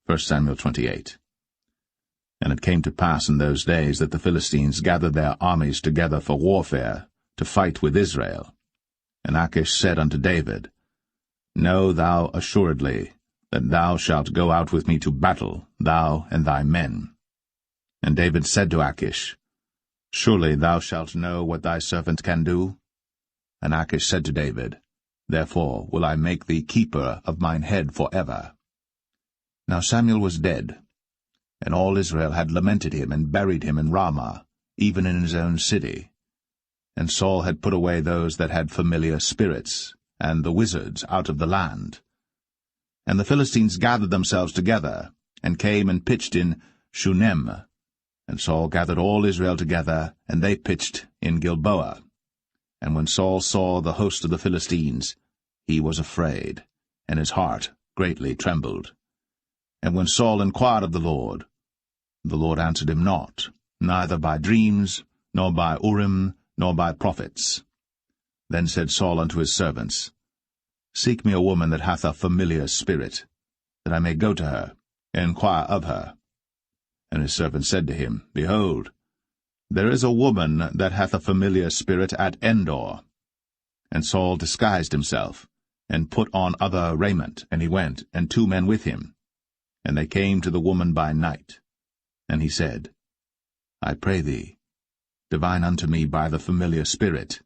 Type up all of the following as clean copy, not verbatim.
1 Samuel 28. And it came to pass in those days that the Philistines gathered their armies together for warfare, to fight with Israel. And Achish said unto David, Know thou assuredly that thou shalt go out with me to battle, thou and thy men. And David said to Achish, Surely thou shalt know what thy servant can do. And Achish said to David, Therefore will I make thee keeper of mine head for ever. Now Samuel was dead, and all Israel had lamented him and buried him in Ramah, even in his own city. And Saul had put away those that had familiar spirits, and the wizards out of the land. And the Philistines gathered themselves together, and came and pitched in Shunem. And Saul gathered all Israel together, and they pitched in Gilboa. And when Saul saw the host of the Philistines, he was afraid, and his heart greatly trembled. And when Saul inquired of the Lord answered him not, neither by dreams, nor by Urim, nor by prophets. Then said Saul unto his servants, Seek me a woman that hath a familiar spirit, that I may go to her, and inquire of her. And his servants said to him, Behold, there is a woman that hath a familiar spirit at Endor. And Saul disguised himself, and put on other raiment, and he went, and 2 men with him. And they came to the woman by night. And he said, I pray thee, divine unto me by the familiar spirit,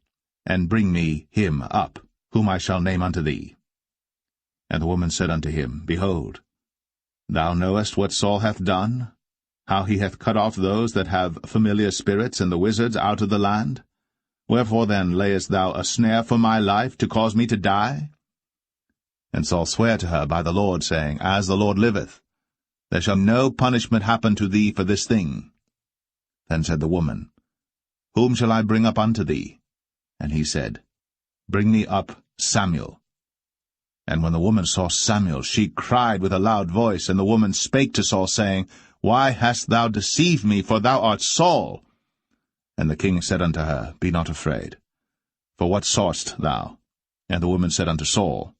and bring me him up, whom I shall name unto thee. And the woman said unto him, Behold, thou knowest what Saul hath done, how he hath cut off those that have familiar spirits and the wizards out of the land? Wherefore then layest thou a snare for my life, to cause me to die? And Saul sware to her by the Lord, saying, As the Lord liveth, there shall no punishment happen to thee for this thing. Then said the woman, Whom shall I bring up unto thee? And he said, Bring me up Samuel. And when the woman saw Samuel, she cried with a loud voice, and the woman spake to Saul, saying, Why hast thou deceived me, for thou art Saul? And the king said unto her, Be not afraid. For what sawest thou? And the woman said unto Saul,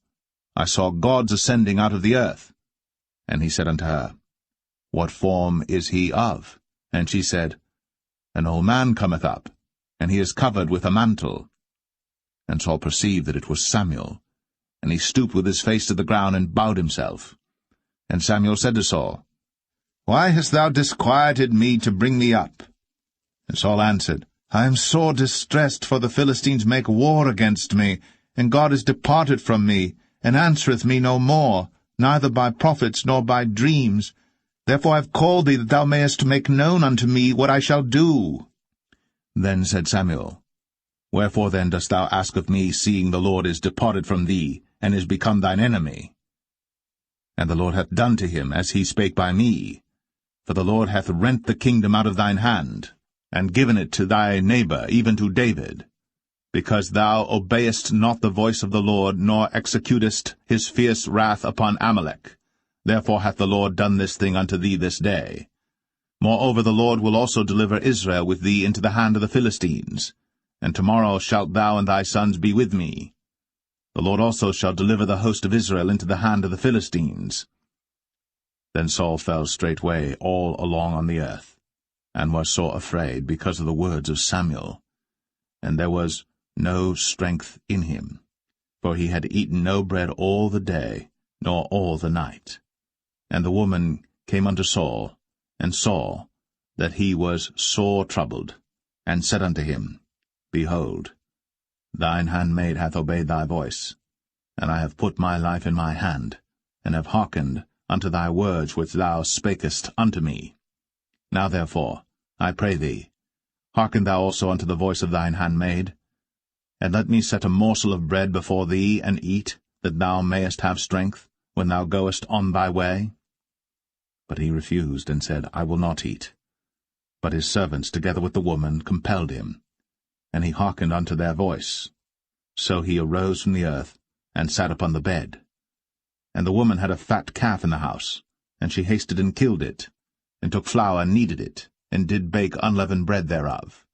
I saw gods ascending out of the earth. And he said unto her, What form is he of? And she said, An old man cometh up, and he is covered with a mantle. And Saul perceived that it was Samuel, and he stooped with his face to the ground, and bowed himself. And Samuel said to Saul, Why hast thou disquieted me to bring me up? And Saul answered, I am sore distressed, for the Philistines make war against me, and God is departed from me, and answereth me no more, neither by prophets nor by dreams. Therefore I have called thee, that thou mayest make known unto me what I shall do. Then said Samuel, Wherefore then dost thou ask of me, seeing the Lord is departed from thee, and is become thine enemy? And the Lord hath done to him as he spake by me. For the Lord hath rent the kingdom out of thine hand, and given it to thy neighbor, even to David, because thou obeyest not the voice of the Lord, nor executest his fierce wrath upon Amalek. Therefore hath the Lord done this thing unto thee this day. Moreover the Lord will also deliver Israel with thee into the hand of the Philistines, and tomorrow shalt thou and thy sons be with me. The Lord also shall deliver the host of Israel into the hand of the Philistines. Then Saul fell straightway all along on the earth, and was sore afraid because of the words of Samuel. And there was no strength in him, for he had eaten no bread all the day, nor all the night. And the woman came unto Saul, and saw that he was sore troubled, and said unto him, Behold, thine handmaid hath obeyed thy voice, and I have put my life in my hand, and have hearkened unto thy words which thou spakest unto me. Now therefore, I pray thee, hearken thou also unto the voice of thine handmaid, and let me set a morsel of bread before thee, and eat, that thou mayest have strength, when thou goest on thy way. But he refused, and said, I will not eat. But his servants, together with the woman, compelled him, and he hearkened unto their voice. So he arose from the earth, and sat upon the bed. And the woman had a fat calf in the house, and she hasted and killed it, and took flour and kneaded it, and did bake unleavened bread thereof.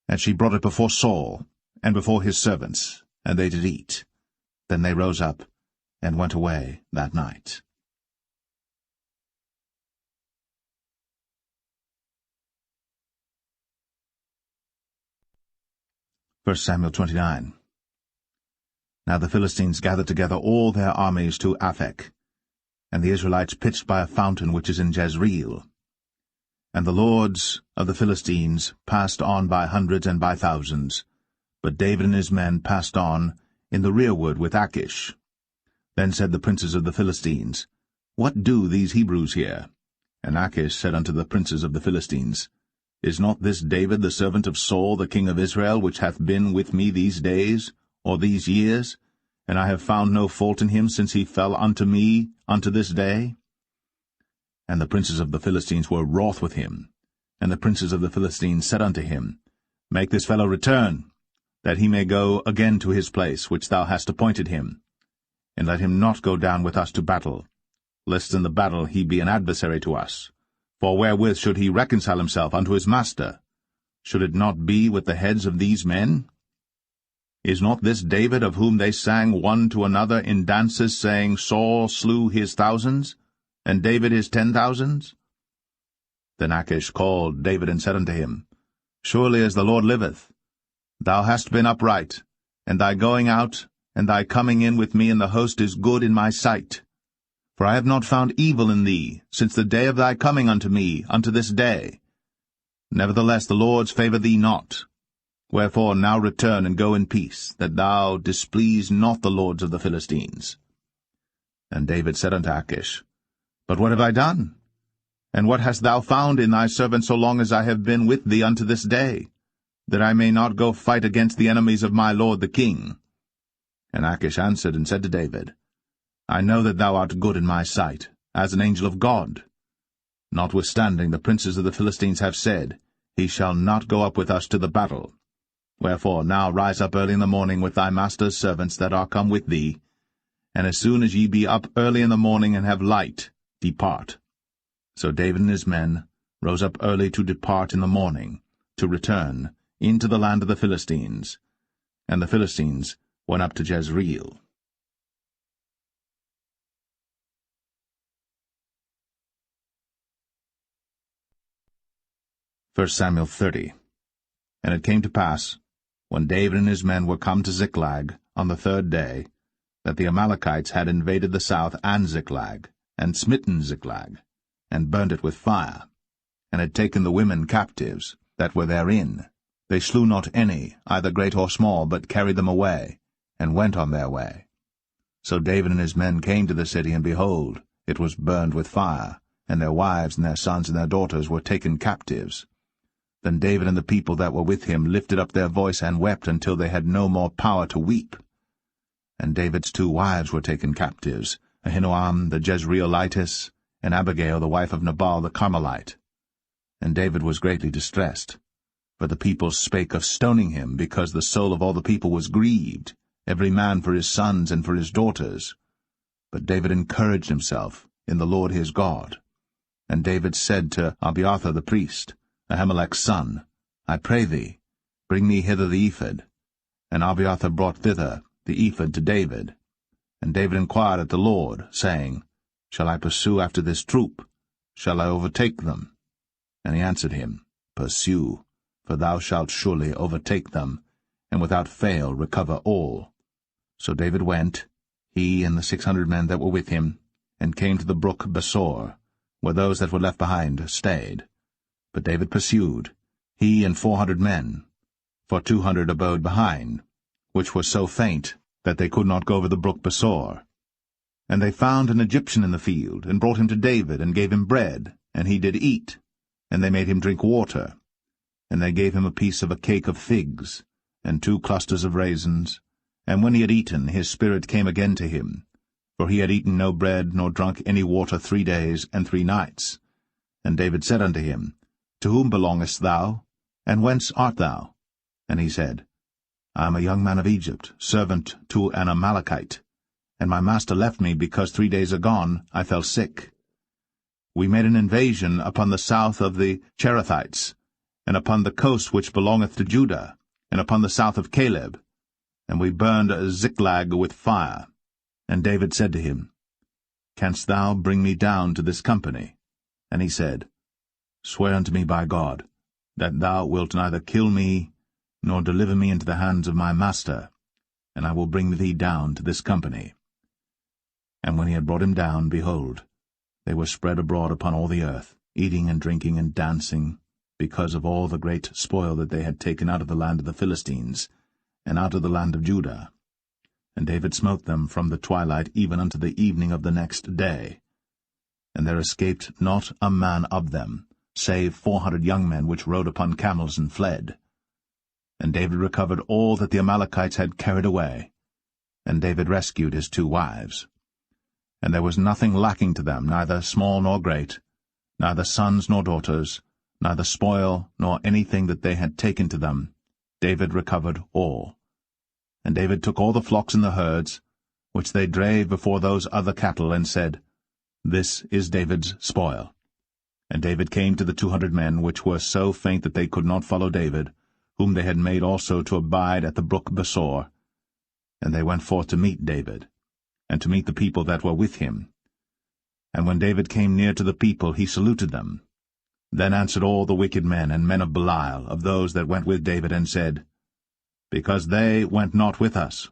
And she brought it before Saul, and before his servants, and they did eat. Then they rose up, and went away that night. 1 Samuel 29. Now the Philistines gathered together all their armies to Aphek, and the Israelites pitched by a fountain which is in Jezreel. And the lords of the Philistines passed on by hundreds and by thousands, but David and his men passed on in the rearward with Achish. Then said the princes of the Philistines, What do these Hebrews here? And Achish said unto the princes of the Philistines, Is not this David the servant of Saul the king of Israel, which hath been with me these days, or these years? And I have found no fault in him since he fell unto me unto this day. And the princes of the Philistines were wroth with him. And the princes of the Philistines said unto him, Make this fellow return, that he may go again to his place which thou hast appointed him. And let him not go down with us to battle, lest in the battle he be an adversary to us. For wherewith should he reconcile himself unto his master? Should it not be with the heads of these men? Is not this David, of whom they sang one to another in dances, saying, Saul slew his thousands, and David his 10,000s? Then Achish called David and said unto him, Surely as the Lord liveth, thou hast been upright, and thy going out and thy coming in with me in the host is good in my sight. For I have not found evil in thee since the day of thy coming unto me unto this day. Nevertheless the Lord's favour thee not. Wherefore now return and go in peace, that thou displease not the lords of the Philistines. And David said unto Achish, But what have I done? And what hast thou found in thy servant so long as I have been with thee unto this day, that I may not go fight against the enemies of my lord the king? And Achish answered and said to David, I know that thou art good in my sight, as an angel of God. Notwithstanding the princes of the Philistines have said, He shall not go up with us to the battle. Wherefore now rise up early in the morning with thy master's servants that are come with thee, and as soon as ye be up early in the morning and have light, depart. So David and his men rose up early to depart in the morning, to return into the land of the Philistines. And the Philistines went up to Jezreel. First Samuel 30. And it came to pass, when David and his men were come to Ziklag on the third day, that the Amalekites had invaded the south and Ziklag, and smitten Ziklag, and burnt it with fire, and had taken the women captives that were therein. They slew not any, either great or small, but carried them away, and went on their way. So David and his men came to the city, and behold, it was burned with fire, and their wives and their sons and their daughters were taken captives. Then David and the people that were with him lifted up their voice and wept until they had no more power to weep. And David's 2 wives were taken captives, Ahinoam the Jezreelitess, and Abigail the wife of Nabal the Carmelite. And David was greatly distressed, for the people spake of stoning him, because the soul of all the people was grieved, every man for his sons and for his daughters. But David encouraged himself in the Lord his God. And David said to Abiathar the priest, Ahimelech's son, I pray thee, bring me hither the ephod. And Abiathar brought thither the ephod to David. And David inquired at the Lord, saying, Shall I pursue after this troop? Shall I overtake them? And he answered him, Pursue, for thou shalt surely overtake them, and without fail recover all. So David went, he and the 600 men that were with him, and came to the brook Besor, where those that were left behind stayed. But David pursued, he and 400 men, for 200 abode behind, which were so faint that they could not go over the brook Besor. And they found an Egyptian in the field, and brought him to David, and gave him bread, and he did eat, and they made him drink water. And they gave him a piece of a cake of figs, and 2 clusters of raisins. And when he had eaten, his spirit came again to him, for he had eaten no bread nor drunk any water 3 days and 3 nights. And David said unto him, To whom belongest thou, and whence art thou? And he said, I am a young man of Egypt, servant to an Amalekite, and my master left me because 3 days agone I fell sick. We made an invasion upon the south of the Cherethites, and upon the coast which belongeth to Judah, and upon the south of Caleb, and we burned Ziklag with fire. And David said to him, Canst thou bring me down to this company? And he said, Swear unto me by God, that thou wilt neither kill me, nor deliver me into the hands of my master, and I will bring thee down to this company. And when he had brought him down, behold, they were spread abroad upon all the earth, eating and drinking and dancing, because of all the great spoil that they had taken out of the land of the Philistines, and out of the land of Judah. And David smote them from the twilight even unto the evening of the next day. And there escaped not a man of them, save 400 young men which rode upon camels and fled. And David recovered all that the Amalekites had carried away. And David rescued his 2 wives. And there was nothing lacking to them, neither small nor great, neither sons nor daughters, neither spoil nor anything that they had taken to them. David recovered all. And David took all the flocks and the herds, which they drave before those other cattle, and said, This is David's spoil. And David came to the 200 men, which were so faint that they could not follow David, whom they had made also to abide at the brook Besor. And they went forth to meet David, and to meet the people that were with him. And when David came near to the people, he saluted them. Then answered all the wicked men and men of Belial, of those that went with David, and said, Because they went not with us,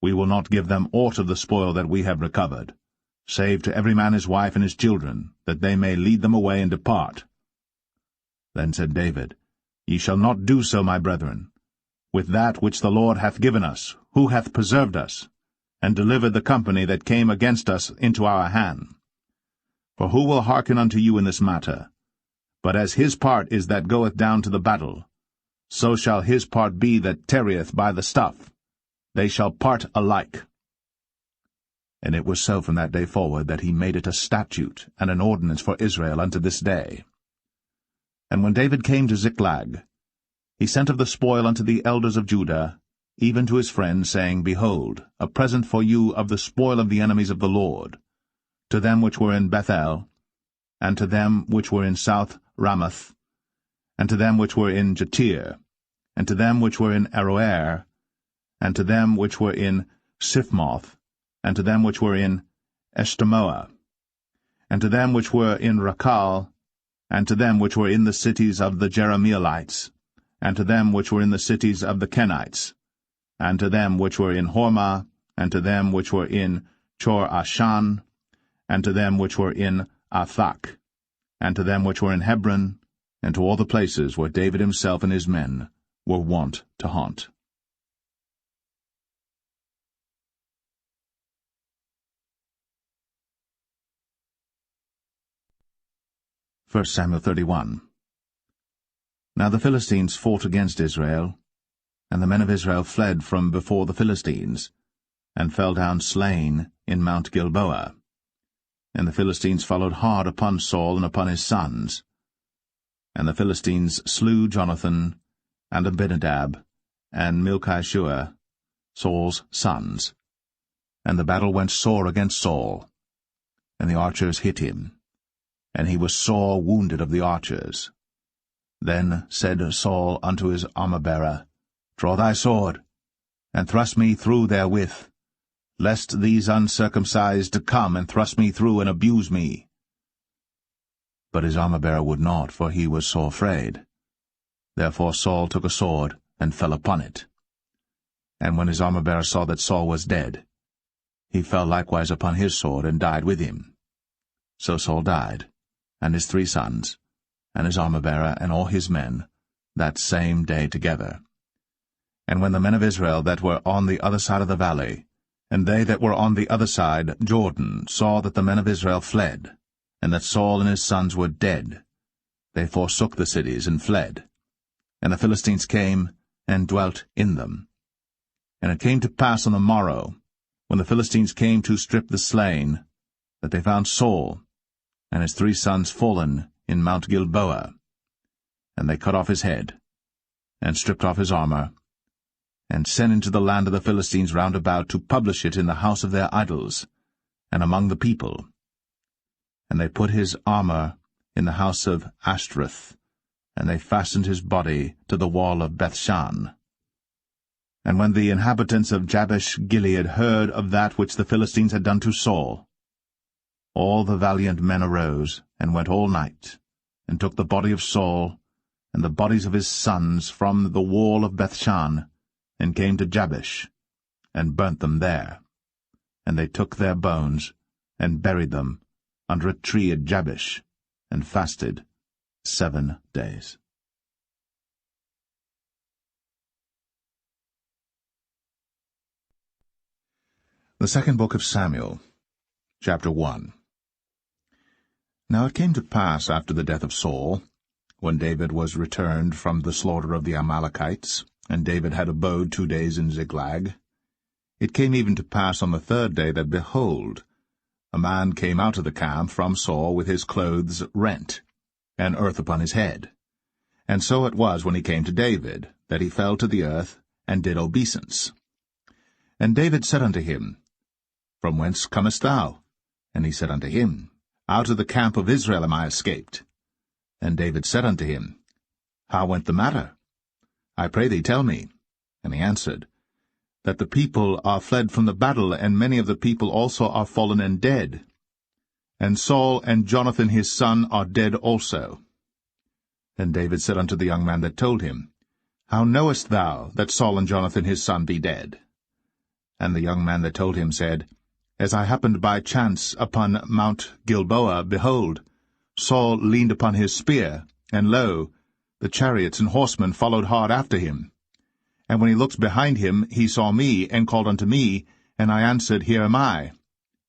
we will not give them aught of the spoil that we have recovered, save to every man his wife and his children, that they may lead them away and depart. Then said David, Ye shall not do so, my brethren, with that which the Lord hath given us, who hath preserved us, and delivered the company that came against us into our hand. For who will hearken unto you in this matter? But as his part is that goeth down to the battle, so shall his part be that tarrieth by the stuff. They shall part alike. And it was so from that day forward that he made it a statute and an ordinance for Israel unto this day. And when David came to Ziklag, he sent of the spoil unto the elders of Judah, even to his friends, saying, Behold, a present for you of the spoil of the enemies of the Lord, to them which were in Bethel, and to them which were in South Ramoth, and to them which were in Jatir, and to them which were in Aroer, and to them which were in Siphmoth, and to them which were in Eshtemoa, and to them which were in Rakal, and to them which were in the cities of the Jerahmeelites, and to them which were in the cities of the Kenites, and to them which were in Hormah, and to them which were in Chor-Ashan, and to them which were in Athak, and to them which were in Hebron, and to all the places where David himself and his men were wont to haunt. 1 Samuel 31. Now the Philistines fought against Israel, and the men of Israel fled from before the Philistines, and fell down slain in Mount Gilboa. And the Philistines followed hard upon Saul and upon his sons. And the Philistines slew Jonathan, and Abinadab, and Malchishua, Saul's sons. And the battle went sore against Saul, and the archers hit him, and he was sore wounded of the archers. Then said Saul unto his armor-bearer, Draw thy sword, and thrust me through therewith, lest these uncircumcised come and thrust me through and abuse me. But his armor-bearer would not, for he was sore afraid. Therefore Saul took a sword, and fell upon it. And when his armor-bearer saw that Saul was dead, he fell likewise upon his sword, and died with him. So Saul died, and his 3 sons, and his armor-bearer, and all his men, that same day together. And when the men of Israel that were on the other side of the valley, and they that were on the other side, Jordan, saw that the men of Israel fled, and that Saul and his sons were dead, they forsook the cities and fled. And the Philistines came and dwelt in them. And it came to pass on the morrow, when the Philistines came to strip the slain, that they found Saul and his 3 sons fallen in Mount Gilboa. And they cut off his head, and stripped off his armor, and sent into the land of the Philistines round about to publish it in the house of their idols, and among the people. And they put his armor in the house of Ashtoreth, and they fastened his body to the wall of Bethshan. And when the inhabitants of Jabesh-Gilead heard of that which the Philistines had done to Saul, all the valiant men arose, and went all night, and took the body of Saul, and the bodies of his sons from the wall of Bethshan, and came to Jabesh, and burnt them there. And they took their bones, and buried them under a tree at Jabesh, and fasted 7 days. The second book of Samuel, chapter 1. Now it came to pass after the death of Saul, when David was returned from the slaughter of the Amalekites, and David had abode 2 days in Ziklag, it came even to pass on the 3rd day that, behold, a man came out of the camp from Saul with his clothes rent, and earth upon his head. And so it was when he came to David, that he fell to the earth, and did obeisance. And David said unto him, From whence comest thou? And he said unto him, Out of the camp of Israel am I escaped. And David said unto him, How went the matter? I pray thee, tell me. And he answered, That the people are fled from the battle, and many of the people also are fallen and dead. And Saul and Jonathan his son are dead also. And David said unto the young man that told him, How knowest thou that Saul and Jonathan his son be dead? And the young man that told him said, As I happened by chance upon Mount Gilboa, behold, Saul leaned upon his spear, and lo, the chariots and horsemen followed hard after him. And when he looked behind him, he saw me, and called unto me, and I answered, Here am I.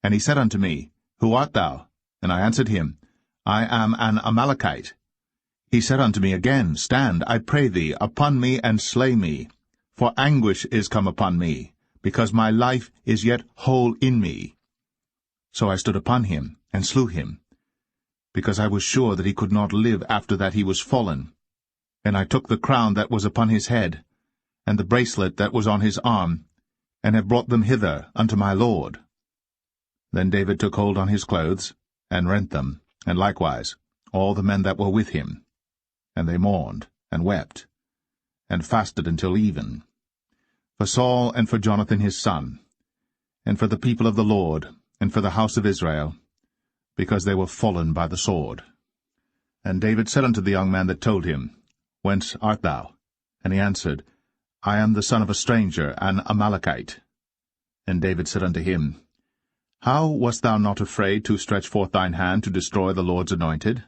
And he said unto me, Who art thou? And I answered him, I am an Amalekite. He said unto me again, Stand, I pray thee, upon me, and slay me. For anguish is come upon me, because my life is yet whole in me. So I stood upon him, and slew him, because I was sure that he could not live after that he was fallen. And I took the crown that was upon his head, and the bracelet that was on his arm, and have brought them hither unto my lord. Then David took hold on his clothes, and rent them, and likewise all the men that were with him. And they mourned, and wept, and fasted until even, for Saul and for Jonathan his son, and for the people of the Lord, and for the house of Israel, because they were fallen by the sword. And David said unto the young man that told him, Whence art thou? And he answered, I am the son of a stranger, an Amalekite. And David said unto him, How wast thou not afraid to stretch forth thine hand to destroy the Lord's anointed?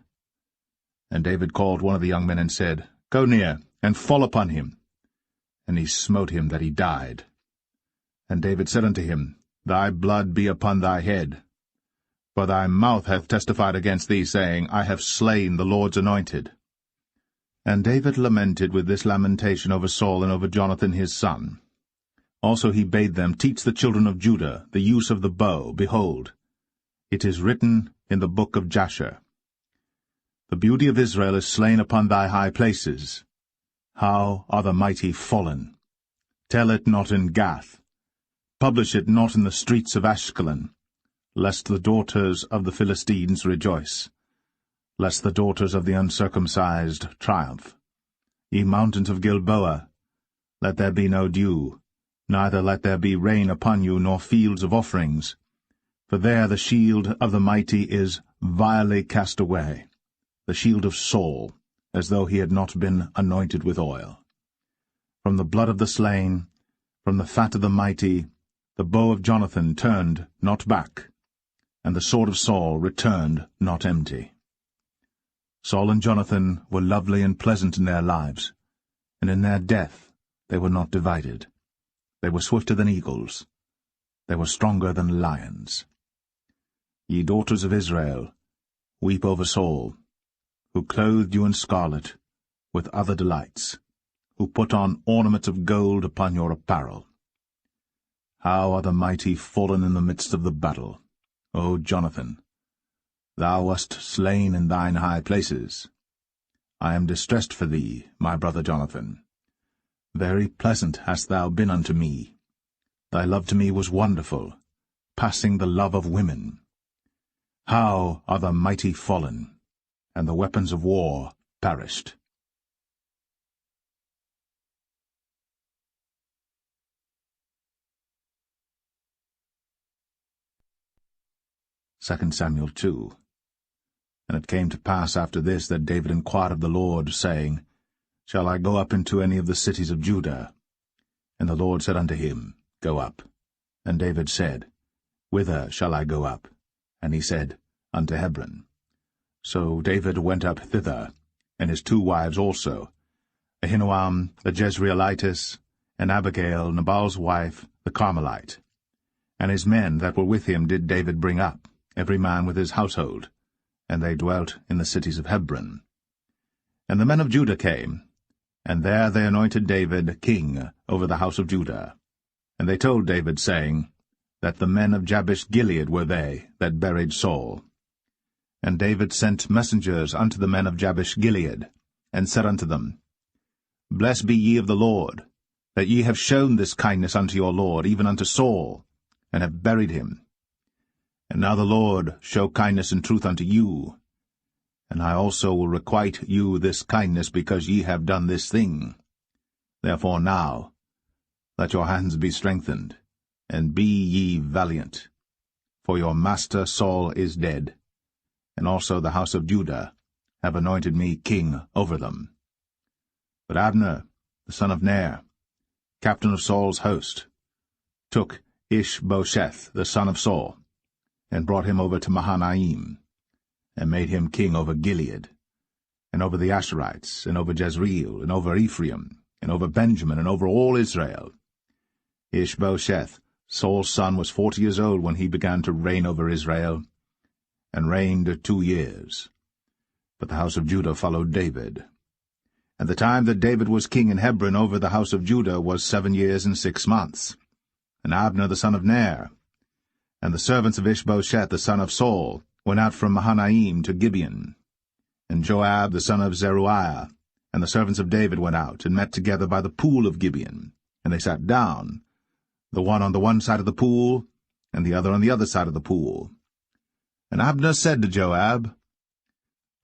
And David called one of the young men and said, Go near, and fall upon him. And he smote him that he died. And David said unto him, Thy blood be upon thy head. For thy mouth hath testified against thee, saying, I have slain the Lord's anointed. And David lamented with this lamentation over Saul and over Jonathan his son. Also he bade them teach the children of Judah the use of the bow. Behold, it is written in the book of Jasher, The beauty of Israel is slain upon thy high places. How are the mighty fallen! Tell it not in Gath. Publish it not in the streets of Ashkelon, lest the daughters of the Philistines rejoice, lest the daughters of the uncircumcised triumph. Ye mountains of Gilboa, let there be no dew, neither let there be rain upon you, nor fields of offerings. For there the shield of the mighty is vilely cast away, the shield of Saul, as though he had not been anointed with oil. From the blood of the slain, from the fat of the mighty, the bow of Jonathan turned not back, and the sword of Saul returned not empty. Saul and Jonathan were lovely and pleasant in their lives, and in their death they were not divided. They were swifter than eagles. They were stronger than lions. Ye daughters of Israel, weep over Saul, who clothed you in scarlet, with other delights, who put on ornaments of gold upon your apparel. How are the mighty fallen in the midst of the battle, O Jonathan! Thou wast slain in thine high places. I am distressed for thee, my brother Jonathan. Very pleasant hast thou been unto me. Thy love to me was wonderful, passing the love of women. How are the mighty fallen, and the weapons of war perished! 2 Samuel 2. And it came to pass after this that David inquired of the Lord, saying, Shall I go up into any of the cities of Judah? And the Lord said unto him, Go up. And David said, Whither shall I go up? And he said, Unto Hebron. So David went up thither, and his 2 wives also, Ahinoam the Jezreelitess, and Abigail Nabal's wife, the Carmelite. And his men that were with him did David bring up, every man with his household, and they dwelt in the cities of Hebron. And the men of Judah came, and there they anointed David king over the house of Judah. And they told David, saying, that the men of Jabesh-Gilead were they that buried Saul. And David sent messengers unto the men of Jabesh-Gilead, and said unto them, Blessed be ye of the Lord, that ye have shown this kindness unto your Lord, even unto Saul, and have buried him. And now the Lord show kindness and truth unto you, and I also will requite you this kindness, because ye have done this thing. Therefore now let your hands be strengthened, and be ye valiant. For your master Saul is dead, and also the house of Judah have anointed me king over them. But Abner, the son of Ner, captain of Saul's host, took Ishbosheth, the son of Saul, and brought him over to Mahanaim, and made him king over Gilead, and over the Asherites, and over Jezreel, and over Ephraim, and over Benjamin, and over all Israel. Ishbosheth, Saul's son, was 40 years old when he began to reign over Israel, and reigned 2 years. But the house of Judah followed David. And the time that David was king in Hebron over the house of Judah was 7 years and 6 months. And Abner the son of Ner, and the servants of Ishbosheth the son of Saul, went out from Mahanaim to Gibeon. And Joab the son of Zeruiah, and the servants of David went out, and met together by the pool of Gibeon. And they sat down, the one on the one side of the pool, and the other on the other side of the pool. And Abner said to Joab,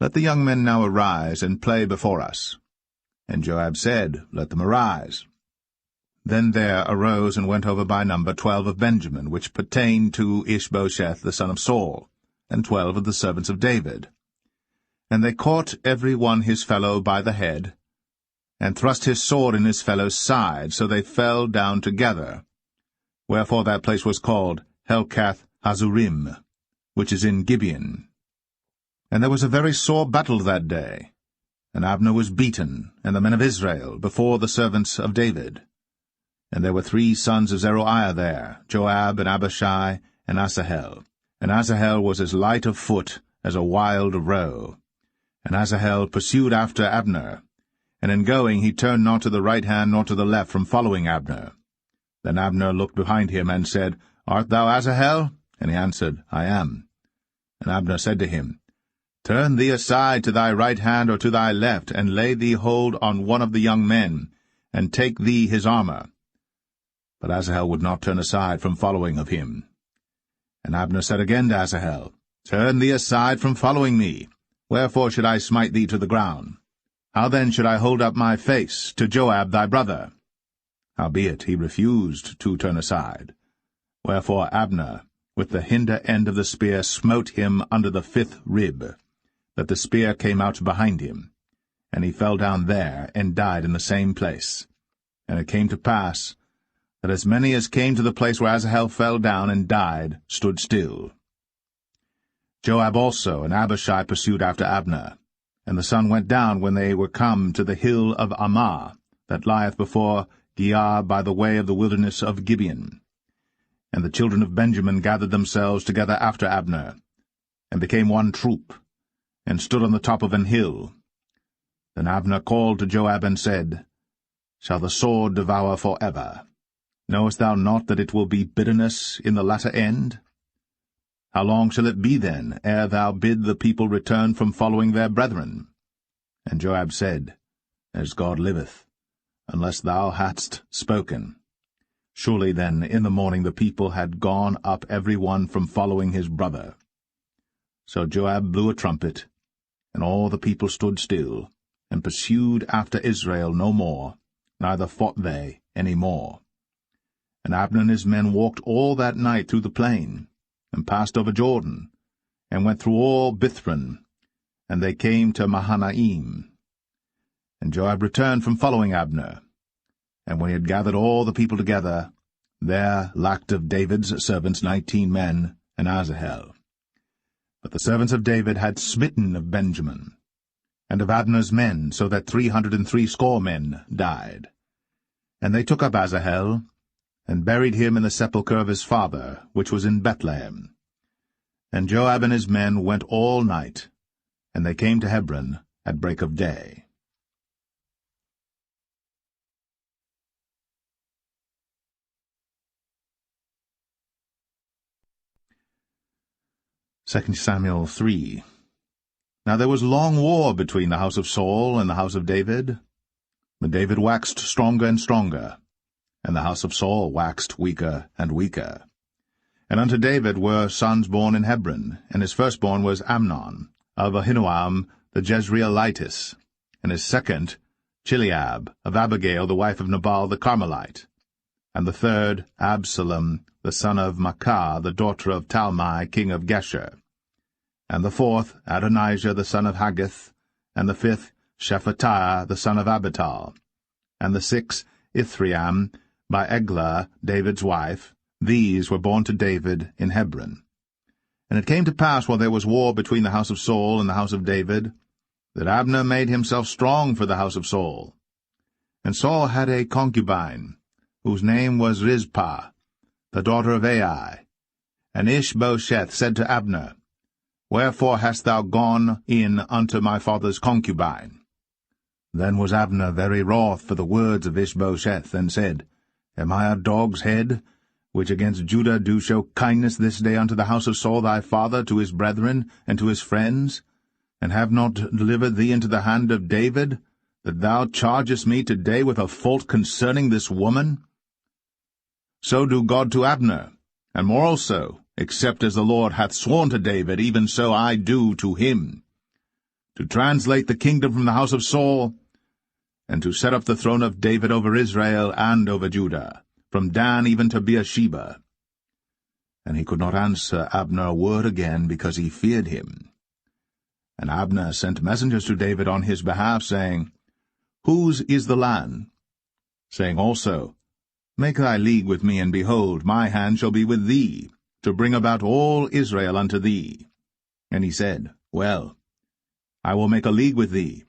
Let the young men now arise, and play before us. And Joab said, Let them arise. Then there arose and went over by number 12 of Benjamin, which pertained to Ishbosheth the son of Saul, and 12 of the servants of David. And they caught every one his fellow by the head, and thrust his sword in his fellow's side, so they fell down together. Wherefore that place was called Helkath Hazurim, which is in Gibeon. And there was a very sore battle that day, and Abner was beaten, and the men of Israel, before the servants of David. And there were 3 sons of Zeruiah there, Joab, and Abishai, and Asahel. And Asahel was as light of foot as a wild roe. And Asahel pursued after Abner, and in going he turned not to the right hand nor to the left from following Abner. Then Abner looked behind him, and said, Art thou Asahel? And he answered, I am. And Abner said to him, Turn thee aside to thy right hand or to thy left, and lay thee hold on one of the young men, and take thee his armor. But Asahel would not turn aside from following of him. And Abner said again to Asahel, Turn thee aside from following me. Wherefore should I smite thee to the ground? How then should I hold up my face to Joab thy brother? Howbeit he refused to turn aside. Wherefore Abner, with the hinder end of the spear, smote him under the 5th rib, that the spear came out behind him. And he fell down there, and died in the same place. And it came to pass, that as many as came to the place where Asahel fell down and died stood still. Joab also and Abishai pursued after Abner. And the sun went down when they were come to the hill of Ammah, that lieth before Giah by the way of the wilderness of Gibeon. And the children of Benjamin gathered themselves together after Abner, and became one troop, and stood on the top of an hill. Then Abner called to Joab and said, Shall the sword devour for ever? Knowest thou not that it will be bitterness in the latter end? How long shall it be then, ere thou bid the people return from following their brethren? And Joab said, As God liveth, unless thou hadst spoken. Surely then in the morning the people had gone up every one from following his brother. So Joab blew a trumpet, and all the people stood still, and pursued after Israel no more, neither fought they any more. And Abner and his men walked all that night through the plain, and passed over Jordan, and went through all Bithron, and they came to Mahanaim. And Joab returned from following Abner. And when he had gathered all the people together, there lacked of David's servants 19 men, and Asahel. But the servants of David had smitten of Benjamin, and of Abner's men, so that 360 men died. And they took up Asahel, and buried him in the sepulchre of his father, which was in Bethlehem. And Joab and his men went all night, and they came to Hebron at break of day. 2 Samuel 3. Now there was long war between the house of Saul and the house of David. But David waxed stronger and stronger, and the house of Saul waxed weaker and weaker. And unto David were sons born in Hebron, and his firstborn was Amnon, of Ahinoam the Jezreelitess, and his second Chileab, of Abigail the wife of Nabal the Carmelite, and the third Absalom the son of Maacah the daughter of Talmai king of Geshur, and the fourth Adonijah the son of Haggith, and the fifth Shephatiah the son of Abital, and the sixth Ithream by Eglah David's wife. These were born to David in Hebron. And it came to pass, while there was war between the house of Saul and the house of David, that Abner made himself strong for the house of Saul. And Saul had a concubine, whose name was Rizpah, the daughter of Ai. And Ishbosheth said to Abner, Wherefore hast thou gone in unto my father's concubine? Then was Abner very wroth for the words of Ishbosheth, and said, Am I a dog's head, which against Judah do show kindness this day unto the house of Saul thy father, to his brethren, and to his friends, and have not delivered thee into the hand of David, that thou chargest me today with a fault concerning this woman? So do God to Abner, and more also, except as the Lord hath sworn to David, even so I do to him, to translate the kingdom from the house of Saul, and to set up the throne of David over Israel and over Judah, from Dan even to Beersheba. And he could not answer Abner a word again, because he feared him. And Abner sent messengers to David on his behalf, saying, Whose is the land? Saying also, Make thy league with me, and behold, my hand shall be with thee, to bring about all Israel unto thee. And he said, Well, I will make a league with thee.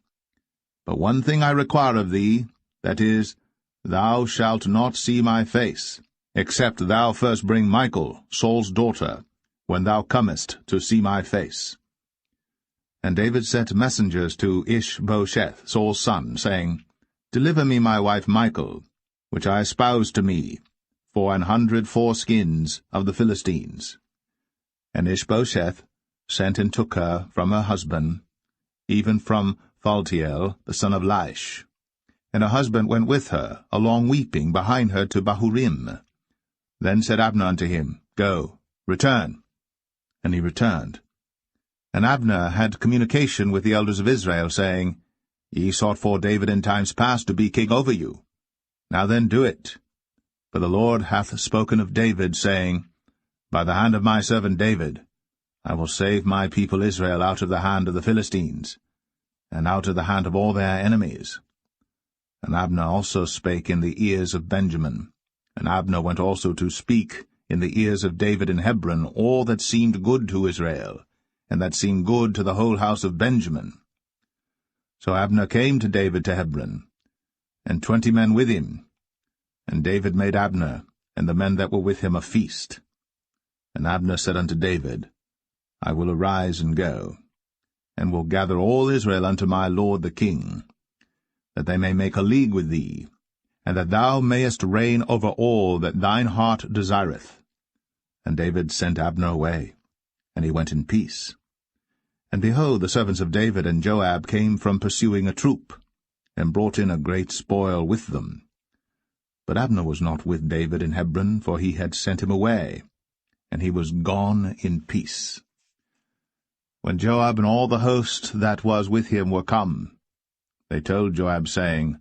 But one thing I require of thee, that is, thou shalt not see my face, except thou first bring Michal, Saul's daughter, when thou comest to see my face. And David sent messengers to Ishbosheth, Saul's son, saying, Deliver me my wife Michal, which I espoused to me, for 100 foreskins of the Philistines. And Ishbosheth sent and took her from her husband, even from Phaltiel, the son of Laish. And her husband went with her, along weeping, behind her to Bahurim. Then said Abner unto him, Go, return. And he returned. And Abner had communication with the elders of Israel, saying, Ye sought for David in times past to be king over you. Now then do it. For the Lord hath spoken of David, saying, By the hand of my servant David, I will save my people Israel out of the hand of the Philistines, and out of the hand of all their enemies. And Abner also spake in the ears of Benjamin. And Abner went also to speak in the ears of David in Hebron all that seemed good to Israel, and that seemed good to the whole house of Benjamin. So Abner came to David to Hebron, and 20 men with him. And David made Abner and the men that were with him a feast. And Abner said unto David, I will arise and go, and will gather all Israel unto my lord the king, that they may make a league with thee, and that thou mayest reign over all that thine heart desireth. And David sent Abner away, and he went in peace. And behold, the servants of David and Joab came from pursuing a troop, and brought in a great spoil with them. But Abner was not with David in Hebron, for he had sent him away, and he was gone in peace. When Joab and all the host that was with him were come, they told Joab, saying,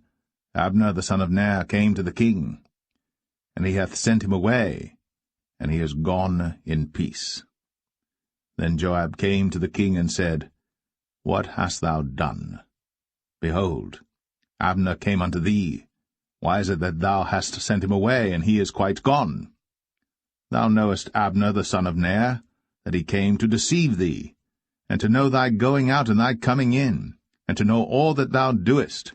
Abner the son of Ner came to the king, and he hath sent him away, and he is gone in peace. Then Joab came to the king and said, What hast thou done? Behold, Abner came unto thee? Why is it that thou hast sent him away, and he is quite gone? Thou knowest Abner the son of Ner, that he came to deceive thee, and to know thy going out and thy coming in, and to know all that thou doest.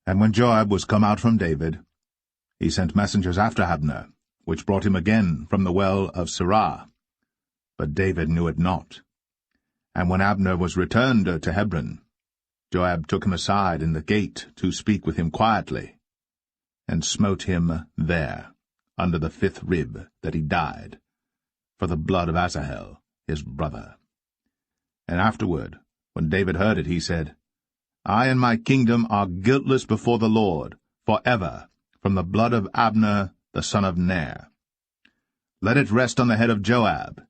And when Joab was come out from David, he sent messengers after Abner, which brought him again from the well of Sirah. But David knew it not. And when Abner was returned to Hebron, Joab took him aside in the gate to speak with him quietly, and smote him there, under the 5th rib, that he died, for the blood of Asahel, his brother. And afterward, when David heard it, he said, I and my kingdom are guiltless before the Lord, for ever, from the blood of Abner the son of Ner. Let it rest on the head of Joab,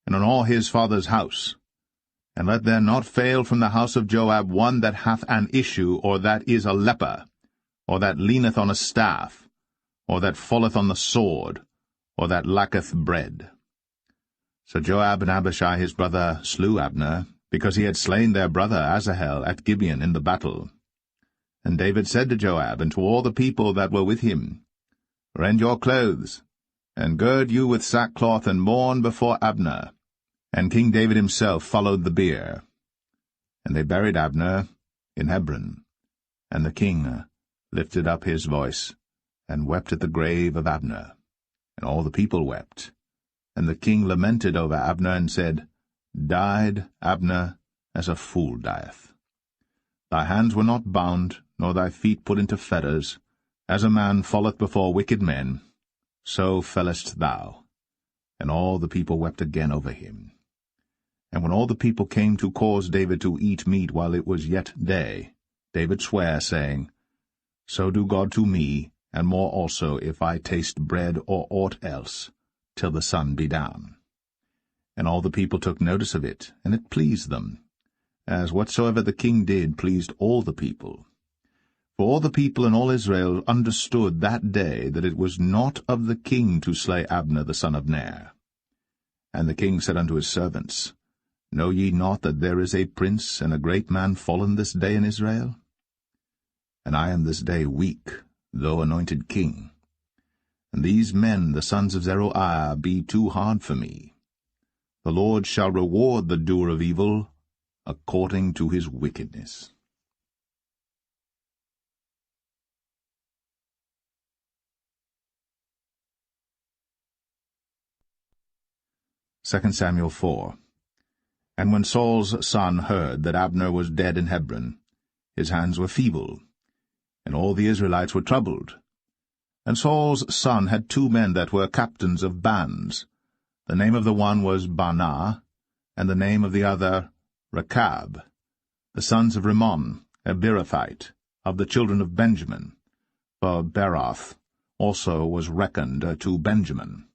and on all his father's house, and let there not fail from the house of Joab one that hath an issue, or that is a leper, or that leaneth on a staff, or that falleth on the sword, or that lacketh bread. So Joab and Abishai his brother slew Abner, because he had slain their brother Asahel at Gibeon in the battle. And David said to Joab and to all the people that were with him, Rend your clothes, and gird you with sackcloth, and mourn before Abner. And King David himself followed the bier. And they buried Abner in Hebron. And the king lifted up his voice, and wept at the grave of Abner. And all the people wept. And the king lamented over Abner, and said, Died Abner as a fool dieth. Thy hands were not bound, nor thy feet put into fetters. As a man falleth before wicked men, so fellest thou. And all the people wept again over him. And when all the people came to cause David to eat meat while it was yet day, David sware, saying, So do God to me, and more also, if I taste bread or aught else, till the sun be down. And all the people took notice of it, and it pleased them, as whatsoever the king did pleased all the people. For all the people and all Israel understood that day that it was not of the king to slay Abner the son of Ner. And the king said unto his servants, Know ye not that there is a prince and a great man fallen this day in Israel? And I am this day weak, though anointed king. And these men, the sons of Zeruiah, be too hard for me. The Lord shall reward the doer of evil according to his wickedness. 2 Samuel 4. And when Saul's son heard that Abner was dead in Hebron, his hands were feeble, and all the Israelites were troubled. And Saul's son had 2 men that were captains of bands. The name of the one was Baanah, and the name of the other Rechab, the sons of Rimmon, a Beerothite, of the children of Benjamin. For Beeroth also was reckoned to Benjamin.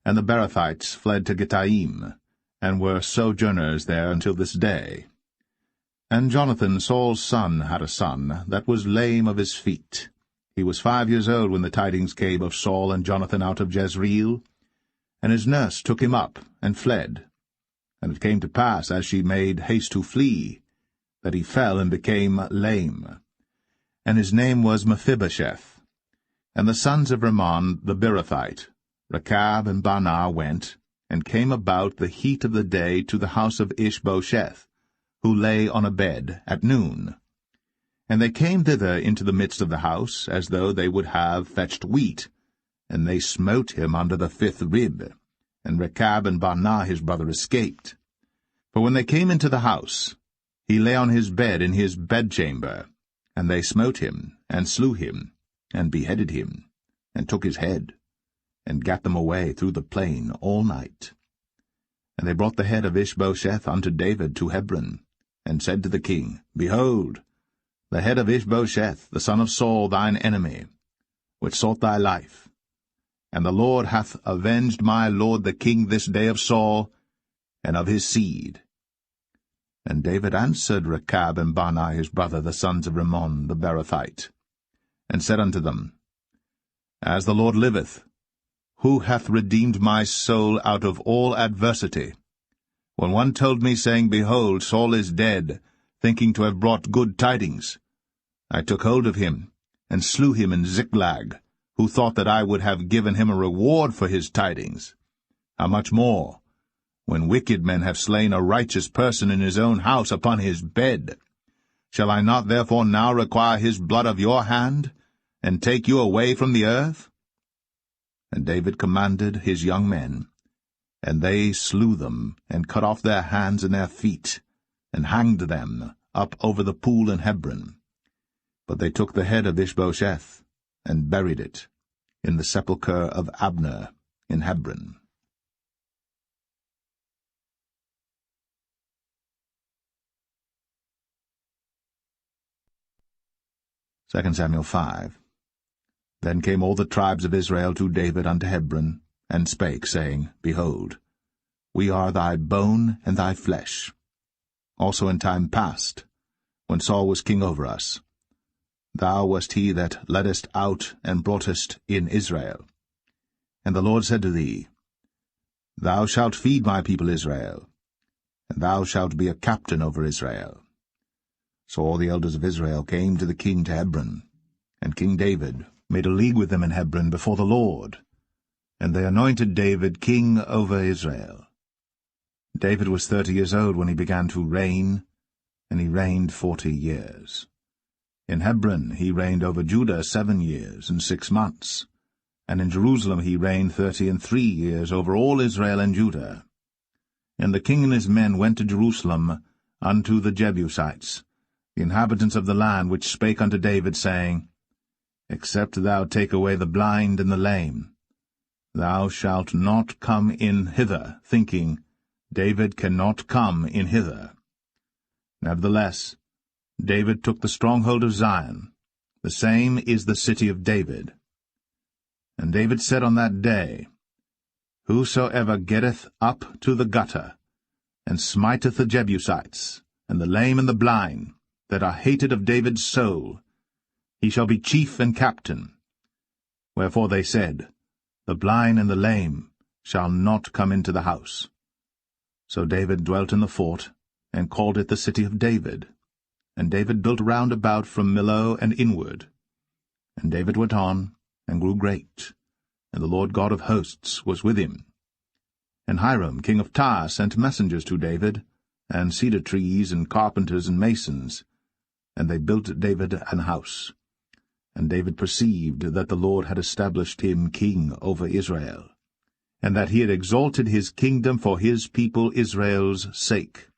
And the Beerothites fled to Gittaim, and were sojourners there until this day. And Jonathan, Saul's son, had a son that was lame of his feet. He was 5 years old when the tidings came of Saul and Jonathan out of Jezreel. And his nurse took him up, and fled. And it came to pass, as she made haste to flee, that he fell and became lame. And his name was Mephibosheth. And the sons of Rimmon the Beerothite, Rechab and Baanah, went, and came about the heat of the day to the house of Ishbosheth, who lay on a bed at noon. And they came thither into the midst of the house, as though they would have fetched wheat, and they smote him under the 5th rib, and Rechab and Baanah his brother escaped. For when they came into the house, he lay on his bed in his bedchamber, and they smote him, and slew him, and beheaded him, and took his head, and gat them away through the plain all night. And they brought the head of Ishbosheth unto David to Hebron, and said to the king, Behold, the head of Ishbosheth, the son of Saul, thine enemy, which sought thy life. And the Lord hath avenged my lord the king this day of Saul, and of his seed. And David answered Rechab and Baanah his brother, the sons of Rimmon the Beerothite, and said unto them, As the Lord liveth, who hath redeemed my soul out of all adversity? When one told me, saying, Behold, Saul is dead, thinking to have brought good tidings, I took hold of him, and slew him in Ziklag, who thought that I would have given him a reward for his tidings. How much more, when wicked men have slain a righteous person in his own house upon his bed? Shall I not therefore now require his blood of your hand, and take you away from the earth? And David commanded his young men, and they slew them, and cut off their hands and their feet, and hanged them up over the pool in Hebron. But they took the head of Ishbosheth, and buried it in the sepulchre of Abner in Hebron. 2 Samuel 5. Then came all the tribes of Israel to David unto Hebron, and spake, saying, Behold, we are thy bone and thy flesh. Also in time past, when Saul was king over us, thou wast he that leddest out and broughtest in Israel. And the Lord said to thee, Thou shalt feed my people Israel, and thou shalt be a captain over Israel. So all the elders of Israel came to the king to Hebron, and King David made a league with them in Hebron before the Lord, and they anointed David king over Israel. David was 30 years old when he began to reign, and he reigned 40 years. In Hebron he reigned over Judah 7 years and 6 months, and in Jerusalem he reigned 33 years over all Israel and Judah. And the king and his men went to Jerusalem unto the Jebusites, the inhabitants of the land, which spake unto David, saying, Except thou take away the blind and the lame, thou shalt not come in hither, thinking, David cannot come in hither. Nevertheless, David took the stronghold of Zion, the same is the city of David. And David said on that day, Whosoever getteth up to the gutter, and smiteth the Jebusites, and the lame and the blind, that are hated of David's soul, he shall be chief and captain. Wherefore they said, The blind and the lame shall not come into the house. So David dwelt in the fort, and called it the city of David. And David built round about from Millo and inward. And David went on, and grew great, and the Lord God of hosts was with him. And Hiram king of Tyre sent messengers to David, and cedar trees, and carpenters, and masons, and they built David an house. And David perceived that the Lord had established him king over Israel, and that he had exalted his kingdom for his people Israel's sake.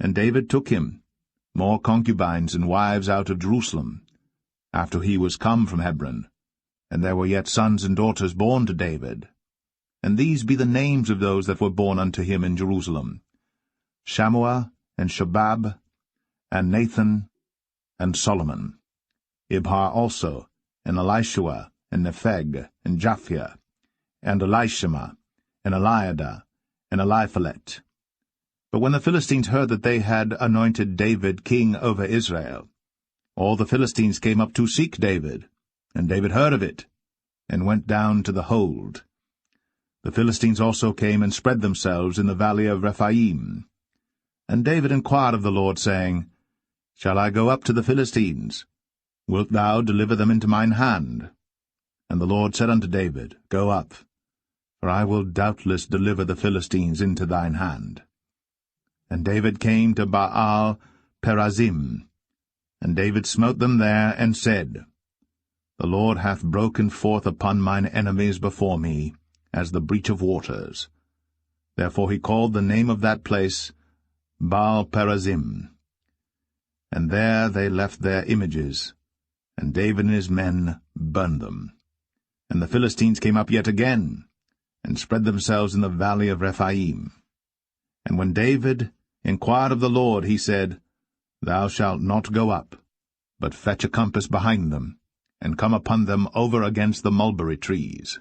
And David took him more concubines and wives out of Jerusalem, after he was come from Hebron, and there were yet sons and daughters born to David. And these be the names of those that were born unto him in Jerusalem, Shammua, and Shobab, and Nathan, and Solomon, Ibhar also, and Elishua, and Nepheg, and Japhia, and Elishama, and Eliada, and Eliphalet. But when the Philistines heard that they had anointed David king over Israel, all the Philistines came up to seek David, and David heard of it, and went down to the hold. The Philistines also came and spread themselves in the valley of Rephaim. And David inquired of the Lord, saying, Shall I go up to the Philistines? Wilt thou deliver them into mine hand? And the Lord said unto David, Go up, for I will doubtless deliver the Philistines into thine hand. And David came to Baal Perazim, and David smote them there, and said, The Lord hath broken forth upon mine enemies before me, as the breach of waters. Therefore he called the name of that place Baal Perazim. And there they left their images, and David and his men burned them. And the Philistines came up yet again, and spread themselves in the valley of Rephaim. And when David inquired of the Lord, he said, Thou shalt not go up, but fetch a compass behind them, and come upon them over against the mulberry trees.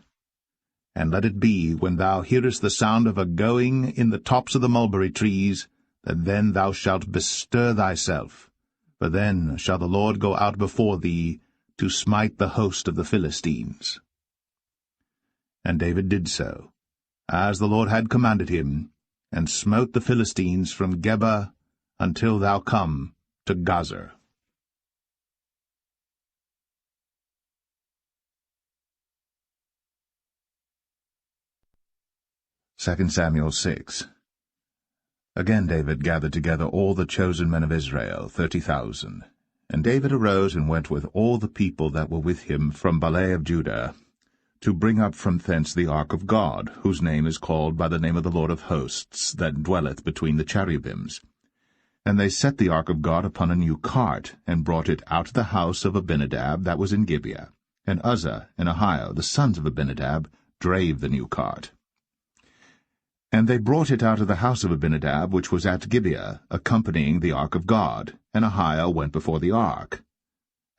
And let it be, when thou hearest the sound of a going in the tops of the mulberry trees, that then thou shalt bestir thyself, for then shall the Lord go out before thee to smite the host of the Philistines. And David did so, as the Lord had commanded him, and smote the Philistines from Geba until thou come to Gazer. 2 Samuel 6. Again David gathered together all the chosen men of Israel, 30,000. And David arose and went with all the people that were with him from Paulett of Judah, to bring up from thence the ark of God, whose name is called by the name of the Lord of hosts, that dwelleth between the cherubims. And they set the ark of God upon a new cart, and brought it out of the house of Abinadab that was in Gibeah. And Uzzah and Ahio, the sons of Abinadab, drave the new cart. And they brought it out of the house of Abinadab, which was at Gibeah, accompanying the ark of God, and Ahio went before the ark.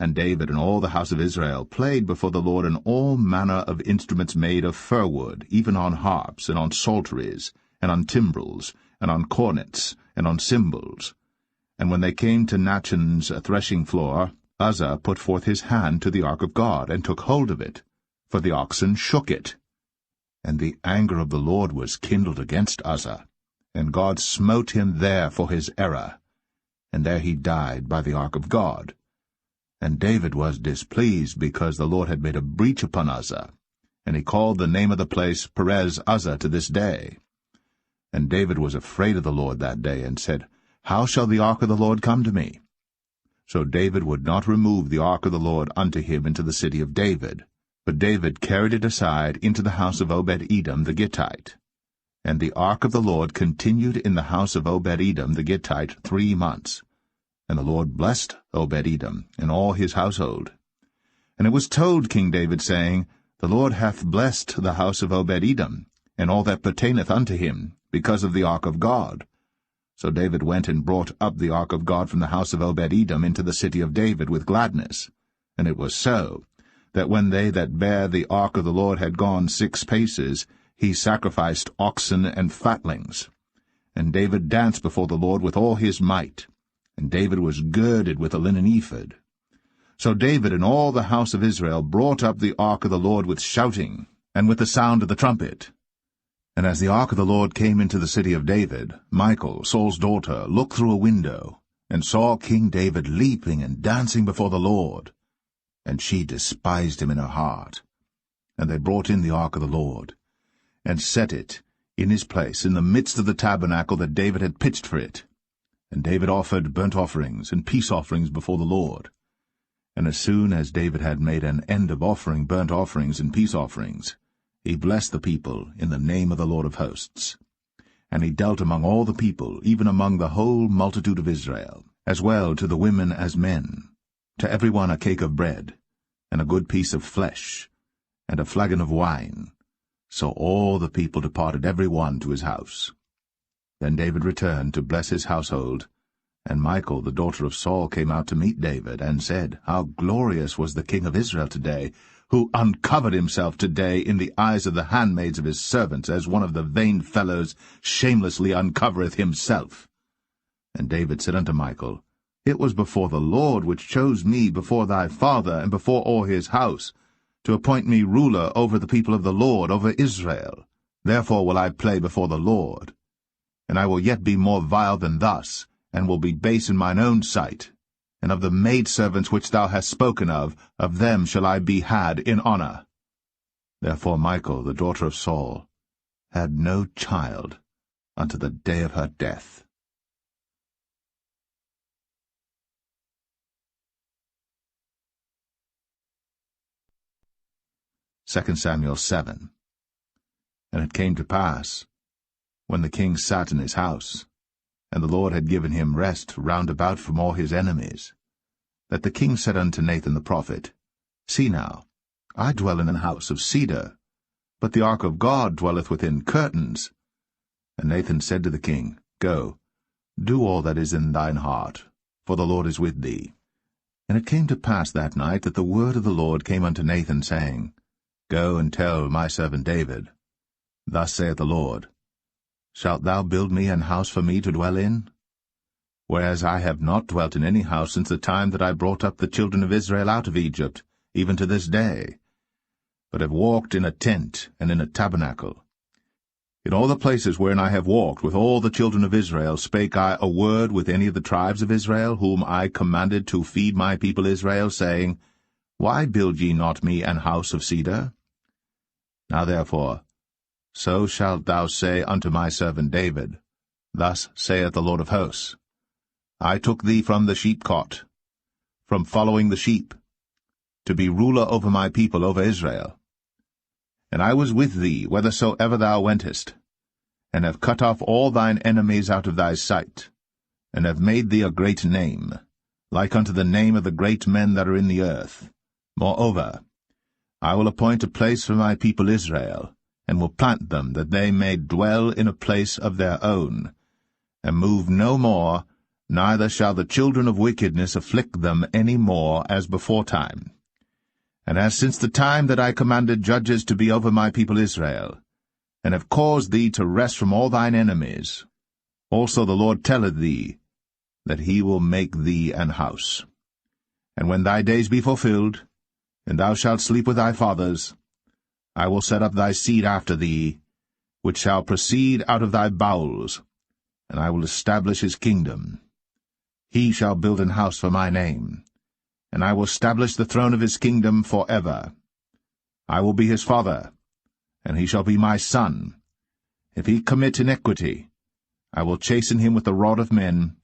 And David and all the house of Israel played before the Lord in all manner of instruments made of fir wood, even on harps, and on psalteries, and on timbrels, and on cornets, and on cymbals. And when they came to Nachon's threshing floor, Uzzah put forth his hand to the ark of God, and took hold of it, for the oxen shook it. And the anger of the Lord was kindled against Uzzah, and God smote him there for his error. And there he died by the ark of God. And David was displeased, because the Lord had made a breach upon Uzzah, and he called the name of the place Perez Uzzah to this day. And David was afraid of the Lord that day, and said, How shall the ark of the Lord come to me? So David would not remove the ark of the Lord unto him into the city of David, but David carried it aside into the house of Obed-Edom the Gittite. And the ark of the Lord continued in the house of Obed-Edom the Gittite 3 months. And the Lord blessed Obed-Edom and all his household. And it was told King David, saying, The Lord hath blessed the house of Obed-Edom, and all that pertaineth unto him, because of the ark of God. So David went and brought up the ark of God from the house of Obed-Edom into the city of David with gladness. And it was so, that when they that bare the ark of the Lord had gone 6 paces, he sacrificed oxen and fatlings. And David danced before the Lord with all his might. And David was girded with a linen ephod. So David and all the house of Israel brought up the ark of the Lord with shouting, and with the sound of the trumpet. And as the ark of the Lord came into the city of David, Michal, Saul's daughter, looked through a window, and saw King David leaping and dancing before the Lord. And she despised him in her heart. And they brought in the ark of the Lord, and set it in his place in the midst of the tabernacle that David had pitched for it. And David offered burnt offerings and peace offerings before the Lord. And as soon as David had made an end of offering burnt offerings and peace offerings, he blessed the people in the name of the Lord of hosts. And he dealt among all the people, even among the whole multitude of Israel, as well to the women as men, to every one a cake of bread, and a good piece of flesh, and a flagon of wine. So all the people departed every one to his house. Then David returned to bless his household, and Michal, the daughter of Saul, came out to meet David, and said, How glorious was the king of Israel today, who uncovered himself today in the eyes of the handmaids of his servants, as one of the vain fellows shamelessly uncovereth himself. And David said unto Michal, It was before the Lord which chose me before thy father, and before all his house, to appoint me ruler over the people of the Lord, over Israel. Therefore will I play before the Lord. And I will yet be more vile than thus, and will be base in mine own sight. And of the maidservants which thou hast spoken of them shall I be had in honor. Therefore Michal, the daughter of Saul, had no child unto the day of her death. Second Samuel 7. And it came to pass, when the king sat in his house, and the Lord had given him rest round about from all his enemies, that the king said unto Nathan the prophet, See now, I dwell in an house of cedar, but the ark of God dwelleth within curtains. And Nathan said to the king, Go, do all that is in thine heart, for the Lord is with thee. And it came to pass that night that the word of the Lord came unto Nathan, saying, Go and tell my servant David, Thus saith the Lord, Shalt thou build me an house for me to dwell in? Whereas I have not dwelt in any house since the time that I brought up the children of Israel out of Egypt, even to this day, but have walked in a tent and in a tabernacle. In all the places wherein I have walked with all the children of Israel spake I a word with any of the tribes of Israel, whom I commanded to feed my people Israel, saying, Why build ye not me an house of cedar? Now therefore, so shalt thou say unto my servant David, Thus saith the Lord of hosts, I took thee from the sheepcot, from following the sheep, to be ruler over my people, over Israel. And I was with thee whithersoever thou wentest, and have cut off all thine enemies out of thy sight, and have made thee a great name, like unto the name of the great men that are in the earth. Moreover, I will appoint a place for my people Israel, and will plant them, that they may dwell in a place of their own, and move no more, neither shall the children of wickedness afflict them any more as beforetime. And as since the time that I commanded judges to be over my people Israel, and have caused thee to rest from all thine enemies, also the Lord telleth thee, that he will make thee an house. And when thy days be fulfilled, and thou shalt sleep with thy fathers, I will set up thy seed after thee, which shall proceed out of thy bowels, and I will establish his kingdom. He shall build an house for my name, and I will establish the throne of his kingdom for ever. I will be his father, and he shall be my son. If he commit iniquity, I will chasten him with the rod of men,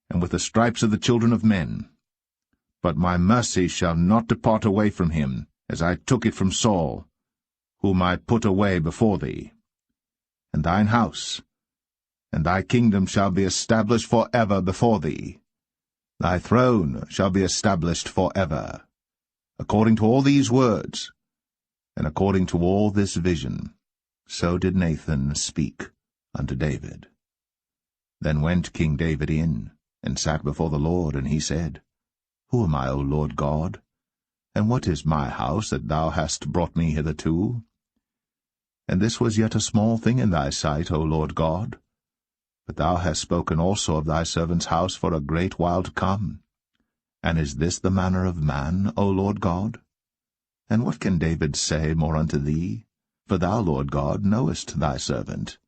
and with the stripes of the children of men. But my mercy shall not depart away from him, as I took it from Saul, whom I put away before thee. And thine house, and thy kingdom shall be established for ever before thee. Thy throne shall be established for ever. According to all these words, and according to all this vision, so did Nathan speak unto David. Then went King David in, and sat before the Lord, and he said, Who am I, O Lord God? And what is my house that thou hast brought me hitherto? And this was yet a small thing in thy sight, O Lord God. But thou hast spoken also of thy servant's house for a great while to come. And is this the manner of man, O Lord God? And what can David say more unto thee? For thou, Lord God, knowest thy servant.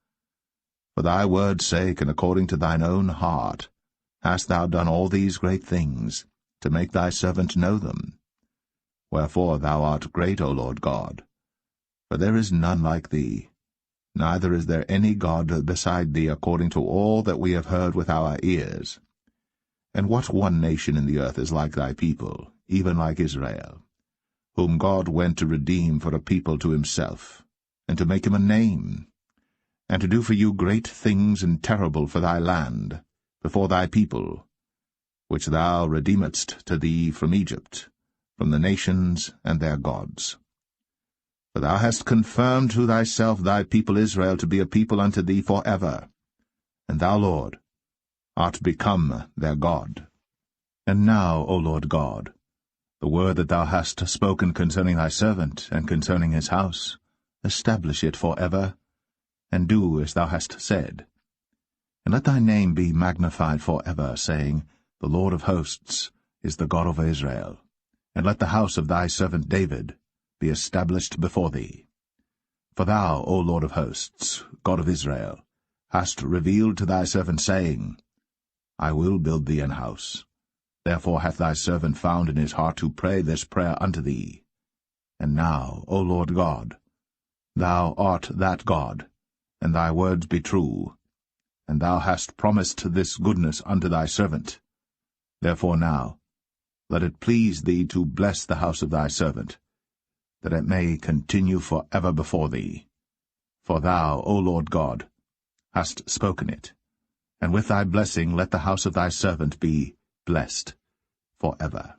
For thy word's sake, and according to thine own heart, hast thou done all these great things, to make thy servant know them. Wherefore thou art great, O Lord God. For there is none like thee, neither is there any God beside thee, according to all that we have heard with our ears. And what one nation in the earth is like thy people, even like Israel, whom God went to redeem for a people to himself, and to make him a name, and to do for you great things and terrible for thy land, before thy people, which thou redeemedst to thee from Egypt, from the nations and their gods. For thou hast confirmed to thyself thy people Israel to be a people unto thee for ever, and thou, Lord, art become their God. And now, O Lord God, the word that thou hast spoken concerning thy servant, and concerning his house, establish it for ever, and do as thou hast said. And let thy name be magnified for ever, saying, The Lord of hosts is the God of Israel. And let the house of thy servant David be established before thee. For thou, O Lord of hosts, God of Israel, hast revealed to thy servant, saying, I will build thee an house. Therefore hath thy servant found in his heart to pray this prayer unto thee. And now, O Lord God, thou art that God, and thy words be true, and thou hast promised this goodness unto thy servant. Therefore now, let it please thee to bless the house of thy servant, that it may continue for ever before thee. For thou, O Lord God, hast spoken it, and with thy blessing let the house of thy servant be blessed for ever.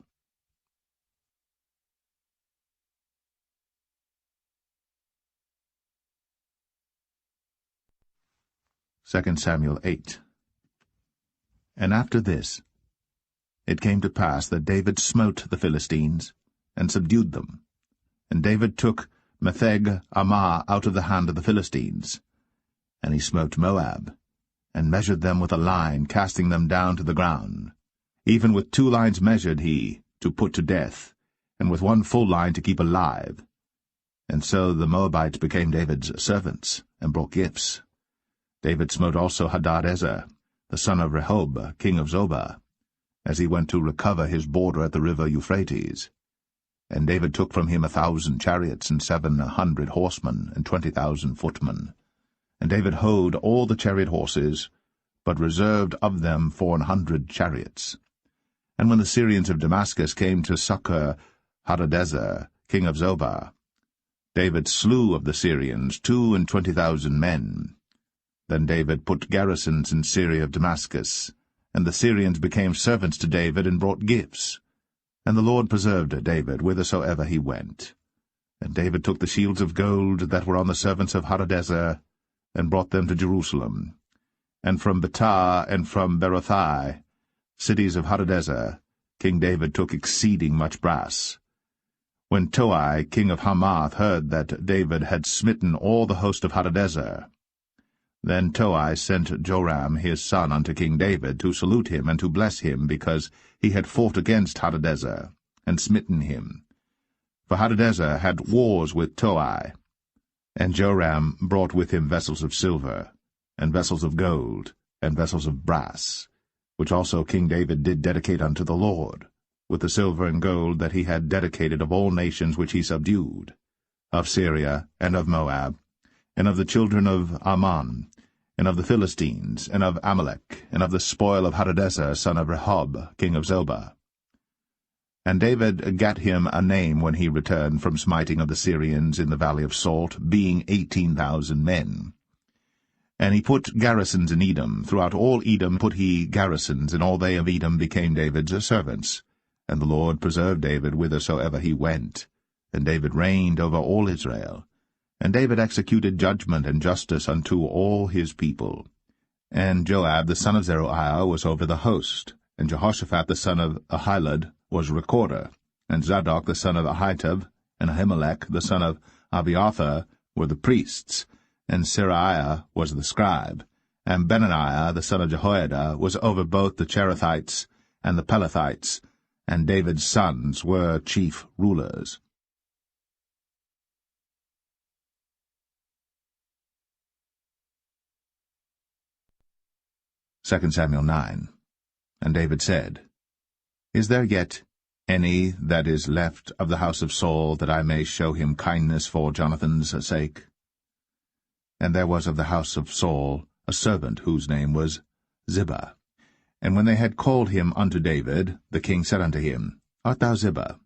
2 Samuel 8. And after this, it came to pass that David smote the Philistines, and subdued them. And David took Metheg Ammah out of the hand of the Philistines. And he smote Moab, and measured them with a line, casting them down to the ground. Even with 2 lines measured he, to put to death, and with 1 full line to keep alive. And so the Moabites became David's servants, and brought gifts. David smote also Hadadezer, the son of Rehob, king of Zobah, as he went to recover his border at the river Euphrates. And David took from him 1,000 chariots, and 700 horsemen, and 20,000 footmen. And David houghed all the chariot horses, but reserved of them 400 chariots. And when the Syrians of Damascus came to succor Hadadezer, king of Zobah, David slew of the Syrians 22,000 men. Then David put garrisons in Syria of Damascus, and the Syrians became servants to David and brought gifts. And the Lord preserved David whithersoever he went. And David took the shields of gold that were on the servants of Hadadezer, and brought them to Jerusalem. And from Betah and from Berothai, cities of Hadadezer, King David took exceeding much brass. When Toi, king of Hamath, heard that David had smitten all the host of Hadadezer, then Toi sent Joram his son unto King David to salute him and to bless him, because he had fought against Hadadezer, and smitten him. For Hadadezer had wars with Toi. And Joram brought with him vessels of silver, and vessels of gold, and vessels of brass, which also King David did dedicate unto the Lord, with the silver and gold that he had dedicated of all nations which he subdued, of Syria, and of Moab, and of the children of Ammon, and of the Philistines, and of Amalek, and of the spoil of Hadadezer son of Rehob, king of Zobah. And David gat him a name when he returned from smiting of the Syrians in the valley of Salt, being 18,000 men. And he put garrisons in Edom. Throughout all Edom put he garrisons, and all they of Edom became David's servants. And the Lord preserved David whithersoever he went. And David reigned over all Israel. And David executed judgment and justice unto all his people. And Joab the son of Zeruiah was over the host, and Jehoshaphat the son of Ahilud was recorder, and Zadok the son of Ahitub, and Ahimelech the son of Abiathar were the priests, and Seraiah was the scribe, and Benaniah the son of Jehoiada was over both the Cherethites and the Pelethites, and David's sons were chief rulers. 2 Samuel 9. And David said, Is there yet any that is left of the house of Saul, that I may show him kindness for Jonathan's sake? And there was of the house of Saul a servant whose name was Ziba. And when they had called him unto David, the king said unto him, Art thou Ziba?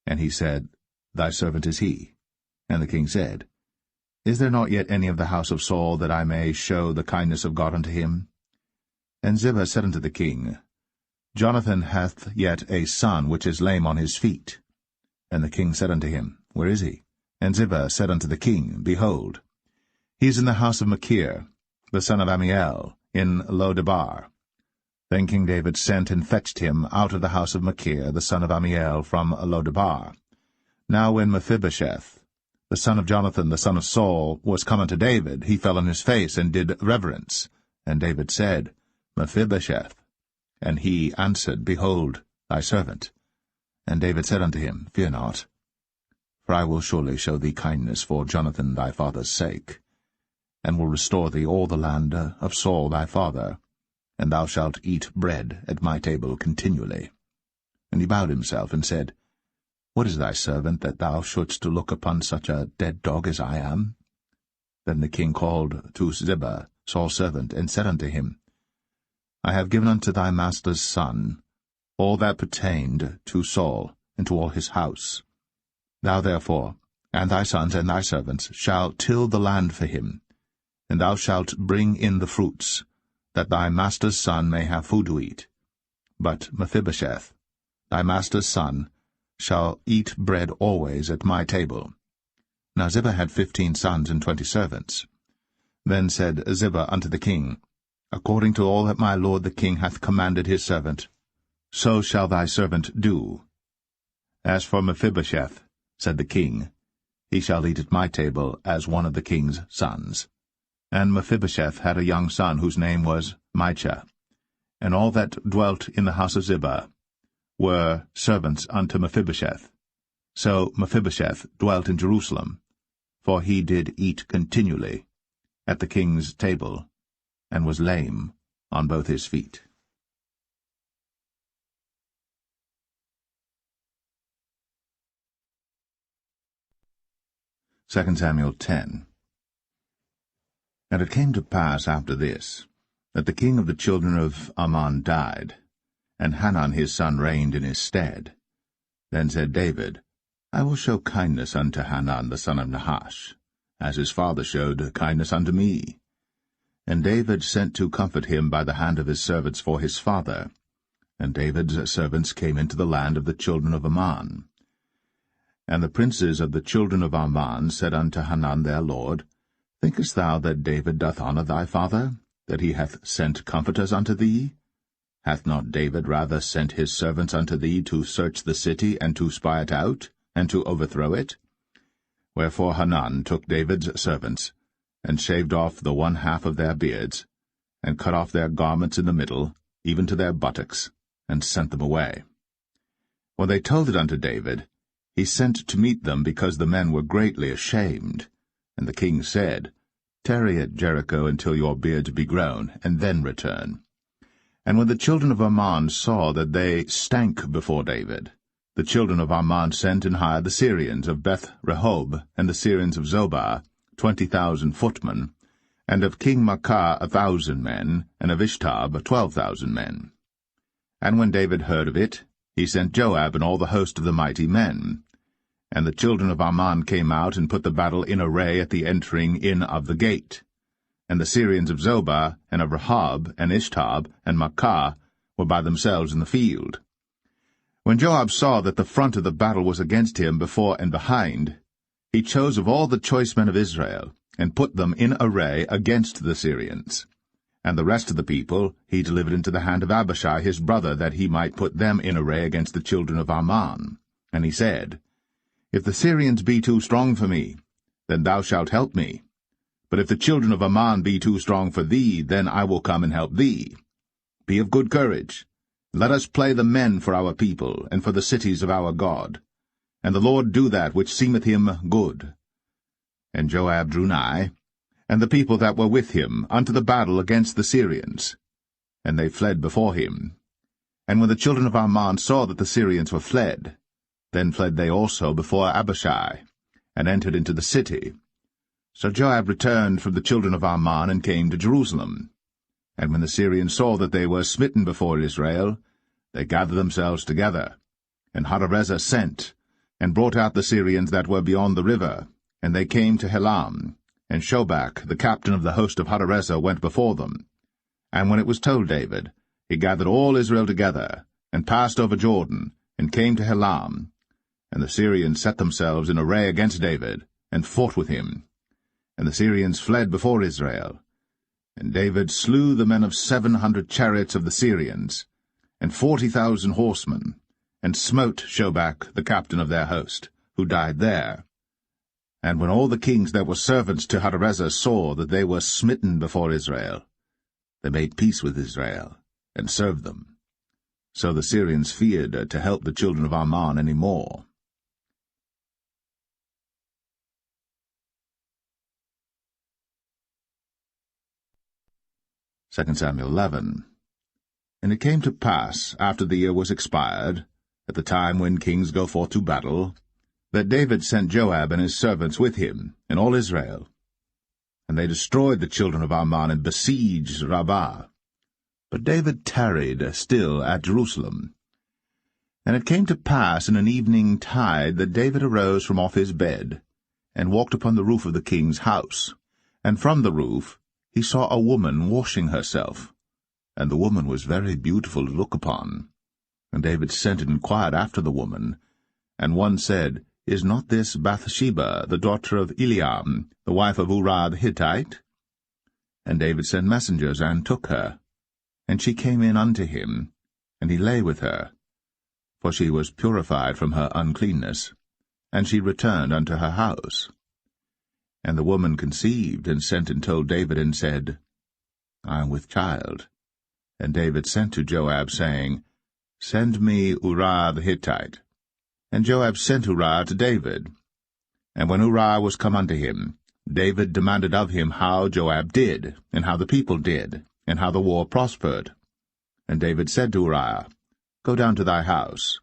And he said, Thy servant is he. And the king said, Is there not yet any of the house of Saul, that I may show the kindness of God unto him? And Ziba said unto the king, Jonathan hath yet a son which is lame on his feet. And the king said unto him, Where is he? And Ziba said unto the king, Behold, he is in the house of Machir, the son of Ammiel, in Lo-debar. Then King David sent and fetched him out of the house of Machir, the son of Ammiel, from Lo-debar. Now when Mephibosheth, the son of Jonathan, the son of Saul, was come unto David, he fell on his face, and did reverence. And David said, Mephibosheth. And he answered, Behold, thy servant. And David said unto him, Fear not, for I will surely show thee kindness for Jonathan thy father's sake, and will restore thee all the land of Saul thy father, and thou shalt eat bread at my table continually. And he bowed himself, and said, What is thy servant, that thou shouldst look upon such a dead dog as I am? Then the king called to Ziba, Saul's servant, and said unto him, I have given unto thy master's son all that pertained to Saul, and to all his house. Thou therefore, and thy sons and thy servants, shall till the land for him, and thou shalt bring in the fruits, that thy master's son may have food to eat. But Mephibosheth, thy master's son, shall eat bread always at my table. Now Ziba had 15 sons and 20 servants. Then said Ziba unto the king, According to all that my lord the king hath commanded his servant, so shall thy servant do. As for Mephibosheth, said the king, he shall eat at my table as one of the king's sons. And Mephibosheth had a young son whose name was Micah. And all that dwelt in the house of Ziba were servants unto Mephibosheth. So Mephibosheth dwelt in Jerusalem, for he did eat continually at the king's table, and was lame on both his feet. 2 Samuel 10. And it came to pass after this, that the king of the children of Ammon died, and Hanun his son reigned in his stead. Then said David, I will show kindness unto Hanun the son of Nahash, as his father showed kindness unto me. And David sent to comfort him by the hand of his servants for his father. And David's servants came into the land of the children of Ammon. And the princes of the children of Ammon said unto Hanun their lord, Thinkest thou that David doth honour thy father, that he hath sent comforters unto thee? Hath not David rather sent his servants unto thee to search the city, and to spy it out, and to overthrow it? Wherefore Hanun took David's servants, and shaved off the one half of their beards, and cut off their garments in the middle, even to their buttocks, and sent them away. When they told it unto David, he sent to meet them, because the men were greatly ashamed. And the king said, Tarry at Jericho until your beards be grown, and then return. And when the children of Ammon saw that they stank before David, the children of Ammon sent and hired the Syrians of Beth-rehob, and the Syrians of Zobah, 20,000 footmen, and of King Maacah 1,000 men, and of Ishtab 12,000 men. And when David heard of it, he sent Joab and all the host of the mighty men. And the children of Ammon came out and put the battle in array at the entering in of the gate. And the Syrians of Zobah, and of Rehob, and Ishtab, and Maacah were by themselves in the field. When Joab saw that the front of the battle was against him before and behind, he chose of all the choice men of Israel, and put them in array against the Syrians. And the rest of the people he delivered into the hand of Abishai his brother, that he might put them in array against the children of Ammon. And he said, If the Syrians be too strong for me, then thou shalt help me. But if the children of Ammon be too strong for thee, then I will come and help thee. Be of good courage. Let us play the men for our people, and for the cities of our God. And the Lord do that which seemeth him good. And Joab drew nigh, and the people that were with him, unto the battle against the Syrians. And they fled before him. And when the children of Ammon saw that the Syrians were fled, then fled they also before Abishai, and entered into the city. So Joab returned from the children of Ammon, and came to Jerusalem. And when the Syrians saw that they were smitten before Israel, they gathered themselves together. And Hadarezer sent, and brought out the Syrians that were beyond the river, and they came to Helam. And Shobach, the captain of the host of Hadarezer, went before them. And when it was told David, he gathered all Israel together, and passed over Jordan, and came to Helam. And the Syrians set themselves in array against David, and fought with him. And the Syrians fled before Israel. And David slew the men of 700 chariots of the Syrians, and 40,000 horsemen, and smote Shobach, the captain of their host, who died there. And when all the kings that were servants to Hadarezer saw that they were smitten before Israel, they made peace with Israel, and served them. So the Syrians feared to help the children of Ammon any more. Second Samuel 11. And it came to pass, after the year was expired, at the time when kings go forth to battle, that David sent Joab and his servants with him, and all Israel. And they destroyed the children of Ammon, and besieged Rabbah. But David tarried still at Jerusalem. And it came to pass in an evening tide that David arose from off his bed, and walked upon the roof of the king's house. And from the roof he saw a woman washing herself, and the woman was very beautiful to look upon. And David sent and inquired after the woman. And one said, Is not this Bathsheba, the daughter of Eliam, the wife of Uriah the Hittite? And David sent messengers, and took her. And she came in unto him, and he lay with her. For she was purified from her uncleanness, and she returned unto her house. And the woman conceived, and sent and told David, and said, I am with child. And David sent to Joab, saying, Send me Uriah the Hittite. And Joab sent Uriah to David. And when Uriah was come unto him, David demanded of him how Joab did, and how the people did, and how the war prospered. And David said to Uriah, Go down to thy house,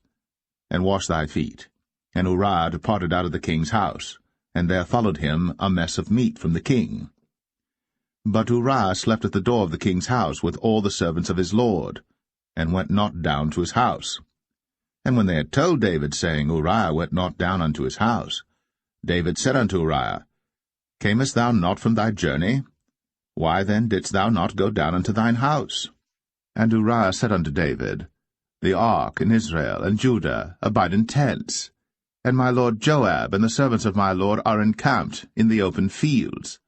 and wash thy feet. And Uriah departed out of the king's house, and there followed him a mess of meat from the king. But Uriah slept at the door of the king's house with all the servants of his lord, and went not down to his house. And when they had told David, saying, Uriah went not down unto his house, David said unto Uriah, Camest thou not from thy journey? Why then didst thou not go down unto thine house? And Uriah said unto David, The ark and Israel and Judah abide in tents, and my lord Joab and the servants of my lord are encamped in the open fields.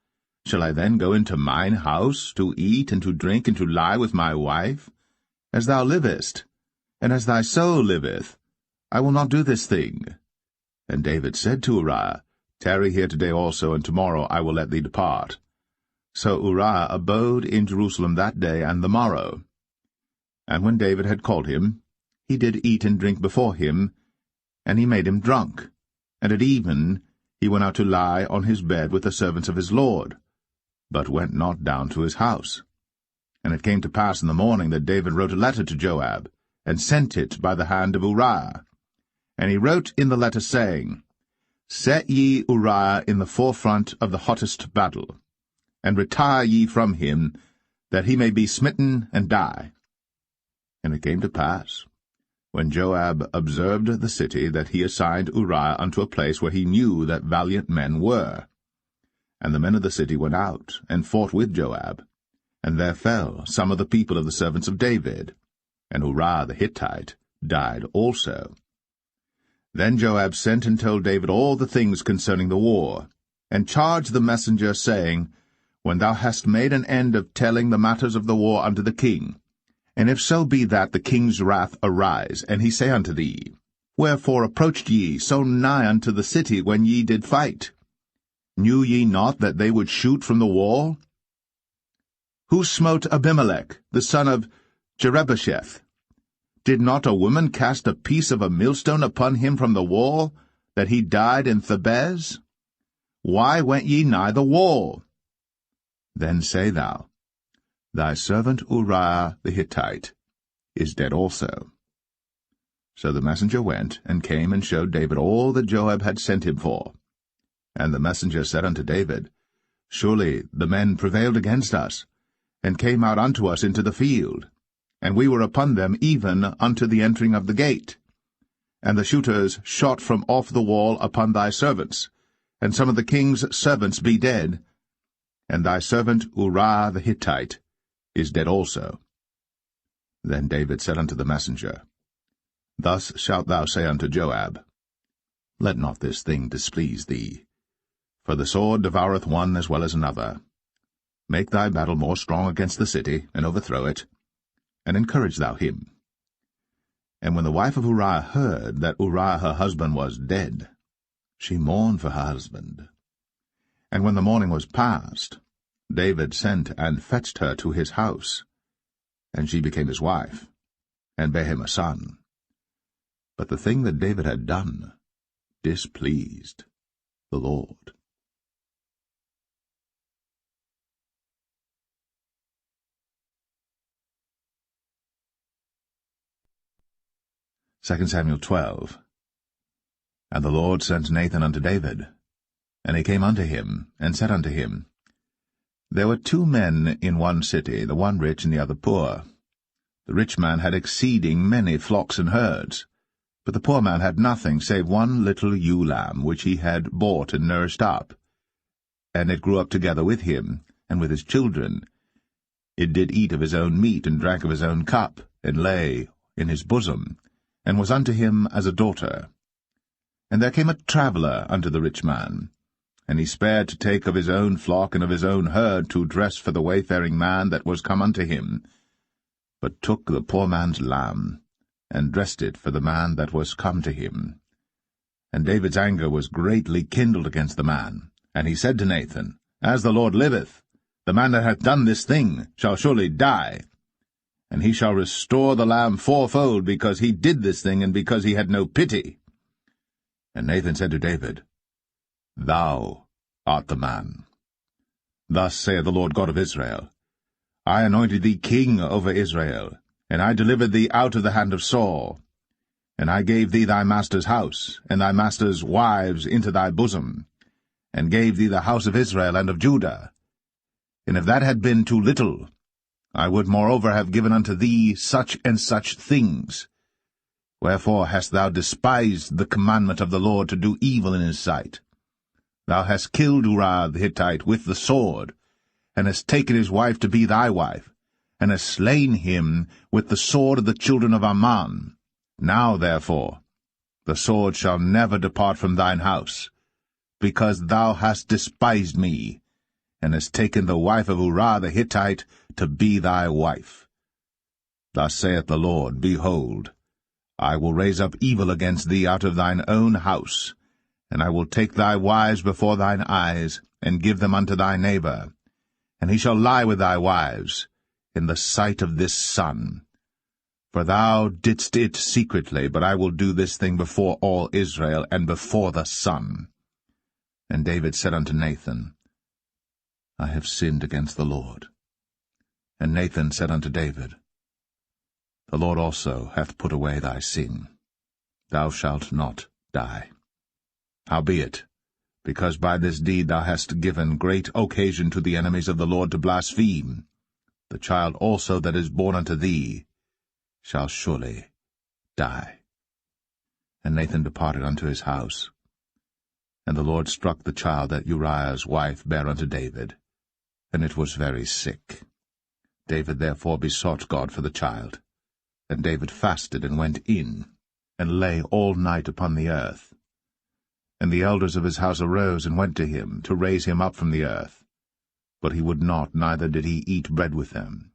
Shall I then go into mine house, to eat and to drink and to lie with my wife? As thou livest, and as thy soul liveth, I will not do this thing. And David said to Uriah, Tarry here today also, and tomorrow I will let thee depart. So Uriah abode in Jerusalem that day and the morrow. And when David had called him, he did eat and drink before him, and he made him drunk. And at even he went out to lie on his bed with the servants of his lord, but went not down to his house. And it came to pass in the morning that David wrote a letter to Joab, and sent it by the hand of Uriah. And he wrote in the letter, saying, Set ye Uriah in the forefront of the hottest battle, and retire ye from him, that he may be smitten and die. And it came to pass, when Joab observed the city, that he assigned Uriah unto a place where he knew that valiant men were. And the men of the city went out, and fought with Joab, and there fell some of the people of the servants of David, and Uriah the Hittite died also. Then Joab sent and told David all the things concerning the war, and charged the messenger, saying, When thou hast made an end of telling the matters of the war unto the king, and if so be that the king's wrath arise, and he say unto thee, Wherefore approached ye so nigh unto the city when ye did fight? Knew ye not that they would shoot from the wall? Who smote Abimelech, the son of Jerubbesheth? Did not a woman cast a piece of a millstone upon him from the wall, that he died in Thebez? Why went ye nigh the wall? Then say thou, Thy servant Uriah the Hittite is dead also. So the messenger went, and came and showed David all that Joab had sent him for. And the messenger said unto David, Surely the men prevailed against us, and came out unto us into the field, and we were upon them even unto the entering of the gate. And the shooters shot from off the wall upon thy servants, and some of the king's servants be dead, and thy servant Uriah the Hittite is dead also. Then David said unto the messenger, Thus shalt thou say unto Joab, Let not this thing displease thee, for the sword devoureth one as well as another. Make thy battle more strong against the city, and overthrow it, and encourage thou him. And when the wife of Uriah heard that Uriah her husband was dead, she mourned for her husband. And when the morning was past, David sent and fetched her to his house, and she became his wife, and bare him a son. But the thing that David had done displeased the Lord. 2 Samuel 12. And the Lord sent Nathan unto David. And he came unto him, and said unto him, There were 2 men in one city, the one rich and the other poor. The rich man had exceeding many flocks and herds, but the poor man had nothing save one little ewe lamb, which he had bought and nourished up. And it grew up together with him, and with his children. It did eat of his own meat, and drank of his own cup, and lay in his bosom, and was unto him as a daughter. And there came a traveller unto the rich man, and he spared to take of his own flock and of his own herd to dress for the wayfaring man that was come unto him, but took the poor man's lamb, and dressed it for the man that was come to him. And David's anger was greatly kindled against the man, and he said to Nathan, As the Lord liveth, the man that hath done this thing shall surely die, and he shall restore the lamb 4-fold, because he did this thing, and because he had no pity. And Nathan said to David, Thou art the man. Thus saith the Lord God of Israel, I anointed thee king over Israel, and I delivered thee out of the hand of Saul. And I gave thee thy master's house, and thy master's wives into thy bosom. and gave thee the house of Israel and of Judah. And if that had been too little, I would moreover have given unto thee such and such things. Wherefore hast thou despised the commandment of the Lord to do evil in his sight? Thou hast killed Uriah the Hittite with the sword, and hast taken his wife to be thy wife, and hast slain him with the sword of the children of Ammon. Now, therefore, the sword shall never depart from thine house, because thou hast despised me, and hast taken the wife of Uriah the Hittite to be thy wife. Thus saith the Lord, Behold, I will raise up evil against thee out of thine own house, and I will take thy wives before thine eyes, and give them unto thy neighbor, and he shall lie with thy wives in the sight of this sun. For thou didst it secretly, but I will do this thing before all Israel, and before the sun. And David said unto Nathan, I have sinned against the Lord. And Nathan said unto David, The Lord also hath put away thy sin. Thou shalt not die. Howbeit, because by this deed thou hast given great occasion to the enemies of the Lord to blaspheme, the child also that is born unto thee shall surely die. And Nathan departed unto his house. And the Lord struck the child that Uriah's wife bare unto David, and it was very sick. David therefore besought God for the child. And David fasted and went in, and lay all night upon the earth. And the elders of his house arose and went to him, to raise him up from the earth. But he would not, neither did he eat bread with them.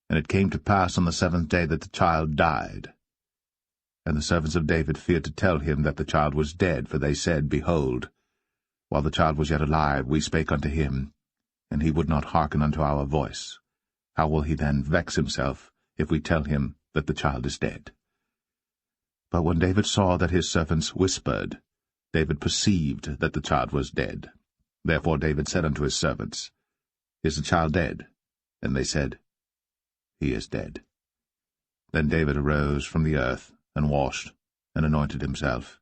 And it came to pass on the 7th day that the child died. And the servants of David feared to tell him that the child was dead, for they said, Behold, while the child was yet alive, we spake unto him, and he would not hearken unto our voice. How will he then vex himself, if we tell him that the child is dead? But when David saw that his servants whispered, David perceived that the child was dead. Therefore David said unto his servants, Is the child dead? And they said, He is dead. Then David arose from the earth, and washed, and anointed himself,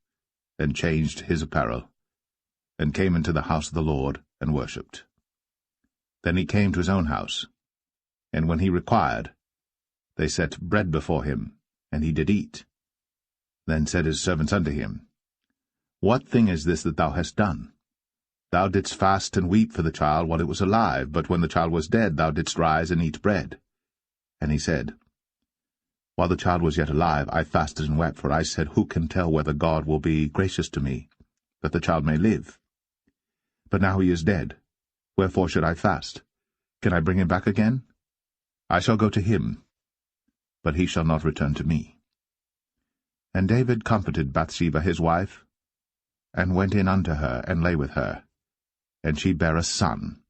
and changed his apparel, and came into the house of the Lord, and worshipped. Then he came to his own house, and when he required, they set bread before him, and he did eat. Then said his servants unto him, What thing is this that thou hast done? Thou didst fast and weep for the child while it was alive, but when the child was dead thou didst rise and eat bread. And he said, While the child was yet alive, I fasted and wept, for I said, Who can tell whether God will be gracious to me, that the child may live? But now he is dead. Wherefore should I fast? Can I bring him back again? I shall go to him, but he shall not return to me. And David comforted Bathsheba his wife, and went in unto her, and lay with her. And she bare a son,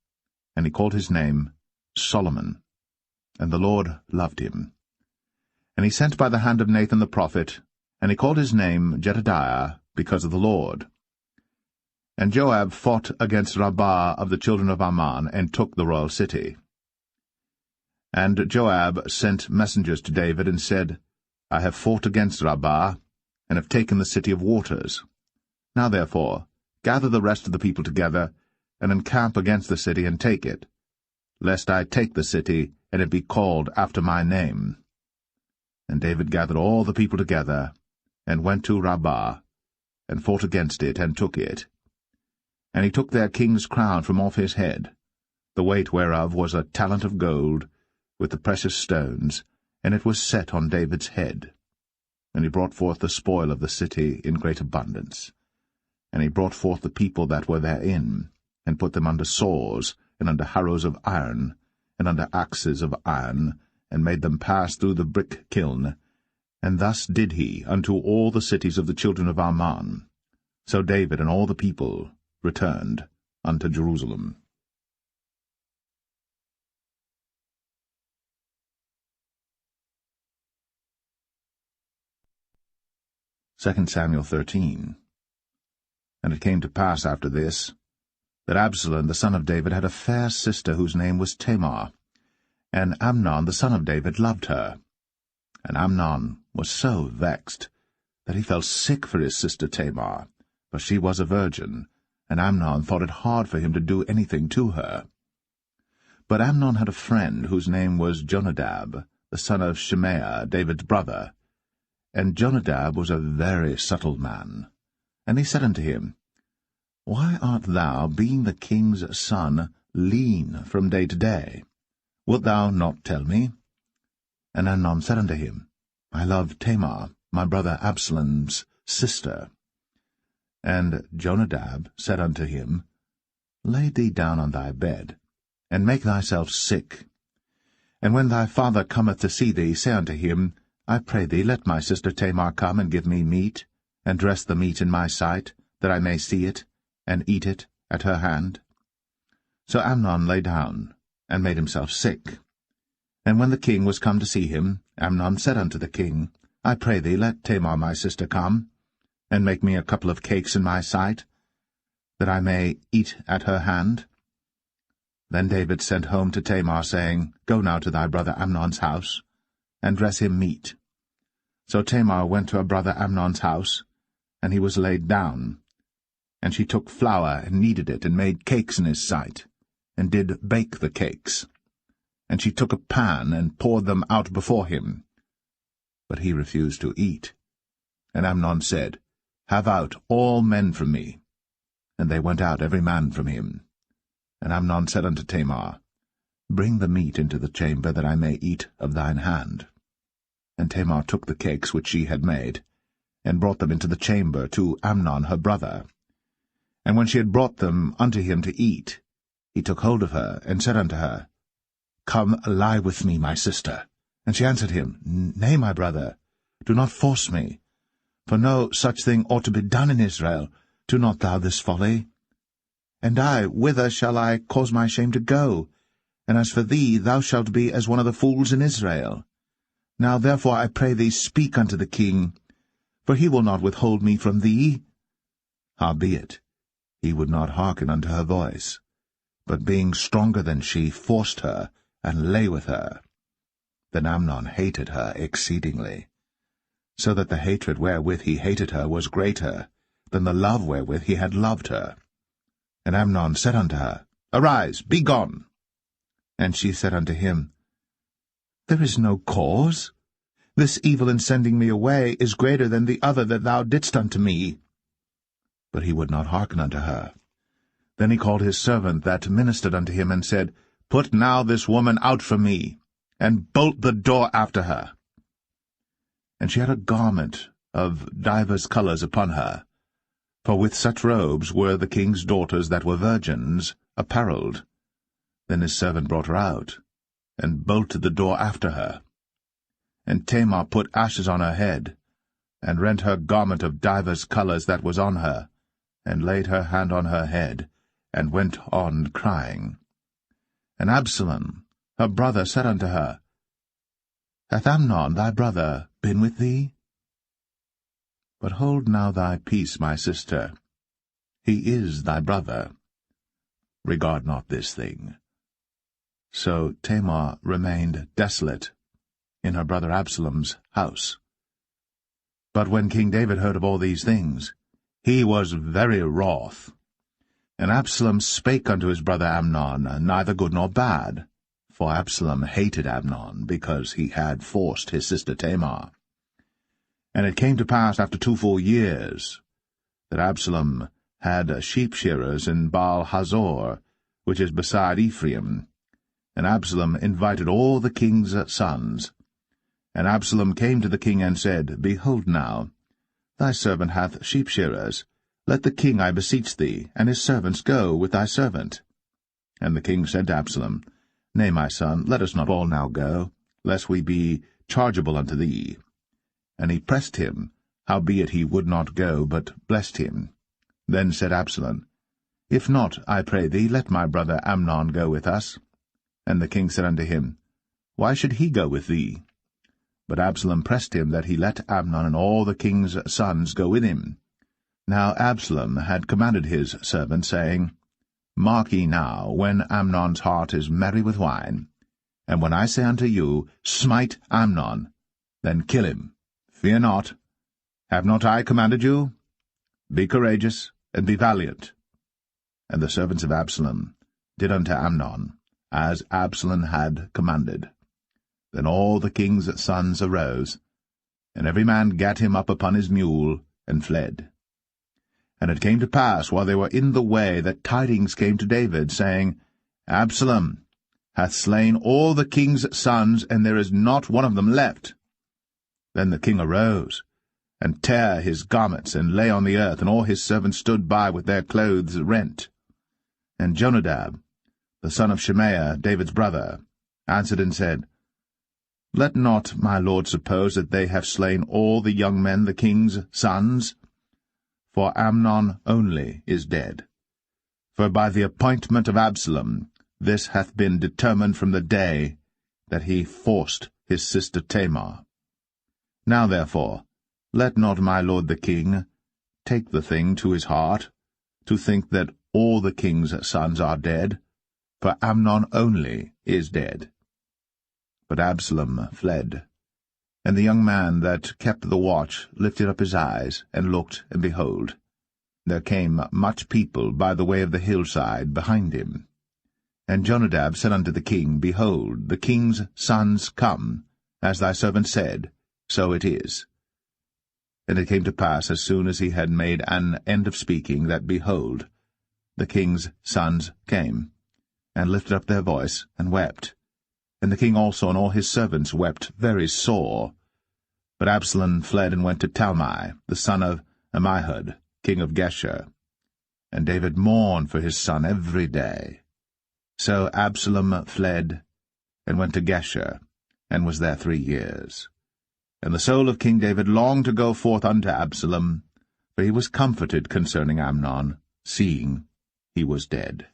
and he called his name Solomon. And the Lord loved him. And he sent by the hand of Nathan the prophet, and he called his name Jedediah, because of the Lord. And Joab fought against Rabbah of the children of Ammon, and took the royal city. And Joab sent messengers to David, and said, I have fought against Rabbah, and have taken the city of waters. Now therefore, gather the rest of the people together, and encamp against the city, and take it, lest I take the city, and it be called after my name. And David gathered all the people together, and went to Rabbah, and fought against it, and took it. And he took their king's crown from off his head, the weight whereof was a talent of gold, with the precious stones, and it was set on David's head. And he brought forth the spoil of the city in great abundance. And he brought forth the people that were therein, and put them under saws, and under harrows of iron, and under axes of iron, and made them pass through the brick kiln. And thus did he unto all the cities of the children of Ammon. So David and all the people returned unto Jerusalem. 2 Samuel 13. And it came to pass after this, that Absalom the son of David had a fair sister whose name was Tamar, and Amnon the son of David loved her. And Amnon was so vexed that he fell sick for his sister Tamar, for she was a virgin, and Amnon thought it hard for him to do anything to her. But Amnon had a friend whose name was Jonadab, the son of Shimea, David's brother. And Jonadab was a very subtle man. And he said unto him, Why art thou, being the king's son, lean from day to day? Wilt thou not tell me? And Amnon said unto him, I love Tamar, my brother Absalom's sister. And Jonadab said unto him, Lay thee down on thy bed, and make thyself sick. And when thy father cometh to see thee, say unto him, I pray thee, let my sister Tamar come and give me meat, and dress the meat in my sight, that I may see it, and eat it at her hand. So Amnon lay down, and made himself sick. And when the king was come to see him, Amnon said unto the king, I pray thee, let Tamar my sister come, and make me a couple of cakes in my sight, that I may eat at her hand. Then David sent home to Tamar, saying, Go now to thy brother Amnon's house, and dress him meat. So Tamar went to her brother Amnon's house, and he was laid down. And she took flour, and kneaded it, and made cakes in his sight, and did bake the cakes. And she took a pan, and poured them out before him. But he refused to eat. And Amnon said, Have out all men from me. And they went out every man from him. And Amnon said unto Tamar, Bring the meat into the chamber, that I may eat of thine hand. And Tamar took the cakes which she had made, and brought them into the chamber to Amnon her brother. And when she had brought them unto him to eat, he took hold of her, and said unto her, Come, lie with me, my sister. And she answered him, Nay, my brother, do not force me. For no such thing ought to be done in Israel. Do not thou this folly. And I, whither shall I cause my shame to go? And as for thee, thou shalt be as one of the fools in Israel. Now therefore I pray thee, speak unto the king, for he will not withhold me from thee. Howbeit, he would not hearken unto her voice, but being stronger than she, forced her, and lay with her. Then Amnon hated her exceedingly, so that the hatred wherewith he hated her was greater than the love wherewith he had loved her. And Amnon said unto her, Arise, be gone. And she said unto him, There is no cause. This evil in sending me away is greater than the other that thou didst unto me. But he would not hearken unto her. Then he called his servant that ministered unto him, and said, Put now this woman out from me, and bolt the door after her. And she had a garment of divers colours upon her, for with such robes were the king's daughters that were virgins apparelled. Then his servant brought her out, and bolted the door after her. And Tamar put ashes on her head, and rent her garment of divers colours that was on her, and laid her hand on her head, and went on crying. And Absalom, her brother, said unto her, Hath Amnon thy brother been with thee? But hold now thy peace, my sister. He is thy brother. Regard not this thing. So Tamar remained desolate in her brother Absalom's house. But when King David heard of all these things, he was very wroth. And Absalom spake unto his brother Amnon, neither good nor bad, for Absalom hated Amnon, because he had forced his sister Tamar. And it came to pass after 2 full years, that Absalom had sheep-shearers in Baal-Hazor, which is beside Ephraim. And Absalom invited all the king's sons. And Absalom came to the king and said, Behold now, thy servant hath sheep-shearers. Let the king, I beseech thee, and his servants go with thy servant. And the king said to Absalom, Nay, my son, let us not all now go, lest we be chargeable unto thee. And he pressed him, howbeit he would not go, but blessed him. Then said Absalom, If not, I pray thee, let my brother Amnon go with us. And the king said unto him, Why should he go with thee? But Absalom pressed him that he let Amnon and all the king's sons go with him. Now Absalom had commanded his servant, saying, Mark ye now, when Amnon's heart is merry with wine, and when I say unto you, Smite Amnon, then kill him. Fear not. Have not I commanded you? Be courageous, and be valiant. And the servants of Absalom did unto Amnon, as Absalom had commanded. Then all the king's sons arose, and every man gat him up upon his mule, and fled. And it came to pass, while they were in the way, that tidings came to David, saying, Absalom hath slain all the king's sons, and there is not one of them left. Then the king arose, and tare his garments, and lay on the earth, and all his servants stood by with their clothes rent. And Jonadab, the son of Shemaiah, David's brother, answered and said, Let not my lord suppose that they have slain all the young men, the king's sons, for Amnon only is dead. For by the appointment of Absalom this hath been determined from the day that he forced his sister Tamar. Now therefore, let not my lord the king take the thing to his heart, to think that all the king's sons are dead, for Amnon only is dead. But Absalom fled. And the young man that kept the watch lifted up his eyes, and looked, and behold, there came much people by the way of the hillside behind him. And Jonadab said unto the king, Behold, the king's sons come, as thy servant said, so it is. And it came to pass, as soon as he had made an end of speaking, that, behold, the king's sons came, and lifted up their voice, and wept. And the king also and all his servants wept very sore. But Absalom fled and went to Talmai, the son of Ammihud, king of Geshur. And David mourned for his son every day. So Absalom fled, and went to Geshur, and was there 3 years. And the soul of King David longed to go forth unto Absalom, for he was comforted concerning Amnon, seeing he was dead.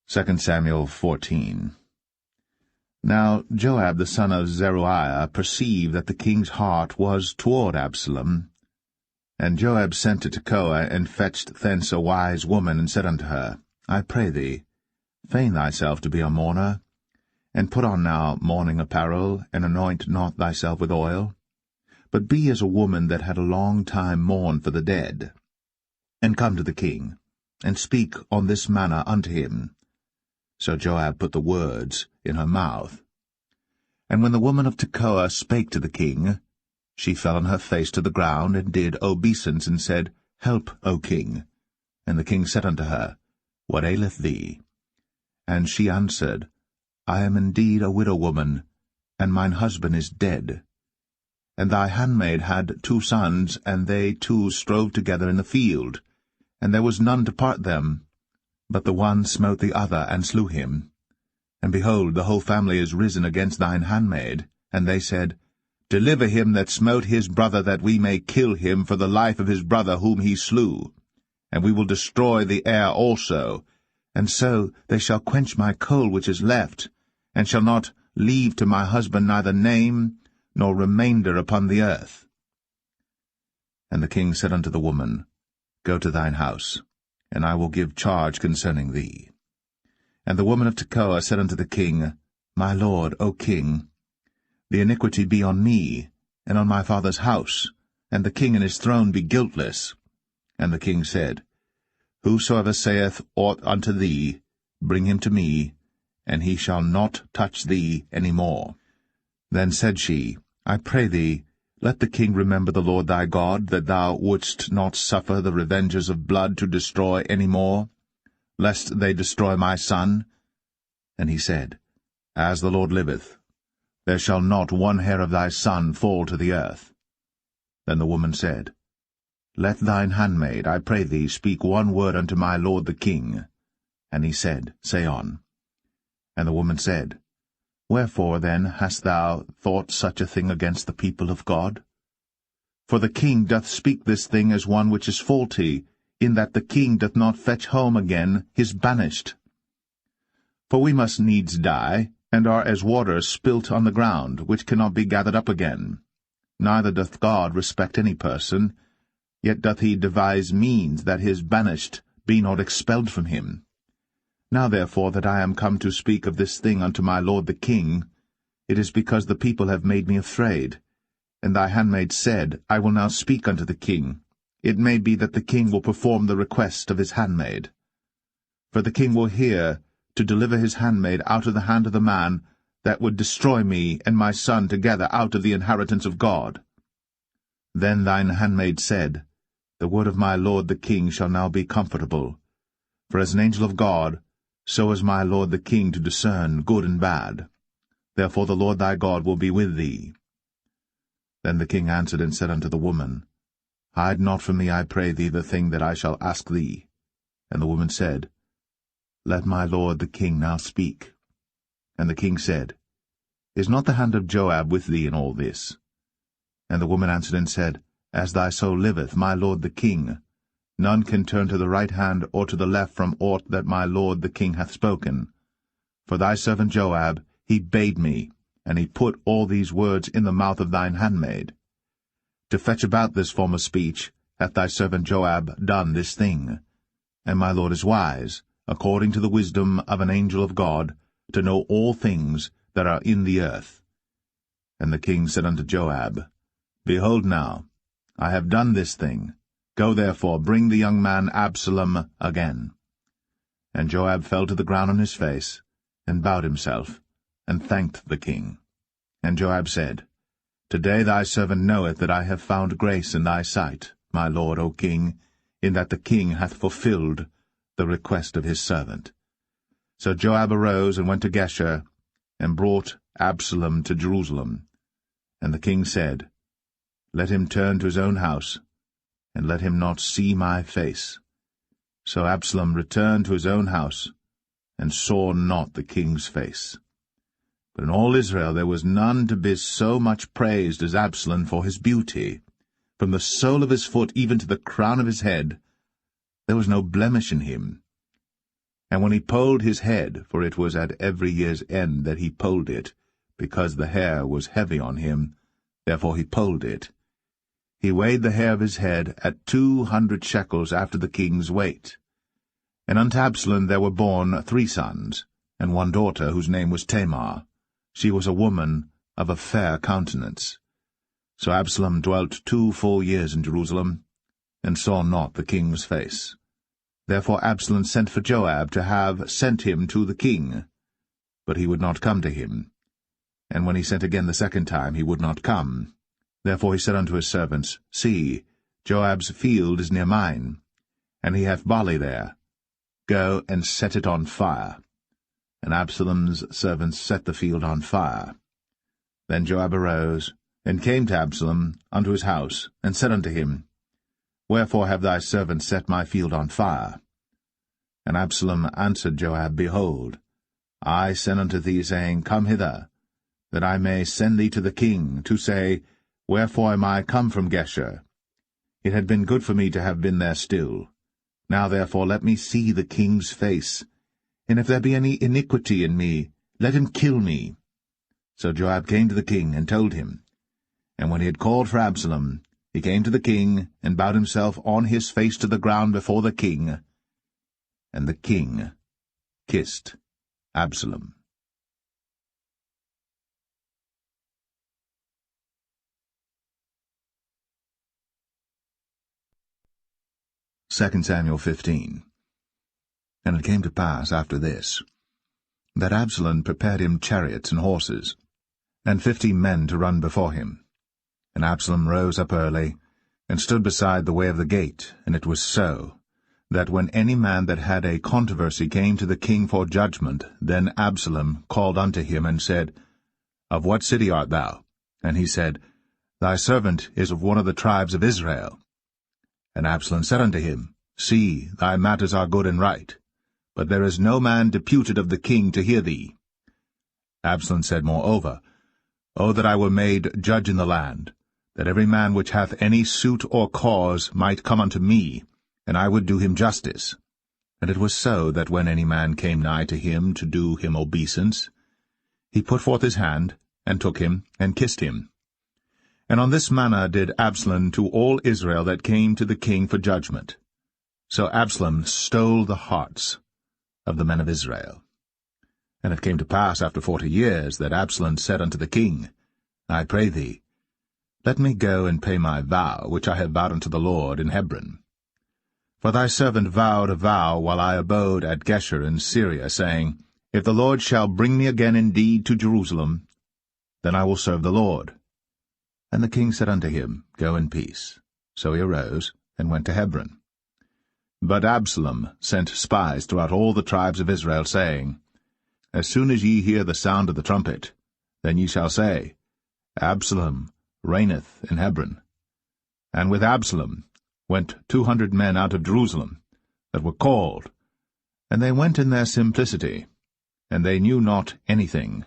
2 Samuel 14. Now Joab the son of Zeruiah perceived that the king's heart was toward Absalom. And Joab sent to Tekoa, and fetched thence a wise woman, and said unto her, I pray thee, feign thyself to be a mourner, and put on now mourning apparel, and anoint not thyself with oil, but be as a woman that had a long time mourned for the dead. And come to the king, and speak on this manner unto him. So Joab put the words in her mouth. And when the woman of Tekoa spake to the king, she fell on her face to the ground, and did obeisance, and said, Help, O king. And the king said unto her, What aileth thee? And she answered, I am indeed a widow woman, and mine husband is dead. And thy handmaid had 2 sons, and they 2 strove together in the field, and there was none to part them. But the one smote the other, and slew him. And behold, the whole family is risen against thine handmaid. And they said, Deliver him that smote his brother, that we may kill him for the life of his brother whom he slew. And we will destroy the heir also. And so they shall quench my coal which is left, and shall not leave to my husband neither name nor remainder upon the earth. And the king said unto the woman, Go to thine house, and I will give charge concerning thee. And the woman of Tekoa said unto the king, My lord, O king, the iniquity be on me, and on my father's house, and the king and his throne be guiltless. And the king said, Whosoever saith aught unto thee, bring him to me, and he shall not touch thee any more. Then said she, I pray thee, let the king remember the Lord thy God, that thou wouldst not suffer the revengers of blood to destroy any more, lest they destroy my son. And he said, As the Lord liveth, there shall not one hair of thy son fall to the earth. Then the woman said, Let thine handmaid, I pray thee, speak one word unto my lord the king. And he said, Say on. And the woman said, Wherefore then hast thou thought such a thing against the people of God? For the king doth speak this thing as one which is faulty, in that the king doth not fetch home again his banished. For we must needs die, and are as water spilt on the ground, which cannot be gathered up again. Neither doth God respect any person, yet doth he devise means that his banished be not expelled from him. Now therefore that I am come to speak of this thing unto my lord the king, it is because the people have made me afraid. And thy handmaid said, I will now speak unto the king. It may be that the king will perform the request of his handmaid. For the king will hear to deliver his handmaid out of the hand of the man that would destroy me and my son together out of the inheritance of God. Then thine handmaid said, The word of my lord the king shall now be comfortable. For as an angel of God, so is my lord the king to discern good and bad. Therefore the Lord thy God will be with thee. Then the king answered and said unto the woman, Hide not from me, I pray thee, the thing that I shall ask thee. And the woman said, Let my lord the king now speak. And the king said, Is not the hand of Joab with thee in all this? And the woman answered and said, As thy soul liveth, my lord the king, none can turn to the right hand or to the left from aught that my lord the king hath spoken. For thy servant Joab, he bade me, and he put all these words in the mouth of thine handmaid. To fetch about this form of speech hath thy servant Joab done this thing. And my lord is wise, according to the wisdom of an angel of God, to know all things that are in the earth. And the king said unto Joab, Behold now, I have done this thing. Go therefore, bring the young man Absalom again. And Joab fell to the ground on his face, and bowed himself, and thanked the king. And Joab said, Today thy servant knoweth that I have found grace in thy sight, my lord, O king, in that the king hath fulfilled the request of his servant. So Joab arose and went to Geshur, and brought Absalom to Jerusalem. And the king said, Let him turn to his own house, and let him not see my face. So Absalom returned to his own house, and saw not the king's face. But in all Israel there was none to be so much praised as Absalom for his beauty. From the sole of his foot even to the crown of his head, there was no blemish in him. And when he polled his head, for it was at every year's end that he polled it, because the hair was heavy on him, therefore he polled it, he weighed the hair of his head at 200 shekels after the king's weight. And unto Absalom there were born 3 sons, and 1 daughter, whose name was Tamar. She was a woman of a fair countenance. So Absalom dwelt 2 full years in Jerusalem, and saw not the king's face. Therefore Absalom sent for Joab to have sent him to the king, but he would not come to him. And when he sent again the 2nd time, he would not come. Therefore he said unto his servants, See, Joab's field is near mine, and he hath barley there. Go and set it on fire. And Absalom's servants set the field on fire. Then Joab arose, and came to Absalom unto his house, and said unto him, Wherefore have thy servants set my field on fire? And Absalom answered Joab, Behold, I sent unto thee, saying, Come hither, that I may send thee to the king, to say, Wherefore am I come from Geshur? It had been good for me to have been there still. Now therefore let me see the king's face, and if there be any iniquity in me, let him kill me. So Joab came to the king, and told him. And when he had called for Absalom, he came to the king, and bowed himself on his face to the ground before the king. And the king kissed Absalom. 2 Samuel 15. And it came to pass after this, that Absalom prepared him chariots and horses, and 50 men to run before him. And Absalom rose up early, and stood beside the way of the gate. And it was so, that when any man that had a controversy came to the king for judgment, then Absalom called unto him, and said, Of what city art thou? And he said, Thy servant is of one of the tribes of Israel. And Absalom said unto him, See, thy matters are good and right, but there is no man deputed of the king to hear thee. Absalom said moreover, O that I were made judge in the land, that every man which hath any suit or cause might come unto me, and I would do him justice. And it was so, that when any man came nigh to him to do him obeisance, he put forth his hand, and took him, and kissed him. And on this manner did Absalom to all Israel that came to the king for judgment. So Absalom stole the hearts of the men of Israel. And it came to pass after 40 years that Absalom said unto the king, I pray thee, let me go and pay my vow, which I have vowed unto the Lord in Hebron. For thy servant vowed a vow while I abode at Geshur in Syria, saying, If the Lord shall bring me again indeed to Jerusalem, then I will serve the Lord. And the king said unto him, Go in peace. So he arose, and went to Hebron. But Absalom sent spies throughout all the tribes of Israel, saying, As soon as ye hear the sound of the trumpet, then ye shall say, Absalom reigneth in Hebron. And with Absalom went 200 men out of Jerusalem, that were called, and they went in their simplicity, and they knew not anything.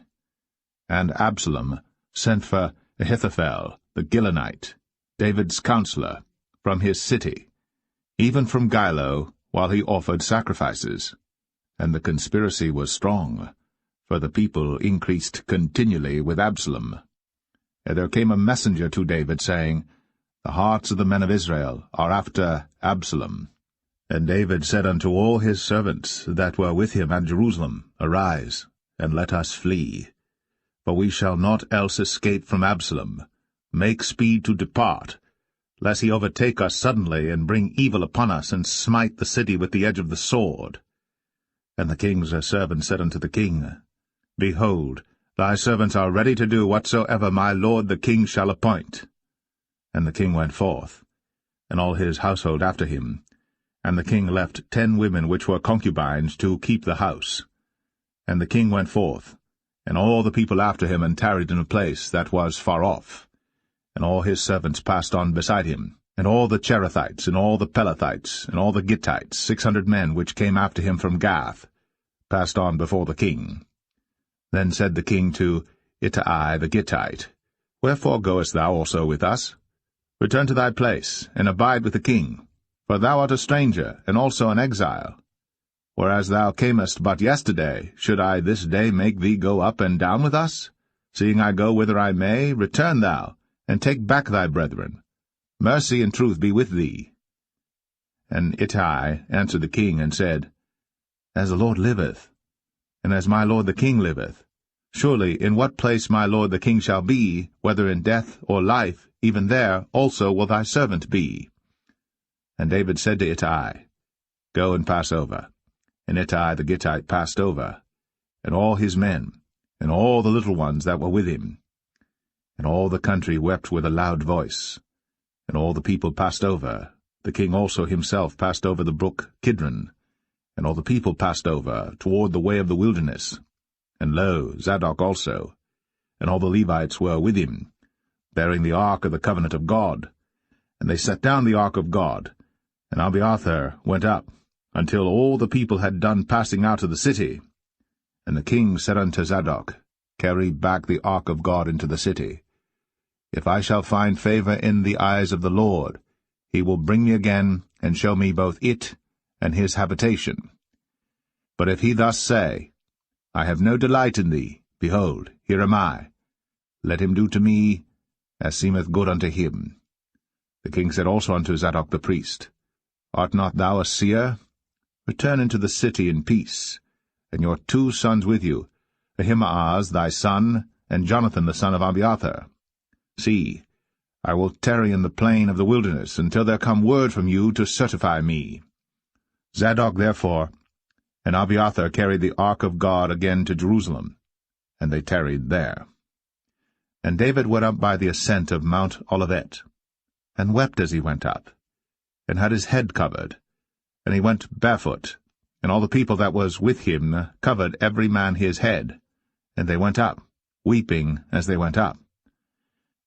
And Absalom sent for Ahithophel the Gilonite, David's counselor, from his city, even from Gilo, while he offered sacrifices. And the conspiracy was strong, for the people increased continually with Absalom. And there came a messenger to David, saying, The hearts of the men of Israel are after Absalom. And David said unto all his servants that were with him at Jerusalem, Arise, and let us flee. For we shall not else escape from Absalom. Make speed to depart, lest he overtake us suddenly, and bring evil upon us, and smite the city with the edge of the sword. And the king's servants said unto the king, Behold, thy servants are ready to do whatsoever my lord the king shall appoint. And the king went forth, and all his household after him. And the king left 10 women which were concubines to keep the house. And the king went forth, and all the people after him, and tarried in a place that was far off. And all his servants passed on beside him, and all the Cherethites, and all the Pelethites, and all the Gittites, 600 men which came after him from Gath, passed on before the king. Then said the king to Ittai the Gittite, Wherefore goest thou also with us? Return to thy place, and abide with the king, for thou art a stranger, and also an exile. Whereas thou camest but yesterday, should I this day make thee go up and down with us? Seeing I go whither I may, return thou, and take back thy brethren. Mercy and truth be with thee. And Ittai answered the king, and said, As the Lord liveth, and as my lord the king liveth, surely in what place my lord the king shall be, whether in death or life, even there also will thy servant be. And David said to Ittai, Go and pass over. And Ittai the Gittite passed over, and all his men, and all the little ones that were with him. And all the country wept with a loud voice. And all the people passed over. The king also himself passed over the brook Kidron. And all the people passed over toward the way of the wilderness. And lo, Zadok also, and all the Levites were with him, bearing the ark of the covenant of God. And they set down the ark of God, and Abiathar went up, until all the people had done passing out of the city. And the king said unto Zadok, Carry back the ark of God into the city. If I shall find favor in the eyes of the Lord, he will bring me again, and show me both it and his habitation. But if he thus say, I have no delight in thee, behold, here am I. Let him do to me as seemeth good unto him. The king said also unto Zadok the priest, Art not thou a seer? Return into the city in peace, and your 2 sons with you, Ahimaaz thy son, and Jonathan the son of Abiathar. See, I will tarry in the plain of the wilderness, until there come word from you to certify me. Zadok therefore and Abiathar carried the ark of God again to Jerusalem, and they tarried there. And David went up by the ascent of Mount Olivet, and wept as he went up, and had his head covered, and he went barefoot, and all the people that was with him covered every man his head, and they went up, weeping as they went up.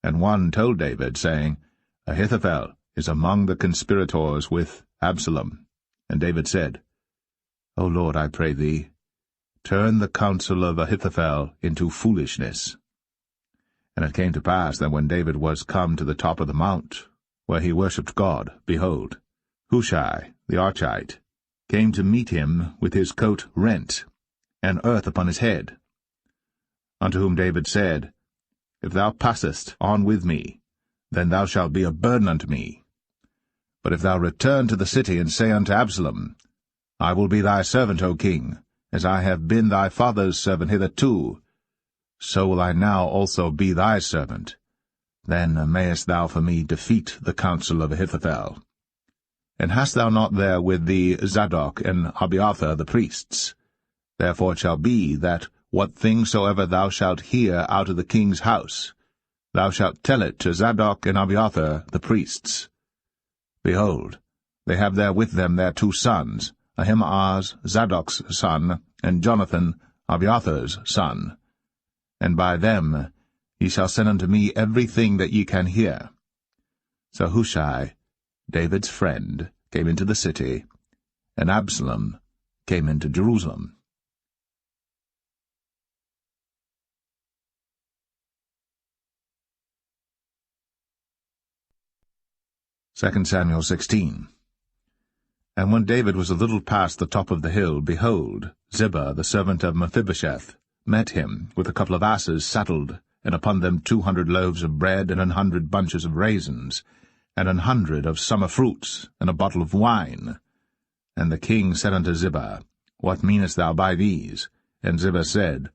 And one told David, saying, Ahithophel is among the conspirators with Absalom. And David said, O Lord, I pray thee, turn the counsel of Ahithophel into foolishness. And it came to pass that when David was come to the top of the mount, where he worshipped God, behold, Hushai the Archite came to meet him with his coat rent, and earth upon his head. Unto whom David said, If thou passest on with me, then thou shalt be a burden unto me. But if thou return to the city, and say unto Absalom, I will be thy servant, O king, as I have been thy father's servant hitherto, so will I now also be thy servant. Then mayest thou for me defeat the counsel of Ahithophel. And hast thou not there with thee Zadok and Abiathar the priests? Therefore it shall be that what thing soever thou shalt hear out of the king's house, thou shalt tell it to Zadok and Abiathar the priests. Behold, they have there with them their 2 sons, Ahimaaz, Zadok's son, and Jonathan, Abiathar's son. And by them ye shall send unto me everything that ye can hear. So Hushai, David's friend, came into the city, and Absalom came into Jerusalem. 2 Samuel 16. And when David was a little past the top of the hill, behold, Ziba, the servant of Mephibosheth, met him, with a couple of asses saddled, and upon them 200 loaves of bread, and 100 bunches of raisins, and 100 of summer fruits, and a bottle of wine. And the king said unto Ziba, What meanest thou by these? And Ziba said,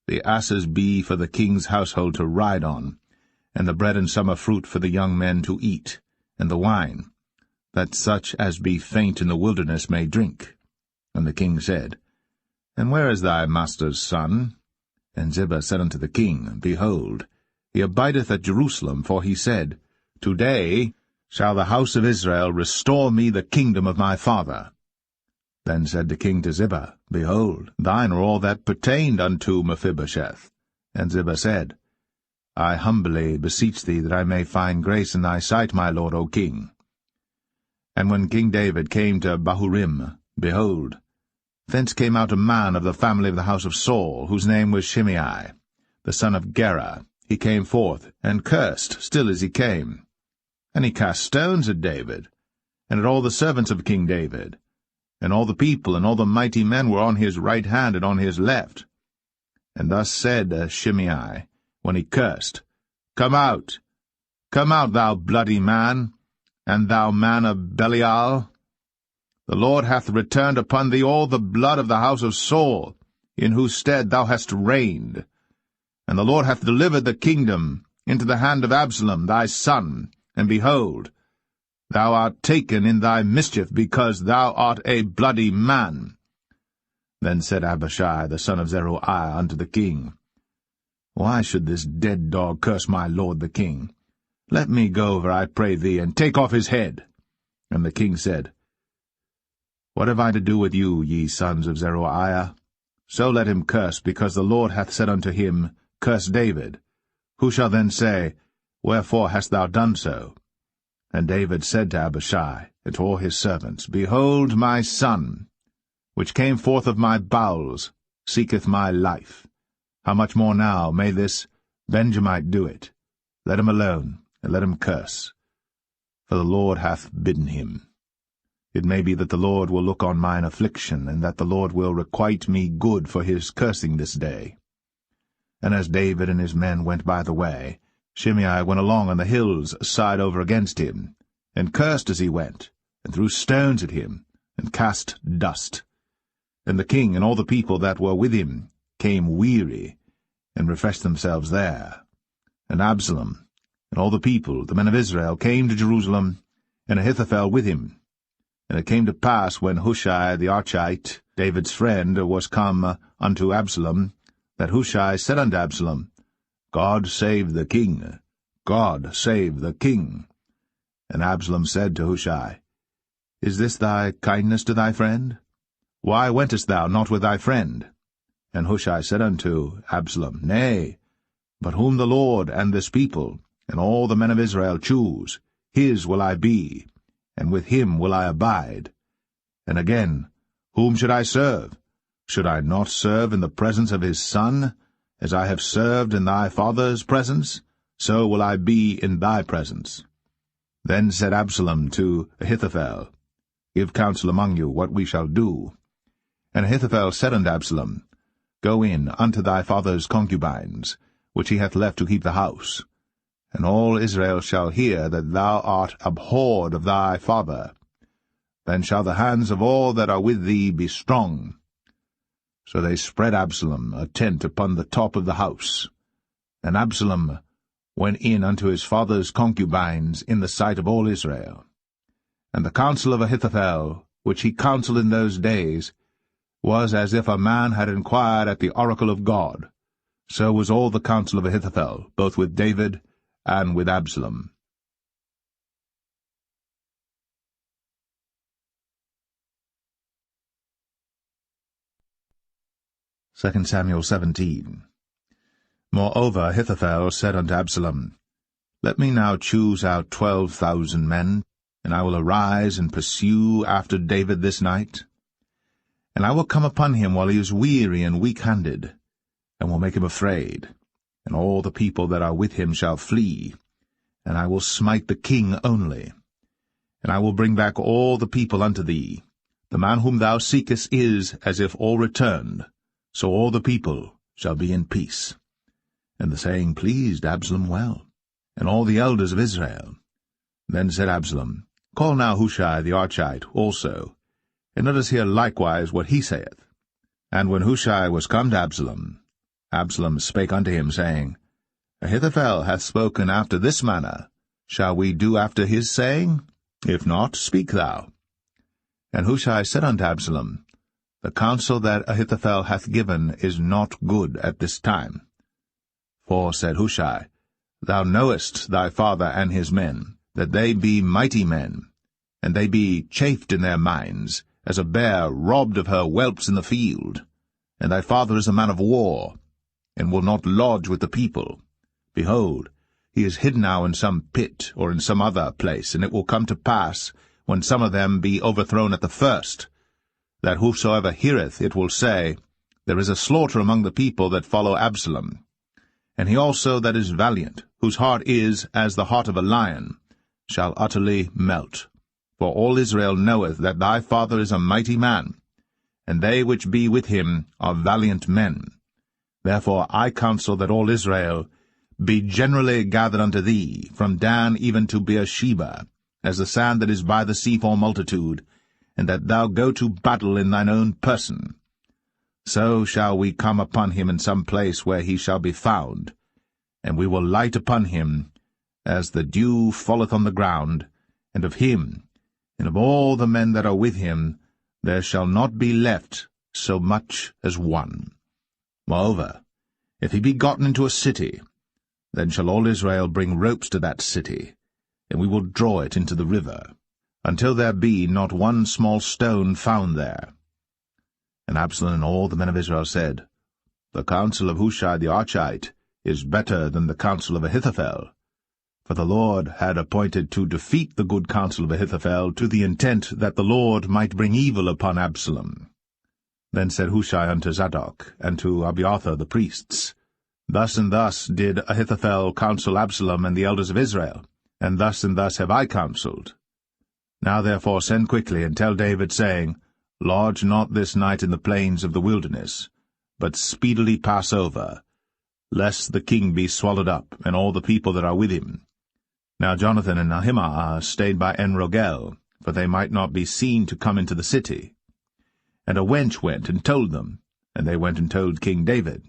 The asses be for the king's household to ride on, and the bread and summer fruit for the young men to eat, and the wine, that such as be faint in the wilderness may drink. And the king said, And where is thy master's son? And Ziba said unto the king, Behold, he abideth at Jerusalem, for he said, Today shall the house of Israel restore me the kingdom of my father. Then said the king to Ziba, Behold, thine are all that pertained unto Mephibosheth. And Ziba said, I humbly beseech thee that I may find grace in thy sight, my lord, O king. And when King David came to Bahurim, behold, thence came out a man of the family of the house of Saul, whose name was Shimei, the son of Gera. He came forth, and cursed still as he came. And he cast stones at David, and at all the servants of King David. And all the people and all the mighty men were on his right hand and on his left. And thus said Shimei, when he cursed, Come out, thou bloody man, and thou man of Belial. The Lord hath returned upon thee all the blood of the house of Saul, in whose stead thou hast reigned. And the Lord hath delivered the kingdom into the hand of Absalom thy son, and behold, thou art taken in thy mischief, because thou art a bloody man. Then said Abishai the son of Zeruiah unto the king, Why should this dead dog curse my lord the king? Let me go over, I pray thee, and take off his head. And the king said, What have I to do with you, ye sons of Zeruiah? So let him curse, because the Lord hath said unto him, Curse David. Who shall then say, Wherefore hast thou done so? And David said to Abishai and to all his servants, Behold, my son, which came forth of my bowels, seeketh my life. How much more now may this Benjamite do it? Let him alone, and let him curse. For the Lord hath bidden him. It may be that the Lord will look on mine affliction, and that the Lord will requite me good for his cursing this day. And as David and his men went by the way, Shimei went along on the hill's side over against him, and cursed as he went, and threw stones at him, and cast dust. And the king and all the people that were with him came weary, and refreshed themselves there. And Absalom and all the people, the men of Israel, came to Jerusalem, and Ahithophel with him. And it came to pass, when Hushai the Archite, David's friend, was come unto Absalom, that Hushai said unto Absalom, God save the king, God save the king. And Absalom said to Hushai, Is this thy kindness to thy friend? Why wentest thou not with thy friend? And Hushai said unto Absalom, Nay, but whom the Lord and this people, and all the men of Israel choose, his will I be, and with him will I abide. And again, whom should I serve? Should I not serve in the presence of his son? As I have served in thy father's presence, so will I be in thy presence. Then said Absalom to Ahithophel, Give counsel among you what we shall do. And Ahithophel said unto Absalom, Go in unto thy father's concubines, which he hath left to keep the house. And all Israel shall hear that thou art abhorred of thy father. Then shall the hands of all that are with thee be strong. So they spread Absalom a tent upon the top of the house. And Absalom went in unto his father's concubines in the sight of all Israel. And the counsel of Ahithophel, which he counselled in those days, was as if a man had inquired at the oracle of God. So was all the counsel of Ahithophel, both with David and with Absalom. 2 Samuel 17. Moreover Ahithophel said unto Absalom, Let me now choose out 12,000 men, and I will arise and pursue after David this night. And I will come upon him while he is weary and weak-handed, and will make him afraid, and all the people that are with him shall flee, and I will smite the king only. And I will bring back all the people unto thee. The man whom thou seekest is as if all returned, so all the people shall be in peace. And the saying pleased Absalom well, and all the elders of Israel. Then said Absalom, Call now Hushai the Archite also, and let us hear likewise what he saith. And when Hushai was come to Absalom, Absalom spake unto him, saying, Ahithophel hath spoken after this manner. Shall we do after his saying? If not, speak thou. And Hushai said unto Absalom, The counsel that Ahithophel hath given is not good at this time. For, said Hushai, Thou knowest thy father and his men, that they be mighty men, and they be chafed in their minds, as a bear robbed of her whelps in the field. And thy father is a man of war, and will not lodge with the people. Behold, he is hid now in some pit, or in some other place, and it will come to pass, when some of them be overthrown at the first, that whosoever heareth it will say, There is a slaughter among the people that follow Absalom. And he also that is valiant, whose heart is as the heart of a lion, shall utterly melt. For all Israel knoweth that thy father is a mighty man, and they which be with him are valiant men. Therefore I counsel that all Israel be generally gathered unto thee, from Dan even to Beersheba, as the sand that is by the sea for multitude, and that thou go to battle in thine own person. So shall we come upon him in some place where he shall be found, and we will light upon him, as the dew falleth on the ground, and of him, and of all the men that are with him, there shall not be left so much as one. Moreover, if he be gotten into a city, then shall all Israel bring ropes to that city, and we will draw it into the river, until there be not one small stone found there. And Absalom and all the men of Israel said, The counsel of Hushai the Archite is better than the counsel of Ahithophel. For the Lord had appointed to defeat the good counsel of Ahithophel, to the intent that the Lord might bring evil upon Absalom. Then said Hushai unto Zadok, and to Abiathar the priests, Thus and thus did Ahithophel counsel Absalom and the elders of Israel, and thus have I counselled. Now therefore send quickly, and tell David, saying, Lodge not this night in the plains of the wilderness, but speedily pass over, lest the king be swallowed up, and all the people that are with him. Now Jonathan and Ahimaaz stayed by En-Rogel, for they might not be seen to come into the city. And a wench went and told them, and they went and told King David.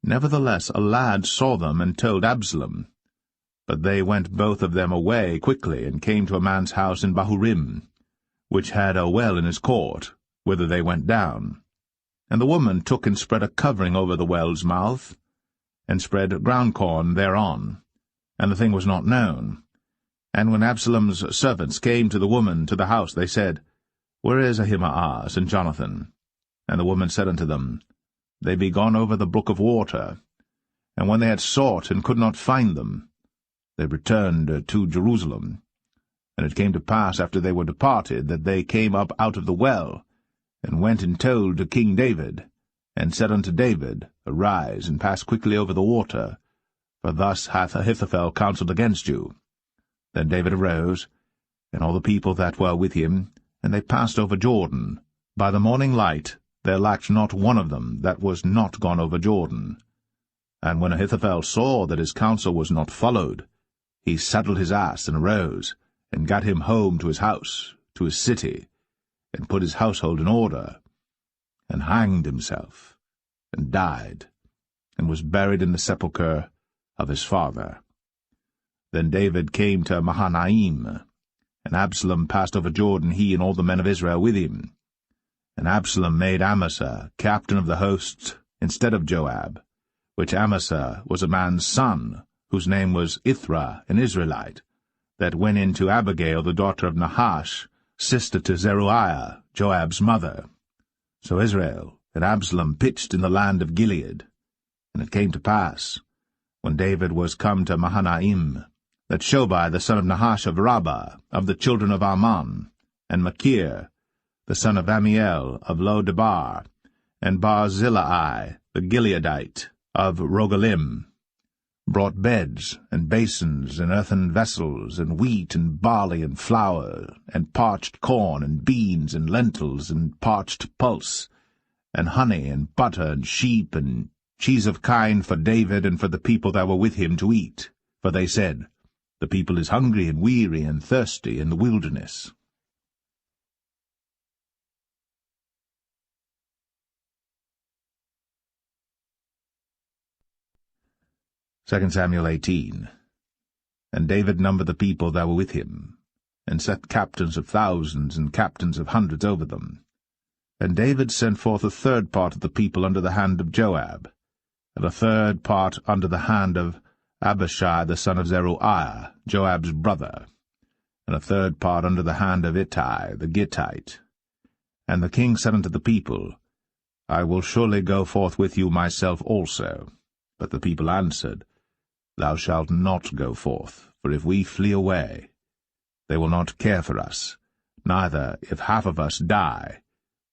Nevertheless a lad saw them and told Absalom. But they went both of them away quickly, and came to a man's house in Bahurim, which had a well in his court, whither they went down. And the woman took and spread a covering over the well's mouth, and spread ground corn thereon, and the thing was not known. And when Absalom's servants came to the woman to the house, they said, Where is Ahimaaz and Jonathan? And the woman said unto them, They be gone over the brook of water. And when they had sought and could not find them, they returned to Jerusalem. And it came to pass, after they were departed, that they came up out of the well, and went and told to King David, and said unto David, Arise, and pass quickly over the water, for thus hath Ahithophel counselled against you. Then David arose, and all the people that were with him, and they passed over Jordan. By the morning light there lacked not one of them that was not gone over Jordan. And when Ahithophel saw that his counsel was not followed, he saddled his ass and arose, and gat him home to his house, to his city, and put his household in order. and hanged himself, and died, and was buried in the sepulchre of his father. Then David came to Mahanaim, and Absalom passed over Jordan, he and all the men of Israel with him. And Absalom made Amasa captain of the hosts instead of Joab, which Amasa was a man's son, whose name was Ithra, an Israelite, that went in to Abigail, the daughter of Nahash, sister to Zeruiah, Joab's mother. So Israel and Absalom pitched in the land of Gilead. And it came to pass, when David was come to Mahanaim, that Shobai the son of Nahash of Rabbah, of the children of Ammon, and Machir the son of Amiel of Lo-debar, and Barzillai the Gileadite of Rogelim, brought beds and basins and earthen vessels, and wheat and barley and flour, and parched corn and beans and lentils and parched pulse, and honey and butter and sheep and cheese of kine for David and for the people that were with him to eat. For they said, The people is hungry and weary and thirsty in the wilderness. 2 Samuel 18. And David numbered the people that were with him, and set captains of thousands and captains of hundreds over them. And David sent forth a third part of the people under the hand of Joab, and a third part under the hand of Abishai the son of Zeruiah, Joab's brother, and a third part under the hand of Ittai the Gittite. And the king said unto the people, I will surely go forth with you myself also. But the people answered, Thou shalt not go forth, for if we flee away, they will not care for us, neither, if half of us die,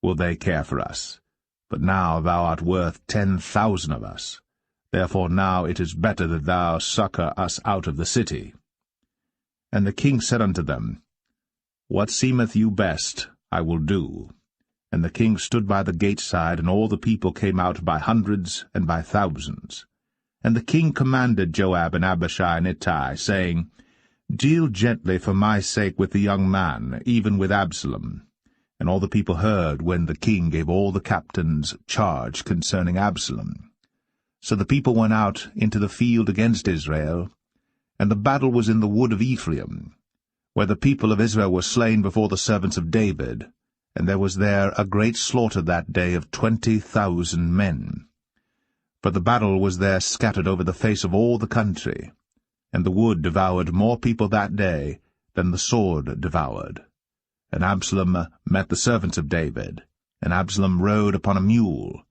will they care for us. But now thou art worth 10,000 of us. Therefore now it is better that thou succour us out of the city. And the king said unto them, What seemeth you best, I will do. And the king stood by the gate side, and all the people came out by hundreds and by thousands. And the king commanded Joab and Abishai and Ittai, saying, Deal gently for my sake with the young man, even with Absalom. And all the people heard when the king gave all the captains charge concerning Absalom. So the people went out into the field against Israel, and the battle was in the wood of Ephraim, where the people of Israel were slain before the servants of David, and there was there a great slaughter that day of 20,000 men. For the battle was there scattered over the face of all the country, and the wood devoured more people that day than the sword devoured. And Absalom met the servants of David, and Absalom rode upon a mule,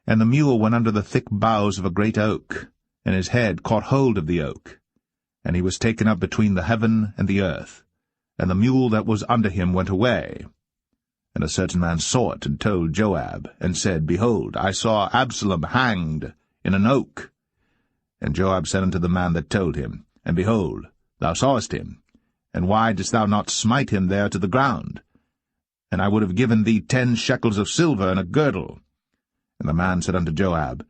and the mule went under the thick boughs of a great oak, and his head caught hold of the oak, and he was taken up between the heaven and the earth, and the mule that was under him went away. And a certain man saw it, and told Joab, and said, Behold, I saw Absalom hanged in an oak. And Joab said unto the man that told him, And behold, thou sawest him, and why didst thou not smite him there to the ground? And I would have given thee 10 shekels of silver and a girdle. And the man said unto Joab,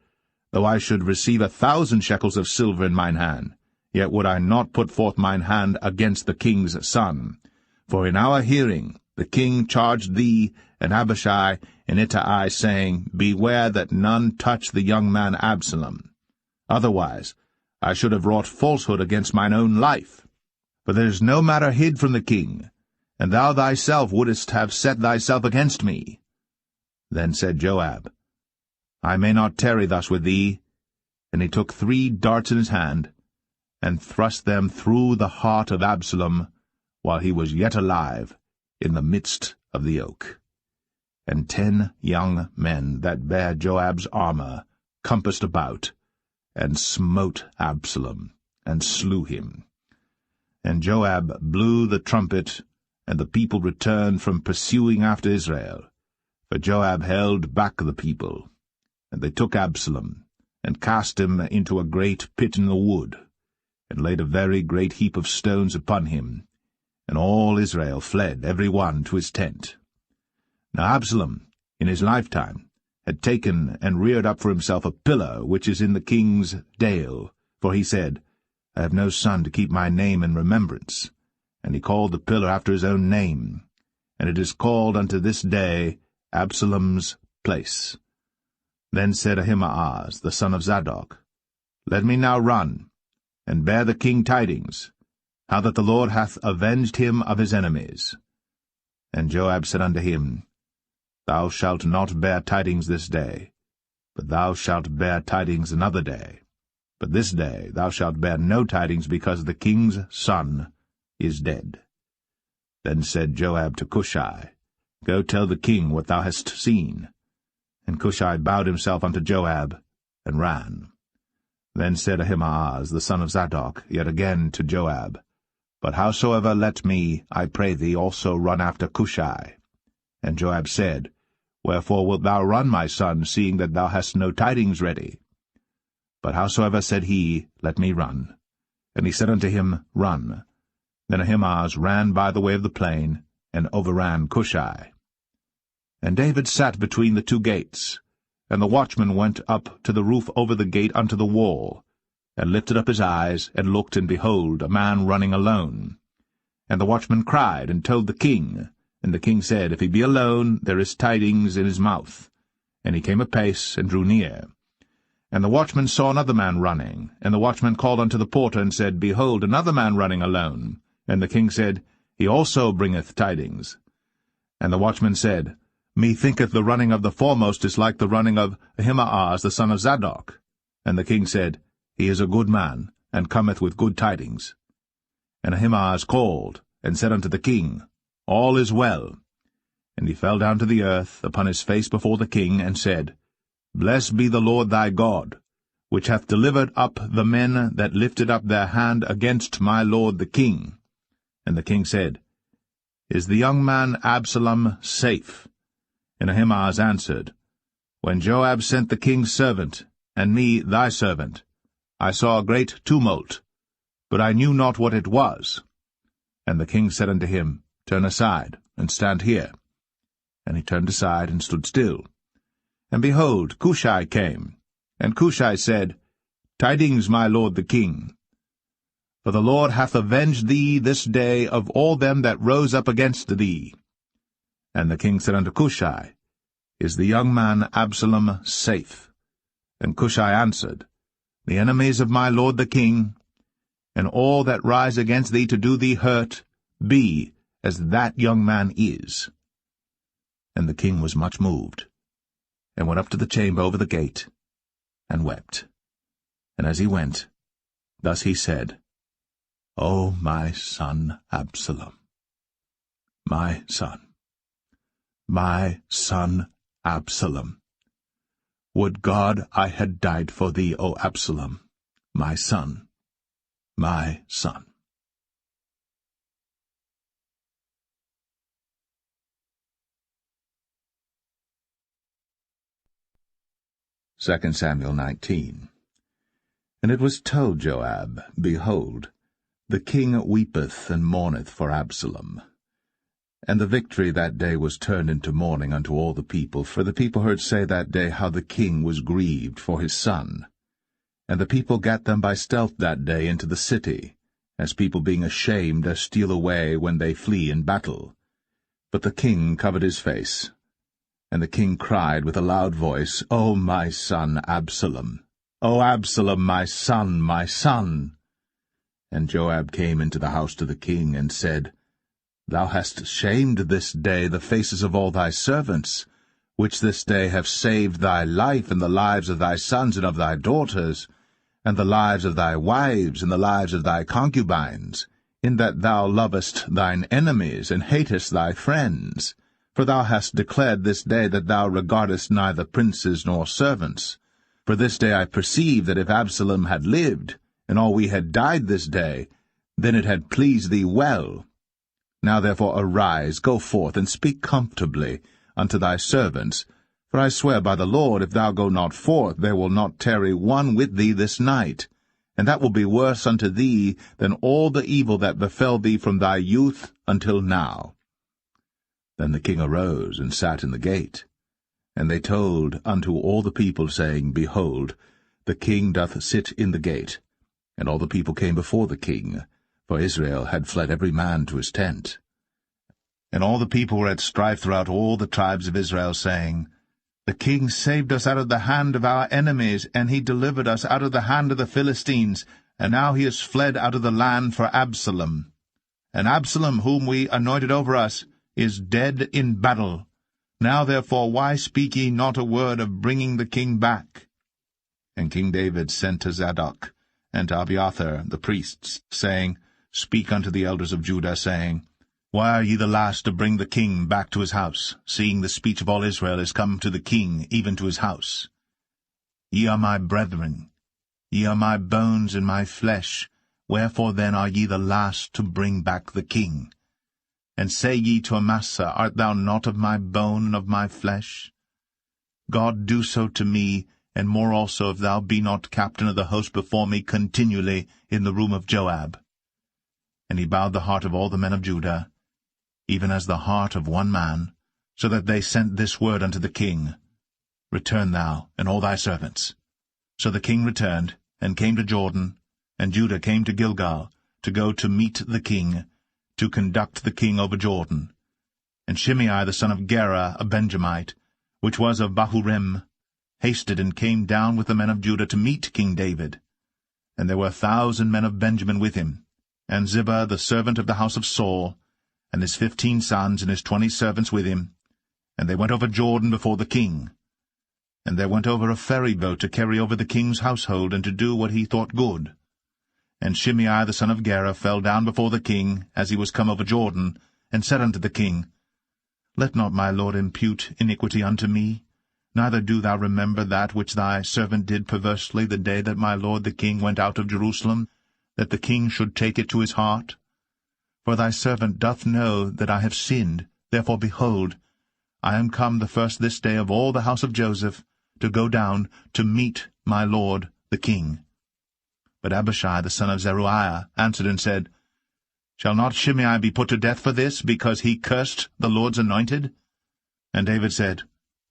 Though I should receive 1,000 shekels of silver in mine hand, yet would I not put forth mine hand against the king's son. For in our hearing the king charged thee and Abishai and Ittai, saying, Beware that none touch the young man Absalom. Otherwise I should have wrought falsehood against mine own life. For there is no matter hid from the king, and thou thyself wouldest have set thyself against me. Then said Joab, I may not tarry thus with thee. And he took 3 darts in his hand, and thrust them through the heart of Absalom, while he was yet alive, in the midst of the oak. And 10 young men that bare Joab's armor compassed about, and smote Absalom, and slew him. And Joab blew the trumpet, and the people returned from pursuing after Israel. For Joab held back the people. And they took Absalom, and cast him into a great pit in the wood, and laid a very great heap of stones upon him. And all Israel fled, every one to his tent. Now Absalom, in his lifetime, had taken and reared up for himself a pillar which is in the king's dale, for he said, I have no son to keep my name in remembrance. And he called the pillar after his own name, and it is called unto this day Absalom's place. Then said Ahimaaz, the son of Zadok, Let me now run, and bear the king tidings, how that the Lord hath avenged him of his enemies. And Joab said unto him, Thou shalt not bear tidings this day, but thou shalt bear tidings another day. But this day thou shalt bear no tidings, because the king's son is dead. Then said Joab to Cushai, Go tell the king what thou hast seen. And Cushai bowed himself unto Joab, and ran. Then said Ahimaaz, the son of Zadok, yet again to Joab, But howsoever let me, I pray thee, also run after Cushai. And Joab said, Wherefore wilt thou run, my son, seeing that thou hast no tidings ready? But howsoever said he, Let me run. And he said unto him, Run. Then Ahimaaz ran by the way of the plain, and overran Cushai. And David sat between the two gates, and the watchman went up to the roof over the gate unto the wall, and lifted up his eyes, and looked, and behold, a man running alone. And the watchman cried, and told the king. And the king said, If he be alone, there is tidings in his mouth. And he came apace, and drew near. And the watchman saw another man running. And the watchman called unto the porter, and said, Behold, another man running alone. And the king said, He also bringeth tidings. And the watchman said, Methinketh the running of the foremost is like the running of Ahimaaz the son of Zadok. And the king said, He is a good man, and cometh with good tidings. And Ahimaaz called, and said unto the king, All is well. And he fell down to the earth upon his face before the king, and said, Blessed be the Lord thy God, which hath delivered up the men that lifted up their hand against my lord the king. And the king said, Is the young man Absalom safe? And Ahimaaz answered, When Joab sent the king's servant, and me thy servant, I saw a great tumult, but I knew not what it was. And the king said unto him, Turn aside, and stand here. And he turned aside, and stood still. And behold, Cushai came. And Cushai said, Tidings, my lord the king. For the Lord hath avenged thee this day of all them that rose up against thee. And the king said unto Cushai, Is the young man Absalom safe? And Cushai answered, The enemies of my lord the king, and all that rise against thee to do thee hurt, be as that young man is. And the king was much moved, and went up to the chamber over the gate, and wept. And as he went, thus he said, O my son Absalom, my son Absalom, would God I had died for thee, O Absalom, my son, my son. 2 Samuel 19. And it was told Joab, Behold, the king weepeth and mourneth for Absalom. And the victory that day was turned into mourning unto all the people, for the people heard say that day how the king was grieved for his son. And the people gat them by stealth that day into the city, as people being ashamed steal away when they flee in battle. But the king covered his face. And the king cried with a loud voice, O my son Absalom! O Absalom, my son, my son! And Joab came into the house to the king, and said, Thou hast shamed this day the faces of all thy servants, which this day have saved thy life and the lives of thy sons and of thy daughters, and the lives of thy wives and the lives of thy concubines, in that thou lovest thine enemies and hatest thy friends. For thou hast declared this day that thou regardest neither princes nor servants. For this day I perceive that if Absalom had lived, and all we had died this day, then it had pleased thee well. Now therefore arise, go forth, and speak comfortably unto thy servants. For I swear by the Lord, if thou go not forth, there will not tarry one with thee this night. And that will be worse unto thee than all the evil that befell thee from thy youth until now. Then the king arose and sat in the gate. And they told unto all the people, saying, Behold, the king doth sit in the gate. And all the people came before the king, for Israel had fled every man to his tent. And all the people were at strife throughout all the tribes of Israel, saying, The king saved us out of the hand of our enemies, and he delivered us out of the hand of the Philistines, and now he is fled out of the land for Absalom. And Absalom, whom we anointed over us, is dead in battle. Now therefore why speak ye not a word of bringing the king back? And King David sent to Zadok and to Abiathar the priests, saying, Speak unto the elders of Judah, saying, Why are ye the last to bring the king back to his house, seeing the speech of all Israel is come to the king, even to his house? Ye are my brethren, ye are my bones and my flesh, wherefore then are ye the last to bring back the king? And say ye to Amasa, Art thou not of my bone and of my flesh? God do so to me, and more also, if thou be not captain of the host before me continually in the room of Joab. And he bowed the heart of all the men of Judah, even as the heart of one man, so that they sent this word unto the king, Return thou, and all thy servants. So the king returned, and came to Jordan, and Judah came to Gilgal, to go to meet the king, to conduct the king over Jordan. And Shimei the son of Gera, a Benjamite, which was of Bahurim, hasted and came down with the men of Judah to meet King David. And there were 1,000 men of Benjamin with him, and Ziba the servant of the house of Saul, and his 15 sons and his 20 servants with him. And they went over Jordan before the king. And there went over a ferry boat to carry over the king's household, and to do what he thought good. And Shimei the son of Gera fell down before the king, as he was come over Jordan, and said unto the king, Let not my lord impute iniquity unto me, neither do thou remember that which thy servant did perversely the day that my lord the king went out of Jerusalem, that the king should take it to his heart. For thy servant doth know that I have sinned, therefore, behold, I am come the first this day of all the house of Joseph, to go down to meet my lord the king. But Abishai the son of Zeruiah answered and said, Shall not Shimei be put to death for this, because he cursed the Lord's anointed? And David said,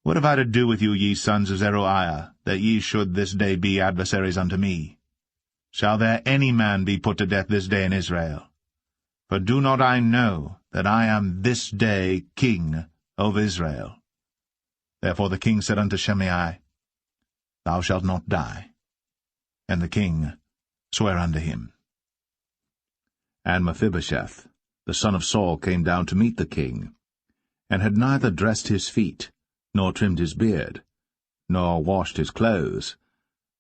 What have I to do with you, ye sons of Zeruiah, that ye should this day be adversaries unto me? Shall there any man be put to death this day in Israel? For do not I know that I am this day king over Israel? Therefore the king said unto Shimei, Thou shalt not die. And the king sware unto him. And Mephibosheth, the son of Saul, came down to meet the king, and had neither dressed his feet, nor trimmed his beard, nor washed his clothes,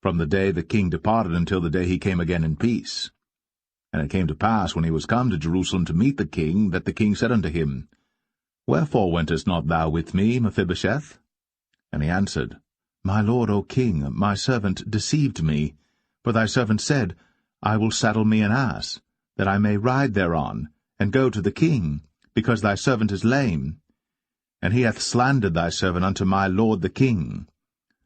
from the day the king departed until the day he came again in peace. And it came to pass, when he was come to Jerusalem to meet the king, that the king said unto him, Wherefore wentest not thou with me, Mephibosheth? And he answered, My lord, O king, my servant deceived me. For thy servant said, I will saddle me an ass, that I may ride thereon, and go to the king, because thy servant is lame. And he hath slandered thy servant unto my lord the king.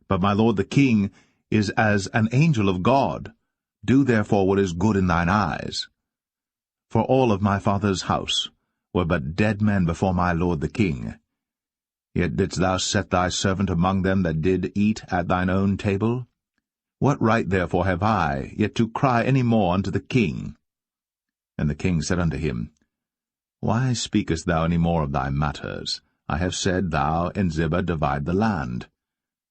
But my lord the king is as an angel of God. Do therefore what is good in thine eyes. For all of my father's house were but dead men before my lord the king. Yet didst thou set thy servant among them that did eat at thine own table? What right therefore have I yet to cry any more unto the king? And the king said unto him, Why speakest thou any more of thy matters? I have said, Thou and Ziba divide the land.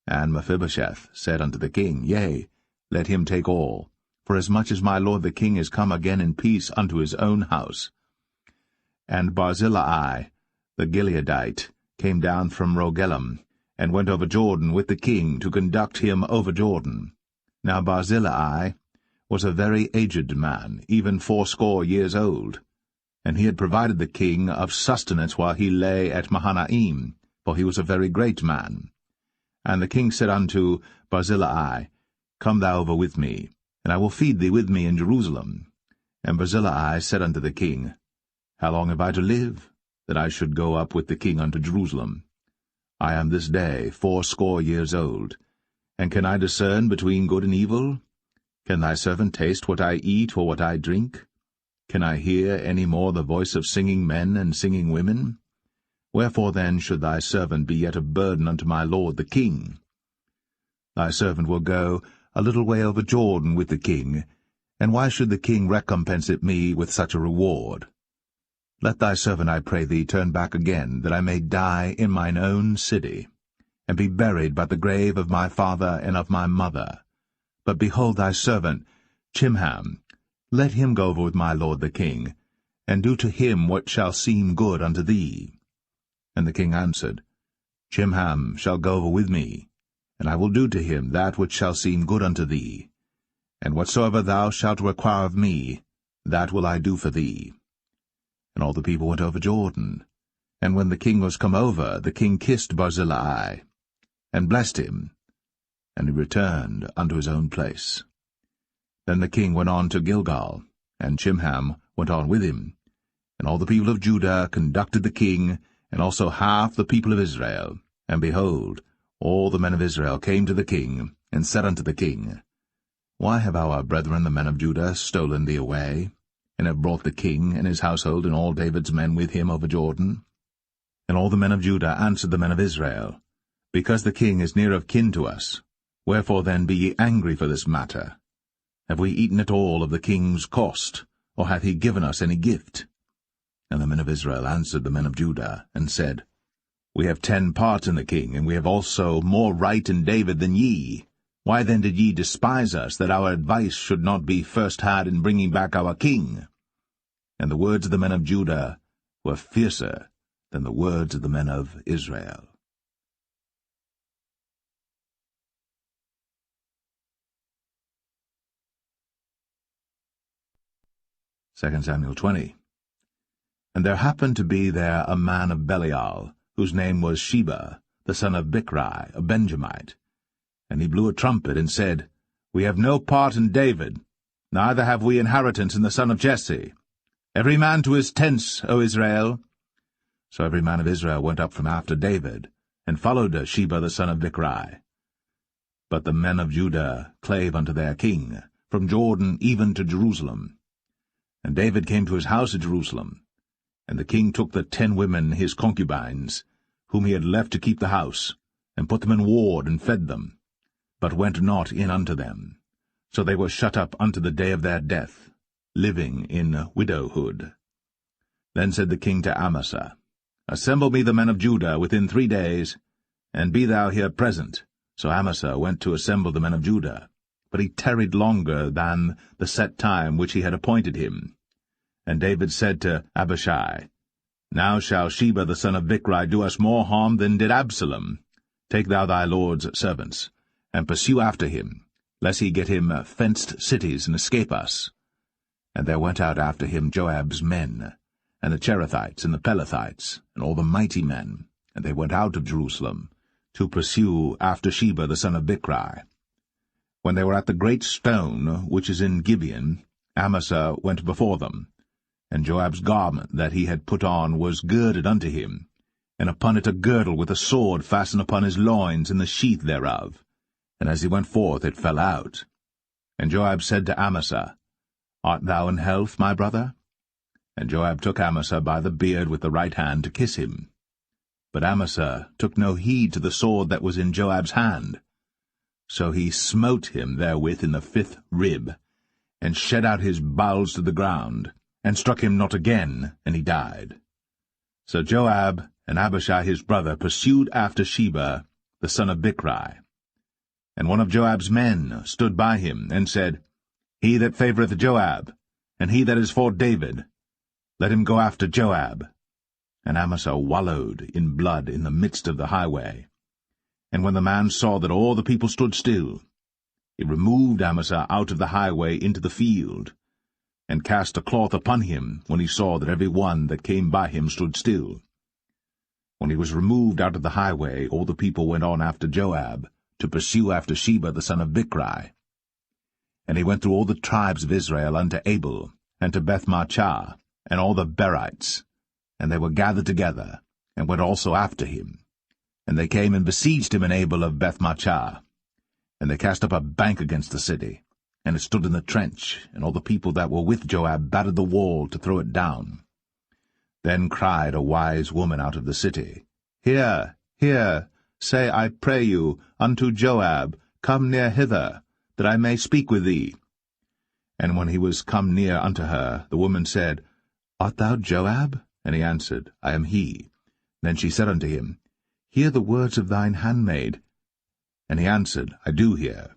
And Mephibosheth said unto the king, Yea, let him take all, for as much as my lord the king is come again in peace unto his own house. And Barzillai the Gileadite came down from Rogelim, and went over Jordan with the king to conduct him over Jordan. Now Barzillai was a very aged man, even 80 years old, and he had provided the king of sustenance while he lay at Mahanaim, for he was a very great man. And the king said unto Barzillai, Come thou over with me, and I will feed thee with me in Jerusalem. And Barzillai said unto the king, How long have I to live, that I should go up with the king unto Jerusalem? I am this day 80 years old, and can I discern between good and evil? Can thy servant taste what I eat or what I drink? Can I hear any more the voice of singing men and singing women? Wherefore then should thy servant be yet a burden unto my lord the king? Thy servant will go a little way over Jordan with the king, and why should the king recompense it me with such a reward? Let thy servant, I pray thee, turn back again, that I may die in mine own city. and be buried by the grave of my father and of my mother. But behold thy servant Chimham, let him go over with my lord the king, and do to him what shall seem good unto thee. And the king answered, Chimham shall go over with me, and I will do to him that which shall seem good unto thee. And whatsoever thou shalt require of me, that will I do for thee. And all the people went over Jordan. And when the king was come over, the king kissed Barzillai, and blessed him, and he returned unto his own place. Then the king went on to Gilgal, and Chimham went on with him. And all the people of Judah conducted the king, and also half the people of Israel. And behold, all the men of Israel came to the king, and said unto the king, Why have our brethren the men of Judah stolen thee away, and have brought the king and his household and all David's men with him over Jordan? And all the men of Judah answered the men of Israel, Because the king is near of kin to us, wherefore then be ye angry for this matter? Have we eaten at all of the king's cost, or hath he given us any gift? And the men of Israel answered the men of Judah, and said, We have 10 parts in the king, and we have also more right in David than ye. Why then did ye despise us, that our advice should not be first had in bringing back our king? And the words of the men of Judah were fiercer than the words of the men of Israel. 2 Samuel 20. And there happened to be there a man of Belial, whose name was Sheba, the son of Bichri, a Benjamite. And he blew a trumpet, and said, We have no part in David, neither have we inheritance in the son of Jesse. Every man to his tents, O Israel. So every man of Israel went up from after David, and followed Sheba the son of Bichri. But the men of Judah clave unto their king, from Jordan even to Jerusalem. And David came to his house at Jerusalem. And the king took the 10 women his concubines, whom he had left to keep the house, and put them in ward, and fed them, but went not in unto them. So they were shut up unto the day of their death, living in widowhood. Then said the king to Amasa, Assemble me the men of Judah within 3 days, and be thou here present. So Amasa went to assemble the men of Judah, but he tarried longer than the set time which he had appointed him. And David said to Abishai, Now shall Sheba the son of Bichri do us more harm than did Absalom. Take thou thy lord's servants, and pursue after him, lest he get him fenced cities and escape us. And there went out after him Joab's men, and the Cherethites and the Pelethites, and all the mighty men, and they went out of Jerusalem, to pursue after Sheba the son of Bichri. When they were at the great stone which is in Gibeon, Amasa went before them, and Joab's garment that he had put on was girded unto him, and upon it a girdle with a sword fastened upon his loins in the sheath thereof. And as he went forth it fell out. And Joab said to Amasa, Art thou in health, my brother? And Joab took Amasa by the beard with the right hand to kiss him. But Amasa took no heed to the sword that was in Joab's hand. So he smote him therewith in the 5th rib, and shed out his bowels to the ground, and struck him not again, and he died. So Joab and Abishai his brother pursued after Sheba the son of Bichri. And one of Joab's men stood by him, and said, He that favoureth Joab, and he that is for David, let him go after Joab. And Amasa wallowed in blood in the midst of the highway. And when the man saw that all the people stood still, he removed Amasa out of the highway into the field, and cast a cloth upon him when he saw that every one that came by him stood still. When he was removed out of the highway, all the people went on after Joab, to pursue after Sheba the son of Bichri. And he went through all the tribes of Israel unto Abel, and to Bethmachah, and all the Berites, and they were gathered together, and went also after him. And they came and besieged him in Abel of Bethmachah. And they cast up a bank against the city, and it stood in the trench, and all the people that were with Joab battered the wall to throw it down. Then cried a wise woman out of the city, Hear, hear, say, I pray you, unto Joab, Come near hither, that I may speak with thee. And when he was come near unto her, the woman said, Art thou Joab? And he answered, I am he. Then she said unto him, Hear the words of thine handmaid. And he answered, I do hear.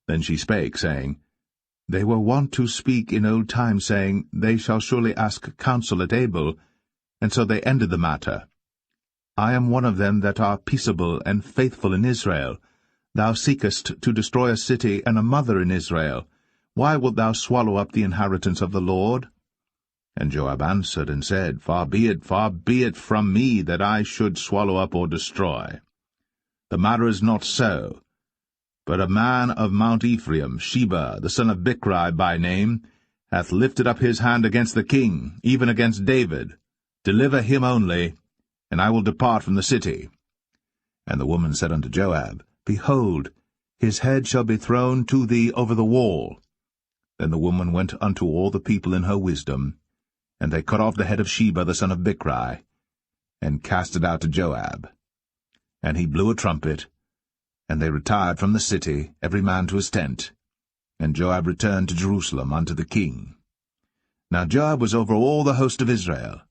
Then she spake, saying, They were wont to speak in old times, saying, They shall surely ask counsel at Abel, and so they ended the matter. I am one of them that are peaceable and faithful in Israel. Thou seekest to destroy a city and a mother in Israel. Why wilt thou swallow up the inheritance of the Lord? And Joab answered and said, far be it from me that I should swallow up or destroy. The matter is not so. But a man of Mount Ephraim, Sheba, the son of Bichri by name, hath lifted up his hand against the king, even against David. Deliver him only, and I will depart from the city. And the woman said unto Joab, Behold, his head shall be thrown to thee over the wall. Then the woman went unto all the people in her wisdom, and they cut off the head of Sheba the son of Bichri, and cast it out to Joab. And he blew a trumpet, and they retired from the city, every man to his tent. And Joab returned to Jerusalem unto the king. Now Joab was over all the host of Israel,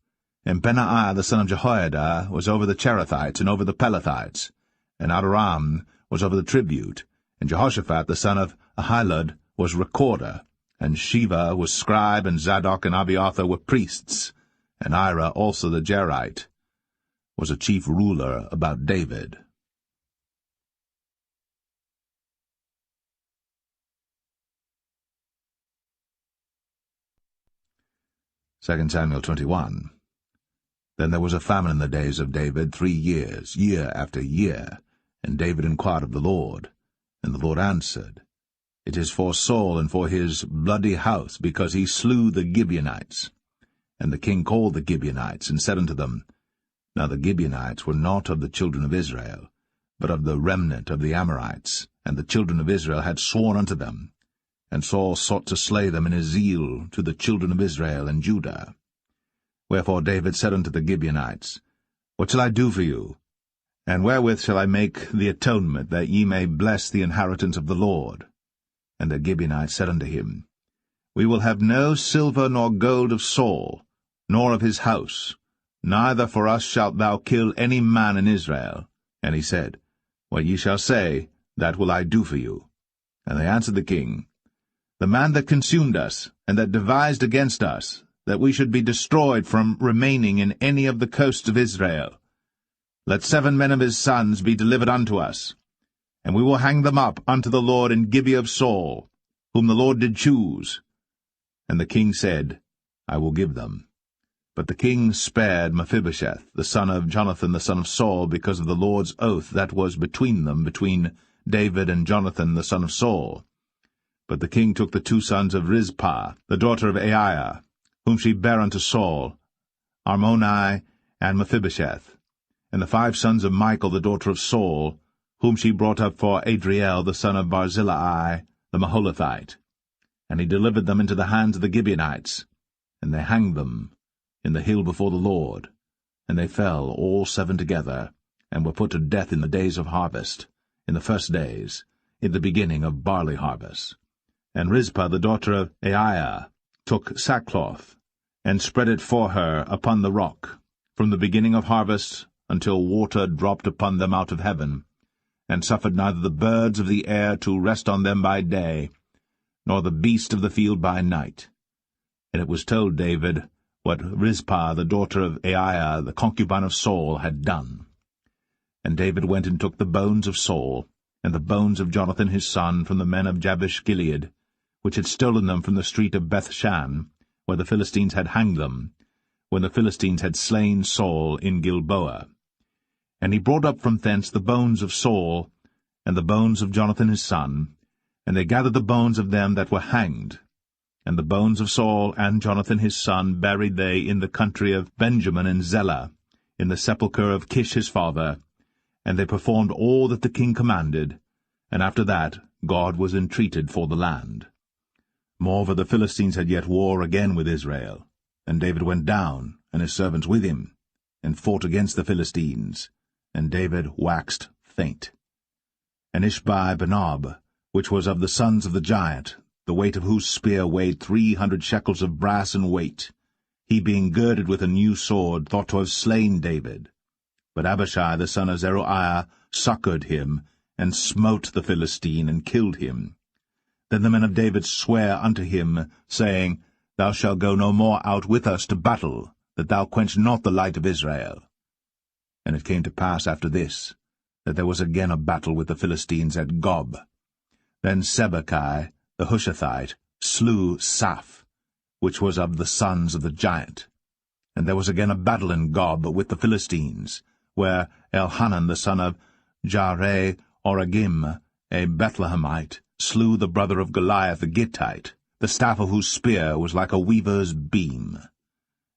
and Benaiah the son of Jehoiada was over the Cherethites and over the Pelethites, and Adoram was over the tribute, and Jehoshaphat the son of Ahilud was recorder, and Sheva was scribe, and Zadok and Abiathar were priests, and Ira also the Jerite was a chief ruler about David. 2 Samuel 21. Then there was a famine in the days of David 3 years, year after year. And David inquired of the Lord. And the Lord answered, It is for Saul and for his bloody house, because he slew the Gibeonites. And the king called the Gibeonites, and said unto them, Now the Gibeonites were not of the children of Israel, but of the remnant of the Amorites, and the children of Israel had sworn unto them. And Saul sought to slay them in his zeal to the children of Israel and Judah. Wherefore David said unto the Gibeonites, What shall I do for you? And wherewith shall I make the atonement, that ye may bless the inheritance of the Lord? And the Gibeonites said unto him, We will have no silver nor gold of Saul, nor of his house, neither for us shalt thou kill any man in Israel. And he said, What ye shall say, that will I do for you. And they answered the king, The man that consumed us, and that devised against us, that we should be destroyed from remaining in any of the coasts of Israel. Let 7 men of his sons be delivered unto us, and we will hang them up unto the Lord in Gibeah of Saul, whom the Lord did choose. And the king said, I will give them. But the king spared Mephibosheth, the son of Jonathan the son of Saul, because of the Lord's oath that was between them, between David and Jonathan the son of Saul. But the king took the 2 sons of Rizpah, the daughter of Aiah, whom she bare unto Saul, Armoni and Mephibosheth, and the 5 sons of Michal the daughter of Saul, whom she brought up for Adriel the son of Barzillai the Maholathite. And he delivered them into the hands of the Gibeonites, and they hanged them in the hill before the Lord. And they fell all 7 together, and were put to death in the days of harvest, in the first days, in the beginning of barley harvest. And Rizpah the daughter of Aiah took sackcloth, and spread it for her upon the rock, from the beginning of harvest until water dropped upon them out of heaven, and suffered neither the birds of the air to rest on them by day, nor the beast of the field by night. And it was told David what Rizpah the daughter of Aiah, the concubine of Saul, had done. And David went and took the bones of Saul, and the bones of Jonathan his son, from the men of Jabesh-Gilead, which had stolen them from the street of Bethshan, where the Philistines had hanged them, when the Philistines had slain Saul in Gilboa. And he brought up from thence the bones of Saul, and the bones of Jonathan his son, and they gathered the bones of them that were hanged. And the bones of Saul and Jonathan his son buried they in the country of Benjamin in Zelle, in the sepulchre of Kish his father, and they performed all that the king commanded, and after that God was entreated for the land. Moreover, the Philistines had yet war again with Israel, and David went down, and his servants with him, and fought against the Philistines, and David waxed faint. And Ishbi-Benob, which was of the sons of the giant, the weight of whose spear weighed 300 shekels of brass in weight, he being girded with a new sword, thought to have slain David. But Abishai the son of Zeruiah succored him, and smote the Philistine, and killed him. Then the men of David sware unto him, saying, Thou shalt go no more out with us to battle, that thou quench not the light of Israel. And it came to pass after this, that there was again a battle with the Philistines at Gob. Then Sibbechai the Hushathite slew Saph, which was of the sons of the giant. And there was again a battle in Gob with the Philistines, where Elhanan the son of Jaare-Oregim, a Bethlehemite, slew the brother of Goliath the Gittite, the staff of whose spear was like a weaver's beam.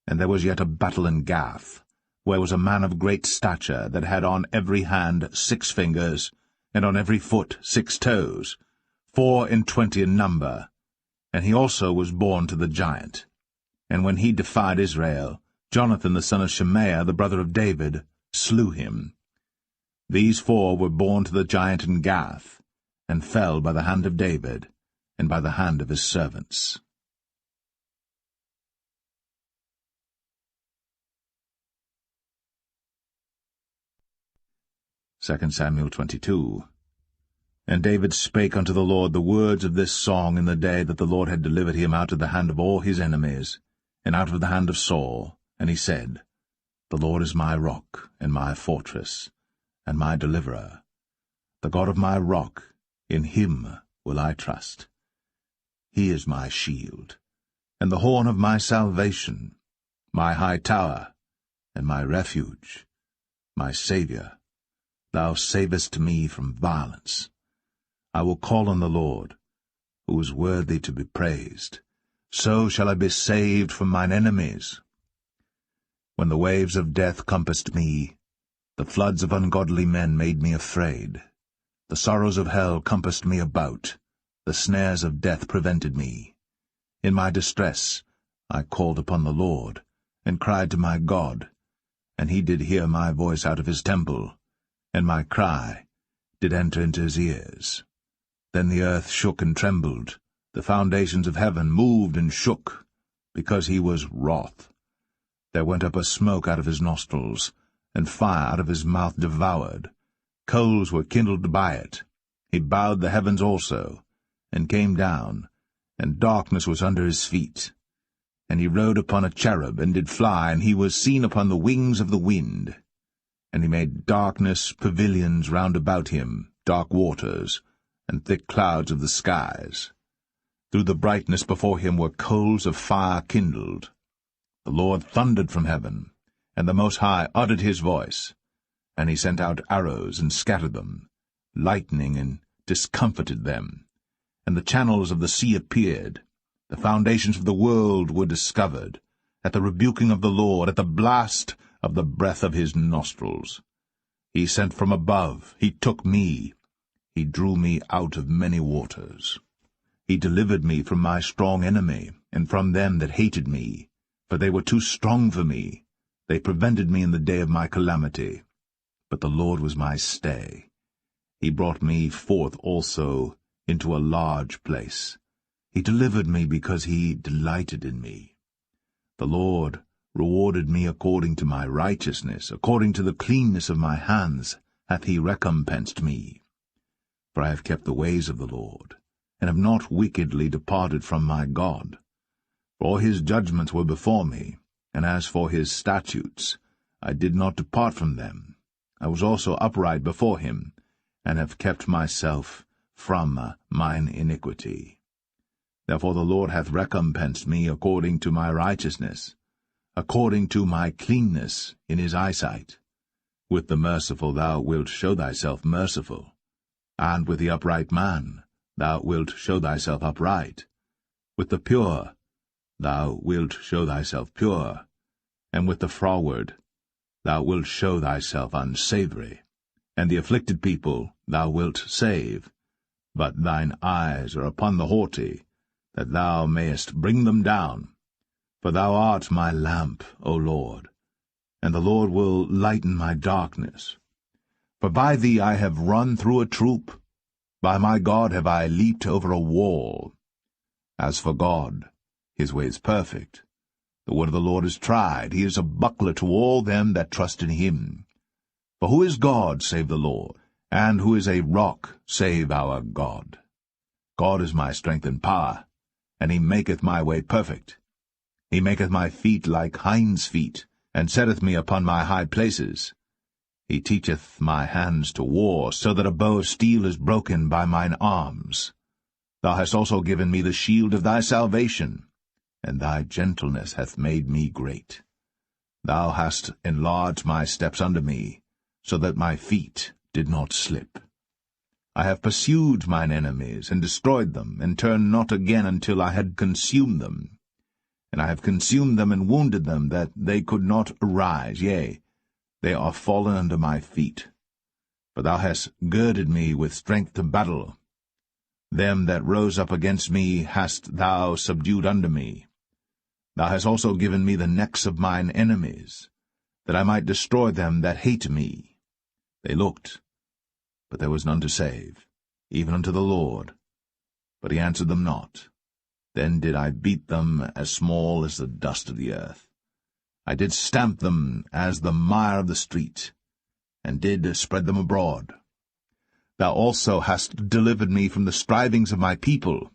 And there was yet a battle in Gath, where was a man of great stature, that had on every hand 6 fingers, and on every foot 6 toes, 24 in number, and he also was born to the giant. And when he defied Israel, Jonathan the son of Shimea, the brother of David, slew him. These 4 were born to the giant in Gath, and fell by the hand of David, and by the hand of his servants. 2 Samuel 22. And David spake unto the Lord the words of this song in the day that the Lord had delivered him out of the hand of all his enemies, and out of the hand of Saul. And he said, The Lord is my rock, and my fortress, and my deliverer. The God of my rock, in him will I trust. He is my shield, and the horn of my salvation, my high tower, and my refuge, my Saviour. Thou savest me from violence. I will call on the Lord, who is worthy to be praised. So shall I be saved from mine enemies. When the waves of death compassed me, the floods of ungodly men made me afraid. The sorrows of hell compassed me about, the snares of death prevented me. In my distress I called upon the Lord, and cried to my God, and he did hear my voice out of his temple, and my cry did enter into his ears. Then the earth shook and trembled, the foundations of heaven moved and shook, because he was wroth. There went up a smoke out of his nostrils, and fire out of his mouth devoured. Coals were kindled by it. He bowed the heavens also, and came down, and darkness was under his feet. And he rode upon a cherub, and did fly, and he was seen upon the wings of the wind. And he made darkness pavilions round about him, dark waters, and thick clouds of the skies. Through the brightness before him were coals of fire kindled. The Lord thundered from heaven, and the Most High uttered his voice. And he sent out arrows, and scattered them, lightning, and discomfited them. And the channels of the sea appeared. The foundations of the world were discovered, at the rebuking of the Lord, at the blast of the breath of his nostrils. He sent from above, he took me, he drew me out of many waters. He delivered me from my strong enemy, and from them that hated me, for they were too strong for me. They prevented me in the day of my calamity. But the Lord was my stay. He brought me forth also into a large place. He delivered me because he delighted in me. The Lord rewarded me according to my righteousness, according to the cleanness of my hands hath he recompensed me. For I have kept the ways of the Lord, and have not wickedly departed from my God. For all his judgments were before me, and as for his statutes, I did not depart from them. I was also upright before him, and have kept myself from mine iniquity. Therefore the Lord hath recompensed me according to my righteousness, according to my cleanness in his eyesight. With the merciful thou wilt show thyself merciful, and with the upright man thou wilt show thyself upright. With the pure thou wilt show thyself pure, and with the froward thou wilt show thyself unsavoury. And the afflicted people thou wilt save, but thine eyes are upon the haughty, that thou mayest bring them down. For thou art my lamp, O Lord, and the Lord will lighten my darkness. For by thee I have run through a troop, by my God have I leaped over a wall. As for God, his way is perfect. The word of the Lord is tried. He is a buckler to all them that trust in him. For who is God save the Lord? And who is a rock save our God? God is my strength and power, and he maketh my way perfect. He maketh my feet like hinds' feet, and setteth me upon my high places. He teacheth my hands to war, so that a bow of steel is broken by mine arms. Thou hast also given me the shield of thy salvation, and thy gentleness hath made me great. Thou hast enlarged my steps under me, so that my feet did not slip. I have pursued mine enemies, and destroyed them, and turned not again until I had consumed them. And I have consumed them and wounded them, that they could not arise, yea, they are fallen under my feet. For thou hast girded me with strength to battle. Them that rose up against me hast thou subdued under me. Thou hast also given me the necks of mine enemies, that I might destroy them that hate me. They looked, but there was none to save, even unto the Lord. But he answered them not. Then did I beat them as small as the dust of the earth. I did stamp them as the mire of the street, and did spread them abroad. Thou also hast delivered me from the strivings of my people.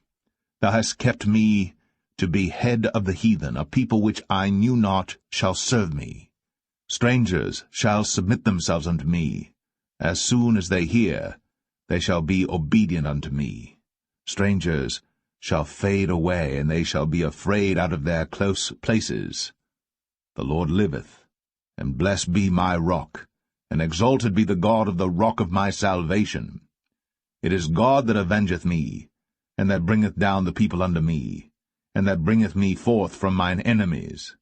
Thou hast kept me to be head of the heathen. A people which I knew not shall serve me. Strangers shall submit themselves unto me. As soon as they hear, they shall be obedient unto me. Strangers shall fade away, and they shall be afraid out of their close places. The Lord liveth, and blessed be my rock, and exalted be the God of the rock of my salvation. It is God that avengeth me, and that bringeth down the people unto me, and that bringeth me forth from mine enemies.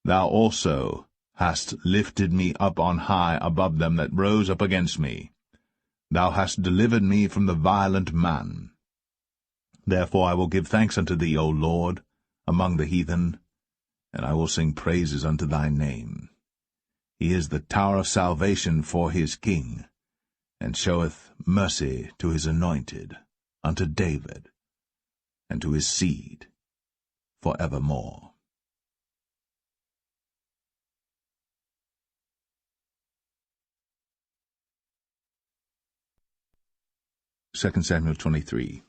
Thou also hast lifted me up on high above them that rose up against me. Thou hast delivered me from the violent man. Therefore I will give thanks unto thee, O Lord, among the heathen, and I will sing praises unto thy name. He is the tower of salvation for his king, and showeth mercy to his anointed, unto David, and to his seed for evermore. 2 Samuel 23.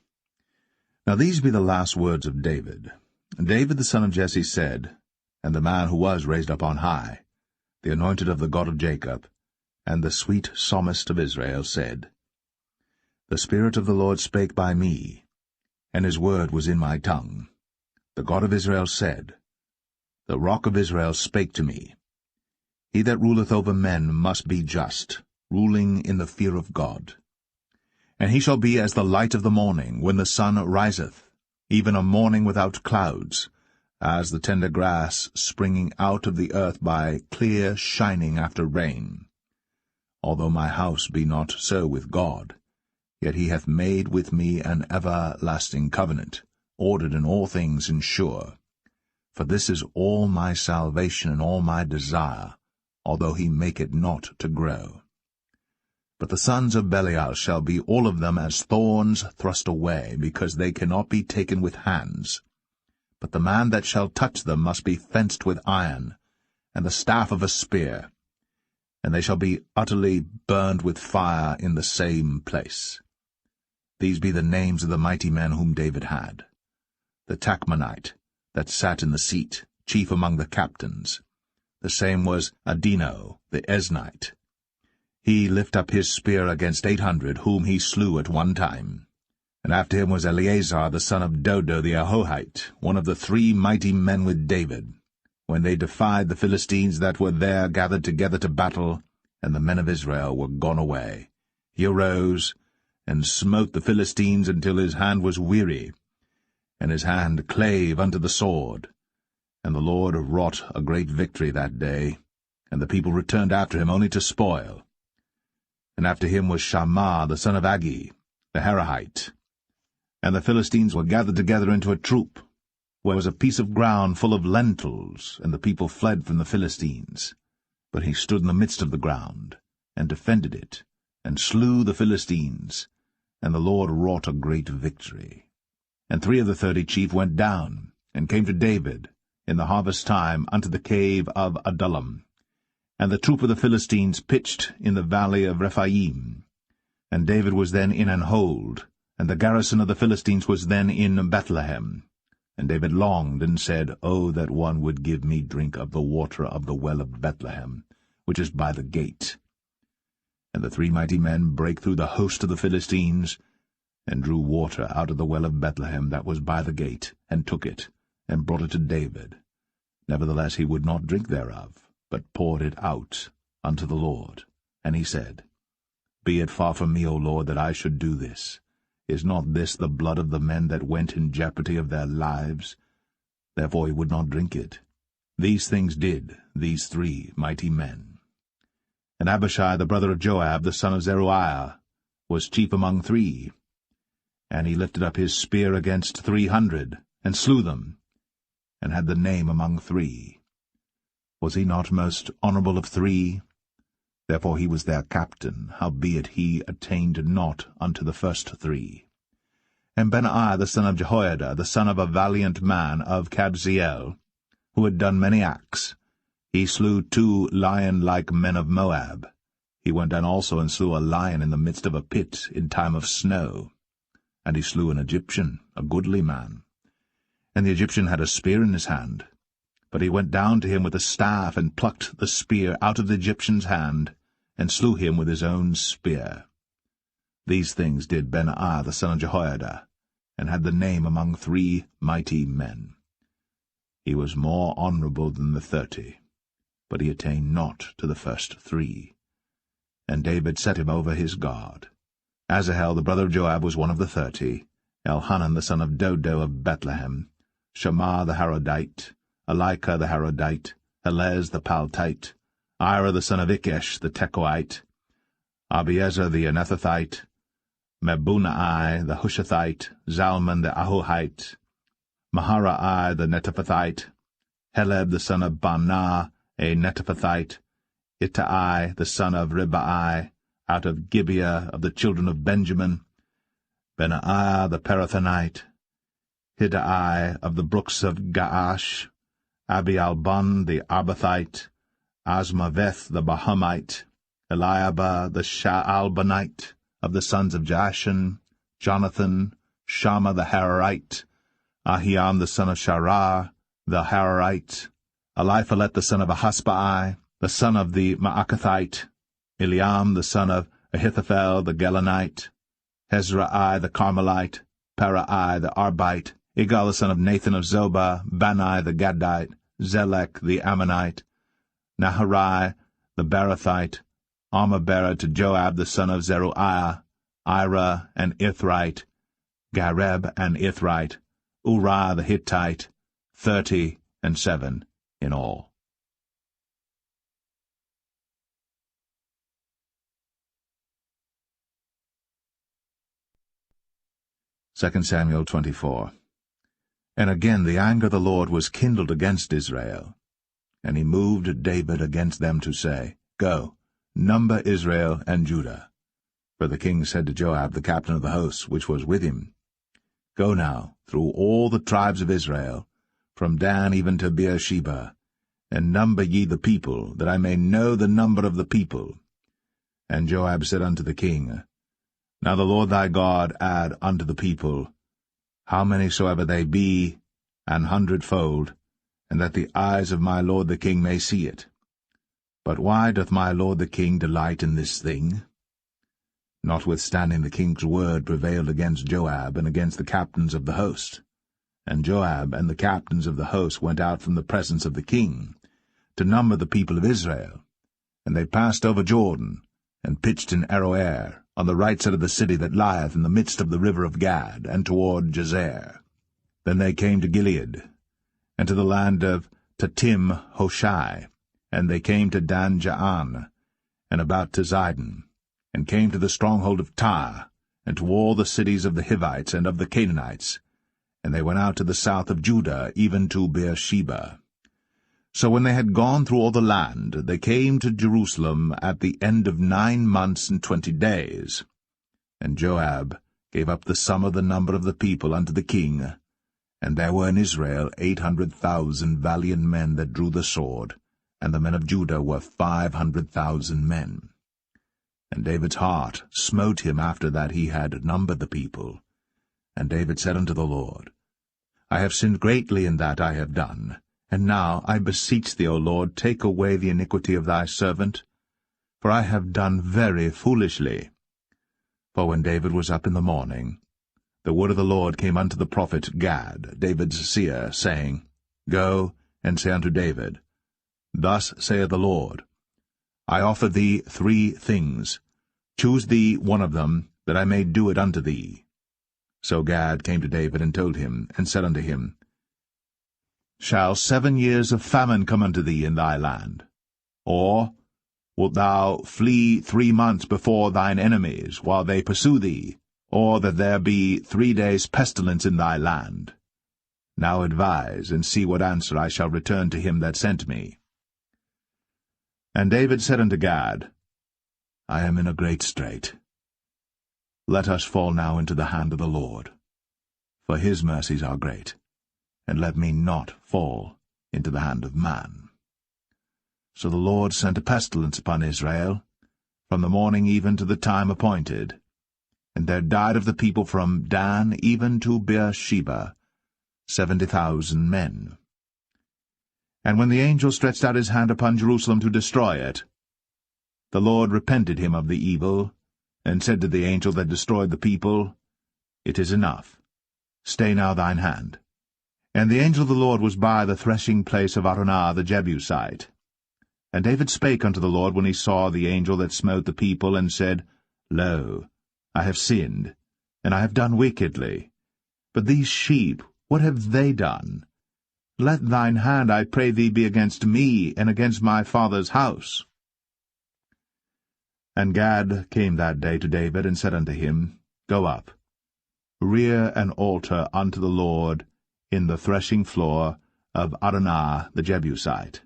Now these be the last words of David. David the son of Jesse said, and the man who was raised up on high, the anointed of the God of Jacob, and the sweet psalmist of Israel, said, The Spirit of the Lord spake by me, and his word was in my tongue. The God of Israel said, The rock of Israel spake to me. He that ruleth over men must be just, ruling in the fear of God. And he shall be as the light of the morning, when the sun riseth, even a morning without clouds, as the tender grass springing out of the earth by clear shining after rain. Although my house be not so with God, yet he hath made with me an everlasting covenant, ordered in all things and sure. For this is all my salvation and all my desire, although he make it not to grow. But the sons of Belial shall be all of them as thorns thrust away, because they cannot be taken with hands. But the man that shall touch them must be fenced with iron, and the staff of a spear, and they shall be utterly burned with fire in the same place. These be the names of the mighty men whom David had. The Tachmonite, that sat in the seat, chief among the captains. The same was Adino, the Eznite. He lift up his spear against 800, whom he slew at one time. And after him was Eleazar the son of Dodo the Ahohite, one of the 3 mighty men with David, when they defied the Philistines that were there gathered together to battle, and the men of Israel were gone away. He arose, and smote the Philistines until his hand was weary, and his hand clave unto the sword. And the Lord wrought a great victory that day, and the people returned after him only to spoil. And after him was Shammah the son of Agi, the Herahite. And the Philistines were gathered together into a troop, where was a piece of ground full of lentils, and the people fled from the Philistines. But he stood in the midst of the ground, and defended it, and slew the Philistines, and the Lord wrought a great victory. And 3 of the 30 chief went down, and came to David, in the harvest time, unto the cave of Adullam. And the troop of the Philistines pitched in the valley of Rephaim. And David was then in an hold, and the garrison of the Philistines was then in Bethlehem. And David longed, and said, Oh, that one would give me drink of the water of the well of Bethlehem, which is by the gate. And the 3 mighty men brake through the host of the Philistines, and drew water out of the well of Bethlehem that was by the gate, and took it, and brought it to David. Nevertheless he would not drink thereof, but poured it out unto the Lord. And he said, Be it far from me, O Lord, that I should do this. Is not this the blood of the men that went in jeopardy of their lives? Therefore he would not drink it. These things did these 3 mighty men. And Abishai the brother of Joab, the son of Zeruiah, was chief among 3. And he lifted up his spear against 300, and slew them, and had the name among 3. Was he not most honourable of 3? Therefore he was their captain, howbeit he attained not unto the first 3. And Benaiah the son of Jehoiada, the son of a valiant man of Kabzeel, who had done many acts, he slew 2 lion-like men of Moab. He went down also and slew a lion in the midst of a pit in time of snow. And he slew an Egyptian, a goodly man. And the Egyptian had a spear in his hand. But he went down to him with a staff, and plucked the spear out of the Egyptian's hand, and slew him with his own spear. These things did Benaiah the son of Jehoiada, and had the name among 3 mighty men. He was more honourable than the 30, but he attained not to the first 3. And David set him over his guard. Asahel the brother of Joab was one of the 30, Elhanan the son of Dodo of Bethlehem, Shammah the Harodite, Elika the Harodite, Helez the Paltite, Ira the son of Ikesh the Tekoite, Abiezer the Anethathite, Mebunai the Hushathite, Zalman the Ahohite, Maharai the Netophathite, Heleb the son of Baanah, a Netophathite, Ittai the son of Ribai, out of Gibeah of the children of Benjamin, Benaiah the Parathonite, Hiddai of the brooks of Gaash, Abialbon the Arbathite, Asmaveth the Bahamite, Eliabah the Shaalbanite, of the sons of Jashan, Jonathan, Shammah the Hararite, Ahiam the son of Sharah, the Hararite, Eliphalet the son of Ahasbai, the son of the Maacathite, Eliam the son of Ahithophel the Gelonite, Hezrai the Carmelite, Parai the Arbite, Igal the son of Nathan of Zobah, Bani the Gadite, Zelek the Ammonite, Naharai the Barathite, Armabera to Joab the son of Zeruiah, Ira and Ithrite, Gareb and Ithrite, Uriah the Hittite, 37 in all. 2 Samuel 24. And again the anger of the Lord was kindled against Israel. And he moved David against them to say, Go, number Israel and Judah. For the king said to Joab, the captain of the host, which was with him, Go now through all the tribes of Israel, from Dan even to Beersheba, and number ye the people, that I may know the number of the people. And Joab said unto the king, Now the Lord thy God add unto the people, how many soever they be, 100-fold, and that the eyes of my lord the king may see it. But why doth my lord the king delight in this thing? Notwithstanding the king's word prevailed against Joab and against the captains of the host. And Joab and the captains of the host went out from the presence of the king, to number the people of Israel. And they passed over Jordan, and pitched in Aroer, on the right side of the city that lieth in the midst of the river of Gad, and toward Jazer. Then they came to Gilead, and to the land of Tatim Hoshai, and they came to Dan Jaan, and about to Zidon, and came to the stronghold of Tyre, and to all the cities of the Hivites and of the Canaanites, and they went out to the south of Judah, even to Beersheba. So when they had gone through all the land, they came to Jerusalem at the end of 9 months and 20 days. And Joab gave up the sum of the number of the people unto the king, and there were in Israel 800,000 valiant men that drew the sword, and the men of Judah were 500,000 men. And David's heart smote him after that he had numbered the people. And David said unto the Lord, I have sinned greatly in that I have done, and now I beseech thee, O Lord, take away the iniquity of thy servant, for I have done very foolishly. For when David was up in the morning, the word of the Lord came unto the prophet Gad, David's seer, saying, Go and say unto David, Thus saith the Lord, I offer thee 3 things. Choose thee one of them, that I may do it unto thee. So Gad came to David and told him, and said unto him, Shall 7 years of famine come unto thee in thy land? Or wilt thou flee 3 months before thine enemies, while they pursue thee, or that there be 3 days' pestilence in thy land? Now advise, and see what answer I shall return to him that sent me. And David said unto Gad, I am in a great strait. Let us fall now into the hand of the Lord, for his mercies are great, and let me not fall into the hand of man. So the Lord sent a pestilence upon Israel, from the morning even to the time appointed. And there died of the people from Dan even to Beersheba 70,000 men. And when the angel stretched out his hand upon Jerusalem to destroy it, the Lord repented him of the evil, and said to the angel that destroyed the people, It is enough. Stay now thine hand. And the angel of the Lord was by the threshing place of Araunah the Jebusite. And David spake unto the Lord when he saw the angel that smote the people, and said, Lo, I have sinned, and I have done wickedly. But these sheep, what have they done? Let thine hand, I pray thee, be against me, and against my father's house. And Gad came that day to David, and said unto him, Go up, rear an altar unto the Lord in the threshing floor of Araunah the Jebusite.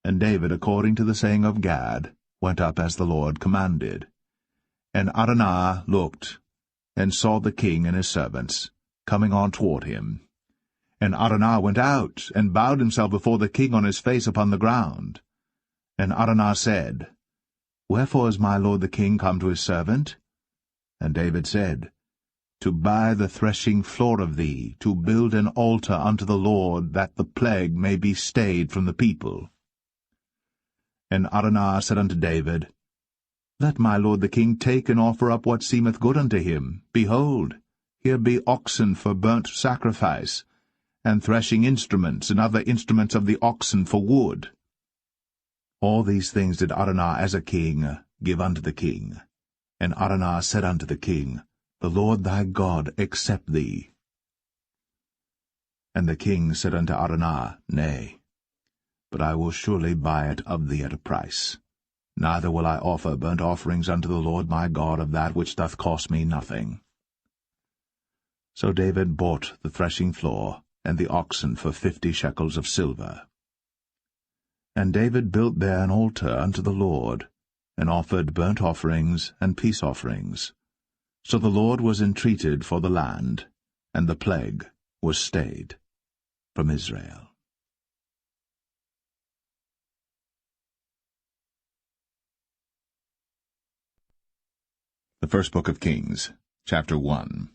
And David, according to the saying of Gad, went up as the Lord commanded. And Araunah looked, and saw the king and his servants coming on toward him. And Araunah went out, and bowed himself before the king on his face upon the ground. And Araunah said, Wherefore is my lord the king come to his servant? And David said, To buy the threshing floor of thee, to build an altar unto the Lord, that the plague may be stayed from the people. And Araunah said unto David, Let my lord the king take and offer up what seemeth good unto him. Behold, here be oxen for burnt sacrifice, and threshing instruments, and other instruments of the oxen for wood. All these things did Araunah as a king give unto the king. And Araunah said unto the king, The Lord thy God accept thee. And the king said unto Araunah, Nay, but I will surely buy it of thee at a price. Neither will I offer burnt offerings unto the Lord my God of that which doth cost me nothing. So David bought the threshing floor and the oxen for 50 shekels of silver. And David built there an altar unto the Lord, and offered burnt offerings and peace offerings. So the Lord was entreated for the land, and the plague was stayed from Israel. The First Book of Kings, chapter 1.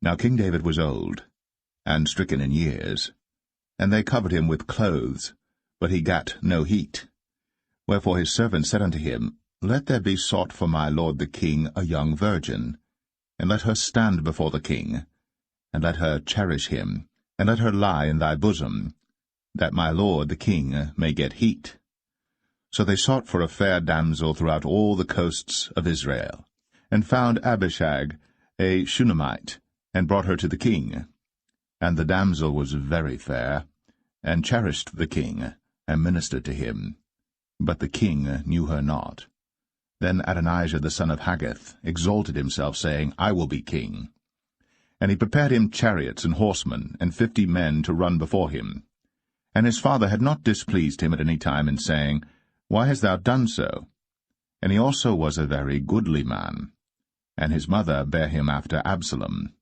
Now King David was old, and stricken in years, and they covered him with clothes, but he gat no heat. Wherefore his servants said unto him, Let there be sought for my lord the king a young virgin, and let her stand before the king, and let her cherish him, and let her lie in thy bosom, that my lord the king may get heat. So they sought for a fair damsel throughout all the coasts of Israel, and found Abishag, a Shunammite, and brought her to the king. And the damsel was very fair, and cherished the king, and ministered to him. But the king knew her not. Then Adonijah the son of Haggith exalted himself, saying, I will be king. And he prepared him chariots and horsemen, and 50 men to run before him. And his father had not displeased him at any time in saying, Why hast thou done so? And he also was a very goodly man. And his mother bare him after Absalom.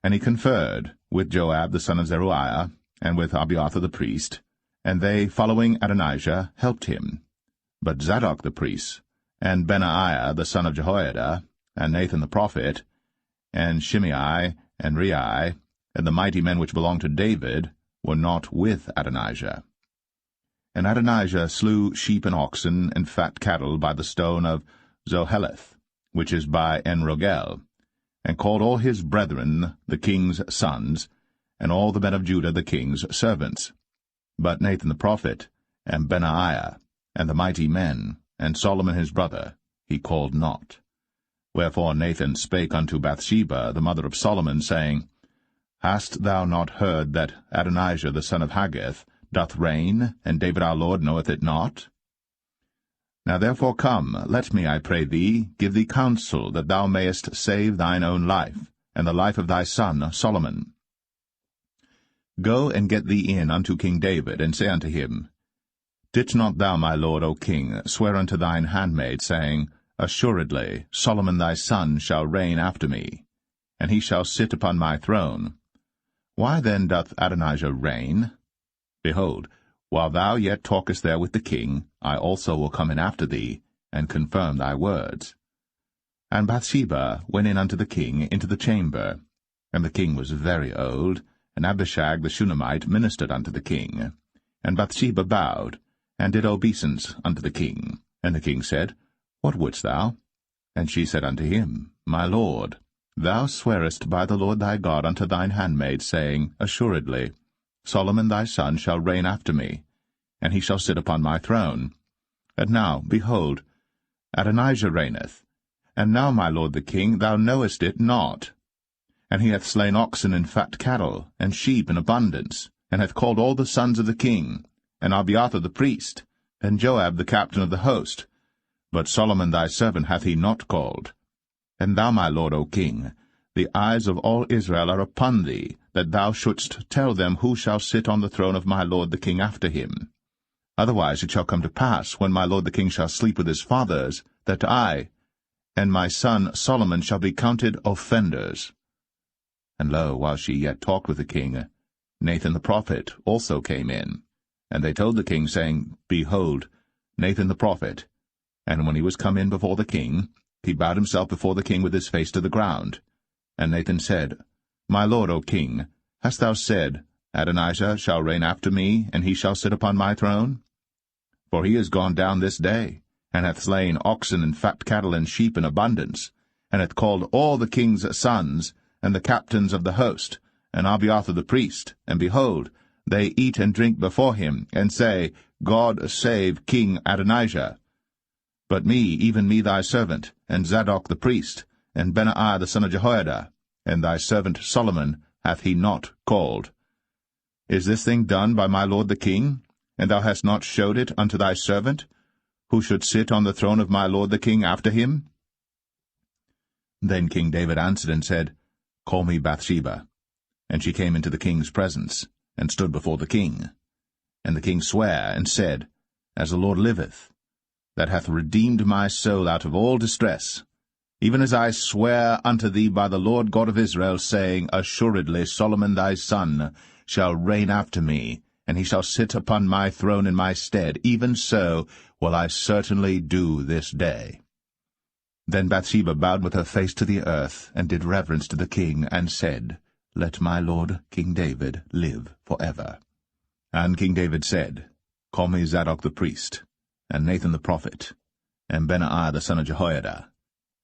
And he conferred with Joab the son of Zeruiah, and with Abiathar the priest, And they, following Adonijah, helped him. But Zadok the priest, and Benaiah the son of Jehoiada, and Nathan the prophet, and Shimei, and Rei, and the mighty men which belonged to David, were not with Adonijah. And Adonijah slew sheep and oxen and fat cattle by the stone of Zoheleth, which is by En-rogel, and called all his brethren the king's sons, and all the men of Judah the king's servants. But Nathan the prophet, and Benaiah, and the mighty men, and Solomon his brother, he called not. Wherefore Nathan spake unto Bathsheba, the mother of Solomon, saying, Hast thou not heard that Adonijah the son of Haggith doth reign, and David our Lord knoweth it not? Now therefore come, let me, I pray thee, give thee counsel, that thou mayest save thine own life, and the life of thy son Solomon. Go and get thee in unto King David, and say unto him, Didst not thou, my lord, O king, swear unto thine handmaid, saying, Assuredly Solomon thy son shall reign after me, and he shall sit upon my throne? Why then doth Adonijah reign? Behold, while thou yet talkest there with the king, I also will come in after thee, and confirm thy words. And Bathsheba went in unto the king into the chamber. And the king was very old, and Abishag the Shunammite ministered unto the king. And Bathsheba bowed, and did obeisance unto the king. And the king said, What wouldst thou? And she said unto him, My lord, thou swearest by the Lord thy God unto thine handmaid, saying, Assuredly Solomon thy son shall reign after me, and he shall sit upon my throne. And now, behold, Adonijah reigneth, and now, my lord the king, thou knowest it not. And he hath slain oxen and fat cattle, and sheep in abundance, and hath called all the sons of the king, and Abiathar the priest, and Joab the captain of the host. But Solomon thy servant hath he not called. And thou, my lord, O king, the eyes of all Israel are upon thee, that thou shouldst tell them who shall sit on the throne of my lord the king after him. Otherwise it shall come to pass, when my lord the king shall sleep with his fathers, that I and my son Solomon shall be counted offenders. And lo, while she yet talked with the king, Nathan the prophet also came in. And they told the king, saying, Behold, Nathan the prophet. And when he was come in before the king, he bowed himself before the king with his face to the ground. And Nathan said, My lord, O king, hast thou said, Adonijah shall reign after me, and he shall sit upon my throne? For he is gone down this day, and hath slain oxen and fat cattle and sheep in abundance, and hath called all the king's sons, and the captains of the host, and Abiathar the priest, and behold, they eat and drink before him, and say, God save King Adonijah. But me, even me thy servant, and Zadok the priest, and Benaiah the son of Jehoiada, and thy servant Solomon hath he not called. Is this thing done by my lord the king? And thou hast not showed it unto thy servant, who should sit on the throne of my lord the king after him? Then King David answered and said, Call me Bathsheba. And she came into the king's presence, and stood before the king. And the king sware, and said, As the Lord liveth, that hath redeemed my soul out of all distress, even as I swear unto thee by the Lord God of Israel, saying, Assuredly Solomon thy son shall reign after me, and he shall sit upon my throne in my stead, even so will I certainly do this day. Then Bathsheba bowed with her face to the earth, and did reverence to the king, and said, Let my lord King David live for ever. And King David said, Call me Zadok the priest, and Nathan the prophet, and Benaiah the son of Jehoiada.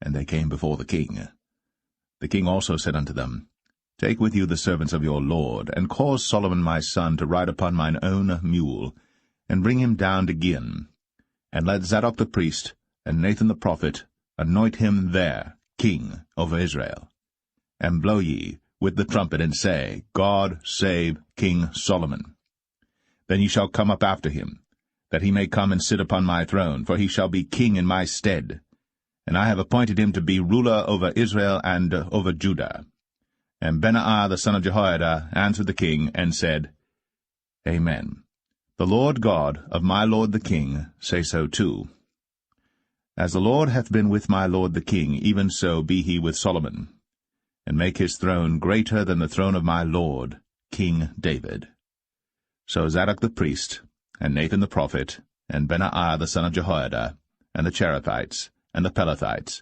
And they came before the king. The king also said unto them, Take with you the servants of your lord, and cause Solomon my son to ride upon mine own mule, and bring him down to Gihon. And let Zadok the priest, and Nathan the prophet, anoint him there king over Israel. And blow ye with the trumpet, and say, God save King Solomon. Then ye shall come up after him, that he may come and sit upon my throne, for he shall be king in my stead. And I have appointed him to be ruler over Israel and over Judah. And Benaiah the son of Jehoiada answered the king, and said, Amen. The Lord God of my lord the king say so too. As the Lord hath been with my lord the king, even so be he with Solomon, and make his throne greater than the throne of my lord, King David. So Zadok the priest, and Nathan the prophet, and Benaiah the son of Jehoiada, and the Cherethites, and the Pelethites,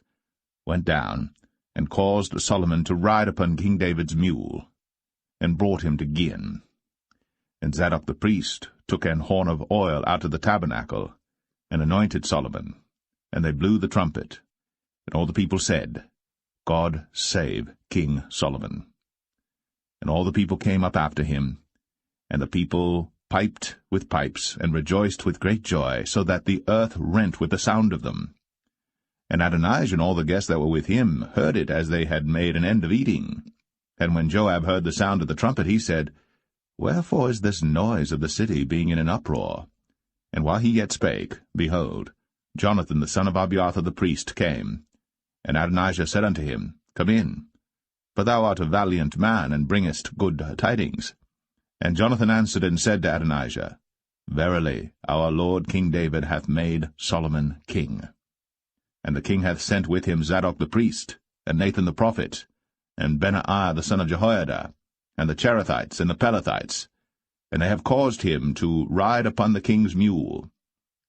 went down, and caused Solomon to ride upon King David's mule, and brought him to Gihon. And Zadok the priest took an horn of oil out of the tabernacle, and anointed Solomon, and they blew the trumpet. And all the people said, God save King Solomon. And all the people came up after him, and the people piped with pipes, and rejoiced with great joy, so that the earth rent with the sound of them. And Adonijah and all the guests that were with him heard it as they had made an end of eating. And when Joab heard the sound of the trumpet, he said, Wherefore is this noise of the city being in an uproar? And while he yet spake, behold, Jonathan the son of Abiathar the priest came. And Adonijah said unto him, Come in, for thou art a valiant man, and bringest good tidings. And Jonathan answered and said to Adonijah, Verily, our lord King David hath made Solomon king. And the king hath sent with him Zadok the priest, and Nathan the prophet, and Benaiah the son of Jehoiada, and the Cherethites and the Pelethites, and they have caused him to ride upon the king's mule.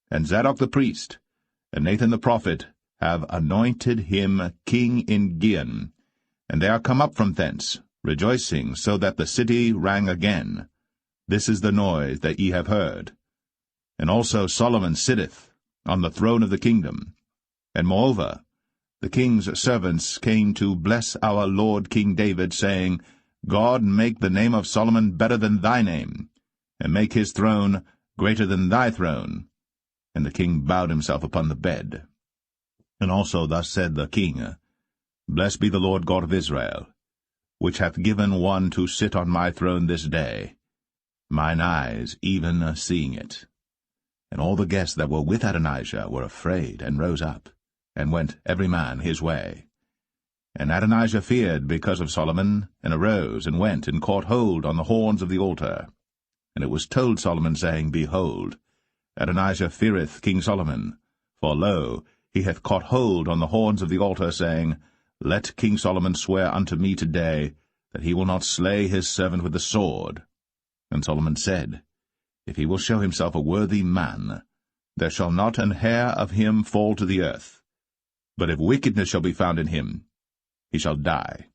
And Zadok the priest, and Nathan the prophet, have anointed him king in Gihon, and they are come up from thence, rejoicing, so that the city rang again. This is the noise that ye have heard. And also Solomon sitteth on the throne of the kingdom. And moreover, the king's servants came to bless our lord King David, saying, God make the name of Solomon better than thy name, and make his throne greater than thy throne. And the king bowed himself upon the bed. And also thus said the king, Blessed be the Lord God of Israel, which hath given one to sit on my throne this day, mine eyes even seeing it. And all the guests that were with Adonijah were afraid, and rose up, and went every man his way. And Adonijah feared because of Solomon, and arose, and went, and caught hold on the horns of the altar. And it was told Solomon, saying, Behold, Adonijah feareth King Solomon, for lo, he hath caught hold on the horns of the altar, saying, Let King Solomon swear unto me today, that he will not slay his servant with the sword. And Solomon said, If he will show himself a worthy man, there shall not an hair of him fall to the earth. But if wickedness shall be found in him, he shall die.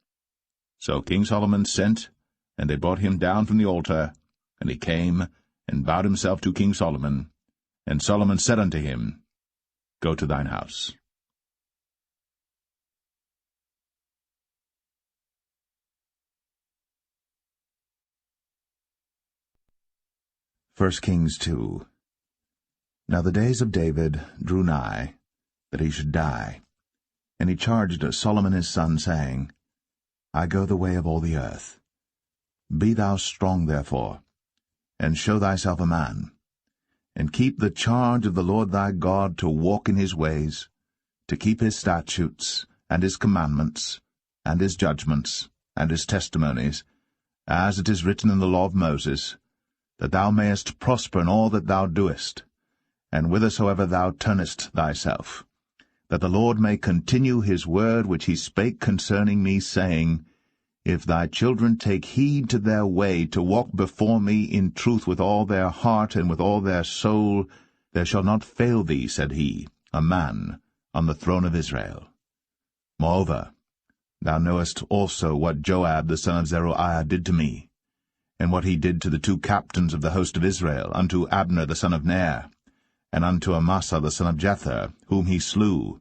So King Solomon sent, and they brought him down from the altar, and he came, and bowed himself to King Solomon. And Solomon said unto him, Go to thine house. 1 Kings 2. Now the days of David drew nigh, that he should die. And he charged Solomon his son, saying, I go the way of all the earth. Be thou strong therefore, and show thyself a man, and keep the charge of the Lord thy God, to walk in his ways, to keep his statutes, and his commandments, and his judgments, and his testimonies, as it is written in the law of Moses, that thou mayest prosper in all that thou doest, and whithersoever thou turnest thyself, that the Lord may continue his word which he spake concerning me, saying, If thy children take heed to their way, to walk before me in truth with all their heart and with all their soul, there shall not fail thee, said he, a man on the throne of Israel. Moreover, thou knowest also what Joab the son of Zeruiah did to me, and what he did to the two captains of the host of Israel, unto Abner the son of Ner, and unto Amasa the son of Jether, whom he slew,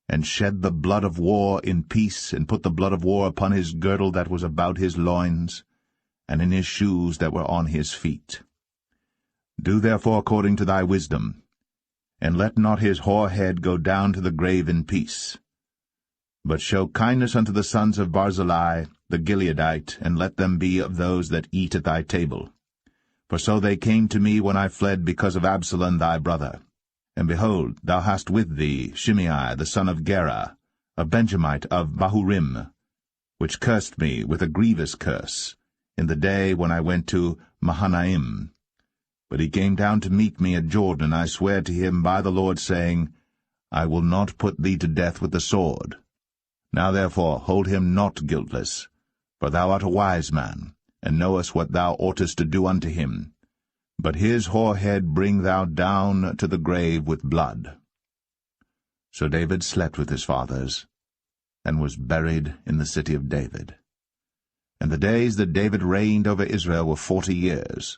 and shed the blood of war in peace, and put the blood of war upon his girdle that was about his loins, and in his shoes that were on his feet. Do therefore according to thy wisdom, and let not his hoar head go down to the grave in peace. But show kindness unto the sons of Barzillai the Gileadite, and let them be of those that eat at thy table. For so they came to me when I fled because of Absalom thy brother. And behold, thou hast with thee Shimei the son of Gera, a Benjamite of Bahurim, which cursed me with a grievous curse, in the day when I went to Mahanaim. But he came down to meet me at Jordan, and I sware to him by the Lord, saying, I will not put thee to death with the sword. Now therefore hold him not guiltless, for thou art a wise man, and knowest what thou oughtest to do unto him. but his hoar head bring thou down to the grave with blood. So David slept with his fathers, and was buried in the city of David. And the days that David reigned over Israel were 40 years.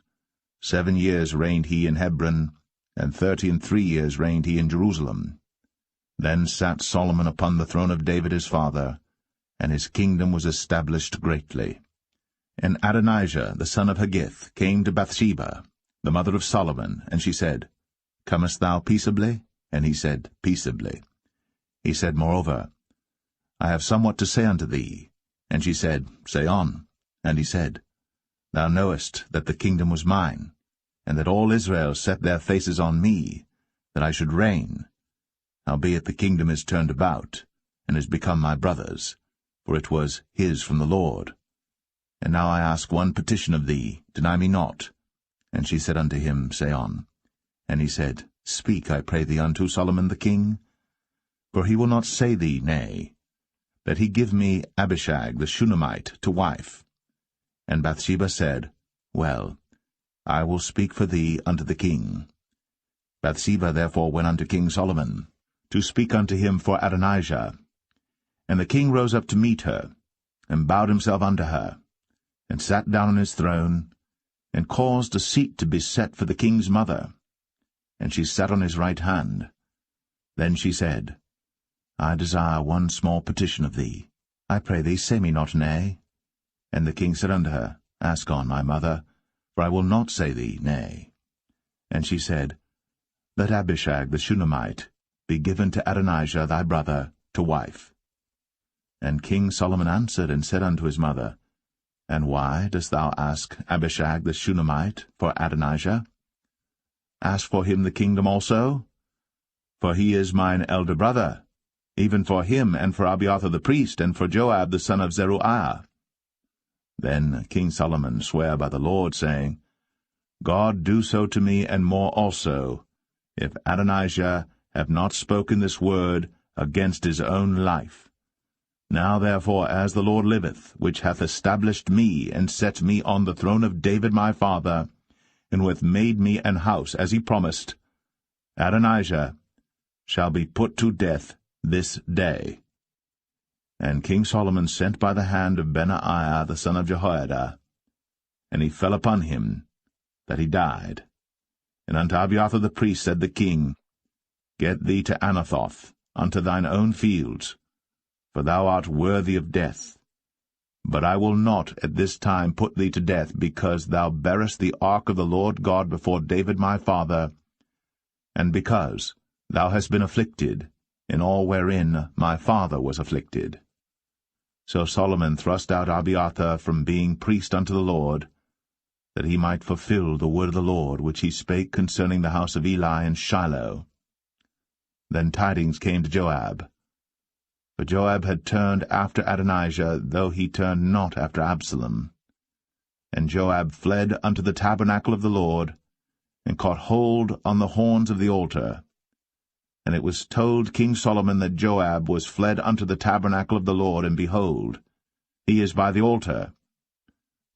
7 years reigned he in Hebron, and 33 years reigned he in Jerusalem. Then sat Solomon upon the throne of David his father, and his kingdom was established greatly. And Adonijah the son of Haggith came to Bathsheba, the mother of Solomon, and she said, Comest thou peaceably? And he said, Peaceably. He said, Moreover, I have somewhat to say unto thee. And she said, Say on. And he said, Thou knowest that the kingdom was mine, and that all Israel set their faces on me, that I should reign. Howbeit the kingdom is turned about, and is become my brother's, for it was his from the Lord. And now I ask one petition of thee, deny me not. And she said unto him, Say on. And he said, Speak, I pray thee, unto Solomon the king. For he will not say thee nay, that he give me Abishag the Shunammite to wife. And Bathsheba said, Well, I will speak for thee unto the king. Bathsheba therefore went unto King Solomon, to speak unto him for Adonijah. And the king rose up to meet her, and bowed himself unto her, and sat down on his throne, and caused a seat to be set for the king's mother. And she sat on his right hand. Then she said, I desire one small petition of thee. I pray thee, say me not nay. And the king said unto her, Ask on, my mother, for I will not say thee nay. And she said, Let Abishag the Shunammite be given to Adonijah thy brother to wife. And King Solomon answered and said unto his mother, And why dost thou ask Abishag the Shunammite for Adonijah? Ask for him the kingdom also? For he is mine elder brother, even for him, and for Abiathar the priest, and for Joab the son of Zeruiah. Then King Solomon sware by the Lord, saying, God do so to me, and more also, if Adonijah have not spoken this word against his own life. Now therefore, as the Lord liveth, which hath established me, and set me on the throne of David my father, and who hath made me an house, as he promised, Adonijah shall be put to death this day. And King Solomon sent by the hand of Benaiah the son of Jehoiada, and he fell upon him, that he died. And unto Abiathar the priest said the king, Get thee to Anathoth, unto thine own fields, for thou art worthy of death. But I will not at this time put thee to death, because thou bearest the ark of the Lord God before David my father, and because thou hast been afflicted in all wherein my father was afflicted. So Solomon thrust out Abiathar from being priest unto the Lord, that he might fulfill the word of the Lord, which he spake concerning the house of Eli and Shiloh. Then tidings came to Joab. For Joab had turned after Adonijah, though he turned not after Absalom. And Joab fled unto the tabernacle of the Lord, and caught hold on the horns of the altar. And it was told King Solomon that Joab was fled unto the tabernacle of the Lord, and behold, he is by the altar.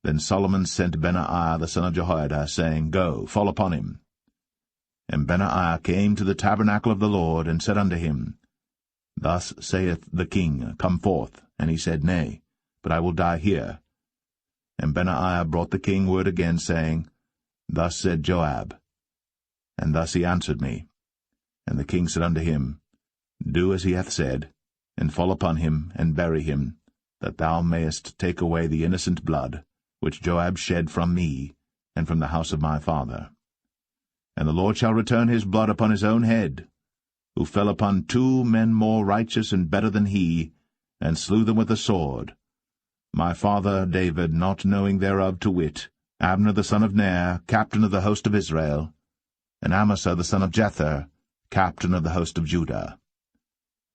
Then Solomon sent Benaiah the son of Jehoiada, saying, Go, fall upon him. And Benaiah came to the tabernacle of the Lord, and said unto him, Thus saith the king, Come forth. And he said, Nay, but I will die here. And Benaiah brought the king word again, saying, Thus said Joab. And thus he answered me. And the king said unto him, Do as he hath said, and fall upon him, and bury him, that thou mayest take away the innocent blood, which Joab shed from me, and from the house of my father. And the Lord shall return his blood upon his own head, who fell upon 2 men more righteous and better than he, and slew them with the sword. My father David, not knowing thereof, to wit, Abner the son of Ner, captain of the host of Israel, and Amasa the son of Jether, captain of the host of Judah.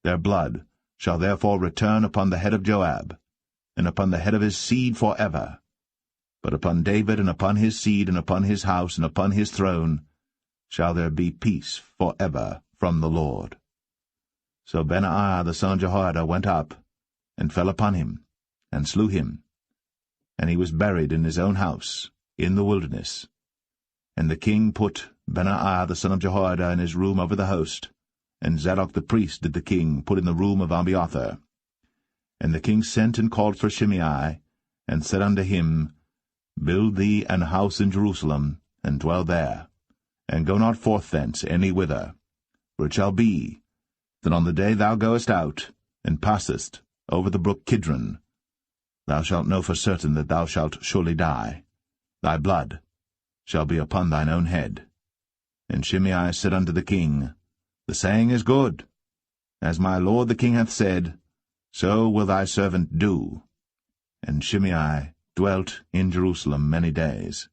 Their blood shall therefore return upon the head of Joab, and upon the head of his seed for ever. But upon David, and upon his seed, and upon his house, and upon his throne, shall there be peace for ever from the Lord. So Benaiah the son of Jehoiada went up, and fell upon him, and slew him. And he was buried in his own house, in the wilderness. And the king put Benaiah the son of Jehoiada in his room over the host, and Zadok the priest did the king put in the room of Abiathar. And the king sent and called for Shimei, and said unto him, Build thee an house in Jerusalem, and dwell there, and go not forth thence any whither. For it shall be, that on the day thou goest out, and passest over the brook Kidron, thou shalt know for certain that thou shalt surely die. Thy blood shall be upon thine own head. And Shimei said unto the king, The saying is good. As my lord the king hath said, so will thy servant do. And Shimei dwelt in Jerusalem many days.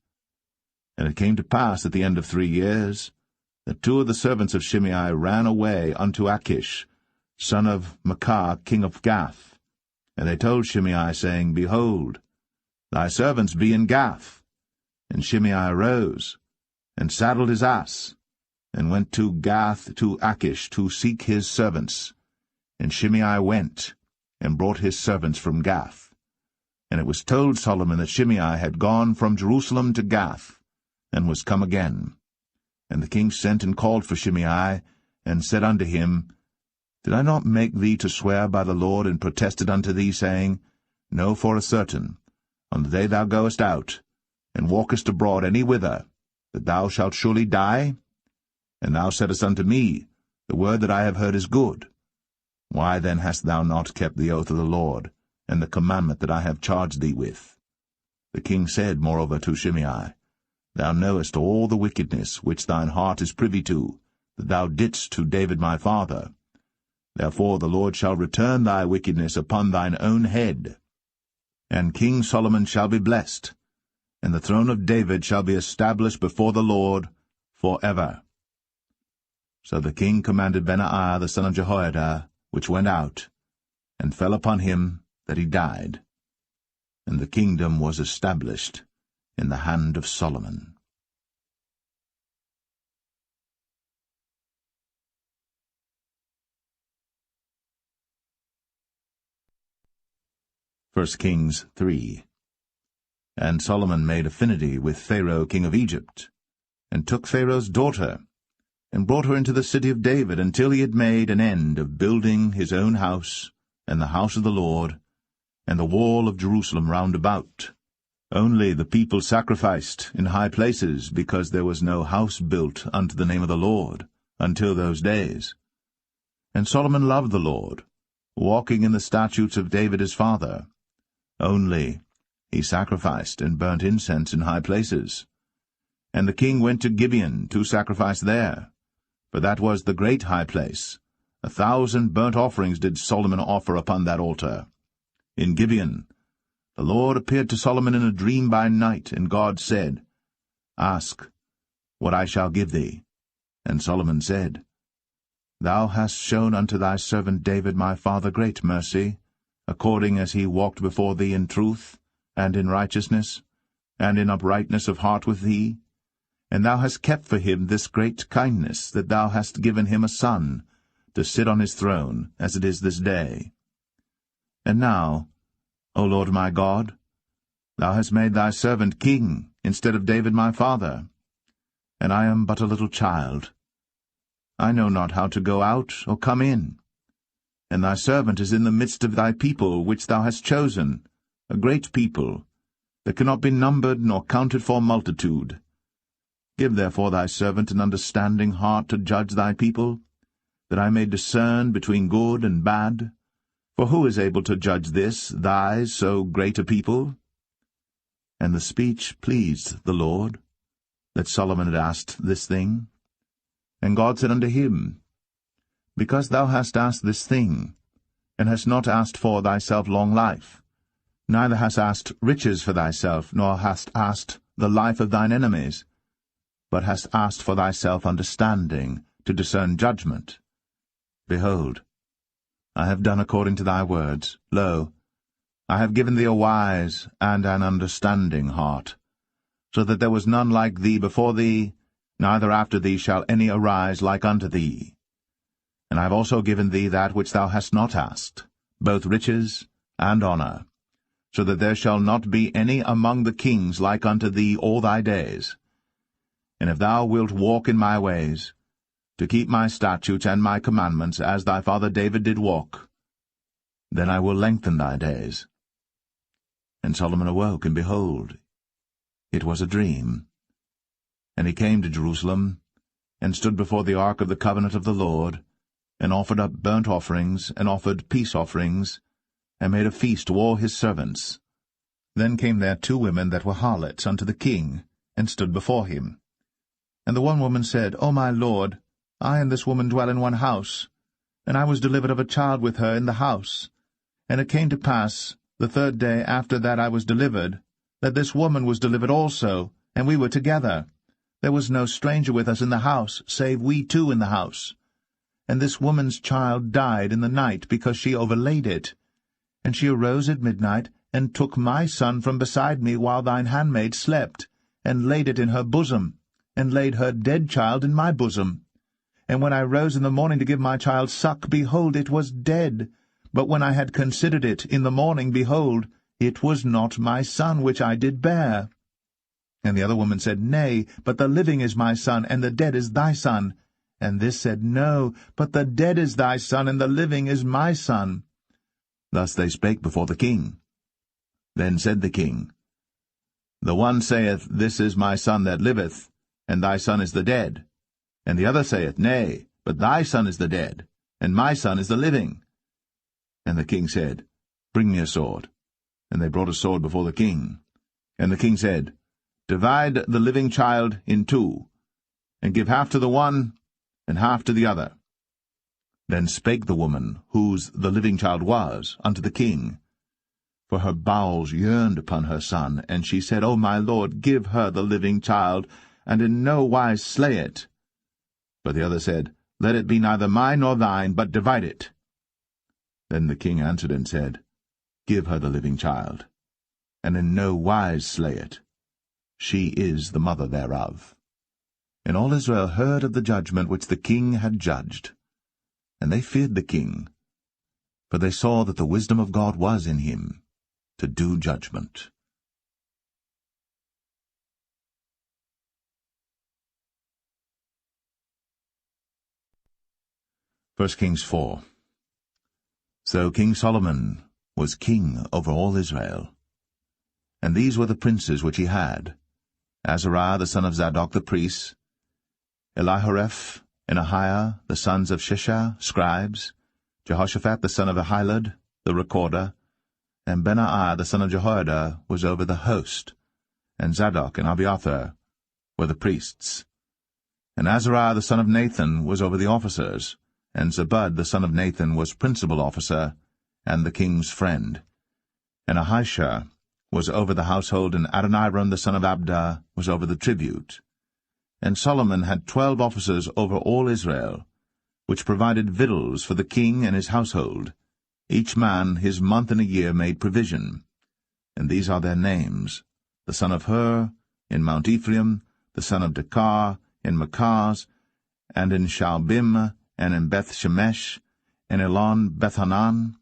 And it came to pass at the end of 3 years, that 2 of the servants of Shimei ran away unto Achish, son of Maachah, king of Gath. And they told Shimei, saying, Behold, thy servants be in Gath. And Shimei arose, and saddled his ass, and went to Gath to Achish to seek his servants. And Shimei went, and brought his servants from Gath. And it was told Solomon that Shimei had gone from Jerusalem to Gath, and was come again. And the king sent and called for Shimei, and said unto him, Did I not make thee to swear by the Lord, and protested unto thee, saying, Know for a certain, on the day thou goest out, and walkest abroad any whither, that thou shalt surely die? And thou saidst unto me, The word that I have heard is good. Why then hast thou not kept the oath of the Lord, and the commandment that I have charged thee with? The king said moreover to Shimei, Thou knowest all the wickedness which thine heart is privy to, that thou didst to David my father. Therefore the Lord shall return thy wickedness upon thine own head. And King Solomon shall be blessed, and the throne of David shall be established before the Lord for ever. So the king commanded Benaiah the son of Jehoiada, which went out, and fell upon him that he died. And the kingdom was established in the hand of Solomon. 1 Kings 3. And Solomon made affinity with Pharaoh king of Egypt, and took Pharaoh's daughter, and brought her into the city of David, until he had made an end of building his own house, and the house of the Lord, and the wall of Jerusalem round about. Only the people sacrificed in high places, because there was no house built unto the name of the Lord, until those days. And Solomon loved the Lord, walking in the statutes of David his father. Only he sacrificed and burnt incense in high places. And the king went to Gibeon to sacrifice there, for that was the great high place. 1,000 burnt offerings did Solomon offer upon that altar. In Gibeon the Lord appeared to Solomon in a dream by night, and God said, Ask what I shall give thee. And Solomon said, Thou hast shown unto thy servant David my father great mercy, according as he walked before thee in truth, and in righteousness, and in uprightness of heart with thee. And thou hast kept for him this great kindness, that thou hast given him a son, to sit on his throne, as it is this day. And now, O Lord my God, thou hast made thy servant king, instead of David my father. And I am but a little child. I know not how to go out or come in. And thy servant is in the midst of thy people, which thou hast chosen, a great people, that cannot be numbered nor counted for multitude. Give therefore thy servant an understanding heart to judge thy people, that I may discern between good and bad. For who is able to judge this, thy so great a people? And the speech pleased the Lord, that Solomon had asked this thing. And God said unto him, Because thou hast asked this thing, and hast not asked for thyself long life, neither hast asked riches for thyself, nor hast asked the life of thine enemies, but hast asked for thyself understanding, to discern judgment. Behold, I have done according to thy words. Lo, I have given thee a wise and an understanding heart, so that there was none like thee before thee, neither after thee shall any arise like unto thee. And I have also given thee that which thou hast not asked, both riches and honour, so that there shall not be any among the kings like unto thee all thy days. and if thou wilt walk in my ways, to keep my statutes and my commandments, as thy father David did walk, then I will lengthen thy days. And Solomon awoke, and behold, it was a dream. And he came to Jerusalem, and stood before the ark of the covenant of the Lord, and offered up burnt offerings, and offered peace offerings, and made a feast to all his servants. Then came there 2 women that were harlots unto the king, and stood before him. And the one woman said, O my lord, I and this woman dwell in one house, and I was delivered of a child with her in the house. And it came to pass, the 3rd day after that I was delivered, that this woman was delivered also, and we were together. There was no stranger with us in the house, save we 2 in the house. And this woman's child died in the night, because she overlaid it. And she arose at midnight, and took my son from beside me while thine handmaid slept, and laid it in her bosom, and laid her dead child in my bosom. And when I rose in the morning to give my child suck, behold, it was dead. But when I had considered it in the morning, behold, it was not my son which I did bear. And the other woman said, Nay, but the living is my son, and the dead is thy son. And this said, No, but the dead is thy son, and the living is my son. Thus they spake before the king. Then said the king, The one saith, This is my son that liveth, and thy son is the dead. And the other saith, Nay, but thy son is the dead, and my son is the living. And the king said, Bring me a sword. And they brought a sword before the king. And the king said, Divide the living child in 2, and give half to the one, and half to the other. Then spake the woman, whose the living child was, unto the king. For her bowels yearned upon her son, and she said, O my lord, give her the living child, and in no wise slay it. But the other said, Let it be neither mine nor thine, but divide it. Then the king answered and said, Give her the living child, and in no wise slay it. She is the mother thereof. And all Israel heard of the judgment which the king had judged. And they feared the king, for they saw that the wisdom of God was in him, to do judgment. 1 Kings 4. So King Solomon was king over all Israel. And these were the princes which he had: Azariah the son of Zadok the priest, Elihoreph and Ahiah the sons of Shishah, scribes, Jehoshaphat the son of Ahilud, the recorder, and Benaiah the son of Jehoiada was over the host, and Zadok and Abiathar were the priests. And Azariah the son of Nathan was over the officers, and Zabud the son of Nathan was principal officer, and the king's friend. And Ahishah was over the household, and Adoniram the son of Abda was over the tribute. And Solomon had 12 officers over all Israel, which provided victuals for the king and his household. Each man his month in a year made provision. And these are their names: the son of Hur, in Mount Ephraim, the son of Dekar, in Makaz, and in Shaalbim, and in Beth-Shemesh, and Elon Bethhanan,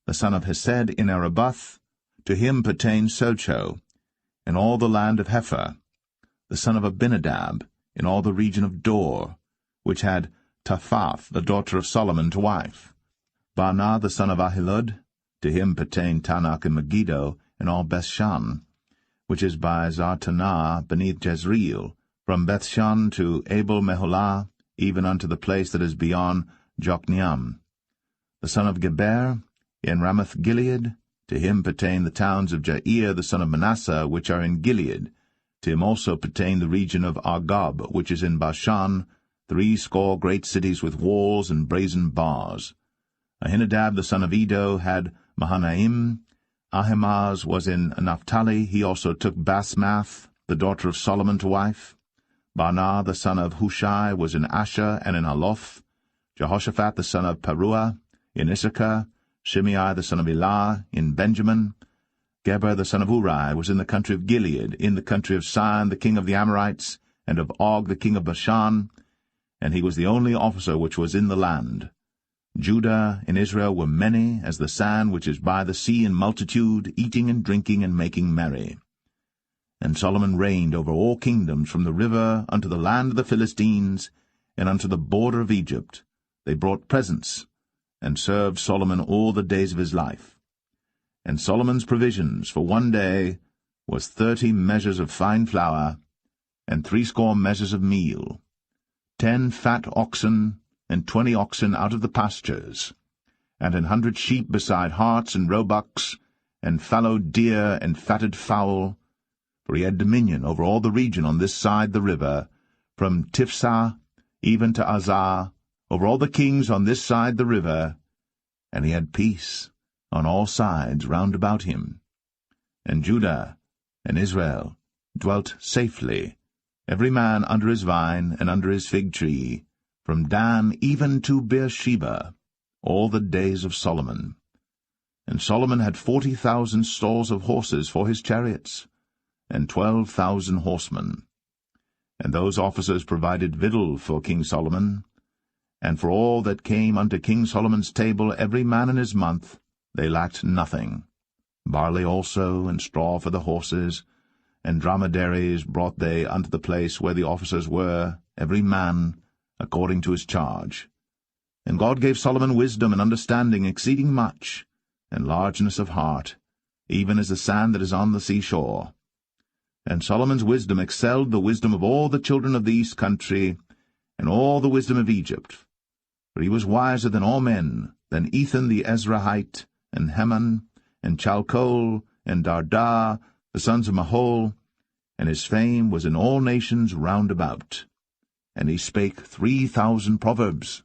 the son of Hesed in Arabath. To him pertained Socho, in all the land of Hepher, the son of Abinadab, in all the region of Dor, which had Taphath, the daughter of Solomon, to wife. Baanah, the son of Ahilud, to him pertained Tanakh and Megiddo, and all Bethshan, which is by Zartanah beneath Jezreel, from Bethshan to Abel-Meholah, even unto the place that is beyond Jokneam. The son of Geber, in Ramoth-Gilead, to him pertain the towns of Jair the son of Manasseh, which are in Gilead. To him also pertain the region of Argob, which is in Bashan, 80 great cities with walls and brazen bars. Ahinadab the son of Edo had Mahanaim. Ahimaaz was in Naphtali. He also took Basmath, the daughter of Solomon, to wife. Baanah the son of Hushai was in Asher and in Aloth. Jehoshaphat the son of Paruah in Issachar. Shimei the son of Elah in Benjamin. Geber the son of Uri was in the country of Gilead, in the country of Sihon the king of the Amorites, and of Og the king of Bashan, and he was the only officer which was in the land. Judah and Israel were many, as the sand which is by the sea in multitude, eating and drinking and making merry. And Solomon reigned over all kingdoms from the river unto the land of the Philistines, and unto the border of Egypt. They brought presents, and served Solomon all the days of his life. And Solomon's provisions for one day was 30 measures of fine flour, and 80 measures of meal, 10 fat oxen, and 20 oxen out of the pastures, and 100 sheep beside harts and roebucks, and fallow deer and fatted fowl. For he had dominion over all the region on this side the river, from Tiphsah even to Azar, over all the kings on this side the river, and he had peace on all sides round about him. And Judah and Israel dwelt safely, every man under his vine and under his fig tree, from Dan even to Beersheba, all the days of Solomon. And Solomon had 40,000 stalls of horses for his chariots, and 12,000 horsemen. And those officers provided victual for King Solomon, and for all that came unto King Solomon's table every man in his month, they lacked nothing. Barley also, and straw for the horses, and dromedaries brought they unto the place where the officers were, every man according to his charge. And God gave Solomon wisdom and understanding exceeding much, and largeness of heart, even as the sand that is on the seashore. And Solomon's wisdom excelled the wisdom of all the children of the east country, and all the wisdom of Egypt. For he was wiser than all men, than Ethan the Ezrahite, and Heman, and Chalcol, and Darda, the sons of Mahol, and his fame was in all nations round about. And he spake 3,000 proverbs,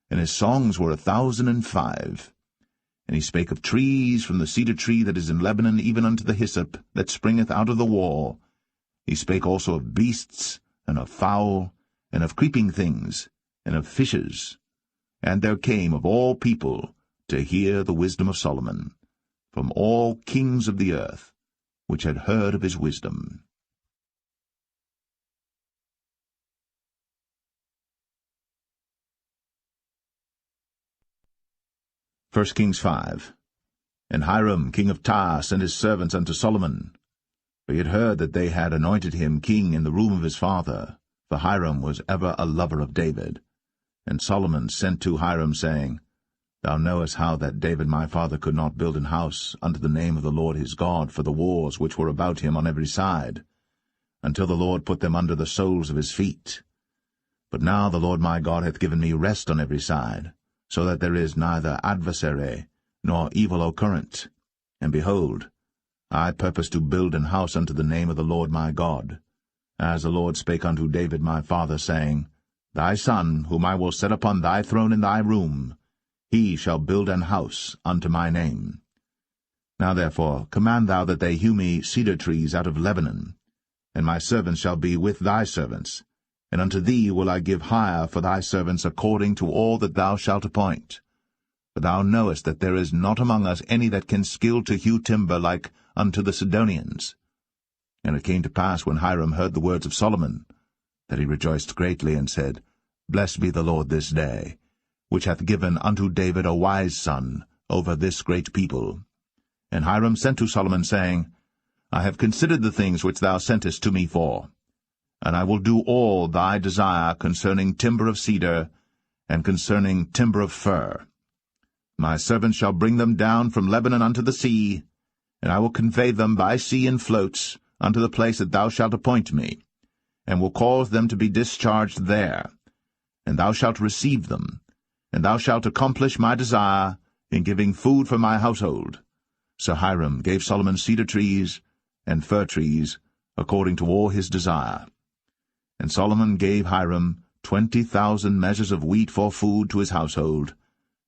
and his songs were 1,005. And he spake of trees, from the cedar tree that is in Lebanon even unto the hyssop that springeth out of the wall. He spake also of beasts, and of fowl, and of creeping things, and of fishes. And there came of all people to hear the wisdom of Solomon, from all kings of the earth, which had heard of his wisdom. 1 Kings 5. And Hiram king of Tyre sent his servants unto Solomon, for he had heard that they had anointed him king in the room of his father, for Hiram was ever a lover of David. And Solomon sent to Hiram, saying, Thou knowest how that David my father could not build an house unto the name of the Lord his God for the wars which were about him on every side, until the Lord put them under the soles of his feet. But now the Lord my God hath given me rest on every side, so that there is neither adversary nor evil occurrent. And behold, I purpose to build an house unto the name of the Lord my God, as the Lord spake unto David my father, saying, Thy son, whom I will set upon thy throne in thy room, he shall build an house unto my name. Now therefore command thou that they hew me cedar trees out of Lebanon, and my servants shall be with thy servants, and unto thee will I give hire for thy servants according to all that thou shalt appoint. For thou knowest that there is not among us any that can skill to hew timber like unto the Sidonians. And it came to pass, when Hiram heard the words of Solomon, that he rejoiced greatly, and said, Blessed be the Lord this day, which hath given unto David a wise son over this great people. And Hiram sent to Solomon, saying, I have considered the things which thou sentest to me for, and I will do all thy desire concerning timber of cedar, and concerning timber of fir. My servants shall bring them down from Lebanon unto the sea, and I will convey them by sea in floats unto the place that thou shalt appoint me, and will cause them to be discharged there. And thou shalt receive them, and thou shalt accomplish my desire in giving food for my household. So Hiram gave Solomon cedar trees and fir trees, according to all his desire. And Solomon gave Hiram 20,000 measures of wheat for food to his household,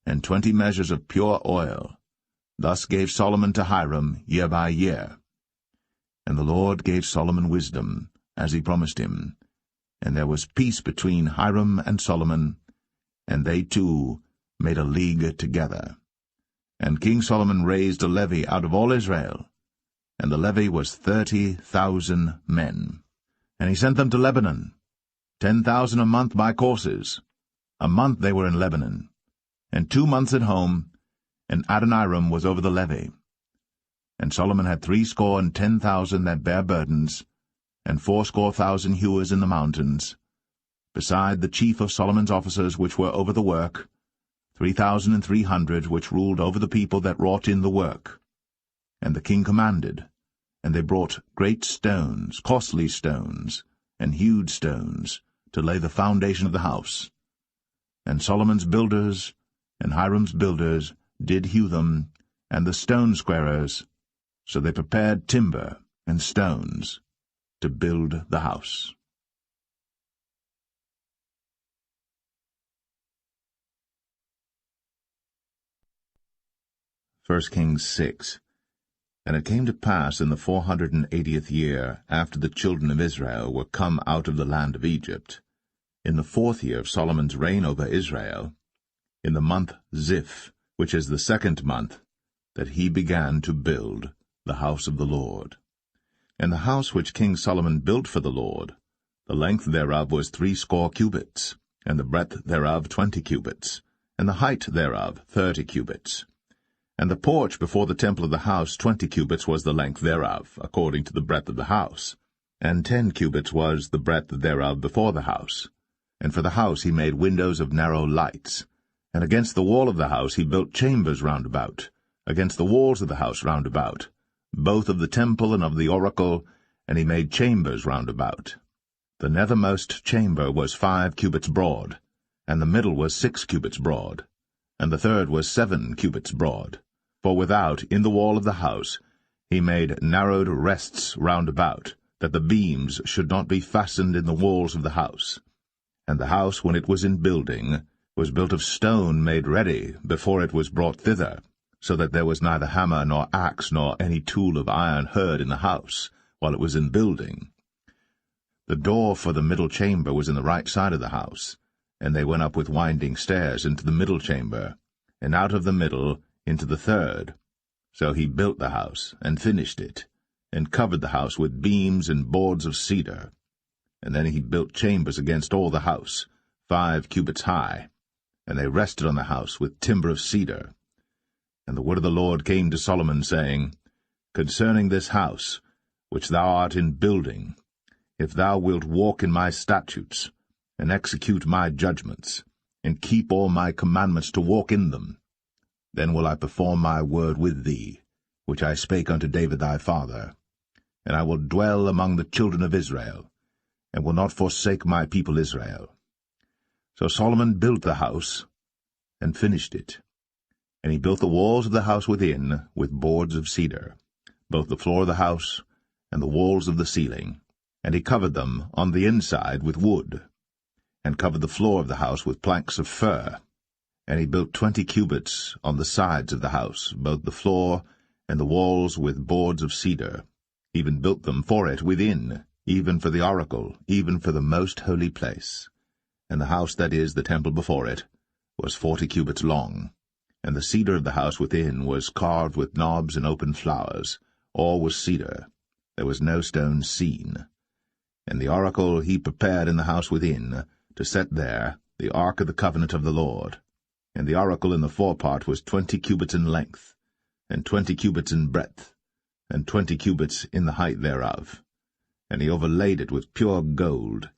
and 20 measures of pure oil. Thus gave Solomon to Hiram year by year. And the Lord gave Solomon wisdom, as he promised him. And there was peace between Hiram and Solomon, and they two made a league together. And King Solomon raised a levy out of all Israel, and the levy was 30,000 men. And he sent them to Lebanon, 10,000 a month by courses. A month they were in Lebanon, and 2 months at home, and Adoniram was over the levy. And Solomon had 70,000 that bare burdens, and 80,000 hewers in the mountains, beside the chief of Solomon's officers which were over the work, 3,300 which ruled over the people that wrought in the work. And the king commanded, and they brought great stones, costly stones, and hewed stones, to lay the foundation of the house. And Solomon's builders and Hiram's builders did hew them, and the stone squarers, so they prepared timber and stones to build the house. 1 Kings 6. And it came to pass in the 480th year, after the children of Israel were come out of the land of Egypt, in the 4th year of Solomon's reign over Israel, in the month Ziph, which is the 2nd month, that he began to build the house of the Lord. And the house which King Solomon built for the Lord, the length thereof was 80 cubits, and the breadth thereof 20 cubits, and the height thereof 30 cubits. And the porch before the temple of the house 20 cubits was the length thereof, according to the breadth of the house, and 10 cubits was the breadth thereof before the house. And for the house he made windows of narrow lights. And against the wall of the house he built chambers round about, against the walls of the house round about, both of the temple and of the oracle, and he made chambers round about. The nethermost chamber was 5 cubits broad, and the middle was 6 cubits broad, and the third was 7 cubits broad. For without, in the wall of the house, he made narrowed rests round about, that the beams should not be fastened in the walls of the house. And the house, when it was in building, was built of stone made ready before it was brought thither, so that there was neither hammer nor axe nor any tool of iron heard in the house, while it was in building. The door for the middle chamber was in the right side of the house, and they went up with winding stairs into the middle chamber, and out of the middle into the third. So he built the house, and finished it, and covered the house with beams and boards of cedar. And then he built chambers against all the house, 5 cubits high, and they rested on the house with timber of cedar. And the word of the Lord came to Solomon, saying, Concerning this house, which thou art in building, if thou wilt walk in my statutes, and execute my judgments, and keep all my commandments to walk in them, then will I perform my word with thee, which I spake unto David thy father. And I will dwell among the children of Israel, and will not forsake my people Israel. So Solomon built the house, and finished it. And he built the walls of the house within with boards of cedar, both the floor of the house and the walls of the ceiling, and he covered them on the inside with wood, and covered the floor of the house with planks of fir. And he built 20 cubits on the sides of the house, both the floor and the walls with boards of cedar, even built them for it within, even for the oracle, even for the most holy place. And the house, that is, the temple before it, was 40 cubits long, and the cedar of the house within was carved with knobs and open flowers. All was cedar. There was no stone seen. And the oracle he prepared in the house within, to set there the ark of the covenant of the Lord. And the oracle in the forepart was 20 cubits in length, and 20 cubits in breadth, and 20 cubits in the height thereof. And he overlaid it with pure gold,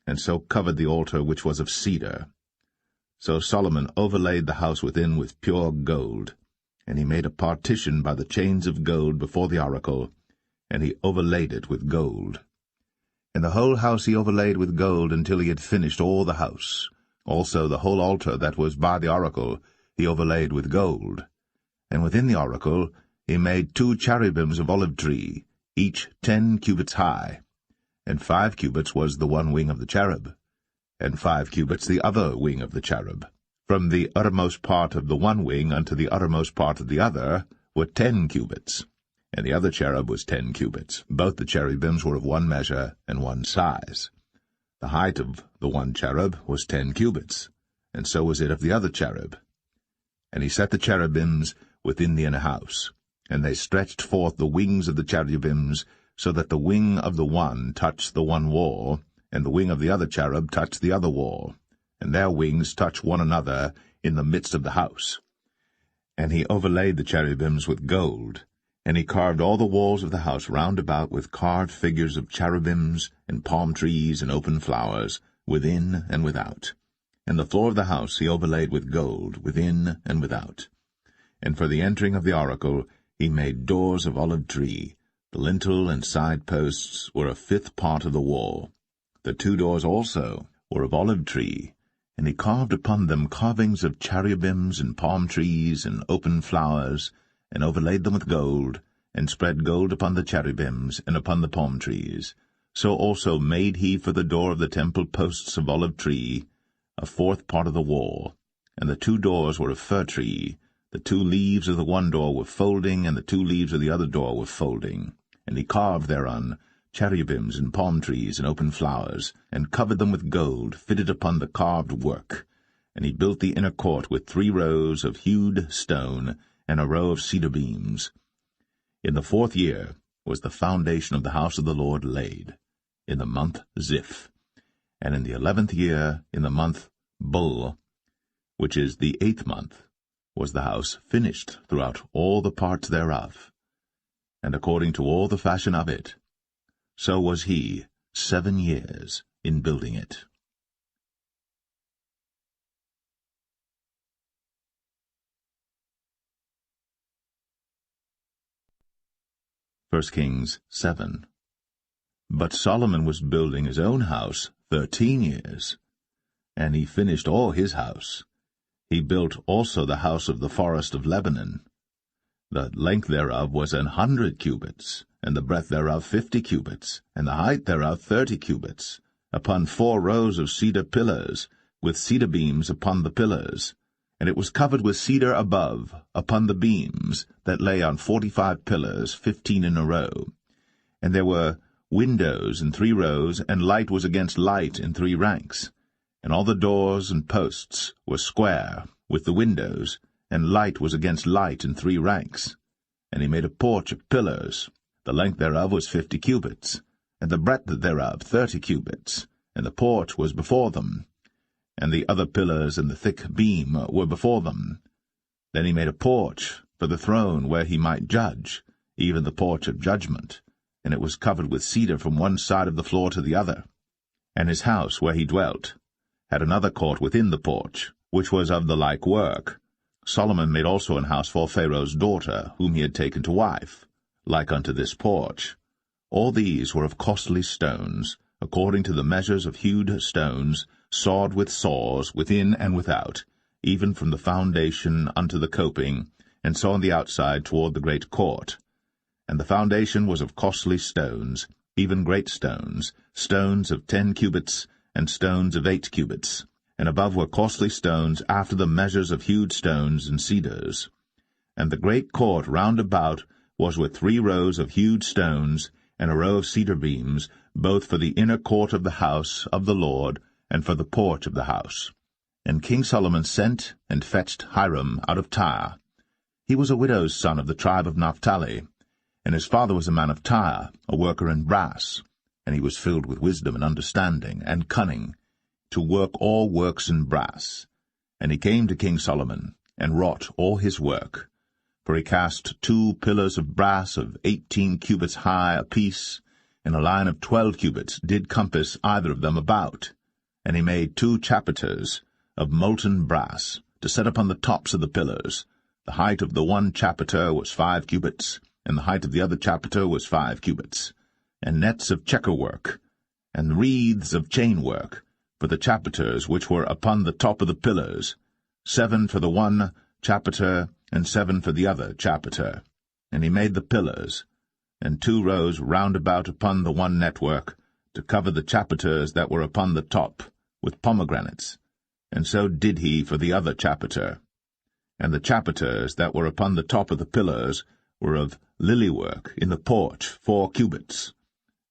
and so covered the altar which was of cedar. So Solomon overlaid the house within with pure gold, and he made a partition by the chains of gold before the oracle, and he overlaid it with gold. And the whole house he overlaid with gold until he had finished all the house. Also the whole altar that was by the oracle he overlaid with gold. And within the oracle he made 2 cherubims of olive tree, each 10 cubits high. And 5 cubits was the one wing of the cherub, and 5 cubits the other wing of the cherub. From the uttermost part of the one wing unto the uttermost part of the other were 10 cubits. And the other cherub was 10 cubits. Both the cherubims were of one measure and one size. The height of the one cherub was 10 cubits, and so was it of the other cherub. And he set the cherubims within the inner house, and they stretched forth the wings of the cherubims, so that the wing of the one touched the one wall, and the wing of the other cherub touched the other wall, and their wings touched one another in the midst of the house. And he overlaid the cherubims with gold, And he carved all the walls of the house round about with carved figures of cherubims, and palm trees, and open flowers, within and without. And the floor of the house he overlaid with gold, within and without. And for the entering of the oracle he made doors of olive tree. The lintel and side posts were a fifth part of the wall. The 2 doors also were of olive tree, and he carved upon them carvings of cherubims and palm trees and open flowers, and overlaid them with gold, and spread gold upon the cherubims and upon the palm trees. So also made he for the door of the temple posts of olive tree, a 4th part of the wall. And the 2 doors were of fir tree. The 2 leaves of the one door were folding, and the 2 leaves of the other door were folding. And he carved thereon cherubims and palm trees and open flowers, and covered them with gold, fitted upon the carved work. And he built the inner court with 3 rows of hewed stone, and a row of cedar beams. In the 4th year was the foundation of the house of the Lord laid, in the month Ziph. And in the 11th year, in the month Bul, which is the 8th month, was the house finished throughout all the parts thereof. And according to all the fashion of it, so was he 7 years in building it. 1 Kings 7. But Solomon was building his own house 13 years, and he finished all his house. He built also the house of the forest of Lebanon. The length thereof was 100 cubits, and the breadth thereof 50 cubits, and the height thereof 30 cubits, upon 4 rows of cedar pillars, with cedar beams upon the pillars. And it was covered with cedar above, upon the beams, that lay on 45 pillars, 15 in a row. And there were windows in 3 rows, and light was against light in 3 ranks. And all the doors and posts were square, with the windows, and light was against light in 3 ranks. And he made a porch of pillars. The length thereof was 50 cubits, and the breadth thereof 30 cubits, and the porch was before them. And the other pillars and the thick beam were before them. Then he made a porch for the throne where he might judge, even the porch of judgment, and it was covered with cedar from one side of the floor to the other. And his house where he dwelt had another court within the porch, which was of the like work. Solomon made also an house for Pharaoh's daughter, whom he had taken to wife, like unto this porch. All these were of costly stones, according to the measures of hewed stones, sawed with saws, within and without, even from the foundation unto the coping, and so on the outside toward the great court. And the foundation was of costly stones, even great stones, stones of 10 cubits, and stones of 8 cubits. And above were costly stones after the measures of hewed stones and cedars. And the great court round about was with 3 rows of hewed stones, and a row of cedar beams, both for the inner court of the house of the Lord, and for the porch of the house. And King Solomon sent and fetched Hiram out of Tyre. He was a widow's son of the tribe of Naphtali, and his father was a man of Tyre, a worker in brass, and he was filled with wisdom and understanding and cunning, to work all works in brass. And he came to King Solomon, and wrought all his work. For he cast 2 pillars of brass of 18 cubits high apiece, and a line of 12 cubits did compass either of them about. And he made 2 chapiters of molten brass, to set upon the tops of the pillars. The height of the one chapiter was 5 cubits, and the height of the other chapiter was 5 cubits. And nets of checker work, and wreaths of chain work, for the chapiters which were upon the top of the pillars, 7 for the one chapiter, and 7 for the other chapiter. And he made the pillars, and 2 rows round about upon the one network, to cover the chapiters that were upon the top, with pomegranates. And so did he for the other chapiter. And the chapiters that were upon the top of the pillars were of lily work in the porch 4 cubits.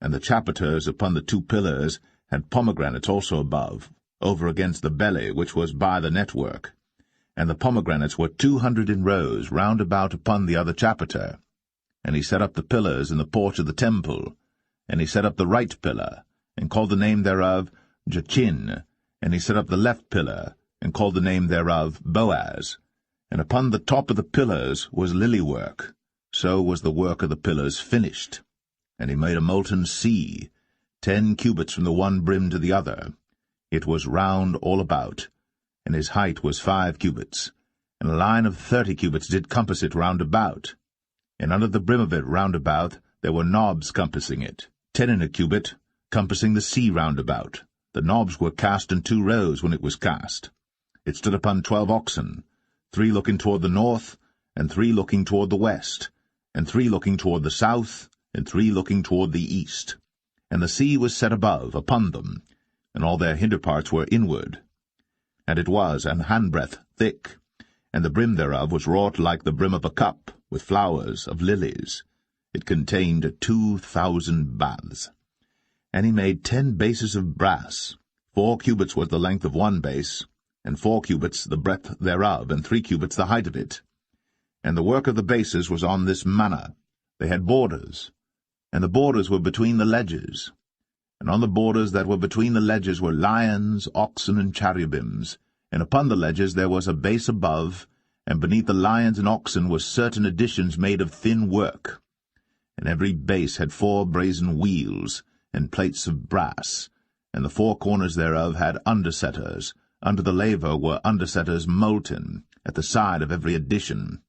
And the chapiters upon the 2 pillars had pomegranates also above, over against the belly which was by the network. And the pomegranates were 200 in rows round about upon the other chapiter. And he set up the pillars in the porch of the temple. And he set up the right pillar, and called the name thereof Jachin. And he set up the left pillar, and called the name thereof Boaz. And upon the top of the pillars was lily work. so was the work of the pillars finished. And he made a molten sea, 10 cubits from the one brim to the other. It was round all about, and his height was 5 cubits, and a line of 30 cubits did compass it round about. And under the brim of it round about there were knobs compassing it, 10 in a cubit, compassing the sea round about. The knobs were cast in 2 rows when it was cast. It stood upon 12 oxen, 3 looking toward the north, and 3 looking toward the west, and 3 looking toward the south, and 3 looking toward the east. And the sea was set above, upon them, and all their hinder parts were inward. And it was an handbreadth thick, and the brim thereof was wrought like the brim of a cup, with flowers of lilies. It contained 2,000 baths. And he made 10 bases of brass. 4 cubits was the length of one base, and 4 cubits the breadth thereof, and 3 cubits the height of it. And the work of the bases was on this manner. They had borders, and the borders were between the ledges. And on the borders that were between the ledges were lions, oxen, and cherubims. And upon the ledges there was a base above, and beneath the lions and oxen were certain additions made of thin work. And every base had 4 brazen wheels, and plates of brass, and the 4 corners thereof had undersetters. Under the laver were undersetters molten, at the side of every addition.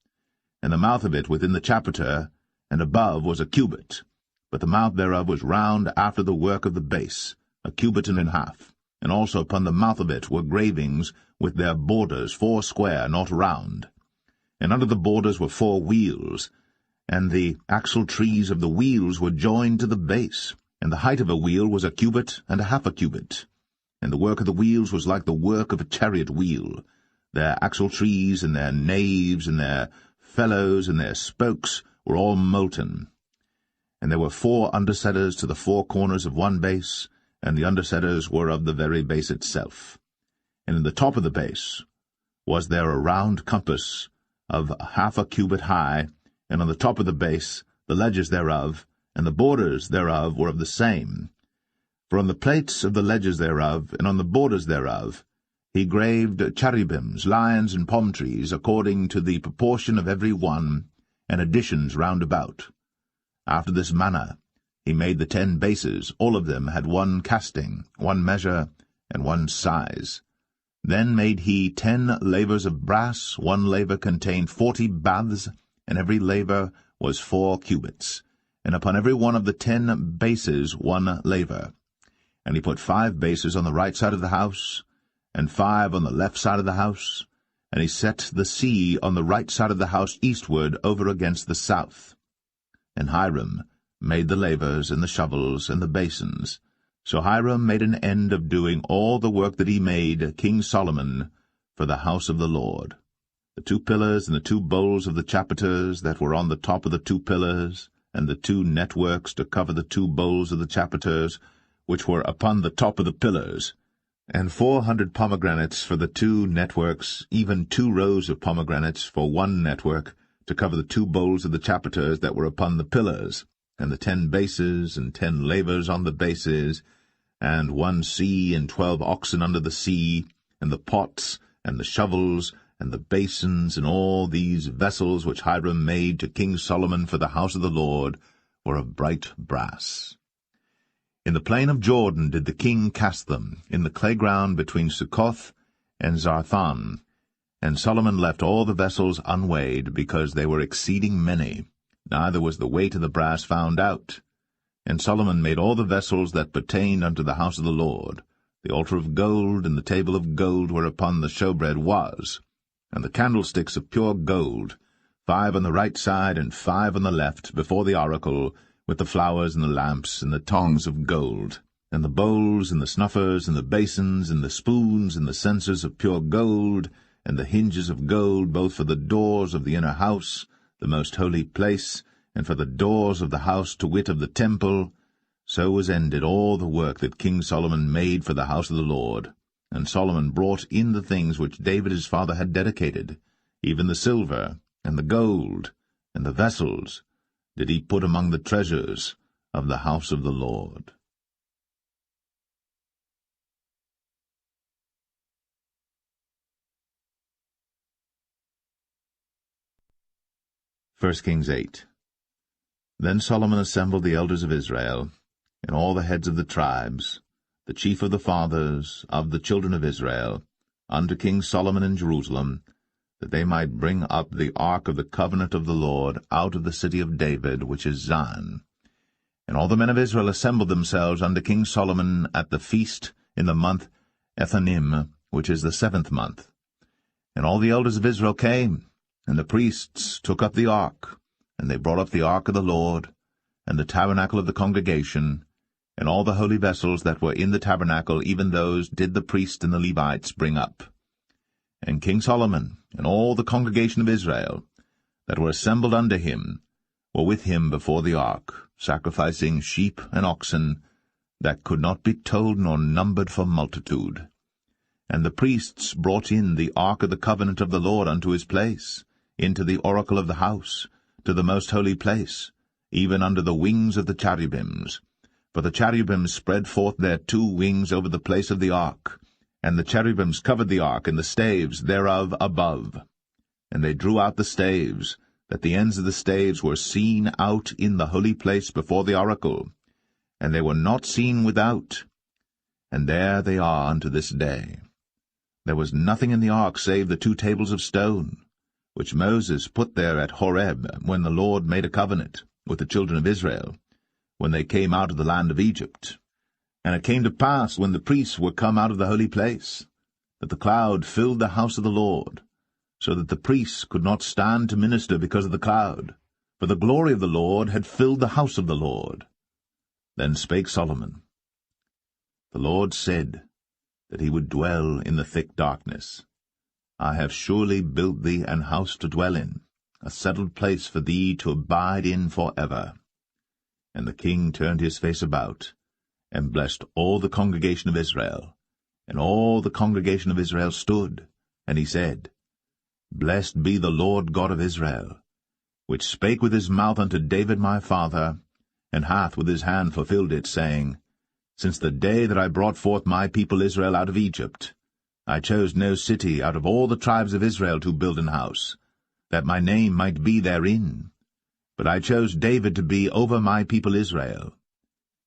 And the mouth of it within the chapiter, and above was a cubit, but the mouth thereof was round after the work of the base, a cubit and an half. And also upon the mouth of it were gravings with their borders 4 square, not round. And under the borders were 4 wheels, and the axle trees of the wheels were joined to the base, and the height of a wheel was a cubit and a half a cubit. And the work of the wheels was like the work of a chariot wheel. Their axle trees and their naves and their felloes and their spokes were all molten. And there were 4 undersetters to the 4 corners of one base, and the undersetters were of the very base itself. And in the top of the base was there a round compass of half a cubit high, and on the top of the base the ledges thereof, and the borders thereof were of the same. For on the plates of the ledges thereof, and on the borders thereof, he graved cherubims, lions, and palm trees, according to the proportion of every one, and additions round about. After this manner he made the 10 bases. All of them had 1 casting, 1 measure, and 1 size. Then made he 10 lavers of brass. 1 laver contained 40 baths, and every laver was 4 cubits, and upon every one of the 10 bases 1 laver. And he put 5 bases on the right side of the house, and 5 on the left side of the house, and he set the sea on the right side of the house eastward over against the south. And Hiram made the lavers, and the shovels, and the basins. So Hiram made an end of doing all the work that he made, King Solomon, for the house of the Lord. The 2 pillars and the 2 bowls of the chapiters that were on the top of the 2 pillars, and the 2 networks to cover the 2 bowls of the chapiters, which were upon the top of the pillars, and 400 pomegranates for the 2 networks, even 2 rows of pomegranates for 1 network, to cover the 2 bowls of the chapiters that were upon the pillars, and the 10 bases, and 10 lavers on the bases, and 1 sea, and 12 oxen under the sea, and the pots, and the shovels, and the basins, and all these vessels which Hiram made to King Solomon for the house of the Lord, were of bright brass. In the plain of Jordan did the king cast them, in the clay ground between Succoth and Zarthan. And Solomon left all the vessels unweighed, because they were exceeding many, neither was the weight of the brass found out. And Solomon made all the vessels that pertained unto the house of the Lord, the altar of gold, and the table of gold whereupon the showbread was, and the candlesticks of pure gold, 5 on the right side and 5 on the left, before the oracle, with the flowers and the lamps and the tongs of gold, and the bowls and the snuffers and the basins and the spoons and the censers of pure gold, and the hinges of gold, both for the doors of the inner house, the most holy place, and for the doors of the house, to wit, of the temple. So was ended all the work that King Solomon made for the house of the Lord. And Solomon brought in the things which David his father had dedicated, even the silver, and the gold, and the vessels, did he put among the treasures of the house of the Lord. 1 Kings 8. Then Solomon assembled the elders of Israel, and all the heads of the tribes, the chief of the fathers of the children of Israel, unto King Solomon in Jerusalem, that they might bring up the ark of the covenant of the Lord out of the city of David, which is Zion. And all the men of Israel assembled themselves unto King Solomon at the feast in the month Ethanim, which is the 7th month. And all the elders of Israel came, and the priests took up the ark, and they brought up the ark of the Lord, and the tabernacle of the congregation, and all the holy vessels that were in the tabernacle, even those did the priests and the Levites bring up. And King Solomon and all the congregation of Israel that were assembled unto him were with him before the ark, sacrificing sheep and oxen that could not be told nor numbered for multitude. And the priests brought in the ark of the covenant of the Lord unto his place, into the oracle of the house, to the most holy place, even under the wings of the cherubims. For the cherubims spread forth their 2 wings over the place of the ark, and the cherubims covered the ark and the staves thereof above. And they drew out the staves, that the ends of the staves were seen out in the holy place before the oracle, and they were not seen without. And there they are unto this day. There was nothing in the ark save the 2 tables of stone, which Moses put there at Horeb, when the Lord made a covenant with the children of Israel, when they came out of the land of Egypt. And it came to pass, when the priests were come out of the holy place, that the cloud filled the house of the Lord, so that the priests could not stand to minister because of the cloud, for the glory of the Lord had filled the house of the Lord. Then spake Solomon, The Lord said that he would dwell in the thick darkness. I have surely built thee an house to dwell in, a settled place for thee to abide in for ever. And the king turned his face about, and blessed all the congregation of Israel. And all the congregation of Israel stood, and he said, Blessed be the Lord God of Israel, which spake with his mouth unto David my father, and hath with his hand fulfilled it, saying, Since the day that I brought forth my people Israel out of Egypt, I chose no city out of all the tribes of Israel to build an house, that my name might be therein. But I chose David to be over my people Israel.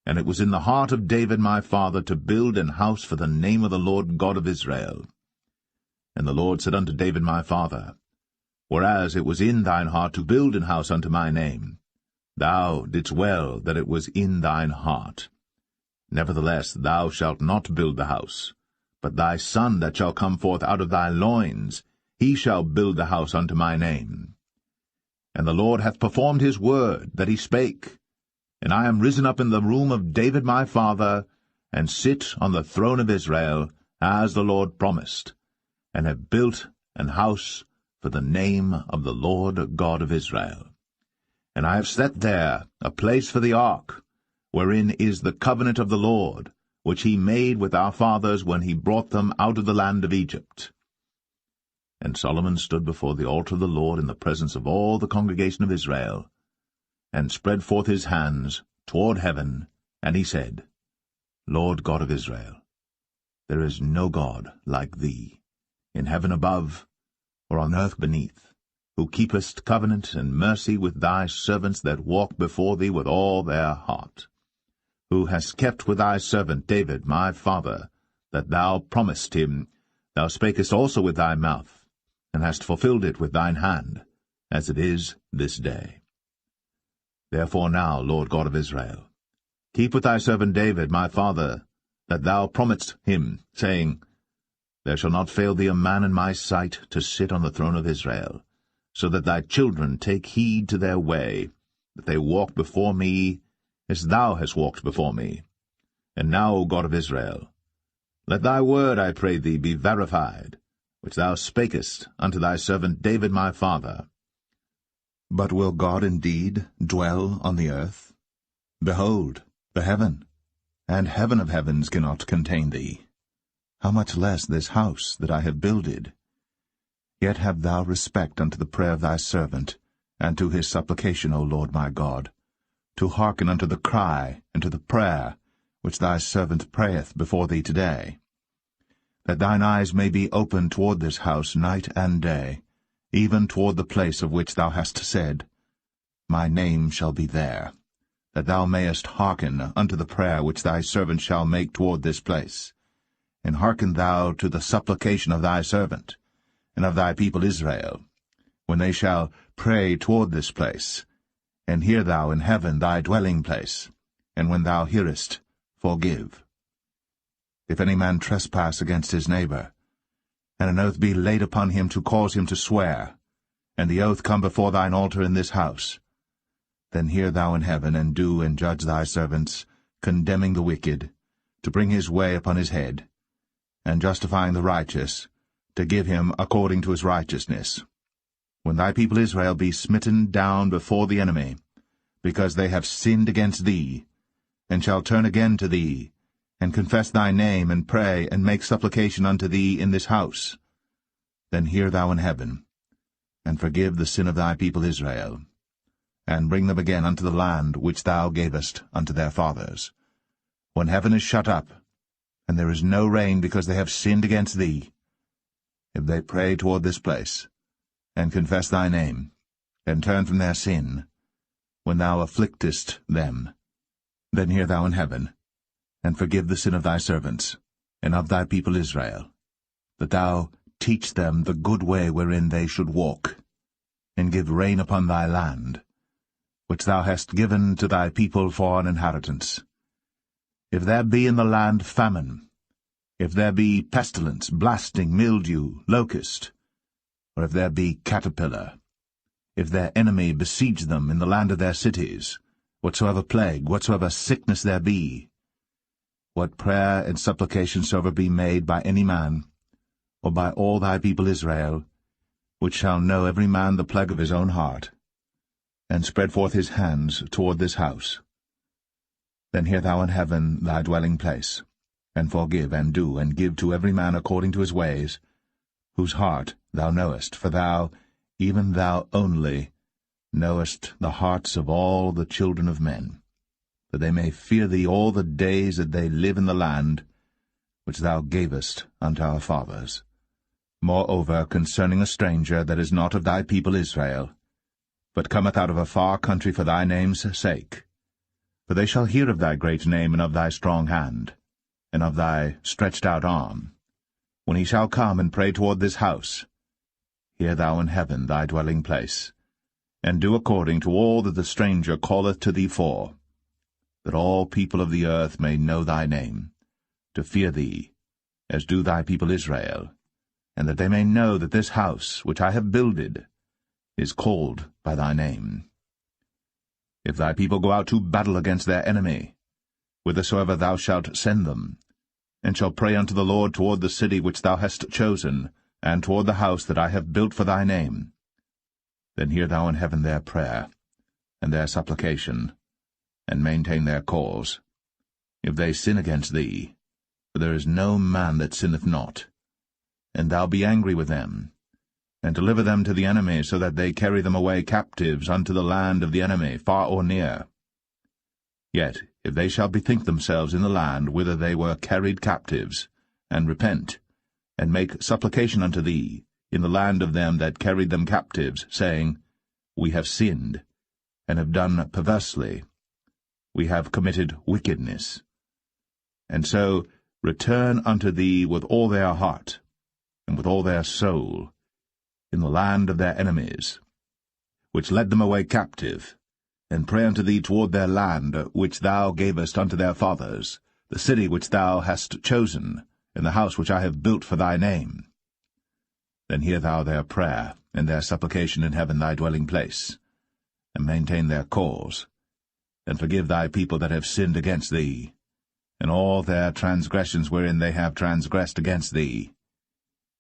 And it was in the heart of David my father to build an house for the name of the Lord God of Israel. And the Lord said unto David my father, Whereas it was in thine heart to build an house unto my name, thou didst well that it was in thine heart. Nevertheless thou shalt not build the house, but thy son that shall come forth out of thy loins, he shall build the house unto my name. And the Lord hath performed his word that he spake, and I am risen up in the room of David my father, and sit on the throne of Israel, as the Lord promised, and have built an house for the name of the Lord God of Israel. And I have set there a place for the ark, wherein is the covenant of the Lord, which he made with our fathers when he brought them out of the land of Egypt. And Solomon stood before the altar of the Lord in the presence of all the congregation of Israel, and spread forth his hands toward heaven, and he said, Lord God of Israel, there is no God like thee, in heaven above, or on earth beneath, who keepest covenant and mercy with thy servants that walk before thee with all their heart, who hast kept with thy servant David my father, that thou promised him, thou spakest also with thy mouth, and hast fulfilled it with thine hand, as it is this day. Therefore now, Lord God of Israel, keep with thy servant David my father, that thou promised him, saying, There shall not fail thee a man in my sight to sit on the throne of Israel, so that thy children take heed to their way, that they walk before me as thou hast walked before me. And now, O God of Israel, let thy word, I pray thee, be verified, which thou spakest unto thy servant David my father. But will God indeed dwell on the earth? Behold, the heaven, and heaven of heavens cannot contain thee. How much less this house that I have builded? Yet have thou respect unto the prayer of thy servant, and to his supplication, O Lord my God, to hearken unto the cry and to the prayer which thy servant prayeth before thee today, that thine eyes may be open toward this house night and day, even toward the place of which thou hast said, my name shall be there, that thou mayest hearken unto the prayer which thy servant shall make toward this place. And hearken thou to the supplication of thy servant, and of thy people Israel, when they shall pray toward this place. And hear thou in heaven thy dwelling place, and when thou hearest, forgive. If any man trespass against his neighbor, and an oath be laid upon him to cause him to swear, and the oath come before thine altar in this house, then hear thou in heaven, and do and judge thy servants, condemning the wicked, to bring his way upon his head, and justifying the righteous, to give him according to his righteousness. When thy people Israel be smitten down before the enemy, because they have sinned against thee, and shall turn again to thee, and confess thy name, and pray, and make supplication unto thee in this house, then hear thou in heaven, and forgive the sin of thy people Israel, and bring them again unto the land which thou gavest unto their fathers. When heaven is shut up, and there is no rain because they have sinned against thee, if they pray toward this place, and confess thy name, and turn from their sin, when thou afflictest them, then hear thou in heaven, and forgive the sin of thy servants, and of thy people Israel, that thou teach them the good way wherein they should walk, and give rain upon thy land, which thou hast given to thy people for an inheritance. If there be in the land famine, if there be pestilence, blasting, mildew, locust, or if there be caterpillar, if their enemy besiege them in the land of their cities, whatsoever plague, whatsoever sickness there be, what prayer and supplication soever be made by any man, or by all thy people Israel, which shall know every man the plague of his own heart, and spread forth his hands toward this house, then hear thou in heaven thy dwelling place, and forgive, and do, and give to every man according to his ways, whose heart thou knowest, for thou, even thou only, knowest the hearts of all the children of men, that they may fear thee all the days that they live in the land which thou gavest unto our fathers. Moreover, concerning a stranger that is not of thy people Israel, but cometh out of a far country for thy name's sake, for they shall hear of thy great name, and of thy strong hand, and of thy stretched out arm, when he shall come and pray toward this house, hear thou in heaven thy dwelling place, and do according to all that the stranger calleth to thee for, that all people of the earth may know thy name, to fear thee, as do thy people Israel, and that they may know that this house which I have builded is called by thy name. If thy people go out to battle against their enemy, whithersoever thou shalt send them, and shall pray unto the Lord toward the city which thou hast chosen, and toward the house that I have built for thy name, then hear thou in heaven their prayer, and their supplication, and maintain their cause. If they sin against thee, for there is no man that sinneth not, and thou be angry with them, and deliver them to the enemy, so that they carry them away captives unto the land of the enemy, far or near. Yet, if they shall bethink themselves in the land whither they were carried captives, and repent, and make supplication unto thee in the land of them that carried them captives, saying, We have sinned, and have done perversely, we have committed wickedness, and so return unto thee with all their heart, and with all their soul, in the land of their enemies, which led them away captive, and pray unto thee toward their land, which thou gavest unto their fathers, the city which thou hast chosen, and the house which I have built for thy name. Then hear thou their prayer, and their supplication in heaven thy dwelling place, and maintain their cause, and forgive thy people that have sinned against thee, and all their transgressions wherein they have transgressed against thee,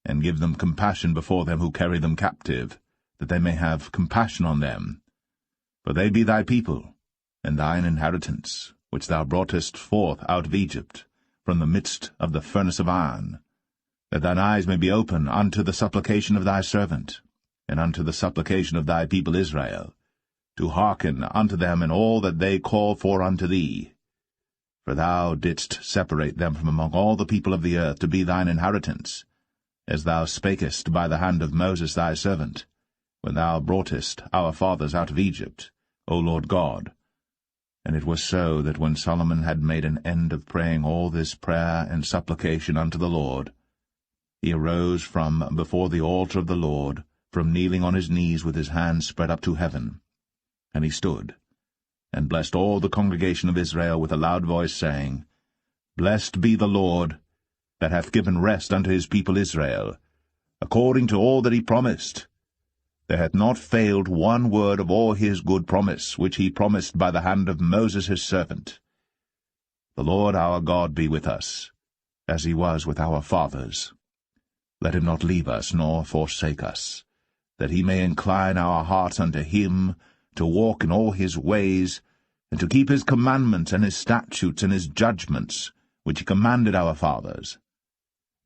and give them compassion before them who carry them captive, that they may have compassion on them. For they be thy people, and thine inheritance, which thou broughtest forth out of Egypt, from the midst of the furnace of iron, that thine eyes may be open unto the supplication of thy servant, and unto the supplication of thy people Israel, to hearken unto them in all that they call for unto thee. For thou didst separate them from among all the people of the earth to be thine inheritance, as thou spakest by the hand of Moses thy servant, when thou broughtest our fathers out of Egypt, O Lord God. And it was so that when Solomon had made an end of praying all this prayer and supplication unto the Lord, he arose from before the altar of the Lord, from kneeling on his knees with his hands spread up to heaven. And he stood, and blessed all the congregation of Israel with a loud voice, saying, Blessed be the Lord, that hath given rest unto his people Israel, according to all that he promised. There hath not failed one word of all his good promise, which he promised by the hand of Moses his servant. The Lord our God be with us, as he was with our fathers. Let him not leave us, nor forsake us, that he may incline our hearts unto him, to walk in all his ways, and to keep his commandments and his statutes and his judgments, which he commanded our fathers.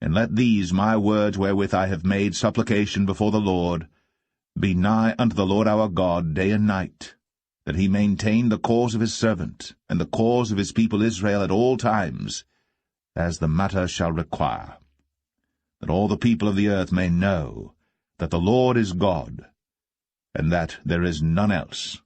And let these my words wherewith I have made supplication before the Lord be nigh unto the Lord our God day and night, that he maintain the cause of his servant, and the cause of his people Israel at all times, as the matter shall require, that all the people of the earth may know that the Lord is God, and that there is none else.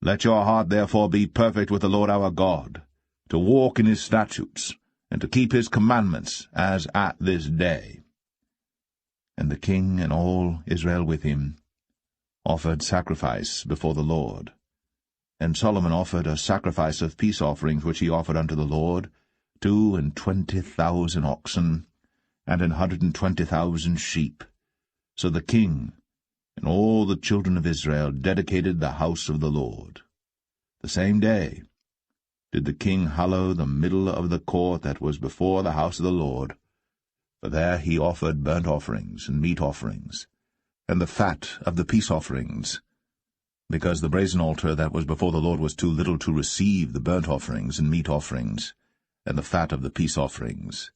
Let your heart therefore be perfect with the Lord our God, to walk in his statutes, and to keep his commandments, as at this day. And the king and all Israel with him offered sacrifice before the Lord. And Solomon offered a sacrifice of peace offerings which he offered unto the Lord, 22,000 oxen, and 120,000 sheep. So the king and all the children of Israel dedicated the house of the Lord. The same day did the king hallow the middle of the court that was before the house of the Lord, for there he offered burnt offerings and meat offerings, and the fat of the peace offerings, because the brazen altar that was before the Lord was too little to receive the burnt offerings and meat offerings, and the fat of the peace offerings.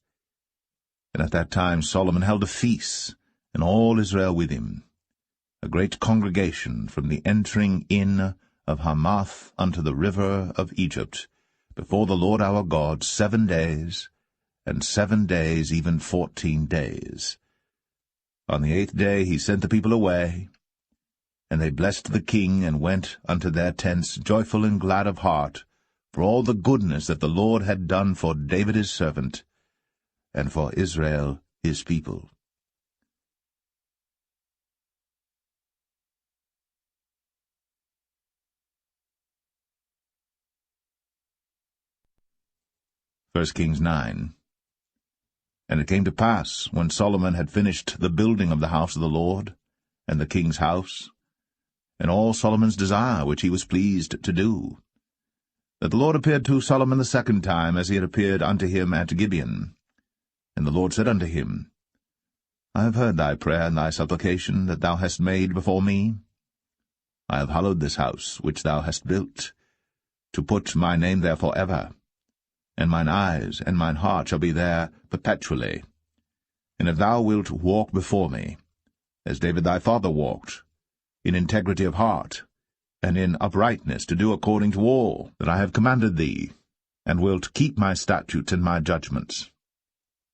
And at that time Solomon held a feast, and all Israel with him, a great congregation from the entering in of Hamath unto the river of Egypt, before the Lord our God 7 days, and 7 days, even 14 days. On the 8th day he sent the people away, and they blessed the king, and went unto their tents joyful and glad of heart, for all the goodness that the Lord had done for David his servant, and for Israel his people. First Kings 9. And it came to pass, when Solomon had finished the building of the house of the Lord, and the king's house, and all Solomon's desire which he was pleased to do, that the Lord appeared to Solomon the second time, as he had appeared unto him at Gibeon. And the Lord said unto him, I have heard thy prayer and thy supplication that thou hast made before me. I have hallowed this house which thou hast built, to put my name there for ever, and mine eyes and mine heart shall be there perpetually. And if thou wilt walk before me, as David thy father walked, in integrity of heart, and in uprightness, to do according to all that I have commanded thee, and wilt keep my statutes and my judgments,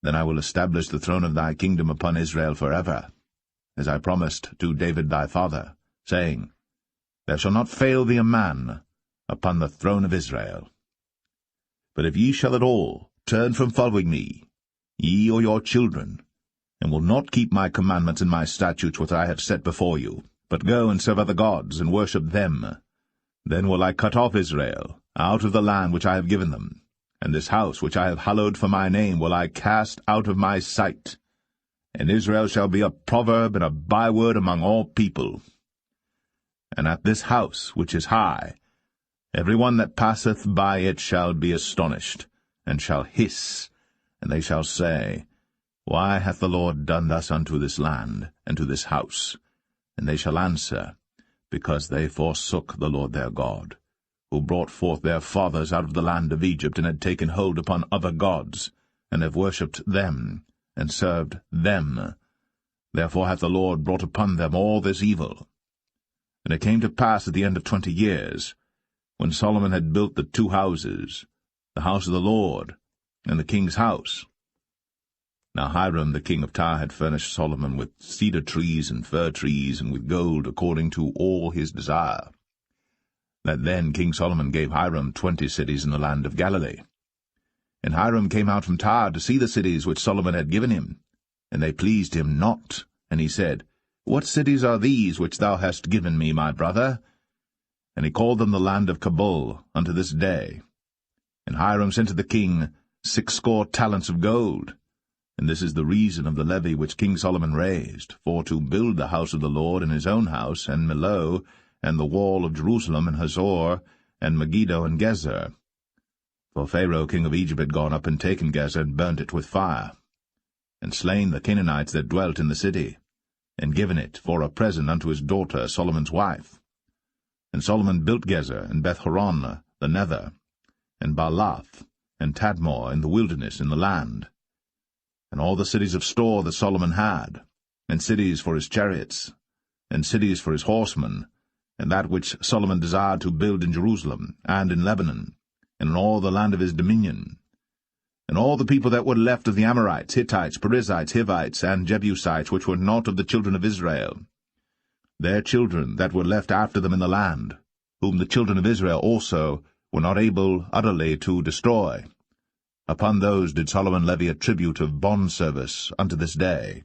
then I will establish the throne of thy kingdom upon Israel forever, as I promised to David thy father, saying, There shall not fail thee a man upon the throne of Israel. But if ye shall at all turn from following me, ye or your children, and will not keep my commandments and my statutes which I have set before you, but go and serve other gods, and worship them, then will I cut off Israel out of the land which I have given them, and this house which I have hallowed for my name will I cast out of my sight, and Israel shall be a proverb and a byword among all people. And at this house which is high, every one that passeth by it shall be astonished, and shall hiss, and they shall say, Why hath the Lord done thus unto this land, and to this house? And they shall answer, Because they forsook the Lord their God, who brought forth their fathers out of the land of Egypt, and had taken hold upon other gods, and have worshipped them, and served them. Therefore hath the Lord brought upon them all this evil. And it came to pass at the end of 20 years, when Solomon had built the 2 houses, the house of the Lord, and the king's house. Now Hiram the king of Tyre had furnished Solomon with cedar trees and fir trees, and with gold, according to all his desire. that then King Solomon gave Hiram 20 cities in the land of Galilee. And Hiram came out from Tyre to see the cities which Solomon had given him, and they pleased him not. And he said, What cities are these which thou hast given me, my brother? And he called them the land of Cabul unto this day. And Hiram sent to the king 60 talents of gold. And this is the reason of the levy which King Solomon raised, for to build the house of the Lord and his own house, and Millo, and the wall of Jerusalem, and Hazor, and Megiddo, and Gezer. For Pharaoh king of Egypt had gone up and taken Gezer, and burnt it with fire, and slain the Canaanites that dwelt in the city, and given it for a present unto his daughter Solomon's wife. And Solomon built Gezer, and Beth-horon the nether, and Baalath, and Tadmor in the wilderness in the land, and all the cities of store that Solomon had, and cities for his chariots, and cities for his horsemen, and that which Solomon desired to build in Jerusalem, and in Lebanon, and in all the land of his dominion. And all the people that were left of the Amorites, Hittites, Perizzites, Hivites, and Jebusites, which were not of the children of Israel, their children that were left after them in the land, whom the children of Israel also were not able utterly to destroy, upon those did Solomon levy a tribute of bondservice unto this day.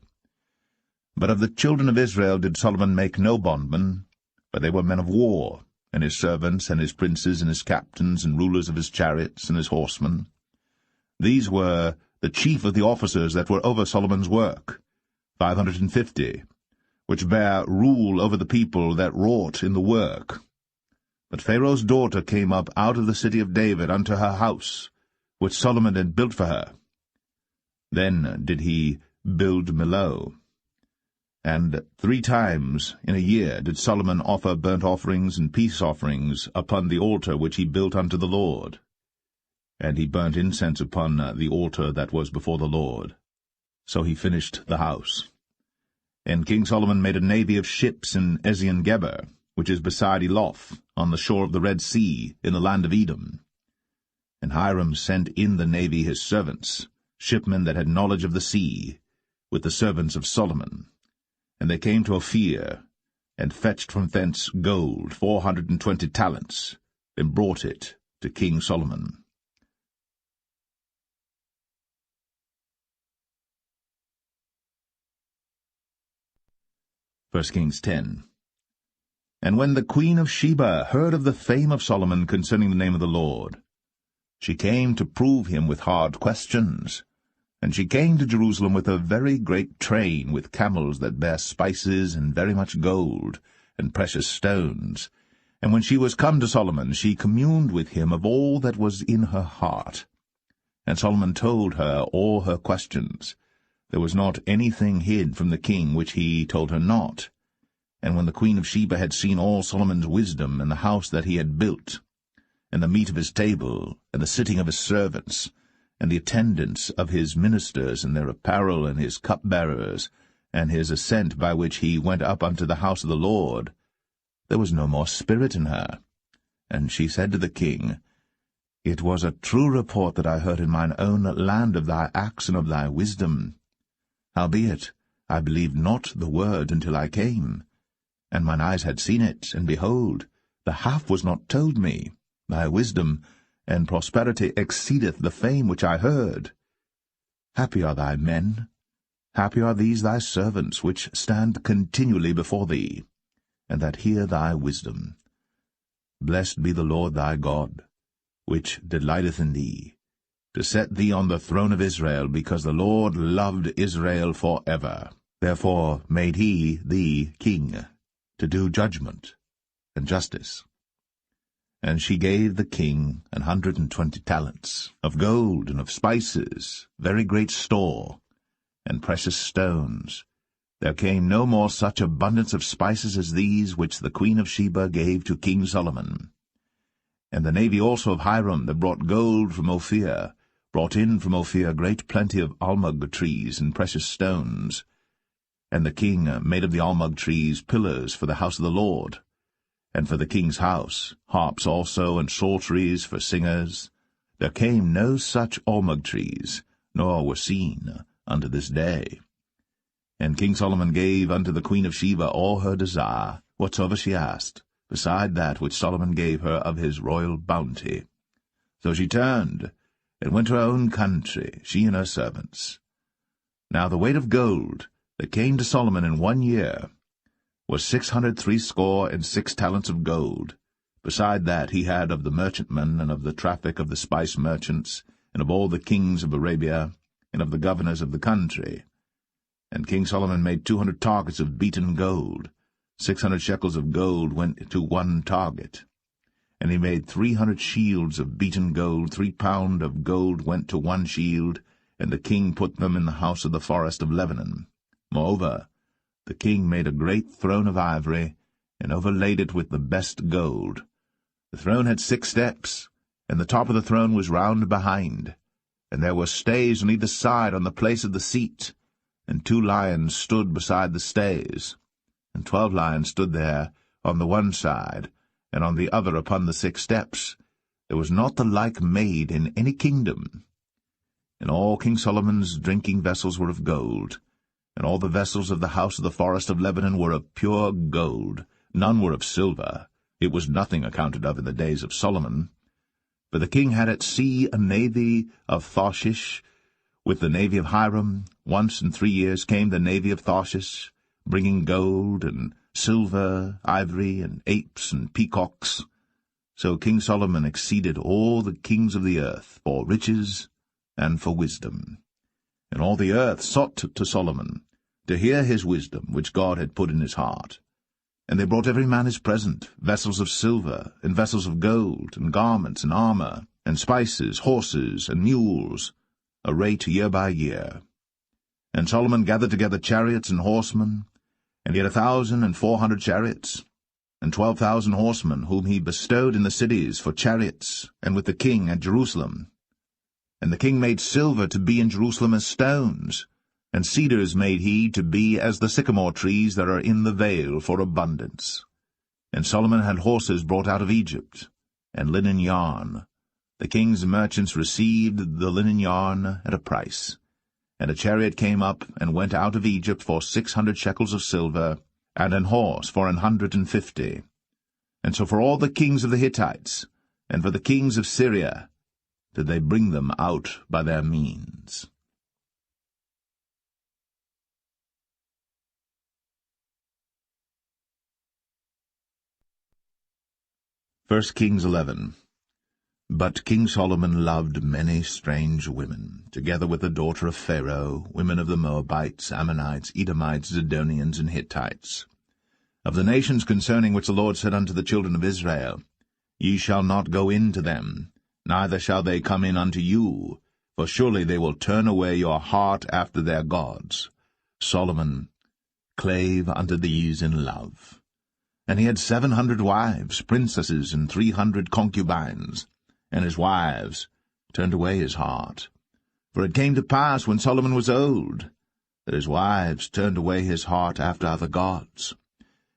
But of the children of Israel did Solomon make no bondmen, but they were men of war, and his servants, and his princes, and his captains, and rulers of his chariots, and his horsemen. These were the chief of the officers that were over Solomon's work, 550, which bare rule over the people that wrought in the work. But Pharaoh's daughter came up out of the city of David unto her house, which Solomon had built for her. Then did he build Millo. And 3 times in a year did Solomon offer burnt offerings and peace offerings upon the altar which he built unto the Lord. And he burnt incense upon the altar that was before the Lord. So he finished the house. And King Solomon made a navy of ships in Ezion-Geber, which is beside Eloth, on the shore of the Red Sea, in the land of Edom. And Hiram sent in the navy his servants, shipmen that had knowledge of the sea, with the servants of Solomon. And they came to Ophir, and fetched from thence gold 420 talents, and brought it to King Solomon. 1 Kings 10. And when the queen of Sheba heard of the fame of Solomon concerning the name of the Lord, she came to prove him with hard questions. And she came to Jerusalem with a very great train, with camels that bare spices, and very much gold, and precious stones. And when she was come to Solomon, she communed with him of all that was in her heart. And Solomon told her all her questions. There was not anything hid from the king which he told her not. And when the queen of Sheba had seen all Solomon's wisdom, and the house that he had built, and the meat of his table, and the sitting of his servants, and the attendance of his ministers, and their apparel, and his cupbearers, and his ascent by which he went up unto the house of the Lord, there was no more spirit in her. And she said to the king, It was a true report that I heard in mine own land of thy acts and of thy wisdom. Howbeit, I believed not the word until I came. And mine eyes had seen it, and behold, the half was not told me. Thy wisdom and prosperity exceedeth the fame which I heard. Happy are thy men, happy are these thy servants, which stand continually before thee, and that hear thy wisdom. Blessed be the Lord thy God, which delighteth in thee, to set thee on the throne of Israel, because the Lord loved Israel for ever. Therefore made he thee king, to do judgment and justice. And she gave the king 120 talents, of gold and of spices, very great store, and precious stones. There came no more such abundance of spices as these which the queen of Sheba gave to King Solomon. And the navy also of Hiram that brought gold from Ophir, brought in from Ophir great plenty of almug trees and precious stones. And the king made of the almug trees pillars for the house of the Lord, and for the king's house, harps also, and psalteries for singers. There came no such almug trees, nor were seen unto this day. And King Solomon gave unto the queen of Sheba all her desire, whatsoever she asked, beside that which Solomon gave her of his royal bounty. So she turned, and went to her own country, she and her servants. Now the weight of gold that came to Solomon in 1 year was 666 talents of gold. Beside that he had of the merchantmen, and of the traffic of the spice merchants, and of all the kings of Arabia, and of the governors of the country. And King Solomon made 200 targets of beaten gold. 600 shekels of gold went to 1 target. And he made 300 shields of beaten gold. 3 pound of gold went to 1 shield, and the king put them in the house of the forest of Lebanon. Moreover, the king made a great throne of ivory, and overlaid it with the best gold. The throne had 6 steps, and the top of the throne was round behind, and there were stays on either side on the place of the seat, and 2 lions stood beside the stays, and 12 lions stood there on the one side, and on the other upon the 6 steps. There was not the like made in any kingdom. And all King Solomon's drinking vessels were of gold, and all the vessels of the house of the forest of Lebanon were of pure gold. None were of silver. It was nothing accounted of in the days of Solomon. For the king had at sea a navy of Tarshish, with the navy of Hiram. Once in 3 years came the navy of Tarshish, bringing gold and silver, ivory, and apes and peacocks. So King Solomon exceeded all the kings of the earth for riches and for wisdom. And all the earth sought to Solomon, to hear his wisdom, which God had put in his heart. And they brought every man his present, vessels of silver, and vessels of gold, and garments, and armor, and spices, horses, and mules, a rate year by year. And Solomon gathered together chariots and horsemen, and he had 1,400 chariots, and 12,000 horsemen, whom he bestowed in the cities for chariots, and with the king at Jerusalem. And the king made silver to be in Jerusalem as stones, and cedars made he to be as the sycamore trees that are in the vale for abundance. And Solomon had horses brought out of Egypt, and linen yarn. The king's merchants received the linen yarn at a price. And a chariot came up and went out of Egypt for 600 shekels of silver, and an horse for 150. And so for all the kings of the Hittites, and for the kings of Syria, did they bring them out by their means. 1 Kings 11. But King Solomon loved many strange women, together with the daughter of Pharaoh, women of the Moabites, Ammonites, Edomites, Zidonians, and Hittites. Of the nations concerning which the Lord said unto the children of Israel, Ye shall not go in to them, neither shall they come in unto you, for surely they will turn away your heart after their gods. Solomon clave unto these in love. And he had 700 wives, princesses, and 300 concubines, and his wives turned away his heart. For it came to pass, when Solomon was old, that his wives turned away his heart after other gods.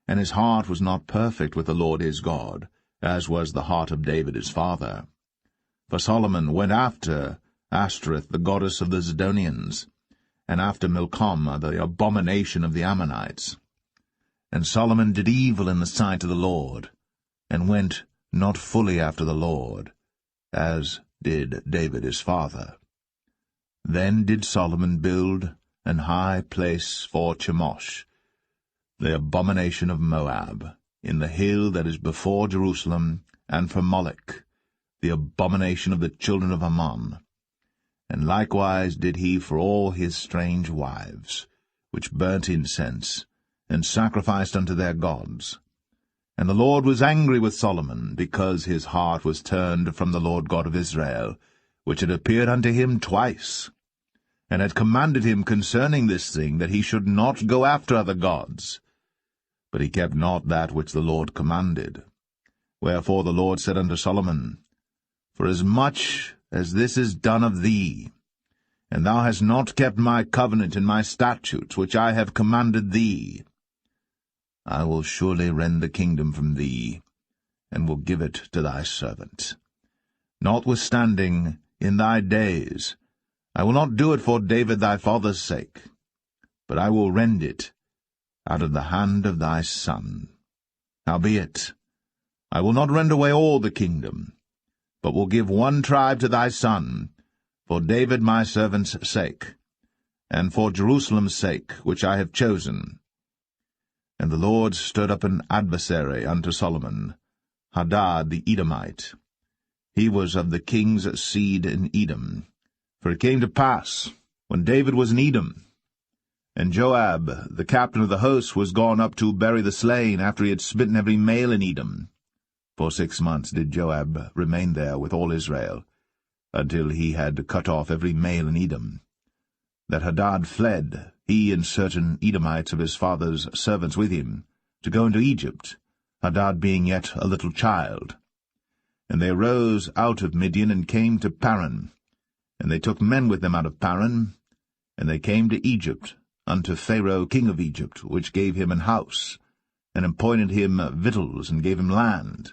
And his heart was not perfect with the Lord his God, as was the heart of David his father. For Solomon went after Ashtoreth, the goddess of the Zidonians, and after Milcom, the abomination of the Ammonites. And Solomon did evil in the sight of the Lord, and went not fully after the Lord, as did David his father. Then did Solomon build an high place for Chemosh, the abomination of Moab, in the hill that is before Jerusalem, and for Molech, the abomination of the children of Ammon. And likewise did he for all his strange wives, which burnt incense, and sacrificed unto their gods. And the Lord was angry with Solomon, because his heart was turned from the Lord God of Israel, which had appeared unto him twice, and had commanded him concerning this thing, that he should not go after other gods. But he kept not that which the Lord commanded. Wherefore the Lord said unto Solomon, Forasmuch as this is done of thee, and thou hast not kept my covenant and my statutes, which I have commanded thee, I will surely rend the kingdom from thee, and will give it to thy servant. Notwithstanding, in thy days, I will not do it for David thy father's sake, but I will rend it out of the hand of thy son. Howbeit, I will not rend away all the kingdom, but will give one tribe to thy son, for David my servant's sake, and for Jerusalem's sake, which I have chosen. And the Lord stirred up an adversary unto Solomon, Hadad the Edomite. He was of the king's seed in Edom. For it came to pass, when David was in Edom, and Joab, the captain of the host, was gone up to bury the slain after he had smitten every male in Edom. For 6 months did Joab remain there with all Israel, until he had cut off every male in Edom. That Hadad fled, he and certain Edomites of his father's servants with him, to go into Egypt, Hadad being yet a little child. And they arose out of Midian and came to Paran, and they took men with them out of Paran, and they came to Egypt, unto Pharaoh king of Egypt, which gave him an house, and appointed him victuals, and gave him land.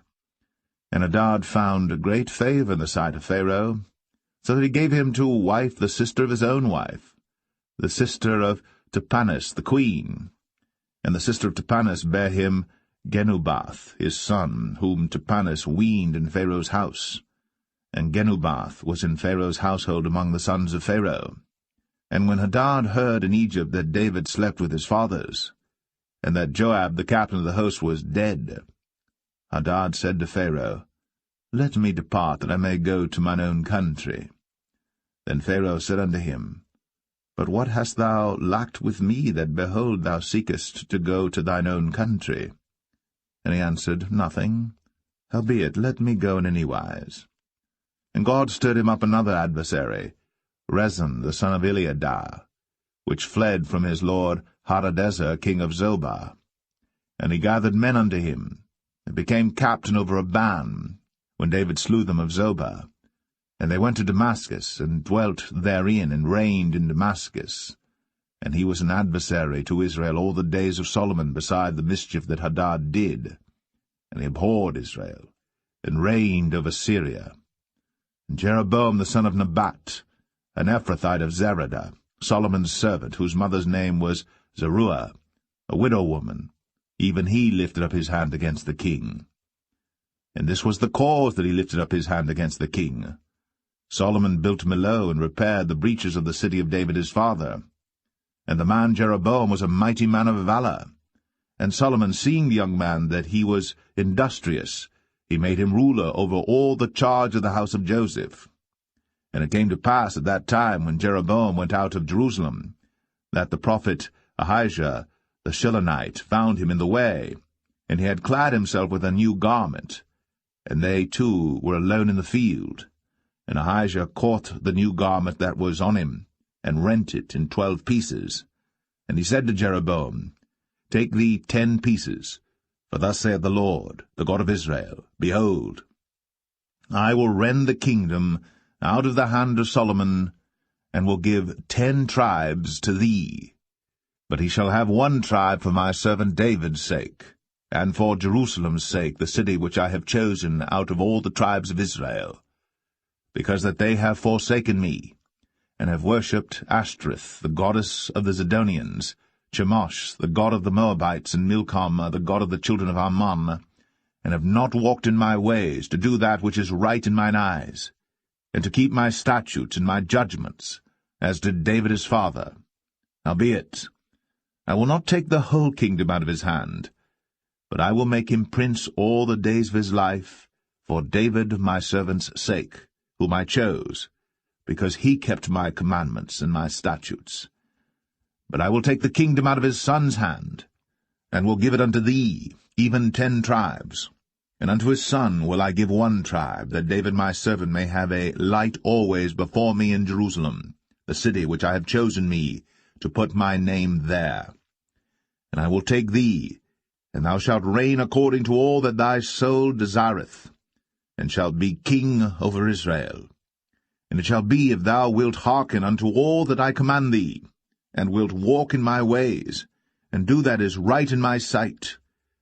And Hadad found great favour in the sight of Pharaoh, so that he gave him to wife the sister of his own wife, the sister of Tahpenes the queen. And the sister of Tahpenes bare him Genubath his son, whom Tahpenes weaned in Pharaoh's house. And Genubath was in Pharaoh's household among the sons of Pharaoh. And when Hadad heard in Egypt that David slept with his fathers, and that Joab the captain of the host was dead, Hadad said to Pharaoh, Let me depart, that I may go to mine own country. Then Pharaoh said unto him, But what hast thou lacked with me, that, behold, thou seekest to go to thine own country? And he answered, Nothing. Howbeit, let me go in any wise. And God stirred him up another adversary, Rezon the son of Eliadah, which fled from his lord Hadadezer king of Zobah. And he gathered men unto him, and became captain over a band, when David slew them of Zobah. And they went to Damascus, and dwelt therein, and reigned in Damascus. And he was an adversary to Israel all the days of Solomon, beside the mischief that Hadad did. And he abhorred Israel, and reigned over Syria. And Jeroboam the son of Nebat, an Ephrathite of Zeradah, Solomon's servant, whose mother's name was Zeruiah, a widow woman, even he lifted up his hand against the king. And this was the cause that he lifted up his hand against the king. Solomon built Millo, and repaired the breaches of the city of David his father. And the man Jeroboam was a mighty man of valour. And Solomon, seeing the young man that he was industrious, he made him ruler over all the charge of the house of Joseph. And it came to pass at that time, when Jeroboam went out of Jerusalem, that the prophet Ahijah the Shilonite found him in the way, and he had clad himself with a new garment, and they two were alone in the field. And Ahijah caught the new garment that was on him, and rent it in 12 pieces. And he said to Jeroboam, Take thee 10 pieces, for thus saith the Lord, the God of Israel, Behold, I will rend the kingdom out of the hand of Solomon, and will give 10 tribes to thee. But he shall have 1 tribe for my servant David's sake, and for Jerusalem's sake, the city which I have chosen out of all the tribes of Israel, because that they have forsaken me, and have worshipped Ashtoreth, the goddess of the Zidonians, Chemosh, the god of the Moabites, and Milcom, the god of the children of Ammon, and have not walked in my ways, to do that which is right in mine eyes, and to keep my statutes and my judgments, as did David his father. Howbeit, I will not take the whole kingdom out of his hand, but I will make him prince all the days of his life, for David my servant's sake, whom I chose, because he kept my commandments and my statutes. But I will take the kingdom out of his son's hand, and will give it unto thee, even 10 tribes. And unto his son will I give 1 tribe, that David my servant may have a light always before me in Jerusalem, the city which I have chosen me, to put my name there. And I will take thee, and thou shalt reign according to all that thy soul desireth, and shalt be king over Israel. And it shall be, if thou wilt hearken unto all that I command thee, and wilt walk in my ways, and do that is right in my sight,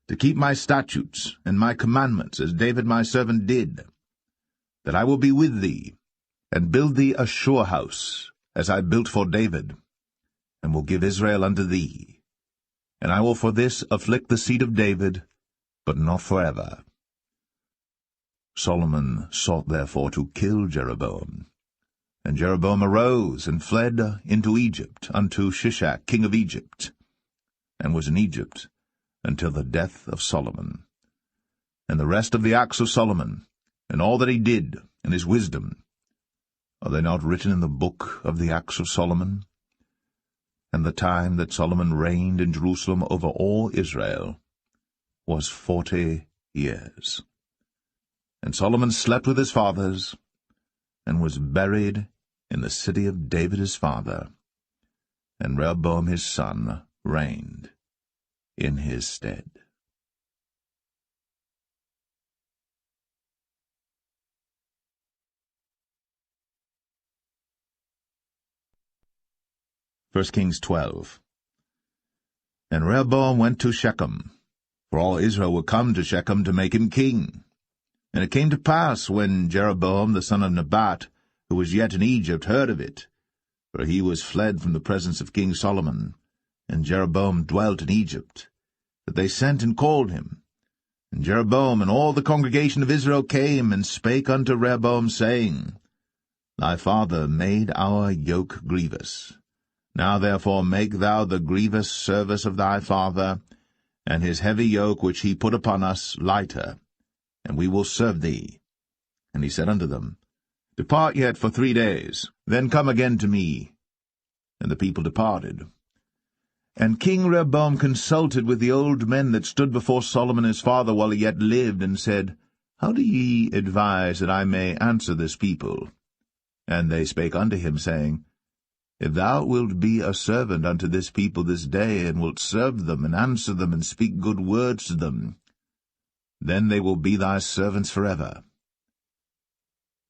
to keep my statutes and my commandments, as David my servant did, that I will be with thee, and build thee a sure house, as I built for David, and will give Israel unto thee. And I will for this afflict the seed of David, but not forever. Solomon sought therefore to kill Jeroboam. And Jeroboam arose and fled into Egypt, unto Shishak king of Egypt, and was in Egypt until the death of Solomon. And the rest of the acts of Solomon, and all that he did, and his wisdom, are they not written in the book of the acts of Solomon? And the time that Solomon reigned in Jerusalem over all Israel was 40 years. And Solomon slept with his fathers, and was buried in the city of David his father, and Rehoboam his son reigned in his stead. First Kings 12. And Rehoboam went to Shechem, for all Israel were come to Shechem to make him king. And it came to pass, when Jeroboam the son of Nebat, who was yet in Egypt, heard of it, for he was fled from the presence of King Solomon, and Jeroboam dwelt in Egypt, that they sent and called him. And Jeroboam and all the congregation of Israel came and spake unto Rehoboam, saying, Thy father made our yoke grievous. Now therefore make thou the grievous service of thy father, and his heavy yoke which he put upon us lighter, and we will serve thee. And he said unto them, Depart yet for 3 days, then come again to me. And the people departed. And King Rehoboam consulted with the old men that stood before Solomon his father while he yet lived, and said, How do ye advise that I may answer this people? And they spake unto him, saying, If thou wilt be a servant unto this people this day, and wilt serve them, and answer them, and speak good words to them, then they will be thy servants forever.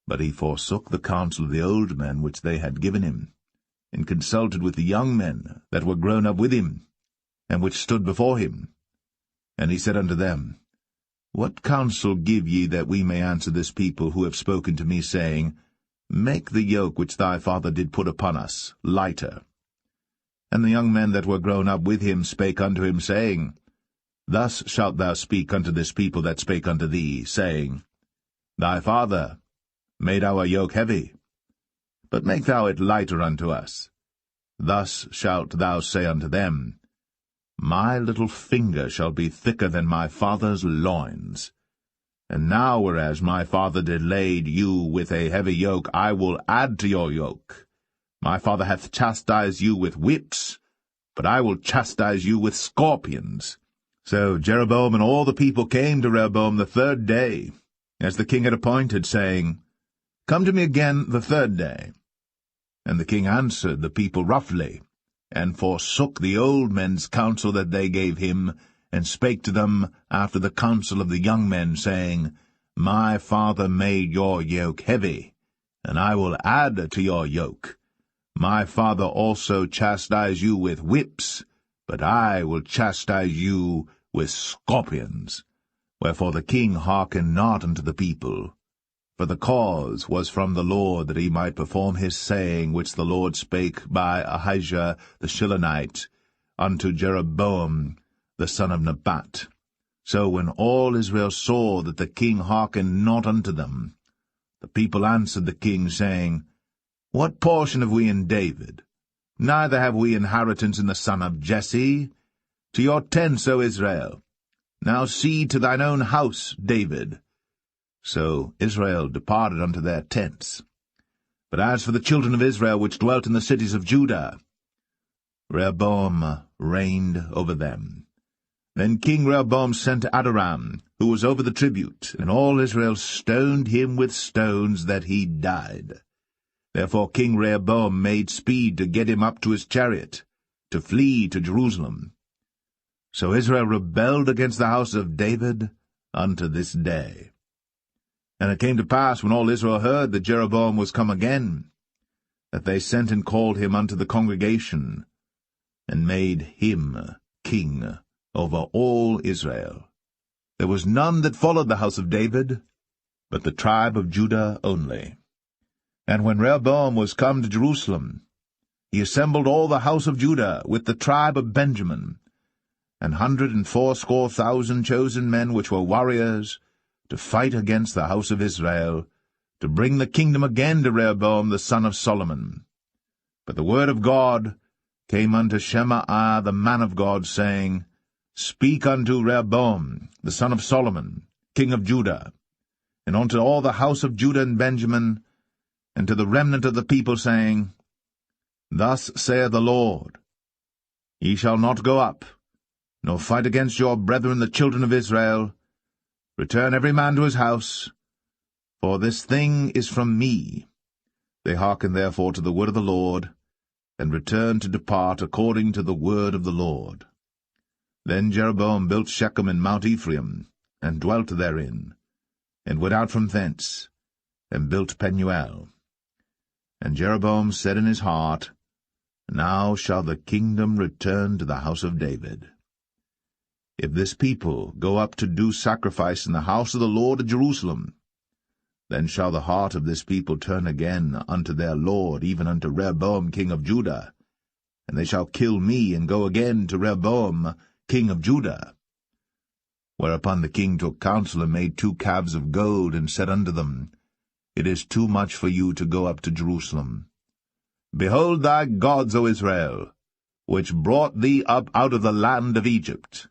But he forsook the counsel of the old men which they had given him, and consulted with the young men that were grown up with him, and which stood before him. And he said unto them, What counsel give ye that we may answer this people who have spoken to me, saying, Make the yoke which thy father did put upon us lighter? And the young men that were grown up with him spake unto him, saying, Thus shalt thou speak unto this people that spake unto thee, saying, Thy father made our yoke heavy, but make thou it lighter unto us. Thus shalt thou say unto them, My little finger shall be thicker than my father's loins. And now, whereas my father did lade you with a heavy yoke, I will add to your yoke. My father hath chastised you with whips, but I will chastise you with scorpions. So Jeroboam and all the people came to Rehoboam the 3rd day, as the king had appointed, saying, Come to me again the 3rd day. And the king answered the people roughly, and forsook the old men's counsel that they gave him, and spake to them after the counsel of the young men, saying, My father made your yoke heavy, and I will add to your yoke. My father also chastised you with whips, but I will chastise you with scorpions. Wherefore the king hearkened not unto the people. For the cause was from the Lord, that he might perform his saying, which the Lord spake by Ahijah the Shilonite unto Jeroboam the son of Nebat. So when all Israel saw that the king hearkened not unto them, the people answered the king, saying, What portion have we in David? Neither have we inheritance in the son of Jesse. To your tents, O Israel. Now see to thine own house, David. So Israel departed unto their tents. But as for the children of Israel which dwelt in the cities of Judah, Rehoboam reigned over them. Then King Rehoboam sent Adoram, who was over the tribute, and all Israel stoned him with stones, that he died. Therefore King Rehoboam made speed to get him up to his chariot, to flee to Jerusalem. So Israel rebelled against the house of David unto this day. And it came to pass, when all Israel heard that Jeroboam was come again, that they sent and called him unto the congregation, and made him king over all Israel. There was none that followed the house of David, but the tribe of Judah only. And when Rehoboam was come to Jerusalem, he assembled all the house of Judah with the tribe of Benjamin, 180,000 chosen men which were warriors, to fight against the house of Israel, to bring the kingdom again to Rehoboam the son of Solomon. But the word of God came unto Shemaiah the man of God, saying, Speak unto Rehoboam the son of Solomon, king of Judah, and unto all the house of Judah and Benjamin, and to the remnant of the people, saying, Thus saith the Lord, Ye shall not go up, nor fight against your brethren the children of Israel. Return every man to his house, for this thing is from me. They hearkened therefore to the word of the Lord, and returned to depart according to the word of the Lord. Then Jeroboam built Shechem in Mount Ephraim, and dwelt therein, and went out from thence, and built Penuel. And Jeroboam said in his heart, Now shall the kingdom return to the house of David. If this people go up to do sacrifice in the house of the Lord at Jerusalem, then shall the heart of this people turn again unto their Lord, even unto Rehoboam king of Judah, and they shall kill me, and go again to Rehoboam king of Judah. Whereupon the king took counsel, and made 2 calves of gold, and said unto them, It is too much for you to go up to Jerusalem. Behold thy gods, O Israel, which brought thee up out of the land of Egypt.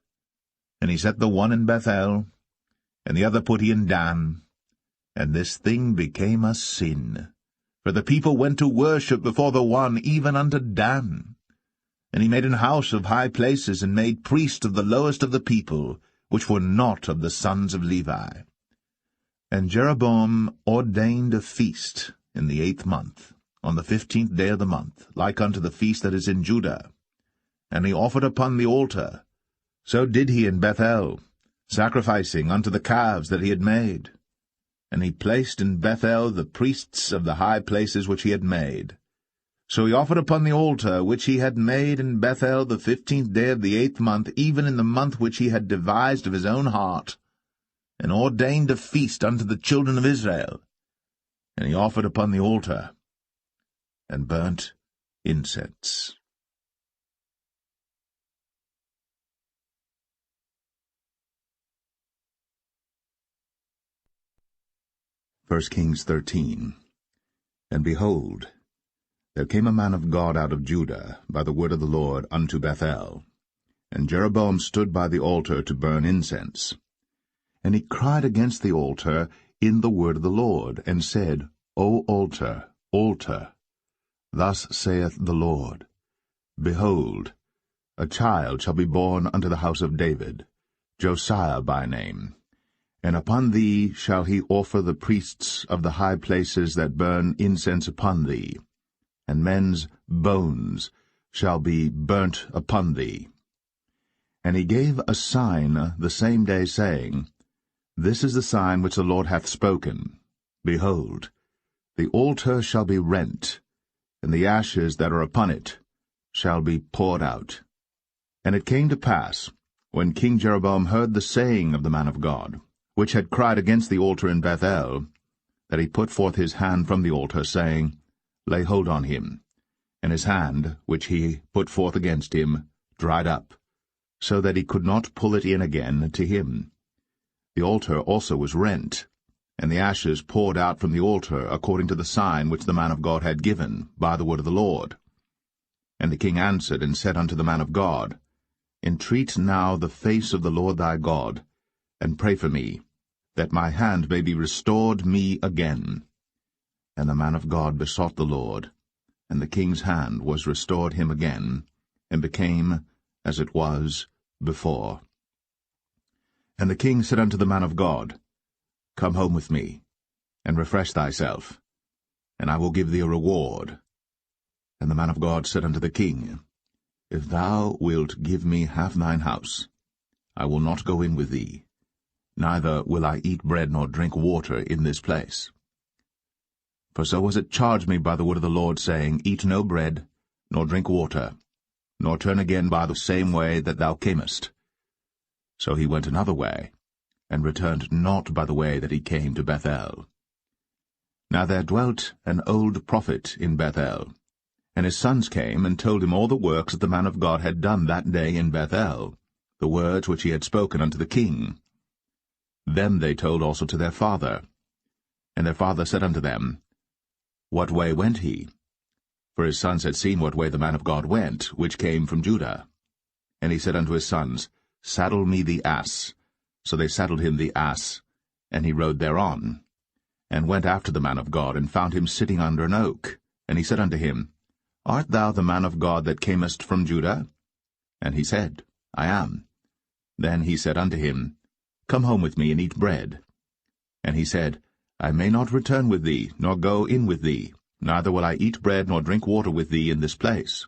And he set the one in Bethel, and the other put he in Dan. And this thing became a sin, for the people went to worship before the one, even unto Dan. And he made an house of high places, and made priests of the lowest of the people, which were not of the sons of Levi. And Jeroboam ordained a feast in the 8th month, on the 15th day of the month, like unto the feast that is in Judah. And he offered upon the altar. So did he in Bethel, sacrificing unto the calves that he had made. And he placed in Bethel the priests of the high places which he had made. So he offered upon the altar which he had made in Bethel the 15th day of the 8th month, even in the month which he had devised of his own heart, and ordained a feast unto the children of Israel. And he offered upon the altar, and burnt incense. 1 Kings 13. And behold, there came a man of God out of Judah by the word of the Lord unto Bethel. And Jeroboam stood by the altar to burn incense. And he cried against the altar in the word of the Lord, and said, O altar, altar, thus saith the Lord, Behold, a child shall be born unto the house of David, Josiah by name. And upon thee shall he offer the priests of the high places that burn incense upon thee, and men's bones shall be burnt upon thee. And he gave a sign the same day, saying, This is the sign which the Lord hath spoken. Behold, the altar shall be rent, and the ashes that are upon it shall be poured out. And it came to pass, when King Jeroboam heard the saying of the man of God, which had cried against the altar in Bethel, that he put forth his hand from the altar, saying, Lay hold on him. And his hand, which he put forth against him, dried up, so that he could not pull it in again to him. The altar also was rent, and the ashes poured out from the altar, according to the sign which the man of God had given, by the word of the Lord. And the king answered and said unto the man of God, Entreat now the face of the Lord thy God, and pray for me, that my hand may be restored me again. And the man of God besought the Lord, and the king's hand was restored him again, and became as it was before. And the king said unto the man of God, Come home with me, and refresh thyself, and I will give thee a reward. And the man of God said unto the king, If thou wilt give me half thine house, I will not go in with thee, neither will I eat bread nor drink water in this place. For so was it charged me by the word of the Lord, saying, Eat no bread, nor drink water, nor turn again by the same way that thou camest. So he went another way, and returned not by the way that he came to Bethel. Now there dwelt an old prophet in Bethel, and his sons came and told him all the works that the man of God had done that day in Bethel, the words which he had spoken unto the king. Them they told also to their father. And their father said unto them, What way went he? For his sons had seen what way the man of God went, which came from Judah. And he said unto his sons, Saddle me the ass. So they saddled him the ass, and he rode thereon, and went after the man of God, and found him sitting under an oak. And he said unto him, Art thou the man of God that camest from Judah? And he said, I am. Then he said unto him, Come home with me, and eat bread. And he said, I may not return with thee, nor go in with thee, neither will I eat bread nor drink water with thee in this place.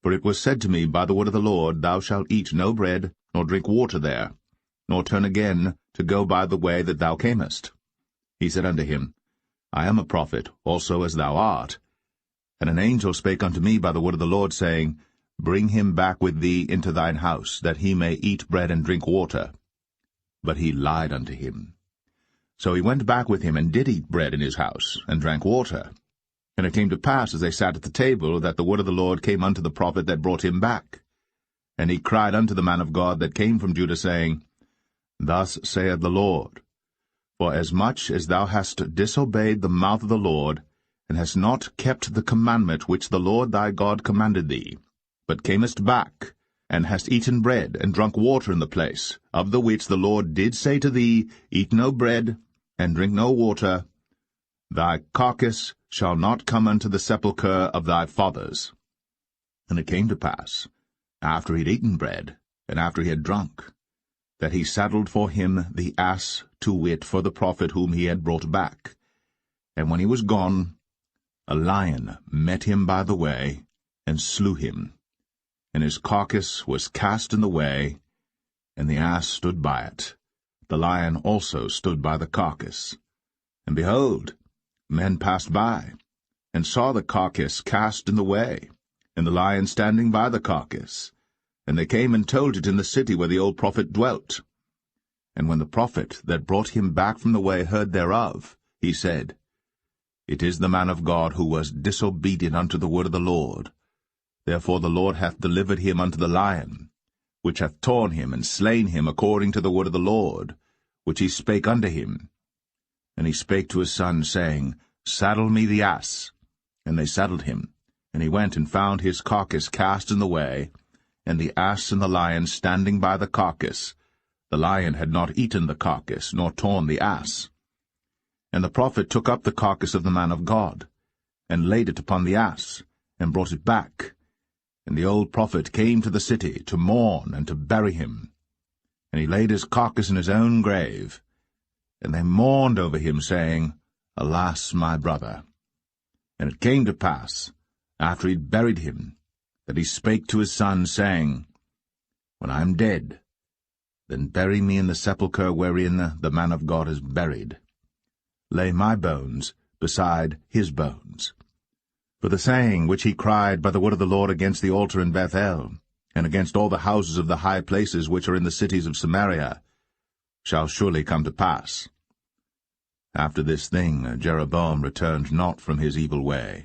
For it was said to me by the word of the Lord, Thou shalt eat no bread, nor drink water there, nor turn again to go by the way that thou camest. He said unto him, I am a prophet, also as thou art. And an angel spake unto me by the word of the Lord, saying, Bring him back with thee into thine house, that he may eat bread and drink water. But he lied unto him. So he went back with him, and did eat bread in his house, and drank water. And it came to pass, as they sat at the table, that the word of the Lord came unto the prophet that brought him back. And he cried unto the man of God that came from Judah, saying, Thus saith the Lord, For as much as thou hast disobeyed the mouth of the Lord, and hast not kept the commandment which the Lord thy God commanded thee, but camest back, and hast eaten bread, and drunk water in the place, of the which the Lord did say to thee, Eat no bread, and drink no water, thy carcass shall not come unto the sepulchre of thy fathers. And it came to pass, after he had eaten bread, and after he had drunk, that he saddled for him the ass, to wit, for the prophet whom he had brought back. And when he was gone, a lion met him by the way, and slew him. And his carcass was cast in the way, and the ass stood by it. The lion also stood by the carcass. And behold, men passed by, and saw the carcass cast in the way, and the lion standing by the carcass. And they came and told it in the city where the old prophet dwelt. And when the prophet that brought him back from the way heard thereof, he said, It is the man of God who was disobedient unto the word of the Lord. Therefore the Lord hath delivered him unto the lion, which hath torn him and slain him according to the word of the Lord, which he spake unto him. And he spake to his son, saying, Saddle me the ass. And they saddled him. And he went and found his carcass cast in the way, and the ass and the lion standing by the carcass. The lion had not eaten the carcass, nor torn the ass. And the prophet took up the carcass of the man of God, and laid it upon the ass, and brought it back. And the old prophet came to the city to mourn and to bury him. And he laid his carcass in his own grave. And they mourned over him, saying, Alas, my brother! And it came to pass, after he had buried him, that he spake to his son, saying, When I am dead, then bury me in the sepulchre wherein the man of God is buried. Lay my bones beside his bones. For the saying which he cried by the word of the Lord against the altar in Bethel, and against all the houses of the high places which are in the cities of Samaria, shall surely come to pass. After this thing Jeroboam returned not from his evil way,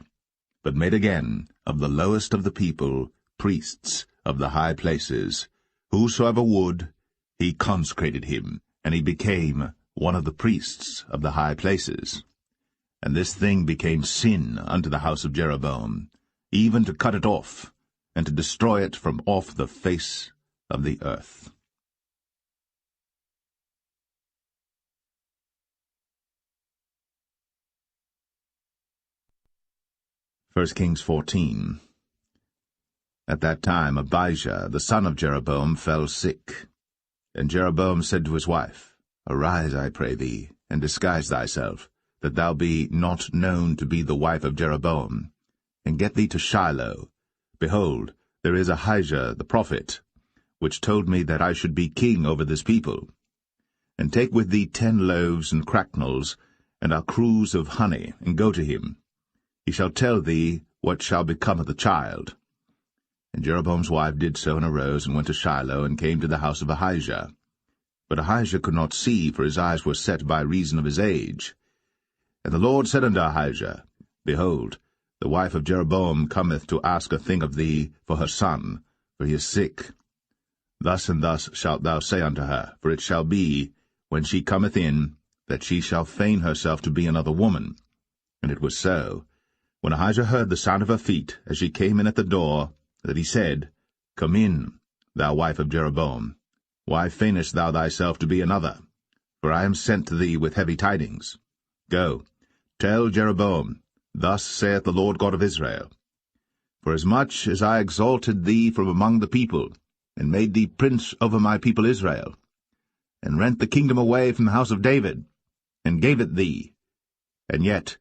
but made again of the lowest of the people priests of the high places. Whosoever would, he consecrated him, and he became one of the priests of the high places. And this thing became sin unto the house of Jeroboam, even to cut it off, and to destroy it from off the face of the earth. 1 Kings 14. At that time Abijah, the son of Jeroboam, fell sick. And Jeroboam said to his wife, Arise, I pray thee, and disguise thyself, that thou be not known to be the wife of Jeroboam, and get thee to Shiloh. Behold, there is Ahijah the prophet, which told me that I should be king over this people. And take with thee 10 loaves and cracknels, and a cruse of honey, and go to him. He shall tell thee what shall become of the child. And Jeroboam's wife did so, and arose, and went to Shiloh, and came to the house of Ahijah. But Ahijah could not see, for his eyes were set by reason of his age. And the Lord said unto Ahijah, Behold, the wife of Jeroboam cometh to ask a thing of thee for her son, for he is sick. Thus and thus shalt thou say unto her, for it shall be, when she cometh in, that she shall feign herself to be another woman. And it was so, when Ahijah heard the sound of her feet, as she came in at the door, that he said, Come in, thou wife of Jeroboam. Why feignest thou thyself to be another? For I am sent to thee with heavy tidings. Go, tell Jeroboam, Thus saith the Lord God of Israel, Forasmuch as I exalted thee from among the people, and made thee prince over my people Israel, and rent the kingdom away from the house of David, and gave it thee, and yet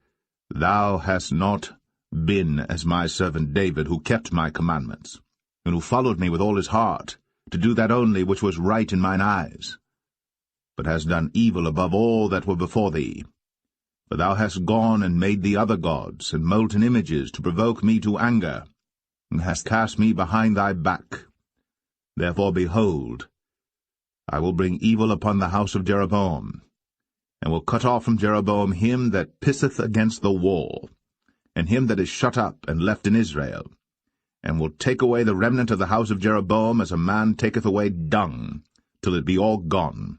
thou hast not been as my servant David, who kept my commandments, and who followed me with all his heart, to do that only which was right in mine eyes, but hast done evil above all that were before thee. For thou hast gone and made thee other gods, and molten images, to provoke me to anger, and hast cast me behind thy back. Therefore, behold, I will bring evil upon the house of Jeroboam, and will cut off from Jeroboam him that pisseth against the wall, and him that is shut up and left in Israel, and will take away the remnant of the house of Jeroboam as a man taketh away dung, till it be all gone.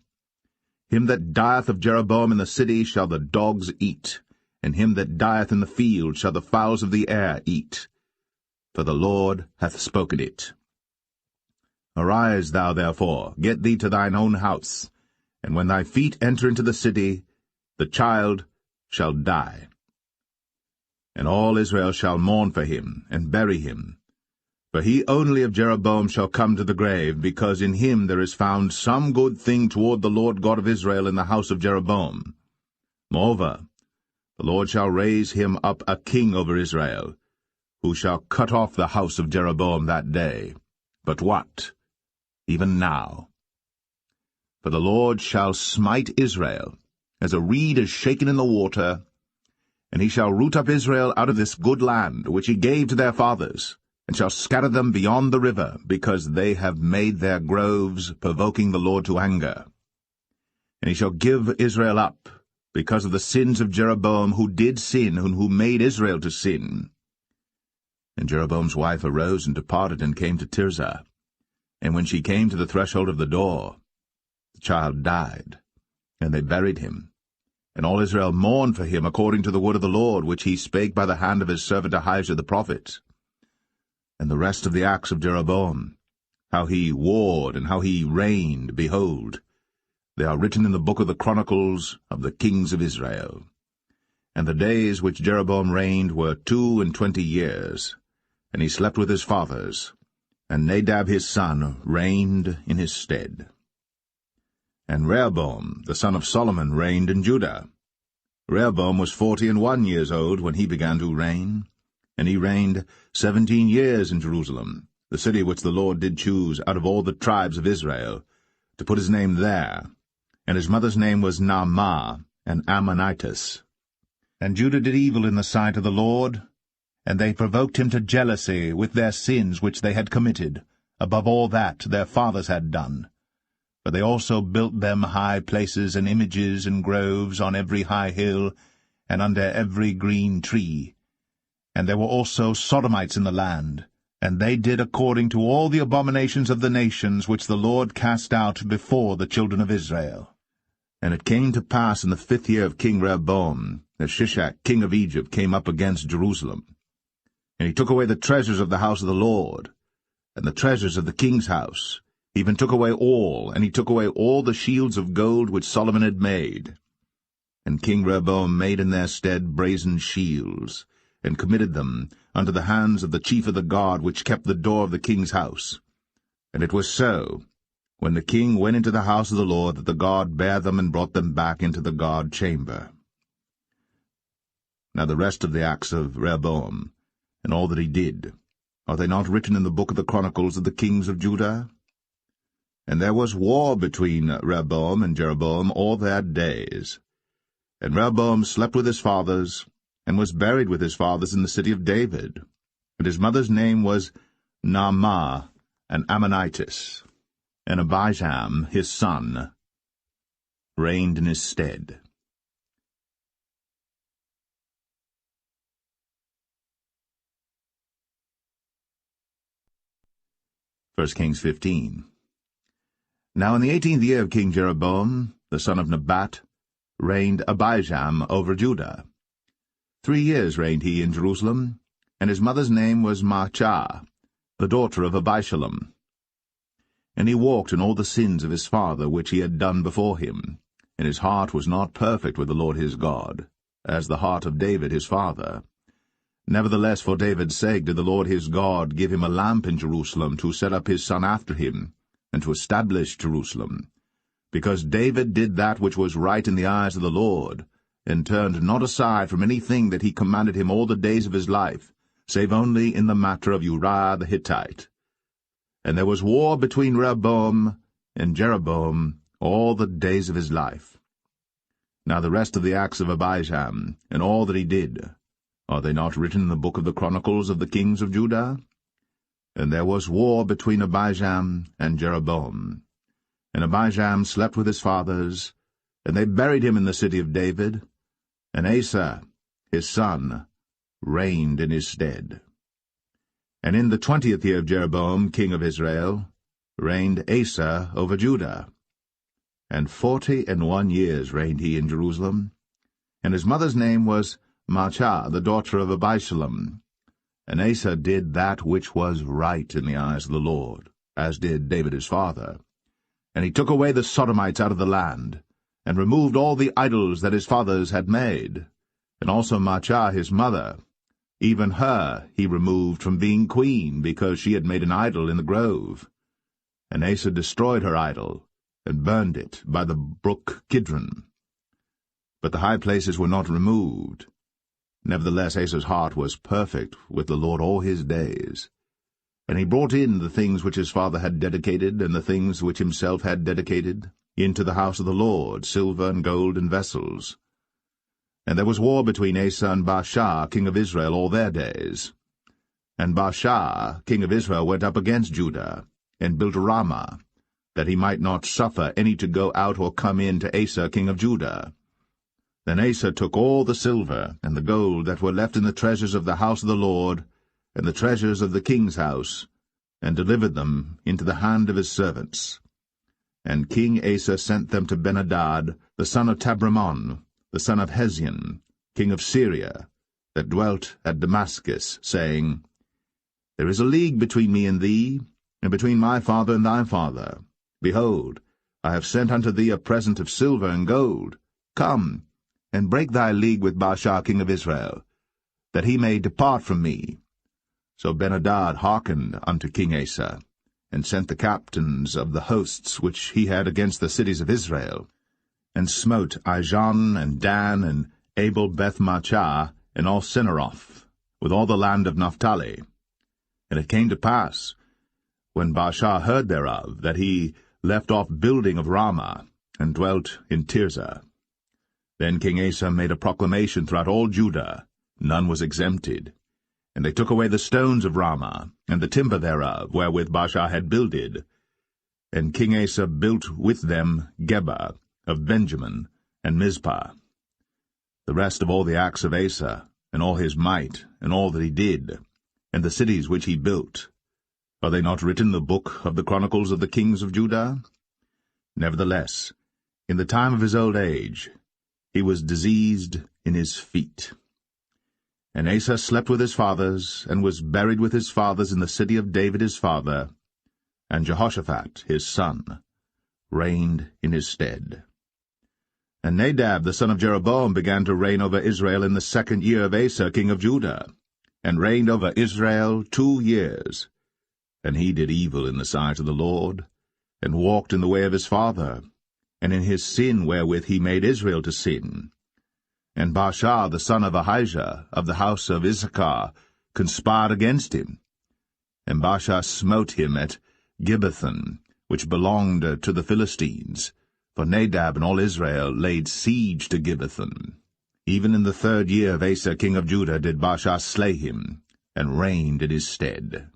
Him that dieth of Jeroboam in the city shall the dogs eat, and him that dieth in the field shall the fowls of the air eat. For the Lord hath spoken it. Arise thou therefore, get thee to thine own house, and when thy feet enter into the city, the child shall die. And all Israel shall mourn for him, and bury him. For he only of Jeroboam shall come to the grave, because in him there is found some good thing toward the Lord God of Israel in the house of Jeroboam. Moreover, the Lord shall raise him up a king over Israel, who shall cut off the house of Jeroboam that day. But what? Even now. For the Lord shall smite Israel, as a reed is shaken in the water, and he shall root up Israel out of this good land, which he gave to their fathers, and shall scatter them beyond the river, because they have made their groves, provoking the Lord to anger. And he shall give Israel up, because of the sins of Jeroboam, who did sin, and who made Israel to sin. And Jeroboam's wife arose and departed, and came to Tirzah. And when she came to the threshold of the door, the child died, and they buried him. And all Israel mourned for him according to the word of the Lord, which he spake by the hand of his servant Ahijah the prophet. And the rest of the acts of Jeroboam, how he warred and how he reigned, behold, they are written in the book of the Chronicles of the kings of Israel. And the days which Jeroboam reigned were 22 years, and he slept with his fathers, and Nadab his son reigned in his stead. And Rehoboam the son of Solomon reigned in Judah. Rehoboam was 41 years old when he began to reign, and he reigned 17 years in Jerusalem, the city which the Lord did choose out of all the tribes of Israel, to put his name there. And his mother's name was Naamah, an Ammonitess. And Judah did evil in the sight of the Lord, and they provoked him to jealousy with their sins which they had committed, above all that their fathers had done. For they also built them high places and images and groves on every high hill, and under every green tree. And there were also Sodomites in the land, and they did according to all the abominations of the nations which the Lord cast out before the children of Israel. And it came to pass in the 5th year of King Rehoboam, that Shishak king of Egypt came up against Jerusalem. And he took away the treasures of the house of the Lord, and the treasures of the king's house, he even took away all, and he took away all the shields of gold which Solomon had made. And King Rehoboam made in their stead brazen shields, and committed them unto the hands of the chief of the guard which kept the door of the king's house. And it was so, when the king went into the house of the Lord, that the guard bare them and brought them back into the guard chamber. Now the rest of the acts of Rehoboam, and all that he did, are they not written in the book of the Chronicles of the kings of Judah? And there was war between Rehoboam and Jeroboam all their days. And Rehoboam slept with his fathers, and was buried with his fathers in the city of David. And his mother's name was Naamah, an Ammonitess. And Abijam, his son, reigned in his stead. 1 Kings 15. Now in the 18th year of King Jeroboam, the son of Nebat, reigned Abijam over Judah. 3 years reigned he in Jerusalem, and his mother's name was Maachah, the daughter of Abishalom. And he walked in all the sins of his father which he had done before him, and his heart was not perfect with the Lord his God, as the heart of David his father. Nevertheless, for David's sake did the Lord his God give him a lamp in Jerusalem to set up his son after him, and to establish Jerusalem, because David did that which was right in the eyes of the Lord, and turned not aside from anything that he commanded him all the days of his life, save only in the matter of Uriah the Hittite. And there was war between Rehoboam and Jeroboam all the days of his life. Now the rest of the acts of Abijam, and all that he did, are they not written in the book of the Chronicles of the kings of Judah? And there was war between Abijam and Jeroboam. And Abijam slept with his fathers, and they buried him in the city of David, and Asa, his son, reigned in his stead. And in the 20th year of Jeroboam, king of Israel, reigned Asa over Judah. And 41 years reigned he in Jerusalem. And his mother's name was Maachah, the daughter of Abishalom. And Asa did that which was right in the eyes of the Lord, as did David his father. And he took away the Sodomites out of the land, and removed all the idols that his fathers had made, and also Maachah his mother. Even her he removed from being queen, because she had made an idol in the grove. And Asa destroyed her idol, and burned it by the brook Kidron. But the high places were not removed. Nevertheless Asa's heart was perfect with the Lord all his days. And he brought in the things which his father had dedicated, and the things which himself had dedicated, into the house of the Lord, silver and gold and vessels. And there was war between Asa and Baasha, king of Israel, all their days. And Baasha, king of Israel, went up against Judah, and built Ramah, that he might not suffer any to go out or come in to Asa, king of Judah. Then Asa took all the silver and the gold that were left in the treasures of the house of the Lord, and the treasures of the king's house, and delivered them into the hand of his servants. And King Asa sent them to Ben-Hadad, the son of Tabrimon, the son of Hezion, king of Syria, that dwelt at Damascus, saying, There is a league between me and thee, and between my father and thy father. Behold, I have sent unto thee a present of silver and gold. Come, and break thy league with Baasha king of Israel, that he may depart from me. So Ben-Hadad hearkened unto King Asa, and sent the captains of the hosts which he had against the cities of Israel, and smote Ijon and Dan and Abel-Beth-Maachah and all Cinneroth, with all the land of Naphtali. And it came to pass, when Baasha heard thereof, that he left off building of Ramah, and dwelt in Tirzah. Then King Asa made a proclamation throughout all Judah, none was exempted. And they took away the stones of Ramah, and the timber thereof, wherewith Baasha had builded. And King Asa built with them Geba of Benjamin, and Mizpah. The rest of all the acts of Asa, and all his might, and all that he did, and the cities which he built, are they not written in the book of the Chronicles of the kings of Judah? Nevertheless, in the time of his old age, he was diseased in his feet. And Asa slept with his fathers, and was buried with his fathers in the city of David his father, and Jehoshaphat his son reigned in his stead. And Nadab the son of Jeroboam began to reign over Israel in the 2nd year of Asa king of Judah, and reigned over Israel 2 years. And he did evil in the sight of the Lord, and walked in the way of his father, and in his sin wherewith he made Israel to sin. And Baasha the son of Ahijah of the house of Issachar conspired against him. And Baasha smote him at Gibbethon, which belonged to the Philistines, for Nadab and all Israel laid siege to Gibbethon. Even in the 3rd year of Asa king of Judah did Baasha slay him, and reigned in his stead.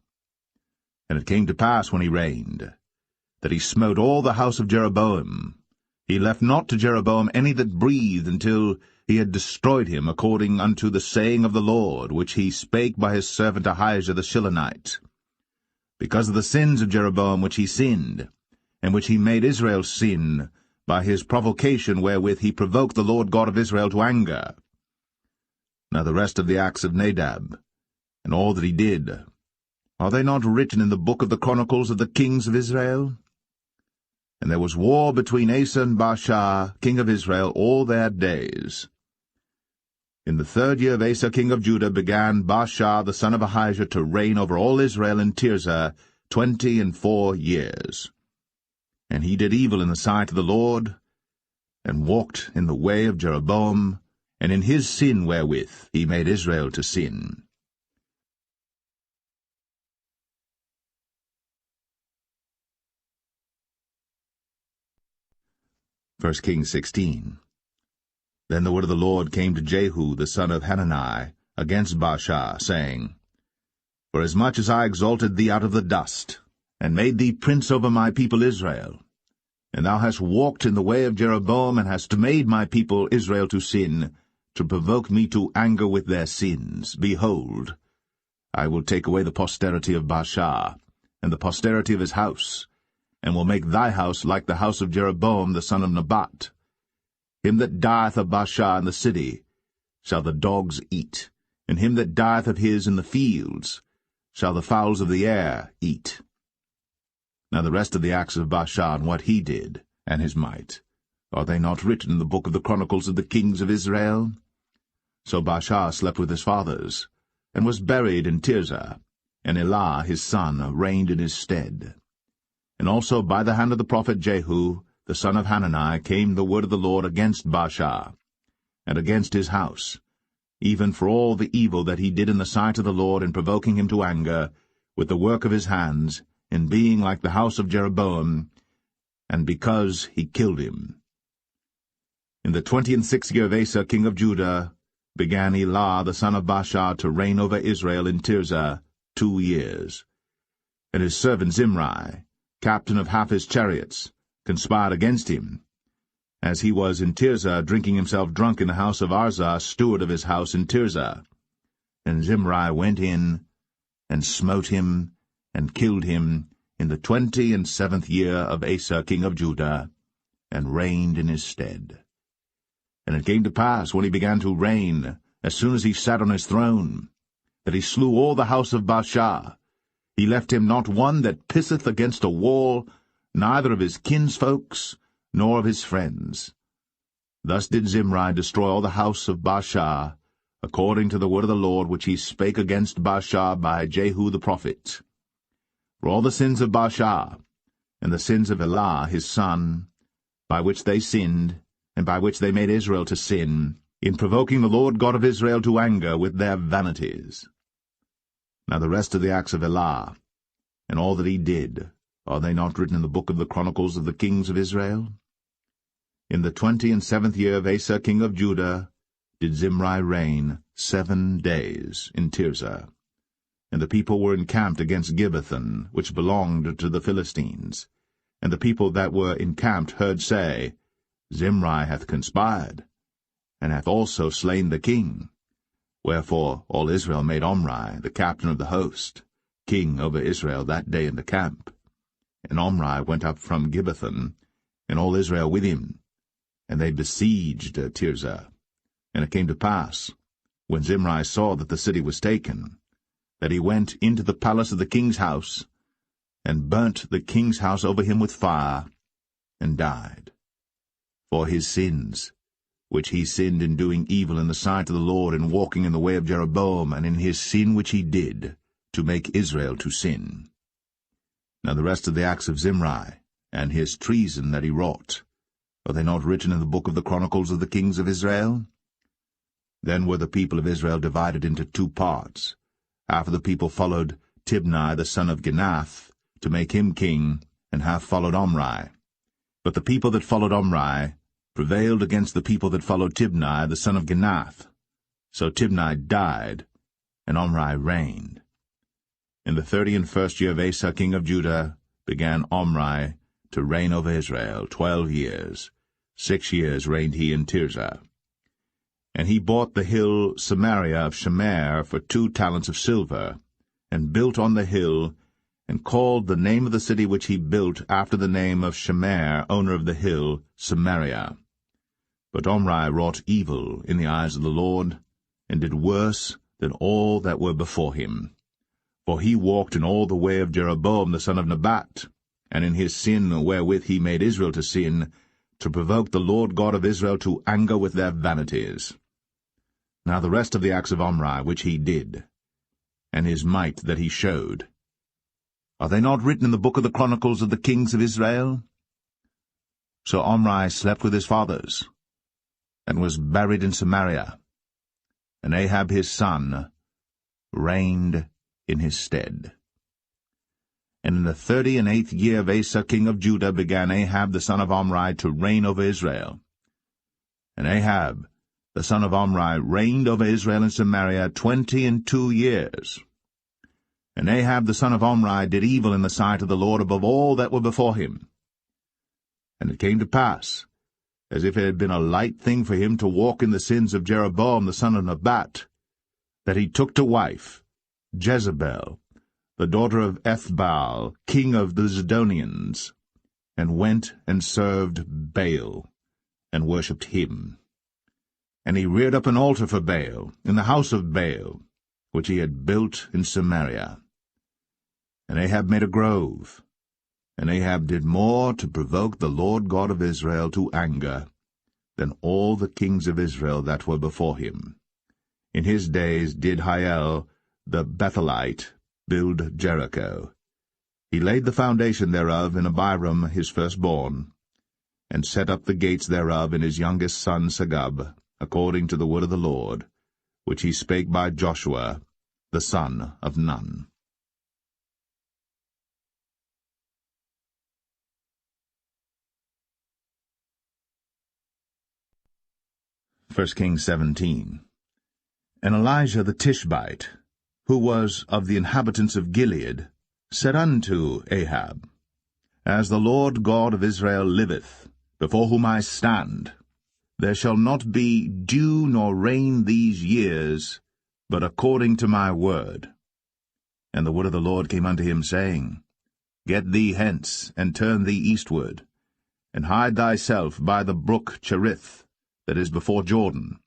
And it came to pass when he reigned, that he smote all the house of Jeroboam. He left not to Jeroboam any that breathed, until he had destroyed him, according unto the saying of the Lord, which he spake by his servant Ahijah the Shilonite. Because of the sins of Jeroboam which he sinned, and which he made Israel sin, by his provocation wherewith he provoked the Lord God of Israel to anger. Now the rest of the acts of Nadab, and all that he did, are they not written in the book of the Chronicles of the kings of Israel? And there was war between Asa and Baasha, king of Israel, all their days. In the 3rd year of Asa, king of Judah, began Baasha the son of Ahijah to reign over all Israel in Tirzah 24 years. And he did evil in the sight of the Lord, and walked in the way of Jeroboam, and in his sin wherewith he made Israel to sin. 1 Kings 16. Then the word of the Lord came to Jehu the son of Hanani against Baasha, saying, Forasmuch as I exalted thee out of the dust, and made thee prince over my people Israel, and thou hast walked in the way of Jeroboam, and hast made my people Israel to sin, to provoke me to anger with their sins, behold, I will take away the posterity of Baasha, and the posterity of his house, and will make thy house like the house of Jeroboam the son of Nebat. Him that dieth of Baasha in the city shall the dogs eat, and him that dieth of his in the fields shall the fowls of the air eat. Now the rest of the acts of Baasha, and what he did, and his might, are they not written in the book of the Chronicles of the kings of Israel? So Baasha slept with his fathers, and was buried in Tirzah, and Elah his son reigned in his stead. And also by the hand of the prophet Jehu, the son of Hanani, came the word of the Lord against Baasha, and against his house, even for all the evil that he did in the sight of the Lord in provoking him to anger, with the work of his hands, in being like the house of Jeroboam, and because he killed him. In the 26th year of Asa king of Judah began Elah the son of Baasha to reign over Israel in Tirzah 2 years. And his servant Zimri, captain of half his chariots, conspired against him, as he was in Tirzah drinking himself drunk in the house of Arzah, steward of his house in Tirzah. And Zimri went in, and smote him, and killed him, in the 27th year of Asa king of Judah, and reigned in his stead. And it came to pass, when he began to reign, as soon as he sat on his throne, that he slew all the house of Baasha. He left him not one that pisseth against a wall, neither of his kinsfolks, nor of his friends. Thus did Zimri destroy all the house of Baasha, according to the word of the Lord which he spake against Baasha by Jehu the prophet. For all the sins of Baasha, and the sins of Elah his son, by which they sinned, and by which they made Israel to sin, in provoking the Lord God of Israel to anger with their vanities. Now the rest of the acts of Elah, and all that he did, are they not written in the book of the Chronicles of the kings of Israel? In the 27th year of Asa king of Judah did Zimri reign 7 days in Tirzah. And the people were encamped against Gibbethon, which belonged to the Philistines. And the people that were encamped heard say, Zimri hath conspired, and hath also slain the king. Wherefore all Israel made Omri, the captain of the host, king over Israel that day in the camp. And Omri went up from Gibbethon, and all Israel with him, and they besieged Tirzah. And it came to pass, when Zimri saw that the city was taken, that he went into the palace of the king's house, and burnt the king's house over him with fire, and died. For his sins, which he sinned in doing evil in the sight of the Lord, in walking in the way of Jeroboam, and in his sin which he did, to make Israel to sin. Now the rest of the acts of Zimri, and his treason that he wrought, are they not written in the book of the Chronicles of the kings of Israel? Then were the people of Israel divided into 2 parts. Half of the people followed Tibni the son of Ginath, to make him king, and half followed Omri. But the people that followed Omri prevailed against the people that followed Tibni the son of Ginath. So Tibni died, and Omri reigned. In the 31st year of Asa king of Judah began Omri to reign over Israel 12 years. 6 years reigned he in Tirzah. And he bought the hill Samaria of Shemer for 2 talents of silver, and built on the hill, and called the name of the city which he built after the name of Shemer, owner of the hill, Samaria. But Omri wrought evil in the eyes of the Lord, and did worse than all that were before him. For he walked in all the way of Jeroboam the son of Nebat, and in his sin wherewith he made Israel to sin, to provoke the Lord God of Israel to anger with their vanities. Now the rest of the acts of Omri which he did, and his might that he showed, are they not written in the book of the Chronicles of the kings of Israel? So Omri slept with his fathers, and was buried in Samaria, and Ahab his son reigned in his stead. And in the 38th year of Asa king of Judah began Ahab the son of Omri to reign over Israel. And Ahab the son of Omri reigned over Israel in Samaria 22 years. And Ahab the son of Omri did evil in the sight of the Lord above all that were before him. And it came to pass, as if it had been a light thing for him to walk in the sins of Jeroboam the son of Nebat, that he took to wife Jezebel, the daughter of Ethbaal, king of the Zidonians, and went and served Baal, and worshipped him. And he reared up an altar for Baal in the house of Baal, which he had built in Samaria. And Ahab made a grove, and Ahab did more to provoke the Lord God of Israel to anger than all the kings of Israel that were before him. In his days did Hiel the Bethelite build Jericho. He laid the foundation thereof in Abiram his firstborn, and set up the gates thereof in his youngest son Segub, according to the word of the Lord, which he spake by Joshua the son of Nun. 1 Kings 17. And Elijah the Tishbite, who was of the inhabitants of Gilead, said unto Ahab, As the Lord God of Israel liveth, before whom I stand, there shall not be dew nor rain these years, but according to my word. And the word of the Lord came unto him, saying, Get thee hence, and turn thee eastward, and hide thyself by the brook Cherith, that is before Jordan.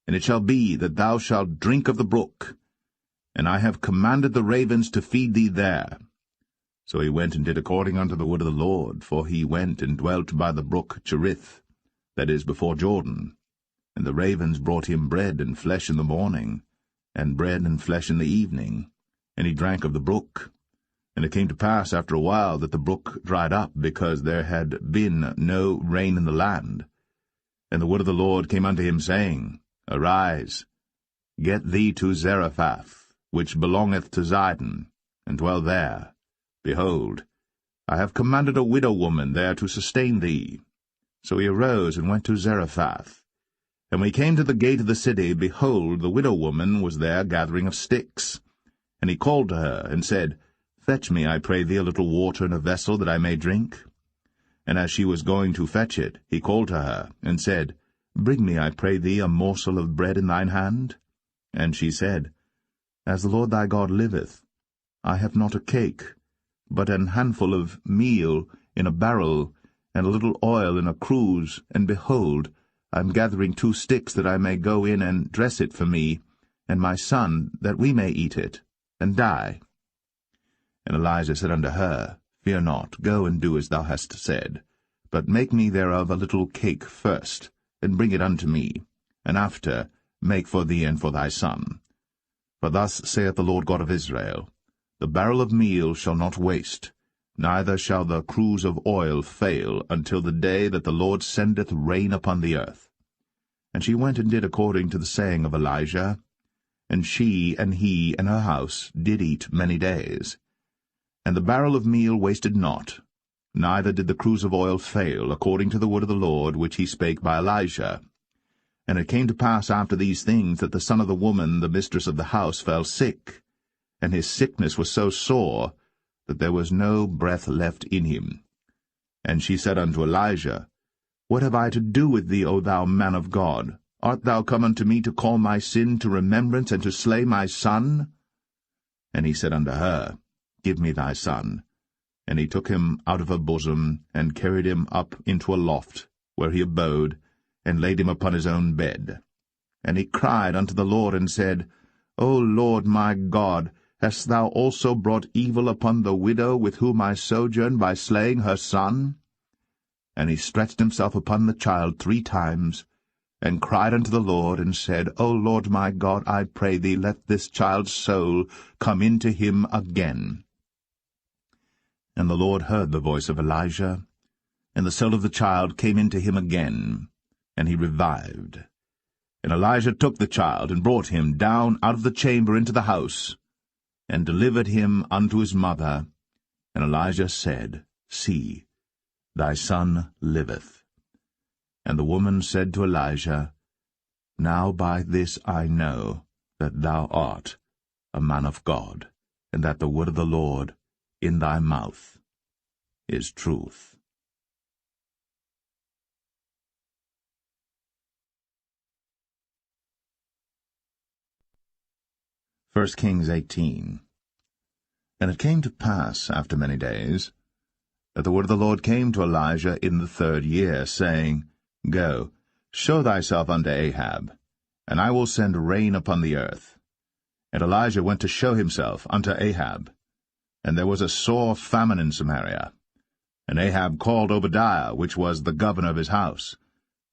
And it shall be that thou shalt drink of the brook, and I have commanded the ravens to feed thee there. So he went and did according unto the word of the Lord, for he went and dwelt by the brook Cherith, that is before Jordan. And the ravens brought him bread and flesh in the morning, and bread and flesh in the evening, and he drank of the brook. And it came to pass after a while that the brook dried up, because there had been no rain in the land. And the word of the Lord came unto him, saying, Arise, get thee to Zarephath, which belongeth to Zidon, and dwell there. Behold, I have commanded a widow woman there to sustain thee. So he arose and went to Zarephath. And when he came to the gate of the city, behold, the widow woman was there gathering of sticks. And he called to her, and said, Fetch me, I pray thee, a little water in a vessel, that I may drink. And as she was going to fetch it, he called to her, and said, Bring me, I pray thee, a morsel of bread in thine hand. And she said, As the Lord thy God liveth, I have not a cake, but an handful of meal in a barrel, and a little oil in a cruse, and behold, I am gathering 2 sticks, that I may go in and dress it for me, and my son, that we may eat it, and die. And Elijah said unto her, Fear not, go and do as thou hast said, but make me thereof a little cake first, and bring it unto me, and after make for thee and for thy son. For thus saith the Lord God of Israel, The barrel of meal shall not waste, neither shall the cruse of oil fail, until the day that the Lord sendeth rain upon the earth. And she went and did according to the saying of Elijah, and she and he and her house did eat many days. And the barrel of meal wasted not, neither did the cruse of oil fail, according to the word of the Lord, which he spake by Elijah. And it came to pass after these things, that the son of the woman, the mistress of the house, fell sick, and his sickness was so sore, that there was no breath left in him. And she said unto Elijah, What have I to do with thee, O thou man of God? Art thou come unto me to call my sin to remembrance, and to slay my son? And he said unto her, give me thy son. And he took him out of her bosom, and carried him up into a loft, where he abode, and laid him upon his own bed. And he cried unto the Lord, and said, O Lord my God, hast thou also brought evil upon the widow with whom I sojourn by slaying her son? And he stretched himself upon the child 3 times, and cried unto the Lord, and said, O Lord my God, I pray thee, let this child's soul come into him again. And the Lord heard the voice of Elijah, and the soul of the child came into him again, and he revived. And Elijah took the child, and brought him down out of the chamber into the house, and delivered him unto his mother. And Elijah said, See, thy son liveth. And the woman said to Elijah, Now by this I know that thou art a man of God, and that the word of the Lord in thy mouth is truth. 1 Kings 18. And it came to pass, after many days, that the word of the Lord came to Elijah in the 3rd year, saying, Go, show thyself unto Ahab, and I will send rain upon the earth. And Elijah went to show himself unto Ahab. And there was a sore famine in Samaria. And Ahab called Obadiah, which was the governor of his house.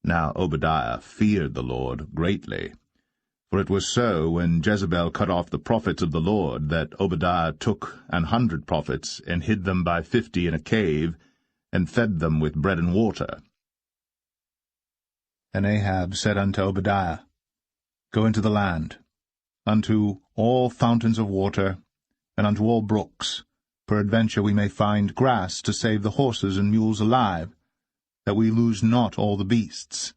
Now Obadiah feared the Lord greatly. For it was so, when Jezebel cut off the prophets of the Lord, that Obadiah took 100 prophets, and hid them by 50 in a cave, and fed them with bread and water. And Ahab said unto Obadiah, Go into the land, unto all fountains of water, and unto all brooks. Peradventure we may find grass to save the horses and mules alive, that we lose not all the beasts.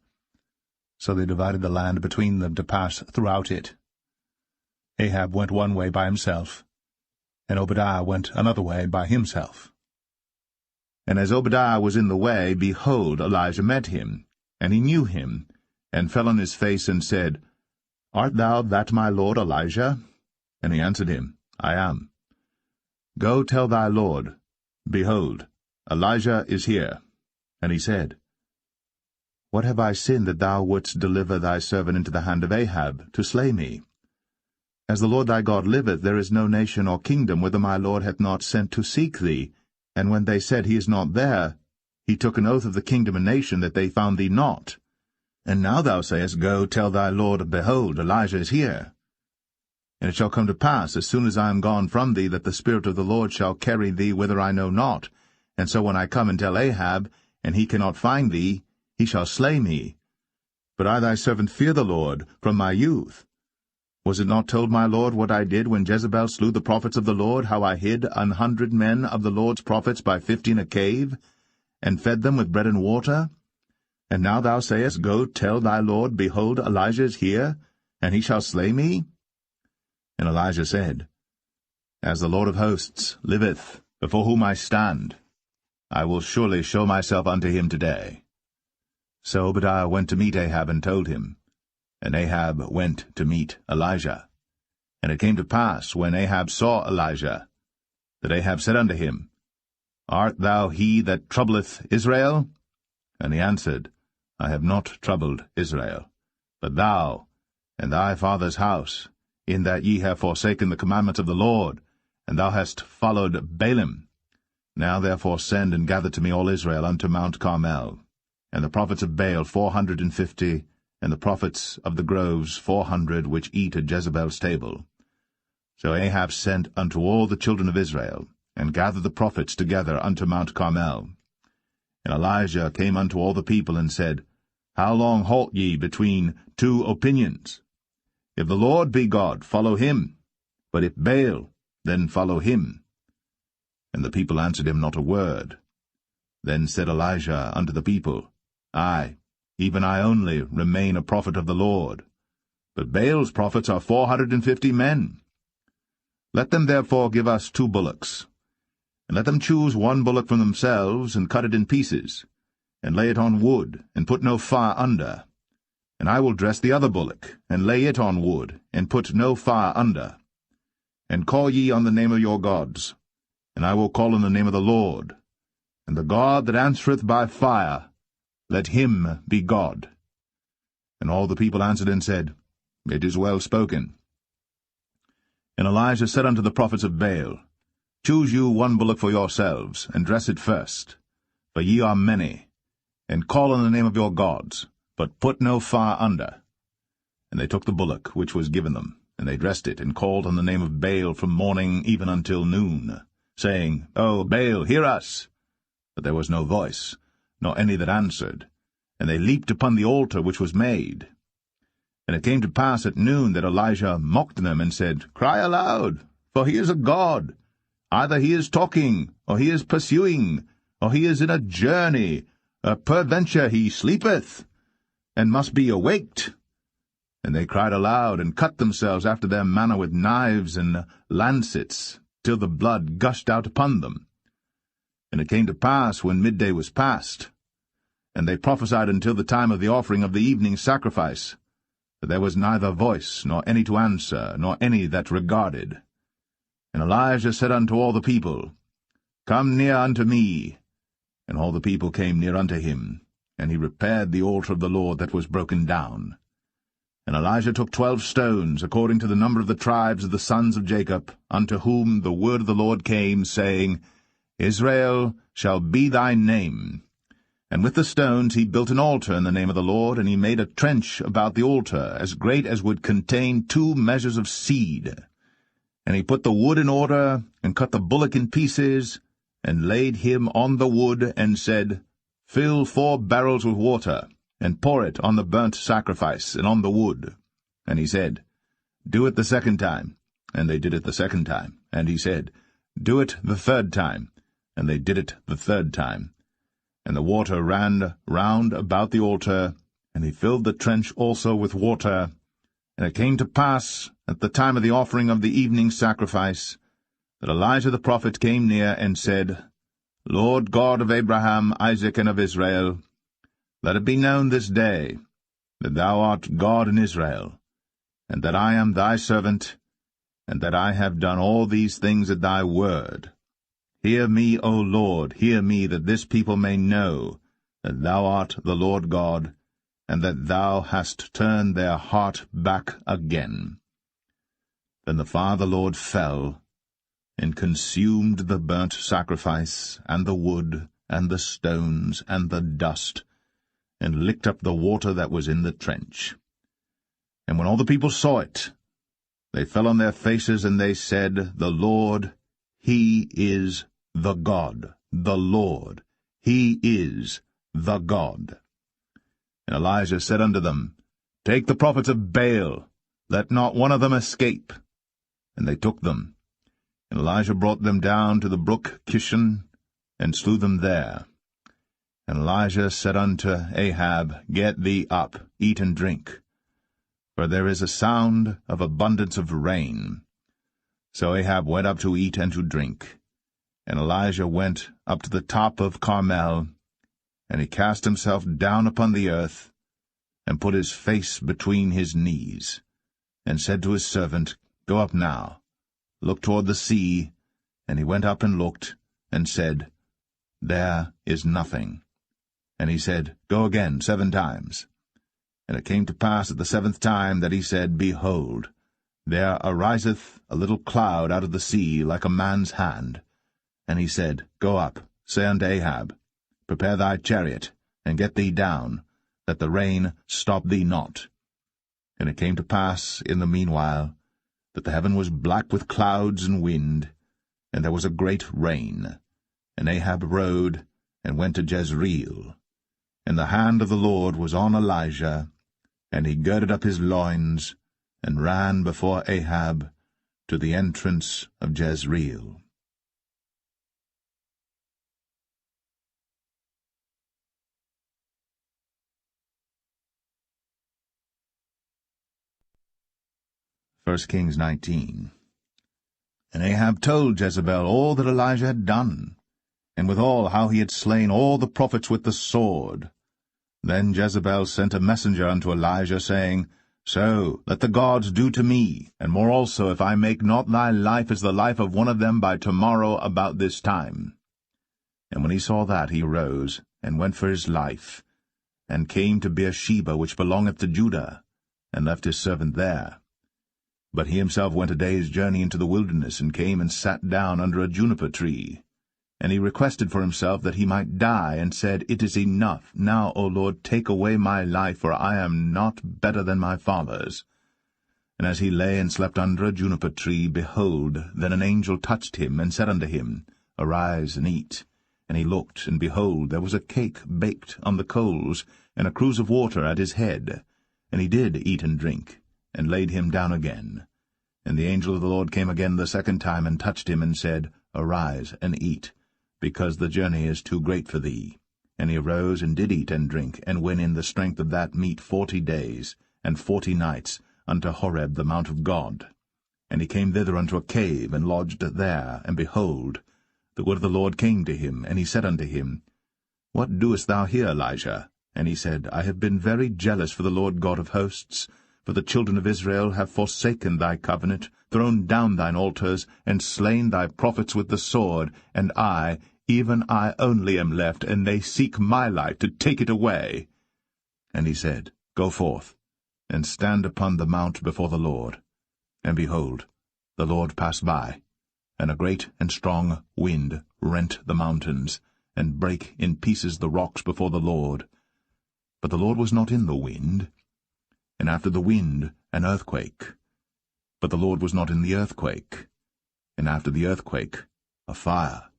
So they divided the land between them to pass throughout it. Ahab went one way by himself, and Obadiah went another way by himself. And as Obadiah was in the way, behold, Elijah met him, and he knew him, and fell on his face, and said, Art thou that my lord Elijah? And he answered him, I am. Go tell thy lord, Behold, Elijah is here. And he said, What have I sinned that thou wouldst deliver thy servant into the hand of Ahab, to slay me? As the Lord thy God liveth, there is no nation or kingdom whither my lord hath not sent to seek thee. And when they said, He is not there, he took an oath of the kingdom and nation that they found thee not. And now thou sayest, Go tell thy lord, Behold, Elijah is here. And it shall come to pass, as soon as I am gone from thee, that the Spirit of the Lord shall carry thee whither I know not. And so when I come and tell Ahab, and he cannot find thee, he shall slay me. But I thy servant fear the Lord from my youth. Was it not told my lord what I did when Jezebel slew the prophets of the Lord, how I hid 100 men of the Lord's prophets by 50 in a cave, and fed them with bread and water? And now thou sayest, Go tell thy lord, Behold, Elijah is here, and he shall slay me? And Elijah said, As the Lord of hosts liveth, before whom I stand, I will surely show myself unto him today. So Obadiah went to meet Ahab, and told him. And Ahab went to meet Elijah. And it came to pass, when Ahab saw Elijah, that Ahab said unto him, Art thou he that troubleth Israel? And he answered, I have not troubled Israel, but thou, and thy father's house, in that ye have forsaken the commandments of the Lord, and thou hast followed Baalim. Now therefore send and gather to me all Israel unto Mount Carmel, and the prophets of Baal 450, and the prophets of the groves 400, which eat at Jezebel's table. So Ahab sent unto all the children of Israel, and gathered the prophets together unto Mount Carmel. And Elijah came unto all the people, and said, How long halt ye between 2 opinions? If the Lord be God, follow him. But if Baal, then follow him. And the people answered him not a word. Then said Elijah unto the people, I, even I only, remain a prophet of the Lord. But Baal's prophets are 450 men. Let them therefore give us 2 bullocks. And let them choose 1 bullock from themselves, and cut it in pieces, and lay it on wood, and put no fire under. And I will dress the other bullock, and lay it on wood, and put no fire under. And call ye on the name of your gods, and I will call on the name of the Lord. And the God that answereth by fire, let him be God. And all the people answered and said, It is well spoken. And Elijah said unto the prophets of Baal, Choose you one bullock for yourselves, and dress it first, for ye are many, and call on the name of your gods, but put no fire under. And they took the bullock which was given them, and they dressed it, and called on the name of Baal from morning even until noon, saying, O Baal, hear us! But there was no voice, nor any that answered, and they leaped upon the altar which was made. And it came to pass at noon that Elijah mocked them, and said, Cry aloud, for he is a god. Either he is talking, or he is pursuing, or he is in a journey, or peradventure he sleepeth, and must be awaked. And they cried aloud, and cut themselves after their manner with knives and lancets, till the blood gushed out upon them. And it came to pass, when midday was past, and they prophesied until the time of the offering of the evening sacrifice, that there was neither voice, nor any to answer, nor any that regarded. And Elijah said unto all the people, Come near unto me. And all the people came near unto him, and he repaired the altar of the Lord that was broken down. And Elijah took 12 stones, according to the number of the tribes of the sons of Jacob, unto whom the word of the Lord came, saying, Israel shall be thy name. And with the stones he built an altar in the name of the Lord, and he made a trench about the altar, as great as would contain 2 measures of seed. And he put the wood in order, and cut the bullock in pieces, and laid him on the wood, and said, Fill 4 barrels with water, and pour it on the burnt sacrifice, and on the wood. And he said, Do it the 2nd time. And they did it the 2nd time. And he said, Do it the 3rd time. And they did it the 3rd time. And the water ran round about the altar, and he filled the trench also with water. And it came to pass, at the time of the offering of the evening sacrifice, that Elijah the prophet came near and said, Lord God of Abraham, Isaac, and of Israel, let it be known this day that thou art God in Israel, and that I am thy servant, and that I have done all these things at thy word. Hear me, O Lord, hear me, that this people may know that thou art the Lord God, and that thou hast turned their heart back again. Then the fire of the Lord fell, and consumed the burnt sacrifice, and the wood, and the stones, and the dust, and licked up the water that was in the trench. And when all the people saw it, they fell on their faces, and they said, The Lord, he is the God. The Lord, he is the God. And Elijah said unto them, Take the prophets of Baal, let not one of them escape. And they took them. And Elijah brought them down to the brook Kishon, and slew them there. And Elijah said unto Ahab, Get thee up, eat and drink, for there is a sound of abundance of rain. So Ahab went up to eat and to drink. And Elijah went up to the top of Carmel, and he cast himself down upon the earth, and put his face between his knees, and said to his servant, Go up now, look toward the sea. And he went up and looked, and said, There is nothing. And he said, Go again 7 times. And it came to pass at the 7th time that he said, Behold, there ariseth a little cloud out of the sea like a man's hand. And he said, Go up, say unto Ahab, Prepare thy chariot, and get thee down, that the rain stop thee not. And it came to pass in the meanwhile, that the heaven was black with clouds and wind, and there was a great rain. And Ahab rode, and went to Jezreel. And the hand of the Lord was on Elijah, and he girded up his loins, and ran before Ahab to the entrance of Jezreel. First Kings 19. And Ahab told Jezebel all that Elijah had done, and withal how he had slain all the prophets with the sword. Then Jezebel sent a messenger unto Elijah, saying, So let the gods do to me, and more also, if I make not thy life as the life of one of them by tomorrow about this time. And when he saw that, he arose, and went for his life, and came to Beersheba, which belongeth to Judah, and left his servant there. But he himself went a day's journey into the wilderness, and came and sat down under a juniper tree. And he requested for himself that he might die, and said, It is enough. Now, O Lord, take away my life, for I am not better than my fathers. And as he lay and slept under a juniper tree, behold, then an angel touched him, and said unto him, Arise and eat. And he looked, and behold, there was a cake baked on the coals, and a cruse of water at his head. And he did eat and drink, and laid him down again. And the angel of the Lord came again the second time, and touched him, and said, Arise and eat, because the journey is too great for thee. And he arose, and did eat and drink, and went in the strength of that meat 40 days, and 40 nights, unto Horeb the mount of God. And he came thither unto a cave, and lodged there. And behold, the word of the Lord came to him, and he said unto him, What doest thou here, Elijah? And he said, I have been very jealous for the Lord God of hosts, for the children of Israel have forsaken thy covenant, thrown down thine altars, and slain thy prophets with the sword, and I, even I only am left, and they seek my life to take it away. And he said, Go forth, and stand upon the mount before the Lord. And behold, the Lord passed by, and a great and strong wind rent the mountains, and brake in pieces the rocks before the Lord. But the Lord was not in the wind. And after the wind an earthquake. But the Lord was not in the earthquake. And after the earthquake a fire.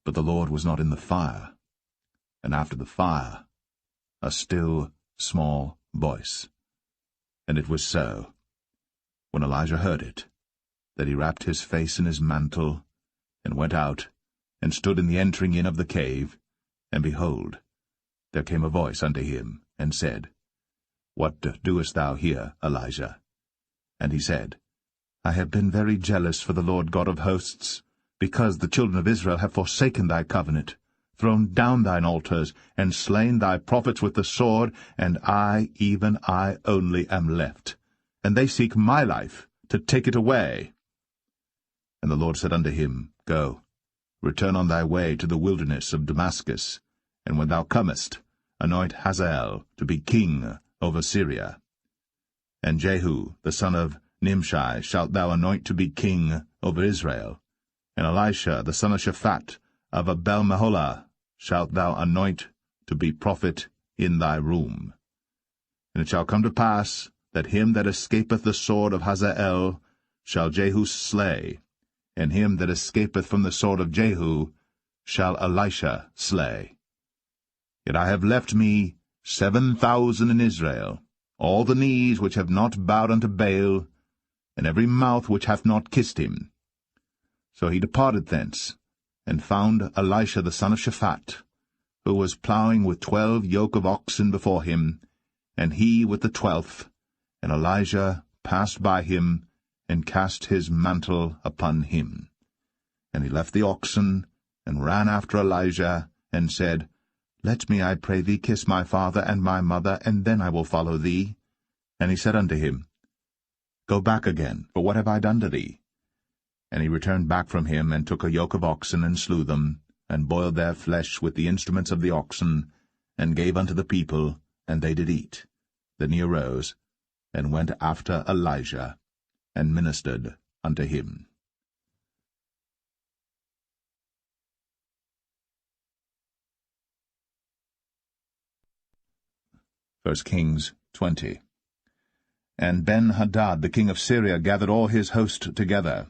But the Lord was not in the fire. And after the fire a still small voice. And it was so, when Elijah heard it, that he wrapped his face in his mantle, and went out, and stood in the entering in of the cave. And behold, there came a voice unto him, and said, What doest thou here, Elijah? And he said, I have been very jealous for the Lord God of hosts, because the children of Israel have forsaken thy covenant, thrown down thine altars, and slain thy prophets with the sword, and I, even I only, am left. And they seek my life, to take it away. And the Lord said unto him, Go, return on thy way to the wilderness of Damascus, and when thou comest, anoint Hazael to be king over Syria. And Jehu, the son of Nimshi, shalt thou anoint to be king over Israel. And Elisha, the son of Shaphat, of Abel-Meholah, shalt thou anoint to be prophet in thy room. And it shall come to pass, that him that escapeth the sword of Hazael shall Jehu slay, and him that escapeth from the sword of Jehu shall Elisha slay. Yet I have left me 7,000 in Israel, all the knees which have not bowed unto Baal, and every mouth which hath not kissed him. So he departed thence, and found Elisha the son of Shaphat, who was plowing with 12 yoke of oxen before him, and he with the 12th. And Elijah passed by him, and cast his mantle upon him. And he left the oxen, and ran after Elijah, and said, Let me, I pray thee, kiss my father and my mother, and then I will follow thee. And he said unto him, Go back again, for what have I done to thee? And he returned back from him, and took a yoke of oxen, and slew them, and boiled their flesh with the instruments of the oxen, and gave unto the people, and they did eat. Then he arose, and went after Elijah, and ministered unto him. 1 Kings 20. And Ben-Hadad the king of Syria gathered all his host together,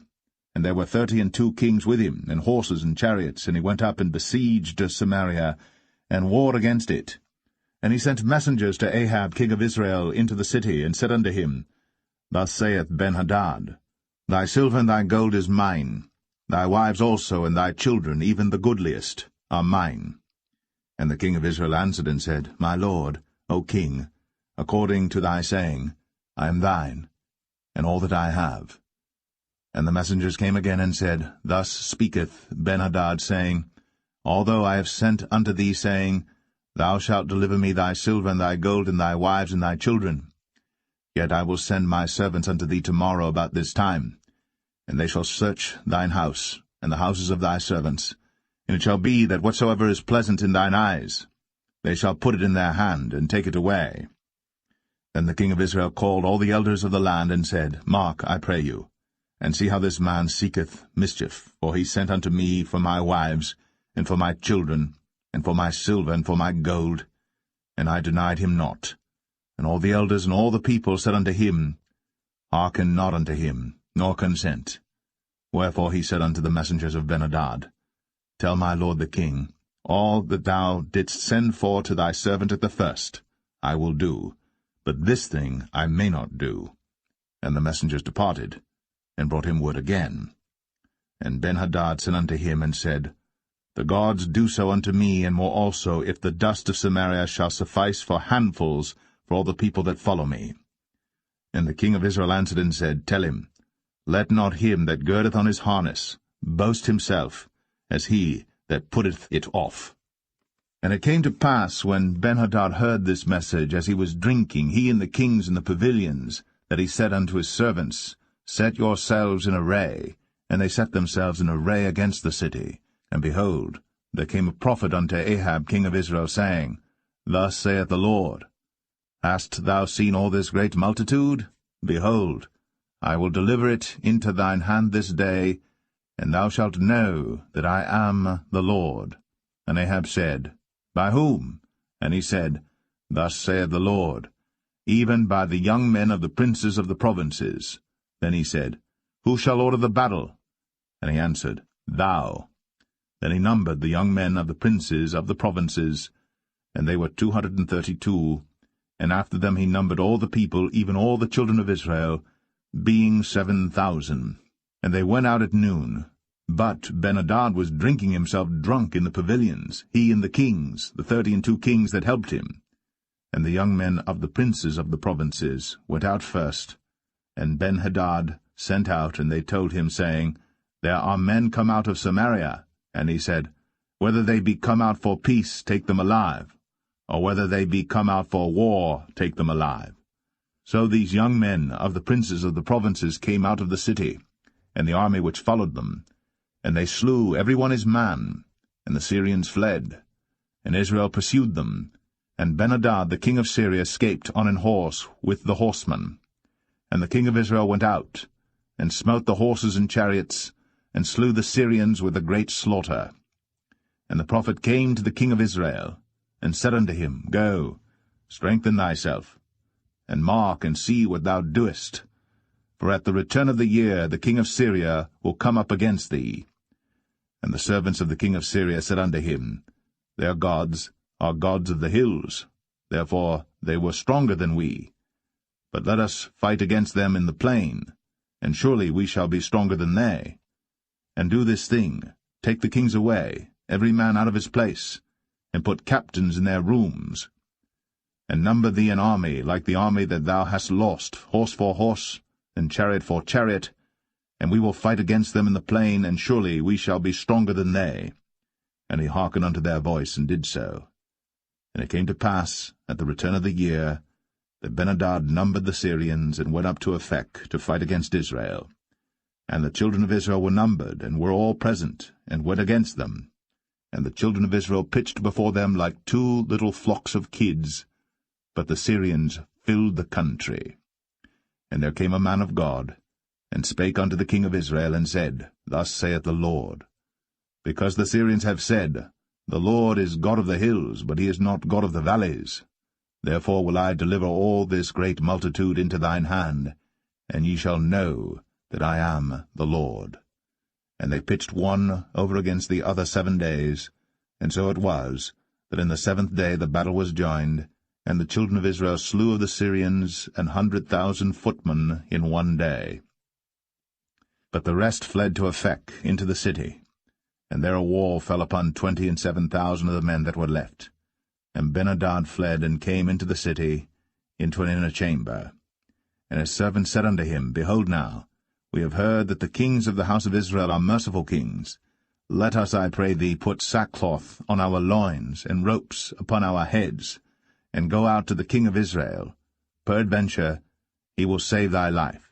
and there were 32 kings with him, and horses and chariots, and he went up and besieged Samaria, and warred against it. And he sent messengers to Ahab king of Israel into the city, and said unto him, Thus saith Ben-Hadad, Thy silver and thy gold is mine, thy wives also and thy children, even the goodliest, are mine. And the king of Israel answered and said, My lord, O king, according to thy saying, I am thine, and all that I have. And the messengers came again and said, Thus speaketh Ben-Hadad, saying, Although I have sent unto thee, saying, Thou shalt deliver me thy silver and thy gold and thy wives and thy children, Yet I will send my servants unto thee tomorrow about this time, and they shall search thine house, and the houses of thy servants. And it shall be that whatsoever is pleasant in thine eyes, they shall put it in their hand, and take it away. Then the king of Israel called all the elders of the land, and said, Mark, I pray you, and see how this man seeketh mischief, for he sent unto me for my wives, and for my children, and for my silver, and for my gold, and I denied him not. And all the elders and all the people said unto him, Hearken not unto him, nor consent. Wherefore he said unto the messengers of Ben-hadad, Tell my lord the king, all that thou didst send for to thy servant at the first, I will do, but this thing I may not do. And the messengers departed, and brought him word again. And Ben-hadad sent unto him, and said, The gods do so unto me, and more also, if the dust of Samaria shall suffice for handfuls for all the people that follow me. And the king of Israel answered and said, Tell him, Let not him that girdeth on his harness boast himself, as he that putteth it off. And it came to pass, when Ben-hadad heard this message, as he was drinking, he and the kings in the pavilions, that he said unto his servants, Set yourselves in array. And they set themselves in array against the city. And behold, there came a prophet unto Ahab king of Israel, saying, Thus saith the Lord, Hast thou seen all this great multitude? Behold, I will deliver it into thine hand this day, and thou shalt know that I am the Lord. And Ahab said, By whom? And he said, Thus saith the Lord, Even by the young men of the princes of the provinces. Then he said, Who shall order the battle? And he answered, Thou. Then he numbered the young men of the princes of the provinces, and they were 232, and after them he numbered all the people, even all the children of Israel, being 7,000. And they went out at noon. But Ben-hadad was drinking himself drunk in the pavilions, he and the kings, the 32 kings that helped him. And the young men of the princes of the provinces went out first. And Ben-hadad sent out, and they told him, saying, There are men come out of Samaria. And he said, Whether they be come out for peace, take them alive, or whether they be come out for war, take them alive. So these young men of the princes of the provinces came out of the city, and the army which followed them, and they slew every one his man, and the Syrians fled. And Israel pursued them, and Ben-hadad the king of Syria escaped on an horse with the horsemen. And the king of Israel went out, and smote the horses and chariots, and slew the Syrians with a great slaughter. And the prophet came to the king of Israel, and said unto him, Go, strengthen thyself, and mark and see what thou doest. For at the return of the year the king of Syria will come up against thee. And the servants of the king of Syria said unto him, Their gods are gods of the hills, therefore they were stronger than we. But let us fight against them in the plain, and surely we shall be stronger than they. And do this thing, take the kings away, every man out of his place, and put captains in their rooms. And number thee an army like the army that thou hast lost, horse for horse, and chariot for chariot, and we will fight against them in the plain, and surely we shall be stronger than they. And he hearkened unto their voice, and did so. And it came to pass, at the return of the year, that Ben-hadad numbered the Syrians, and went up to Aphek to fight against Israel. And the children of Israel were numbered, and were all present, and went against them. And the children of Israel pitched before them like 2 little flocks of kids, but the Syrians filled the country. And there came a man of God, and spake unto the king of Israel, and said, Thus saith the Lord, Because the Syrians have said, The Lord is God of the hills, but he is not God of the valleys. Therefore will I deliver all this great multitude into thine hand, and ye shall know that I am the Lord. And they pitched one over against the other 7 days, and so it was, that in the 7th day the battle was joined, and the children of Israel slew of the Syrians 100,000 footmen in 1 day. But the rest fled to Aphek into the city, and there a wall fell upon 27,000 of the men that were left. And Ben-hadad fled, and came into the city, into an inner chamber. And his servants said unto him, Behold now, we have heard that the kings of the house of Israel are merciful kings. Let us, I pray thee, put sackcloth on our loins, and ropes upon our heads, and go out to the king of Israel. Peradventure, he will save thy life.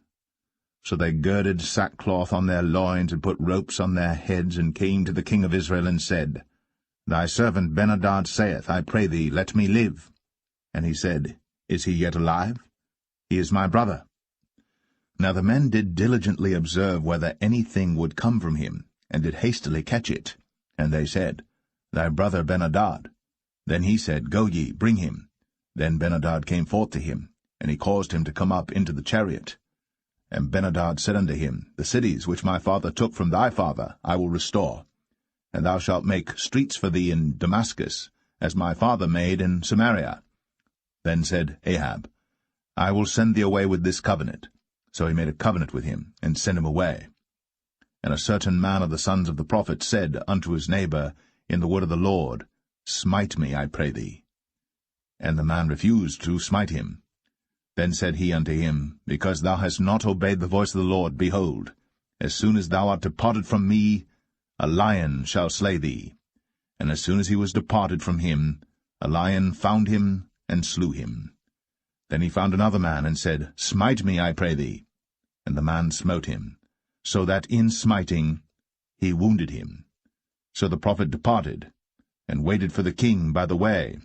So they girded sackcloth on their loins, and put ropes on their heads, and came to the king of Israel, and said, Thy servant Benhadad saith, I pray thee, let me live. And he said, Is he yet alive? He is my brother. Now the men did diligently observe whether anything would come from him, and did hastily catch it. And they said, Thy brother Benhadad. Then he said, Go ye, bring him. Then Benhadad came forth to him, and he caused him to come up into the chariot. And Benhadad said unto him, The cities which my father took from thy father I will restore, and thou shalt make streets for thee in Damascus, as my father made in Samaria. Then said Ahab, I will send thee away with this covenant. So he made a covenant with him, and sent him away. And a certain man of the sons of the prophets said unto his neighbor in the word of the Lord, Smite me, I pray thee. And the man refused to smite him. Then said he unto him, Because thou hast not obeyed the voice of the Lord, behold, as soon as thou art departed from me, a lion shall slay thee. And as soon as he was departed from him, a lion found him, and slew him. Then he found another man, and said, Smite me, I pray thee. And the man smote him, so that in smiting he wounded him. So the prophet departed, and waited for the king by the way,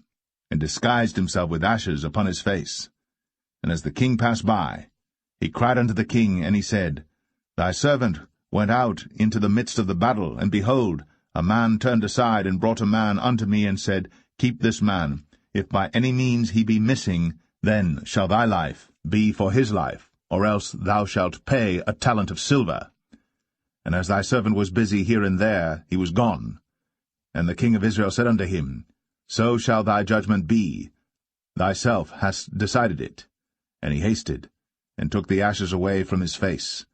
and disguised himself with ashes upon his face. And as the king passed by, he cried unto the king, and he said, Thy servant went out into the midst of the battle, and behold, a man turned aside, and brought a man unto me, and said, Keep this man. If by any means he be missing, then shall thy life be for his life, or else thou shalt pay a talent of silver. And as thy servant was busy here and there, he was gone. And the king of Israel said unto him, So shall thy judgment be. Thyself hast decided it. And he hasted, and took the ashes away from his face.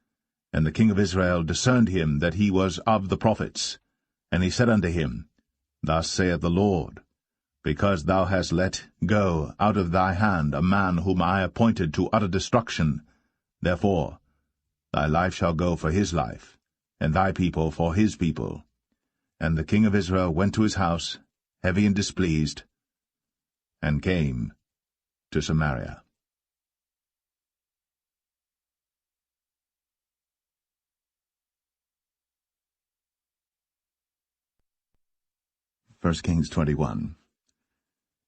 And the king of Israel discerned him that he was of the prophets. And he said unto him, Thus saith the Lord, Because thou hast let go out of thy hand a man whom I appointed to utter destruction, therefore thy life shall go for his life, and thy people for his people. And the king of Israel went to his house, heavy and displeased, and came to Samaria. 1 Kings 21.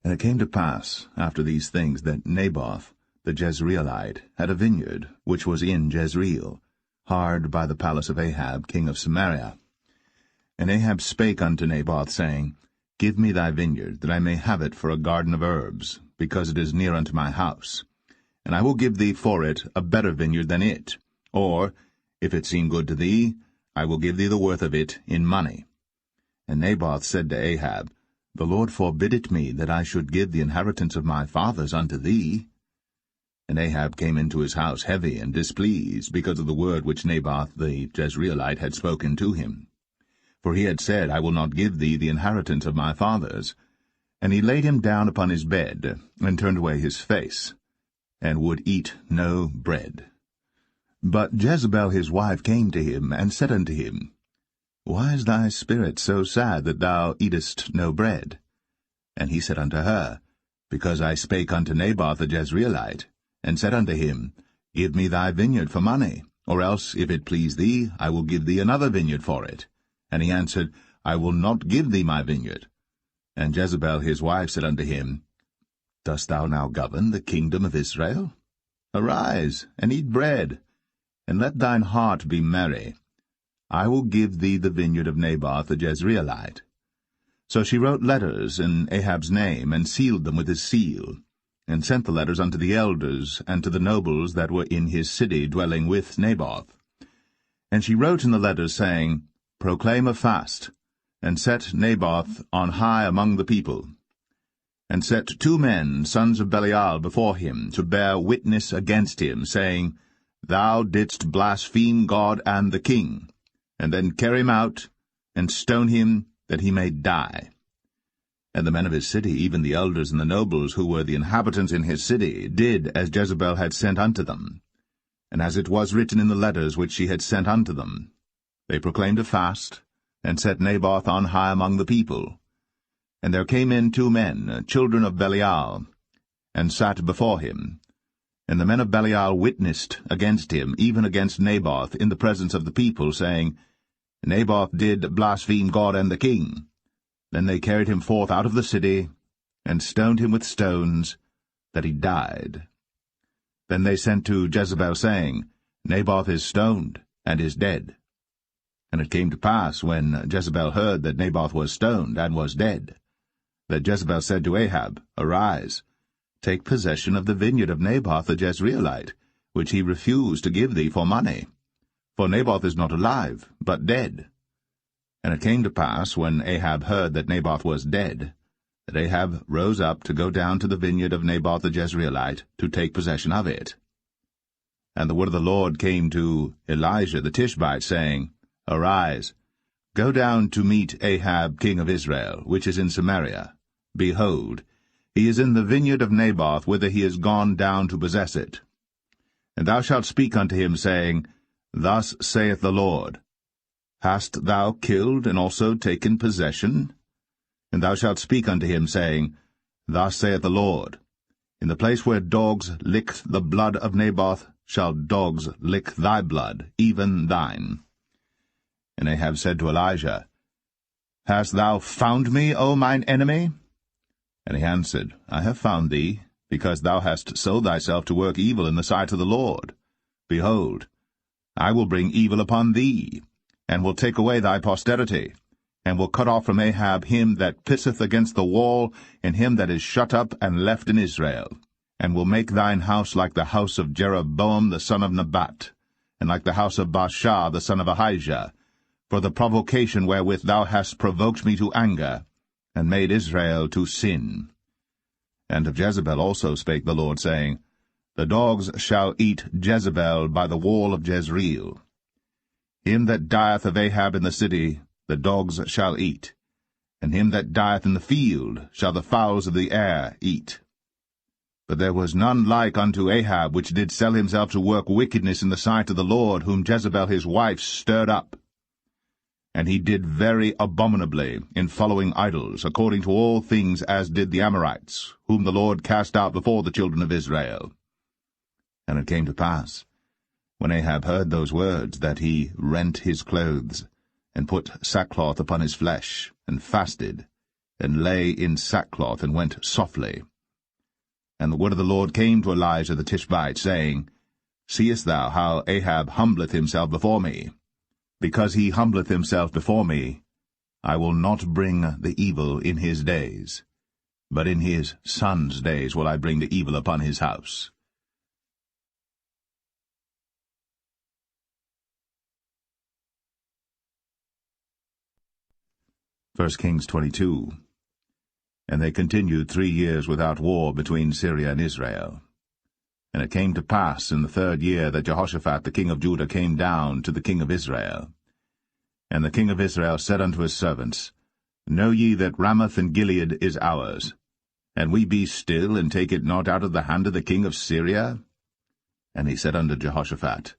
And it came to pass, after these things, that Naboth the Jezreelite had a vineyard, which was in Jezreel, hard by the palace of Ahab king of Samaria. And Ahab spake unto Naboth, saying, Give me thy vineyard, that I may have it for a garden of herbs, because it is near unto my house. And I will give thee for it a better vineyard than it. Or, if it seem good to thee, I will give thee the worth of it in money. And Naboth said to Ahab, The Lord forbid it me, that I should give the inheritance of my fathers unto thee. And Ahab came into his house heavy and displeased, because of the word which Naboth the Jezreelite had spoken to him. For he had said, I will not give thee the inheritance of my fathers. And he laid him down upon his bed, and turned away his face, and would eat no bread. But Jezebel his wife came to him, and said unto him, Why is thy spirit so sad that thou eatest no bread? And he said unto her, Because I spake unto Naboth the Jezreelite, and said unto him, Give me thy vineyard for money, or else, if it please thee, I will give thee another vineyard for it. And he answered, I will not give thee my vineyard. And Jezebel his wife said unto him, Dost thou now govern the kingdom of Israel? Arise, and eat bread, and let thine heart be merry. I will give thee the vineyard of Naboth the Jezreelite. So she wrote letters in Ahab's name, and sealed them with his seal, and sent the letters unto the elders and to the nobles that were in his city dwelling with Naboth. And she wrote in the letters, saying, Proclaim a fast, and set Naboth on high among the people. And set 2 men, sons of Belial, before him, to bear witness against him, saying, Thou didst blaspheme God and the king. And then carry him out, and stone him, that he may die. And the men of his city, even the elders and the nobles, who were the inhabitants in his city, did as Jezebel had sent unto them, and as it was written in the letters which she had sent unto them. They proclaimed a fast, and set Naboth on high among the people. And there came in 2 men, children of Belial, and sat before him. And the men of Belial witnessed against him, even against Naboth, in the presence of the people, saying, Naboth did blaspheme God and the king. Then they carried him forth out of the city, and stoned him with stones, that he died. Then they sent to Jezebel, saying, Naboth is stoned, and is dead. And it came to pass, when Jezebel heard that Naboth was stoned, and was dead, that Jezebel said to Ahab, Arise, take possession of the vineyard of Naboth the Jezreelite, which he refused to give thee for money. For Naboth is not alive, but dead. And it came to pass, when Ahab heard that Naboth was dead, that Ahab rose up to go down to the vineyard of Naboth the Jezreelite, to take possession of it. And the word of the Lord came to Elijah the Tishbite, saying, Arise, go down to meet Ahab king of Israel, which is in Samaria. Behold, he is in the vineyard of Naboth, whither he is gone down to possess it. And thou shalt speak unto him, saying, Thus saith the Lord, Hast thou killed and also taken possession? And thou shalt speak unto him, saying, Thus saith the Lord, In the place where dogs licked the blood of Naboth shall dogs lick thy blood, even thine. And Ahab said to Elijah, Hast thou found me, O mine enemy? And he answered, I have found thee, because thou hast sold thyself to work evil in the sight of the Lord. Behold, I will bring evil upon thee, and will take away thy posterity, and will cut off from Ahab him that pisseth against the wall, and him that is shut up and left in Israel, and will make thine house like the house of Jeroboam the son of Nebat, and like the house of Baasha the son of Ahijah, for the provocation wherewith thou hast provoked me to anger, and made Israel to sin. And of Jezebel also spake the Lord, saying, The dogs shall eat Jezebel by the wall of Jezreel. Him that dieth of Ahab in the city the dogs shall eat, and him that dieth in the field shall the fowls of the air eat. But there was none like unto Ahab, which did sell himself to work wickedness in the sight of the Lord, whom Jezebel his wife stirred up. And he did very abominably in following idols, according to all things as did the Amorites, whom the Lord cast out before the children of Israel. And it came to pass, when Ahab heard those words, that he rent his clothes, and put sackcloth upon his flesh, and fasted, and lay in sackcloth, and went softly. And the word of the Lord came to Elijah the Tishbite, saying, Seest thou how Ahab humbleth himself before me? Because he humbleth himself before me, I will not bring the evil in his days, but in his son's days will I bring the evil upon his house. 1 Kings 22. And they continued 3 years without war between Syria and Israel. And it came to pass in the 3rd year that Jehoshaphat the king of Judah came down to the king of Israel. And the king of Israel said unto his servants, Know ye that Ramoth and Gilead is ours, and we be still, and take it not out of the hand of the king of Syria? And he said unto Jehoshaphat,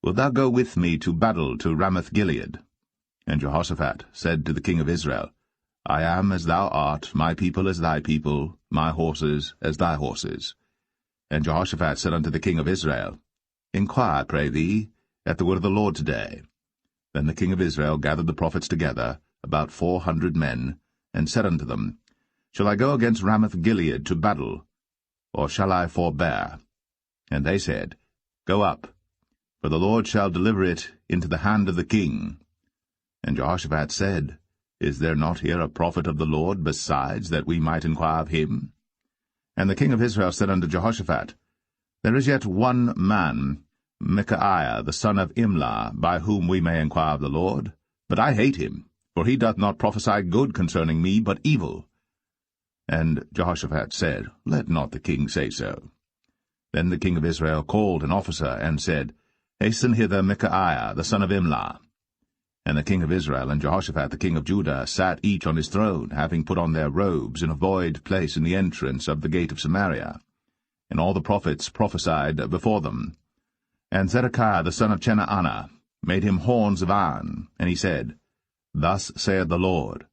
Wilt thou go with me to battle to Ramoth-Gilead? And Jehoshaphat said to the king of Israel, I am as thou art, my people as thy people, my horses as thy horses. And Jehoshaphat said unto the king of Israel, Inquire, pray thee, at the word of the Lord today. Then the king of Israel gathered the prophets together, about 400 men, and said unto them, Shall I go against Ramoth-Gilead to battle, or shall I forbear? And they said, Go up, for the Lord shall deliver it into the hand of the king. And Jehoshaphat said, Is there not here a prophet of the Lord besides, that we might inquire of him? And the king of Israel said unto Jehoshaphat, There is yet one man, Micaiah the son of Imlah, by whom we may inquire of the Lord. But I hate him, for he doth not prophesy good concerning me, but evil. And Jehoshaphat said, Let not the king say so. Then the king of Israel called an officer, and said, Hasten hither Micaiah the son of Imlah. And the king of Israel and Jehoshaphat the king of Judah sat each on his throne, having put on their robes in a void place in the entrance of the gate of Samaria. And all the prophets prophesied before them. And Zedekiah the son of Chenaanah made him horns of iron, and he said, Thus saith the Lord,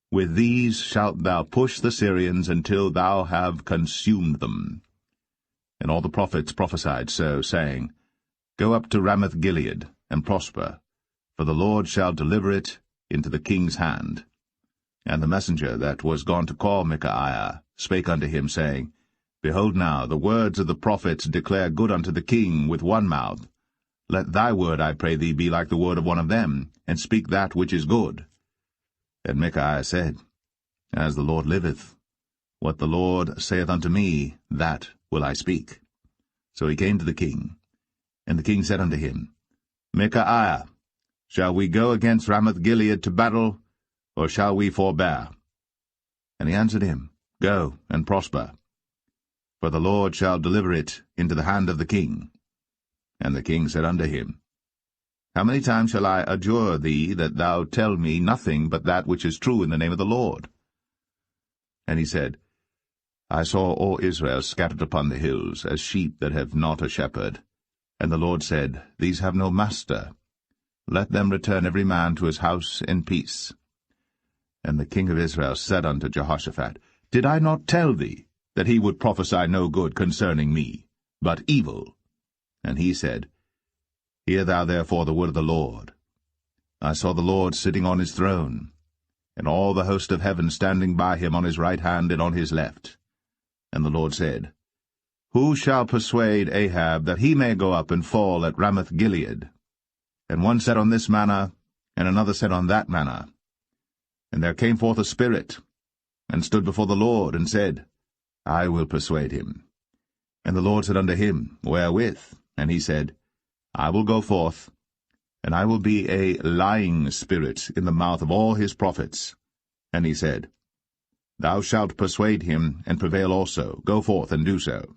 With these shalt thou push the Syrians until thou have consumed them. And all the prophets prophesied so, saying, Go up to Ramoth-Gilead, and prosper, for the Lord shall deliver it into the king's hand. And the messenger that was gone to call Micaiah spake unto him, saying, Behold now, the words of the prophets declare good unto the king with one mouth. Let thy word, I pray thee, be like the word of one of them, and speak that which is good. And Micaiah said, As the Lord liveth, what the Lord saith unto me, that will I speak. So he came to the king. And the king said unto him, Micaiah, shall we go against Ramoth-Gilead to battle, or shall we forbear? And he answered him, Go, and prosper, for the Lord shall deliver it into the hand of the king. And the king said unto him, How many times shall I adjure thee that thou tell me nothing but that which is true in the name of the Lord? And he said, I saw all Israel scattered upon the hills, as sheep that have not a shepherd. And the Lord said, These have no master. Let them return every man to his house in peace. And the king of Israel said unto Jehoshaphat, Did I not tell thee that he would prophesy no good concerning me, but evil? And he said, Hear thou therefore the word of the Lord. I saw the Lord sitting on his throne, and all the host of heaven standing by him on his right hand and on his left. And the Lord said, Who shall persuade Ahab that he may go up and fall at Ramoth-Gilead? And one said on this manner, and another said on that manner. And there came forth a spirit, and stood before the Lord, and said, I will persuade him. And the Lord said unto him, Wherewith? And he said, I will go forth, and I will be a lying spirit in the mouth of all his prophets. And he said, Thou shalt persuade him, and prevail also. Go forth, and do so.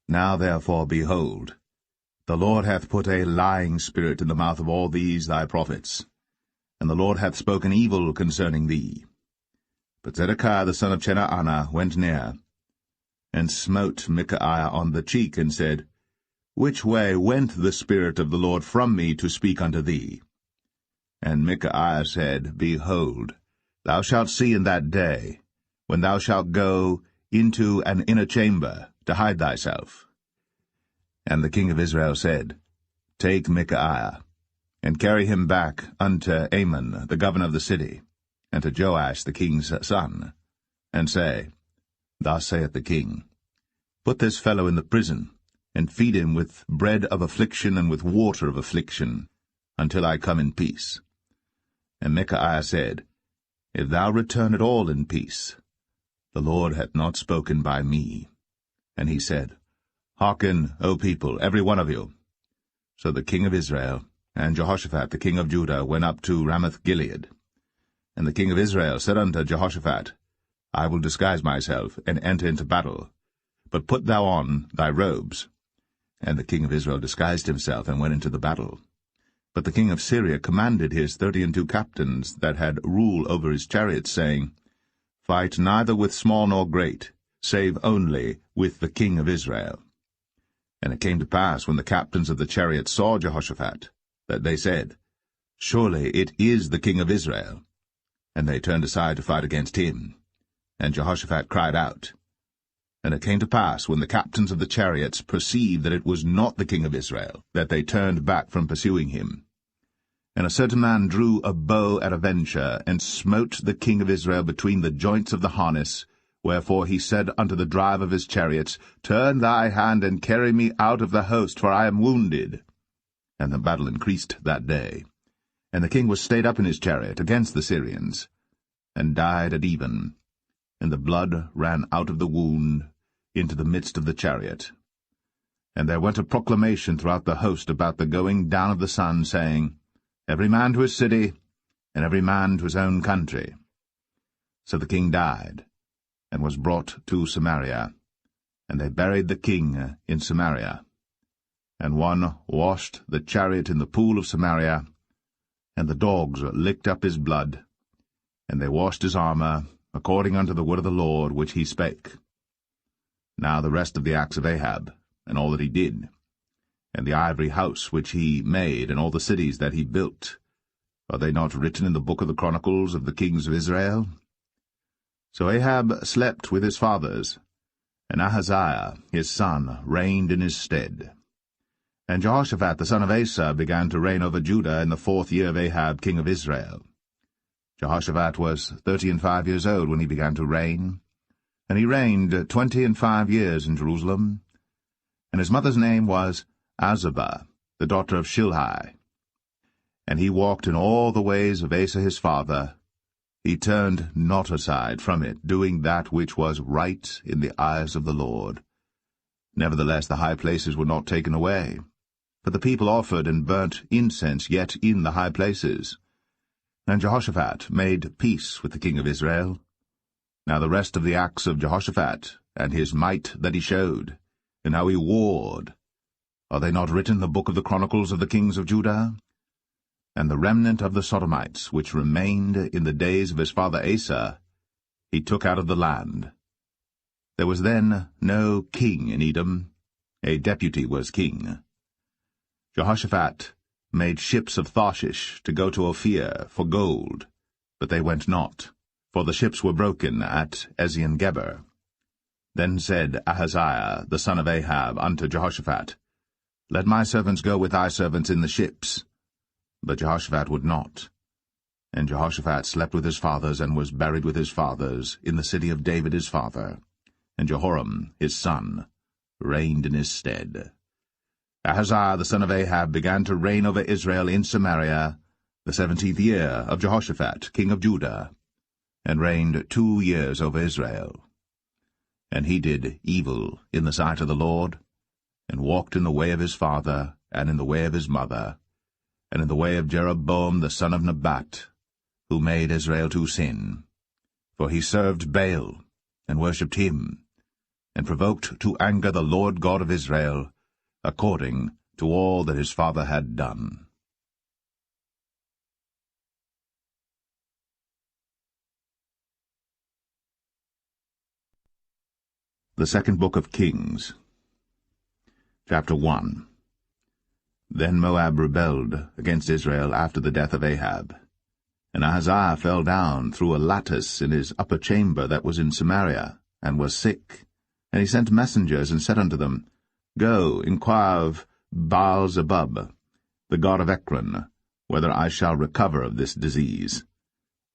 Now therefore, behold, the Lord hath put a lying spirit in the mouth of all these thy prophets, and the Lord hath spoken evil concerning thee. But Zedekiah the son of Chenaanah went near, and smote Micaiah on the cheek, and said, Which way went the Spirit of the Lord from me to speak unto thee? And Micaiah said, Behold, thou shalt see in that day, when thou shalt go into an inner chamber to hide thyself. And the king of Israel said, Take Micaiah, and carry him back unto Amon the governor of the city, and to Joash the king's son, and say, Thus saith the king, Put this fellow in the prison, and feed him with bread of affliction and with water of affliction, until I come in peace. And Micaiah said, If thou return at all in peace, the Lord hath not spoken by me. And he said, Hearken, O people, every one of you. So the king of Israel and Jehoshaphat the king of Judah went up to Ramoth-Gilead. And the king of Israel said unto Jehoshaphat, I will disguise myself, and enter into battle. But put thou on thy robes. And the king of Israel disguised himself, and went into the battle. But the king of Syria commanded his 32 captains that had rule over his chariots, saying, Fight neither with small nor great, save only with the king of Israel. And it came to pass, when the captains of the chariots saw Jehoshaphat, that they said, Surely it is the king of Israel. And they turned aside to fight against him. And Jehoshaphat cried out. And it came to pass, when the captains of the chariots perceived that it was not the king of Israel, that they turned back from pursuing him. And a certain man drew a bow at a venture, and smote the king of Israel between the joints of the harness. Wherefore he said unto the driver of his chariots, Turn thy hand, and carry me out of the host, for I am wounded. And the battle increased that day. And the king was stayed up in his chariot against the Syrians, and died at even. And the blood ran out of the wound into the midst of the chariot. And there went a proclamation throughout the host about the going down of the sun, saying, Every man to his city, and every man to his own country. So the king died, and was brought to Samaria, and they buried the king in Samaria. And one washed the chariot in the pool of Samaria, and the dogs licked up his blood, and they washed his armor, according unto the word of the Lord which he spake. Now the rest of the acts of Ahab, and all that he did, and the ivory house which he made, and all the cities that he built, are they not written in the book of the Chronicles of the kings of Israel? So Ahab slept with his fathers, And Ahaziah his son reigned in his stead. And Jehoshaphat the son of Asa began to reign over Judah in the 4th year of Ahab king of Israel. Jehoshaphat was 35 years old when he began to reign, and he reigned 25 years in Jerusalem. And his mother's name was Azubah, the daughter of Shilhi. And he walked in all the ways of Asa his father. He turned not aside from it, doing that which was right in the eyes of the Lord. Nevertheless the high places were not taken away, for the people offered and burnt incense yet in the high places. And Jehoshaphat made peace with the king of Israel. Now the rest of the acts of Jehoshaphat, and his might that he showed, and how he warred, are they not written in the book of the Chronicles of the kings of Judah? And the remnant of the Sodomites, which remained in the days of his father Asa, he took out of the land. There was then no king in Edom, a deputy was king. Jehoshaphat made ships of Tarshish to go to Ophir for gold, but they went not, for the ships were broken at Ezion-Geber. Then said Ahaziah the son of Ahab unto Jehoshaphat, Let my servants go with thy servants in the ships. But Jehoshaphat would not. And Jehoshaphat slept with his fathers, and was buried with his fathers, in the city of David his father. And Jehoram his son reigned in his stead. Ahaziah the son of Ahab began to reign over Israel in Samaria, the 17th year of Jehoshaphat king of Judah, and reigned 2 years over Israel. And he did evil in the sight of the Lord, and walked in the way of his father, and in the way of his mother, and in the way of Jeroboam the son of Nebat, who made Israel to sin. For he served Baal, and worshipped him, and provoked to anger the Lord God of Israel, according to all that his father had done. The Second Book of Kings, Chapter 1. Then Moab rebelled against Israel after the death of Ahab. And Ahaziah fell down through a lattice in his upper chamber that was in Samaria, and was sick. And he sent messengers, and said unto them, Go, inquire of Baal-zebub, the god of Ekron, whether I shall recover of this disease.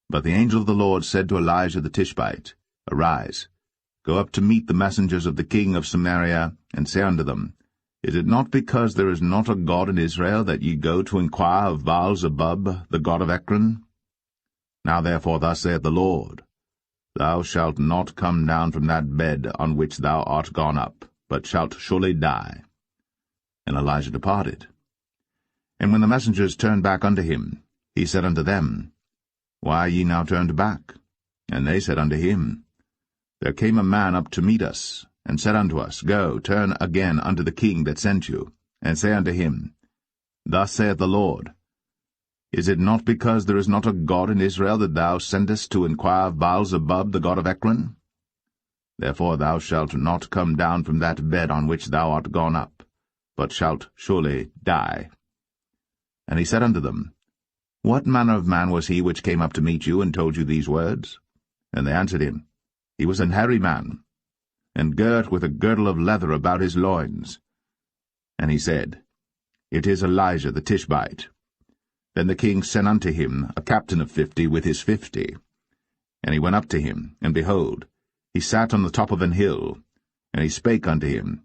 But the angel of the Lord said to Elijah the Tishbite, Arise, go up to meet the messengers of the king of Samaria, and say unto them, Is it not because there is not a God in Israel that ye go to inquire of Baal-zebub, the god of Ekron? Now therefore thus saith the Lord, Thou shalt not come down from that bed on which thou art gone up, but shalt surely die. And Elijah departed. And when the messengers turned back unto him, he said unto them, Why are ye now turned back? And they said unto him, There came a man up to meet us, and said unto us, Go, turn again unto the king that sent you, and say unto him, Thus saith the Lord, Is it not because there is not a God in Israel that thou sendest to inquire of Baal-zebub, the god of Ekron? Therefore thou shalt not come down from that bed on which thou art gone up, but shalt surely die. And he said unto them, What manner of man was he which came up to meet you, and told you these words? And they answered him, He was an hairy man, and girt with a girdle of leather about his loins. And he said, It is Elijah the Tishbite. Then the king sent unto him a captain of 50 with his 50. And he went up to him, and behold, he sat on the top of an hill. And he spake unto him,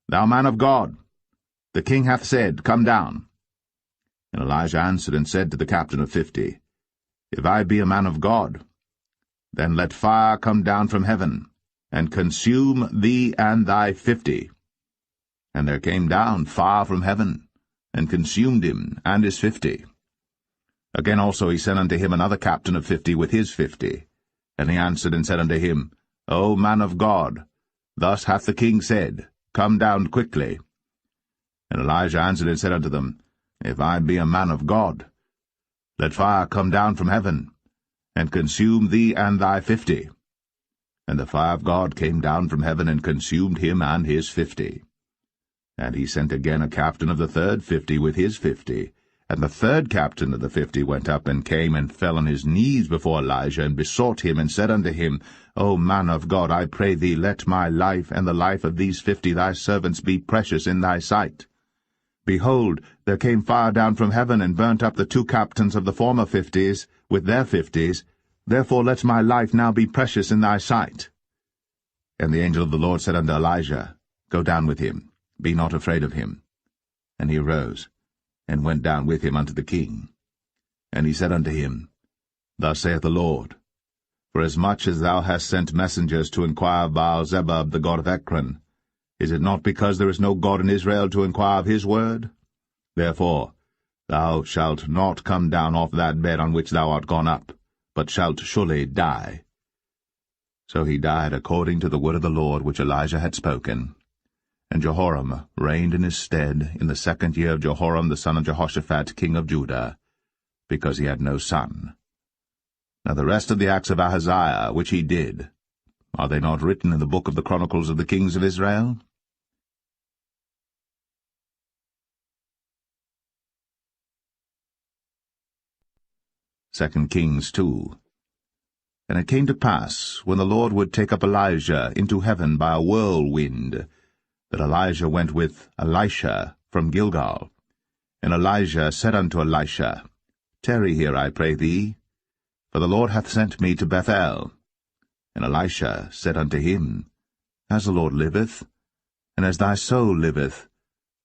Thou man of God, the king hath said, Come down. And Elijah answered and said to the captain of 50, If I be a man of God, then let fire come down from heaven, and consume thee and thy 50. And there came down fire from heaven, and consumed him and his 50. Again also he sent unto him another captain of 50 with his 50. And he answered and said unto him, O man of God, thus hath the king said, Come down quickly. And Elijah answered and said unto them, If I be a man of God, let fire come down from heaven, and consume thee and thy 50. And the fire of God came down from heaven, and consumed him and his 50. And he sent again a captain of the third 50 with his 50, And the third captain of the 50 went up, and came and fell on his knees before Elijah, and besought him, and said unto him, O man of God, I pray thee, let my life and the life of these 50 thy servants be precious in thy sight. Behold, there came fire down from heaven, and burnt up the 2 captains of the former 50s with their 50s. Therefore let my life now be precious in thy sight. And the angel of the Lord said unto Elijah, Go down with him, be not afraid of him. And he arose, and went down with him unto the king. And he said unto him, Thus saith the Lord, Forasmuch as thou hast sent messengers to inquire of Baal-zebub the god of Ekron, is it not because there is no God in Israel to inquire of his word? Therefore thou shalt not come down off that bed on which thou art gone up, but shalt surely die. So he died according to the word of the Lord which Elijah had spoken. And Jehoram reigned in his stead in the 2nd year of Jehoram the son of Jehoshaphat king of Judah, because he had no son. Now the rest of the acts of Ahaziah which he did, are they not written in the book of the Chronicles of the kings of Israel? Second Kings 2. And it came to pass, when the Lord would take up Elijah into heaven by a whirlwind, that Elijah went with Elisha from Gilgal. And Elijah said unto Elisha, Tarry here, I pray thee, for the Lord hath sent me to Bethel. And Elisha said unto him, As the Lord liveth, and as thy soul liveth,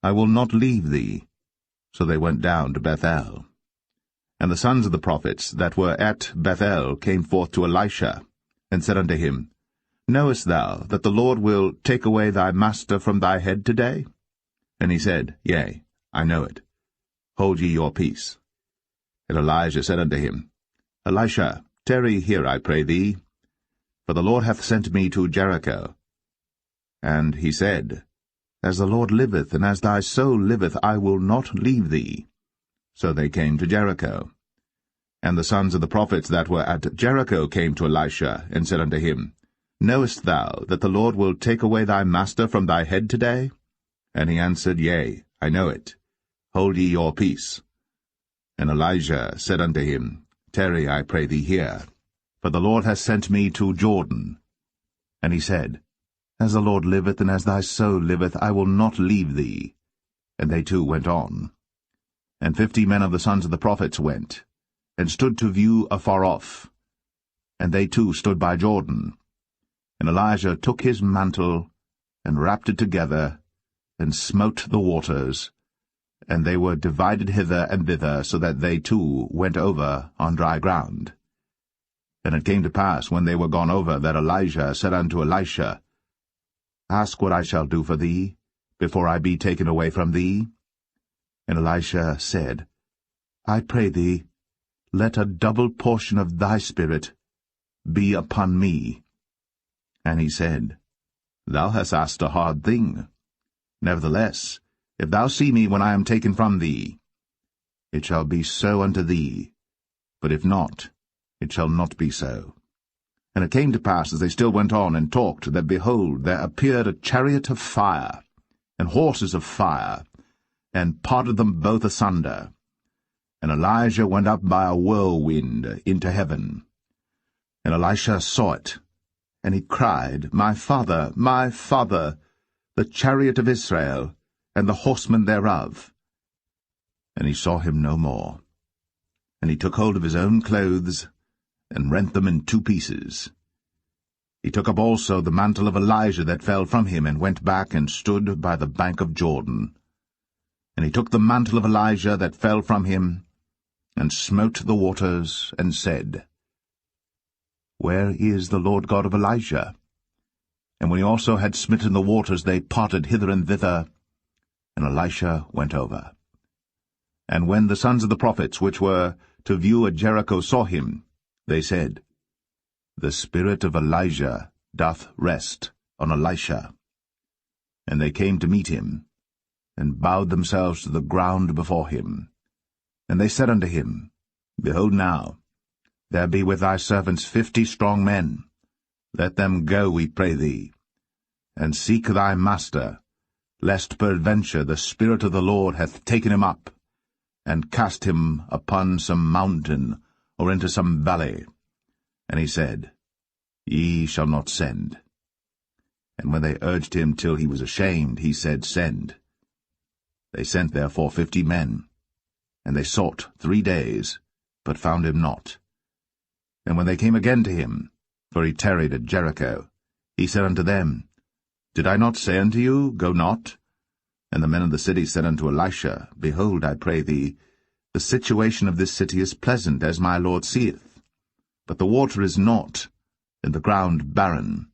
I will not leave thee. So they went down to Bethel. And the sons of the prophets that were at Bethel came forth to Elisha, and said unto him, Knowest thou that the Lord will take away thy master from thy head today? And he said, Yea, I know it. Hold ye your peace. And Elijah said unto him, Elisha, tarry here, I pray thee, for the Lord hath sent me to Jericho. And he said, As the Lord liveth, and as thy soul liveth, I will not leave thee. So they came to Jericho. And the sons of the prophets that were at Jericho came to Elisha, and said unto him, Knowest thou that the Lord will take away thy master from thy head today? And he answered, Yea, I know it. Hold ye your peace. And Elijah said unto him, Tarry, I pray thee here, for the Lord hath sent me to Jordan. And he said, As the Lord liveth, and as thy soul liveth, I will not leave thee. And they two went on. And 50 men of the sons of the prophets went, and stood to view afar off. And they too stood by Jordan. And Elijah took his mantle, and wrapped it together, and smote the waters, and they were divided hither and thither, so that they too went over on dry ground. And it came to pass, when they were gone over, that Elijah said unto Elisha, Ask what I shall do for thee, before I be taken away from thee. And Elisha said, I pray thee, let a double portion of thy spirit be upon me. And he said, Thou hast asked a hard thing. Nevertheless, if thou see me when I am taken from thee, it shall be so unto thee, but if not, it shall not be so. And it came to pass, as they still went on and talked, that, behold, there appeared a chariot of fire, and horses of fire, and parted them both asunder. And Elijah went up by a whirlwind into heaven. And Elisha saw it, and he cried, My father, the chariot of Israel, and the horsemen thereof. And he saw him no more. And he took hold of his own clothes, and rent them in 2 pieces. He took up also the mantle of Elijah that fell from him, and went back and stood by the bank of Jordan. And he took the mantle of Elijah that fell from him, and smote the waters, and said, Where is the Lord God of Elijah? And when he also had smitten the waters, they parted hither and thither, and Elisha went over. And when the sons of the prophets which were to view at Jericho saw him, they said, The spirit of Elijah doth rest on Elisha. And they came to meet him, and bowed themselves to the ground before him. And they said unto him, Behold now, there be with thy servants 50 strong men. Let them go, we pray thee, and seek thy master, lest peradventure the Spirit of the Lord hath taken him up, and cast him upon some mountain, or into some valley. And he said, Ye shall not send. And when they urged him till he was ashamed, he said, Send. They sent therefore 50 men, and they sought 3 days, but found him not. And when they came again to him, for he tarried at Jericho, he said unto them, Did I not say unto you, Go not? And the men of the city said unto Elisha, Behold, I pray thee, the situation of this city is pleasant, as my Lord seeth, but the water is not, and the ground barren.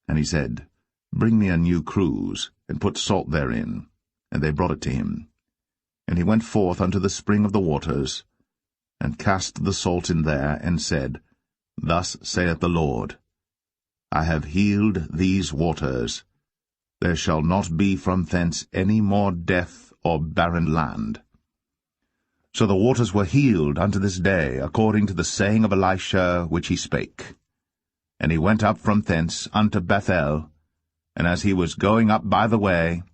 And he said, Bring me a new cruse, and put salt therein. And they brought it to him. And he went forth unto the spring of the waters, and cast the salt in there, and said, Thus saith the Lord, I have healed these waters. There shall not be from thence any more death or barren land. So the waters were healed unto this day, according to the saying of Elisha which he spake. And he went up from thence unto Bethel, and as he was going up by the way,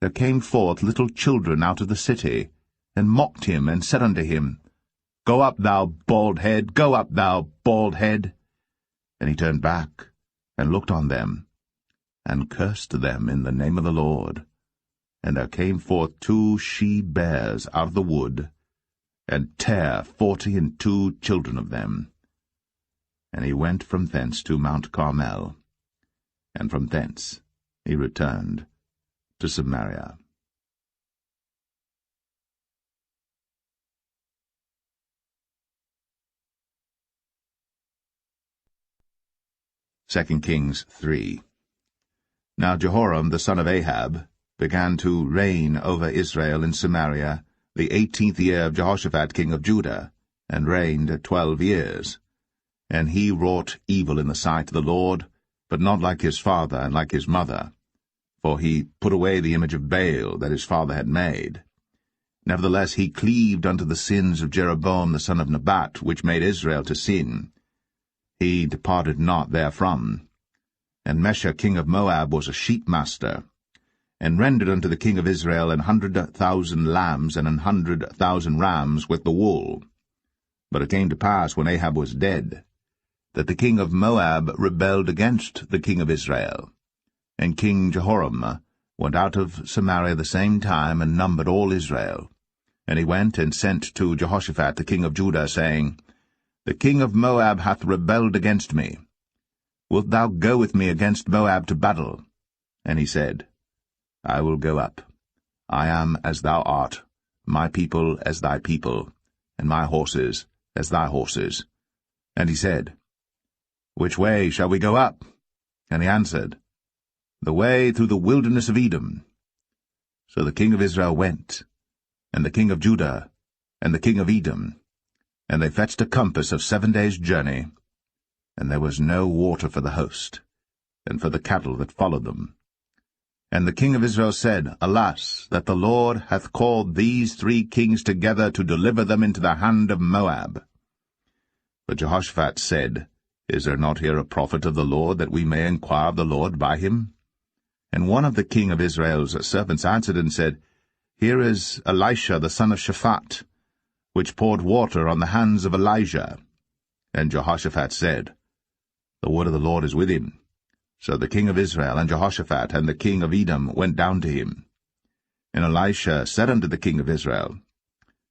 there came forth little children out of the city, and mocked him, and said unto him, Go up, thou bald head, go up, thou bald head. And he turned back, and looked on them, and cursed them in the name of the Lord. And there came forth 2 she-bears out of the wood, and tare 42 children of them. And he went from thence to Mount Carmel, and from thence he returned to Samaria. Second Kings 3. Now Jehoram the son of Ahab began to reign over Israel in Samaria the 18th year of Jehoshaphat king of Judah, and reigned 12 years. And he wrought evil in the sight of the Lord, but not like his father and like his mother. For he put away the image of Baal that his father had made. Nevertheless he cleaved unto the sins of Jeroboam the son of Nebat, which made Israel to sin. He departed not therefrom. And Mesha king of Moab was a sheepmaster, and rendered unto the king of Israel 100,000 lambs and 100,000 rams with the wool. But it came to pass, when Ahab was dead, that the king of Moab rebelled against the king of Israel. And King Jehoram went out of Samaria the same time, and numbered all Israel. And he went and sent to Jehoshaphat the king of Judah, saying, The king of Moab hath rebelled against me. Wilt thou go with me against Moab to battle? And he said, I will go up. I am as thou art, my people as thy people, and my horses as thy horses. And he said, Which way shall we go up? And he answered, The way through the wilderness of Edom. So the king of Israel went, and the king of Judah, and the king of Edom, and they fetched a compass of 7 days' journey, and there was no water for the host, and for the cattle that followed them. And the king of Israel said, Alas, that the Lord hath called these 3 kings together to deliver them into the hand of Moab. But Jehoshaphat said, Is there not here a prophet of the Lord, that we may inquire of the Lord by him? And one of the king of Israel's servants answered and said, Here is Elisha the son of Shaphat, which poured water on the hands of Elijah. And Jehoshaphat said, The word of the Lord is with him. So the king of Israel and Jehoshaphat and the king of Edom went down to him. And Elisha said unto the king of Israel,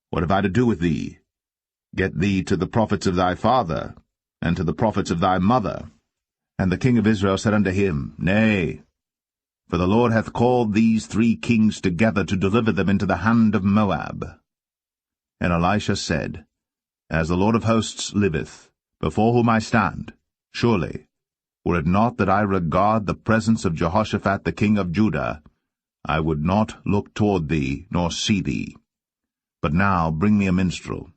What have I to do with thee? Get thee to the prophets of thy father, and to the prophets of thy mother. And the king of Israel said unto him, Nay, for the Lord hath called these 3 kings together to deliver them into the hand of Moab. And Elisha said, As the Lord of hosts liveth, before whom I stand, surely, were it not that I regard the presence of Jehoshaphat the king of Judah, I would not look toward thee, nor see thee. But now bring me a minstrel.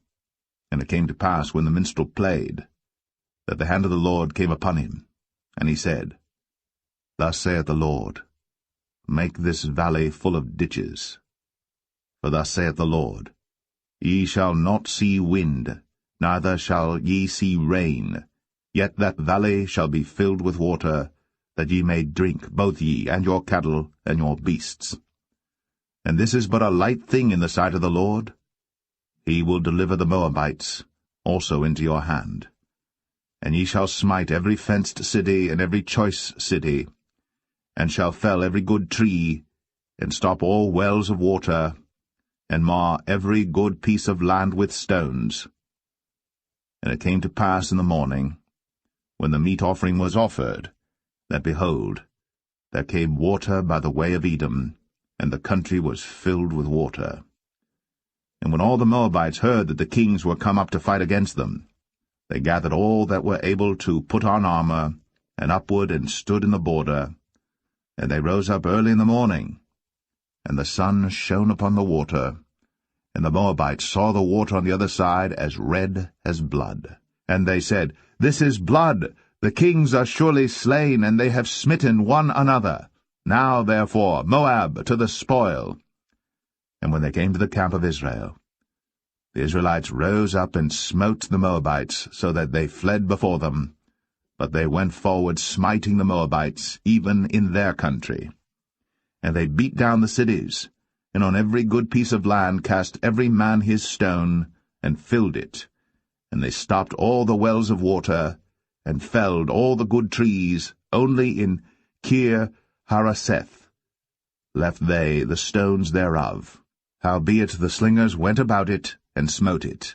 And it came to pass, when the minstrel played, that the hand of the Lord came upon him. And he said, Thus saith the Lord, Make this valley full of ditches. For thus saith the Lord, Ye shall not see wind, neither shall ye see rain, yet that valley shall be filled with water, that ye may drink, both ye, and your cattle, and your beasts. And this is but a light thing in the sight of the Lord, he will deliver the Moabites also into your hand. And ye shall smite every fenced city and every choice city, and shall fell every good tree, and stop all wells of water, and mar every good piece of land with stones. And it came to pass in the morning, when the meat offering was offered, that, behold, there came water by the way of Edom, and the country was filled with water. And when all the Moabites heard that the kings were come up to fight against them, they gathered all that were able to put on armor, and upward and stood in the border. And they rose up early in the morning, and the sun shone upon the water, and the Moabites saw the water on the other side as red as blood. And they said, This is blood, the kings are surely slain, and they have smitten one another. Now, therefore, Moab to the spoil. And when they came to the camp of Israel, the Israelites rose up and smote the Moabites, so that they fled before them. But they went forward, smiting the Moabites, even in their country. And they beat down the cities, and on every good piece of land cast every man his stone, and filled it. And they stopped all the wells of water, and felled all the good trees. Only in Kir Hareseth left they the stones thereof. Howbeit the slingers went about it, and smote it.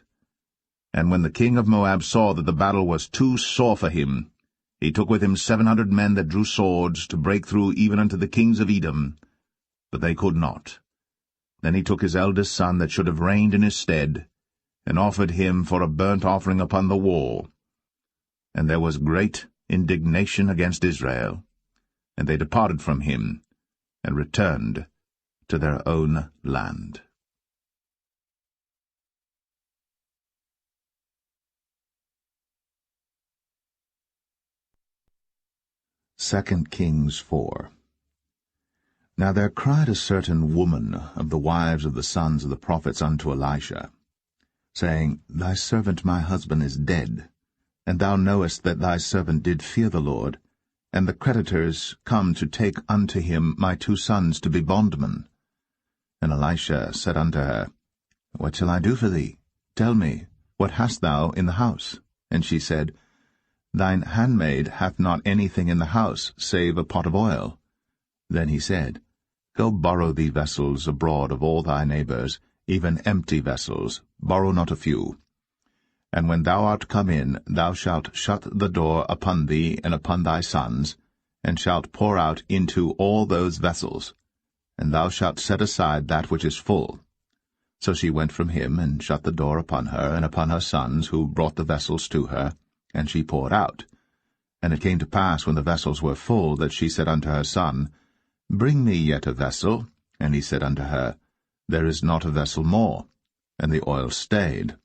And when the king of Moab saw that the battle was too sore for him, he took with him 700 men that drew swords, to break through even unto the kings of Edom, but they could not. Then he took his eldest son that should have reigned in his stead, and offered him for a burnt offering upon the wall. And there was great indignation against Israel, and they departed from him, and returned to their own land. 2 Kings 4. Now there cried a certain woman of the wives of the sons of the prophets unto Elisha, saying, Thy servant my husband is dead, and thou knowest that thy servant did fear the Lord, and the creditors come to take unto him my 2 sons to be bondmen. And Elisha said unto her, What shall I do for thee? Tell me, what hast thou in the house? And she said, Thine handmaid hath not anything in the house, save a pot of oil. Then he said, Go borrow thee vessels abroad of all thy neighbors, even empty vessels, borrow not a few. And when thou art come in, thou shalt shut the door upon thee and upon thy sons, and shalt pour out into all those vessels, and thou shalt set aside that which is full. So she went from him, and shut the door upon her and upon her sons, who brought the vessels to her, and she poured out. And it came to pass, when the vessels were full, that she said unto her son, Bring me yet a vessel. And he said unto her, There is not a vessel more. And the oil stayed.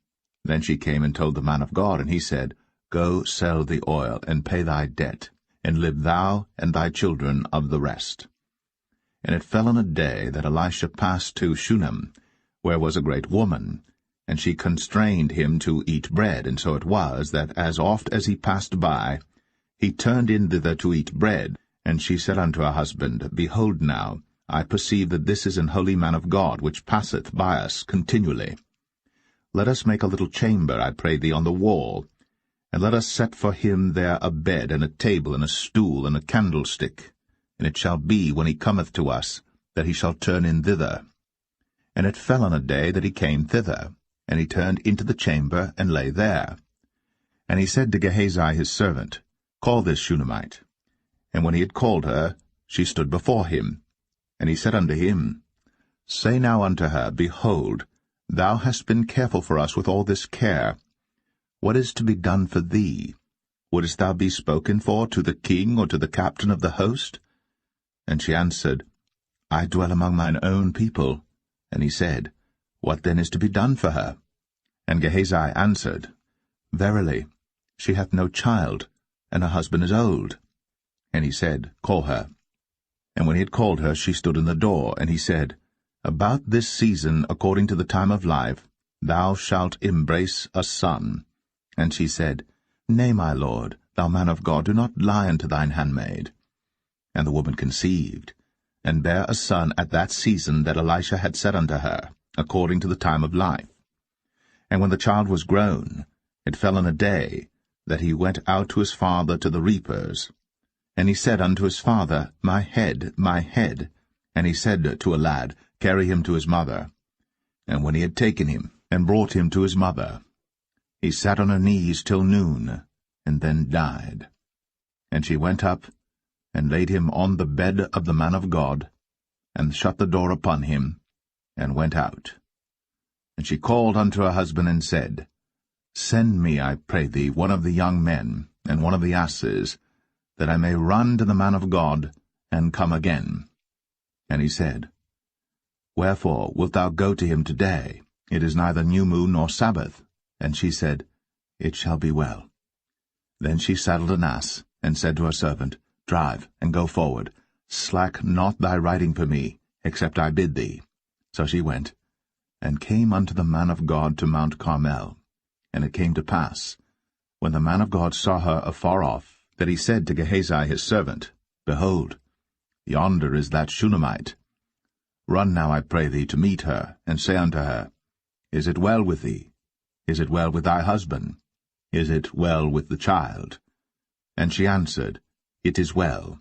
Then she came and told the man of God, and he said, Go sell the oil, and pay thy debt, and live thou and thy children of the rest. And it fell on a day that Elisha passed to Shunem, where was a great woman, and she constrained him to eat bread. And so it was, that as oft as he passed by, he turned in thither to eat bread. And she said unto her husband, Behold now, I perceive that this is an holy man of God, which passeth by us continually. Let us make a little chamber, I pray thee, on the wall, and let us set for him there a bed, and a table, and a stool, and a candlestick. And it shall be, when he cometh to us, that he shall turn in thither. And it fell on a day that he came thither, and he turned into the chamber, and lay there. And he said to Gehazi his servant, Call this Shunammite. And when he had called her, she stood before him. And he said unto him, Say now unto her, Behold, thou hast been careful for us with all this care. What is to be done for thee? Wouldest thou be spoken for to the king or to the captain of the host? And she answered, I dwell among mine own people. And he said, What then is to be done for her? And Gehazi answered, Verily, she hath no child, and her husband is old. And he said, Call her. And when he had called her, she stood in the door. And he said, About this season, according to the time of life, thou shalt embrace a son. And she said, Nay, my lord, thou man of God, do not lie unto thine handmaid. And the woman conceived, and bare a son at that season that Elisha had said unto her, according to the time of life. And when the child was grown, it fell on a day that he went out to his father to the reapers. And he said unto his father, My head, my head. And he said to a lad, Carry him to his mother. And when he had taken him, and brought him to his mother, he sat on her knees till noon, and then died. And she went up, and laid him on the bed of the man of God, and shut the door upon him, and went out. And she called unto her husband, and said, Send me, I pray thee, one of the young men, and one of the asses, that I may run to the man of God, and come again. And he said, Wherefore wilt thou go to him today? It is neither new moon nor Sabbath. And she said, It shall be well. Then she saddled an ass, and said to her servant, Drive, and go forward. Slack not thy riding for me, except I bid thee. So she went, and came unto the man of God to Mount Carmel. And it came to pass, when the man of God saw her afar off, that he said to Gehazi his servant, Behold, yonder is that Shunammite. Run now, I pray thee, to meet her, and say unto her, Is it well with thee? Is it well with thy husband? Is it well with the child? And she answered, It is well.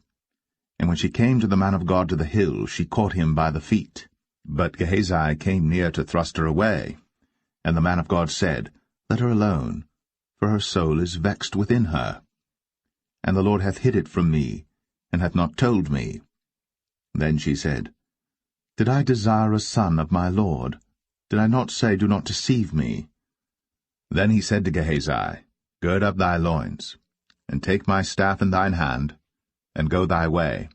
And when she came to the man of God to the hill, she caught him by the feet. But Gehazi came near to thrust her away. And the man of God said, Let her alone, for her soul is vexed within her. And the Lord hath hid it from me, and hath not told me. Then she said, Did I desire a son of my Lord? Did I not say, Do not deceive me? Then he said to Gehazi, Gird up thy loins, and take my staff in thine hand, and go thy way.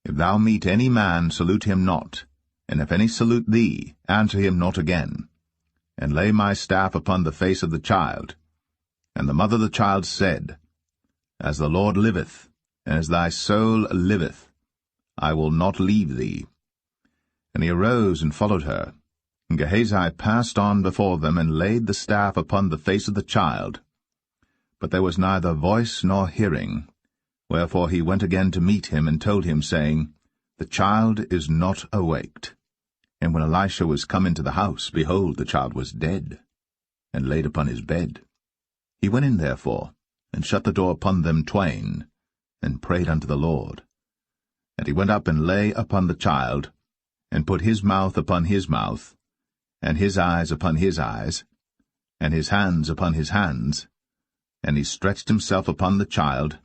If thou meet any man, salute him not, and if any salute thee, answer him not again. And lay my staff upon the face of the child. And the mother of the child said, As the Lord liveth, and as thy soul liveth, I will not leave thee. And he arose and followed her. And Gehazi passed on before them, and laid the staff upon the face of the child. But there was neither voice nor hearing. Wherefore he went again to meet him, and told him, saying, The child is not awaked. And when Elisha was come into the house, behold, the child was dead, and laid upon his bed. He went in therefore, and shut the door upon them twain, and prayed unto the Lord. And he went up and lay upon the child, and put his mouth upon his mouth, and his eyes upon his eyes, and his hands upon his hands. And he stretched himself upon the child,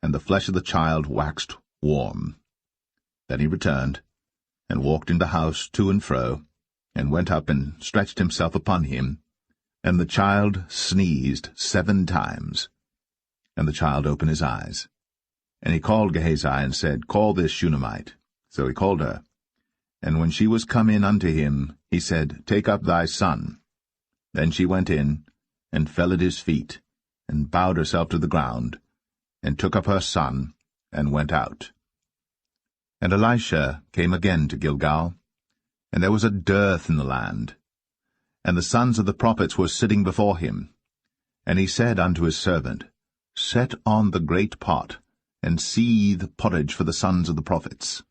and the flesh of the child waxed warm. Then he returned, and walked in the house to and fro, and went up and stretched himself upon him. And the child sneezed 7 times. And the child opened his eyes. And he called Gehazi, and said, Call this Shunammite. So he called her. And when she was come in unto him, he said, Take up thy son. Then she went in, and fell at his feet, and bowed herself to the ground, and took up her son, and went out. And Elisha came again to Gilgal, and there was a dearth in the land. And the sons of the prophets were sitting before him. And he said unto his servant, Set on the great pot, and seethe porridge for the sons of the prophets.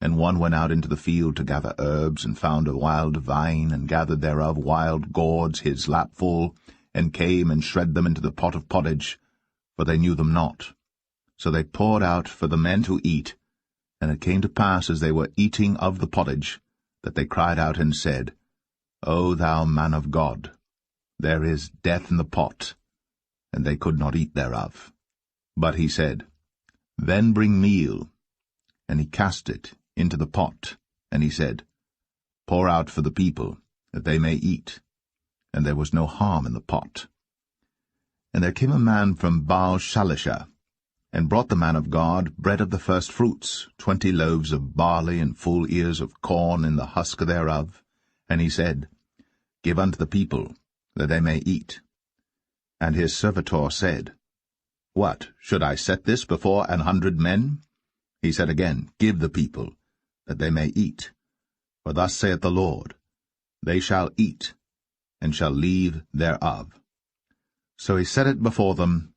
And one went out into the field to gather herbs, and found a wild vine, and gathered thereof wild gourds his lapful, and came and shred them into the pot of pottage, for they knew them not. So they poured out for the men to eat. And it came to pass, as they were eating of the pottage, that they cried out and said, O thou man of God, there is death in the pot. And they could not eat thereof. But he said, Then bring meal. And he cast it into the pot, and he said, Pour out for the people, that they may eat. And there was no harm in the pot. And there came a man from Baal-Shalisha, and brought the man of God bread of the first fruits, 20 loaves of barley, and full ears of corn in the husk thereof. And he said, Give unto the people, that they may eat. And his servitor said, What, should I set this before 100 men? He said again, Give the people, that they may eat. For thus saith the Lord, They shall eat, and shall leave thereof. So he set it before them,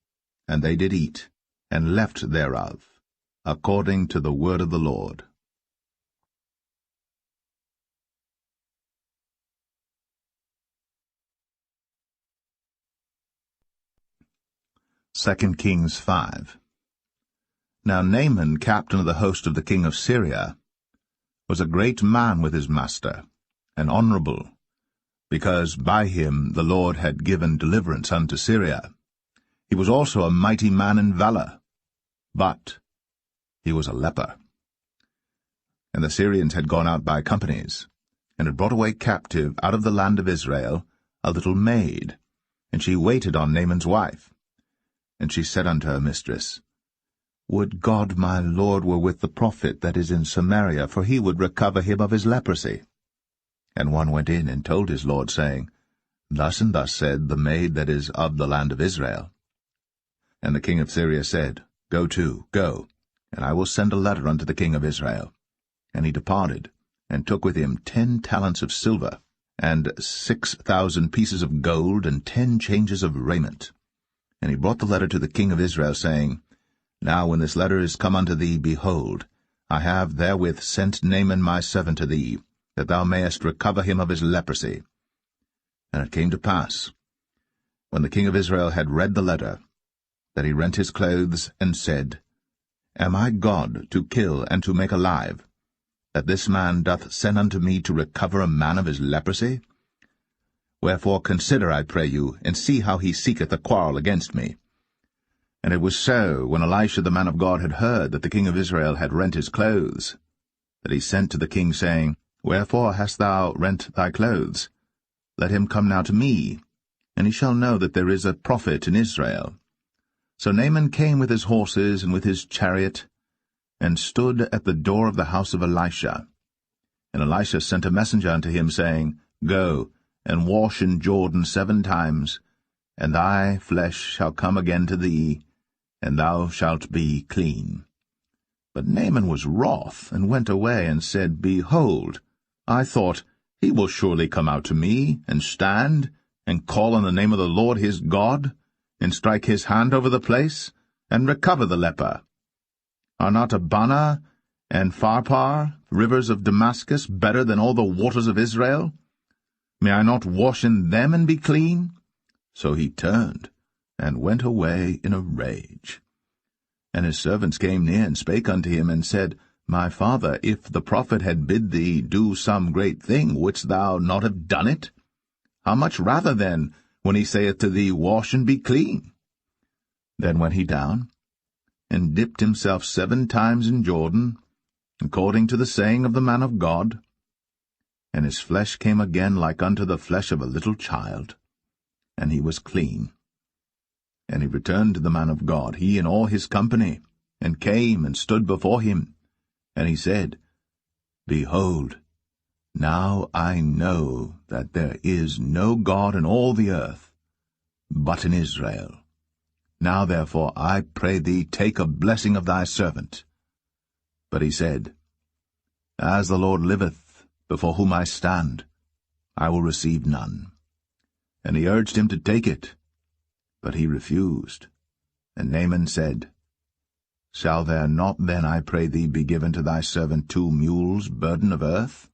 and they did eat, and left thereof, according to the word of the Lord. 2 Kings 5. Now Naaman, captain of the host of the king of Syria, was a great man with his master, and honorable, because by him the Lord had given deliverance unto Syria. He was also a mighty man in valor, but he was a leper. And the Syrians had gone out by companies, and had brought away captive out of the land of Israel a little maid, and she waited on Naaman's wife. And she said unto her mistress, Would God my Lord were with the prophet that is in Samaria, for he would recover him of his leprosy. And one went in and told his lord, saying, Thus and thus said the maid that is of the land of Israel. And the king of Syria said, Go to, go, and I will send a letter unto the king of Israel. And he departed, and took with him 10 talents of silver, and 6,000 pieces of gold, and 10 changes of raiment. And he brought the letter to the king of Israel, saying, Now when this letter is come unto thee, behold, I have therewith sent Naaman my servant to thee, that thou mayest recover him of his leprosy. And it came to pass, when the king of Israel had read the letter, that he rent his clothes, and said, Am I God to kill and to make alive, that this man doth send unto me to recover a man of his leprosy? Wherefore consider, I pray you, and see how he seeketh a quarrel against me. And it was so, when Elisha the man of God had heard that the king of Israel had rent his clothes, that he sent to the king, saying, Wherefore hast thou rent thy clothes? Let him come now to me, and he shall know that there is a prophet in Israel. So Naaman came with his horses and with his chariot, and stood at the door of the house of Elisha. And Elisha sent a messenger unto him, saying, Go, and wash in Jordan 7 times, and thy flesh shall come again to thee, and thou shalt be clean. But Naaman was wroth, and went away, and said, Behold, I thought, he will surely come out to me, and stand, and call on the name of the Lord his God, and strike his hand over the place, and recover the leper. Are not Abana and Pharpar, rivers of Damascus, better than all the waters of Israel? May I not wash in them and be clean? So he turned, and went away in a rage. And his servants came near, and spake unto him, and said, My father, if the prophet had bid thee do some great thing, wouldst thou not have done it? How much rather then, when he saith to thee, Wash and be clean? Then went he down, and dipped himself 7 times in Jordan, according to the saying of the man of God. And his flesh came again like unto the flesh of a little child, and he was clean. And he returned to the man of God, he and all his company, and came and stood before him. And he said, Behold, now I know that there is no God in all the earth, but in Israel. Now therefore I pray thee, take a blessing of thy servant. But he said, As the Lord liveth, before whom I stand, I will receive none. And he urged him to take it, but he refused. And Naaman said, Shall there not then, I pray thee, be given to thy servant 2 mules, burden of earth?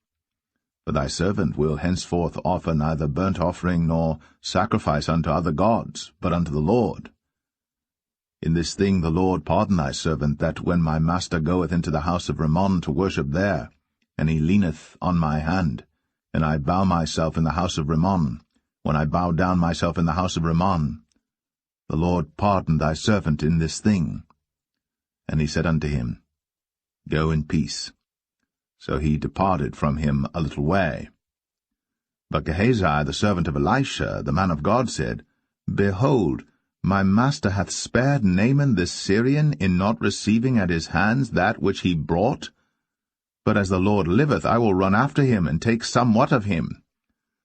For thy servant will henceforth offer neither burnt offering nor sacrifice unto other gods, but unto the Lord. In this thing the Lord pardon thy servant, that when my master goeth into the house of Rimmon to worship there, and he leaneth on my hand, and I bow myself in the house of Rimmon, when I bow down myself in the house of Rimmon, the Lord pardon thy servant in this thing. And he said unto him, Go in peace. So he departed from him a little way. But Gehazi, the servant of Elisha, the man of God, said, Behold, my master hath spared Naaman this Syrian in not receiving at his hands that which he brought. But as the Lord liveth, I will run after him, and take somewhat of him.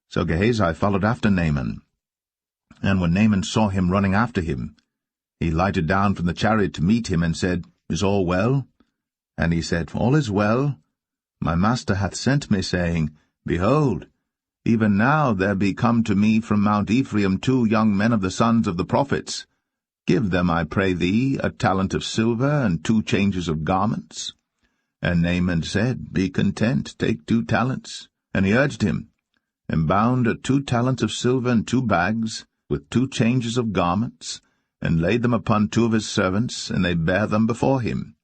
So Gehazi followed after Naaman. And when Naaman saw him running after him, he lighted down from the chariot to meet him, and said, Is all well? And he said, All is well. My master hath sent me, saying, Behold, even now there be come to me from Mount Ephraim 2 young men of the sons of the prophets. Give them, I pray thee, a talent of silver, and 2 changes of garments. And Naaman said, Be content, take 2 talents. And he urged him, and bound 2 talents of silver in 2 bags, with 2 changes of garments, and laid them upon 2 of his servants, and they bare them before him.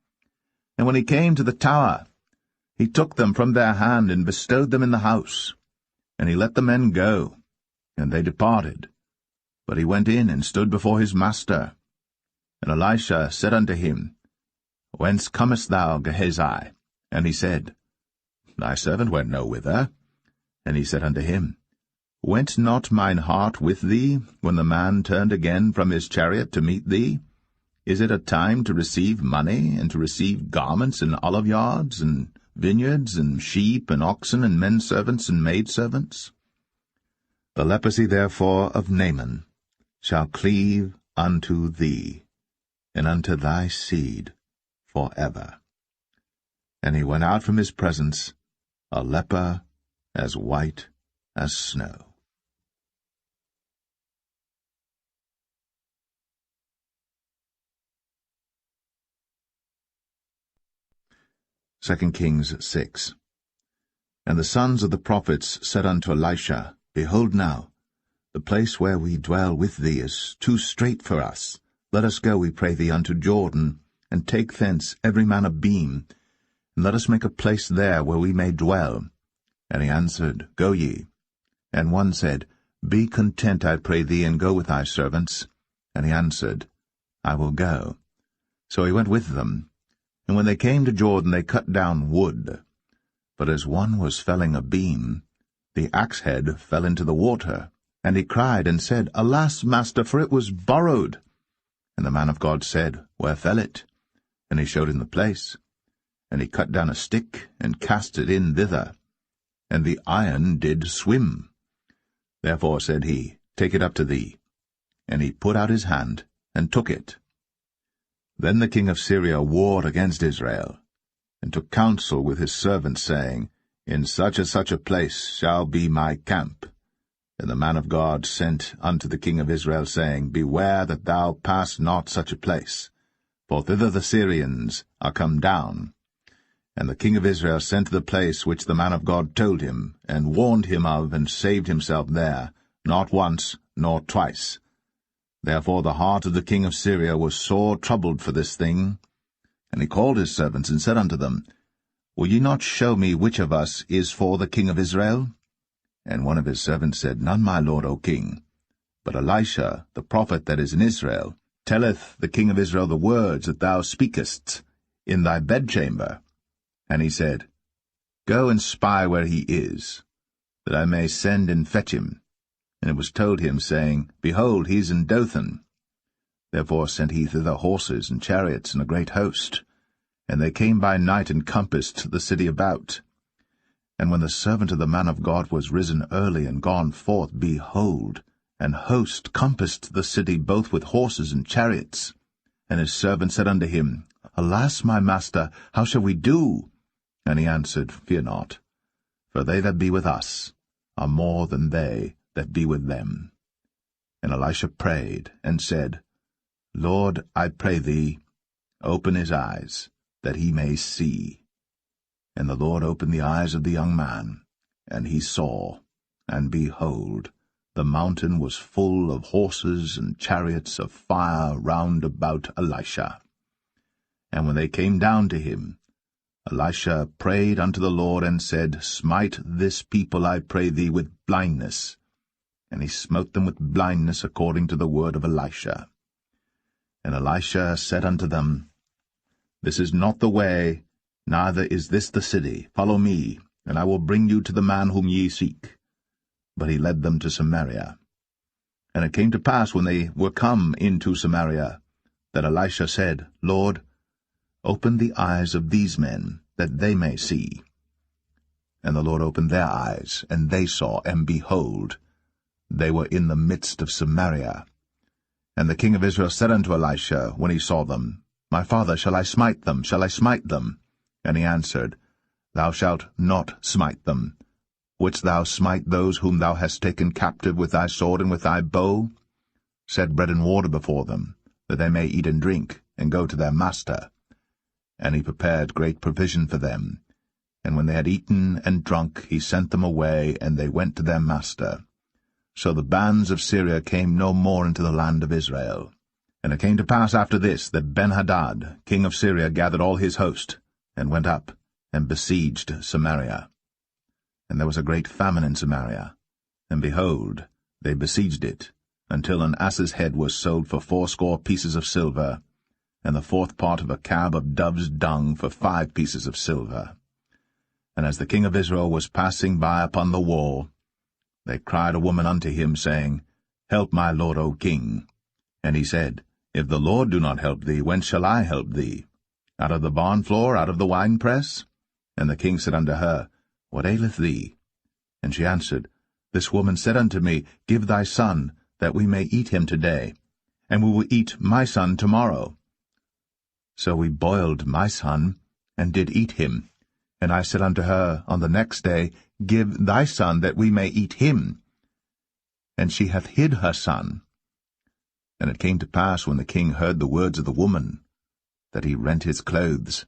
And when he came to the tower, he took them from their hand, and bestowed them in the house. And he let the men go, and they departed. But he went in and stood before his master. And Elisha said unto him, Whence comest thou, Gehazi? And he said, Thy servant went no whither. And he said unto him, Went not mine heart with thee, when the man turned again from his chariot to meet thee? Is it a time to receive money, and to receive garments and oliveyards, and vineyards, and sheep, and oxen, and men-servants, and maidservants? The leprosy therefore of Naaman shall cleave unto thee, and unto thy seed for ever. And he went out from his presence, a leper as white as snow. 2 Kings 6. And the sons of the prophets said unto Elisha, Behold now, the place where we dwell with thee is too strait for us. Let us go, we pray thee, unto Jordan, and take thence every man a beam, and let us make a place there where we may dwell. And he answered, Go ye. And one said, Be content, I pray thee, and go with thy servants. And he answered, I will go. So he went with them. And when they came to Jordan, they cut down wood. But as one was felling a beam, the axe-head fell into the water. And he cried and said, Alas, master, for it was borrowed. And the man of God said, Where fell it? And he showed him the place. And he cut down a stick, and cast it in thither. And the iron did swim. Therefore said he, Take it up to thee. And he put out his hand, and took it. Then the king of Syria warred against Israel, and took counsel with his servants, saying, In such and such a place shall be my camp. And the man of God sent unto the king of Israel, saying, Beware that thou pass not such a place, for thither the Syrians are come down. And the king of Israel sent to the place which the man of God told him, and warned him of, and saved himself there, not once nor twice. Therefore the heart of the king of Syria was sore troubled for this thing. And he called his servants, and said unto them, Will ye not show me which of us is for the king of Israel? And one of his servants said, None, my lord, O king. But Elisha, the prophet that is in Israel, telleth the king of Israel the words that thou speakest in thy bedchamber. And he said, Go and spy where he is, that I may send and fetch him. And it was told him, saying, Behold, he is in Dothan. Therefore sent he thither horses and chariots and a great host. And they came by night and compassed the city about. And when the servant of the man of God was risen early and gone forth, behold, an host compassed the city both with horses and chariots. And his servant said unto him, Alas, my master, how shall we do? And he answered, Fear not, for they that be with us are more than they that be with them. And Elisha prayed, and said, Lord, I pray thee, open his eyes, that he may see. And the Lord opened the eyes of the young man, and he saw, and behold, the mountain was full of horses and chariots of fire round about Elisha. And when they came down to him, Elisha prayed unto the Lord, and said, Smite this people, I pray thee, with blindness. And he smote them with blindness according to the word of Elisha. And Elisha said unto them, This is not the way, neither is this the city. Follow me, and I will bring you to the man whom ye seek. But he led them to Samaria. And it came to pass, when they were come into Samaria, that Elisha said, Lord, open the eyes of these men, that they may see. And the Lord opened their eyes, and they saw, and behold, they were in the midst of Samaria. And the king of Israel said unto Elisha, when he saw them, My father, shall I smite them? Shall I smite them? And he answered, Thou shalt not smite them. Wouldst thou smite those whom thou hast taken captive with thy sword and with thy bow? Set bread and water before them, that they may eat and drink, and go to their master. And he prepared great provision for them. And when they had eaten and drunk, he sent them away, and they went to their master. So the bands of Syria came no more into the land of Israel. And it came to pass after this that Ben-Hadad, king of Syria, gathered all his host, and went up, and besieged Samaria. And there was a great famine in Samaria, and behold, they besieged it, until an ass's head was sold for 80 pieces of silver, and the 4th part of a cab of dove's dung for 5 pieces of silver. And as the king of Israel was passing by upon the wall, they cried a woman unto him, saying, Help my lord, O king. And he said, If the Lord do not help thee, whence shall I help thee? Out of the barn floor, out of the winepress? And the king said unto her, What aileth thee? And she answered, This woman said unto me, Give thy son, that we may eat him today, and we will eat my son tomorrow. So we boiled my son, and did eat him. And I said unto her on the next day, Give thy son, that we may eat him. And she hath hid her son. And it came to pass, when the king heard the words of the woman, that he rent his clothes,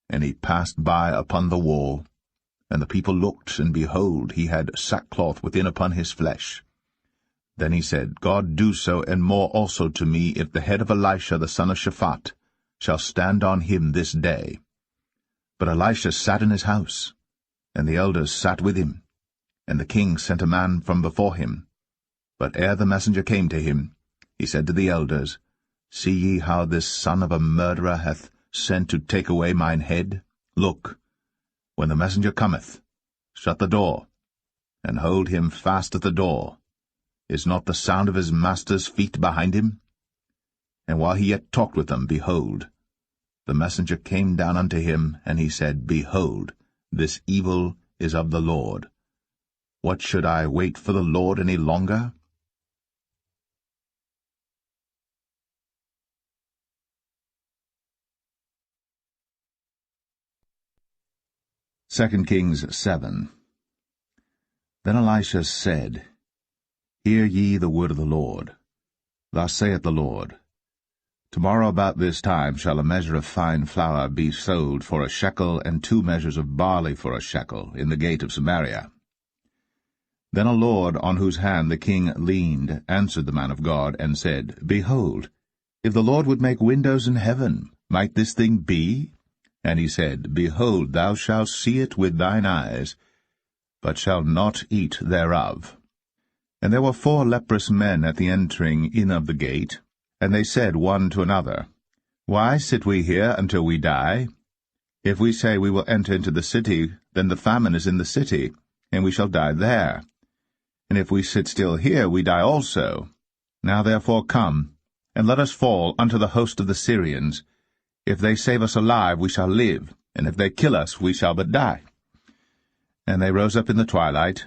and he passed by upon the wall. And the people looked, and behold, he had sackcloth within upon his flesh. Then he said, God do so, and more also to me, if the head of Elisha the son of Shaphat shall stand on him this day. But Elisha sat in his house, and the elders sat with him. And the king sent a man from before him. But ere the messenger came to him, he said to the elders, See ye how this son of a murderer hath sent to take away mine head? Look, when the messenger cometh, shut the door, and hold him fast at the door. Is not the sound of his master's feet behind him? And while he yet talked with them, behold, the messenger came down unto him, and he said, Behold, this evil is of the Lord. What should I wait for the Lord any longer? Second Kings 7. Then Elisha said, Hear ye the word of the Lord. Thus saith the Lord, Tomorrow about this time shall a measure of fine flour be sold for a shekel, and 2 measures of barley for a shekel, in the gate of Samaria. Then a lord, on whose hand the king leaned, answered the man of God, and said, Behold, if the Lord would make windows in heaven, might this thing be? And he said, Behold, thou shalt see it with thine eyes, but shalt not eat thereof. And there were 4 leprous men at the entering in of the gate, and they said one to another, Why sit we here until we die? If we say we will enter into the city, then the famine is in the city, and we shall die there. And if we sit still here, we die also. Now therefore come, and let us fall unto the host of the Syrians. If they save us alive, we shall live, and if they kill us, we shall but die. And they rose up in the twilight,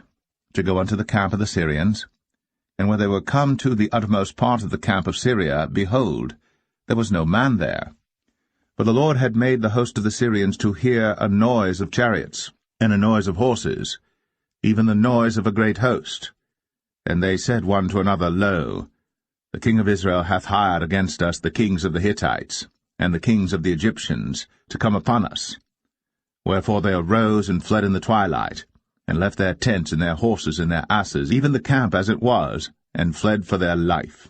to go unto the camp of the Syrians. And when they were come to the uttermost part of the camp of Syria, behold, there was no man there. For the Lord had made the host of the Syrians to hear a noise of chariots, and a noise of horses, even the noise of a great host. And they said one to another, Lo, the king of Israel hath hired against us the kings of the Hittites, and the kings of the Egyptians, to come upon us. Wherefore they arose and fled in the twilight, and left their tents and their horses and their asses, even the camp as it was, and fled for their life.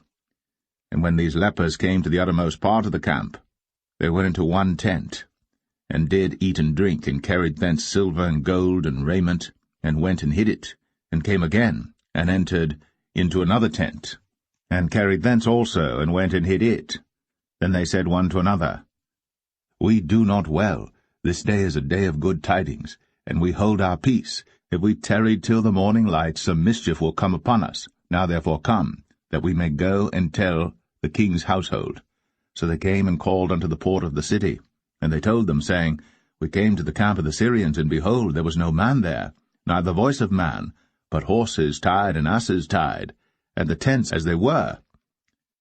And when these lepers came to the uttermost part of the camp, they went into one tent, and did eat and drink, and carried thence silver and gold and raiment, and went and hid it, and came again, and entered into another tent, and carried thence also, and went and hid it. Then they said one to another, We do not well. This day is a day of good tidings, and we hold our peace. If we tarry till the morning light, some mischief will come upon us. Now therefore come, that we may go and tell the king's household. So they came and called unto the port of the city. And they told them, saying, We came to the camp of the Syrians, and behold, there was no man there, neither voice of man, but horses tied and asses tied, and the tents as they were.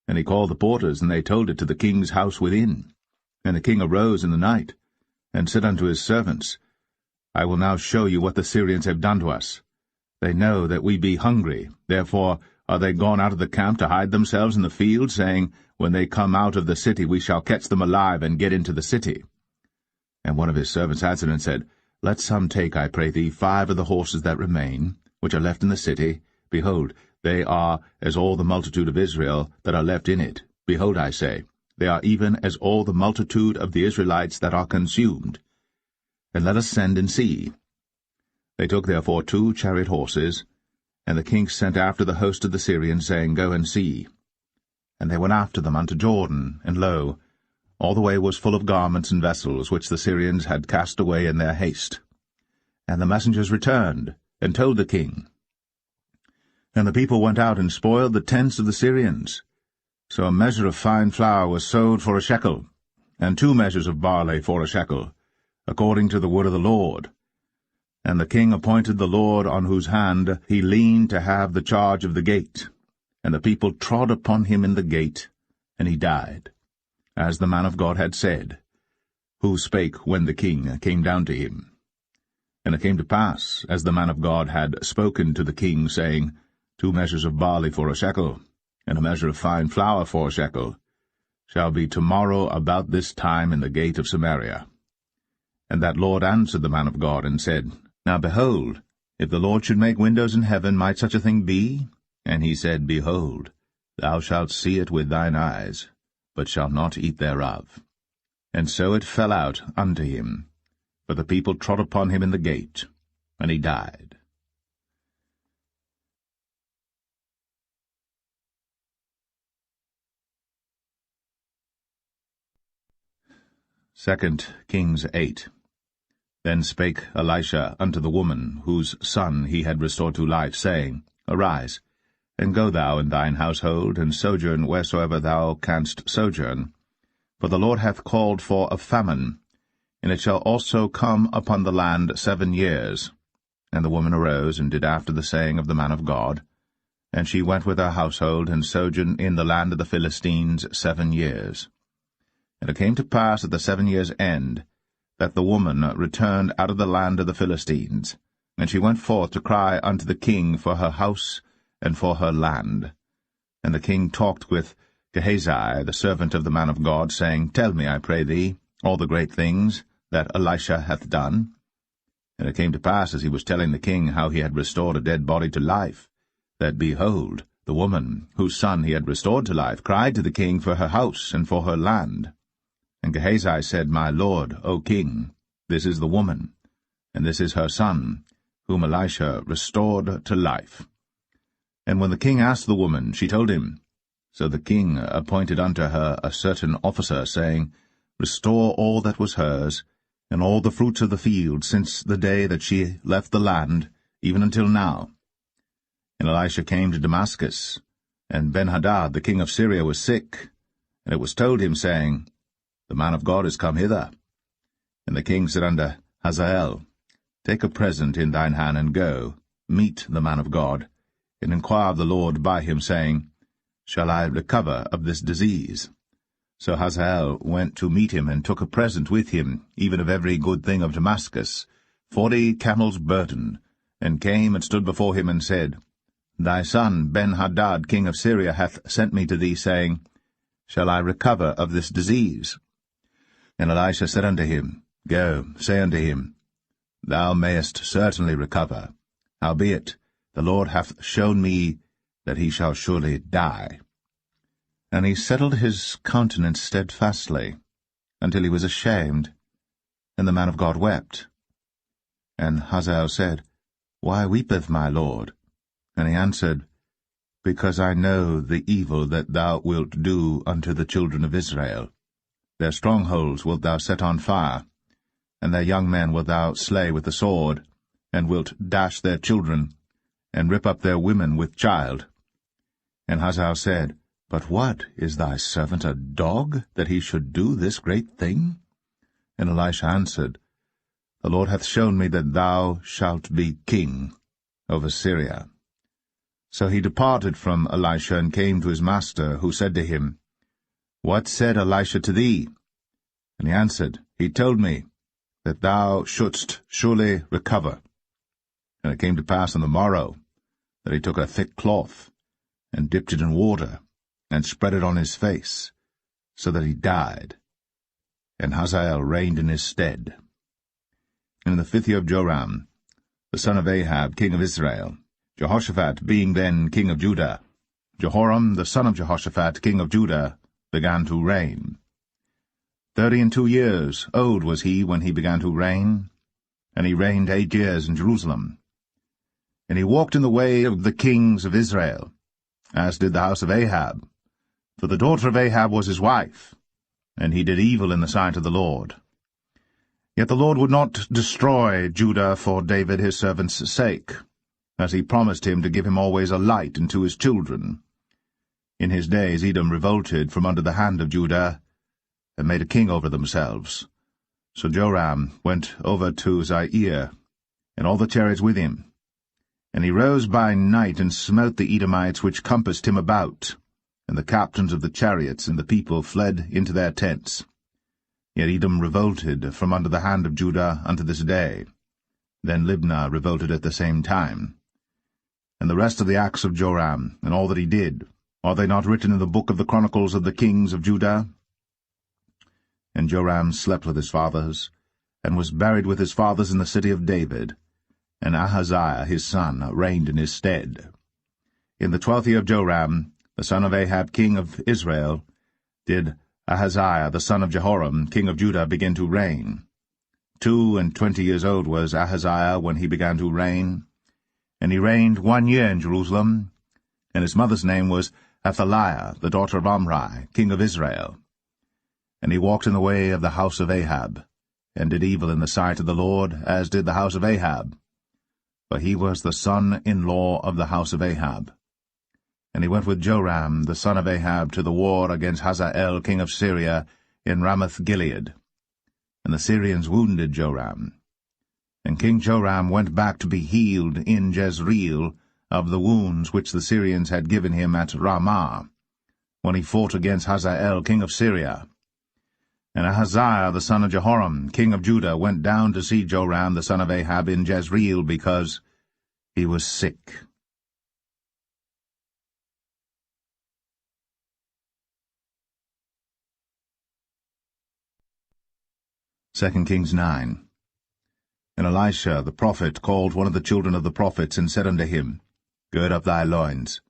And he called the porters, and they told it to the king's house within. And the king arose in the night, and said unto his servants, I will now show you what the Syrians have done to us. They know that we be hungry, therefore are they gone out of the camp to hide themselves in the field, saying, When they come out of the city we shall catch them alive, and get into the city. And one of his servants answered and said, Let some take, I pray thee, 5 of the horses that remain, which are left in the city. Behold, they are as all the multitude of Israel that are left in it. Behold, I say, they are even as all the multitude of the Israelites that are consumed. And let us send and see. They took therefore 2 chariot horses, and the king sent after the host of the Syrians, saying, Go and see. And they went after them unto Jordan, and lo, all the way was full of garments and vessels, which the Syrians had cast away in their haste. And the messengers returned, and told the king. And the people went out and spoiled the tents of the Syrians. So a measure of fine flour was sold for a shekel, and 2 measures of barley for a shekel, according to the word of the Lord. And the king appointed the Lord on whose hand he leaned to have the charge of the gate. And the people trod upon him in the gate, and he died, as the man of God had said, who spake when the king came down to him. And it came to pass, as the man of God had spoken to the king, saying, 2 measures of barley for a shekel, and a measure of fine flour for a shekel, shall be tomorrow about this time in the gate of Samaria. And that Lord answered the man of God, and said, Now behold, if the Lord should make windows in heaven, might such a thing be? And he said, Behold, thou shalt see it with thine eyes, but shalt not eat thereof. And so it fell out unto him, for the people trod upon him in the gate, and he died. Second Kings 8. Then spake Elisha unto the woman, whose son he had restored to life, saying, Arise, and go thou in thine household, and sojourn wheresoever thou canst sojourn. For the Lord hath called for a famine, and it shall also come upon the land 7 years. And the woman arose, and did after the saying of the man of God. And she went with her household, and sojourned in the land of the Philistines 7 years. And it came to pass at the 7 years' end, that the woman returned out of the land of the Philistines, and she went forth to cry unto the king for her house and for her land. And the king talked with Gehazi, the servant of the man of God, saying, Tell me, I pray thee, all the great things that Elisha hath done. And it came to pass, as he was telling the king how he had restored a dead body to life, that, behold, the woman, whose son he had restored to life, cried to the king for her house and for her land. And Gehazi said, My lord, O king, this is the woman, and this is her son, whom Elisha restored to life. And when the king asked the woman, she told him. So the king appointed unto her a certain officer, saying, Restore all that was hers, and all the fruits of the field, since the day that she left the land, even until now. And Elisha came to Damascus, and Benhadad the king of Syria was sick, and it was told him, saying, The man of God is come hither. And the king said unto Hazael, Take a present in thine hand, and go, meet the man of God, and inquire of the Lord by him, saying, Shall I recover of this disease? So Hazael went to meet him, and took a present with him, even of every good thing of Damascus, 40 camels' burden, and came and stood before him, and said, Thy son Ben-Hadad king of Syria hath sent me to thee, saying, Shall I recover of this disease? And Elisha said unto him, Go, say unto him, Thou mayest certainly recover. Howbeit, the Lord hath shown me that he shall surely die. And he settled his countenance steadfastly, until he was ashamed. And the man of God wept. And Hazael said, Why weepeth my lord? And he answered, Because I know the evil that thou wilt do unto the children of Israel. Their strongholds wilt thou set on fire, and their young men wilt thou slay with the sword, and wilt dash their children, and rip up their women with child. And Hazael said, But what, is thy servant a dog, that he should do this great thing? And Elisha answered, The Lord hath shown me that thou shalt be king over Syria. So he departed from Elisha, and came to his master, who said to him, What said Elisha to thee? And he answered, He told me that thou shouldst surely recover. And it came to pass on the morrow that he took a thick cloth, and dipped it in water, and spread it on his face, so that he died. And Hazael reigned in his stead. And in the 5th year of Joram, the son of Ahab, king of Israel, Jehoshaphat being then king of Judah, Jehoram the son of Jehoshaphat, king of Judah, began to reign. 32 years old was he when he began to reign, and he reigned 8 years in Jerusalem. And he walked in the way of the kings of Israel, as did the house of Ahab, for the daughter of Ahab was his wife, and he did evil in the sight of the Lord. Yet the Lord would not destroy Judah for David his servant's sake, as he promised him to give him always a light unto his children. In his days Edom revolted from under the hand of Judah, and made a king over themselves. So Joram went over to Zair, and all the chariots with him. And he rose by night, and smote the Edomites which compassed him about, and the captains of the chariots and the people fled into their tents. Yet Edom revolted from under the hand of Judah unto this day. Then Libnah revolted at the same time. And the rest of the acts of Joram, and all that he did, are they not written in the book of the chronicles of the kings of Judah? And Joram slept with his fathers, and was buried with his fathers in the city of David, and Ahaziah his son reigned in his stead. In the 12th year of Joram, the son of Ahab king of Israel, did Ahaziah the son of Jehoram king of Judah begin to reign. 22 years old was Ahaziah when he began to reign, and he reigned 1 year in Jerusalem, and his mother's name was Athaliah, the daughter of Omri, king of Israel. And he walked in the way of the house of Ahab, and did evil in the sight of the Lord, as did the house of Ahab. For he was the son-in-law of the house of Ahab. And he went with Joram the son of Ahab to the war against Hazael king of Syria in Ramoth-Gilead. And the Syrians wounded Joram. And King Joram went back to be healed in Jezreel of the wounds which the Syrians had given him at Ramah, when he fought against Hazael king of Syria. And Ahaziah the son of Jehoram king of Judah went down to see Joram the son of Ahab in Jezreel, because he was sick. 2 Kings 9. And Elisha the prophet called one of the children of the prophets, and said unto him, Gird up thy loins,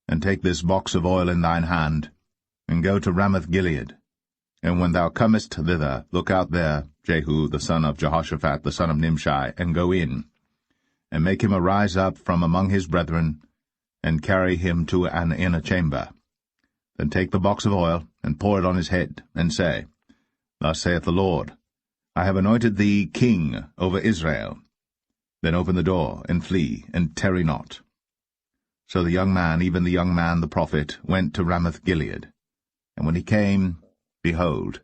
and take this box of oil in thine hand, and go to Ramoth-Gilead. And when thou comest thither, look out there Jehu the son of Jehoshaphat the son of Nimshi, and go in, and make him arise up from among his brethren, and carry him to an inner chamber. Then take the box of oil, and pour it on his head, and say, Thus saith the Lord, I have anointed thee king over Israel. Then open the door, and flee, and tarry not. So the young man, even the young man the prophet, went to Ramoth-Gilead. And when he came, behold,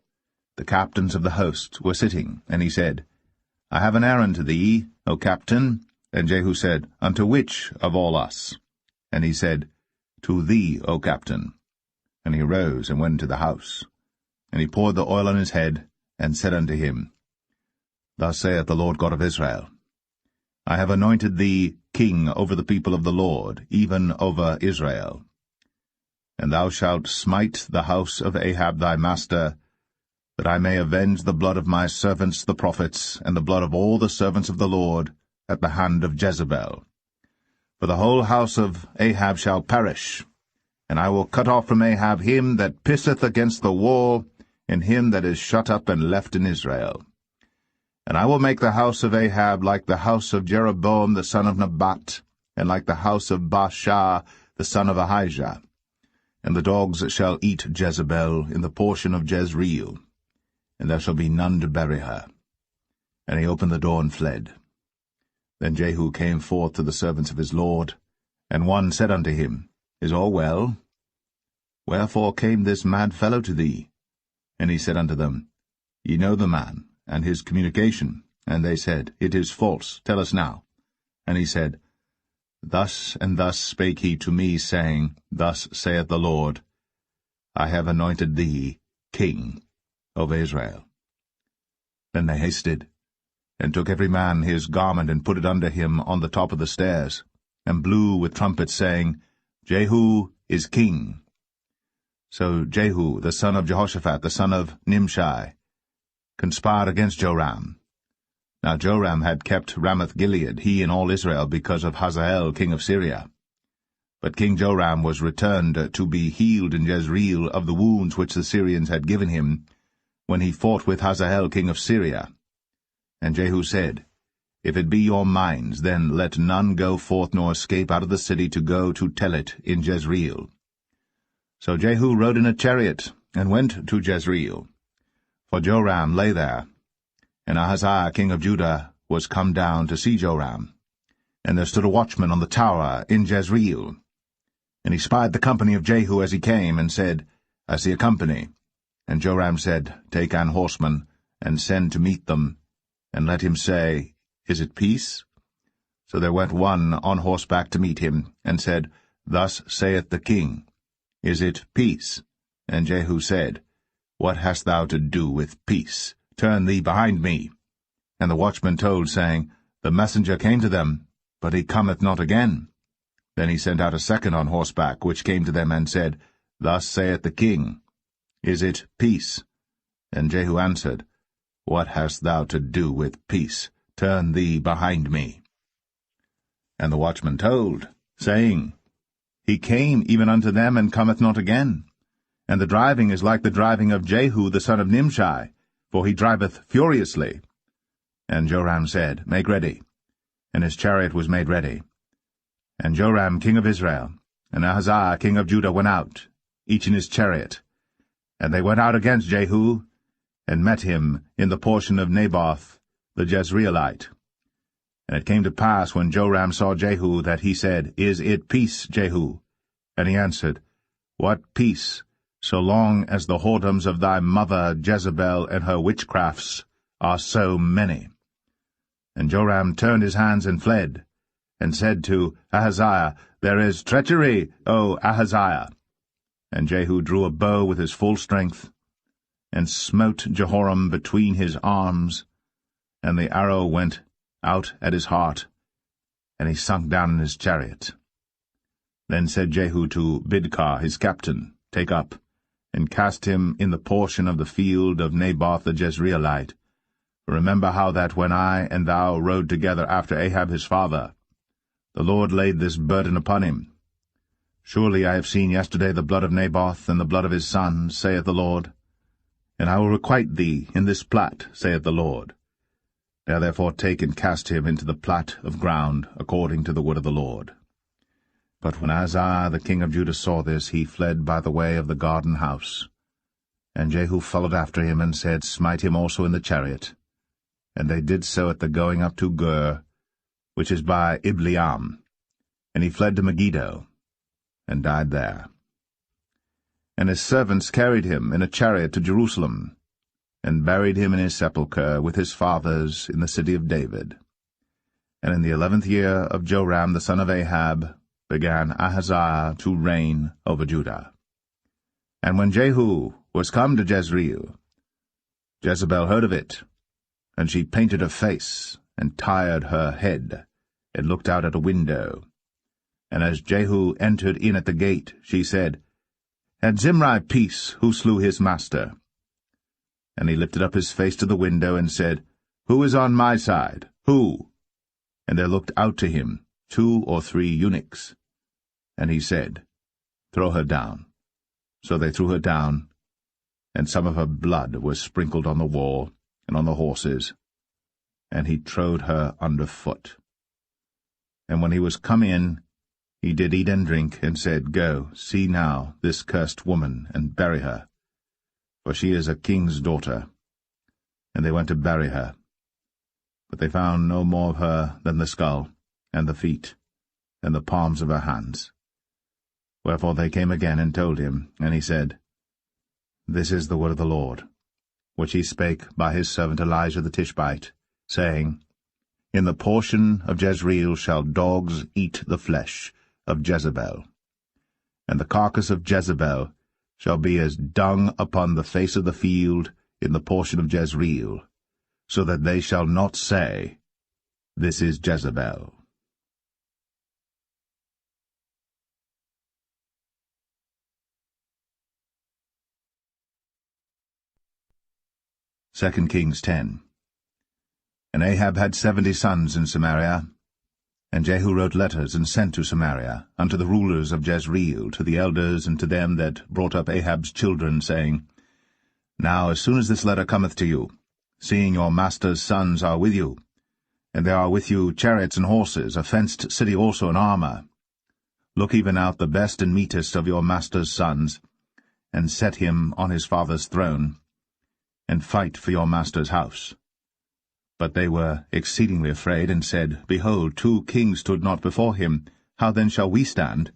the captains of the host were sitting, and he said, I have an errand to thee, O captain. And Jehu said, Unto which of all us? And he said, To thee, O captain. And he arose and went into the house. And he poured the oil on his head, and said unto him, Thus saith the Lord God of Israel, I have anointed thee king over the people of the Lord, even over Israel. And thou shalt smite the house of Ahab thy master, that I may avenge the blood of my servants the prophets, and the blood of all the servants of the Lord, at the hand of Jezebel. For the whole house of Ahab shall perish, and I will cut off from Ahab him that pisseth against the wall, and him that is shut up and left in Israel. And I will make the house of Ahab like the house of Jeroboam the son of Nebat, and like the house of Baasha the son of Ahijah. And the dogs shall eat Jezebel in the portion of Jezreel, and there shall be none to bury her. And he opened the door and fled. Then Jehu came forth to the servants of his lord, and one said unto him, Is all well? Wherefore came this mad fellow to thee? And he said unto them, Ye know the man, and his communication. And they said, It is false, tell us now. And he said, Thus and thus spake he to me, saying, Thus saith the Lord, I have anointed thee king over Israel. Then they hasted, and took every man his garment, and put it under him on the top of the stairs, and blew with trumpets, saying, Jehu is king. So Jehu, the son of Jehoshaphat, the son of Nimshi, conspired against Joram. Now Joram had kept Ramoth-Gilead, he and all Israel, because of Hazael king of Syria. But King Joram was returned to be healed in Jezreel of the wounds which the Syrians had given him, when he fought with Hazael king of Syria. And Jehu said, If it be your minds, then let none go forth nor escape out of the city to go to tell it in Jezreel. So Jehu rode in a chariot, and went to Jezreel. For Joram lay there, and Ahaziah king of Judah was come down to see Joram. And there stood a watchman on the tower in Jezreel. And he spied the company of Jehu as he came, and said, I see a company. And Joram said, Take an horseman, and send to meet them, and let him say, Is it peace? So there went one on horseback to meet him, and said, Thus saith the king, Is it peace? And Jehu said, What hast thou to do with peace? Turn thee behind me. And the watchman told, saying, The messenger came to them, but he cometh not again. Then he sent out a second on horseback, which came to them, and said, Thus saith the king, Is it peace? And Jehu answered, What hast thou to do with peace? Turn thee behind me. And the watchman told, saying, He came even unto them, and cometh not again. And the driving is like the driving of Jehu the son of Nimshi, for he driveth furiously. And Joram said, Make ready. And his chariot was made ready. And Joram king of Israel, and Ahaziah king of Judah went out, each in his chariot. And they went out against Jehu, and met him in the portion of Naboth the Jezreelite. And it came to pass, when Joram saw Jehu, that he said, Is it peace, Jehu? And he answered, What peace, so long as the whoredoms of thy mother Jezebel and her witchcrafts are so many? And Joram turned his hands and fled, and said to Ahaziah, There is treachery, O Ahaziah. And Jehu drew a bow with his full strength, and smote Jehoram between his arms, and the arrow went out at his heart, and he sunk down in his chariot. Then said Jehu to Bidkar his captain, Take up, and cast him in the portion of the field of Naboth the Jezreelite. Remember how that when I and thou rode together after Ahab his father, the Lord laid this burden upon him. Surely I have seen yesterday the blood of Naboth and the blood of his son, saith the Lord. And I will requite thee in this plat, saith the Lord. Now therefore take and cast him into the plat of ground, according to the word of the Lord. But when Ahaziah the king of Judah saw this, he fled by the way of the garden house. And Jehu followed after him, and said, Smite him also in the chariot. And they did so at the going up to Gur, which is by Ibleam. And he fled to Megiddo, and died there. And his servants carried him in a chariot to Jerusalem, and buried him in his sepulchre with his fathers in the city of David. And in the 11th year of Joram the son of Ahab began Ahaziah to reign over Judah. And when Jehu was come to Jezreel, Jezebel heard of it, and she painted her face, and tired her head, and looked out at a window. And as Jehu entered in at the gate, she said, Had Zimri peace, who slew his master? And he lifted up his face to the window, and said, Who is on my side? Who? And there looked out to him 2 or 3 eunuchs. And he said, Throw her down. So they threw her down, and some of her blood was sprinkled on the wall and on the horses, and he trode her under foot. And when he was come in, he did eat and drink, and said, Go, see now this cursed woman, and bury her, for she is a king's daughter. And they went to bury her. But they found no more of her than the skull, and the feet, and the palms of her hands. Wherefore they came again and told him, and he said, This is the word of the Lord, which he spake by his servant Elijah the Tishbite, saying, In the portion of Jezreel shall dogs eat the flesh of Jezebel, and the carcass of Jezebel shall be as dung upon the face of the field in the portion of Jezreel, so that they shall not say, This is Jezebel. 2 Kings 10. And Ahab had 70 sons in Samaria, And Jehu wrote letters, and sent to Samaria, unto the rulers of Jezreel, to the elders, and to them that brought up Ahab's children, saying, Now as soon as this letter cometh to you, seeing your master's sons are with you, and there are with you chariots and horses, a fenced city also in armor, look even out the best and meetest of your master's sons, and set him on his father's throne, and fight for your master's house. But they were exceedingly afraid, and said, Behold, 2 kings stood not before him. How then shall we stand?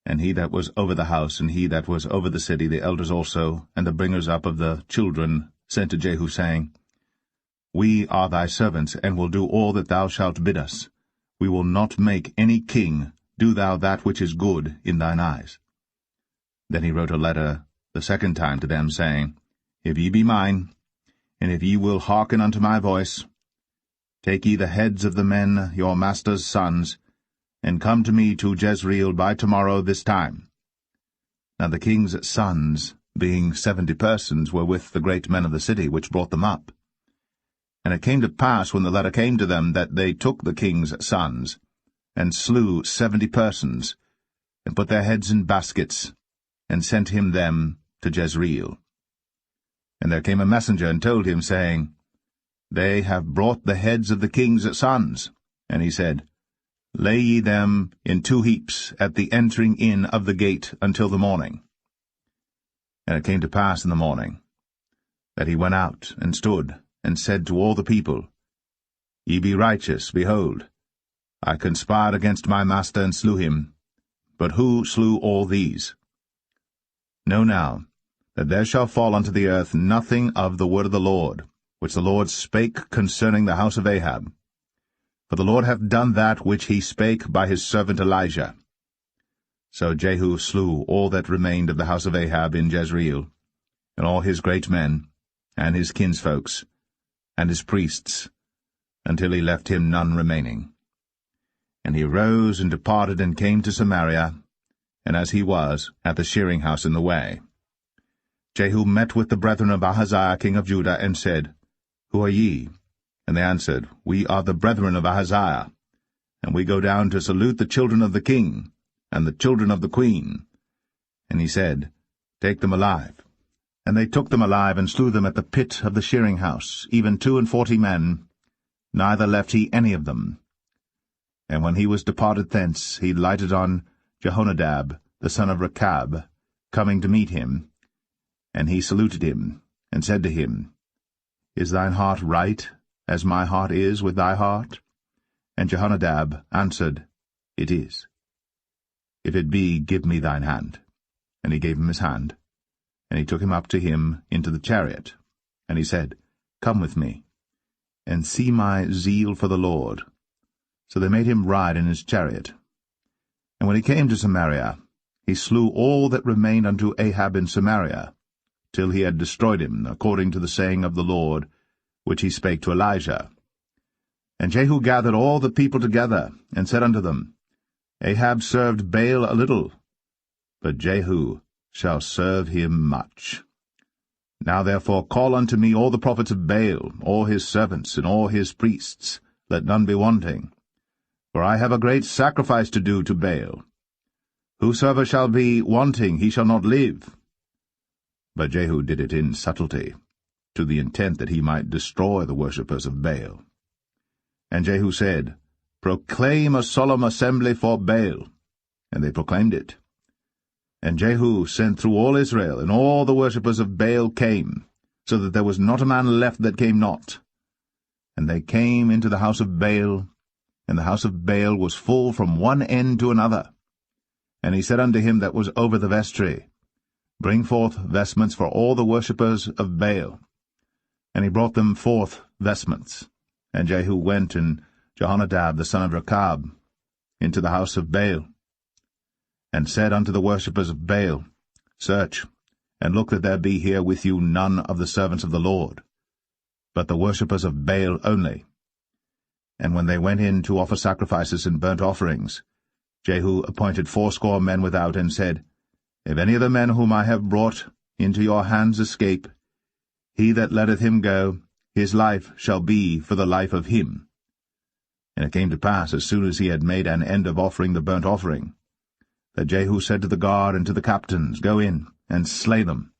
And he that was over the house, and he that was over the city, the elders also, and the bringers up of the children, sent to Jehu, saying, We are thy servants, and will do all that thou shalt bid us. We will not make any king. Do thou that which is good in thine eyes. Then he wrote a letter the second time to them, saying, If ye be mine, and if ye will hearken unto my voice, take ye the heads of the men, your master's sons, and come to me to Jezreel by tomorrow this time. Now the king's sons, being 70 persons, were with the great men of the city, which brought them up. And it came to pass, when the letter came to them, that they took the king's sons, and slew 70 persons, and put their heads in baskets, and sent him them to Jezreel. And there came a messenger, and told him, saying, They have brought the heads of the king's sons. And he said, Lay ye them in 2 heaps at the entering in of the gate until the morning. And it came to pass in the morning, that he went out, and stood, and said to all the people, Ye be righteous, behold, I conspired against my master, and slew him. But who slew all these? Know now, that there shall fall unto the earth nothing of the word of the Lord, which the Lord spake concerning the house of Ahab. For the Lord hath done that which he spake by his servant Elijah. So Jehu slew all that remained of the house of Ahab in Jezreel, and all his great men, and his kinsfolks, and his priests, until he left him none remaining. And he rose and departed, and came to Samaria, and as he was, at the shearing house in the way. Jehu met with the brethren of Ahaziah king of Judah, and said, Who are ye? And they answered, We are the brethren of Ahaziah, and we go down to salute the children of the king, and the children of the queen. And he said, Take them alive. And they took them alive, and slew them at the pit of the shearing house, even 42 men, neither left he any of them. And when he was departed thence, he lighted on Jehonadab, the son of Rechab, coming to meet him. And he saluted him, and said to him, Is thine heart right, as my heart is with thy heart? And Jehonadab answered, It is. If it be, give me thine hand. And he gave him his hand. And he took him up to him into the chariot. And he said, Come with me, and see my zeal for the Lord. So they made him ride in his chariot. And when he came to Samaria, he slew all that remained unto Ahab in Samaria, till he had destroyed him, according to the saying of the Lord, which he spake to Elijah. And Jehu gathered all the people together, and said unto them, Ahab served Baal a little, but Jehu shall serve him much. Now therefore call unto me all the prophets of Baal, all his servants, and all his priests, let none be wanting. For I have a great sacrifice to do to Baal. Whosoever shall be wanting, he shall not live. But Jehu did it in subtlety, to the intent that he might destroy the worshippers of Baal. And Jehu said, Proclaim a solemn assembly for Baal. And they proclaimed it. And Jehu sent through all Israel, and all the worshippers of Baal came, so that there was not a man left that came not. And they came into the house of Baal, and the house of Baal was full from one end to another. And he said unto him that was over the vestry, Bring forth vestments for all the worshippers of Baal. And he brought them forth vestments. And Jehu went, and Jehonadab the son of Rechab, into the house of Baal, and said unto the worshippers of Baal, Search, and look that there be here with you none of the servants of the Lord, but the worshippers of Baal only. And when they went in to offer sacrifices and burnt offerings, Jehu appointed 80 men without, and said, If any of the men whom I have brought into your hands escape, he that letteth him go, his life shall be for the life of him. And it came to pass, as soon as he had made an end of offering the burnt offering, that Jehu said to the guard and to the captains, Go in, and slay them,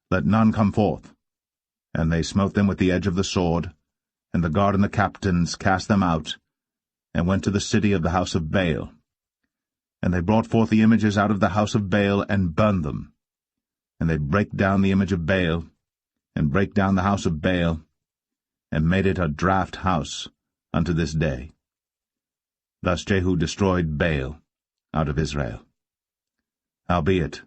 let none come forth. And they smote them with the edge of the sword, and the guard and the captains cast them out, and went to the city of the house of Baal. And they brought forth the images out of the house of Baal, and burned them. And they brake down the image of Baal, and brake down the house of Baal, and made it a draught house unto this day. Thus Jehu destroyed Baal out of Israel. Howbeit,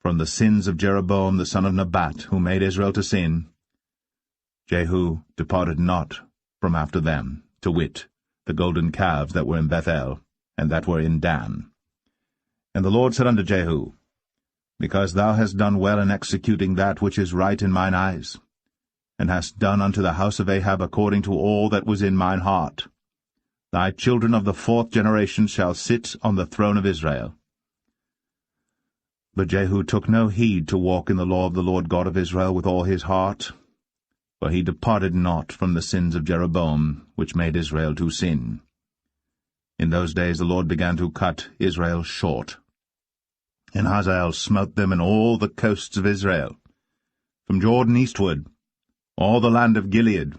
from the sins of Jeroboam the son of Nebat, who made Israel to sin, Jehu departed not from after them, to wit, the golden calves that were in Bethel, and that were in Dan. And the Lord said unto Jehu, Because thou hast done well in executing that which is right in mine eyes, and hast done unto the house of Ahab according to all that was in mine heart, thy children of the 4th generation shall sit on the throne of Israel. But Jehu took no heed to walk in the law of the Lord God of Israel with all his heart, for he departed not from the sins of Jeroboam, which made Israel to sin. In those days the Lord began to cut Israel short. And Hazael smote them in all the coasts of Israel, from Jordan eastward, all the land of Gilead,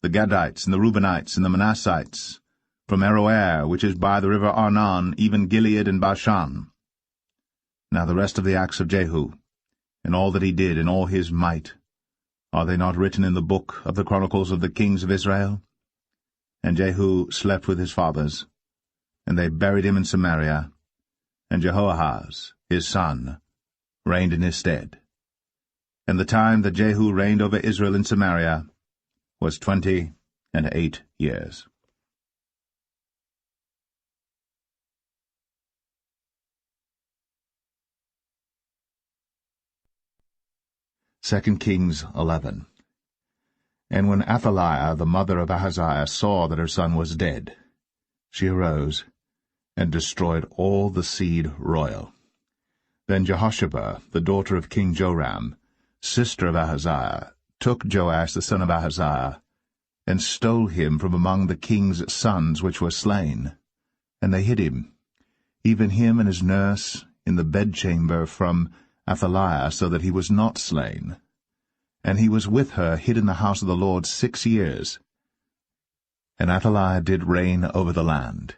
the Gadites, and the Reubenites, and the Manassites, from Aroer, which is by the river Arnon, even Gilead and Bashan. Now the rest of the acts of Jehu, and all that he did, and all his might, are they not written in the book of the chronicles of the kings of Israel? And Jehu slept with his fathers, and they buried him in Samaria, and Jehoahaz, his son, reigned in his stead. And the time that Jehu reigned over Israel in Samaria was 28 years. 2 Kings 11. And when Athaliah, the mother of Ahaziah, saw that her son was dead, she arose and destroyed all the seed royal. Then Jehosheba, the daughter of King Joram, sister of Ahaziah, took Joash the son of Ahaziah, and stole him from among the king's sons which were slain. And they hid him, even him and his nurse, in the bedchamber from Athaliah, so that he was not slain. And he was with her hid in the house of the Lord 6 years. And Athaliah did reign over the land.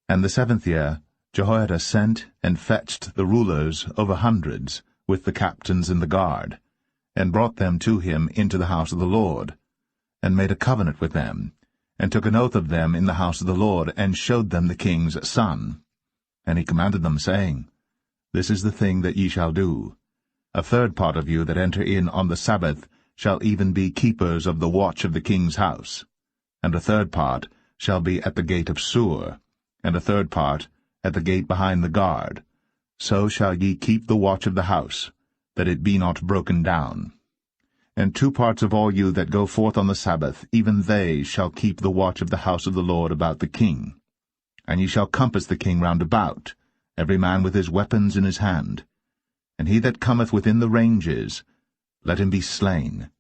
And the 7th year Jehoiada sent and fetched the rulers over hundreds, with the captains and the guard, and brought them to him into the house of the Lord, and made a covenant with them, and took an oath of them in the house of the Lord, and showed them the king's son. And he commanded them, saying, This is the thing that ye shall do. A 1/3 part of you that enter in on the Sabbath shall even be keepers of the watch of the king's house, and a 1/3 part shall be at the gate of Sur, and a 1/3 part at the gate behind the guard. So shall ye keep the watch of the house, that it be not broken down. And 2 parts of all you that go forth on the Sabbath, even they shall keep the watch of the house of the Lord about the king. And ye shall compass the king round about, every man with his weapons in his hand. And he that cometh within the ranges, let him be slain.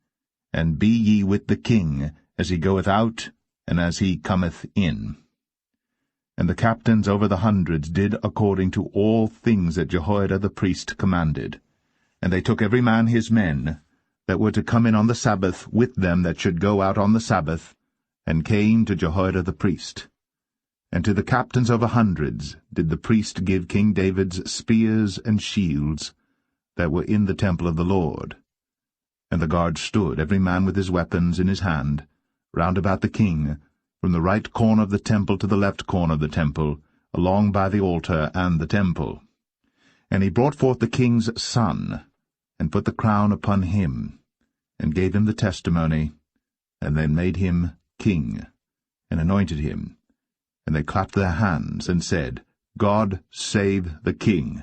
And be ye with the king, as he goeth out, and as he cometh in. And the captains over the hundreds did according to all things that Jehoiada the priest commanded. And they took every man his men, that were to come in on the Sabbath, with them that should go out on the Sabbath, and came to Jehoiada the priest. And to the captains over hundreds did the priest give King David's spears and shields, that were in the temple of the Lord. And the guard stood, every man with his weapons in his hand, round about the king, from the right corner of the temple to the left corner of the temple, along by the altar and the temple. And he brought forth the king's son, and put the crown upon him, and gave him the testimony, and then made him king, and anointed him. And they clapped their hands, and said, God save the king.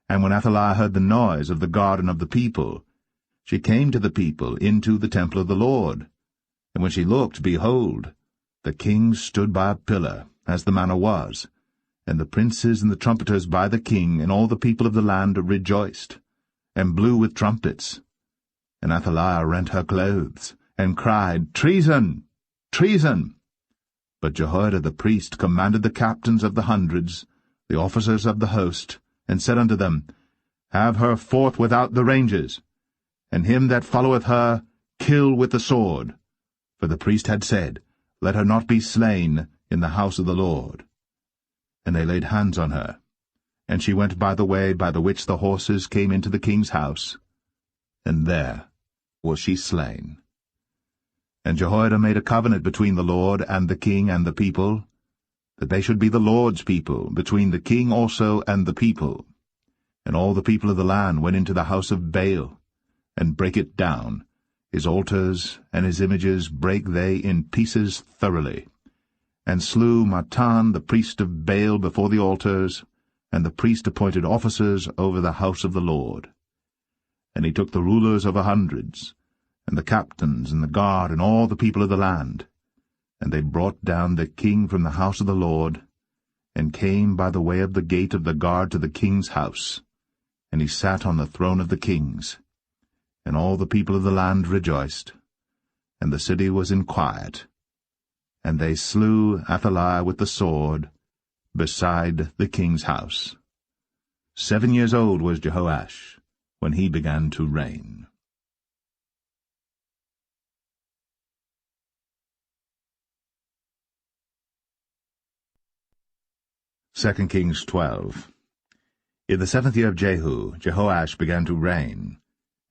And when Athaliah heard the noise of the guard and of the people, she came to the people into the temple of the Lord. And when she looked, behold, the king stood by a pillar, as the manner was, and the princes and the trumpeters by the king, and all the people of the land rejoiced, and blew with trumpets. And Athaliah rent her clothes, and cried, Treason! Treason! But Jehoiada the priest commanded the captains of the hundreds, the officers of the host, and said unto them, Have her forth without the ranges, and him that followeth her kill with the sword. For the priest had said, Let her not be slain in the house of the Lord. And they laid hands on her, and she went by the way by the which the horses came into the king's house, and there was she slain. And Jehoiada made a covenant between the Lord and the king and the people, that they should be the Lord's people, between the king also and the people. And all the people of the land went into the house of Baal, and brake it down. His altars and his images brake they in pieces thoroughly, and slew Mattan the priest of Baal before the altars, and the priest appointed officers over the house of the Lord. And he took the rulers of 100s, and the captains, and the guard, and all the people of the land. And they brought down the king from the house of the Lord, and came by the way of the gate of the guard to the king's house. And he sat on the throne of the kings. And all the people of the land rejoiced, and the city was in quiet. And they slew Athaliah with the sword, beside the king's house. 7 years old was Jehoash when he began to reign. 2 Kings 12. In the 7th year of Jehu, Jehoash began to reign,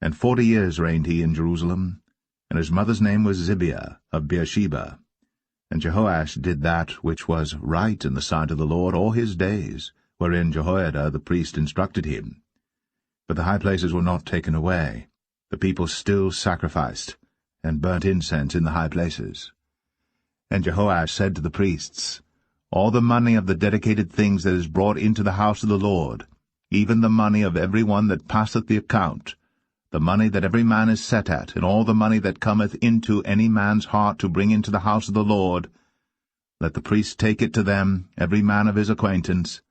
and 40 years reigned he in Jerusalem, and his mother's name was Zibiah of Beersheba. And Jehoash did that which was right in the sight of the Lord all his days, wherein Jehoiada the priest instructed him. But the high places were not taken away. The people still sacrificed, and burnt incense in the high places. And Jehoash said to the priests, All the money of the dedicated things that is brought into the house of the Lord, even the money of every one that passeth the account, the money that every man is set at, and all the money that cometh into any man's heart to bring into the house of the Lord, let the priests take it to them, every man of his acquaintance,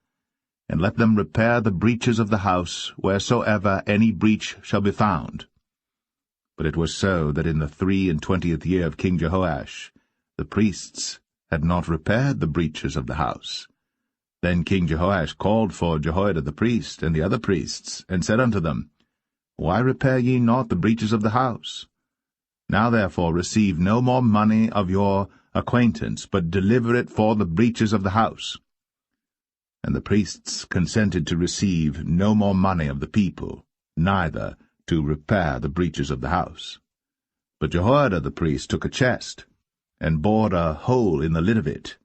and let them repair the breaches of the house, wheresoever any breach shall be found. But it was so that in the 23 year of King Jehoash, the priests had not repaired the breaches of the house. Then King Jehoash called for Jehoiada the priest and the other priests, and said unto them, Why repair ye not the breaches of the house? Now therefore receive no more money of your acquaintance, but deliver it for the breaches of the house. And the priests consented to receive no more money of the people, neither to repair the breaches of the house. But Jehoiada the priest took a chest, and bored a hole in the lid of it,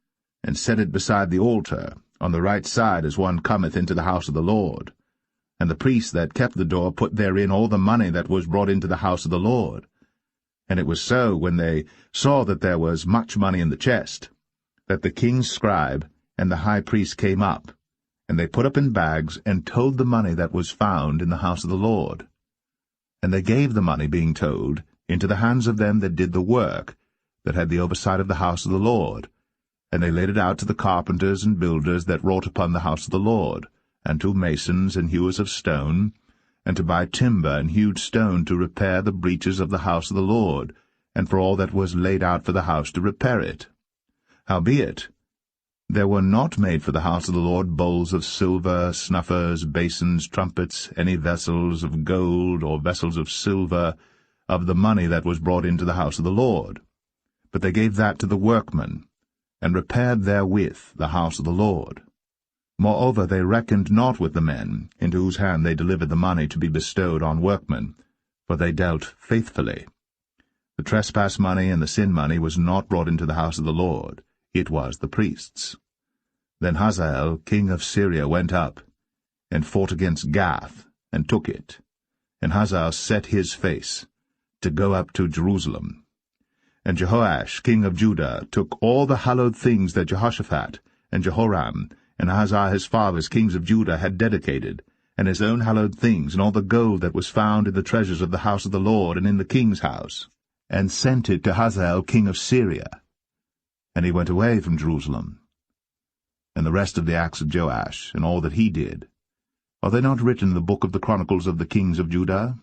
and set it beside the altar, on the right side as one cometh into the house of the Lord. And the priest that kept the door put therein all the money that was brought into the house of the Lord. And it was so, when they saw that there was much money in the chest, that the king's scribe and the high priest came up, and they put up in bags, and told the money that was found in the house of the Lord. And they gave the money, being told, into the hands of them that did the work, that had the oversight of the house of the Lord. And they laid it out to the carpenters and builders that wrought upon the house of the Lord, and to masons and hewers of stone, and to buy timber and hewed stone to repair the breaches of the house of the Lord, and for all that was laid out for the house to repair it. Howbeit, there were not made for the house of the Lord bowls of silver, snuffers, basins, trumpets, any vessels of gold or vessels of silver, of the money that was brought into the house of the Lord. But they gave that to the workmen, and repaired therewith the house of the Lord. Moreover, they reckoned not with the men, into whose hand they delivered the money to be bestowed on workmen, for they dealt faithfully. The trespass money and the sin money was not brought into the house of the Lord, it was the priests. Then Hazael, king of Syria, went up, and fought against Gath, and took it. And Hazael set his face, to go up to Jerusalem. And Jehoash, king of Judah, took all the hallowed things that Jehoshaphat, and Jehoram, and Ahaziah his fathers, kings of Judah, had dedicated, and his own hallowed things, and all the gold that was found in the treasures of the house of the Lord and in the king's house, and sent it to Hazael king of Syria. And he went away from Jerusalem. And the rest of the acts of Joash, and all that he did, are they not written in the book of the chronicles of the kings of Judah?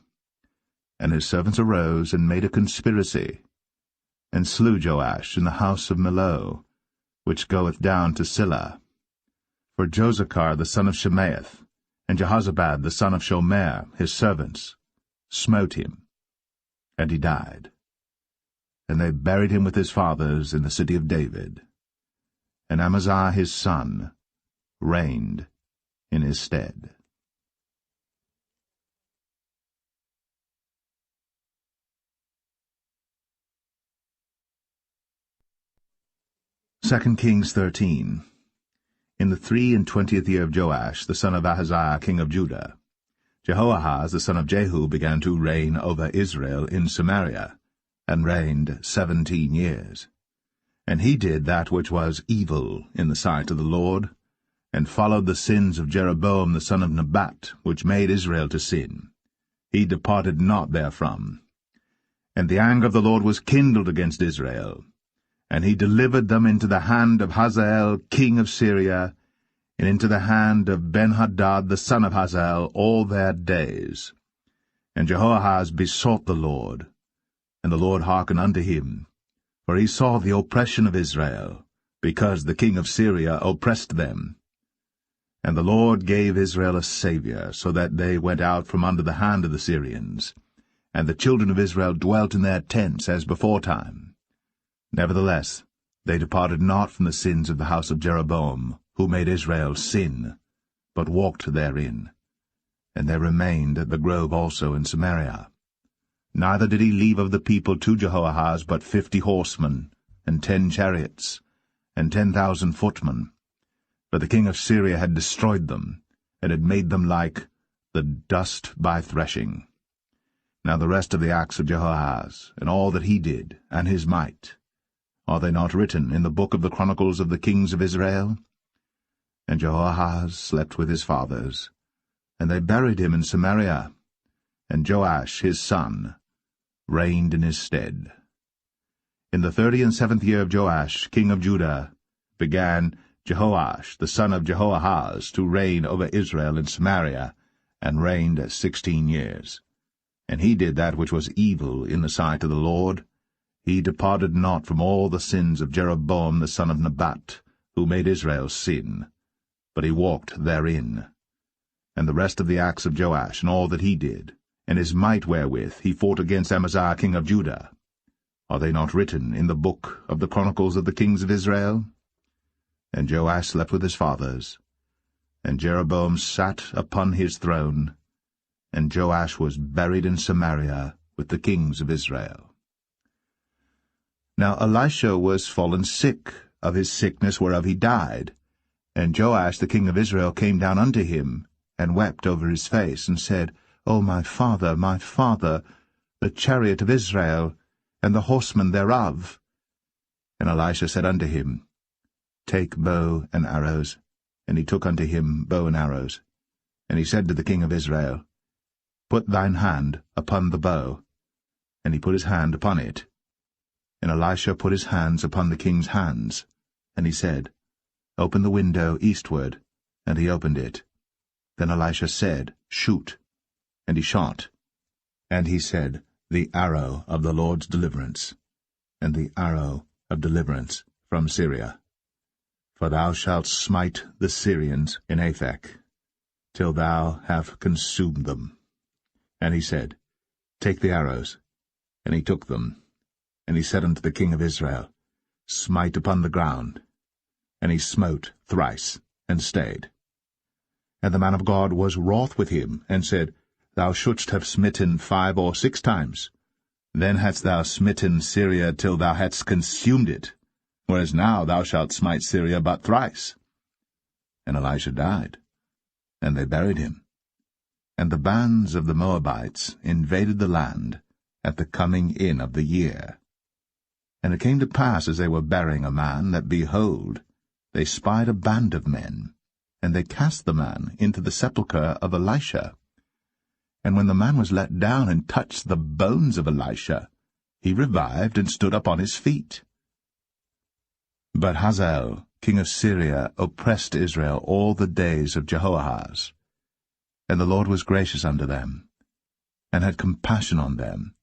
And his servants arose, and made a conspiracy, and slew Joash in the house of Millo, which goeth down to Silla. For Josachar the son of Shemaeth, and Jehozabad the son of Shomer, his servants, smote him, and he died. And they buried him with his fathers in the city of David. And Amaziah his son reigned in his stead. 2 Kings 13. In the 23 year of Joash, the son of Ahaziah, king of Judah, Jehoahaz, the son of Jehu, began to reign over Israel in Samaria, and reigned 17 years. And he did that which was evil in the sight of the Lord, and followed the sins of Jeroboam the son of Nebat, which made Israel to sin. He departed not therefrom. And the anger of the Lord was kindled against Israel, and he delivered them into the hand of Hazael king of Syria, and into the hand of Benhadad the son of Hazael all their days. And Jehoahaz besought the Lord, and the Lord hearkened unto him, for he saw the oppression of Israel, because the king of Syria oppressed them. And the Lord gave Israel a Saviour, so that they went out from under the hand of the Syrians, and the children of Israel dwelt in their tents as beforetime. Nevertheless, they departed not from the sins of the house of Jeroboam, who made Israel sin, but walked therein. And they remained at the grove also in Samaria. Neither did he leave of the people to Jehoahaz but 50 horsemen, and 10 chariots, and 10,000 footmen. For the king of Syria had destroyed them, and had made them like the dust by threshing. Now the rest of the acts of Jehoahaz, and all that he did, and his might, are they not written in the book of the chronicles of the kings of Israel? And Jehoahaz slept with his fathers, and they buried him in Samaria, and Joash his son reigned in his stead. In the 37th year of Joash, king of Judah, began Jehoash the son of Jehoahaz to reign over Israel in Samaria, and reigned 16 years. And he did that which was evil in the sight of the Lord. He departed not from all the sins of Jeroboam the son of Nebat, who made Israel sin, but he walked therein. And the rest of the acts of Joash, and all that he did, and his might wherewith he fought against Amaziah king of Judah, are they not written in the book of the chronicles of the kings of Israel? And Joash slept with his fathers, and Jeroboam sat upon his throne, and Joash was buried in Samaria with the kings of Israel. Now Elisha was fallen sick of his sickness whereof he died. And Joash the king of Israel came down unto him, and wept over his face, and said, O my father, the chariot of Israel, and the horsemen thereof. And Elisha said unto him, Take bow and arrows. And he took unto him bow and arrows. And he said to the king of Israel, Put thine hand upon the bow. And he put his hand upon it. And Elisha put his hands upon the king's hands. And he said, Open the window eastward. And he opened it. Then Elisha said, Shoot. And he shot. And he said, The arrow of the Lord's deliverance, and the arrow of deliverance from Syria. For thou shalt smite the Syrians in Aphek, till thou have consumed them. And he said, Take the arrows. And he took them. And he said unto the king of Israel, Smite upon the ground. And he smote thrice, and stayed. And the man of God was wroth with him, and said, Thou shouldst have smitten 5 or 6 times. Then hadst thou smitten Syria till thou hadst consumed it, whereas now thou shalt smite Syria but thrice. And Elisha died, and they buried him. And the bands of the Moabites invaded the land at the coming in of the year. And it came to pass, as they were burying a man, that, behold, they spied a band of men, and they cast the man into the sepulchre of Elisha. And when the man was let down and touched the bones of Elisha, he revived and stood up on his feet. But Hazael, king of Syria, oppressed Israel all the days of Jehoahaz. And the Lord was gracious unto them, and had compassion on them,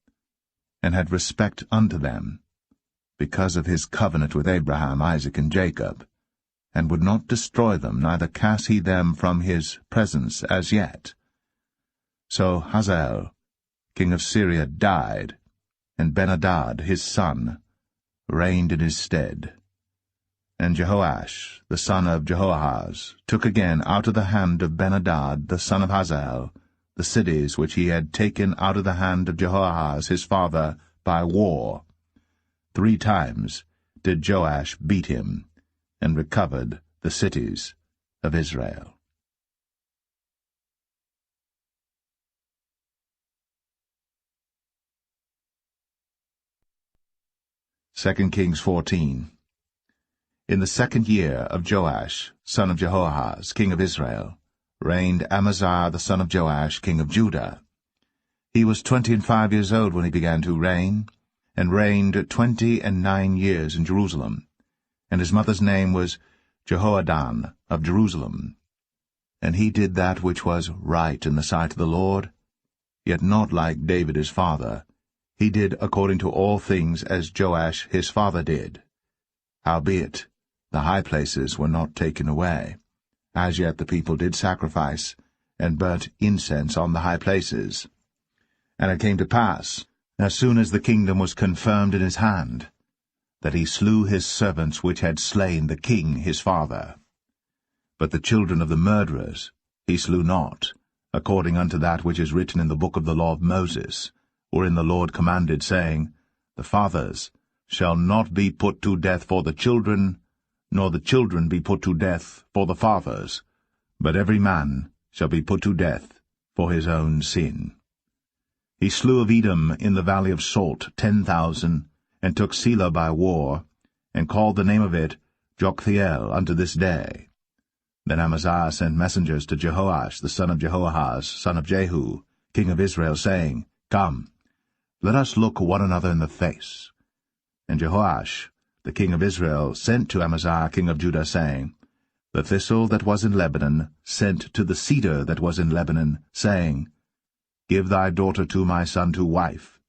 and had respect unto them, because of his covenant with Abraham, Isaac, and Jacob, and would not destroy them, neither cast he them from his presence as yet. So Hazael, king of Syria, died, and Ben-Hadad, his son, reigned in his stead. And Jehoash, the son of Jehoahaz, took again out of the hand of Ben-Hadad, the son of Hazael, the cities which he had taken out of the hand of Jehoahaz his father by war. 3 times did Joash beat him, and recovered the cities of Israel. 2 Kings 14. In the 2nd year of Joash, son of Jehoahaz, king of Israel, reigned Amaziah the son of Joash, king of Judah. He was 25 years old when he began to reign, and reigned 29 years in Jerusalem. And his mother's name was Jehoadan of Jerusalem. And he did that which was right in the sight of the Lord, yet not like David his father. He did according to all things as Joash his father did. Howbeit, the high places were not taken away. As yet the people did sacrifice, and burnt incense on the high places. And it came to pass, as soon as the kingdom was confirmed in his hand, that he slew his servants which had slain the king his father. But the children of the murderers he slew not, according unto that which is written in the book of the law of Moses, wherein the Lord commanded, saying, The fathers shall not be put to death for the children, nor the children be put to death for the fathers, but every man shall be put to death for his own sin. He slew of Edom in the valley of Salt 10,000, and took Selah by war, and called the name of it Joktheel unto this day. Then Amaziah sent messengers to Jehoash the son of Jehoahaz, son of Jehu, king of Israel, saying, Come, let us look one another in the face. And Jehoash the king of Israel sent to Amaziah king of Judah, saying, The thistle that was in Lebanon sent to the cedar that was in Lebanon, saying, Give thy daughter to my son to wife.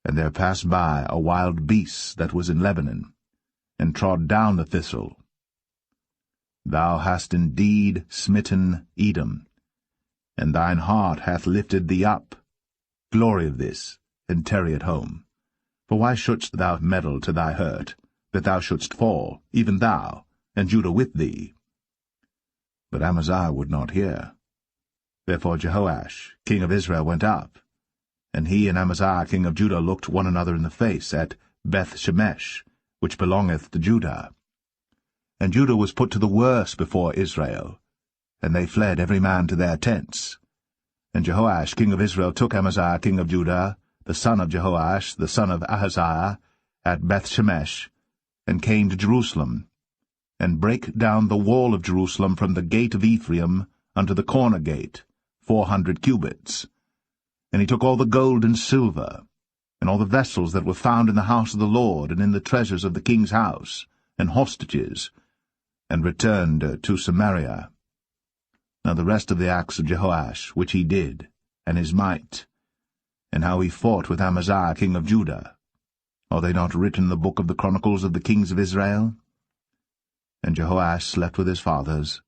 And there passed by a wild beast that was in Lebanon, and trod down the thistle. Thou hast indeed smitten Edom, and thine heart hath lifted thee up. Glory of this, and tarry at home. For why shouldst thou meddle to thy hurt, that thou shouldst fall, even thou, and Judah with thee? But Amaziah would not hear. Therefore Jehoash, king of Israel, went up, and he and Amaziah king of Judah looked one another in the face at Beth-shemesh, which belongeth to Judah. And Judah was put to the worse before Israel, and they fled every man to their tents. And Jehoash king of Israel took Amaziah king of Judah, the son of Jehoash, the son of Ahaziah, at Beth-shemesh, and came to Jerusalem, and brake down the wall of Jerusalem from the gate of Ephraim unto the corner gate, 400 cubits. And he took all the gold and silver, and all the vessels that were found in the house of the Lord, and in the treasures of the king's house, and hostages, and returned to Samaria. Now the rest of the acts of Jehoash, which he did, and his might, and how he fought with Amaziah king of Judah, are they not written in the book of the chronicles of the kings of Israel? And Jehoash slept with his fathers,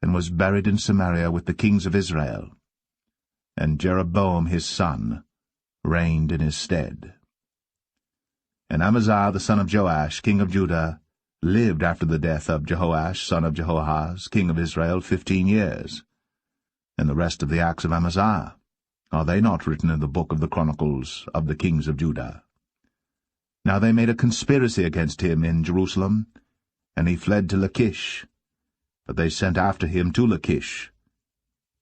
and was buried in Samaria with the kings of Israel. And Jeroboam his son reigned in his stead. And Amaziah the son of Joash, king of Judah, lived after the death of Jehoash son of Jehoahaz, king of Israel, 15 years. And the rest of the acts of Amaziah, are they not written in the book of the chronicles of the kings of Judah? Now they made a conspiracy against him in Jerusalem, and he fled to Lachish. But they sent after him to Lachish,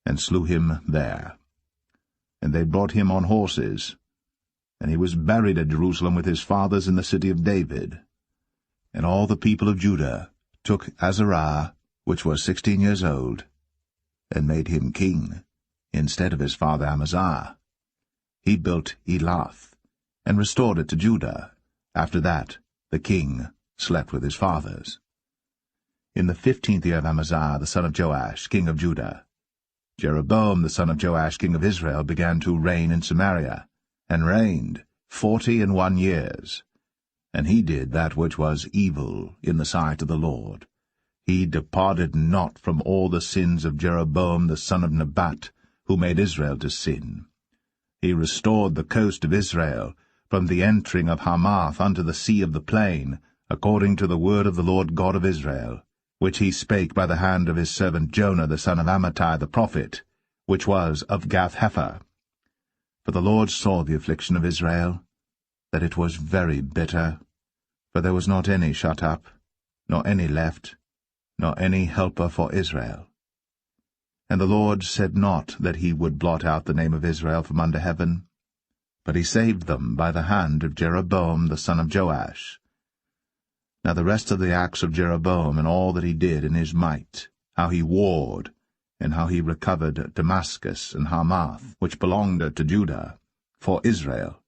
and slew him there. And they brought him on horses, and he was buried at Jerusalem with his fathers in the city of David. And all the people of Judah took Azariah, which was 16 years old, and made him king, instead of his father Amaziah. He built Elath, and restored it to Judah. After that the king slept with his fathers. In the 15th year of Amaziah the son of Joash, king of Judah, Jeroboam the son of Joash, king of Israel, began to reign in Samaria, and reigned 41 years. And he did that which was evil in the sight of the Lord. He departed not from all the sins of Jeroboam the son of Nebat, who made Israel to sin. He restored the coast of Israel, from the entering of Hamath unto the sea of the plain, according to the word of the Lord God of Israel, which he spake by the hand of his servant Jonah the son of Amittai the prophet, which was of Gath-hepher. For the Lord saw the affliction of Israel, that it was very bitter, for there was not any shut up, nor any left, nor any helper for Israel. And the Lord said not that he would blot out the name of Israel from under heaven, but he saved them by the hand of Jeroboam the son of Joash. Now the rest of the acts of Jeroboam, and all that he did in his might, how he warred, and how he recovered Damascus and Hamath, which belonged to Judah, for Israel,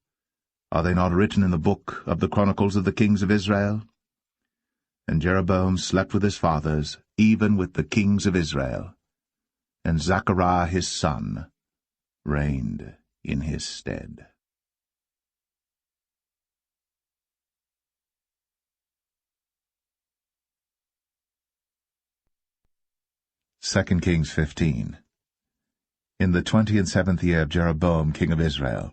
are they not written in the book of the chronicles of the kings of Israel? And Jeroboam slept with his fathers, even with the kings of Israel, and Zechariah his son reigned in his stead. 2 Kings 15. In the 27th year of Jeroboam king of Israel,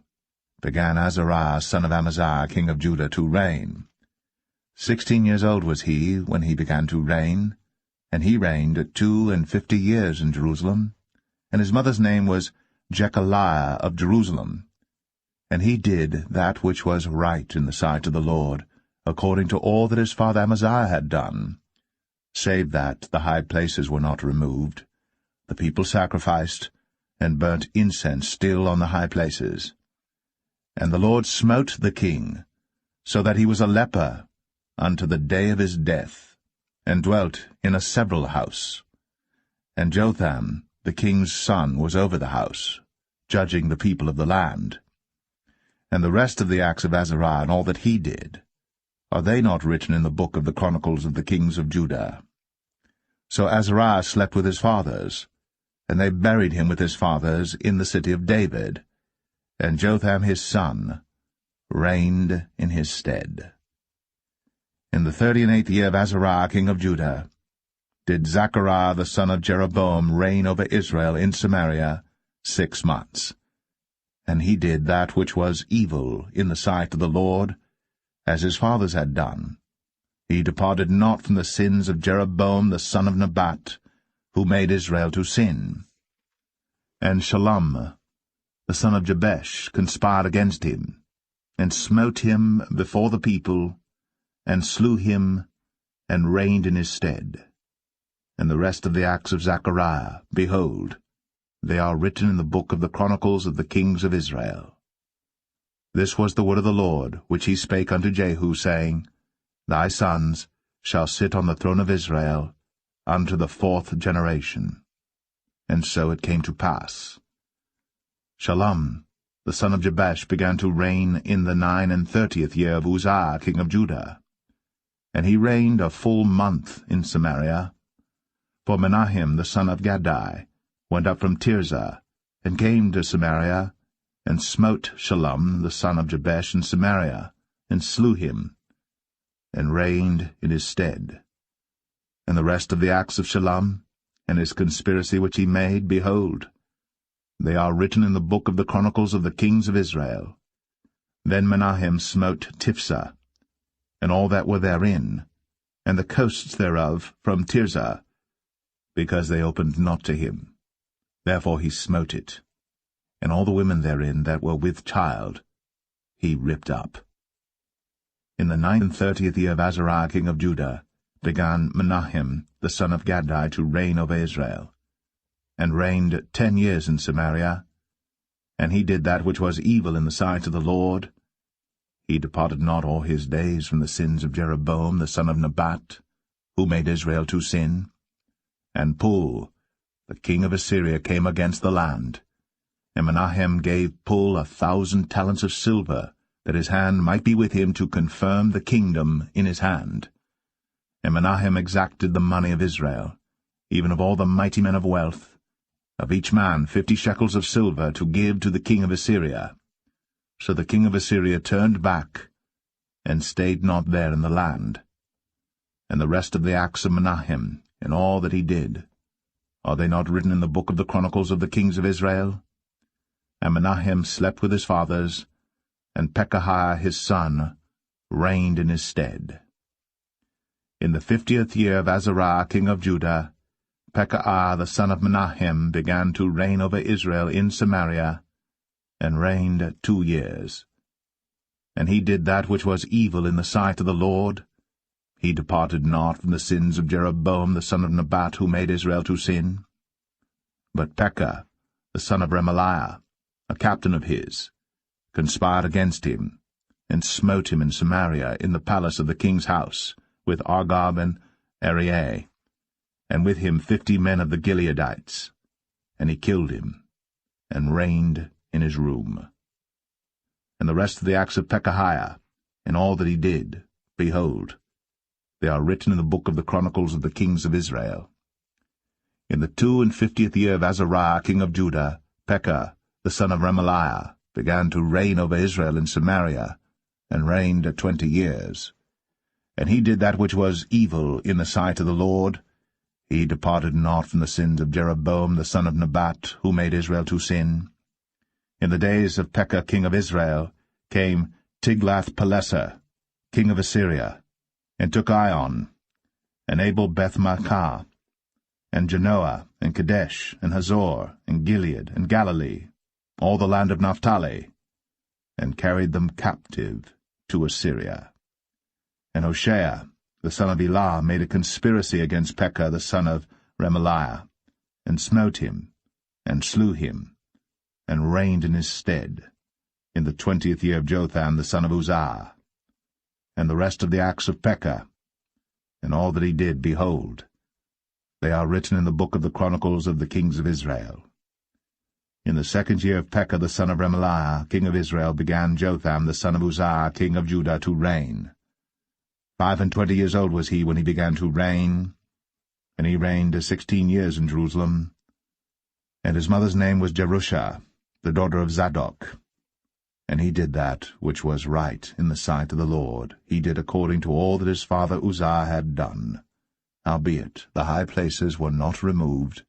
began Azariah son of Amaziah king of Judah to reign. 16 years old was he when he began to reign, and he reigned 52 years in Jerusalem, and his mother's name was Jechaliah of Jerusalem. And he did that which was right in the sight of the Lord, according to all that his father Amaziah had done, save that the high places were not removed. The people sacrificed, and burnt incense still on the high places. And the Lord smote the king, so that he was a leper unto the day of his death, and dwelt in a several house. And Jotham, the king's son, was over the house, judging the people of the land. And the rest of the acts of Azariah, and all that he did, are they not written in the book of the chronicles of the kings of Judah? So Azariah slept with his fathers, and they buried him with his fathers in the city of David, and Jotham his son reigned in his stead. In the 38th year of Azariah king of Judah did Zechariah the son of Jeroboam reign over Israel in Samaria 6 months. And he did that which was evil in the sight of the Lord, as his fathers had done. He departed not from the sins of Jeroboam the son of Nebat, who made Israel to sin. And Shallum the son of Jabesh conspired against him, and smote him before the people, and slew him, and reigned in his stead. And the rest of the acts of Zechariah, behold, they are written in the book of the chronicles of the kings of Israel. This was the word of the Lord, which he spake unto Jehu, saying, Thy sons shall sit on the throne of Israel unto the 4th generation. And so it came to pass. Shallum, the son of Jabesh, began to reign in the 39th year of Uzziah king of Judah. And he reigned a full month in Samaria. For Menahem the son of Gadai went up from Tirzah, and came to Samaria, and smote Shallum the son of Jabesh in Samaria, and slew him, and reigned in his stead. And the rest of the acts of Shallum, and his conspiracy which he made, behold, they are written in the book of the chronicles of the kings of Israel. Then Menahem smote Tiphsah, and all that were therein, and the coasts thereof from Tirzah, because they opened not to him. Therefore he smote it, and all the women therein that were with child he ripped up. In the 39th year of Azariah king of Judah began Menahem the son of Gadai to reign over Israel, and reigned 10 years in Samaria. And he did that which was evil in the sight of the Lord. He departed not all his days from the sins of Jeroboam the son of Nebat, who made Israel to sin. And Pul, the king of Assyria, came against the land. And Menahem gave Pul 1,000 talents of silver, that his hand might be with him to confirm the kingdom in his hand. And Menahem exacted the money of Israel, even of all the mighty men of wealth, of each man 50 shekels of silver, to give to the king of Assyria. So the king of Assyria turned back, and stayed not there in the land. And the rest of the acts of Menahem, and all that he did, are they not written in the book of the chronicles of the kings of Israel? And Menahem slept with his fathers, and Pekahiah his son reigned in his stead. In the 50th year of Azariah king of Judah, Pekahiah the son of Menahem began to reign over Israel in Samaria, and reigned 2 years. And he did that which was evil in the sight of the Lord. He departed not from the sins of Jeroboam the son of Nebat, who made Israel to sin. But Pekah, the son of Remaliah, a captain of his, conspired against him, and smote him in Samaria in the palace of the king's house, with Argob and Arieh, and with him 50 men of the Gileadites. And he killed him, and reigned in his room. And the rest of the acts of Pekahiah, and all that he did, behold, they are written in the book of the chronicles of the kings of Israel. In the 52nd year of Azariah king of Judah, Pekah, the son of Remaliah, began to reign over Israel in Samaria, and reigned 20 years. And he did that which was evil in the sight of the Lord. He departed not from the sins of Jeroboam the son of Nebat, who made Israel to sin. In the days of Pekah king of Israel came Tiglath-Pileser, king of Assyria, and took Ion, and Abel-Beth-Maachah, and Genoa, and Kadesh, and Hazor, and Gilead, and Galilee, all the land of Naphtali, and carried them captive to Assyria. And Hoshea, the son of Elah, made a conspiracy against Pekah the son of Remaliah, and smote him, and slew him, and reigned in his stead, in the 20th year of Jotham the son of Uzziah. And the rest of the acts of Pekah, and all that he did, behold, they are written in the book of the chronicles of the kings of Israel. In the 2nd year of Pekah the son of Remaliah, king of Israel, began Jotham the son of Uzziah, king of Judah, to reign. 25 years old was he when he began to reign, and he reigned 16 years in Jerusalem. And his mother's name was Jerusha, the daughter of Zadok. And he did that which was right in the sight of the Lord. He did according to all that his father Uzziah had done. Howbeit the high places were not removed.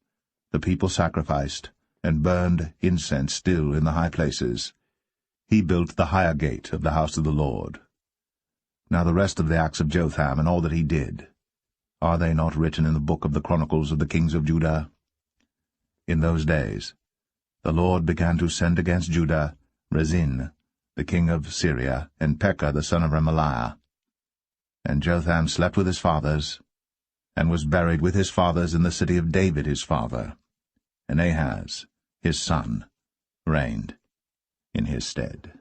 The people sacrificed, and burned incense still in the high places. He built the higher gate of the house of the Lord. Now the rest of the acts of Jotham, and all that he did, are they not written in the book of the chronicles of the kings of Judah? In those days the Lord began to send against Judah Rezin, the king of Syria, and Pekah the son of Remaliah. And Jotham slept with his fathers, and was buried with his fathers in the city of David his father. And Ahaz, his son, reigned in his stead.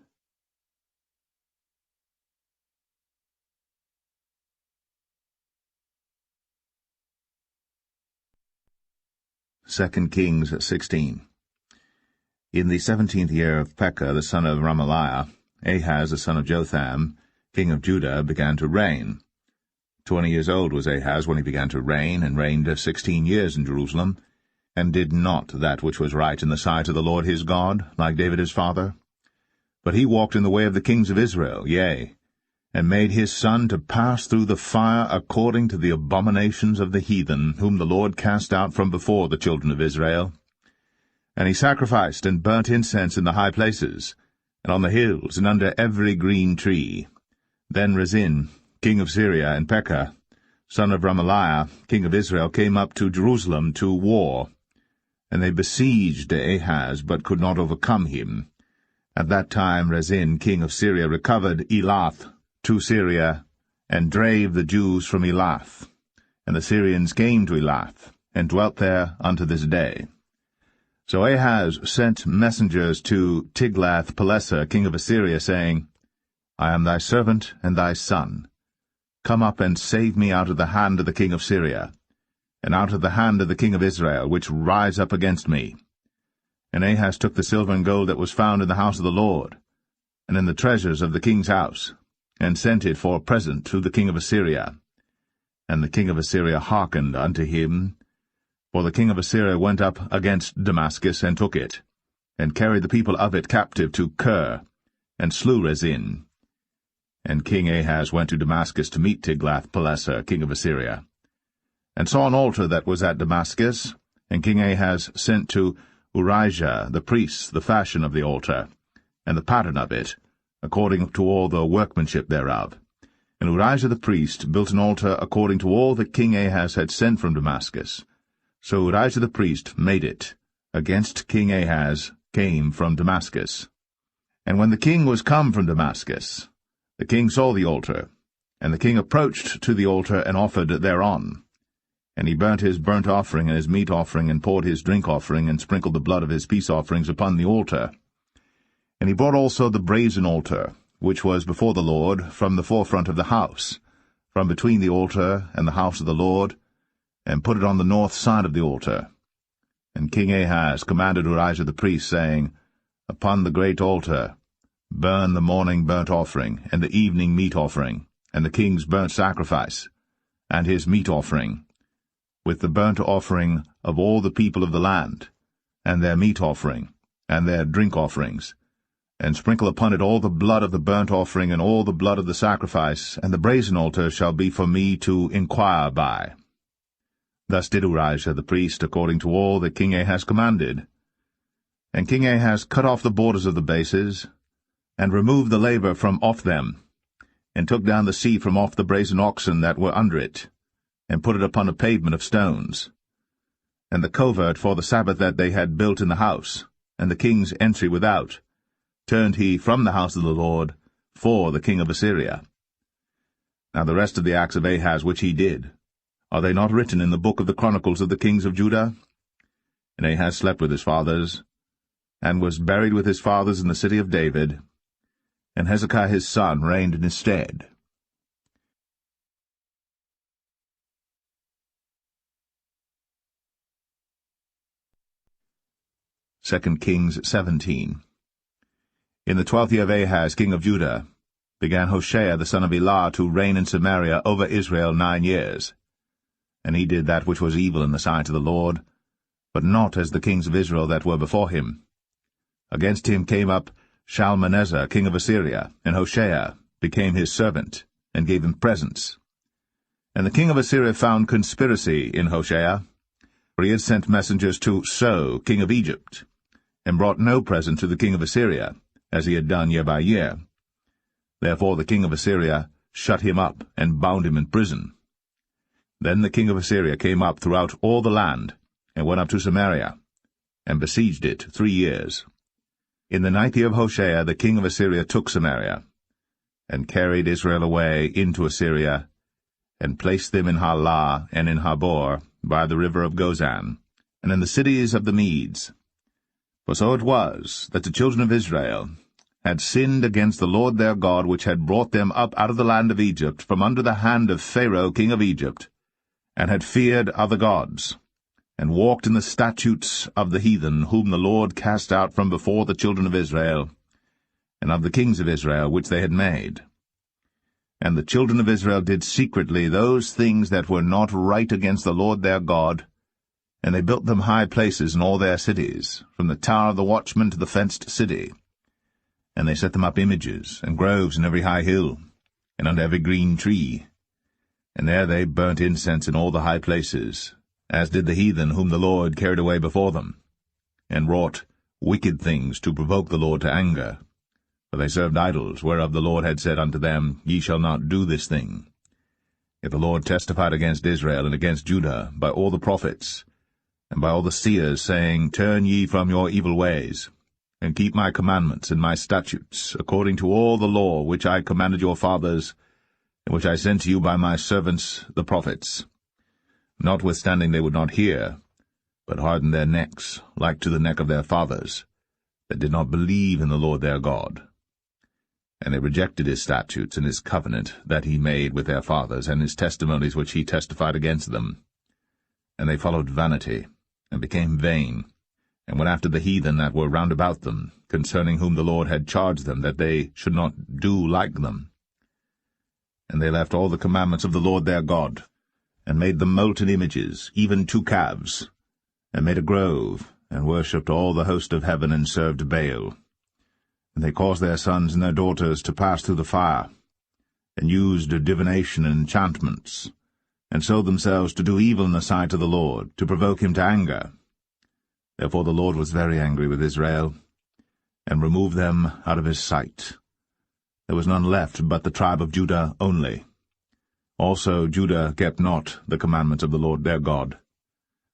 Second Kings 16. In the 17th year of Pekah the son of Remaliah, Ahaz the son of Jotham, king of Judah, began to reign. 20 years old was Ahaz when he began to reign, and reigned 16 years in Jerusalem, and did not that which was right in the sight of the Lord his God, like David his father. But he walked in the way of the kings of Israel, yea, and made his son to pass through the fire according to the abominations of the heathen, whom the Lord cast out from before the children of Israel. And he sacrificed and burnt incense in the high places, and on the hills, and under every green tree. Then Rezin, king of Syria, and Pekah, son of Remaliah, king of Israel, came up to Jerusalem to war. And they besieged Ahaz, but could not overcome him. At that time Rezin, king of Syria, recovered Elath to Syria, and drave the Jews from Elath. And the Syrians came to Elath, and dwelt there unto this day. So Ahaz sent messengers to Tiglath-Pileser, king of Assyria, saying, I am thy servant and thy son. Come up and save me out of the hand of the king of Syria, and out of the hand of the king of Israel, which rise up against me. And Ahaz took the silver and gold that was found in the house of the Lord, and in the treasures of the king's house, and sent it for a present to the king of Assyria. And the king of Assyria hearkened unto him, for the king of Assyria went up against Damascus, and took it, and carried the people of it captive to Kir, and slew Rezin. And King Ahaz went to Damascus to meet Tiglath-Pileser, king of Assyria, and saw an altar that was at Damascus. And King Ahaz sent to Urijah the priest the fashion of the altar, and the pattern of it, according to all the workmanship thereof. And Urijah the priest built an altar according to all that King Ahaz had sent from Damascus. So Urijah the priest made it, against King Ahaz came from Damascus. And when the king was come from Damascus, the king saw the altar, and the king approached to the altar and offered thereon. And he burnt his burnt offering and his meat offering, and poured his drink offering, and sprinkled the blood of his peace offerings upon the altar. And he brought also the brazen altar, which was before the Lord, from the forefront of the house, from between the altar and the house of the Lord, and put it on the north side of the altar. And King Ahaz commanded Urijah the priest, saying, Upon the great altar burn the morning burnt offering, and the evening meat offering, and the king's burnt sacrifice, and his meat offering, with the burnt offering of all the people of the land, and their meat offering, and their drink offerings, and sprinkle upon it all the blood of the burnt offering, and all the blood of the sacrifice, and the brazen altar shall be for me to inquire by. Thus did Urijah the priest, according to all that King Ahaz commanded. And King Ahaz cut off the borders of the bases, and removed the laver from off them, and took down the sea from off the brazen oxen that were under it, and put it upon a pavement of stones. And the covert for the Sabbath that they had built in the house, and the king's entry without, turned he from the house of the Lord for the king of Assyria. Now the rest of the acts of Ahaz which he did, are they not written in the book of the chronicles of the kings of Judah? And Ahaz slept with his fathers, and was buried with his fathers in the city of David, and Hezekiah his son reigned in his stead. 2 Kings 17. In the 12th year of Ahaz king of Judah began Hoshea the son of Elah to reign in Samaria over Israel 9 years. And he did that which was evil in the sight of the Lord, but not as the kings of Israel that were before him. Against him came up Shalmaneser king of Assyria, and Hoshea became his servant, and gave him presents. And the king of Assyria found conspiracy in Hoshea, for he had sent messengers to So king of Egypt, and brought no present to the king of Assyria, as he had done year by year. Therefore the king of Assyria shut him up, and bound him in prison. Then the king of Assyria came up throughout all the land, and went up to Samaria, and besieged it 3 years. In the 9th year of Hoshea the king of Assyria took Samaria, and carried Israel away into Assyria, and placed them in Halah and in Habor, by the river of Gozan, and in the cities of the Medes. For so it was, that the children of Israel had sinned against the Lord their God, which had brought them up out of the land of Egypt, from under the hand of Pharaoh king of Egypt, and had feared other gods, and walked in the statutes of the heathen, whom the Lord cast out from before the children of Israel, and of the kings of Israel which they had made. And the children of Israel did secretly those things that were not right against the Lord their God, and they built them high places in all their cities, from the tower of the watchman to the fenced city. And they set them up images, and groves in every high hill, and under every green tree. And there they burnt incense in all the high places, as did the heathen whom the Lord carried away before them, and wrought wicked things to provoke the Lord to anger. For they served idols, whereof the Lord had said unto them, Ye shall not do this thing. Yet the Lord testified against Israel and against Judah by all the prophets, and by all the seers, saying, Turn ye from your evil ways, and keep my commandments and my statutes, according to all the law which I commanded your fathers, and which I sent to you by my servants the prophets. Notwithstanding they would not hear, but hardened their necks, like to the neck of their fathers, that did not believe in the Lord their God. And they rejected his statutes and his covenant that he made with their fathers, and his testimonies which he testified against them. And they followed vanity, and became vain, and went after the heathen that were round about them, concerning whom the Lord had charged them that they should not do like them. And they left all the commandments of the Lord their God, and made them molten images, even 2 calves, and made a grove, and worshipped all the host of heaven, and served Baal. And they caused their sons and their daughters to pass through the fire, and used divination and enchantments, and sold themselves to do evil in the sight of the Lord, to provoke him to anger. Therefore the Lord was very angry with Israel, and removed them out of his sight. There was none left but the tribe of Judah only. Also Judah kept not the commandments of the Lord their God,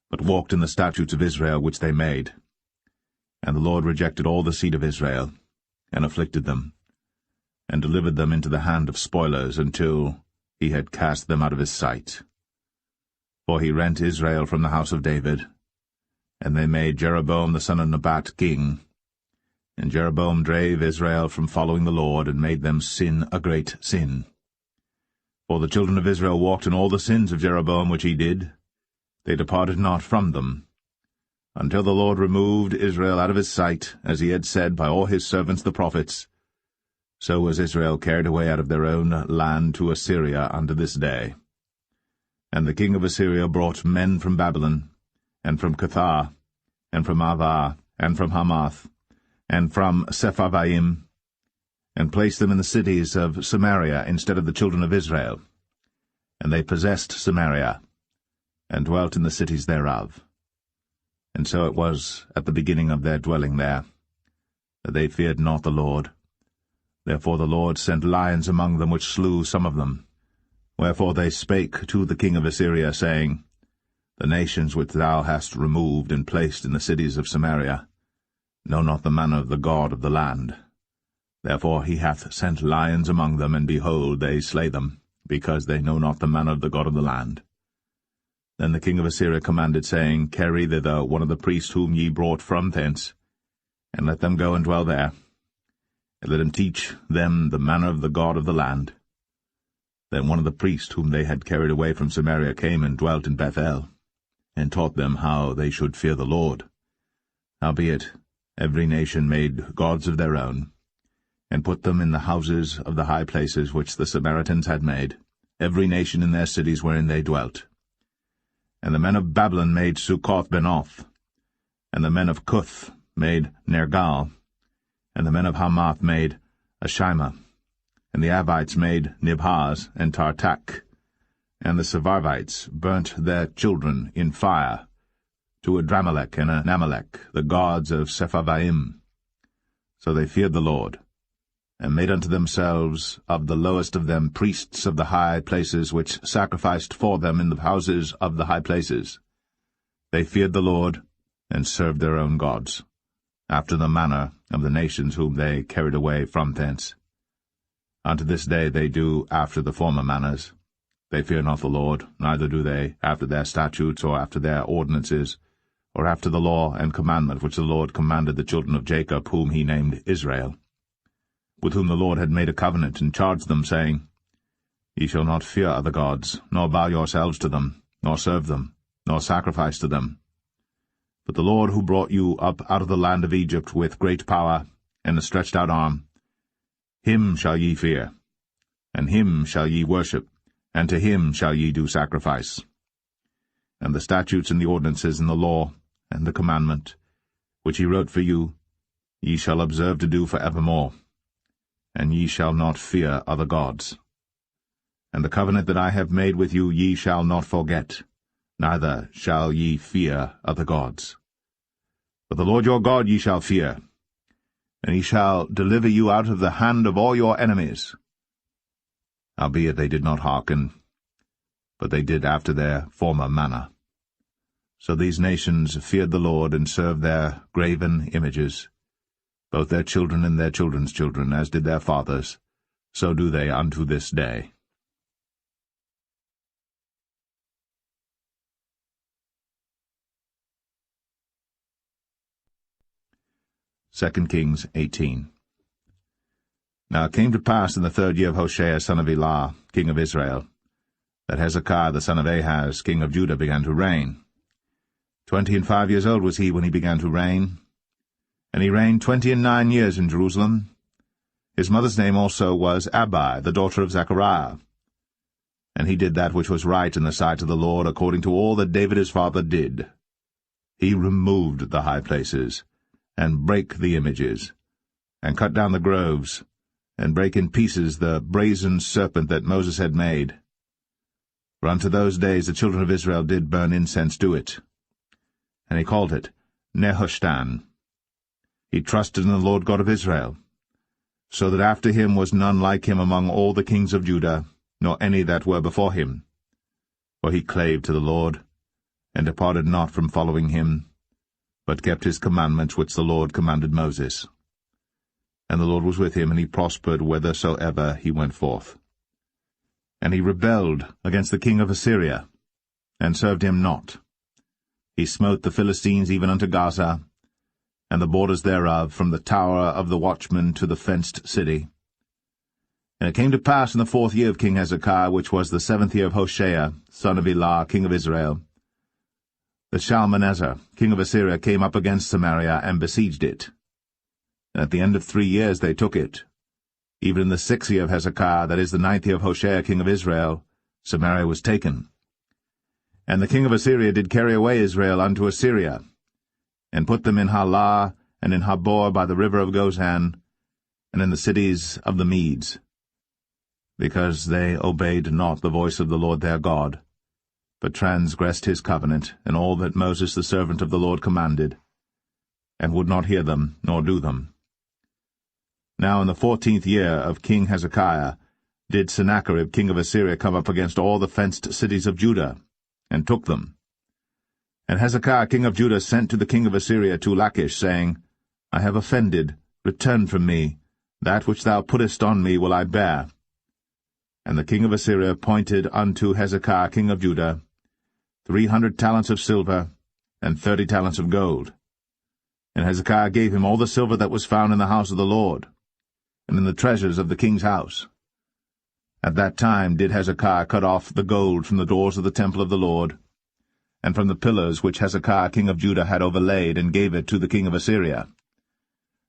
but walked in the statutes of Israel which they made. And the Lord rejected all the seed of Israel, and afflicted them, and delivered them into the hand of spoilers, until he had cast them out of his sight. For he rent Israel from the house of David, and they made Jeroboam the son of Nebat king. And Jeroboam drave Israel from following the Lord, and made them sin a great sin. For the children of Israel walked in all the sins of Jeroboam which he did. They departed not from them, until the Lord removed Israel out of his sight, as he had said by all his servants the prophets. So was Israel carried away out of their own land to Assyria unto this day. And the king of Assyria brought men from Babylon, and from Cuthah, and from Avah, and from Hamath, and from Sepharvaim, and placed them in the cities of Samaria instead of the children of Israel. And they possessed Samaria, and dwelt in the cities thereof. And so it was at the beginning of their dwelling there, that they feared not the Lord. Therefore the Lord sent lions among them, which slew some of them. Wherefore they spake to the king of Assyria, saying, The nations which thou hast removed and placed in the cities of Samaria know not the manner of the God of the land. Therefore he hath sent lions among them, and behold, they slay them, because they know not the manner of the God of the land. Then the king of Assyria commanded, saying, Carry thither one of the priests whom ye brought from thence, and let them go and dwell there, and let him teach them the manner of the God of the land. Then one of the priests whom they had carried away from Samaria came and dwelt in Bethel, and taught them how they should fear the Lord. Howbeit every nation made gods of their own, and put them in the houses of the high places which the Samaritans had made, every nation in their cities wherein they dwelt. And the men of Babylon made Succoth-Benoth, and the men of Cuth made Nergal, and the men of Hamath made Ashima, and the Avites made Nibhaz and Tartak, and the Sepharvites burnt their children in fire to Adramelech and Anamelech, the gods of Sepharvaim. So they feared the Lord, and made unto themselves of the lowest of them priests of the high places, which sacrificed for them in the houses of the high places. They feared the Lord, and served their own gods, after the manner of the nations whom they carried away from thence. Unto this day they do after the former manners. They fear not the Lord, neither do they after their statutes, or after their ordinances, or after the law and commandment which the Lord commanded the children of Jacob, whom he named Israel, with whom the Lord had made a covenant, and charged them, saying, Ye shall not fear other gods, nor bow yourselves to them, nor serve them, nor sacrifice to them. But the Lord who brought you up out of the land of Egypt with great power and a stretched out arm, him shall ye fear, and him shall ye worship, and to him shall ye do sacrifice. And the statutes and the ordinances and the law and the commandment, which he wrote for you, ye shall observe to do for evermore, and ye shall not fear other gods. And the covenant that I have made with you ye shall not forget, neither shall ye fear other gods. But the Lord your God ye shall fear, and he shall deliver you out of the hand of all your enemies. Howbeit they did not hearken, but they did after their former manner. So these nations feared the Lord, and served their graven images, both their children and their children's children, as did their fathers, so do they unto this day. 2 Kings 18. Now it came to pass in the 3rd year of Hoshea son of Elah, king of Israel, that Hezekiah the son of Ahaz, king of Judah, began to reign. 25 years old was he when he began to reign, and he reigned 29 years in Jerusalem. His mother's name also was Abi, the daughter of Zechariah. And he did that which was right in the sight of the Lord, according to all that David his father did. He removed the high places, and brake the images, and cut down the groves, and brake in pieces the brazen serpent that Moses had made. For unto those days the children of Israel did burn incense to it. And he called it Nehushtan. He trusted in the Lord God of Israel, so that after him was none like him among all the kings of Judah, nor any that were before him. For he clave to the Lord, and departed not from following him, but kept his commandments which the Lord commanded Moses. And the Lord was with him, and he prospered whithersoever he went forth. And he rebelled against the king of Assyria, and served him not. He smote the Philistines even unto Gaza, and the borders thereof, from the tower of the watchman to the fenced city. And it came to pass in the 4th year of King Hezekiah, which was the 7th year of Hoshea, son of Elah, king of Israel, that Shalmaneser, king of Assyria, came up against Samaria, and besieged it. And at the end of 3 years they took it. Even in the 6th year of Hezekiah, that is the 9th year of Hoshea, king of Israel, Samaria was taken. And the king of Assyria did carry away Israel unto Assyria, and put them in Halah, and in Habor by the river of Gozan, and in the cities of the Medes, because they obeyed not the voice of the Lord their God, but transgressed his covenant, and all that Moses the servant of the Lord commanded, and would not hear them, nor do them. Now in the 14th year of King Hezekiah did Sennacherib king of Assyria come up against all the fenced cities of Judah, and took them. And Hezekiah king of Judah sent to the king of Assyria to Lachish, saying, I have offended, return from me, that which thou puttest on me will I bear. And the king of Assyria appointed unto Hezekiah king of Judah 300 talents of silver, and 30 talents of gold. And Hezekiah gave him all the silver that was found in the house of the Lord, and in the treasures of the king's house. At that time did Hezekiah cut off the gold from the doors of the temple of the Lord, and from the pillars which Hezekiah king of Judah had overlaid, and gave it to the king of Assyria.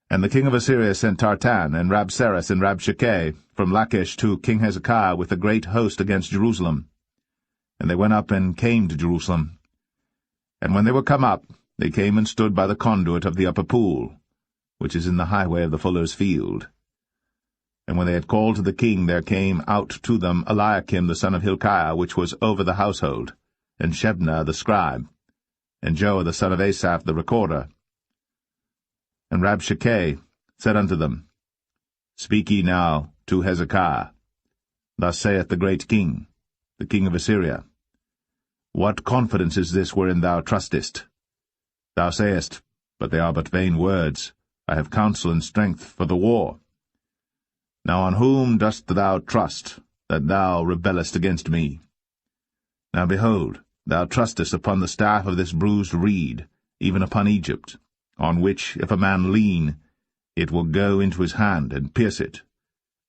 And the king of Assyria sent Tartan, and Rabsaris, and Rabshakeh from Lachish to King Hezekiah with a great host against Jerusalem. And they went up and came to Jerusalem. And when they were come up, they came and stood by the conduit of the upper pool, which is in the highway of the fuller's field. And when they had called to the king, there came out to them Eliakim the son of Hilkiah, which was over the household, and Shebna the scribe, and Joah the son of Asaph the recorder. And Rabshakeh said unto them, Speak ye now to Hezekiah. Thus saith the great king, the king of Assyria, What confidence is this wherein thou trustest? Thou sayest, But they are but vain words. I have counsel and strength for the war. Now on whom dost thou trust, that thou rebellest against me? Now behold, thou trustest upon the staff of this bruised reed, even upon Egypt, on which, if a man lean, it will go into his hand, and pierce it.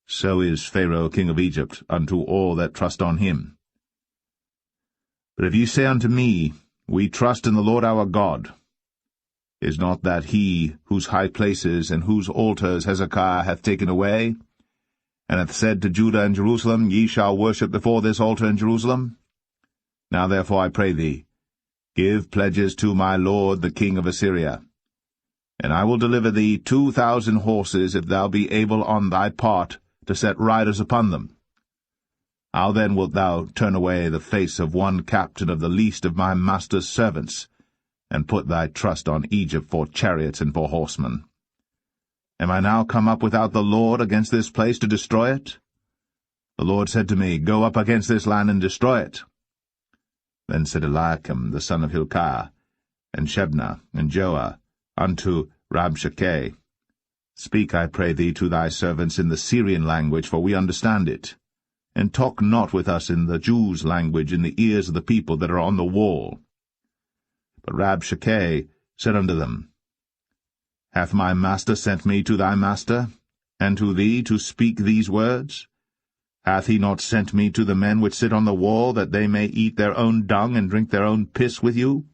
So is Pharaoh king of Egypt unto all that trust on him. But if ye say unto me, We trust in the Lord our God, is not that he whose high places and whose altars Hezekiah hath taken away, and hath said to Judah and Jerusalem, Ye shall worship before this altar in Jerusalem? Now therefore I pray thee, give pledges to my lord the king of Assyria, and I will deliver thee 2,000 horses, if thou be able on thy part to set riders upon them. How then wilt thou turn away the face of one captain of the least of my master's servants, and put thy trust on Egypt for chariots and for horsemen? Am I now come up without the Lord against this place to destroy it? The Lord said to me, Go up against this land and destroy it. Then said Eliakim the son of Hilkiah, and Shebna, and Joah, unto Rabshakeh, Speak, I pray thee, to thy servants in the Syrian language, for we understand it, and talk not with us in the Jews' language in the ears of the people that are on the wall. But Rabshakeh said unto them, Hath my master sent me to thy master, and to thee to speak these words? Hath he not sent me to the men which sit on the wall, that they may eat their own dung and drink their own piss with you?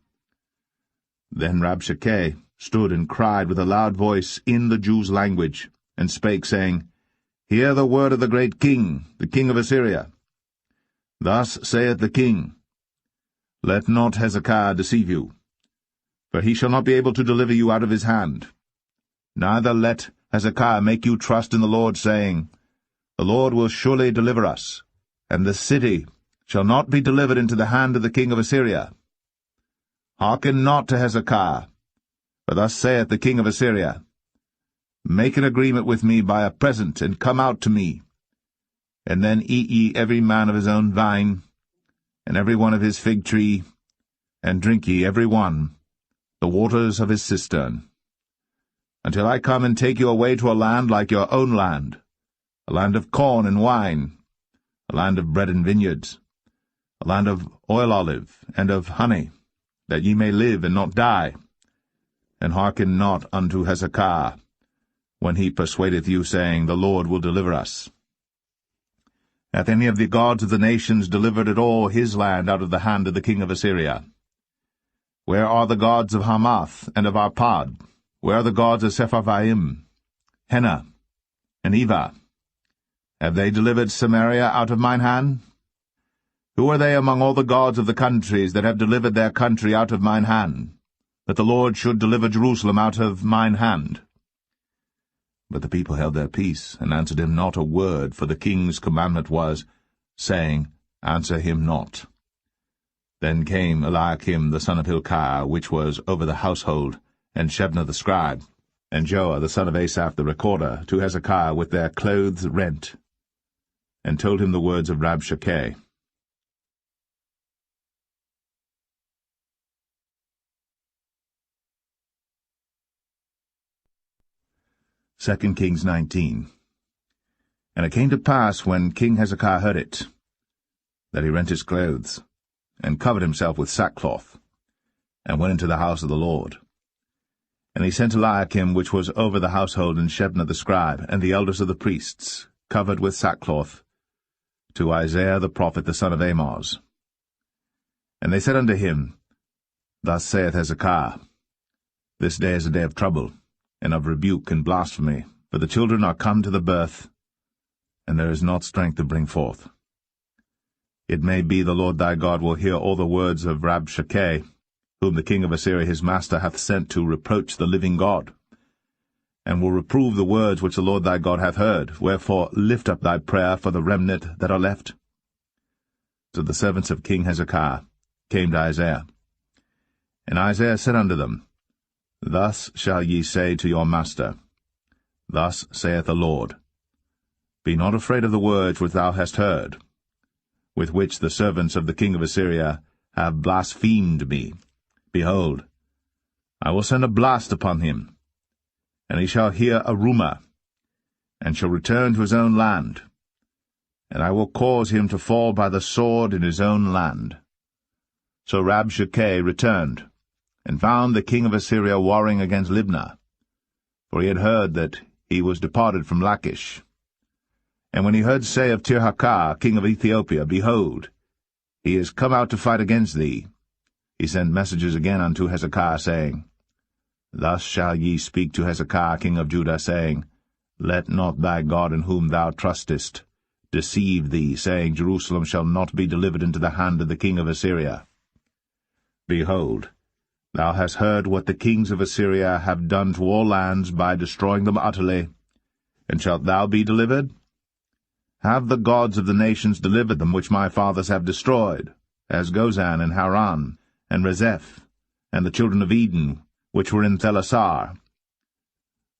Then Rabshakeh stood and cried with a loud voice in the Jews' language, and spake, saying, Hear the word of the great king, the king of Assyria. Thus saith the king, Let not Hezekiah deceive you, for he shall not be able to deliver you out of his hand. Neither let Hezekiah, make you trust in the Lord, saying, The Lord will surely deliver us, and the city shall not be delivered into the hand of the king of Assyria. Hearken not to Hezekiah, for thus saith the king of Assyria, Make an agreement with me by a present, and come out to me. And then eat ye every man of his own vine, and every one of his fig tree, and drink ye every one the waters of his cistern, until I come and take you away to a land like your own land, a land of corn and wine, a land of bread and vineyards, a land of oil olive and of honey, that ye may live and not die. And hearken not unto Hezekiah, when he persuadeth you, saying, The Lord will deliver us. Hath any of the gods of the nations delivered at all his land out of the hand of the king of Assyria? Where are the gods of Hamath and of Arpad? Where are the gods of Sepharvaim, Hena, and Eva? Have they delivered Samaria out of mine hand? Who are they among all the gods of the countries that have delivered their country out of mine hand, that the Lord should deliver Jerusalem out of mine hand? But the people held their peace, and answered him not a word, for the king's commandment was, saying, Answer him not. Then came Eliakim the son of Hilkiah, which was over the household, and Shebna the scribe, and Joah the son of Asaph the recorder, to Hezekiah with their clothes rent, and told him the words of Rabshakeh. 2 Kings 19. And it came to pass, when King Hezekiah heard it, that he rent his clothes, and covered himself with sackcloth, and went into the house of the Lord. And he sent Eliakim, which was over the household, and Shebna the scribe, and the elders of the priests, covered with sackcloth, to Isaiah the prophet, the son of Amoz. And they said unto him, Thus saith Hezekiah, This day is a day of trouble, and of rebuke and blasphemy, for the children are come to the birth, and there is not strength to bring forth. It may be the Lord thy God will hear all the words of Rabshakeh, whom the king of Assyria his master hath sent to reproach the living God, and will reprove the words which the Lord thy God hath heard. Wherefore lift up thy prayer for the remnant that are left. So the servants of King Hezekiah came to Isaiah. And Isaiah said unto them, Thus shall ye say to your master, Thus saith the Lord, Be not afraid of the words which thou hast heard, with which the servants of the king of Assyria have blasphemed me. Behold, I will send a blast upon him, and he shall hear a rumour, and shall return to his own land, and I will cause him to fall by the sword in his own land. So Rabshakeh returned, and found the king of Assyria warring against Libnah, for he had heard that he was departed from Lachish. And when he heard say of Tirhakah, king of Ethiopia, Behold, he is come out to fight against thee, he sent messages again unto Hezekiah, saying, Thus shall ye speak to Hezekiah king of Judah, saying, Let not thy God in whom thou trustest deceive thee, saying, Jerusalem shall not be delivered into the hand of the king of Assyria. Behold, thou hast heard what the kings of Assyria have done to all lands by destroying them utterly, and shalt thou be delivered? Have the gods of the nations delivered them which my fathers have destroyed, as Gozan and Haran, and Rezeph, and the children of Eden, which were in Thelasar?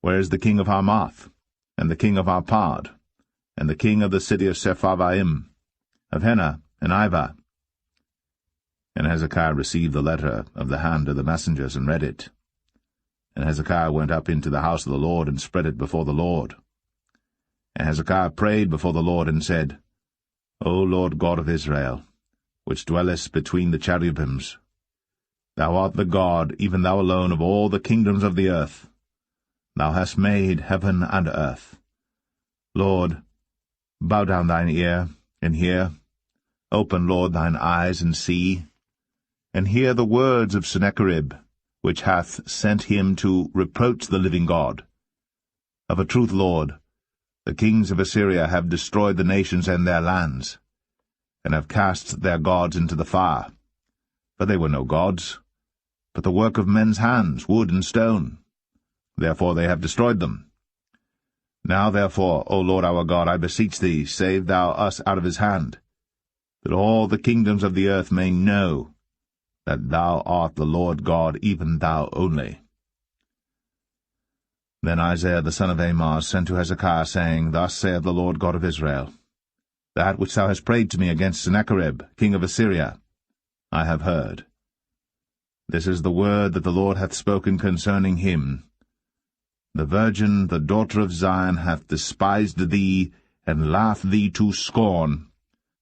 Where is the king of Hamath, and the king of Arpad, and the king of the city of Sepharvaim, of Hena and Ivah? And Hezekiah received the letter of the hand of the messengers, and read it. And Hezekiah went up into the house of the Lord, and spread it before the Lord. And Hezekiah prayed before the Lord, and said, O Lord God of Israel, which dwellest between the cherubims, thou art the God, even thou alone, of all the kingdoms of the earth. Thou hast made heaven and earth. Lord, bow down thine ear, and hear. Open, Lord, thine eyes, and see. And hear the words of Sennacherib, which hath sent him to reproach the living God. Of a truth, Lord, the kings of Assyria have destroyed the nations and their lands, and have cast their gods into the fire. For they were no gods, but the work of men's hands, wood and stone. Therefore they have destroyed them. Now therefore, O Lord our God, I beseech thee, save thou us out of his hand, that all the kingdoms of the earth may know that thou art the Lord God, even thou only. Then Isaiah the son of Amoz sent to Hezekiah, saying, Thus saith the Lord God of Israel, That which thou hast prayed to me against Sennacherib, king of Assyria, I have heard. This is the word that the Lord hath spoken concerning him. The virgin, the daughter of Zion, hath despised thee, and laughed thee to scorn.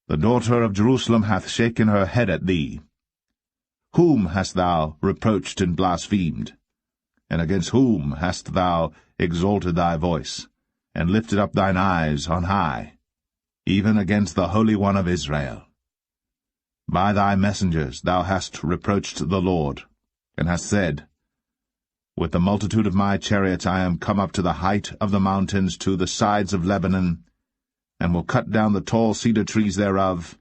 The daughter of Jerusalem hath shaken her head at thee. Whom hast thou reproached and blasphemed? And against whom hast thou exalted thy voice, and lifted up thine eyes on high? Even against the Holy One of Israel. By thy messengers thou hast reproached the Lord, and hast said, With the multitude of my chariots I am come up to the height of the mountains, to the sides of Lebanon, and will cut down the tall cedar trees thereof,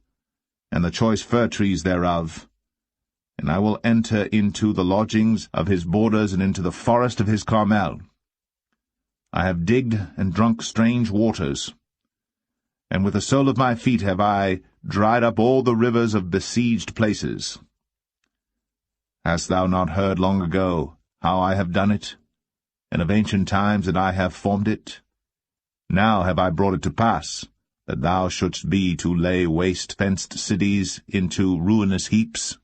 and the choice fir trees thereof, and I will enter into the lodgings of his borders, and into the forest of his Carmel. I have digged and drunk strange waters, and with the sole of my feet have I dried up all the rivers of besieged places. Hast thou not heard long ago how I have done it, and of ancient times that I have formed it? Now have I brought it to pass, that thou shouldst be to lay waste fenced cities into ruinous heaps.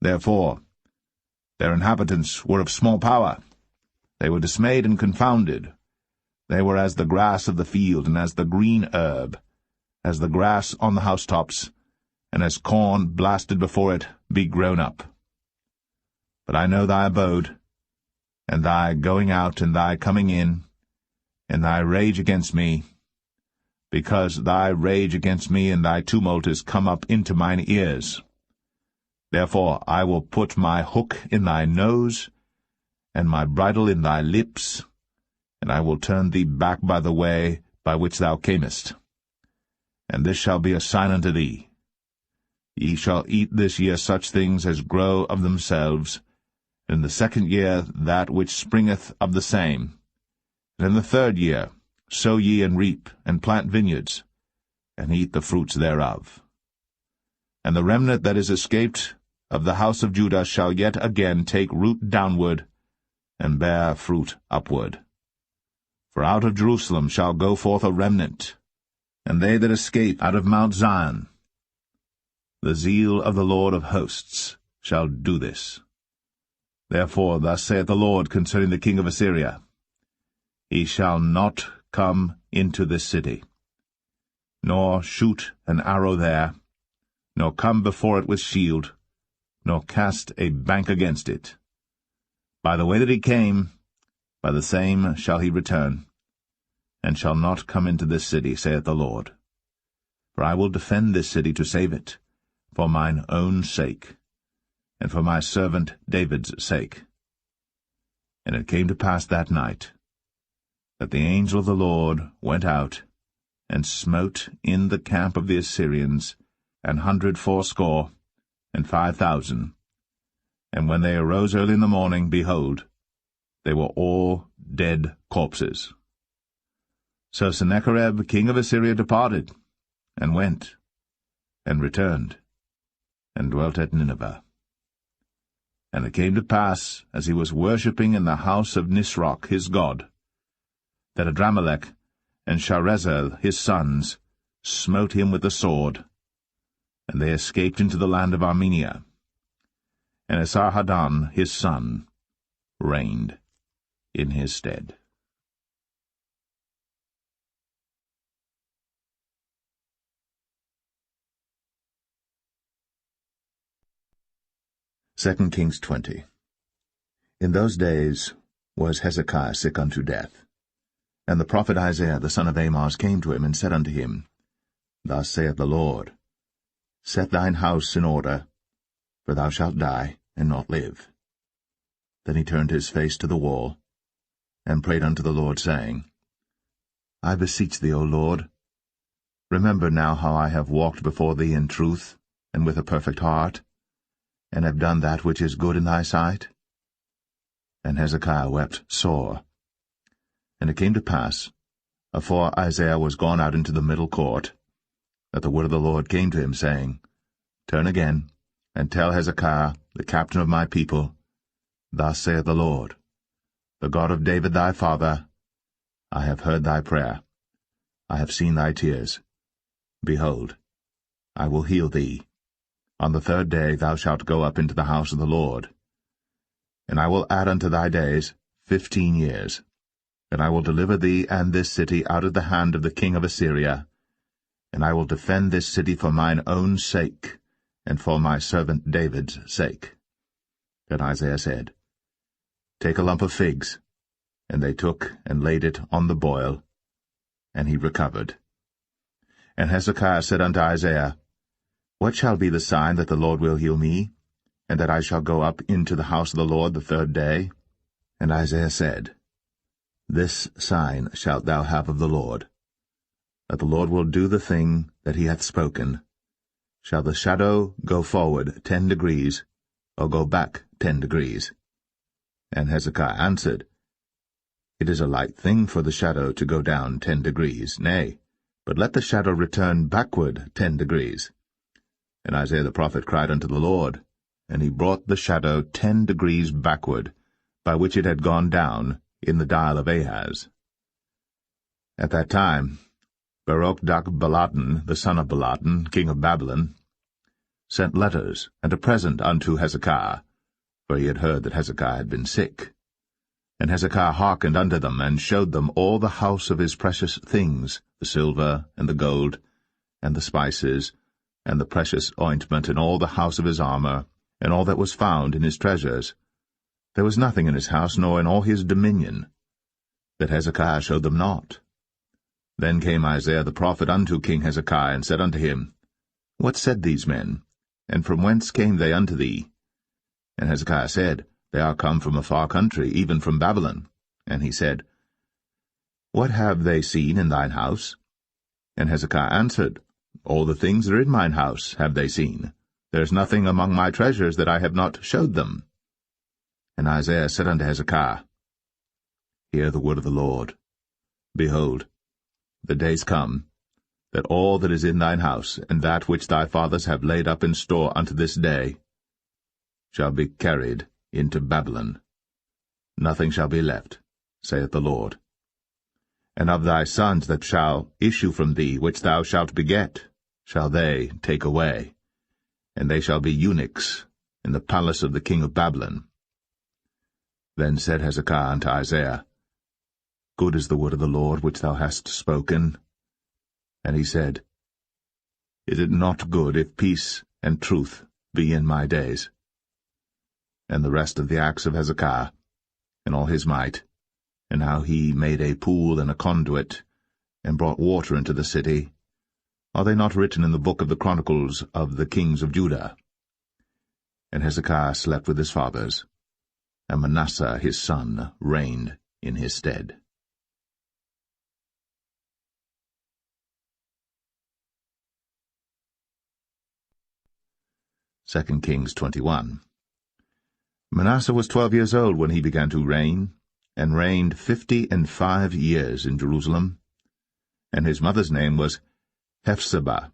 Therefore their inhabitants were of small power. They were dismayed and confounded. They were as the grass of the field, and as the green herb, as the grass on the housetops, and as corn blasted before it be grown up. But I know thy abode, and thy going out and thy coming in, and thy rage against me, because thy rage against me and thy tumult is come up into mine ears. Therefore I will put my hook in thy nose, and my bridle in thy lips, and I will turn thee back by the way by which thou camest. And this shall be a sign unto thee. Ye shall eat this year such things as grow of themselves, and in the 2nd year that which springeth of the same. And in the 3rd year sow ye and reap, and plant vineyards, and eat the fruits thereof. And the remnant that is escaped of the house of Judah shall yet again take root downward, and bear fruit upward. For out of Jerusalem shall go forth a remnant, and they that escape out of Mount Zion. The zeal of the Lord of hosts shall do this. Therefore thus saith the Lord concerning the king of Assyria, He shall not come into this city, nor shoot an arrow there, nor come before it with shield, nor cast a bank against it. By the way that he came, by the same shall he return, and shall not come into this city, saith the Lord. For I will defend this city to save it, for mine own sake, and for my servant David's sake. And it came to pass that night, that the angel of the Lord went out, and smote in the camp of the Assyrians 180 and 5,000. And when they arose early in the morning, behold, they were all dead corpses. So Sennacherib king of Assyria departed, and went, and returned, and dwelt at Nineveh. And it came to pass, as he was worshipping in the house of Nisroch his god, that Adramelech and Sharezer his sons smote him with the sword, and they escaped into the land of Armenia. And Esarhaddon his son reigned in his stead. Second Kings 20. In those days was Hezekiah sick unto death. And the prophet Isaiah the son of Amoz came to him, and said unto him, Thus saith the Lord, Set thine house in order, for thou shalt die, and not live. Then he turned his face to the wall, and prayed unto the Lord, saying, I beseech thee, O Lord, remember now how I have walked before thee in truth, and with a perfect heart, and have done that which is good in thy sight. And Hezekiah wept sore. And it came to pass, afore Isaiah was gone out into the middle court, that the word of the Lord came to him, saying, Turn again, and tell Hezekiah, the captain of my people, Thus saith the Lord, the God of David thy father, I have heard thy prayer, I have seen thy tears. Behold, I will heal thee. On the 3rd day thou shalt go up into the house of the Lord. And I will add unto thy days 15 years. And I will deliver thee and this city out of the hand of the king of Assyria. And I will defend this city for mine own sake, and for my servant David's sake. Then Isaiah said, Take a lump of figs. And they took and laid it on the boil, and he recovered. And Hezekiah said unto Isaiah, What shall be the sign that the Lord will heal me, and that I shall go up into the house of the Lord the 3rd day? And Isaiah said, This sign shalt thou have of the Lord, that the Lord will do the thing that he hath spoken. Shall the shadow go forward 10 degrees, or go back 10 degrees? And Hezekiah answered, It is a light thing for the shadow to go down 10 degrees, nay, but let the shadow return backward 10 degrees. And Isaiah the prophet cried unto the Lord, and he brought the shadow 10 degrees backward, by which it had gone down in the dial of Ahaz. At that time Beroch-Baladan, the son of Baladan, king of Babylon, sent letters and a present unto Hezekiah, for he had heard that Hezekiah had been sick. And Hezekiah hearkened unto them, and showed them all the house of his precious things, the silver, and the gold, and the spices, and the precious ointment, and all the house of his armor, and all that was found in his treasures. There was nothing in his house, nor in all his dominion, that Hezekiah showed them not. Then came Isaiah the prophet unto King Hezekiah, and said unto him, What said these men, and from whence came they unto thee? And Hezekiah said, They are come from a far country, even from Babylon. And he said, What have they seen in thine house? And Hezekiah answered, All the things that are in mine house have they seen. There is nothing among my treasures that I have not showed them. And Isaiah said unto Hezekiah, Hear the word of the Lord. Behold, the days come, that all that is in thine house, and that which thy fathers have laid up in store unto this day, shall be carried into Babylon. Nothing shall be left, saith the Lord. And of thy sons that shall issue from thee, which thou shalt beget, shall they take away, and they shall be eunuchs in the palace of the king of Babylon. Then said Hezekiah unto Isaiah, Good is the word of the Lord which thou hast spoken. And he said, Is it not good if peace and truth be in my days? And the rest of the acts of Hezekiah, and all his might, and how he made a pool and a conduit, and brought water into the city, are they not written in the book of the chronicles of the kings of Judah? And Hezekiah slept with his fathers, and Manasseh his son reigned in his stead. 2 Kings 21. Manasseh was 12 years old when he began to reign, and reigned 55 years in Jerusalem. And his mother's name was Hephzibah.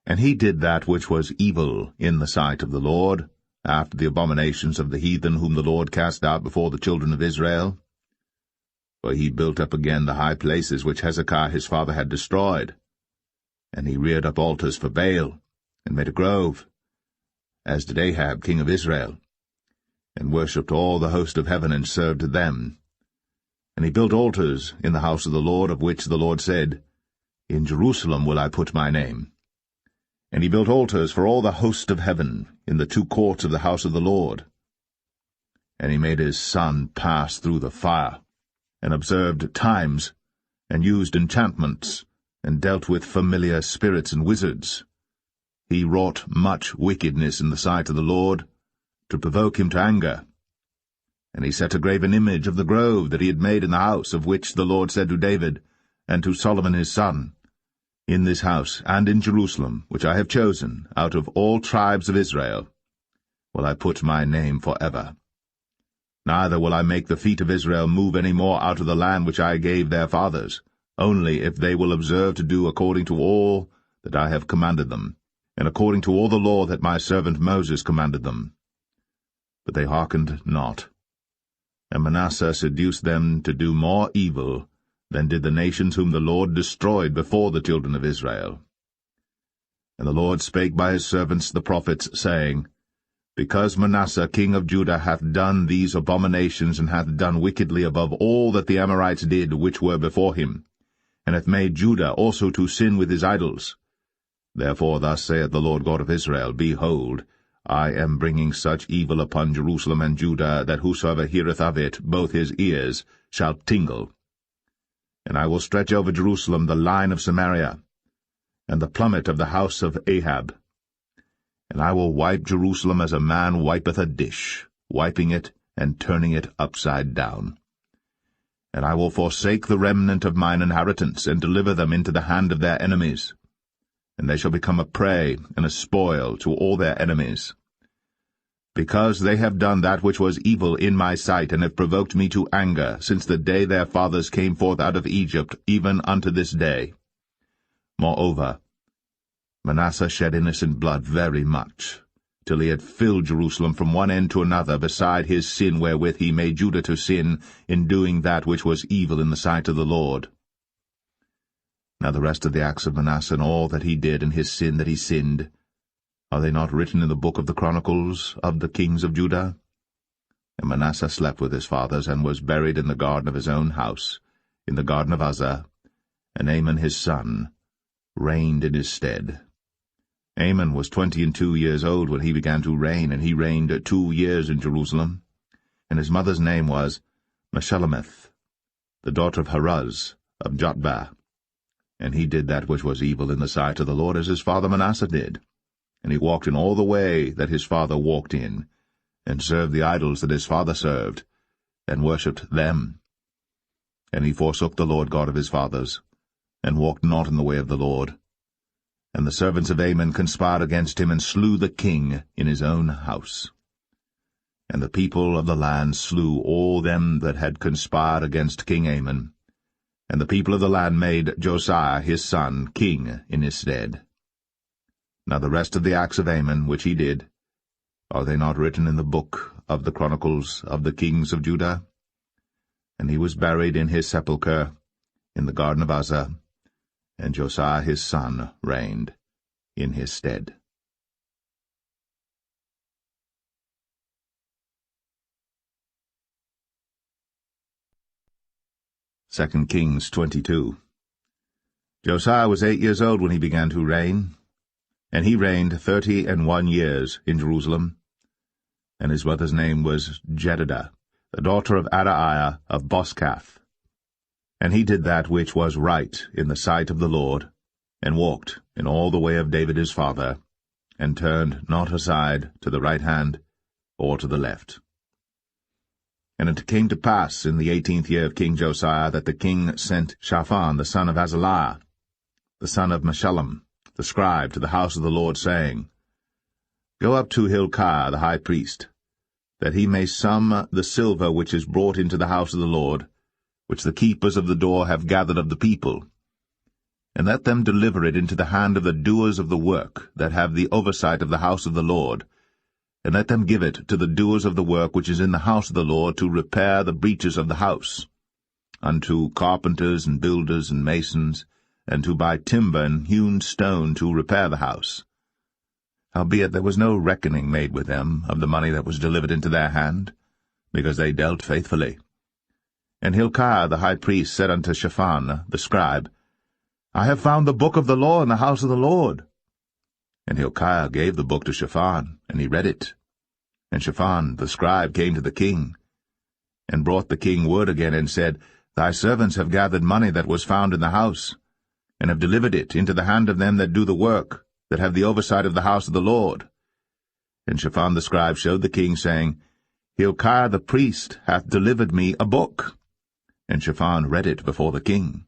And he did that which was evil in the sight of the Lord, after the abominations of the heathen whom the Lord cast out before the children of Israel. For he built up again the high places which Hezekiah his father had destroyed. And he reared up altars for Baal, and made a grove, as did Ahab king of Israel, and worshipped all the host of heaven, and served them. And he built altars in the house of the Lord, of which the Lord said, In Jerusalem will I put my name. And he built altars for all the host of heaven in the 2 courts of the house of the Lord. And he made his son pass through the fire, and observed times, and used enchantments, and dealt with familiar spirits and wizards. He wrought much wickedness in the sight of the Lord, to provoke him to anger. And he set a graven image of the grove that he had made in the house, of which the Lord said to David, and to Solomon his son, In this house and in Jerusalem, which I have chosen, out of all tribes of Israel, will I put my name forever. Neither will I make the feet of Israel move any more out of the land which I gave their fathers, only if they will observe to do according to all that I have commanded them, and according to all the law that my servant Moses commanded them. But they hearkened not. And Manasseh seduced them to do more evil than did the nations whom the Lord destroyed before the children of Israel. And the Lord spake by his servants the prophets, saying, Because Manasseh king of Judah hath done these abominations, and hath done wickedly above all that the Amorites did which were before him, and hath made Judah also to sin with his idols, therefore thus saith the Lord God of Israel, Behold, I am bringing such evil upon Jerusalem and Judah, that whosoever heareth of it, both his ears shall tingle. And I will stretch over Jerusalem the line of Samaria, and the plummet of the house of Ahab. And I will wipe Jerusalem as a man wipeth a dish, wiping it and turning it upside down. And I will forsake the remnant of mine inheritance, and deliver them into the hand of their enemies. And they shall become a prey and a spoil to all their enemies. Because they have done that which was evil in my sight, and have provoked me to anger, since the day their fathers came forth out of Egypt, even unto this day. Moreover, Manasseh shed innocent blood very much, till he had filled Jerusalem from one end to another, beside his sin wherewith he made Judah to sin, in doing that which was evil in the sight of the Lord. Now the rest of the acts of Manasseh, and all that he did, and his sin that he sinned, are they not written in the book of the Chronicles of the kings of Judah? And Manasseh slept with his fathers, and was buried in the garden of his own house, in the garden of Uzzah, and Amon his son reigned in his stead. Amon was 22 years old when he began to reign, and he reigned 2 years in Jerusalem. And his mother's name was Meshullemeth, the daughter of Haruz of Jotbah. And he did that which was evil in the sight of the Lord, as his father Manasseh did. And he walked in all the way that his father walked in, and served the idols that his father served, and worshipped them. And he forsook the Lord God of his fathers, and walked not in the way of the Lord. And the servants of Amon conspired against him, and slew the king in his own house. And the people of the land slew all them that had conspired against King Amon. And the people of the land made Josiah his son king in his stead. Now the rest of the acts of Amon which he did, are they not written in the book of the Chronicles of the kings of Judah? And he was buried in his sepulchre in the garden of Uzzah, and Josiah his son reigned in his stead. 2 Kings 22. Josiah was 8 years old when he began to reign, and he reigned 31 years in Jerusalem. And his mother's name was Jedidah, the daughter of Adaiah of Boscath. And he did that which was right in the sight of the Lord, and walked in all the way of David his father, and turned not aside to the right hand or to the left. And it came to pass in the 18th year of King Josiah that the king sent Shaphan the son of Azaliah, the son of Meshullam, the scribe, to the house of the Lord, saying, Go up to Hilkiah the high priest, that he may sum the silver which is brought into the house of the Lord, which the keepers of the door have gathered of the people, and let them deliver it into the hand of the doers of the work that have the oversight of the house of the Lord, and let them give it to the doers of the work which is in the house of the Lord, to repair the breaches of the house, unto carpenters and builders and masons, and to buy timber and hewn stone to repair the house. Howbeit there was no reckoning made with them of the money that was delivered into their hand, because they dealt faithfully. And Hilkiah the high priest said unto Shaphan the scribe, I have found the book of the law in the house of the Lord. And Hilkiah gave the book to Shaphan, and he read it. And Shaphan the scribe came to the king, and brought the king word again, and said, Thy servants have gathered money that was found in the house, and have delivered it into the hand of them that do the work, that have the oversight of the house of the Lord. And Shaphan the scribe showed the king, saying, Hilkiah the priest hath delivered me a book. And Shaphan read it before the king.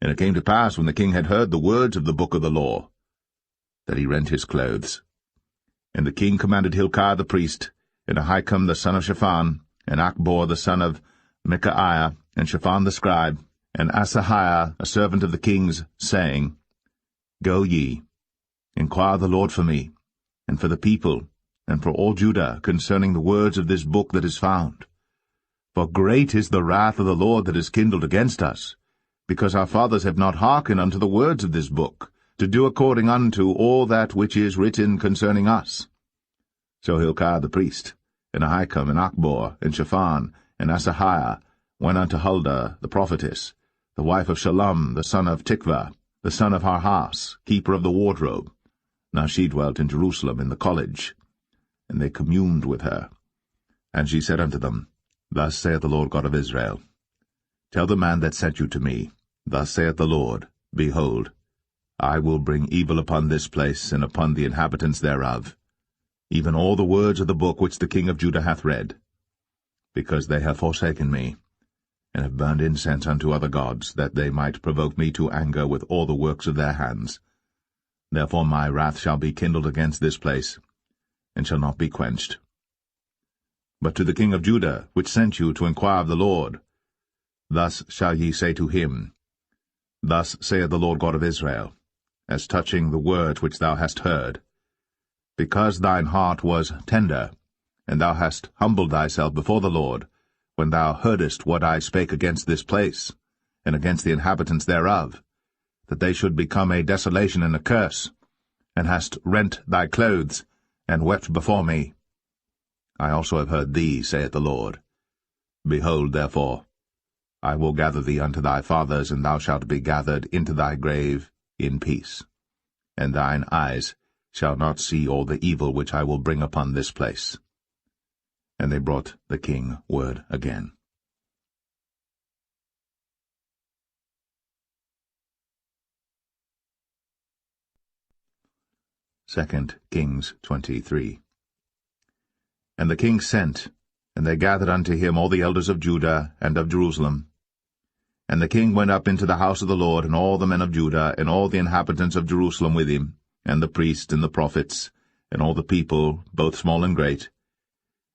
And it came to pass, when the king had heard the words of the book of the law, that he rent his clothes. And the king commanded Hilkiah the priest, and Ahikam the son of Shaphan, and Achbor the son of Micaiah, and Shaphan the scribe, And Asahiah, a servant of the king's, saying, Go ye, inquire the Lord for me, and for the people, and for all Judah, concerning the words of this book that is found. For great is the wrath of the Lord that is kindled against us, because our fathers have not hearkened unto the words of this book, to do according unto all that which is written concerning us. So Hilkiah the priest, and Ahikam, and Achbor, and Shaphan, and Asahiah went unto Huldah the prophetess, the wife of Shallum the son of Tikvah, the son of Harhas, keeper of the wardrobe. Now she dwelt in Jerusalem in the college. And they communed with her. And she said unto them, Thus saith the Lord God of Israel, Tell the man that sent you to me, Thus saith the Lord, Behold, I will bring evil upon this place and upon the inhabitants thereof, even all the words of the book which the king of Judah hath read, because they have forsaken me, and have burned incense unto other gods, that they might provoke me to anger with all the works of their hands. Therefore my wrath shall be kindled against this place, and shall not be quenched. But to the king of Judah, which sent you to inquire of the Lord, thus shall ye say to him, Thus saith the Lord God of Israel, as touching the words which thou hast heard, because thine heart was tender, and thou hast humbled thyself before the Lord, when thou heardest what I spake against this place, and against the inhabitants thereof, that they should become a desolation and a curse, and hast rent thy clothes, and wept before me. I also have heard thee, saith the Lord. Behold, therefore, I will gather thee unto thy fathers, and thou shalt be gathered into thy grave in peace. And thine eyes shall not see all the evil which I will bring upon this place. And they brought the king word again. 2 Kings 23. And the king sent, and they gathered unto him all the elders of Judah and of Jerusalem. And the king went up into the house of the Lord, and all the men of Judah, and all the inhabitants of Jerusalem with him, and the priests and the prophets, and all the people, both small and great.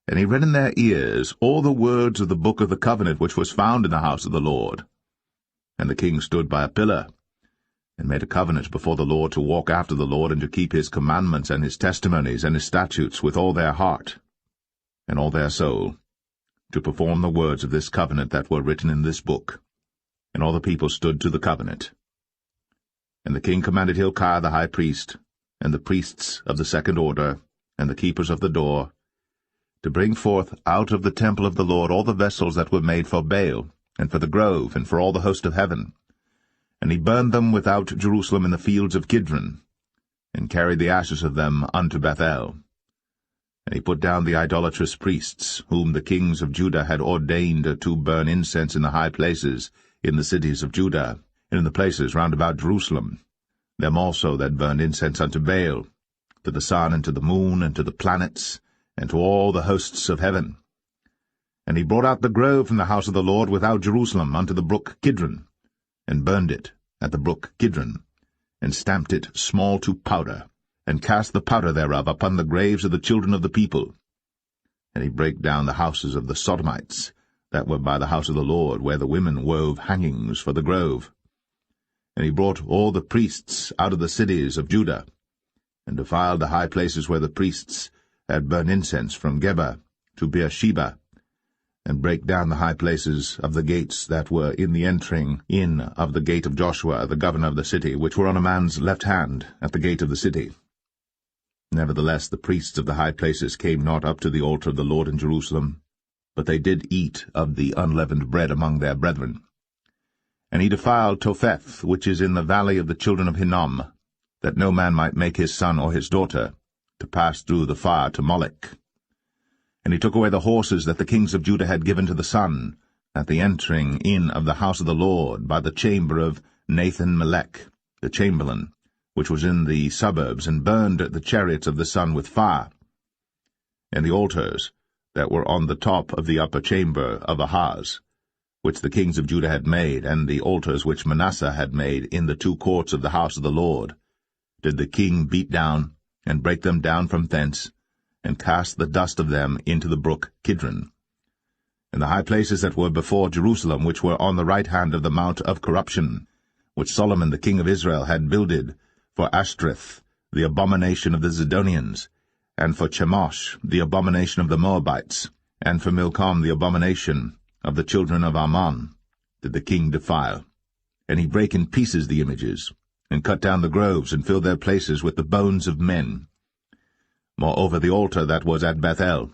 And he read in their ears all the words of the book of the covenant which was found in the house of the Lord. And the king stood by a pillar, and made a covenant before the Lord to walk after the Lord, and to keep his commandments and his testimonies and his statutes with all their heart and all their soul, to perform the words of this covenant that were written in this book. And all the people stood to the covenant. And the king commanded Hilkiah the high priest, and the priests of the second order, and the keepers of the door, to bring forth out of the temple of the Lord all the vessels that were made for Baal, and for the grove, and for all the host of heaven. And he burned them without Jerusalem in the fields of Kidron, and carried the ashes of them unto Bethel. And he put down the idolatrous priests, whom the kings of Judah had ordained to burn incense in the high places, in the cities of Judah, and in the places round about Jerusalem, them also that burned incense unto Baal, to the sun, and to the moon, and to the planets, and to all the hosts of heaven. And he brought out the grove from the house of the Lord without Jerusalem unto the brook Kidron, and burned it at the brook Kidron, and stamped it small to powder, and cast the powder thereof upon the graves of the children of the people. And he brake down the houses of the Sodomites, that were by the house of the Lord, where the women wove hangings for the grove. And he brought all the priests out of the cities of Judah, and defiled the high places where the priests had burned incense, from Geba to Beersheba, and brake down the high places of the gates that were in the entering in of the gate of Joshua, the governor of the city, which were on a man's left hand at the gate of the city. Nevertheless the priests of the high places came not up to the altar of the Lord in Jerusalem, but they did eat of the unleavened bread among their brethren. And he defiled Topheth, which is in the valley of the children of Hinnom, that no man might make his son or his daughter to pass through the fire to Molech. And he took away the horses that the kings of Judah had given to the sun, at the entering in of the house of the Lord, by the chamber of Nathan-Melech, the chamberlain, which was in the suburbs, and burned the chariots of the sun with fire. And the altars that were on the top of the upper chamber of Ahaz, which the kings of Judah had made, and the altars which Manasseh had made in the two courts of the house of the Lord, did the king beat down, and break them down from thence, and cast the dust of them into the brook Kidron. and the high places that were before Jerusalem, which were on the right hand of the mount of corruption, which Solomon the king of Israel had builded for Ashtoreth, the abomination of the Zidonians, and for Chemosh, the abomination of the Moabites, and for Milcom, the abomination of the children of Ammon, did the king defile. And he brake in pieces the images, and cut down the groves, and filled their places with the bones of men. Moreover, the altar that was at Bethel,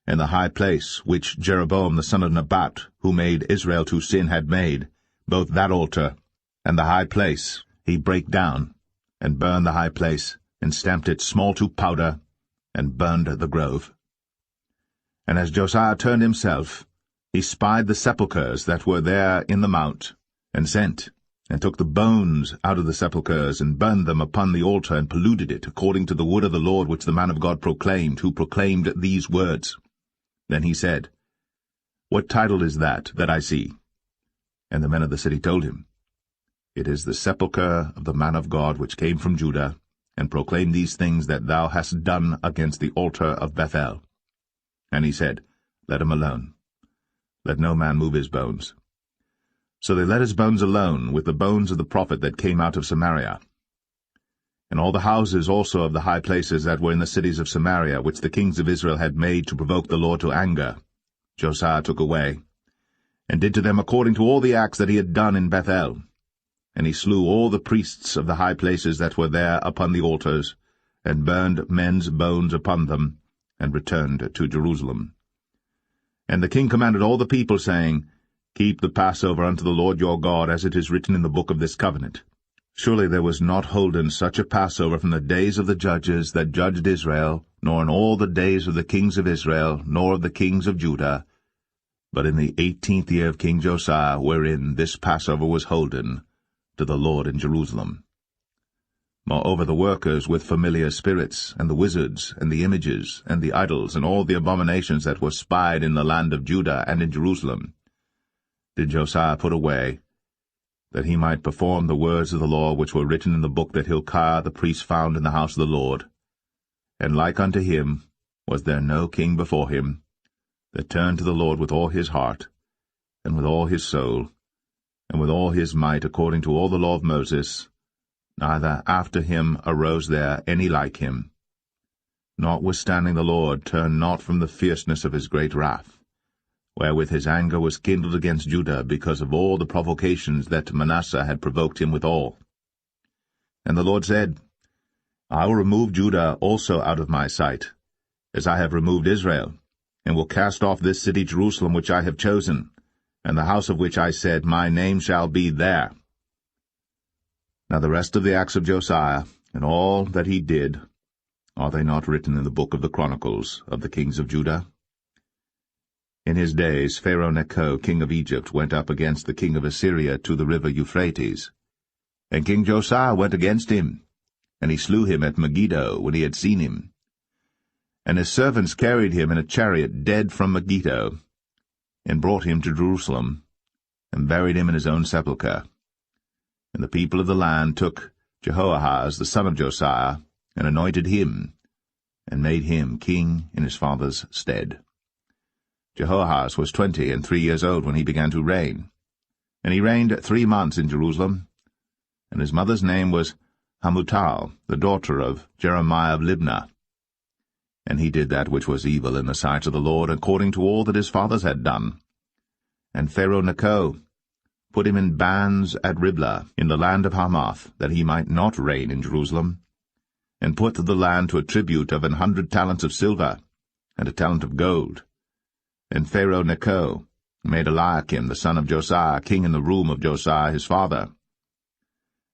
and the high place which Jeroboam the son of Nebat, who made Israel to sin, had made, both that altar and the high place he brake down, and burned the high place, and stamped it small to powder, and burned the grove. And as Josiah turned himself, he spied the sepulchres that were there in the mount, and sent, and took the bones out of the sepulchres, and burned them upon the altar, and polluted it, according to the word of the Lord which the man of God proclaimed, who proclaimed these words. Then he said, What title is that I see? And the men of the city told him, It is the sepulchre of the man of God which came from Judah, and proclaimed these things that thou hast done against the altar of Bethel. And he said, Let him alone. Let no man move his bones. So they let his bones alone, with the bones of the prophet that came out of Samaria. And all the houses also of the high places that were in the cities of Samaria, which the kings of Israel had made to provoke the Lord to anger, Josiah took away, and did to them according to all the acts that he had done in Bethel. And he slew all the priests of the high places that were there upon the altars, and burned men's bones upon them, and returned to Jerusalem. And the king commanded all the people, saying, Keep the Passover unto the Lord your God, as it is written in the book of this covenant. Surely there was not holden such a Passover from the days of the judges that judged Israel, nor in all the days of the kings of Israel, nor of the kings of Judah, but in the 18th year of King Josiah, wherein this Passover was holden to the Lord in Jerusalem. Moreover, the workers with familiar spirits, and the wizards, and the images, and the idols, and all the abominations that were spied in the land of Judah and in Jerusalem, did Josiah put away, that he might perform the words of the law which were written in the book that Hilkiah the priest found in the house of the Lord. And like unto him was there no king before him, that turned to the Lord with all his heart, and with all his soul, and with all his might, according to all the law of Moses, neither after him arose there any like him. Notwithstanding the Lord turned not from the fierceness of his great wrath, wherewith his anger was kindled against Judah, because of all the provocations that Manasseh had provoked him withal. And the Lord said, I will remove Judah also out of my sight, as I have removed Israel, and will cast off this city Jerusalem which I have chosen, and the house of which I said, My name shall be there. Now the rest of the acts of Josiah, and all that he did, are they not written in the book of the Chronicles of the kings of Judah? In his days Pharaoh Necho, king of Egypt, went up against the king of Assyria to the river Euphrates. And King Josiah went against him, and he slew him at Megiddo when he had seen him. And his servants carried him in a chariot dead from Megiddo, and brought him to Jerusalem, and buried him in his own sepulchre. And the people of the land took Jehoahaz the son of Josiah, and anointed him, and made him king in his father's stead. Jehoahaz was 23 years old when he began to reign, and he reigned 3 months in Jerusalem. And his mother's name was Hamutal, the daughter of Jeremiah of Libnah. And he did that which was evil in the sight of the Lord, according to all that his fathers had done. And Pharaoh Necho put him in bands at Riblah, in the land of Hamath, that he might not reign in Jerusalem, and put the land to a tribute of 100 talents of silver, and a talent of gold. And Pharaoh Necho made Eliakim the son of Josiah king in the room of Josiah his father,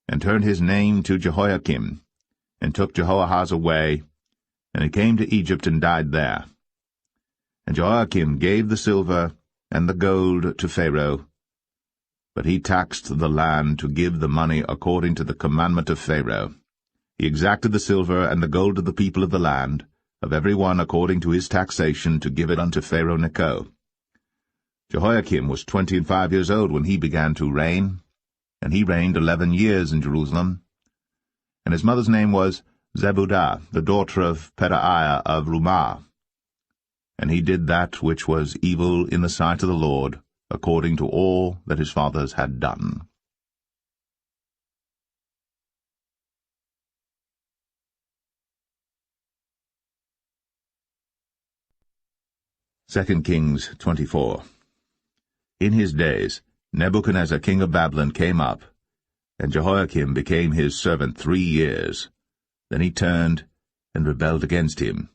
and turned his name to Jehoiakim, and took Jehoahaz away, and he came to Egypt and died there. And Jehoiakim gave the silver and the gold to Pharaoh, but he taxed the land to give the money according to the commandment of Pharaoh. He exacted the silver and the gold of the people of the land, of every one according to his taxation, to give it unto Pharaoh Necho. Jehoiakim was 25 years old when he began to reign, and he reigned 11 years in Jerusalem. And his mother's name was Zebudah, the daughter of Pedaiah of Rumah. And he did that which was evil in the sight of the Lord, according to all that his fathers had done. 2 Kings 24. In his days Nebuchadnezzar king of Babylon came up, and Jehoiakim became his servant 3 years. Then he turned and rebelled against him.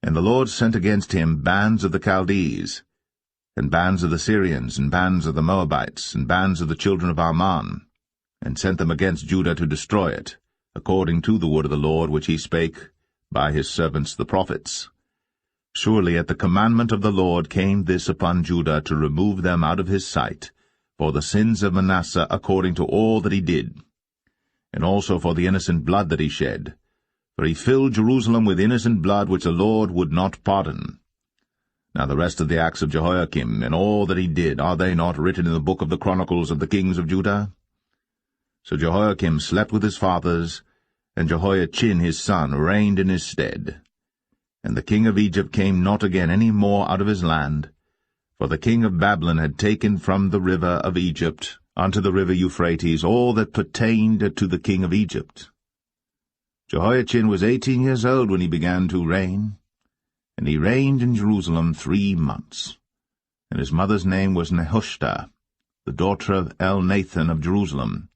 And the Lord sent against him bands of the Chaldees, and bands of the Syrians, and bands of the Moabites, and bands of the children of Ammon, and sent them against Judah to destroy it, according to the word of the Lord which he spake by his servants the prophets. Surely at the commandment of the Lord came this upon Judah to remove them out of his sight, for the sins of Manasseh according to all that he did, and also for the innocent blood that he shed. For he filled Jerusalem with innocent blood which the Lord would not pardon. Now the rest of the acts of Jehoiakim, and all that he did, are they not written in the book of the Chronicles of the kings of Judah? So Jehoiakim slept with his fathers, and Jehoiachin his son reigned in his stead. And the king of Egypt came not again any more out of his land, for the king of Babylon had taken from the river of Egypt unto the river Euphrates all that pertained to the king of Egypt. Jehoiachin was 18 years old when he began to reign, and he reigned in Jerusalem 3 months. And his mother's name was Nehushta, the daughter of Elnathan of Jerusalem.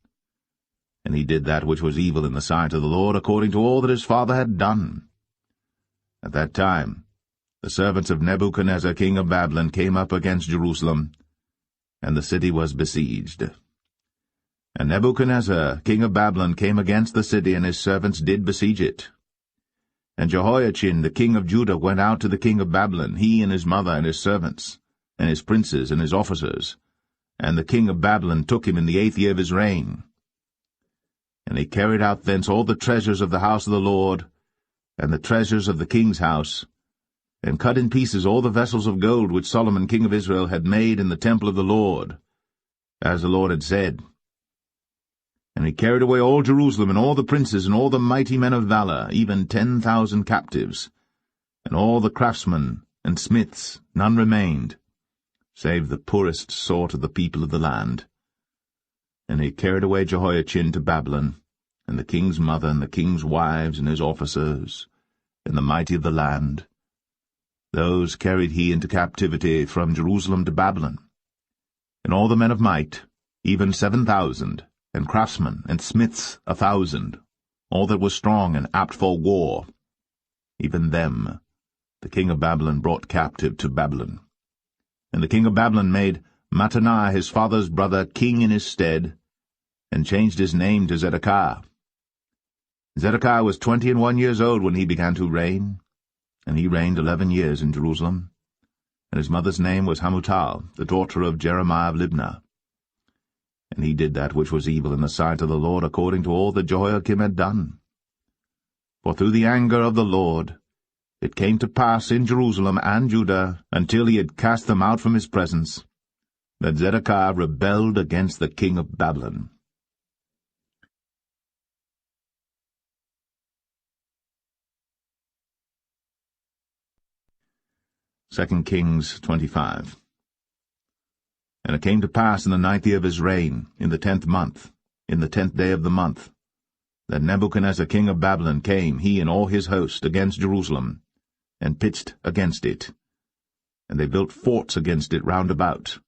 And he did that which was evil in the sight of the Lord, according to all that his father had done. At that time the servants of Nebuchadnezzar king of Babylon came up against Jerusalem, and the city was besieged. And Nebuchadnezzar king of Babylon came against the city, and his servants did besiege it. And Jehoiachin the king of Judah went out to the king of Babylon, he and his mother and his servants, and his princes and his officers. And the king of Babylon took him in the 8th year of his reign. And he carried out thence all the treasures of the house of the Lord, and the treasures of the king's house, and cut in pieces all the vessels of gold which Solomon king of Israel had made in the temple of the Lord, as the Lord had said. And he carried away all Jerusalem, and all the princes, and all the mighty men of valor, even 10,000 captives, and all the craftsmen and smiths, none remained, save the poorest sort of the people of the land. And he carried away Jehoiachin to Babylon, and the king's mother, and the king's wives, and his officers, and the mighty of the land. Those carried he into captivity from Jerusalem to Babylon. And all the men of might, even 7,000, and craftsmen and smiths 1,000, all that was strong and apt for war, even them the king of Babylon brought captive to Babylon. And the king of Babylon made Mattaniah his father's brother king in his stead, and changed his name to Zedekiah. Zedekiah was 21 years old when he began to reign, and he reigned 11 years in Jerusalem. And his mother's name was Hamutal, the daughter of Jeremiah of Libnah. And he did that which was evil in the sight of the Lord, according to all that Jehoiakim had done. For through the anger of the Lord it came to pass in Jerusalem and Judah, until he had cast them out from his presence, that Zedekiah rebelled against the king of Babylon. 2 Kings 25. And it came to pass in the 9th year of his reign, in the 10th month, in the 10th day of the month, that Nebuchadnezzar king of Babylon came, he and all his host, against Jerusalem, and pitched against it. And they built forts against it round about.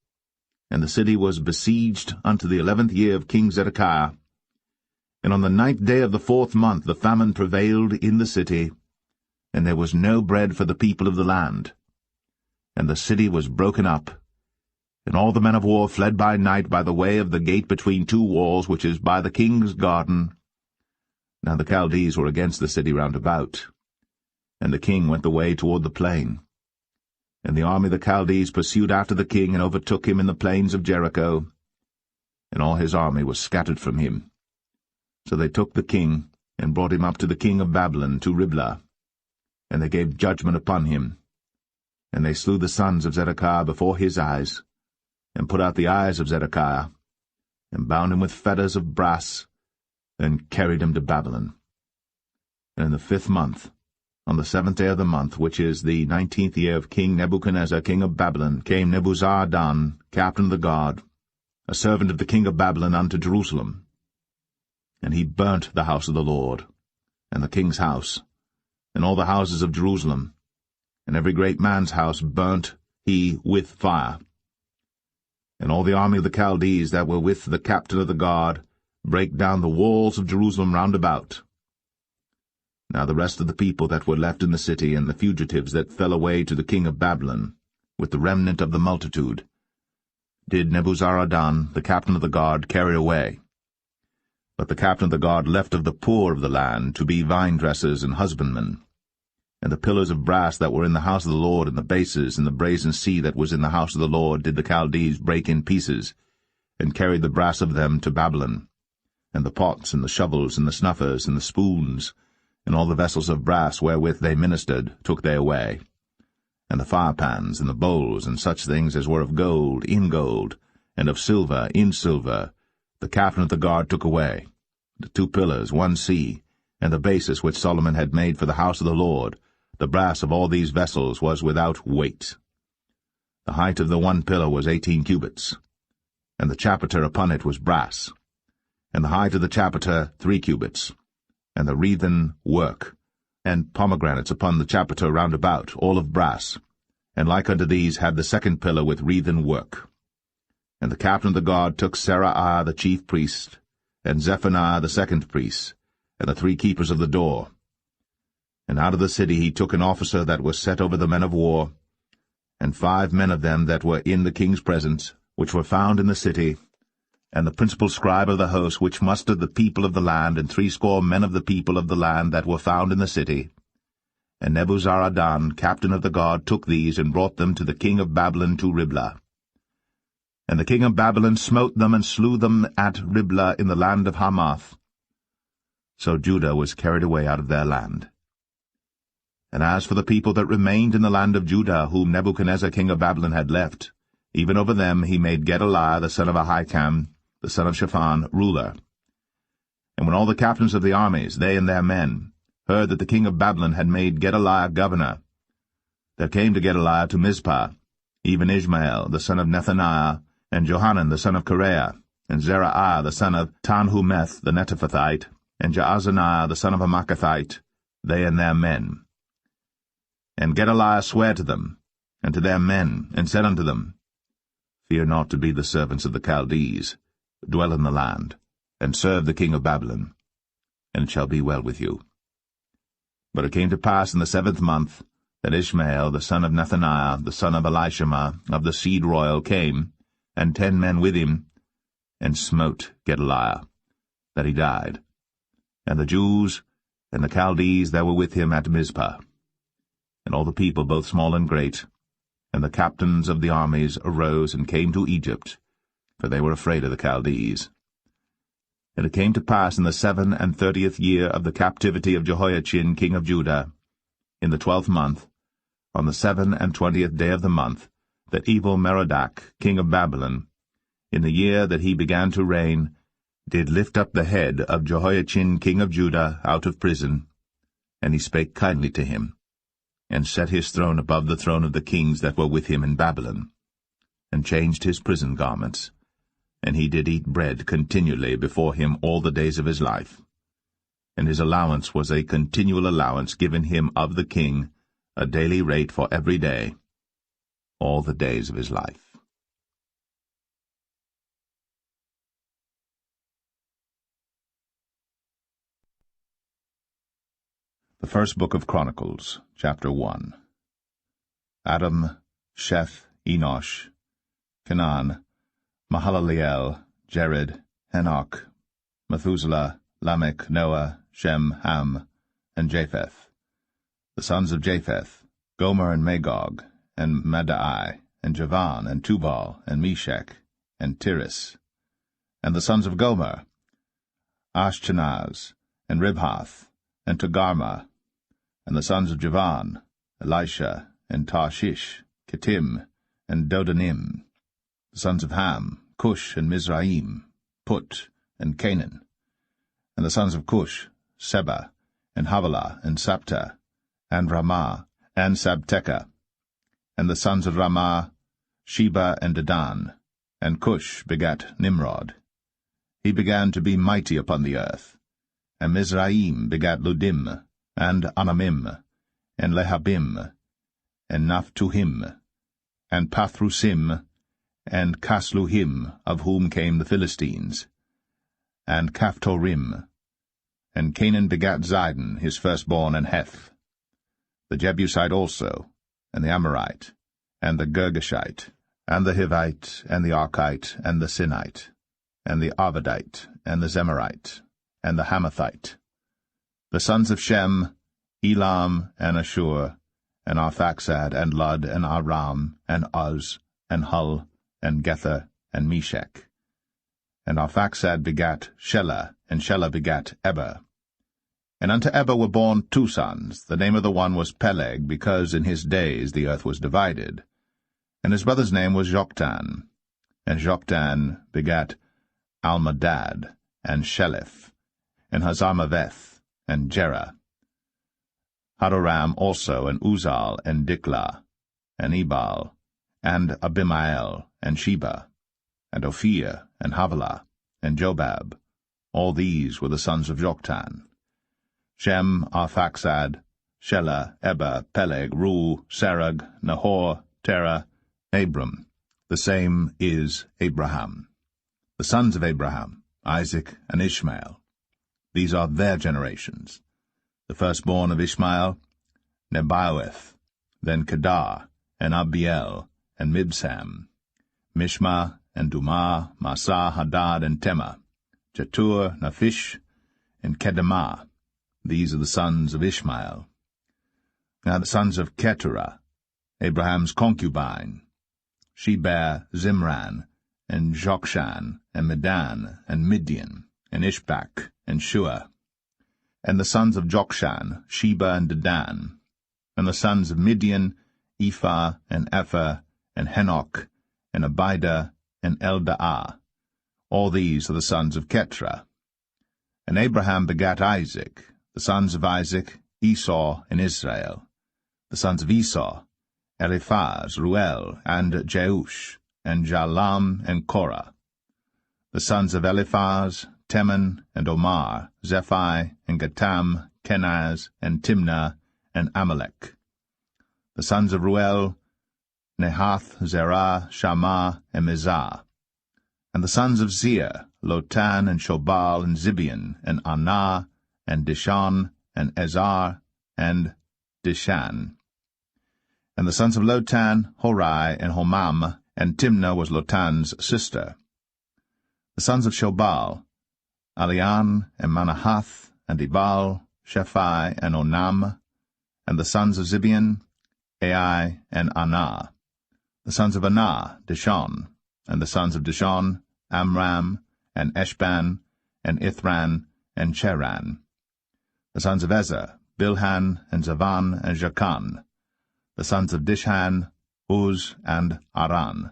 And the city was besieged unto the 11th year of King Zedekiah. And on the 9th day of the 4th month the famine prevailed in the city, and there was no bread for the people of the land. And the city was broken up, and all the men of war fled by night by the way of the gate between 2 walls, which is by the king's garden. Now the Chaldees were against the city round about, and the king went the way toward the plain. And the army of the Chaldees pursued after the king, and overtook him in the plains of Jericho, and all his army was scattered from him. So they took the king, and brought him up to the king of Babylon, to Riblah, and they gave judgment upon him. And they slew the sons of Zedekiah before his eyes, and put out the eyes of Zedekiah, and bound him with fetters of brass, and carried him to Babylon. And in the 5th month, On the 7th day of the month, which is the 19th year of King Nebuchadnezzar, king of Babylon, came Nebuzaradan, captain of the guard, a servant of the king of Babylon, unto Jerusalem. And he burnt the house of the Lord, and the king's house, and all the houses of Jerusalem, and every great man's house burnt he with fire. And all the army of the Chaldees that were with the captain of the guard brake down the walls of Jerusalem round about. Now the rest of the people that were left in the city, and the fugitives that fell away to the king of Babylon, with the remnant of the multitude, did Nebuzaradan, the captain of the guard, carry away. But the captain of the guard left of the poor of the land to be vine-dressers and husbandmen. And the pillars of brass that were in the house of the Lord, and the bases, and the brazen sea that was in the house of the Lord, did the Chaldees break in pieces, and carried the brass of them to Babylon. And the pots, and the shovels, and the snuffers, and the spoons, and all the vessels of brass wherewith they ministered, took they away. And the firepans, and the bowls, and such things as were of gold, in gold, and of silver, in silver, the captain of the guard took away. The 2 pillars, 1 sea, and the basis which Solomon had made for the house of the Lord, the brass of all these vessels was without weight. The height of the 1 pillar was 18 cubits, and the chapiter upon it was brass, and the height of the chapiter 3 cubits, and the wreathen work, and pomegranates upon the chapiter round about, all of brass, and like unto these had the 2nd pillar with wreathen work. And the captain of the guard took Seraiah the chief priest, and Zephaniah the 2nd priest, and the 3 keepers of the door. And out of the city he took an officer that was set over the men of war, and 5 men of them that were in the king's presence, which were found in the city, and the principal scribe of the host, which mustered the people of the land, and 60 men of the people of the land that were found in the city. And Nebuzaradan, captain of the guard, took these, and brought them to the king of Babylon to Riblah. And the king of Babylon smote them, and slew them at Riblah in the land of Hamath. So Judah was carried away out of their land. And as for the people that remained in the land of Judah, whom Nebuchadnezzar king of Babylon had left, even over them he made Gedaliah the son of Ahikam, the son of Shaphan, ruler. And when all the captains of the armies, they and their men, heard that the king of Babylon had made Gedaliah governor, there came to Gedaliah to Mizpah, even Ishmael the son of Nethaniah, and Johanan the son of Kareah, and Zeraiah the son of Tanhumeth the Netophathite, and Jaazaniah the son of a Maacathite, they and their men. And Gedaliah sware to them, and to their men, and said unto them, Fear not to be the servants of the Chaldees, dwell in the land, and serve the king of Babylon, and it shall be well with you. But it came to pass in the 7th month, that Ishmael the son of Nethaniah, the son of Elishama, of the seed royal, came, and 10 men with him, and smote Gedaliah, that he died, and the Jews and the Chaldees that were with him at Mizpah. And all the people, both small and great, and the captains of the armies arose and came to Egypt, for they were afraid of the Chaldees. And it came to pass in the 37th year of the captivity of Jehoiachin king of Judah, in the 12th month, on the 27th day of the month, that Evil-Merodach king of Babylon, in the year that he began to reign, did lift up the head of Jehoiachin king of Judah out of prison, and he spake kindly to him, and set his throne above the throne of the kings that were with him in Babylon, and changed his prison garments, and he did eat bread continually before him all the days of his life. And his allowance was a continual allowance given him of the king, a daily rate for every day, all the days of his life. The First Book of Chronicles, Chapter 1. Adam, Sheth, Enosh, Canaan, Mahalaleel, Jared, Enoch, Methuselah, Lamech, Noah, Shem, Ham, and Japheth. The sons of Japheth, Gomer and Magog, and Madai, and Javan, and Tubal, and Meshach, and Tiras. And the sons of Gomer, Ashchenaz, and Ribhath, and Togarmah. And the sons of Javan, Elisha, and Tarshish, Kittim, and Dodanim. The sons of Ham, Cush, and Mizraim, Put, and Canaan. And the sons of Cush, Seba, and Havilah, and Sapta, and Ramah, and Sabteka. And the sons of Ramah, Sheba and Dedan. And Cush begat Nimrod. He began to be mighty upon the earth. And Mizraim begat Ludim, and Anamim, and Lehabim, and Naphtuhim, and Pathrusim, and Casluhim, of whom came the Philistines, and Caphtorim. And Canaan begat Zidon, his firstborn, and Heth, the Jebusite also, and the Amorite, and the Girgashite, and the Hivite, and the Archite, and the Sinite, and the Arvadite, and the Zemarite, and the Hamathite. The sons of Shem, Elam, and Ashur, and Arphaxad, and Lud, and Aram, and Uz, and Hul, and Gether, and Meshech. And Arphaxad begat Shelah, and Shelah begat Eber. And unto Eber were born 2 sons. The name of the one was Peleg, because in his days the earth was divided. And his brother's name was Joktan. And Joktan begat Almadad, and Sheleph, and Hazarmaveth, and Jerah. Hadoram also, and Uzal, and Diklah, and Ebal, and Abimael, and Sheba, and Ophir, and Havilah, and Jobab. All these were the sons of Joktan. Shem, Arphaxad, Shelah, Eber, Peleg, Reu, Serug, Nahor, Terah, Abram. The same is Abraham. The sons of Abraham, Isaac, and Ishmael. These are their generations. The firstborn of Ishmael, Nebaioth, then Kedar, and Abiel, and Mibsam, Mishma, and Dumah, Massa, Hadad, and Tema, Jetur, Naphish, and Kedemah. These are the sons of Ishmael. Now the sons of Keturah, Abraham's concubine. She bare Zimran, and Jokshan, and Medan, and Midian, and Ishbak, and Shua. And the sons of Jokshan, Sheba and Dedan. And the sons of Midian, Ephah, and Epher, and Henoch, and Abida, and Eldaah. All these are the sons of Keturah. And Abraham begat Isaac. The sons of Isaac, Esau and Israel. The sons of Esau, Eliphaz, Ruel, and Jeush, and Jalam, and Korah. The sons of Eliphaz, Teman, and Omar, Zephi, and Gatam, Kenaz, and Timnah, and Amalek. The sons of Ruel, Nehath, Zerah, Shammah, and Mizah. And the sons of Zia, Lotan, and Shobal, and Zibeon, and Anah, and Dishan, and Ezar, and Dishan. And the sons of Lotan, Horai, and Homam, and Timnah was Lotan's sister. The sons of Shobal, Alian, and Manahath, and Ebal, Shephi, and Onam. And the sons of Zibeon, Ai, and Anah. The sons of Anah, Dishon. And the sons of Dishon, Amram, and Eshban, and Ithran, and Cheran. The sons of Ezer, Bilhan, and Zavan, and Jachan. The sons of Dishan, Uz, and Aran.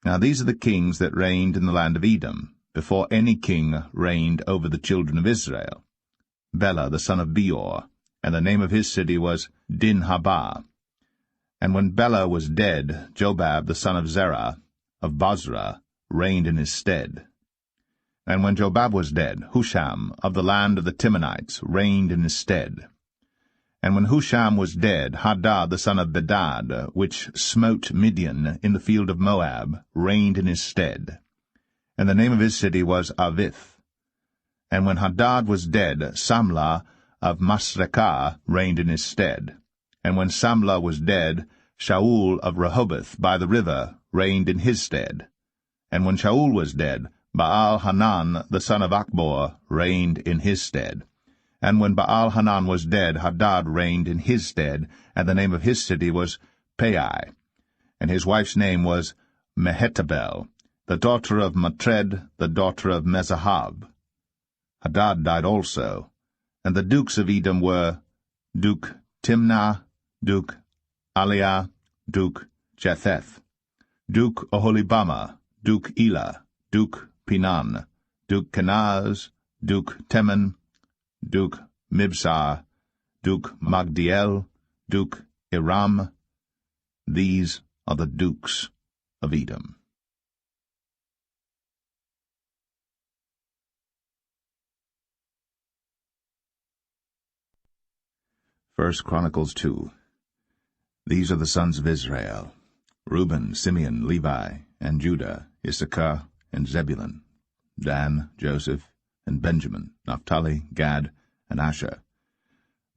Now these are the kings that reigned in the land of Edom, before any king reigned over the children of Israel. Bela the son of Beor, and the name of his city was Dinhabah. And when Bela was dead, Jobab the son of Zerah, of Bozrah, reigned in his stead. And when Jobab was dead, Husham of the land of the Timonites reigned in his stead. And when Husham was dead, Hadad the son of Bedad, which smote Midian in the field of Moab, reigned in his stead. And the name of his city was Avith. And when Hadad was dead, Samlah of Masrekah reigned in his stead. And when Samlah was dead, Shaul of Rehoboth by the river reigned in his stead. And when Shaul was dead, Baal-Hanan the son of Achbor reigned in his stead. And when Baal-Hanan was dead, Hadad reigned in his stead, and the name of his city was Pai. And his wife's name was Mehetabel, the daughter of Matred, the daughter of Mezahab. Hadad died also, and the dukes of Edom were Duke Timnah, Duke Aliah, Duke Jetheth, Duke Oholibamah, Duke Elah, Duke Pinan, Duke Kenaz, Duke Teman, Duke Mibsar, Duke Magdiel, Duke Iram. These are the dukes of Edom. 1 Chronicles 2. These are the sons of Israel: Reuben, Simeon, Levi, and Judah, Issachar, and Zebulun, Dan, Joseph, and Benjamin, Naphtali, Gad, and Asher.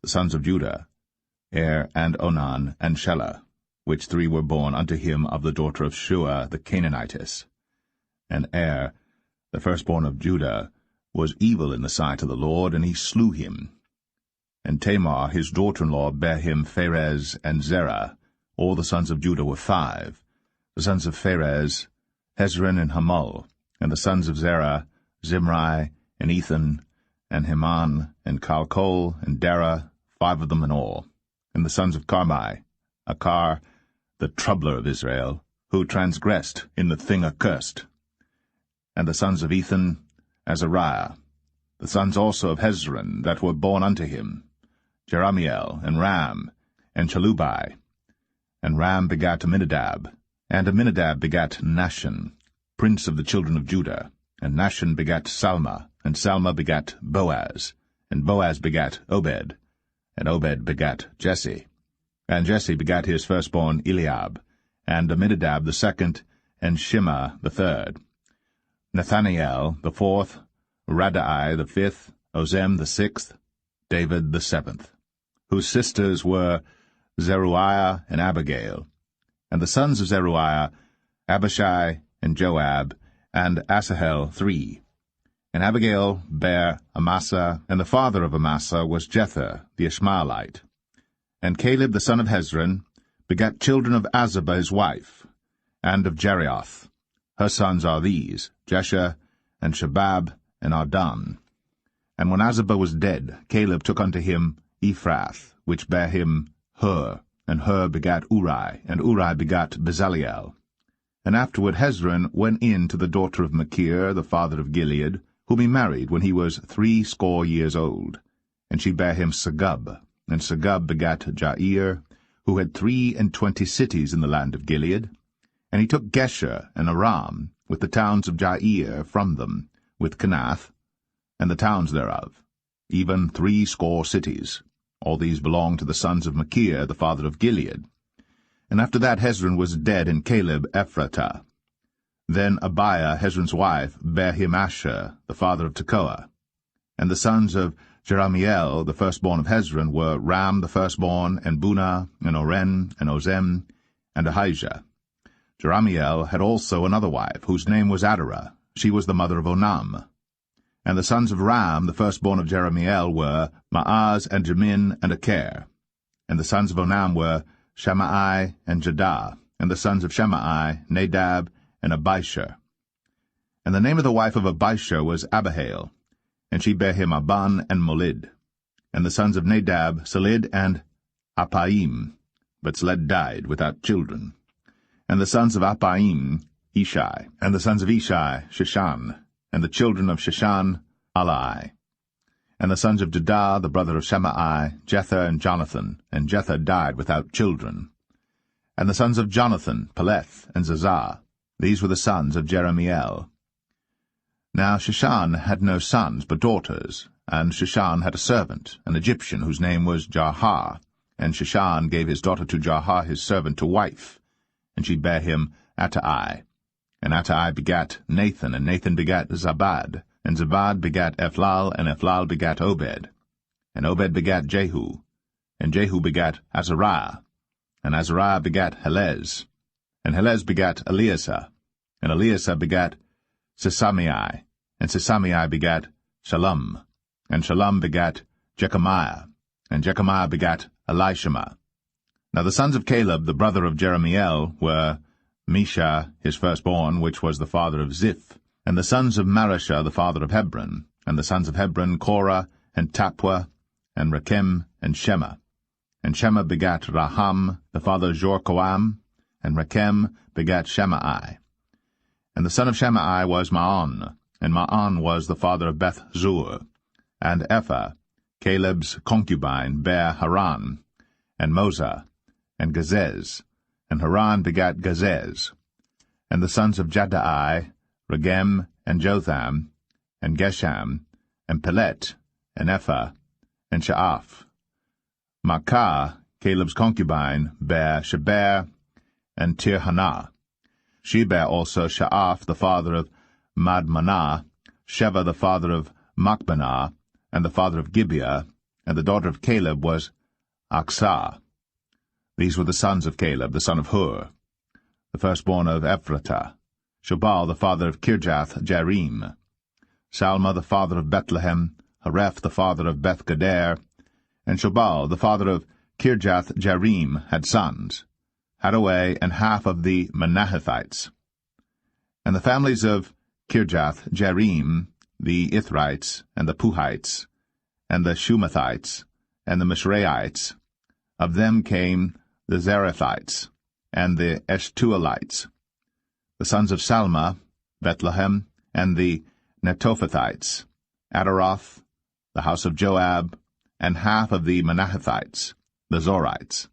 The sons of Judah: Er, and Onan, and Shelah, which three were born unto him of the daughter of Shua the Canaanitess. And Er, the firstborn of Judah, was evil in the sight of the Lord, and he slew him. And Tamar his daughter-in-law bare him Pharez and Zerah. All the sons of Judah were 5. The sons of Pharez, Hezron and Hamul. And the sons of Zerah, Zimri, and Ethan, and Heman, and Calcol, and Dara, 5 of them in all. And the sons of Carmi, Achar, the troubler of Israel, who transgressed in the thing accursed. And the sons of Ethan, Azariah. The sons also of Hezron that were born unto him, Jeramiel, and Ram, and Chelubai. And Ram begat Aminadab, and Aminadab begat Nahshon, prince of the children of Judah. And Nahshon begat Salma, and Salma begat Boaz, and Boaz begat Obed, and Obed begat Jesse. And Jesse begat his firstborn Eliab, and Aminadab the second, and Shimah the third. Nathaniel the fourth, Raddai the 5th, Ozem the 6th, David the 7th, whose sisters were Zeruiah and Abigail. And the sons of Zeruiah, Abishai and Joab, and Asahel 3. And Abigail bare Amasa, and the father of Amasa was Jether the Ishmaelite. And Caleb the son of Hezron begat children of Azubah his wife, and of Jerioth. Her sons are these, Jesher, and Shabab, and Ardan. And when Azubah was dead, Caleb took unto him Ephrath, which bare him Hur, and Hur begat Uri, and Uri begat Bezaleel. And afterward Hezron went in to the daughter of Machir, the father of Gilead, whom he married when he was 60 years old. And she bare him Segub, and Segub begat Jair, who had 23 cities in the land of Gilead. And he took Gesher and Aram, with the towns of Jair from them, with Kenath, and the towns thereof, even 60 cities. All these belonged to the sons of Machir, the father of Gilead. And after that Hezron was dead, and Caleb Ephratah. Then Abiah, Hezron's wife, bare him Asher, the father of Tekoa. And the sons of Jeramiel, the firstborn of Hezron, were Ram the firstborn, and Bunah, and Oren, and Ozem, and Ahijah. Jeramiel had also another wife, whose name was Adarah. She was the mother of Onam. And the sons of Ram, the firstborn of Jeramiel, were Maaz, and Jamin, and Acher. And the sons of Onam were Shammai, and Jadah. And the sons of Shammai, Nadab, and Abishur. And the name of the wife of Abishur was Abihail, and she bare him Aban and Molid. And the sons of Nadab, Seled, and Appaim. But Seled died without children. And the sons of Appaim, Ishai. And the sons of Ishai, Sheshan. And the children of Sheshan, Alai. And the sons of Judah, the brother of Shammai, Jether and Jonathan. And Jether died without children. And the sons of Jonathan, Paulett and Zazah. These were the sons of Jeramiel. Now Sheshan had no sons but daughters, and Sheshan had a servant, an Egyptian, whose name was Jarha. And Sheshan gave his daughter to Jarha his servant to wife, and she bare him Attai. And Attai begat Nathan, and Nathan begat Zabad, and Zabad begat Ephlal, and Ephlal begat Obed. And Obed begat Jehu, and Jehu begat Azariah, and Azariah begat Helez, and Helez begat Eleasah, and Eleasah begat Sesamai, and Sesamai begat Shalom, and Shalom begat Jechamiah, and Jechamiah begat Elishama. Now the sons of Caleb, the brother of Jeramiel, were Misha, his firstborn, which was the father of Ziph, and the sons of Mareshah, the father of Hebron, and the sons of Hebron, Korah, and Tapua, and Rechem, and Shema. And Shema begat Raham, the father of Jorkoam, and Rechem begat Shemai. And the son of Shemai was Maon, and Maon was the father of Beth-zur. And Ephah Caleb's concubine bare Haran, and Moza, and Gazez, and Haran begat Gazez. And the sons of Jaddai, Regem, and Jotham, and Gesham, and Paulett, and Ephah, and Shaaph. Maachah, Caleb's concubine, bare Sheber, and Tirhanah. She bare also Shaaph the father of Madmanah, Sheva the father of Machbenah, and the father of Gibeah, and the daughter of Caleb was Aksah. These were the sons of Caleb, the son of Hur, the firstborn of Ephratah, Shobal the father of Kirjath-Jearim, Salma the father of Bethlehem, Hareph the father of Beth-Gader, and Shobal the father of Kirjath-Jearim had sons, Haraway and half of the Manahethites. And the families of Kirjath-Jearim, the Ithrites, and the Puhites, and the Shumathites, and the Mishraites. Of them came the Zarethites, and the Eshtuelites. The sons of Salma, Bethlehem, and the Netophathites, Adaroth, the house of Joab, and half of the Manahethites, the Zorites.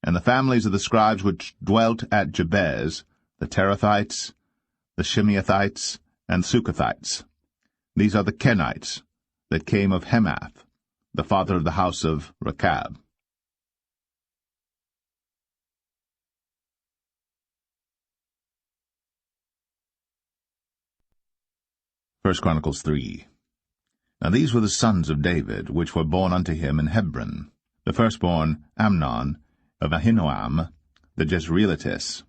And the families of the scribes which dwelt at Jabez, the Terathites, the Shimeathites, and Sukathites. These are the Kenites that came of Hemath, the father of the house of Rechab. 1 Chronicles 3. Now these were the sons of David, which were born unto him in Hebron. The firstborn Amnon of Ahinoam, the Jezreelitess.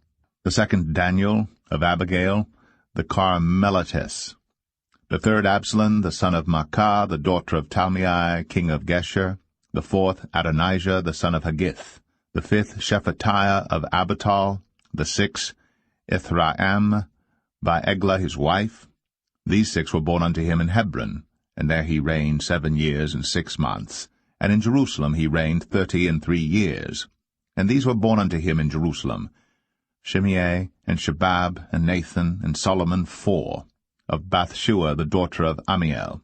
The second Daniel of Abigail, the Carmelitess. The third Absalom, the son of Maachah, the daughter of Talmai, king of Geshur. The fourth Adonijah, the son of Haggith. The fifth Shephatiah of Abital. The sixth Ithraam, by Eglah his wife. These 6 were born unto him in Hebron, and there he reigned 7 years and 6 months. And in Jerusalem he reigned 33 years. And these were born unto him in Jerusalem, Shimei, and Shabab, and Nathan, and Solomon 4, of Bathshua the daughter of Amiel,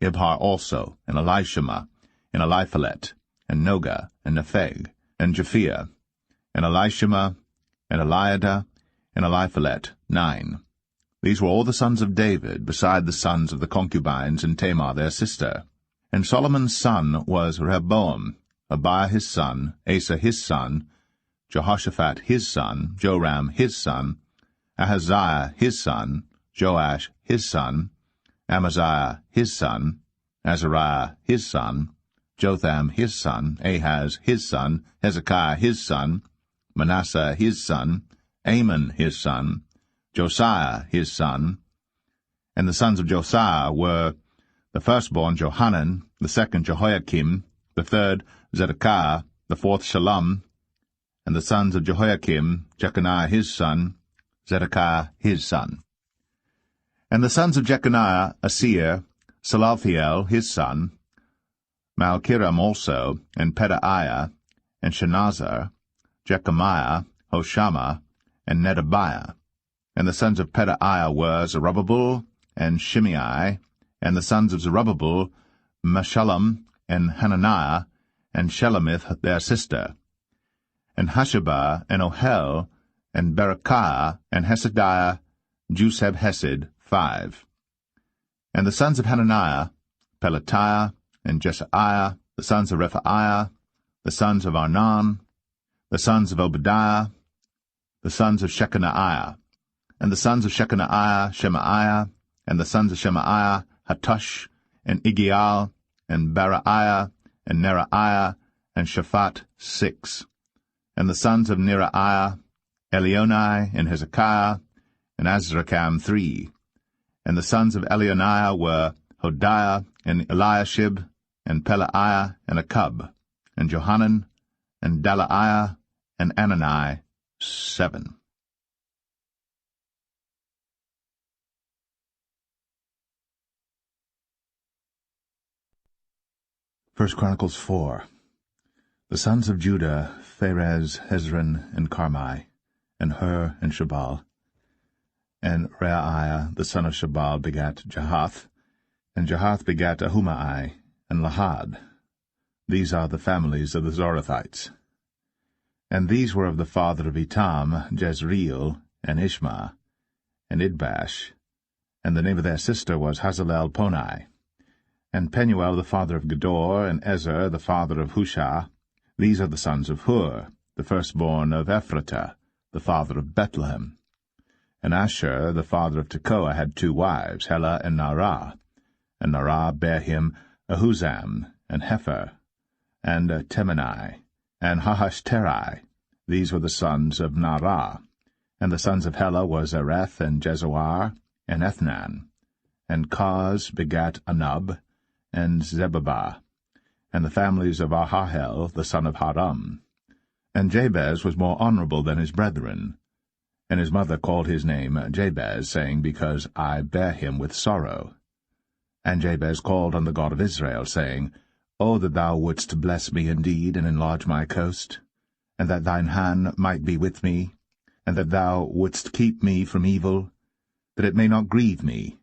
Ibhar also, and Elishama, and Eliphalet, and Noga, and Nepheg, and Japhia, and Elishama, and Eliada, and Eliphalet, 9. These were all the sons of David, beside the sons of the concubines and Tamar their sister. And Solomon's son was Rehoboam, Abiah his son, Asa his son, Jehoshaphat his son, Joram his son, Ahaziah his son, Joash his son, Amaziah his son, Azariah his son, Jotham his son, Ahaz his son, Hezekiah his son, Manasseh his son, Amon his son, Josiah his son. And the sons of Josiah were the firstborn Johanan, the second Jehoiakim, the third Zedekiah, the fourth Shallum. And the sons of Jehoiakim, Jeconiah his son, Zedekiah his son. And the sons of Jeconiah, Asir, Salathiel his son, Malchiram also, and Pedaiah, and Shenazar, Jechemiah, Hoshama, and Nedabiah. And the sons of Pedaiah were Zerubbabel, and Shimei, and the sons of Zerubbabel, Meshullam, and Hananiah, and Shelemith their sister, and Hashabah, and Ohel, and Berechiah, and Hesediah, Juseb-Hesed, 5. And the sons of Hananiah, Pelatiah, and Jesaiah, the sons of Rephaiah, the sons of Arnan, the sons of Obadiah, the sons of Shechaniah, and the sons of Shechaniah, Shemaiah, and the sons of Shemaiah, Hattush, and Igial, and Baraiah, and Neriah, and Shaphat, 6. And the sons of Neriah, Elionai, and Hezekiah, and Azrikam, 3. And the sons of Elionai were Hodiah, and Eliashib, and Pelaiah, and Akub, and Johanan, and Dalaiah, and Anani, 7. 1 Chronicles 4. The sons of Judah, Pharez, Hezron, and Carmi, and Hur, and Shabal. And Reaiah, the son of Shabal, begat Jahath, and Jahath begat Ahumai, and Lahad. These are the families of the Zorathites. And these were of the father of Etam, Jezreel, and Ishma, and Idbash, and the name of their sister was Hazalel-Ponai. And Penuel the father of Gedor, and Ezer the father of Hushah. These are the sons of Hur, the firstborn of Ephratah, the father of Bethlehem. And Asher the father of Tekoa had 2 wives, Helah and Naarah. And Naarah bare him Ahuzam, and Hepher, and Temeni, and Hahashterai. These were the sons of Naarah. And the sons of Helah were Zereth, and Jezoar, and Ethnan. And Kaz begat Anub, and Zebabah, and the families of Ahahel, the son of Haram. And Jabez was more honorable than his brethren. And his mother called his name Jabez, saying, Because I bare him with sorrow. And Jabez called on the God of Israel, saying, O that thou wouldst bless me indeed, and enlarge my coast, and that thine hand might be with me, and that thou wouldst keep me from evil, that it may not grieve me.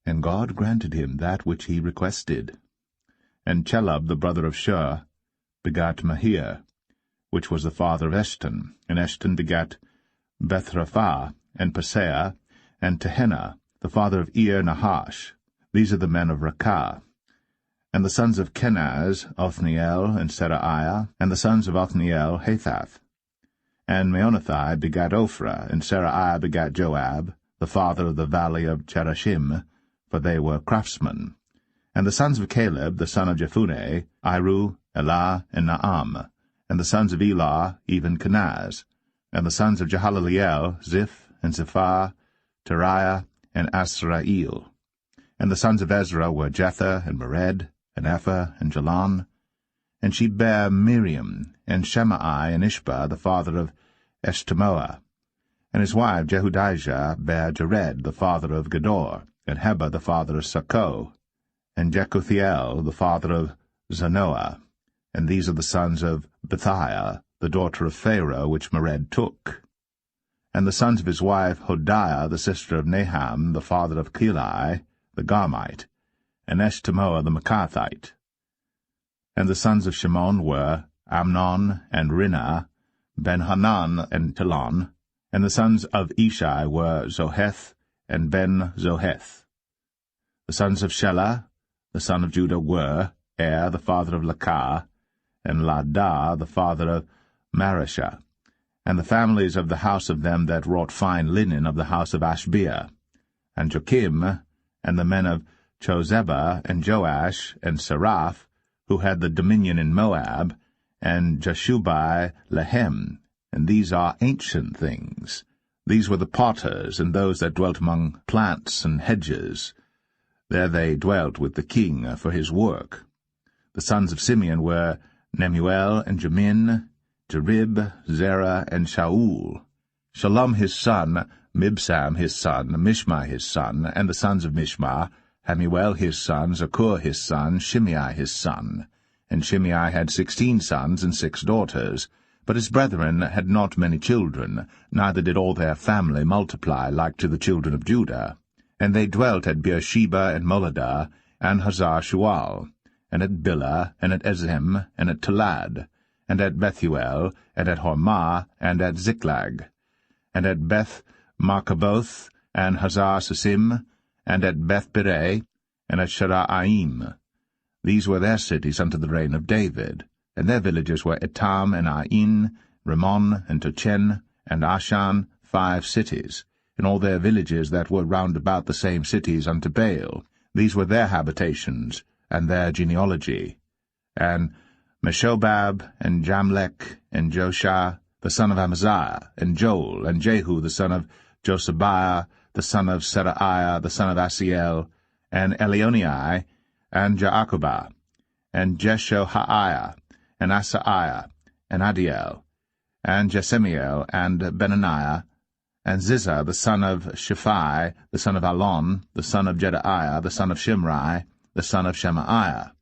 And God granted him that which he requested. And Chelub, the brother of Shur, begat Mahir, which was the father of Eshton. And Eshton begat Bethraphah, and Paseah, and Tehenna, the father of Ir-Nahash. These are the men of Rakah. And the sons of Kenaz, Othniel, and Seraiah, and the sons of Othniel, Hathath. And Meonothai begat Ophrah, and Seraiah begat Joab, the father of the valley of Cherashim, for they were craftsmen. And the sons of Caleb, the son of Jephunneh, Iru, Elah, and Naam. And the sons of Elah, even Kenaz. And the sons of Jehaleleel, Ziph, and Zephah, Teriah, and Asrael. And the sons of Ezra were Jether, and Mered, and Epher, and Jalon. And she bare Miriam, and Shemai, and Ishba, the father of Eshtemoa. And his wife Jehudijah bare Jared, the father of Gedor, and Heber, the father of Sakoh, and Jekuthiel, the father of Zanoah. And these are the sons of Bethiah, the daughter of Pharaoh, which Mered took. And the sons of his wife Hodiah, the sister of Naham, the father of Keli, the Garmite, and Eshtemoa the Maacathite. And the sons of Shimon were Amnon, and Rinnah, Ben-Hanan, and Telon. And the sons of Ishai were Zoheth, and Ben-Zoheth. The sons of Shelah, the son of Judah, were the father of Lakah, and Ladah, the father of Mareshah. And the families of the house of them that wrought fine linen of the house of Ashbea. And Joachim, and the men of Chozeba, and Joash, and Seraph, who had the dominion in Moab, and Jashubai Lehem. And these are ancient things. These were the potters, and those that dwelt among plants and hedges. There they dwelt with the king for his work. The sons of Simeon were Nemuel, and Jamin, Jerib, Zerah, and Shaul. Shalom his son, Mibsam his son, Mishma his son, and the sons of Mishma, Hamuel his son, Zakur his son, Shimei his son. And Shimei had 16 sons and 6 daughters. But his brethren had not many children, neither did all their family multiply like to the children of Judah. And they dwelt at Beersheba and Moladah, and Hazar-Shual, and at Bilhah, and at Ezem, and at Tolad, and at Bethuel, and at Hormah, and at Ziklag, and at Beth-Markaboth, and Hazar-Susim, and at Beth-Birei, and at Sharaim. These were their cities unto the reign of David. And their villages were Etam, and Ain, Rimmon, and Tochen, and Ashan, 5 cities, and all their villages that were round about the same cities unto Baal. These were their habitations, and their genealogy. And Meshobab, and Jamlech, and Joshah, the son of Amaziah, and Joel, and Jehu, the son of Josabiah, the son of Seraiah, the son of Asiel, and Elionai, and Jaakubah, and Jeshohaiah, and Asaiah, and Adiel, and Jesemiel, and Benaniah, and Ziza, the son of Shiphi, the son of Alon, the son of Jedaiah, the son of Shimri, the son of Shemaiah.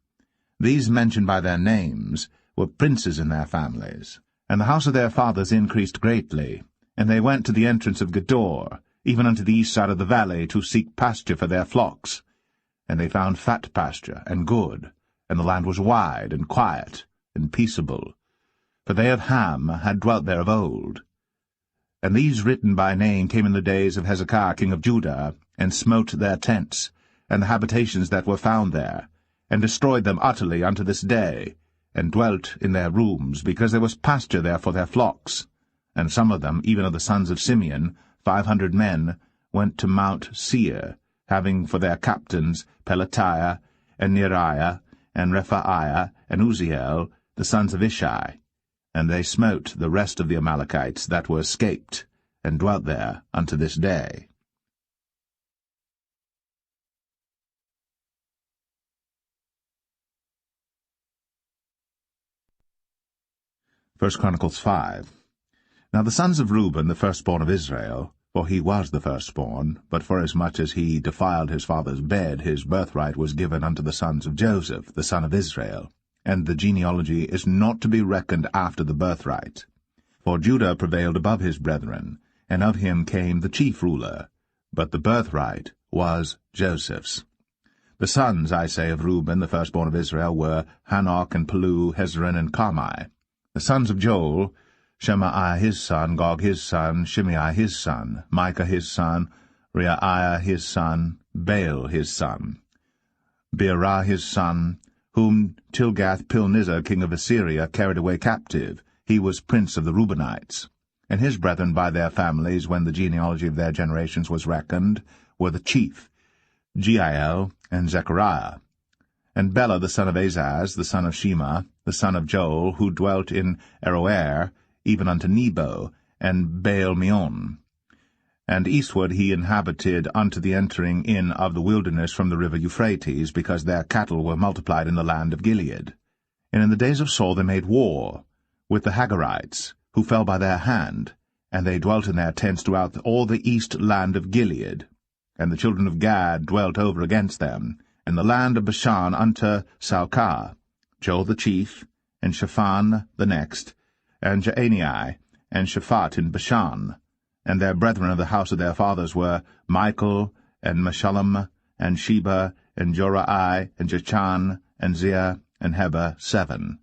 These mentioned by their names were princes in their families. And the house of their fathers increased greatly, and they went to the entrance of Gedor, even unto the east side of the valley, to seek pasture for their flocks. And they found fat pasture, and good, and the land was wide, and quiet, and peaceable. For they of Ham had dwelt there of old. And these written by name came in the days of Hezekiah king of Judah, and smote their tents, and the habitations that were found there, and destroyed them utterly unto this day, and dwelt in their rooms, because there was pasture there for their flocks. And some of them, even of the sons of Simeon, 500 men, went to Mount Seir, having for their captains Pelatiah, and Neriah, and Rephaiah, and Uzziel, the sons of Ishi. And they smote the rest of the Amalekites that were escaped, and dwelt there unto this day. 1 Chronicles 5. Now the sons of Reuben, the firstborn of Israel, for he was the firstborn, but forasmuch as he defiled his father's bed, his birthright was given unto the sons of Joseph, the son of Israel, and the genealogy is not to be reckoned after the birthright. For Judah prevailed above his brethren, and of him came the chief ruler, but the birthright was Joseph's. The sons, I say, of Reuben, the firstborn of Israel, were Hanok, and Palu, Hezron, and Carmi. The sons of Joel, Shemaiah his son, Gog his son, Shimei his son, Micah his son, Reaiah his son, Baal his son, Beerah his son, whom Tilgath-Pilneser king of Assyria carried away captive. He was prince of the Reubenites. And his brethren by their families, when the genealogy of their generations was reckoned, were the chief, Jeiel and Zechariah. And Bela the son of Azaz, the son of Shema, the son of Joel, who dwelt in Aroer, even unto Nebo, and Baal-meon. And eastward he inhabited unto the entering in of the wilderness from the river Euphrates, because their cattle were multiplied in the land of Gilead. And in the days of Saul they made war with the Hagarites, who fell by their hand, and they dwelt in their tents throughout all the east land of Gilead. And the children of Gad dwelt over against them, and the land of Bashan unto Salcah, Joel the chief, and Shaphan the next, and Jaanai, and Shaphat in Bashan. And their brethren of the house of their fathers were Michael, and Meshullam, and Sheba, and Jorai, and Jachan, and Zia, and Heber, 7.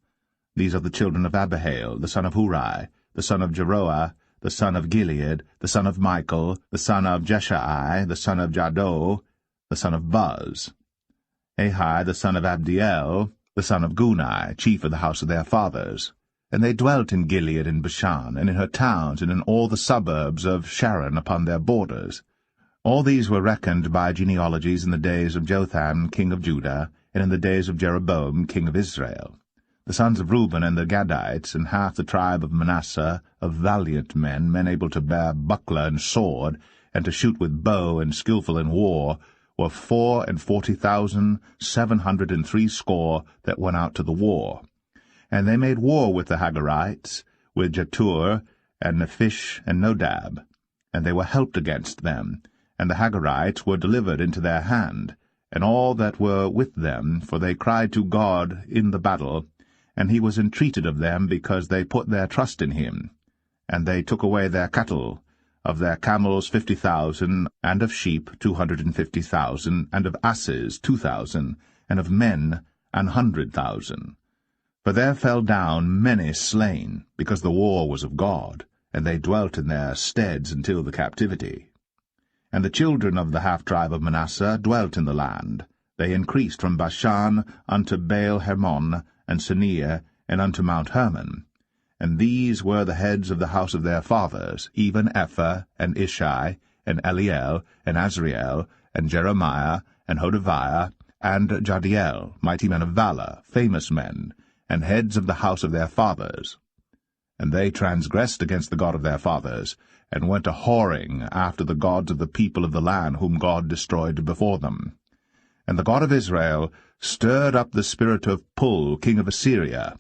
These are the children of Abihail, the son of Huri, the son of Jeroah, the son of Gilead, the son of Michael, the son of Jeshai, the son of Jado, the son of Buz. Ahi, the son of Abdiel, the son of Gunai, chief of the house of their fathers. And they dwelt in Gilead and Bashan, and in her towns, and in all the suburbs of Sharon upon their borders. All these were reckoned by genealogies in the days of Jotham king of Judah, and in the days of Jeroboam king of Israel. The sons of Reuben and the Gadites, and half the tribe of Manasseh, of valiant men, men able to bear buckler and sword, and to shoot with bow, and skillful in war, were 40,760 that went out to the war. And they made war with the Hagarites, with Jetur, and Nephish, and Nodab. And they were helped against them, and the Hagarites were delivered into their hand, and all that were with them, for they cried to God in the battle, and he was entreated of them, because they put their trust in him. And they took away their cattle, of their camels 50,000, and of sheep 250,000, and of asses 2,000, and of men 100,000. For there fell down many slain, because the war was of God, and they dwelt in their steads until the captivity. And the children of the half-tribe of Manasseh dwelt in the land. They increased from Bashan unto Baal-Hermon, and Sinir, and unto Mount Hermon. And these were the heads of the house of their fathers, even Ephah, and Ishi, and Eliel, and Azriel, and Jeremiah, and Hodaviah, and Jadiel, mighty men of valor, famous men, and heads of the house of their fathers. And they transgressed against the God of their fathers, and went a-whoring after the gods of the people of the land, whom God destroyed before them. And the God of Israel stirred up the spirit of Pul, king of Assyria,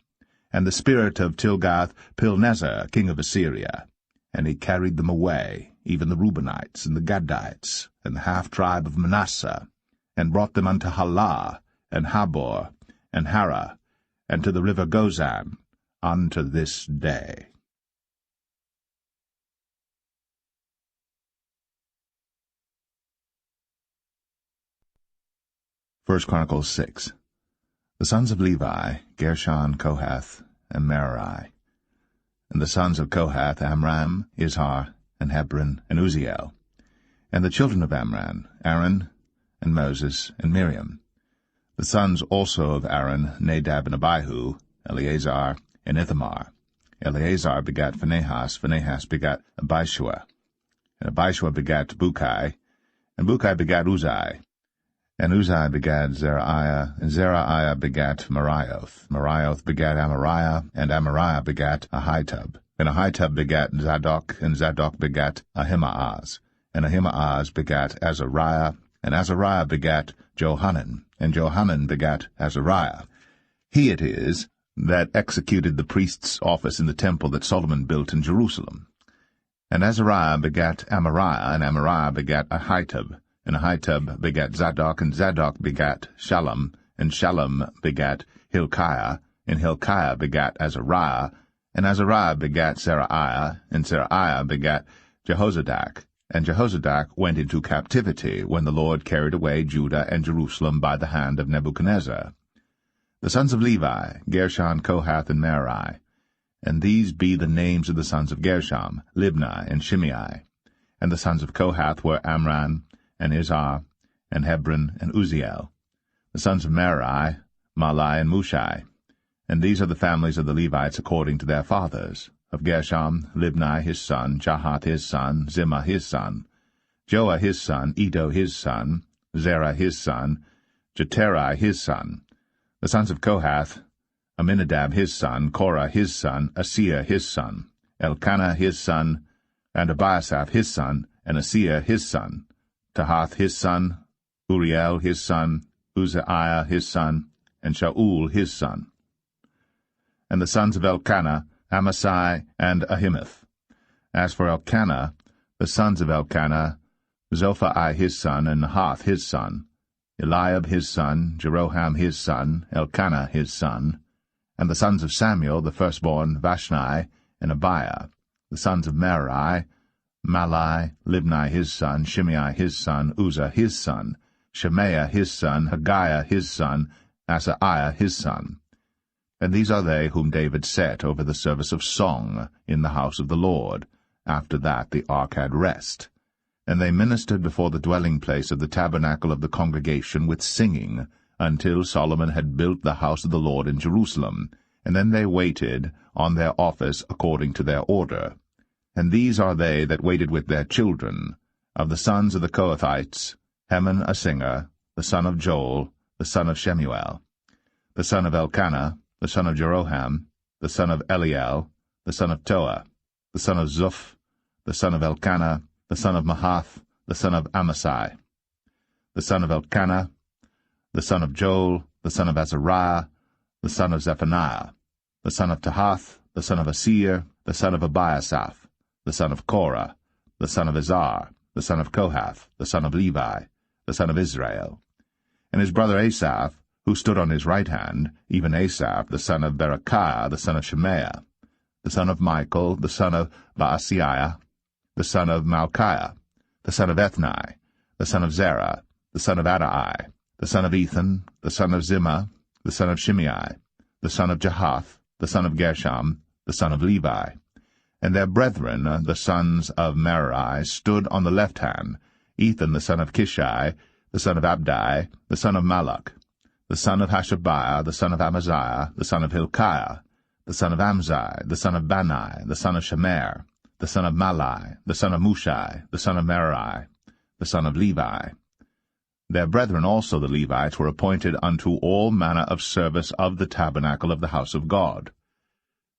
and the spirit of Tilgath-Pilneser, king of Assyria. And he carried them away, even the Reubenites, and the Gadites, and the half-tribe of Manasseh, and brought them unto Halah, and Habor, and Hara, and to the river Gozan, unto this day. 1 Chronicles 6. The sons of Levi, Gershon, Kohath, and Merari. And the sons of Kohath, Amram, Izhar, and Hebron, and Uzziel. And the children of Amram, Aaron, and Moses, and Miriam. The sons also of Aaron, Nadab and Abihu, Eleazar, and Ithamar. Eleazar begat Phinehas, Phinehas begat Abishua, and Abishua begat Bukai, and Bukai begat Uzai, and Uzai begat Zerahiah, and Zerahiah begat Marioth. Marioth begat Amariah, and Amariah begat Ahitub, and Ahitub begat Zadok, and Zadok begat Ahimaaz, and Ahimaaz begat Azariah, and Azariah begat Johanan, and Johanan begat Azariah. He it is that executed the priest's office in the temple that Solomon built in Jerusalem. And Azariah begat Amariah, and Amariah begat Ahitub, and Ahitub begat Zadok, and Zadok begat Shallum, and Shallum begat Hilkiah, and Hilkiah begat Azariah, and Azariah begat Seraiah, and Seraiah begat Jehozadak. And Jehozadak went into captivity when the Lord carried away Judah and Jerusalem by the hand of Nebuchadnezzar. The sons of Levi, Gershon, Kohath, and Merari. And these be the names of the sons of Gershom, Libni, and Shimei. And the sons of Kohath were Amram, and Izhar, and Hebron, and Uzziel. The sons of Merari, Mahli, and Mushai. And these are the families of the Levites according to their fathers. Of Gershom, Libni his son, Jahath his son, Zimmah his son, Joah his son, Iddo his son, Zerah his son, Jeterai his son. The sons of Kohath, Aminadab his son, Korah his son, Asir his son, Elkanah his son, and Abiasaph his son, and Asir his son, Tahath his son, Uriel his son, Uzziah his son, and Shaul his son. And the sons of Elkanah, Amasai, and Ahimeth. As for Elkanah, the sons of Elkanah, Zophai his son, and Nahath his son, Eliab his son, Jeroham his son, Elkanah his son, and the sons of Samuel the firstborn, Vashni, and Abiah. The sons of Merari, Mahli, Libni his son, Shimei his son, Uzzah his son, Shemaiah his son, Haggiah his son, Asaiah his son. And these are they whom David set over the service of song in the house of the Lord. After that the ark had rest. And they ministered before the dwelling place of the tabernacle of the congregation with singing, until Solomon had built the house of the Lord in Jerusalem. And then they waited on their office according to their order. And these are they that waited with their children. Of the sons of the Kohathites, Heman a singer, the son of Joel, the son of Shemuel, the son of Elkanah, the son of Jeroham, the son of Eliel, the son of Toah, the son of Zuph, the son of Elkanah, the son of Mahath, the son of Amasai, the son of Elkanah, the son of Joel, the son of Azariah, the son of Zephaniah, the son of Tahath, the son of Asir, the son of Abiasaph, the son of Korah, the son of Izhar, the son of Kohath, the son of Levi, the son of Israel. And his brother Asaph, who stood on his right hand, even Asaph, the son of Berechiah, the son of Shemaiah, the son of Michael, the son of Baasiah, the son of Malchiah, the son of Ethni, the son of Zerah, the son of Adai, the son of Ethan, the son of Zimmah, the son of Shimei, the son of Jahath, the son of Gershom, the son of Levi. And their brethren, the sons of Merari, stood on the left hand, Ethan the son of Kishai, the son of Abdi, the son of Malach, the son of Hashabiah, the son of Amaziah, the son of Hilkiah, the son of Amzai, the son of Bani, the son of Shemer, the son of Mahli, the son of Mushai, the son of Merari, the son of Levi. Their brethren also the Levites were appointed unto all manner of service of the tabernacle of the house of God.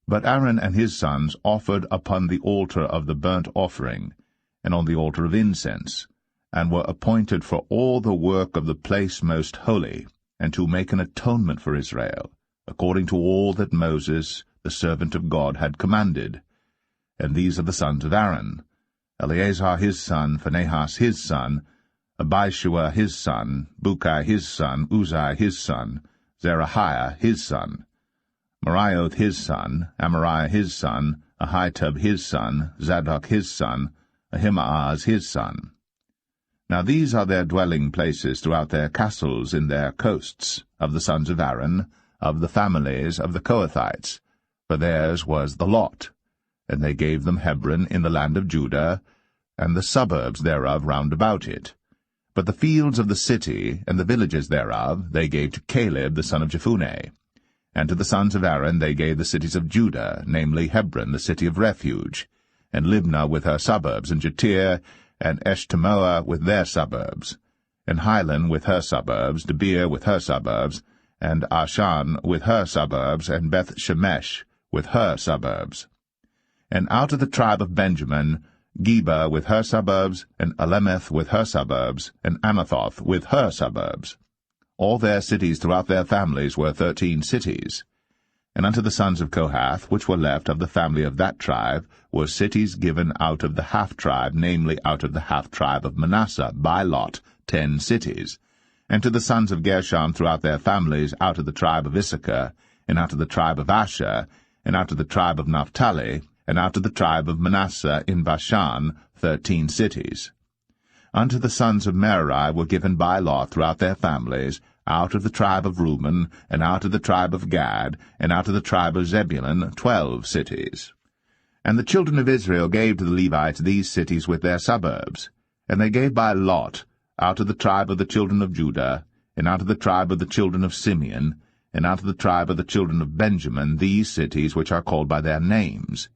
But Aaron and his sons offered upon the altar of the burnt offering, and on the altar of incense, and were appointed for all the work of the place most holy, and to make an atonement for Israel, according to all that Moses, the servant of God, had commanded. And these are the sons of Aaron, Eleazar his son, Phinehas his son, Abishua his son, Bukai his son, Uzai his son, Zerahiah his son, Marioth his son, Amariah his son, Ahitub his son, Zadok his son, Ahimaaz his son. Now these are their dwelling places throughout their castles in their coasts, of the sons of Aaron, of the families of the Kohathites, for theirs was the lot. And they gave them Hebron in the land of Judah, and the suburbs thereof round about it. But the fields of the city and the villages thereof they gave to Caleb the son of Jephunneh. And to the sons of Aaron they gave the cities of Judah, namely Hebron, the city of refuge, and Libnah with her suburbs, and Jatir, and Eshtemoa with their suburbs, and Hilan with her suburbs, Debir with her suburbs, and Ashan with her suburbs, and Beth-Shemesh with her suburbs. And out of the tribe of Benjamin, Geba with her suburbs, and Alemeth with her suburbs, and Anathoth with her suburbs. All their cities throughout their families were 13 cities. And unto the sons of Kohath, which were left of the family of that tribe, were cities given out of the half-tribe, namely out of the half-tribe of Manasseh, by lot, 10 cities. And to the sons of Gershon throughout their families, out of the tribe of Issachar, and out of the tribe of Asher, and out of the tribe of Naphtali, and out of the tribe of Manasseh in Bashan, 13 cities. Unto the sons of Merari were given by lot throughout their families, out of the tribe of Reuben, and out of the tribe of Gad, and out of the tribe of Zebulun, 12 cities. And the children of Israel gave to the Levites these cities with their suburbs. And they gave by lot, out of the tribe of the children of Judah, and out of the tribe of the children of Simeon, and out of the tribe of the children of Benjamin, these cities which are called by their names.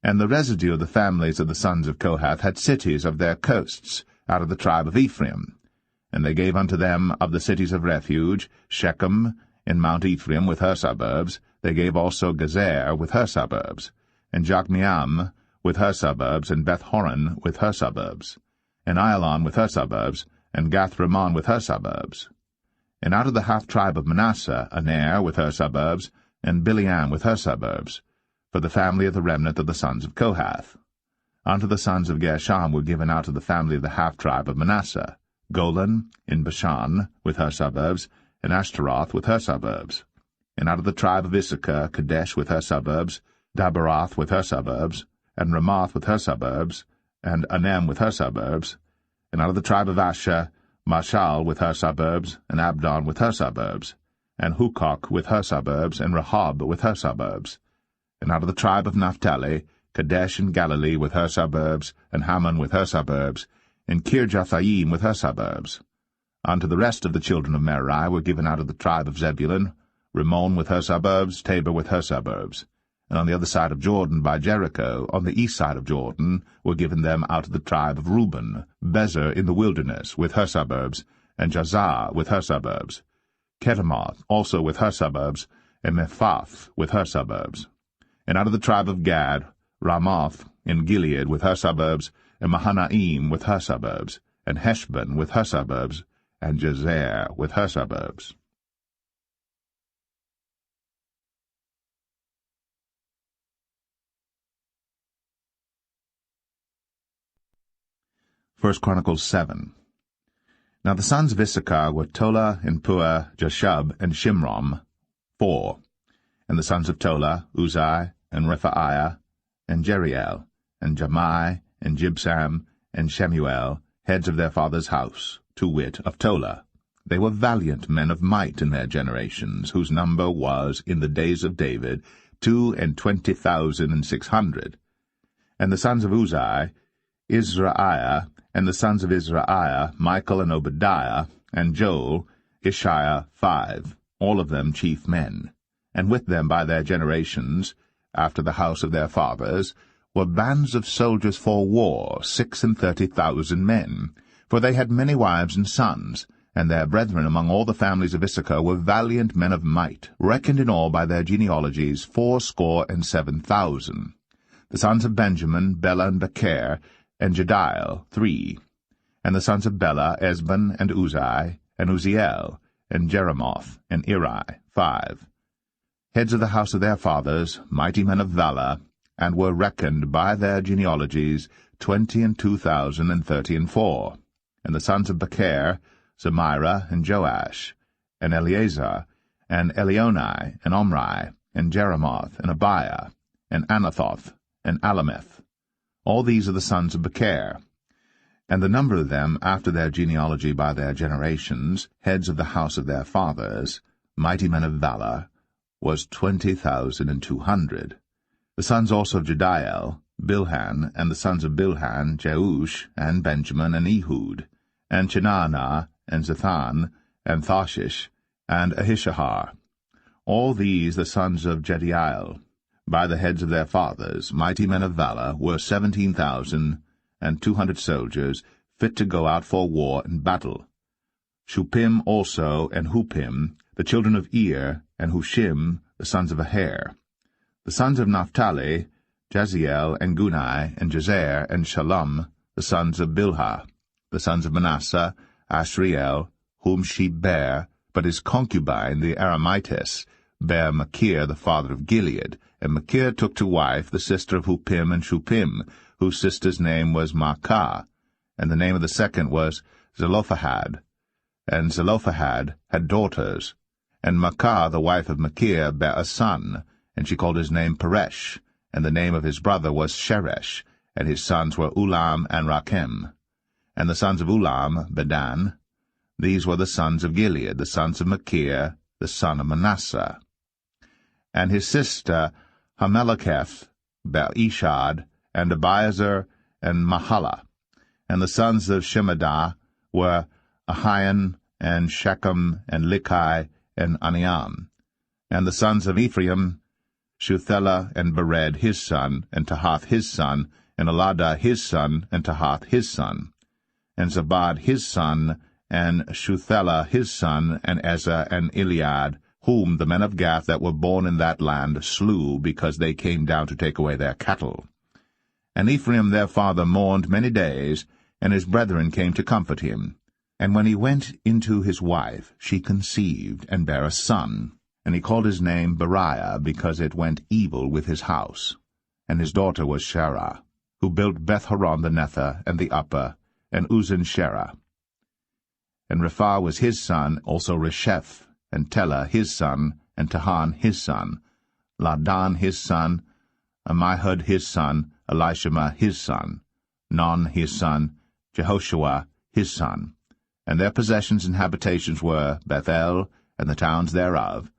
And the residue of the families of the sons of Kohath had cities of their coasts, out of the tribe of Ephraim. And they gave unto them of the cities of refuge, Shechem, in Mount Ephraim with her suburbs. They gave also Gezer with her suburbs, and Jokmeam with her suburbs, and Beth-horon with her suburbs, and Aialon with her suburbs, and Gath-rimmon with her suburbs. And out of the half-tribe of Manasseh, Aner with her suburbs, and Bileam with her suburbs, for the family of the remnant of the sons of Kohath. Unto the sons of Gershon were given out of the family of the half-tribe of Manasseh, Golan in Bashan with her suburbs, and Ashtaroth with her suburbs. And out of the tribe of Issachar, Kadesh with her suburbs, Daberoth with her suburbs, and Ramoth with her suburbs, and Anem with her suburbs. And out of the tribe of Asher, Mashal with her suburbs, and Abdon with her suburbs, and Hukok with her suburbs, and Rehob with her suburbs. And out of the tribe of Naphtali, Kadesh in Galilee with her suburbs, and Hammon with her suburbs, and Kirjathaim with her suburbs. Unto the rest of the children of Merari were given out of the tribe of Zebulun, Rimmon with her suburbs, Tabor with her suburbs. And on the other side of Jordan, by Jericho, on the east side of Jordan, were given them out of the tribe of Reuben, Bezer in the wilderness with her suburbs, and Jazar with her suburbs, Kedemoth also with her suburbs, and Mephath with her suburbs. And out of the tribe of Gad, Ramoth in Gilead with her suburbs, and Mahanaim with her suburbs, and Heshbon with her suburbs, and Jazer with her suburbs. 1 Chronicles 7. Now the sons of Issachar were Tola, and Puah, Jashub, and Shimrom, 4. And the sons of Tola, Uzai, and Rephaiah, and Jeriel, and Jamai, and Jibsam, and Shemuel, heads of their father's house, to wit, of Tola. They were valiant men of might in their generations, whose number was, in the days of David, 22,600. And the sons of Uzai, Izraiah, and the sons of Izraiah, Michael and Obadiah, and Joel, Ishiah, 5, all of them chief men. And with them by their generations, after the house of their fathers, were bands of soldiers for war, 36,000 men. For they had many wives and sons, and their brethren among all the families of Issachar were valiant men of might, reckoned in all by their genealogies 77,000. The sons of Benjamin, Bela and Becher, and Jediel, 3. And the sons of Bela, Esban, and Uzai, and Uziel, and Jeremoth, and Eri, 5. Heads of the house of their fathers, mighty men of valor, and were reckoned by their genealogies 22,034. And the sons of Becher, Zemira, and Joash, and Eleazar, and Elionai, and Omri, and Jeremoth, and Abiah, and Anathoth, and Alameth. All these are the sons of Becher. And the number of them, after their genealogy by their generations, heads of the house of their fathers, mighty men of valor, was 20,200. The sons also of Jediael, Bilhan, and the sons of Bilhan, Jeush, and Benjamin, and Ehud, and Chenaanah, and Zethan, and Thashish, and Ahishahar. All these the sons of Jediael, by the heads of their fathers, mighty men of valor, were 17,200 soldiers, fit to go out for war and battle. Shuppim also, and Huppim, the children of Ir, and Hushim, the sons of Aher. The sons of Naphtali, Jaziel, and Gunai, and Jezer, and Shalom, the sons of Bilhah. The sons of Manasseh, Ashriel, whom she bare, but his concubine, the Aramitess, bare Machir, the father of Gilead, and Machir took to wife the sister of Huppim and Shuppim, whose sister's name was Maacah, and the name of the second was Zelophehad. And Zelophehad had daughters, and Maacah, the wife of Machir, bare a son, and she called his name Peresh, and the name of his brother was Sheresh, and his sons were Ulam and Rakem. And the sons of Ulam, Bedan. These were the sons of Gilead, the sons of Machir, the son of Manasseh. And his sister Hameleketh bare Ishad, and Abiezer, and Mahalah. And the sons of Shemidah were Ahian, and Shechem, and Likai, and Aniam. And the sons of Ephraim, Shuthelah, and Bered his son, and Tahath his son, and Eladah his son, and Tahath his son. And Zabad his son, and Shuthelah his son, and Ezer, and Eliad, whom the men of Gath that were born in that land slew, because they came down to take away their cattle. And Ephraim their father mourned many days, and his brethren came to comfort him. And when he went into his wife, she conceived, and bare a son. And he called his name Beriah, because it went evil with his house. And his daughter was Sherah, who built Beth-horon the Nether, and the upper, and Uzzen-Sherah. And Rephah was his son, also Resheph, and Telah his son, and Tahan his son, Ladan his son, Ammihud his son, Elishama his son, Non his son, Jehoshua his son. And their possessions and habitations were Bethel, and the towns thereof,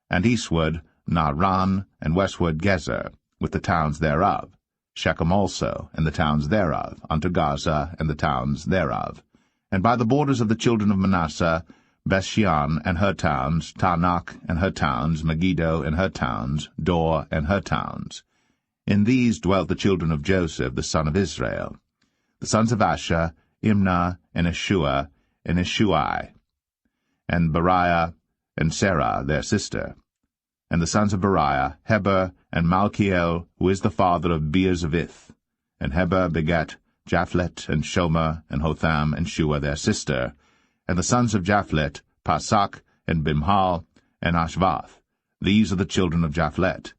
and eastward Naaran, and westward Gezer, with the towns thereof, Shechem also, and the towns thereof, unto Gaza, and the towns thereof. And by the borders of the children of Manasseh, Bethshean and her towns, Taanach and her towns, Megiddo and her towns, Dor and her towns. In these dwelt the children of Joseph, the son of Israel. The sons of Asher, Imnah, and Ishua, and Ishuai, and Beriah, and Sarah their sister. And the sons of Beriah, Heber, and Malchiel, who is the father of Beer-Zavith. And Heber begat Japhlet, and Shomer, and Hotham, and Shua their sister. And the sons of Japhlet, Pasak, and Bimhal, and Ashvath. These are the children of Japhlet.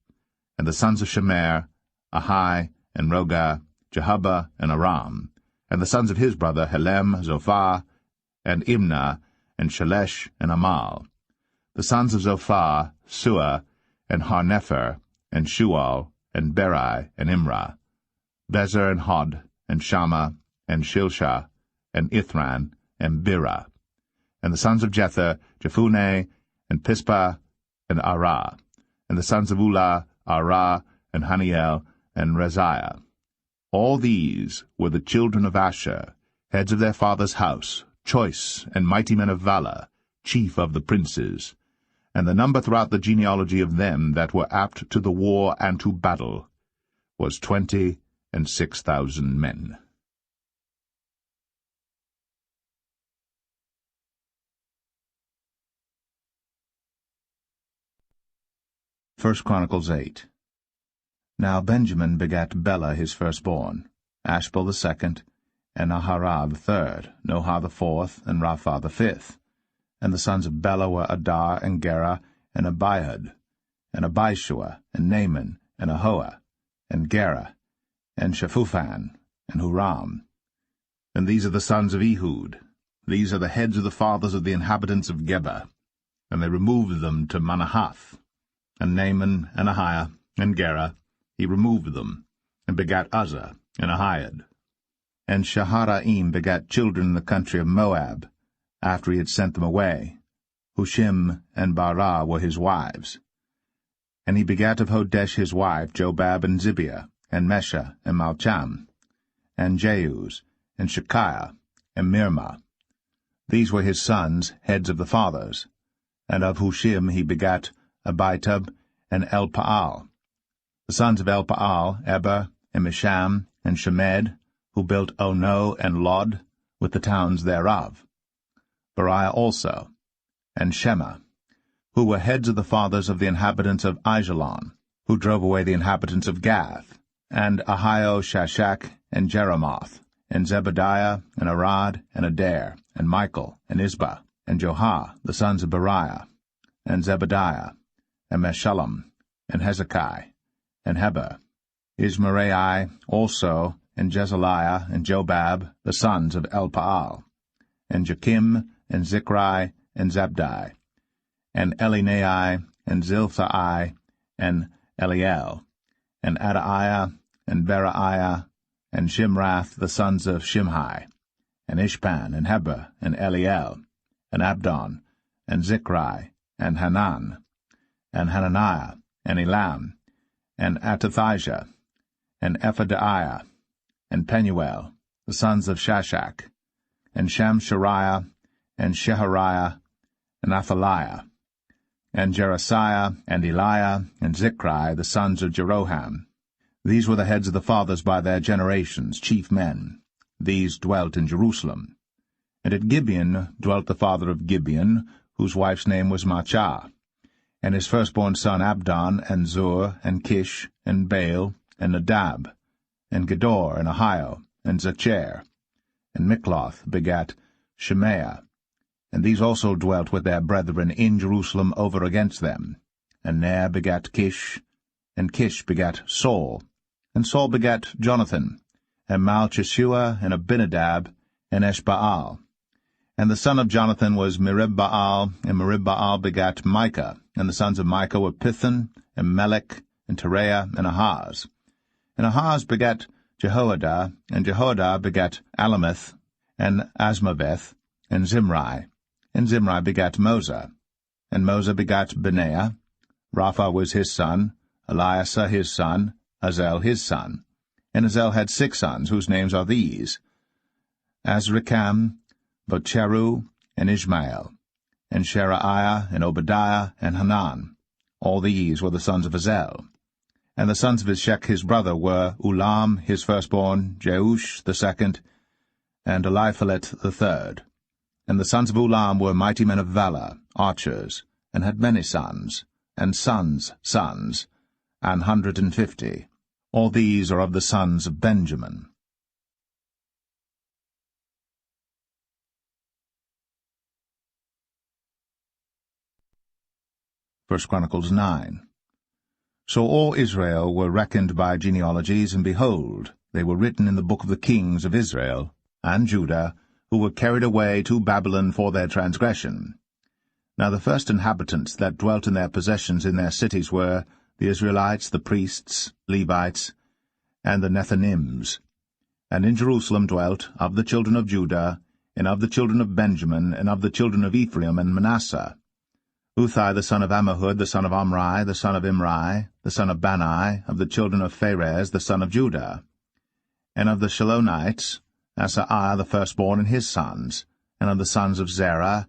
And the sons of Shemer, Ahai, and Roga, Jehubbah, and Aram. And the sons of his brother Helem, Zophah, and Imnah, and Shelesh, and Amal. The sons of Zophah, Sua, and Harnepher, and Shual, and Beri, and Imrah. Bezer, and Hod, and Shammah, and Shilshah, and Ithran, and Birah. And the sons of Jether, Jephunneh, and Pispa, and Arah. And the sons of Ulah, Arah, and Haniel, and Reziah. All these were the children of Asher, heads of their father's house, choice and mighty men of valor, chief of the princes. And the number throughout the genealogy of them that were apt to the war and to battle was 26,000 men. 1 Chronicles 8. Now Benjamin begat Bela his firstborn, Ashbel the second, and Aharah the third, Nohah the fourth, and Rapha the fifth. And the sons of Bela were Adar, and Gera, and Abihud, and Abishua, and Naaman, and Ahoah, and Gera, and Shephuphan, and Huram. And these are the sons of Ehud. These are the heads of the fathers of the inhabitants of Geba. And they removed them to Manahath. And Naaman, and Ahiah, and Gera, he removed them, and begat Uzzah, and Ahiad. And Shaharaim begat children in the country of Moab, after he had sent them away. Hushim and Barah were his wives. And he begat of Hodesh his wife Jobab and Zibiah, and Mesha, and Malcham, and Jeuz, and Shekiah, and Mirma. These were his sons, heads of the fathers. And of Hushim he begat Abitub and Elpaal. The sons of Elpaal, Eber, and Misham, and Shemed, who built Ono and Lod, with the towns thereof. Beriah also, and Shema, who were heads of the fathers of the inhabitants of Aijalon, who drove away the inhabitants of Gath, and Ahio, Shashak, and Jeremoth, and Zebadiah, and Arad, and Adair, and Michael, and Isbah, and Johah, the sons of Beriah, and Zebadiah, and Meshullam, and Hezekiah, and Heber, Ismarai also, and Jezaliah, and Jobab, the sons of Elpaal, and Jakim, and Zichri, and Zabdi, and Elinai, and Zilthai, and Eliel, and Adaiah, and Beraiah, and Shimrath, the sons of Shimhi, and Ishpan, and Heber, and Eliel, and Abdon, and Zichri, and Hanan, and Hananiah, and Elam, and Atathijah, and Ephadiah, and Penuel, the sons of Shashak, and Shamshariah, and Shehariah, and Athaliah, and Jerasiah, and Eliah, and Zichri, the sons of Jeroham. These were the heads of the fathers by their generations, chief men. These dwelt in Jerusalem. And at Gibeon dwelt the father of Gibeon, whose wife's name was Maachah, and his firstborn son Abdon, and Zur, and Kish, and Baal, and Nadab, and Gedor, and Ahio, and Zacher. And Mikloth begat Shemaiah. And these also dwelt with their brethren in Jerusalem over against them. And Ner begat Kish, and Kish begat Saul, and Saul begat Jonathan, and Malchishua, and Abinadab, and Eshbaal. And the son of Jonathan was Meribbaal, and Meribbaal begat Micah, and the sons of Micah were Pithon, and Melech, and Tereah, and Ahaz. And Ahaz begat Jehoiada, and Jehoiada begat Alameth, and Asmaveth, and Zimri. And Zimri begat Moza, and Moza begat Benaiah. Rapha was his son, Eliasa his son, Azel his son. And Azel had 6 sons, whose names are these: Azrikam, Bocheru, and Ishmael, and Sheraiah, and Obadiah, and Hanan. All these were the sons of Azel. And the sons of Ishek his brother were Ulam his firstborn, Jeush the second, and Eliphalet the third. And the sons of Ulam were mighty men of valor, archers, and had many sons, and sons' sons, 150. All these are of the sons of Benjamin. 1 Chronicles 9. So all Israel were reckoned by genealogies, and behold, they were written in the book of the kings of Israel and Judah, who were carried away to Babylon for their transgression. Now the first inhabitants that dwelt in their possessions in their cities were the Israelites, the priests, Levites, and the Nethinims. And in Jerusalem dwelt, of the children of Judah, and of the children of Benjamin, and of the children of Ephraim and Manasseh, Uthai the son of Ammihud, the son of Omri, the son of Imri, the son of Bani, of the children of Pharez, the son of Judah. And of the Shalonites, Asaiah the firstborn and his sons, and of the sons of Zerah,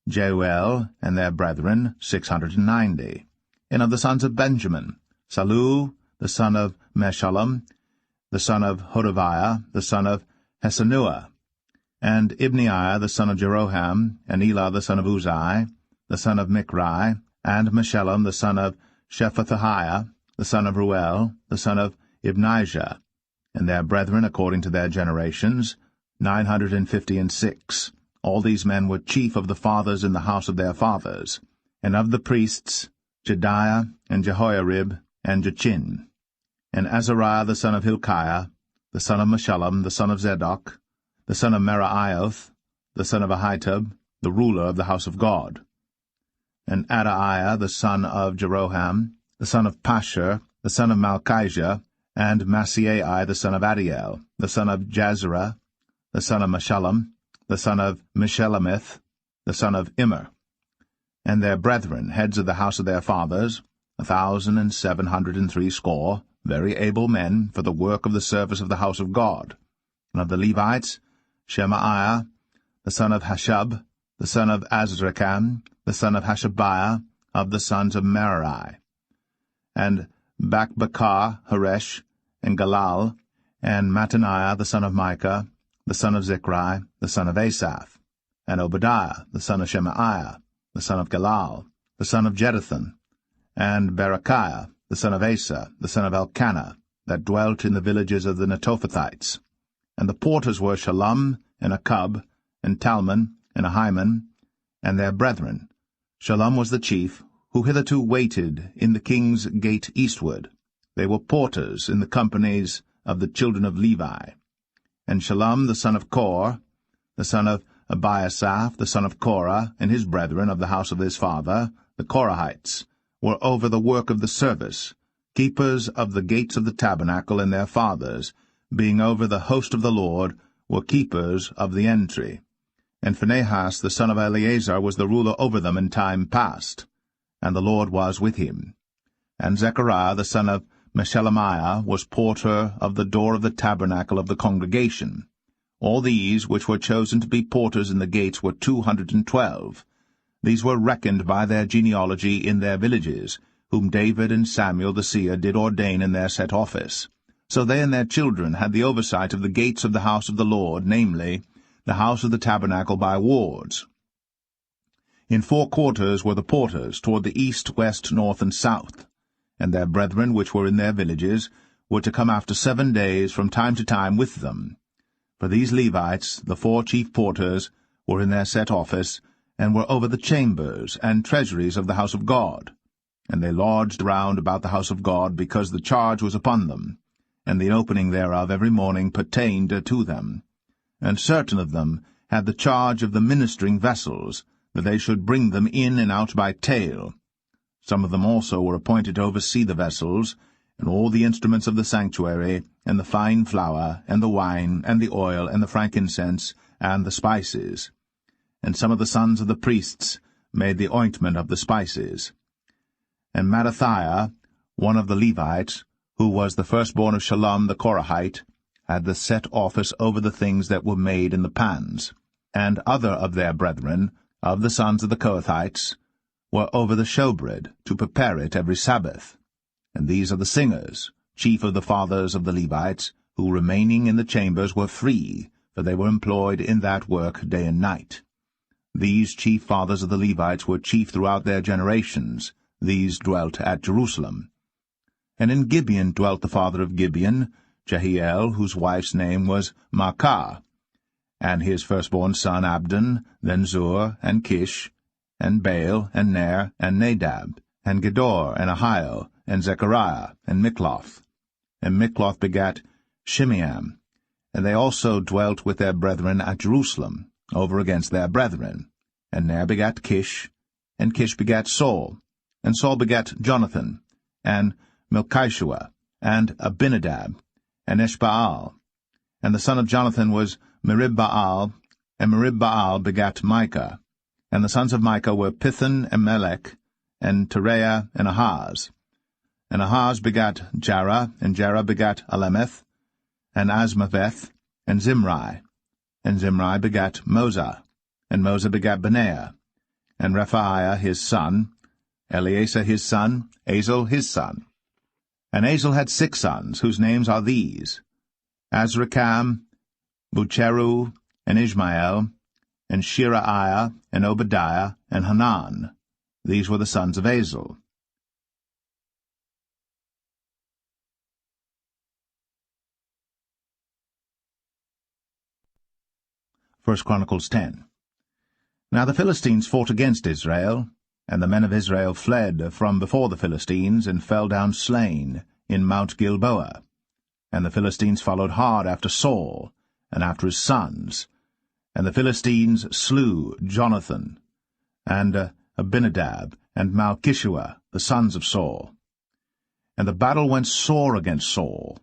Jeuel and their brethren, 690. And of the sons of Benjamin, Salu the son of Meshullam, the son of Hodaviah, the son of Hesenuah, and Ibneiah the son of Jeroham, and Elah the son of Uzai, the son of Michri, and Meshullam the son of Shephatiah, the son of Ruel, the son of Ibnijah, and their brethren according to their generations, 956. All these men were chief of the fathers in the house of their fathers. And of the priests, Jediah, and Jehoiarib, and Jachin, and Azariah the son of Hilkiah, the son of Meshullam, the son of Zadok, the son of Meraioth, the son of Ahitub, the ruler of the house of God, and Adaiah the son of Jeroham, the son of Pashur, the son of Malchijah, and Maaseiah the son of Adiel, the son of Jazerah, the son of Meshullam, the son of Meshelemith, the son of Immer, and their brethren, heads of the house of their fathers, 1,760, very able men for the work of the service of the house of God. And of the Levites, Shemaiah, the son of Hashub, the son of Azrikam, the son of Hashabiah, of the sons of Merari, and Bakbakar, Haresh, and Galal, and Mattaniah the son of Micah, the son of Zichri, the son of Asaph, and Obadiah the son of Shemaiah, the son of Galal, the son of Jeduthun, and Berechiah the son of Asa, the son of Elkanah, that dwelt in the villages of the Netophathites. And the porters were Shallum, and Akub, and Talmon, and Ahiman, and their brethren. Shallum was the chief, who hitherto waited in the king's gate eastward. They were porters in the companies of the children of Levi. And Shallum the son of Kor, the son of Abiasaph, the son of Korah, and his brethren of the house of his father, the Korahites, were over the work of the service, keepers of the gates of the tabernacle, and their fathers, being over the host of the Lord, were keepers of the entry. And Phinehas the son of Eleazar was the ruler over them in time past, and the Lord was with him. And Zechariah the son of Meshelemiah was porter of the door of the tabernacle of the congregation. All these which were chosen to be porters in the gates were 212. These were reckoned by their genealogy in their villages, whom David and Samuel the seer did ordain in their set office. So they and their children had the oversight of the gates of the house of the Lord, namely, the house of the tabernacle by wards. In 4 quarters were the porters, toward the east, west, north, and south. And their brethren which were in their villages were to come after 7 days from time to time with them. For these Levites, the 4 chief porters, were in their set office, and were over the chambers and treasuries of the house of God. And they lodged round about the house of God, because the charge was upon them, and the opening thereof every morning pertained to them. And certain of them had the charge of the ministering vessels, that they should bring them in and out by tale. Some of them also were appointed to oversee the vessels, and all the instruments of the sanctuary, and the fine flour, and the wine, and the oil, and the frankincense, and the spices. And some of the sons of the priests made the ointment of the spices. And Mattathiah, one of the Levites, who was the firstborn of Shallum the Korahite, had the set office over the things that were made in the pans. And other of their brethren, of the sons of the Kohathites, were over the showbread, to prepare it every Sabbath. And these are the singers, chief of the fathers of the Levites, who remaining in the chambers were free, for they were employed in that work day and night. These chief fathers of the Levites were chief throughout their generations. These dwelt at Jerusalem. And in Gibeon dwelt the father of Gibeon, Jehiel, whose wife's name was Maacah, and his firstborn son Abdon, then Zur, and Kish, and Baal, and Ner, and Nadab, and Gedor, and Ahio, and Zechariah, and Mikloth. And Mikloth begat Shimeam. And they also dwelt with their brethren at Jerusalem, over against their brethren. And Ner begat Kish, and Kish begat Saul, and Saul begat Jonathan, and Melchishua, and Abinadab, and Eshbaal. And the son of Jonathan was Meribbaal, and Meribbaal begat Micah. And the sons of Micah were Pithon, and Melech, and Tereah, and Ahaz. And Ahaz begat Jarah, and Jarah begat Alemeth, and Asmaveth, and Zimri. And Zimri begat Moza, and Moza begat Benaiah, and Rephaiah his son, Eleazar his son, Azel his son. And Azel had 6 sons, whose names are these: Azrikam, Bucheru, and Ishmael, and Shiraiah, and Obadiah, and Hanan. These were the sons of Azel. 1 Chronicles 10. Now the Philistines fought against Israel, and the men of Israel fled from before the Philistines, and fell down slain in Mount Gilboa. And the Philistines followed hard after Saul, and after his sons. And the Philistines slew Jonathan, and Abinadab, and Malchishua, the sons of Saul. And the battle went sore against Saul,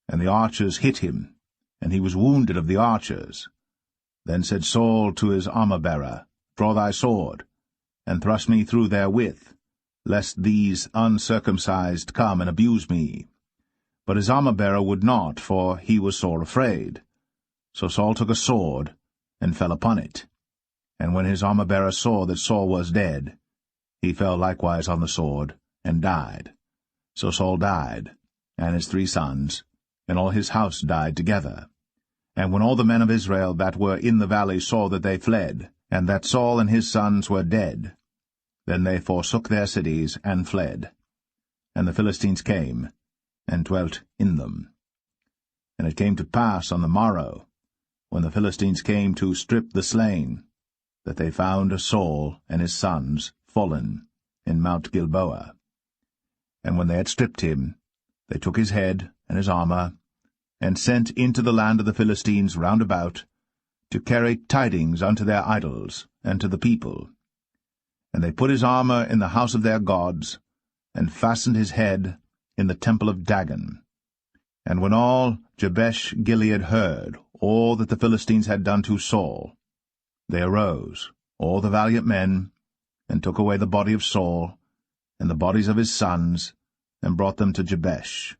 and the archers hit him, and he was wounded of the archers. Then said Saul to his armor-bearer, Draw thy sword, and thrust me through therewith, lest these uncircumcised come and abuse me. But his armor-bearer would not, for he was sore afraid. So Saul took a sword, and fell upon it. And when his armor-bearer saw that Saul was dead, he fell likewise on the sword, and died. So Saul died, and his 3 sons, and all his house died together. And when all the men of Israel that were in the valley saw that they fled, and that Saul and his sons were dead, then they forsook their cities and fled. And the Philistines came, and dwelt in them. And it came to pass on the morrow, when the Philistines came to strip the slain, that they found Saul and his sons fallen in Mount Gilboa. And when they had stripped him, they took his head and his armor, and sent into the land of the Philistines round about, to carry tidings unto their idols and to the people. And they put his armor in the house of their gods, and fastened his head in the temple of Dagon. And when all Jabesh-Gilead heard all that the Philistines had done to Saul, they arose, all the valiant men, and took away the body of Saul, and the bodies of his sons, and brought them to Jabesh,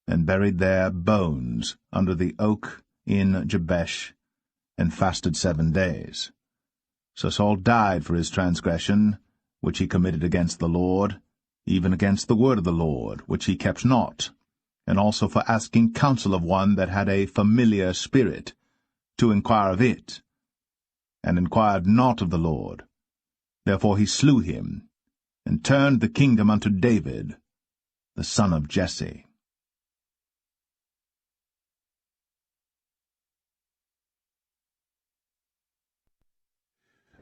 and buried their bones under the oak in Jabesh, and fasted 7 days. So Saul died for his transgression, which he committed against the Lord, even against the word of the Lord, which he kept not, and also for asking counsel of one that had a familiar spirit, to inquire of it, and inquired not of the Lord. Therefore he slew him, and turned the kingdom unto David, the son of Jesse.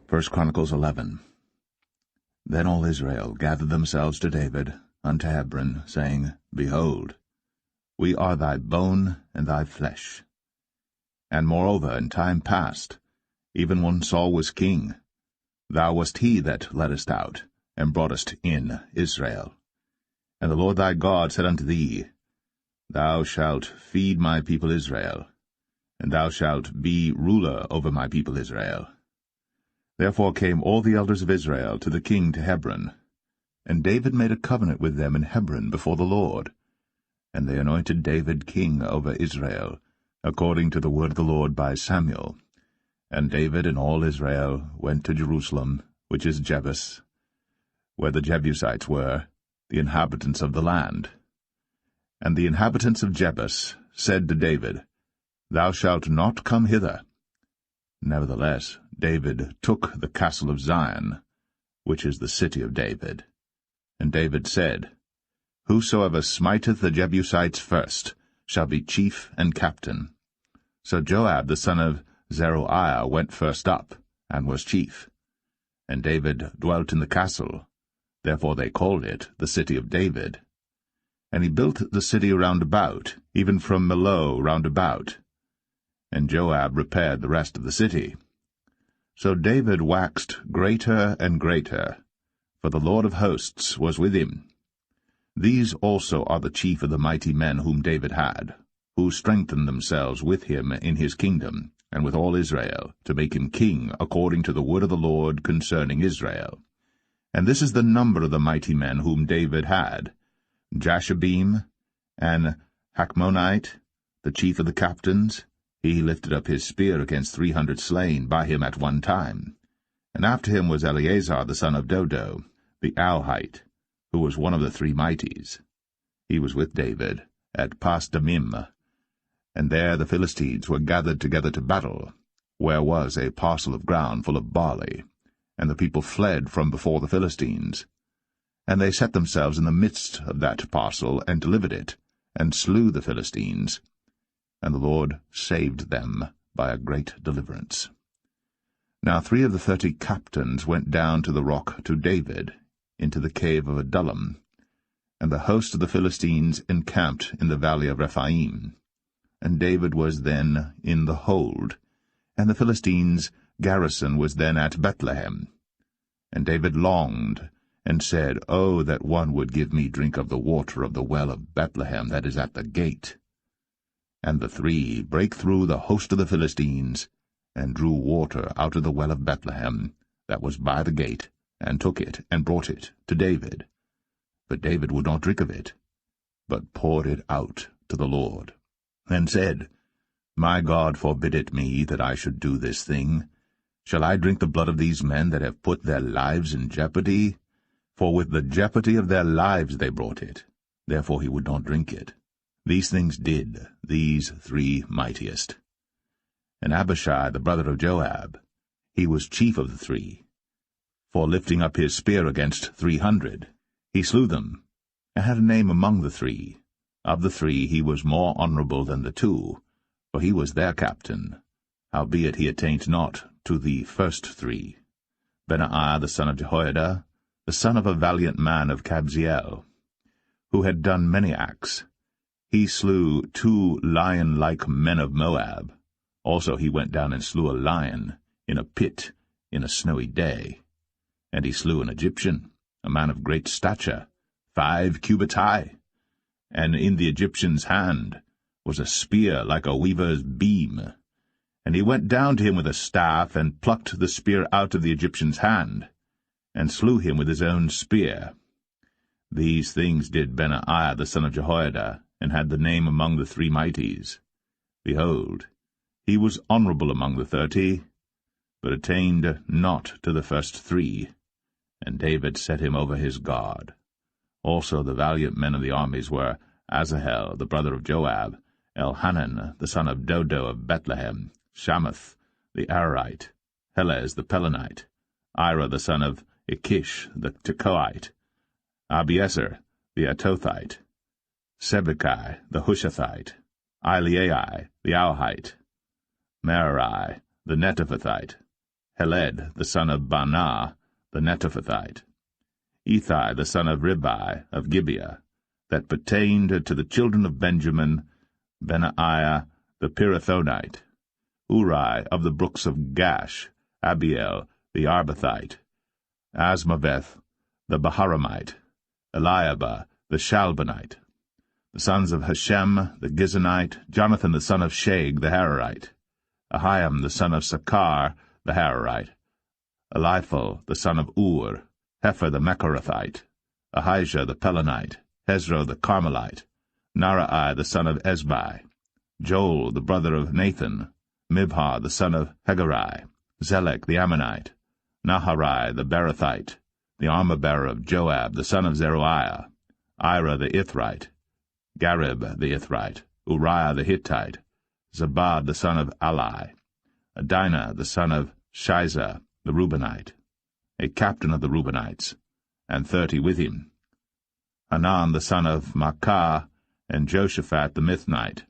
1 Chronicles 11. Then all Israel gathered themselves to David unto Hebron, saying, Behold, we are thy bone and thy flesh. And moreover, in time past, even when Saul was king, thou wast he that leddest out, and broughtest in Israel. And the Lord thy God said unto thee, Thou shalt feed my people Israel, and thou shalt be ruler over my people Israel. Therefore came all the elders of Israel to the king to Hebron, and David made a covenant with them in Hebron before the Lord. And they anointed David king over Israel, according to the word of the Lord by Samuel. And David and all Israel went to Jerusalem, which is Jebus, where the Jebusites were, the inhabitants of the land. And the inhabitants of Jebus said to David, Thou shalt not come hither. Nevertheless, David took the castle of Zion, which is the city of David. And David said, Whosoever smiteth the Jebusites first shall be chief and captain. So Joab the son of Zeruiah went first up, and was chief. And David dwelt in the castle, therefore they called it the city of David. And he built the city round about, even from Millo round about. And Joab repaired the rest of the city. So David waxed greater and greater, for the Lord of hosts was with him. These also are the chief of the mighty men whom David had, who strengthened themselves with him in his kingdom, and with all Israel, to make him king according to the word of the Lord concerning Israel. And this is the number of the mighty men whom David had: Jashabim, and Hachmonite, the chief of the captains. He lifted up his spear against 300 slain by him at one time. And after him was Eleazar the son of Dodo, the Auhite, who was one of the 3 mighties. He was with David at Pasdamim, and there the Philistines were gathered together to battle, where was a parcel of ground full of barley, and the people fled from before the Philistines. And they set themselves in the midst of that parcel, and delivered it, and slew the Philistines. And the Lord saved them by a great deliverance. Now 3 of the 30 captains went down to the rock to David, into the cave of Adullam, and the host of the Philistines encamped in the valley of Rephaim. And David was then in the hold, and the Philistines' garrison was then at Bethlehem. And David longed, and said, Oh, that one would give me drink of the water of the well of Bethlehem that is at the gate. And the three brake through the host of the Philistines, and drew water out of the well of Bethlehem that was by the gate, and took it, and brought it to David. But David would not drink of it, but poured it out to the Lord, and said, My God forbid it me that I should do this thing. Shall I drink the blood of these men that have put their lives in jeopardy? For with the jeopardy of their lives they brought it. Therefore he would not drink it. These things did these three mightiest. And Abishai, the brother of Joab, he was chief of the three. For lifting up his spear against 300, he slew them, and had a name among the three. Of the three he was more honorable than the two, for he was their captain. Howbeit he attained not to the first three. Benaiah the son of Jehoiada, the son of a valiant man of Kabzeel, who had done many acts. He slew 2 lion-like men of Moab. Also he went down and slew a lion in a pit in a snowy day. And he slew an Egyptian, a man of great stature, 5 cubits high. And in the Egyptian's hand was a spear like a weaver's beam. And he went down to him with a staff, and plucked the spear out of the Egyptian's hand, and slew him with his own spear. These things did Benaiah the son of Jehoiada, and had the name among the three mighties. Behold, he was honorable among the 30, but attained not to the first three, and David set him over his guard. Also the valiant men of the armies were Asahel the brother of Joab, Elhanan the son of Dodo of Bethlehem, Shamath the Ararite, Helez the Pelonite, Ira the son of Ikish the Tekoite, Abiezer the Atothite, Sibbecai the Hushathite, Eliai the Auhite, Merari the Netophathite, Heled the son of Baanah the Netophathite, Ethai the son of Ribai of Gibeah, that pertained to the children of Benjamin, Benaiah the Pirathonite, Uri of the brooks of Gash, Abiel the Arbathite, Asmaveth the Baharamite, Eliabah the Shalbonite, the sons of Hashem the Gizonite, Jonathan the son of Shag the Hararite, Ahiam the son of Sakar the Hararite, Eliphal the son of Ur, Hefer the Mecharathite, Ahijah the Pelonite, Hezro the Carmelite, Narai the son of Ezbai, Joel the brother of Nathan, Mibhar the son of Hegarai, Zelek the Ammonite, Naharai the Berathite, the armor-bearer of Joab the son of Zeruiah, Ira the Ithrite, Garib the Ithrite, Uriah the Hittite, Zabad the son of Ali, Adinah the son of Shiza the Reubenite, a captain of the Reubenites, and 30 with him, Hanan the son of Maacah, and Joshaphat the Mithnite,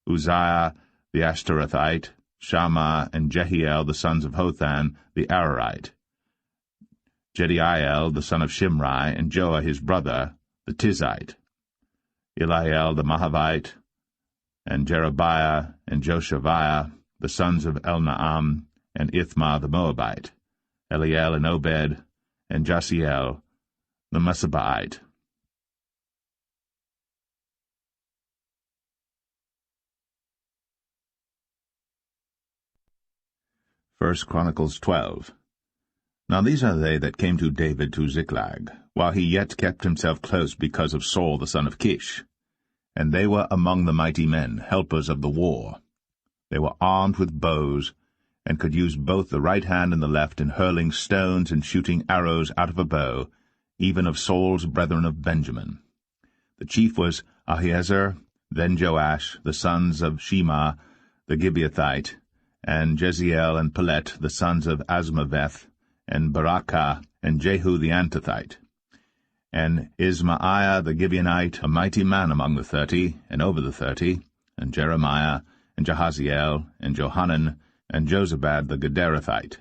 Uzziah the Ashtarothite, Shammah and Jehiel the sons of Hothan the Ararite, Jediael the son of Shimri, and Joah his brother the Tizite, Eliel the Mahavite, and Jerebiah and Joshaviah the sons of Elnaam, and Ithmah the Moabite, Eliel and Obed, and Jasiel the Mesabaite. 1 Chronicles 12. Now these are they that came to David to Ziklag, while he yet kept himself close because of Saul the son of Kish. And they were among the mighty men, helpers of the war. They were armed with bows, and could use both the right hand and the left in hurling stones and shooting arrows out of a bow, even of Saul's brethren of Benjamin. The chief was Ahiezer, then Joash, the sons of Shema the Gibeathite, and Jeziel and Paulett, the sons of Asmaveth, and Barakah, and Jehu the Antothite, and Ismaiah the Gibeonite, a mighty man among the 30, and over the 30, and Jeremiah, and Jahaziel, and Johanan, and Jozabad the Gederathite,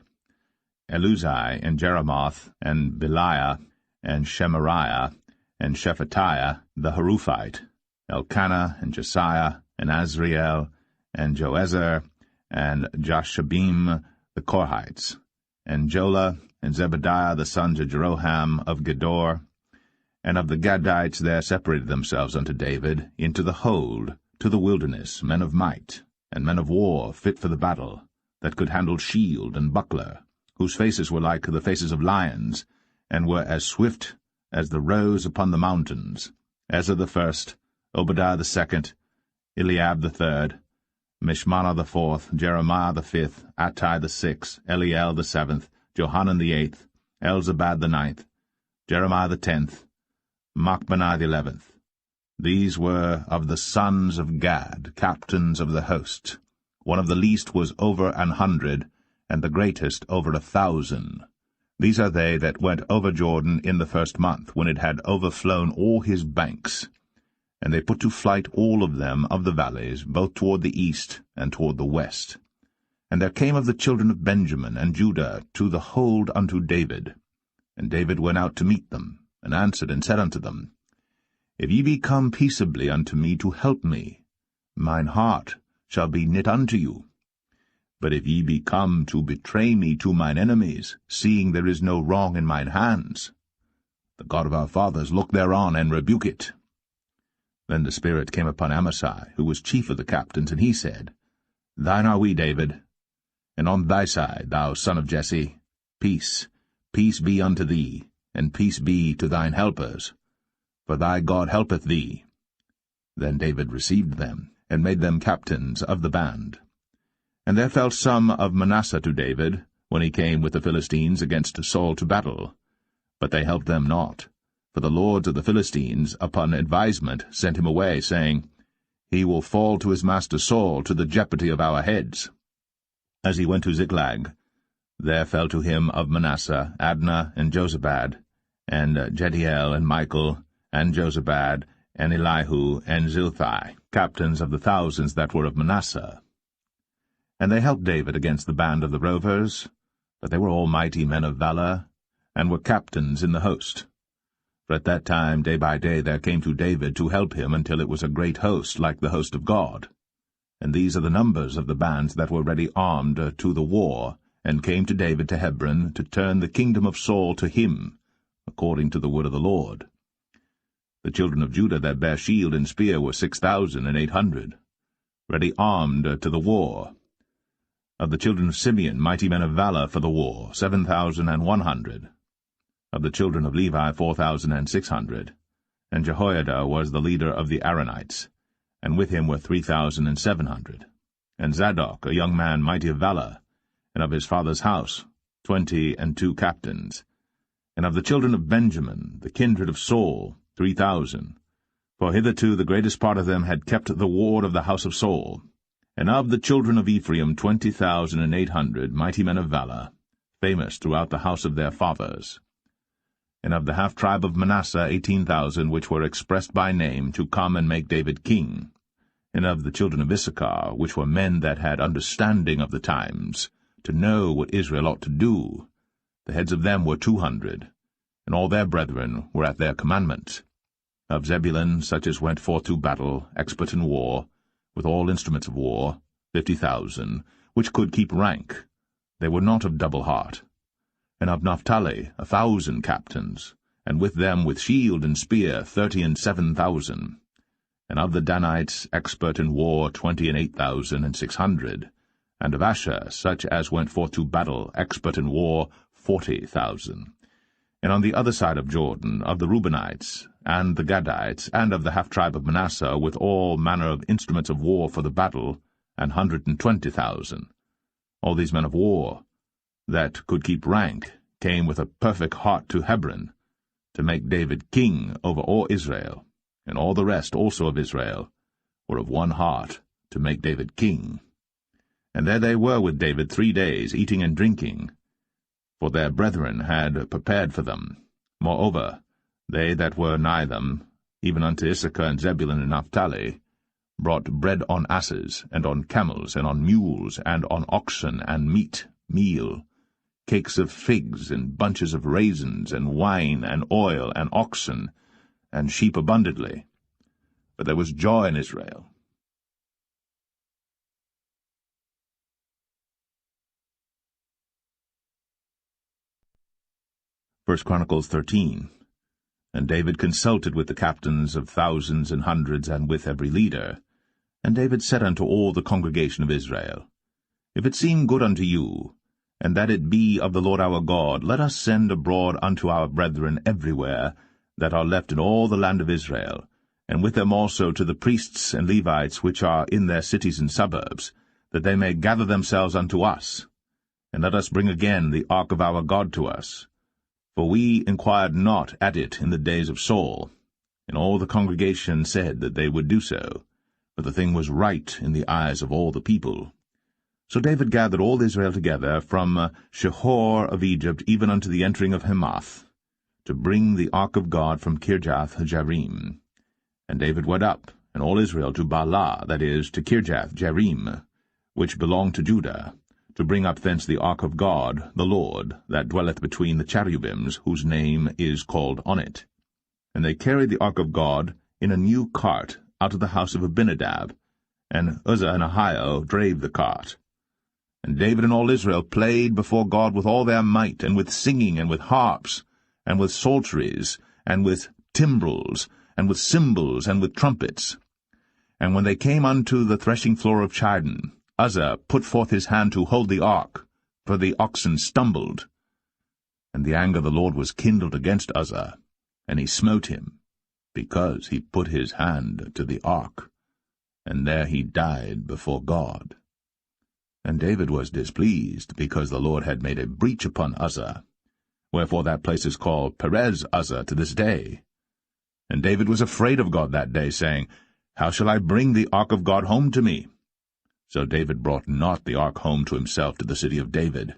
Eluzai, and Jeremoth, and Beliah, and Shemariah, and Shephatiah the Haruphite, Elkanah, and Josiah, and Azriel, and Joezer, and Jashabim the Korhites, and Jola, and Zebediah the sons of Jeroham of Gedor. And of the Gadites there separated themselves unto David into the hold, to the wilderness, men of might, and men of war fit for the battle, that could handle shield and buckler, whose faces were like the faces of lions, and were as swift as the roes upon the mountains, Ezra the first, Obadiah the second, Eliab the third, Mishmannah the fourth, Jeremiah the fifth, Attai the sixth, Eliel the seventh, Johanan the eighth, Elzabad the ninth, Jeremiah the 10th, Machbenai the 11th. These were of the sons of Gad, captains of the host. One of the least was over 100, and the greatest over 1,000. These are they that went over Jordan in the first month, when it had overflown all his banks. And they put to flight all of them of the valleys, both toward the east and toward the west. And there came of the children of Benjamin and Judah to the hold unto David. And David went out to meet them, and answered and said unto them, If ye be come peaceably unto me to help me, mine heart shall be knit unto you. But if ye be come to betray me to mine enemies, seeing there is no wrong in mine hands, the God of our fathers look thereon and rebuke it. Then the Spirit came upon Amasai, who was chief of the captains, and he said, Thine are we, David, and on thy side, thou son of Jesse, peace, peace be unto thee, and peace be to thine helpers, for thy God helpeth thee. Then David received them, and made them captains of the band. And there fell some of Manasseh to David, when he came with the Philistines against Saul to battle. But they helped them not, for the lords of the Philistines upon advisement sent him away, saying, He will fall to his master Saul to the jeopardy of our heads. As he went to Ziklag, there fell to him of Manasseh Adnah and Jozabad, and Jediel and Michael, and Jozabad, and Elihu, and Zilthai, captains of the thousands that were of Manasseh. And they helped David against the band of the rovers, but they were all mighty men of valor, and were captains in the host. For at that time day by day there came to David to help him until it was a great host like the host of God. And these are the numbers of the bands that were ready armed to the war, and came to David to Hebron, to turn the kingdom of Saul to him, according to the word of the Lord. The children of Judah that bare shield and spear were 6,800, ready armed to the war. Of the children of Simeon, mighty men of valor for the war, 7,100. Of the children of Levi, 4,600. And Jehoiada was the leader of the Aaronites, and with him were 3,700. And Zadok, a young man mighty of valor, and of his father's house, 22 captains. And of the children of Benjamin, the kindred of Saul, 3,000. For hitherto the greatest part of them had kept the ward of the house of Saul. And of the children of Ephraim 20,800 mighty men of valor, famous throughout the house of their fathers. And of the half-tribe of Manasseh 18,000, which were expressed by name, to come and make David king. And of the children of Issachar, which were men that had understanding of the times, to know what Israel ought to do, the heads of them were 200, and all their brethren were at their commandment. Of Zebulun, such as went forth to battle, expert in war, with all instruments of war, 50,000, which could keep rank. They were not of double heart. And of Naphtali 1,000 captains, and with them with shield and spear 37,000. And of the Danites, expert in war, 28,600. And of Asher, such as went forth to battle, expert in war, 40,000. And on the other side of Jordan, of the Reubenites, and the Gadites, and of the half-tribe of Manasseh, with all manner of instruments of war for the battle, 120,000. All these men of war, that could keep rank, came with a perfect heart to Hebron, to make David king over all Israel, and all the rest also of Israel were of one heart to make David king. And there they were with David 3 days, eating and drinking, for their brethren had prepared for them. Moreover, they that were nigh them, even unto Issachar and Zebulun and Naphtali, brought bread on asses, and on camels, and on mules, and on oxen, and meat, meal, cakes of figs, and bunches of raisins, and wine, and oil, and oxen, and sheep abundantly. For there was joy in Israel. 1 Chronicles 13. And David consulted with the captains of thousands and hundreds, and with every leader. And David said unto all the congregation of Israel, If it seem good unto you, and that it be of the Lord our God, let us send abroad unto our brethren everywhere that are left in all the land of Israel, and with them also to the priests and Levites which are in their cities and suburbs, that they may gather themselves unto us. And let us bring again the ark of our God to us. For we inquired not at it in the days of Saul. And all the congregation said that they would do so, for the thing was right in the eyes of all the people. So David gathered all Israel together from Shihor of Egypt even unto the entering of Hamath, to bring the ark of God from Kirjath-jearim. And David went up, and all Israel, to Baalah, that is, to Kirjath-jearim, which belonged to Judah, to bring up thence the ark of God, the Lord, that dwelleth between the cherubims, whose name is called on it. And they carried the ark of God in a new cart out of the house of Abinadab, and Uzzah and Ahio drave the cart. And David and all Israel played before God with all their might, and with singing, and with harps, and with psalteries, and with timbrels, and with cymbals, and with trumpets. And when they came unto the threshing floor of Chidon, Uzzah put forth his hand to hold the ark, for the oxen stumbled. And the anger of the Lord was kindled against Uzzah, and he smote him, because he put his hand to the ark. And there he died before God. And David was displeased, because the Lord had made a breach upon Uzzah. Wherefore that place is called Perez Uzzah to this day. And David was afraid of God that day, saying, How shall I bring the ark of God home to me? So David brought not the ark home to himself to the city of David,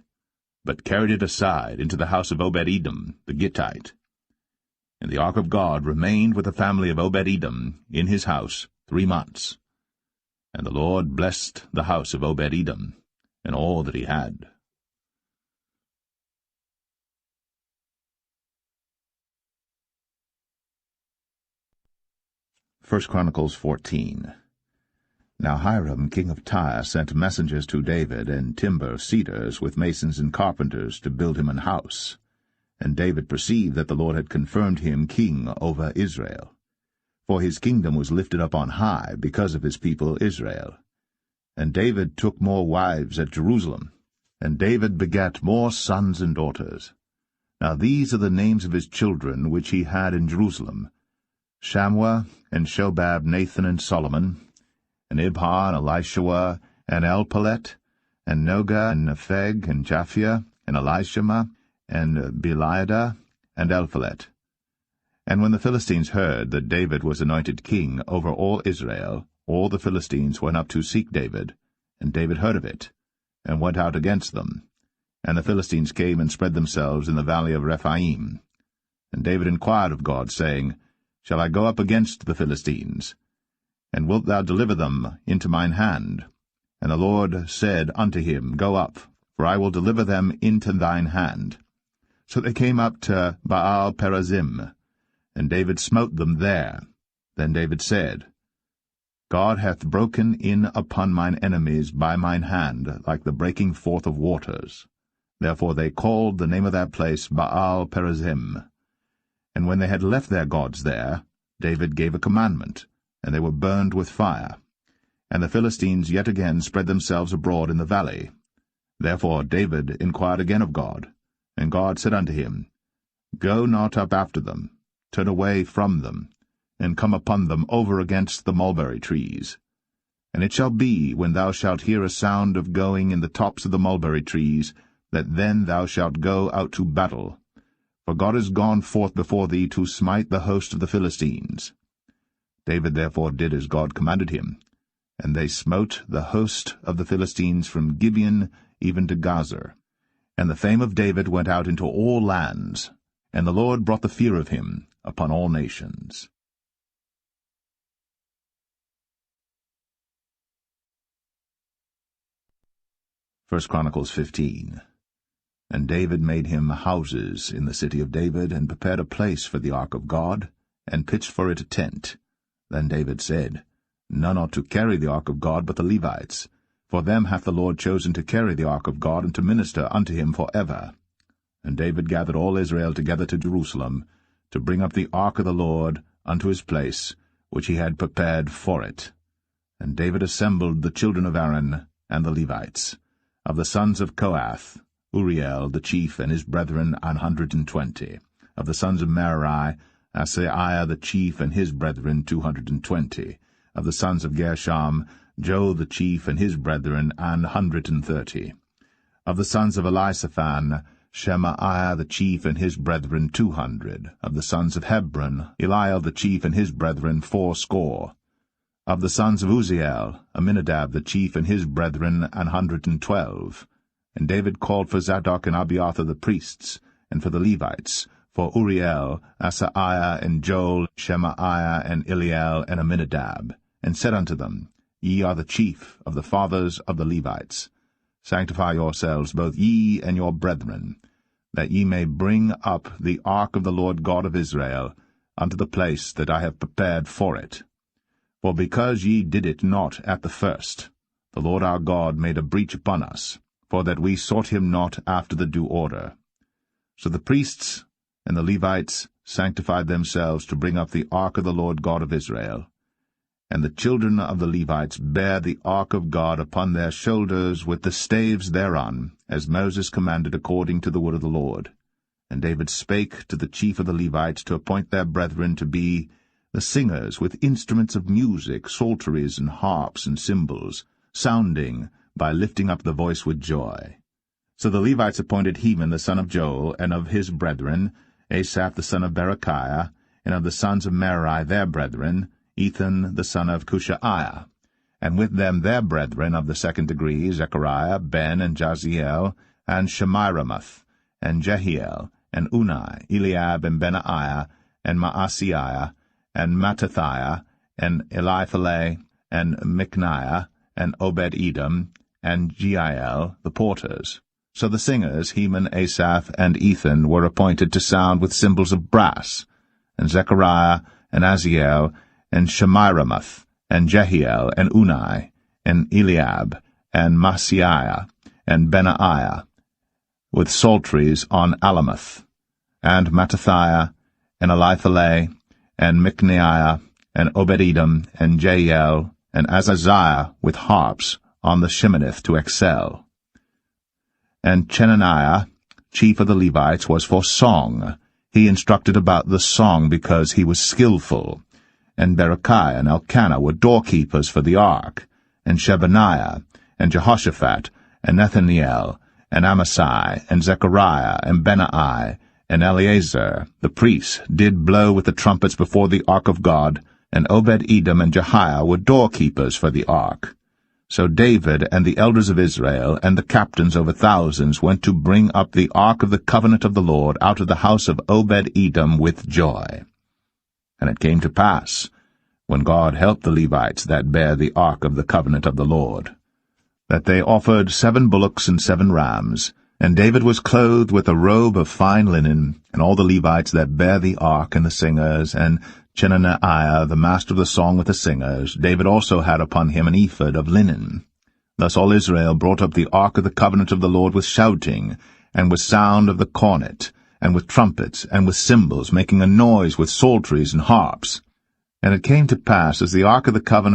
but carried it aside into the house of Obed-Edom the Gittite. And the ark of God remained with the family of Obed-Edom in his house 3 months. And the Lord blessed the house of Obed-Edom, and all that he had. First Chronicles 14. Now Hiram king of Tyre sent messengers to David, and timber cedars with masons and carpenters to build him an house. And David perceived that the Lord had confirmed him king over Israel. For his kingdom was lifted up on high because of his people Israel. And David took more wives at Jerusalem, and David begat more sons and daughters. Now these are the names of his children which he had in Jerusalem: Shammua, and Shobab, Nathan, and Solomon, and Ibhar, and Elishua, and Elpalet, and Noga, and Nepheg, and Japhia, and Elishama, and Beliada, and Elphalet. And when the Philistines heard that David was anointed king over all Israel, all the Philistines went up to seek David, and David heard of it, and went out against them. And the Philistines came and spread themselves in the valley of Rephaim. And David inquired of God, saying, Shall I go up against the Philistines? And wilt thou deliver them into mine hand? And the Lord said unto him, Go up, for I will deliver them into thine hand. So they came up to Baal-perazim, and David smote them there. Then David said, God hath broken in upon mine enemies by mine hand, like the breaking forth of waters. Therefore they called the name of that place Baal-perazim. And when they had left their gods there, David gave a commandment, and they were burned with fire. And the Philistines yet again spread themselves abroad in the valley. Therefore David inquired again of God, and God said unto him, Go not up after them, turn away from them, and come upon them over against the mulberry trees. And it shall be, when thou shalt hear a sound of going in the tops of the mulberry trees, that then thou shalt go out to battle. For God is gone forth before thee to smite the host of the Philistines. David therefore did as God commanded him, and they smote the host of the Philistines from Gibeon even to Gazer. And the fame of David went out into all lands, and the Lord brought the fear of him upon all nations. 1 Chronicles 15. And David made him houses in the city of David, and prepared a place for the ark of God, and pitched for it a tent. Then David said, None ought to carry the ark of God but the Levites, for them hath the Lord chosen to carry the ark of God, and to minister unto him for ever. And David gathered all Israel together to Jerusalem, to bring up the ark of the Lord unto his place, which he had prepared for it. And David assembled the children of Aaron and the Levites. Of the sons of Kohath, Uriel the chief and his brethren 120. Of the sons of Merari, Asaiah the chief and his brethren 220. Of the sons of Gershom, Joe the chief and his brethren 130. Of the sons of Elisaphan, Shemaiah the chief and his brethren 200. Of the sons of Hebron, Eliel the chief and his brethren 80. Of the sons of Uzziel, Aminadab the chief and his brethren 112. And David called for Zadok and Abiathar the priests, and for the Levites, for Uriel, Asaiah, and Joel, Shemaiah, and Eliel, and Aminadab, and said unto them, Ye are the chief of the fathers of the Levites. Sanctify yourselves, both ye and your brethren, that ye may bring up the ark of the Lord God of Israel unto the place that I have prepared for it. For because ye did it not at the first, the Lord our God made a breach upon us, for that we sought him not after the due order. So the priests and the Levites sanctified themselves to bring up the ark of the Lord God of Israel. And the children of the Levites bare the ark of God upon their shoulders with the staves thereon, as Moses commanded according to the word of the Lord. And David spake to the chief of the Levites to appoint their brethren to be the singers with instruments of music, psalteries, and harps, and cymbals, sounding by lifting up the voice with joy. So the Levites appointed Heman the son of Joel, and of his brethren, Asaph the son of Berechiah, and of the sons of Merari their brethren, Ethan the son of Cushaiah, and with them their brethren of the second degree, Zechariah, Ben, and Jaziel, and Shemiramoth, and Jehiel, and Unai, Eliab, and Benaiah, and Maaseiah, and Mattathiah, and Eliphalet, and Micniah, and Obed-Edom, and Jeiel, the porters. So the singers, Heman, Asaph, and Ethan, were appointed to sound with cymbals of brass, and Zechariah, and Aziel, and Shemiramoth, and Jehiel, and Unai, and Eliab, and Maaseiah, and Benaiah, with psalteries on Alamoth, and Mattathiah, and Eliphalet, and Micniah, and Obed-Edom, and Jeiel, and Azaziah, with harps, on the Sheminith to excel. And Chenaniah, chief of the Levites, was for song. He instructed about the song because he was skillful. And Berechiah and Elkanah were doorkeepers for the ark, and Shebaniah, and Jehoshaphat, and Nethaniel, and Amasai, and Zechariah, and Benai, and Eleazar, the priest, did blow with the trumpets before the ark of God, and Obed-Edom and Jehiah were doorkeepers for the ark. So David and the elders of Israel and the captains over thousands went to bring up the ark of the covenant of the Lord out of the house of Obed-Edom with joy. And it came to pass, when God helped the Levites that bare the ark of the covenant of the Lord, that they offered 7 bullocks and 7 rams, and David was clothed with a robe of fine linen, and all the Levites that bare the ark, and the singers, and Chenaniah, the master of the song with the singers. David also had upon him an ephod of linen. Thus all Israel brought up the ark of the covenant of the Lord with shouting, and with sound of the cornet, and with trumpets, and with cymbals, making a noise with psalteries and harps. And it came to pass, as the ark of the covenant